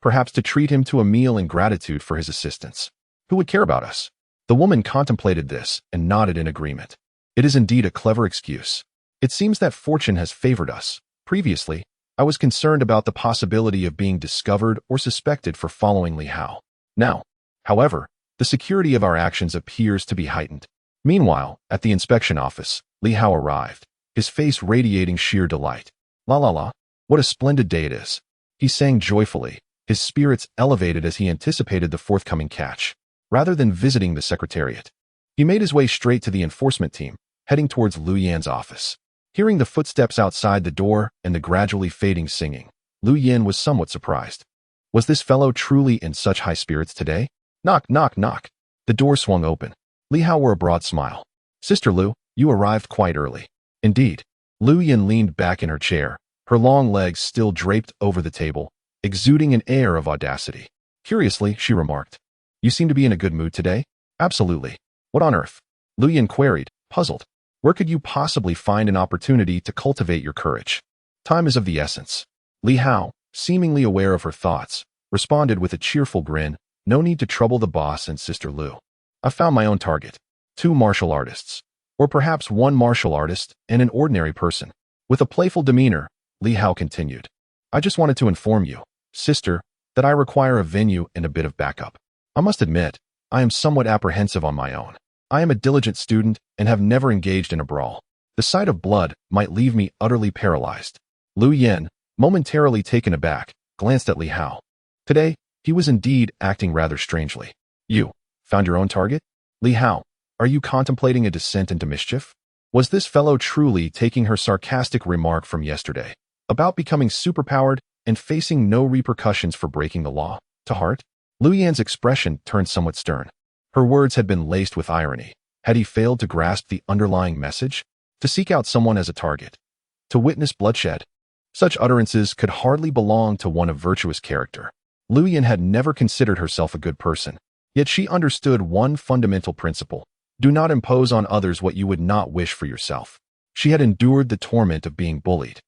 perhaps to treat him to a meal in gratitude for his assistance. Who would care about us?" The woman contemplated this and nodded in agreement. "It is indeed a clever excuse. It seems that fortune has favored us. Previously, I was concerned about the possibility of being discovered or suspected for following Li Hao. Now, however, the security of our actions appears to be heightened." Meanwhile, at the inspection office, Li Hao arrived, his face radiating sheer delight. "La la la, what a splendid day it is," he sang joyfully, his spirits elevated as he anticipated the forthcoming catch. Rather than visiting the secretariat, he made his way straight to the enforcement team, heading towards Lu Yan's office. Hearing the footsteps outside the door and the gradually fading singing, Lu Yan was somewhat surprised. Was this fellow truly in such high spirits today? Knock, knock, knock. The door swung open. Li Hao wore a broad smile. "Sister Lu, you arrived quite early." "Indeed." Lu Yan leaned back in her chair, her long legs still draped over the table, exuding an air of audacity. Curiously, she remarked, "You seem to be in a good mood today?" "Absolutely. What on earth?" Lu Yan queried, puzzled. "Where could you possibly find an opportunity to cultivate your courage?" "Time is of the essence." Li Hao, seemingly aware of her thoughts, responded with a cheerful grin, "No need to trouble the boss and Sister Lu. I found my own target. 2 martial artists. Or perhaps 1 martial artist and an ordinary person." With a playful demeanor, Li Hao continued, "I just wanted to inform you, sister, that I require a venue and a bit of backup. I must admit, I am somewhat apprehensive on my own. I am a diligent student and have never engaged in a brawl. The sight of blood might leave me utterly paralyzed." Lu Yen, momentarily taken aback, glanced at Li Hao. Today, he was indeed acting rather strangely. "You found your own target? Li Hao, are you contemplating a descent into mischief?" Was this fellow truly taking her sarcastic remark from yesterday about becoming superpowered and facing no repercussions for breaking the law to heart? Lu Yan's expression turned somewhat stern. Her words had been laced with irony. Had he failed to grasp the underlying message? To seek out someone as a target? To witness bloodshed? Such utterances could hardly belong to one of virtuous character. Lu Yan had never considered herself a good person, yet she understood one fundamental principle: do not impose on others what you would not wish for yourself. She had endured the torment of being bullied,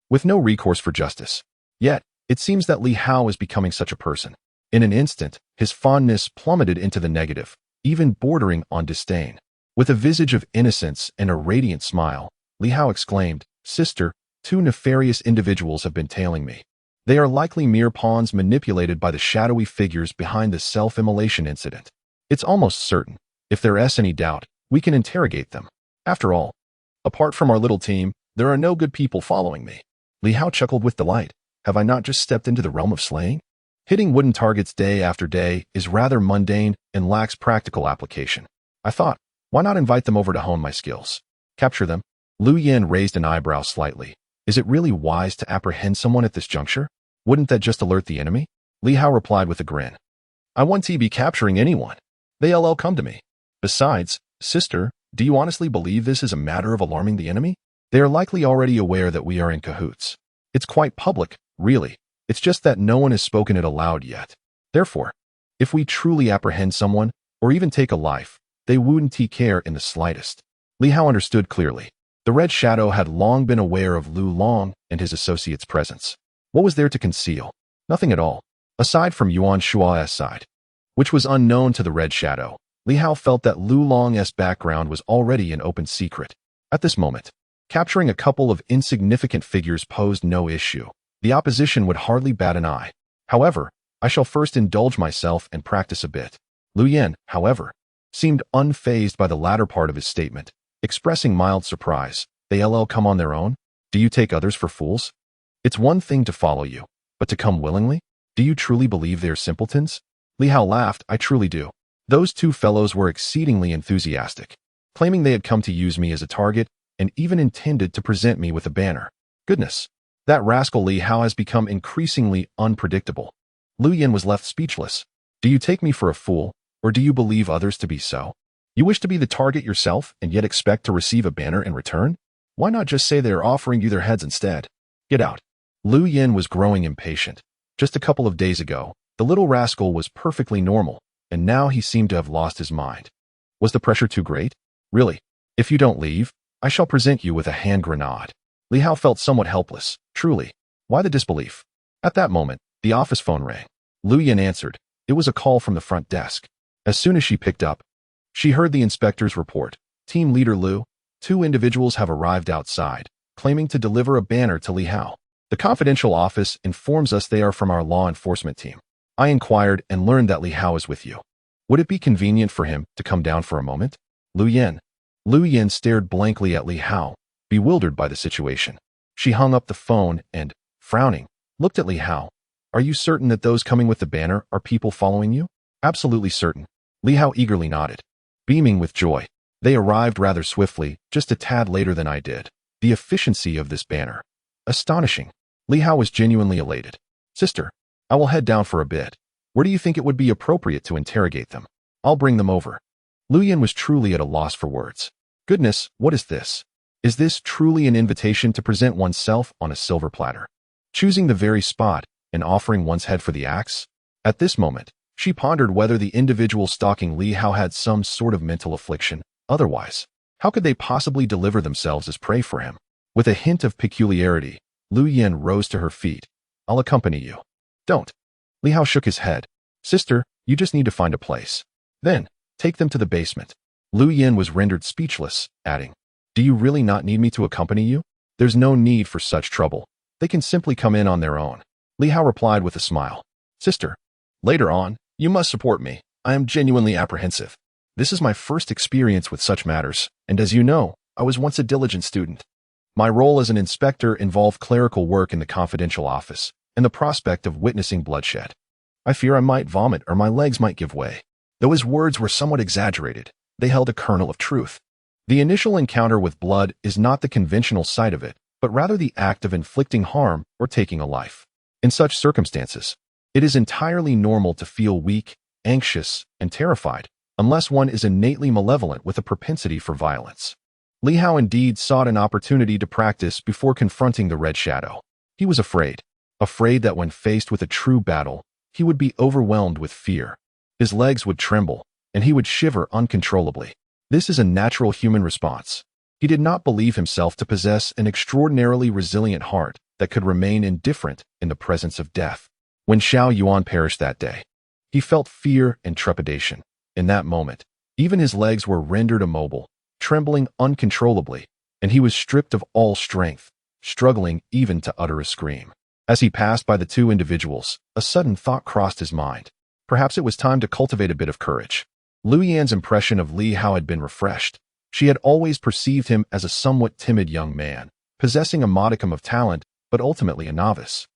with no recourse for justice. Yet, it seems that Li Hao is becoming such a person. In an instant, his fondness plummeted into the negative, even bordering on disdain. With a visage of innocence and a radiant smile, Li Hao exclaimed, "Sister, 2 nefarious individuals have been tailing me. They are likely mere pawns manipulated by the shadowy figures behind the self-immolation incident. It's almost certain. If there's any doubt, we can interrogate them. After all, apart from our little team, there are no good people following me." Li Hao chuckled with delight. Have I not just stepped into the realm of slaying? Hitting wooden targets day after day is rather mundane and lacks practical application. I thought, why not invite them over to hone my skills? Capture them? Lu Yan raised an eyebrow slightly. Is it really wise to apprehend someone at this juncture? Wouldn't that just alert the enemy? Li Hao replied with a grin. I won't be capturing anyone. They'll come to me. Besides, sister, do you honestly believe this is a matter of alarming the enemy? They are likely already aware that we are in cahoots. It's quite public, really. It's just that no one has spoken it aloud yet. Therefore, if we truly apprehend someone, or even take a life, they wouldn't care in the slightest. Li Hao understood clearly. The Red Shadow had long been aware of Lu Long and his associates' presence. What was there to conceal? Nothing at all, aside from Yuan Shua's side, which was unknown to the Red Shadow. Li Hao felt that Lu Long's background was already an open secret. At this moment, capturing a couple of insignificant figures posed no issue. The opposition would hardly bat an eye. However, I shall first indulge myself and practice a bit. Lu Yan, however, seemed unfazed by the latter part of his statement, expressing mild surprise. They'll come on their own? Do you take others for fools? It's one thing to follow you, but to come willingly? Do you truly believe they are simpletons? Li Hao laughed. I truly do. Those 2 fellows were exceedingly enthusiastic, claiming they had come to use me as a target and even intended to present me with a banner. Goodness, that rascal Li Hao has become increasingly unpredictable. Lu Yan was left speechless. Do you take me for a fool, or do you believe others to be so? You wish to be the target yourself and yet expect to receive a banner in return? Why not just say they are offering you their heads instead? Get out. Lu Yan was growing impatient. Just a couple of days ago, the little rascal was perfectly normal, and now he seemed to have lost his mind. Was the pressure too great? Really, if you don't leave, I shall present you with a hand grenade. Li Hao felt somewhat helpless. Truly, why the disbelief? At that moment, the office phone rang. Lu Yan answered. It was a call from the front desk. As soon as she picked up, she heard the inspector's report. Team leader Lu, 2 individuals have arrived outside, claiming to deliver a banner to Li Hao. The confidential office informs us they are from our law enforcement team. I inquired and learned that Li Hao is with you. Would it be convenient for him to come down for a moment? Lu Yan stared blankly at Li Hao, bewildered by the situation. She hung up the phone and, frowning, looked at Li Hao. Are you certain that those coming with the banner are people following you? Absolutely certain. Li Hao eagerly nodded, beaming with joy. They arrived rather swiftly, just a tad later than I did. The efficiency of this banner. Astonishing. Li Hao was genuinely elated. Sister, I will head down for a bit. Where do you think it would be appropriate to interrogate them? I'll bring them over. Lu Yan was truly at a loss for words. Goodness, what is this? Is this truly an invitation to present oneself on a silver platter? Choosing the very spot and offering one's head for the axe? At this moment, she pondered whether the individual stalking Li Hao had some sort of mental affliction. Otherwise, how could they possibly deliver themselves as prey for him? With a hint of peculiarity, Lu Yan rose to her feet. I'll accompany you. Don't. Li Hao shook his head. Sister, you just need to find a place. Then, take them to the basement. Lu Yin was rendered speechless, adding, Do you really not need me to accompany you? There's no need for such trouble. They can simply come in on their own. Li Hao replied with a smile. Sister, later on, you must support me. I am genuinely apprehensive. This is my first experience with such matters, and as you know, I was once a diligent student. My role as an inspector involved clerical work in the confidential office, and the prospect of witnessing bloodshed. I fear I might vomit or my legs might give way. Though his words were somewhat exaggerated, they held a kernel of truth. The initial encounter with blood is not the conventional sight of it, but rather the act of inflicting harm or taking a life. In such circumstances, it is entirely normal to feel weak, anxious, and terrified, unless one is innately malevolent with a propensity for violence. Li Hao indeed sought an opportunity to practice before confronting the Red Shadow. He was afraid that when faced with a true battle, he would be overwhelmed with fear. His legs would tremble, and he would shiver uncontrollably. This is a natural human response. He did not believe himself to possess an extraordinarily resilient heart that could remain indifferent in the presence of death. When Xiao Yuan perished that day, he felt fear and trepidation. In that moment, even his legs were rendered immobile, trembling uncontrollably, and he was stripped of all strength, struggling even to utter a scream. As he passed by the two individuals, a sudden thought crossed his mind. Perhaps it was time to cultivate a bit of courage. Lu Yan's impression of Li Hao had been refreshed. She had always perceived him as a somewhat timid young man, possessing a modicum of talent, but ultimately a novice,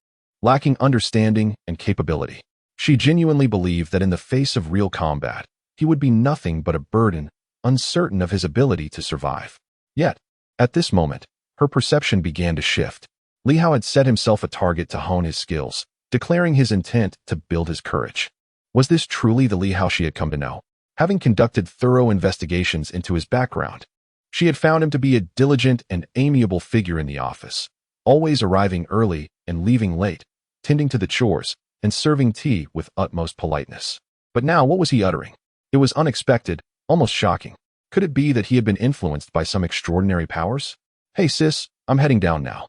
lacking understanding and capability. She genuinely believed that in the face of real combat, he would be nothing but a burden, uncertain of his ability to survive. Yet, at this moment, her perception began to shift. Li Hao had set himself a target to hone his skills, declaring his intent to build his courage. Was this truly the Li Hao she had come to know? Having conducted thorough investigations into his background, she had found him to be a diligent and amiable figure in the office, always arriving early and leaving late, tending to the chores, and serving tea with utmost politeness. But now what was he uttering? It was unexpected, almost shocking. Could it be that he had been influenced by some extraordinary powers? Hey sis, I'm heading down now.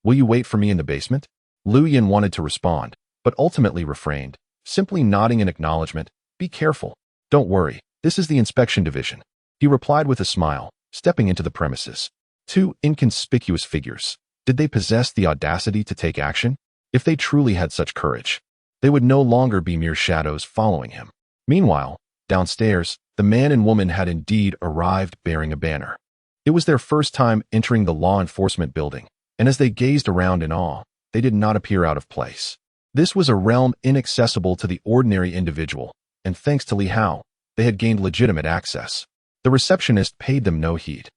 Will you wait for me in the basement? Lu Yin wanted to respond, but ultimately refrained, simply nodding in acknowledgement. Be careful. Don't worry, this is the inspection division. He replied with a smile, stepping into the premises. Two inconspicuous figures. Did they possess the audacity to take action? If they truly had such courage, they would no longer be mere shadows following him. Meanwhile, downstairs, the man and woman had indeed arrived bearing a banner. It was their first time entering the law enforcement building, and as they gazed around in awe, they did not appear out of place. This was a realm inaccessible to the ordinary individual, and thanks to Li Hao, they had gained legitimate access. The receptionist paid them no heed,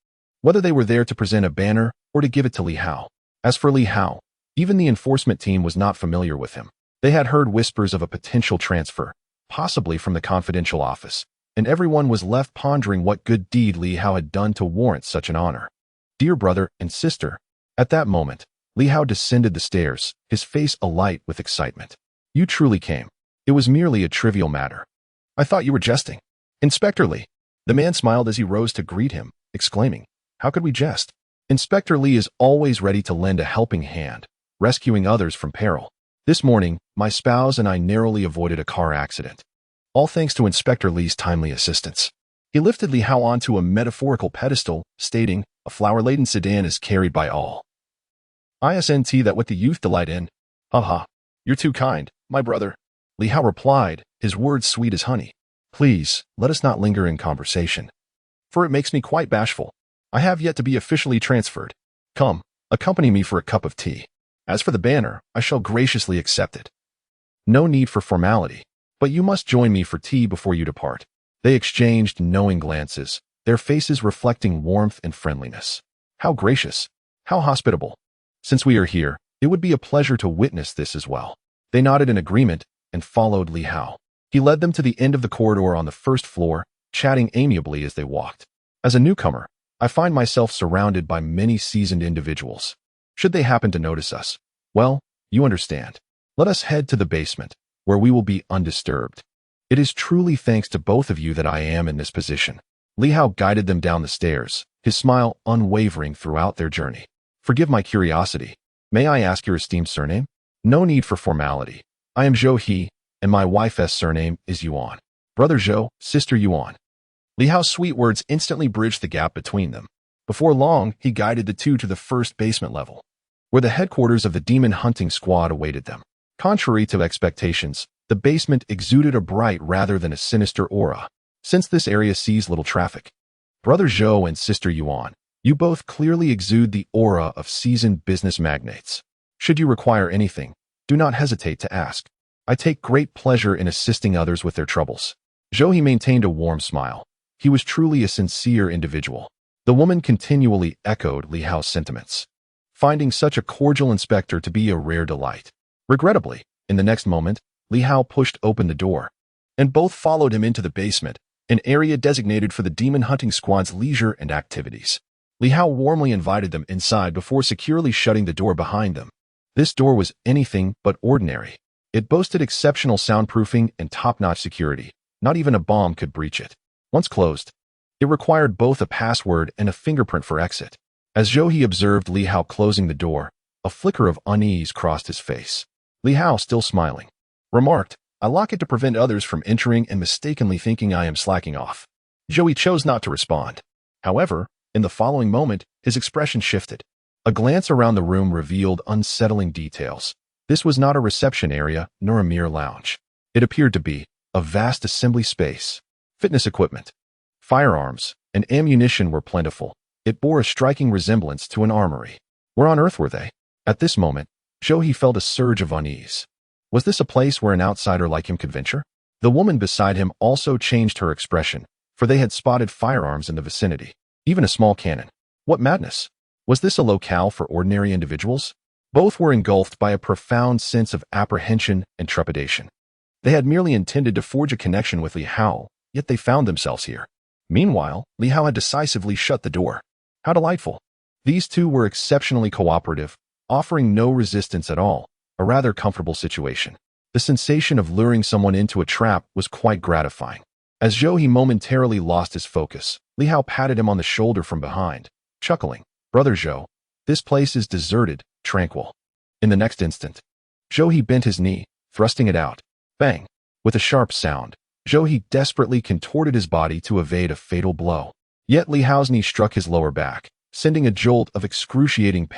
whether they were there to present a banner or to give it to Li Hao. As for Li Hao, even the enforcement team was not familiar with him. They had heard whispers of a potential transfer, possibly from the confidential office, and everyone was left pondering what good deed Li Hao had done to warrant such an honor. Dear brother and sister, at that moment, Li Hao descended the stairs, his face alight with excitement. You truly came. It was merely a trivial matter. I thought you were jesting. Inspector Li. The man smiled as he rose to greet him, exclaiming, How could we jest? Inspector Li is always ready to lend a helping hand, rescuing others from peril. This morning, my spouse and I narrowly avoided a car accident, all thanks to Inspector Li's timely assistance. He lifted Li Hao onto a metaphorical pedestal, stating, A flower-laden sedan is carried by all. Isn't that what the youth delight in? Ha. You're too kind, my brother. Li Hao replied, his words sweet as honey. Please, let us not linger in conversation, for it makes me quite bashful. I have yet to be officially transferred. Come, accompany me for a cup of tea. As for the banner, I shall graciously accept it. No need for formality, but you must join me for tea before you depart. They exchanged knowing glances, their faces reflecting warmth and friendliness. How gracious, how hospitable. Since we are here, it would be a pleasure to witness this as well. They nodded in agreement and followed Li Hao. He led them to the end of the corridor on the first floor, chatting amiably as they walked. As a newcomer, I find myself surrounded by many seasoned individuals. Should they happen to notice us, well, you understand. Let us head to the basement, where we will be undisturbed. It is truly thanks to both of you that I am in this position. Li Hao guided them down the stairs, his smile unwavering throughout their journey. Forgive my curiosity. May I ask your esteemed surname? No need for formality. I am Zhou He, and my wife's surname is Yuan. Brother Zhou, sister Yuan. Li Hao's sweet words instantly bridged the gap between them. Before long, he guided the two to the first basement level, where the headquarters of the demon hunting squad awaited them. Contrary to expectations, the basement exuded a bright rather than a sinister aura, since this area sees little traffic. Brother Zhou and sister Yuan, you both clearly exude the aura of seasoned business magnates. Should you require anything, do not hesitate to ask. I take great pleasure in assisting others with their troubles. Zhou He maintained a warm smile. He was truly a sincere individual. The woman continually echoed Li Hao's sentiments, finding such a cordial inspector to be a rare delight. Regrettably, in the next moment, Li Hao pushed open the door, and both followed him into the basement, an area designated for the demon hunting squad's leisure and activities. Li Hao warmly invited them inside before securely shutting the door behind them. This door was anything but ordinary. It boasted exceptional soundproofing and top-notch security. Not even a bomb could breach it. Once closed, it required both a password and a fingerprint for exit. As Zhou He observed Li Hao closing the door, a flicker of unease crossed his face. Li Hao, still smiling, remarked, I lock it to prevent others from entering and mistakenly thinking I am slacking off. Zhou He chose not to respond. However, in the following moment, his expression shifted. A glance around the room revealed unsettling details. This was not a reception area, nor a mere lounge. It appeared to be a vast assembly space. Fitness equipment, firearms, and ammunition were plentiful. It bore a striking resemblance to an armory. Where on earth were they? At this moment, Zhou He felt a surge of unease. Was this a place where an outsider like him could venture? The woman beside him also changed her expression, for they had spotted firearms in the vicinity, even a small cannon. What madness! Was this a locale for ordinary individuals? Both were engulfed by a profound sense of apprehension and trepidation. They had merely intended to forge a connection with Li Hao, yet they found themselves here. Meanwhile, Li Hao had decisively shut the door. How delightful! These two were exceptionally cooperative, offering no resistance at all, a rather comfortable situation. The sensation of luring someone into a trap was quite gratifying. As Zhou He momentarily lost his focus, Li Hao patted him on the shoulder from behind, chuckling, Brother Zhou, this place is deserted, tranquil. In the next instant, Zhou He bent his knee, thrusting it out. Bang! With a sharp sound, Zhou He desperately contorted his body to evade a fatal blow. Yet Li Hao's knee struck his lower back, sending a jolt of excruciating pain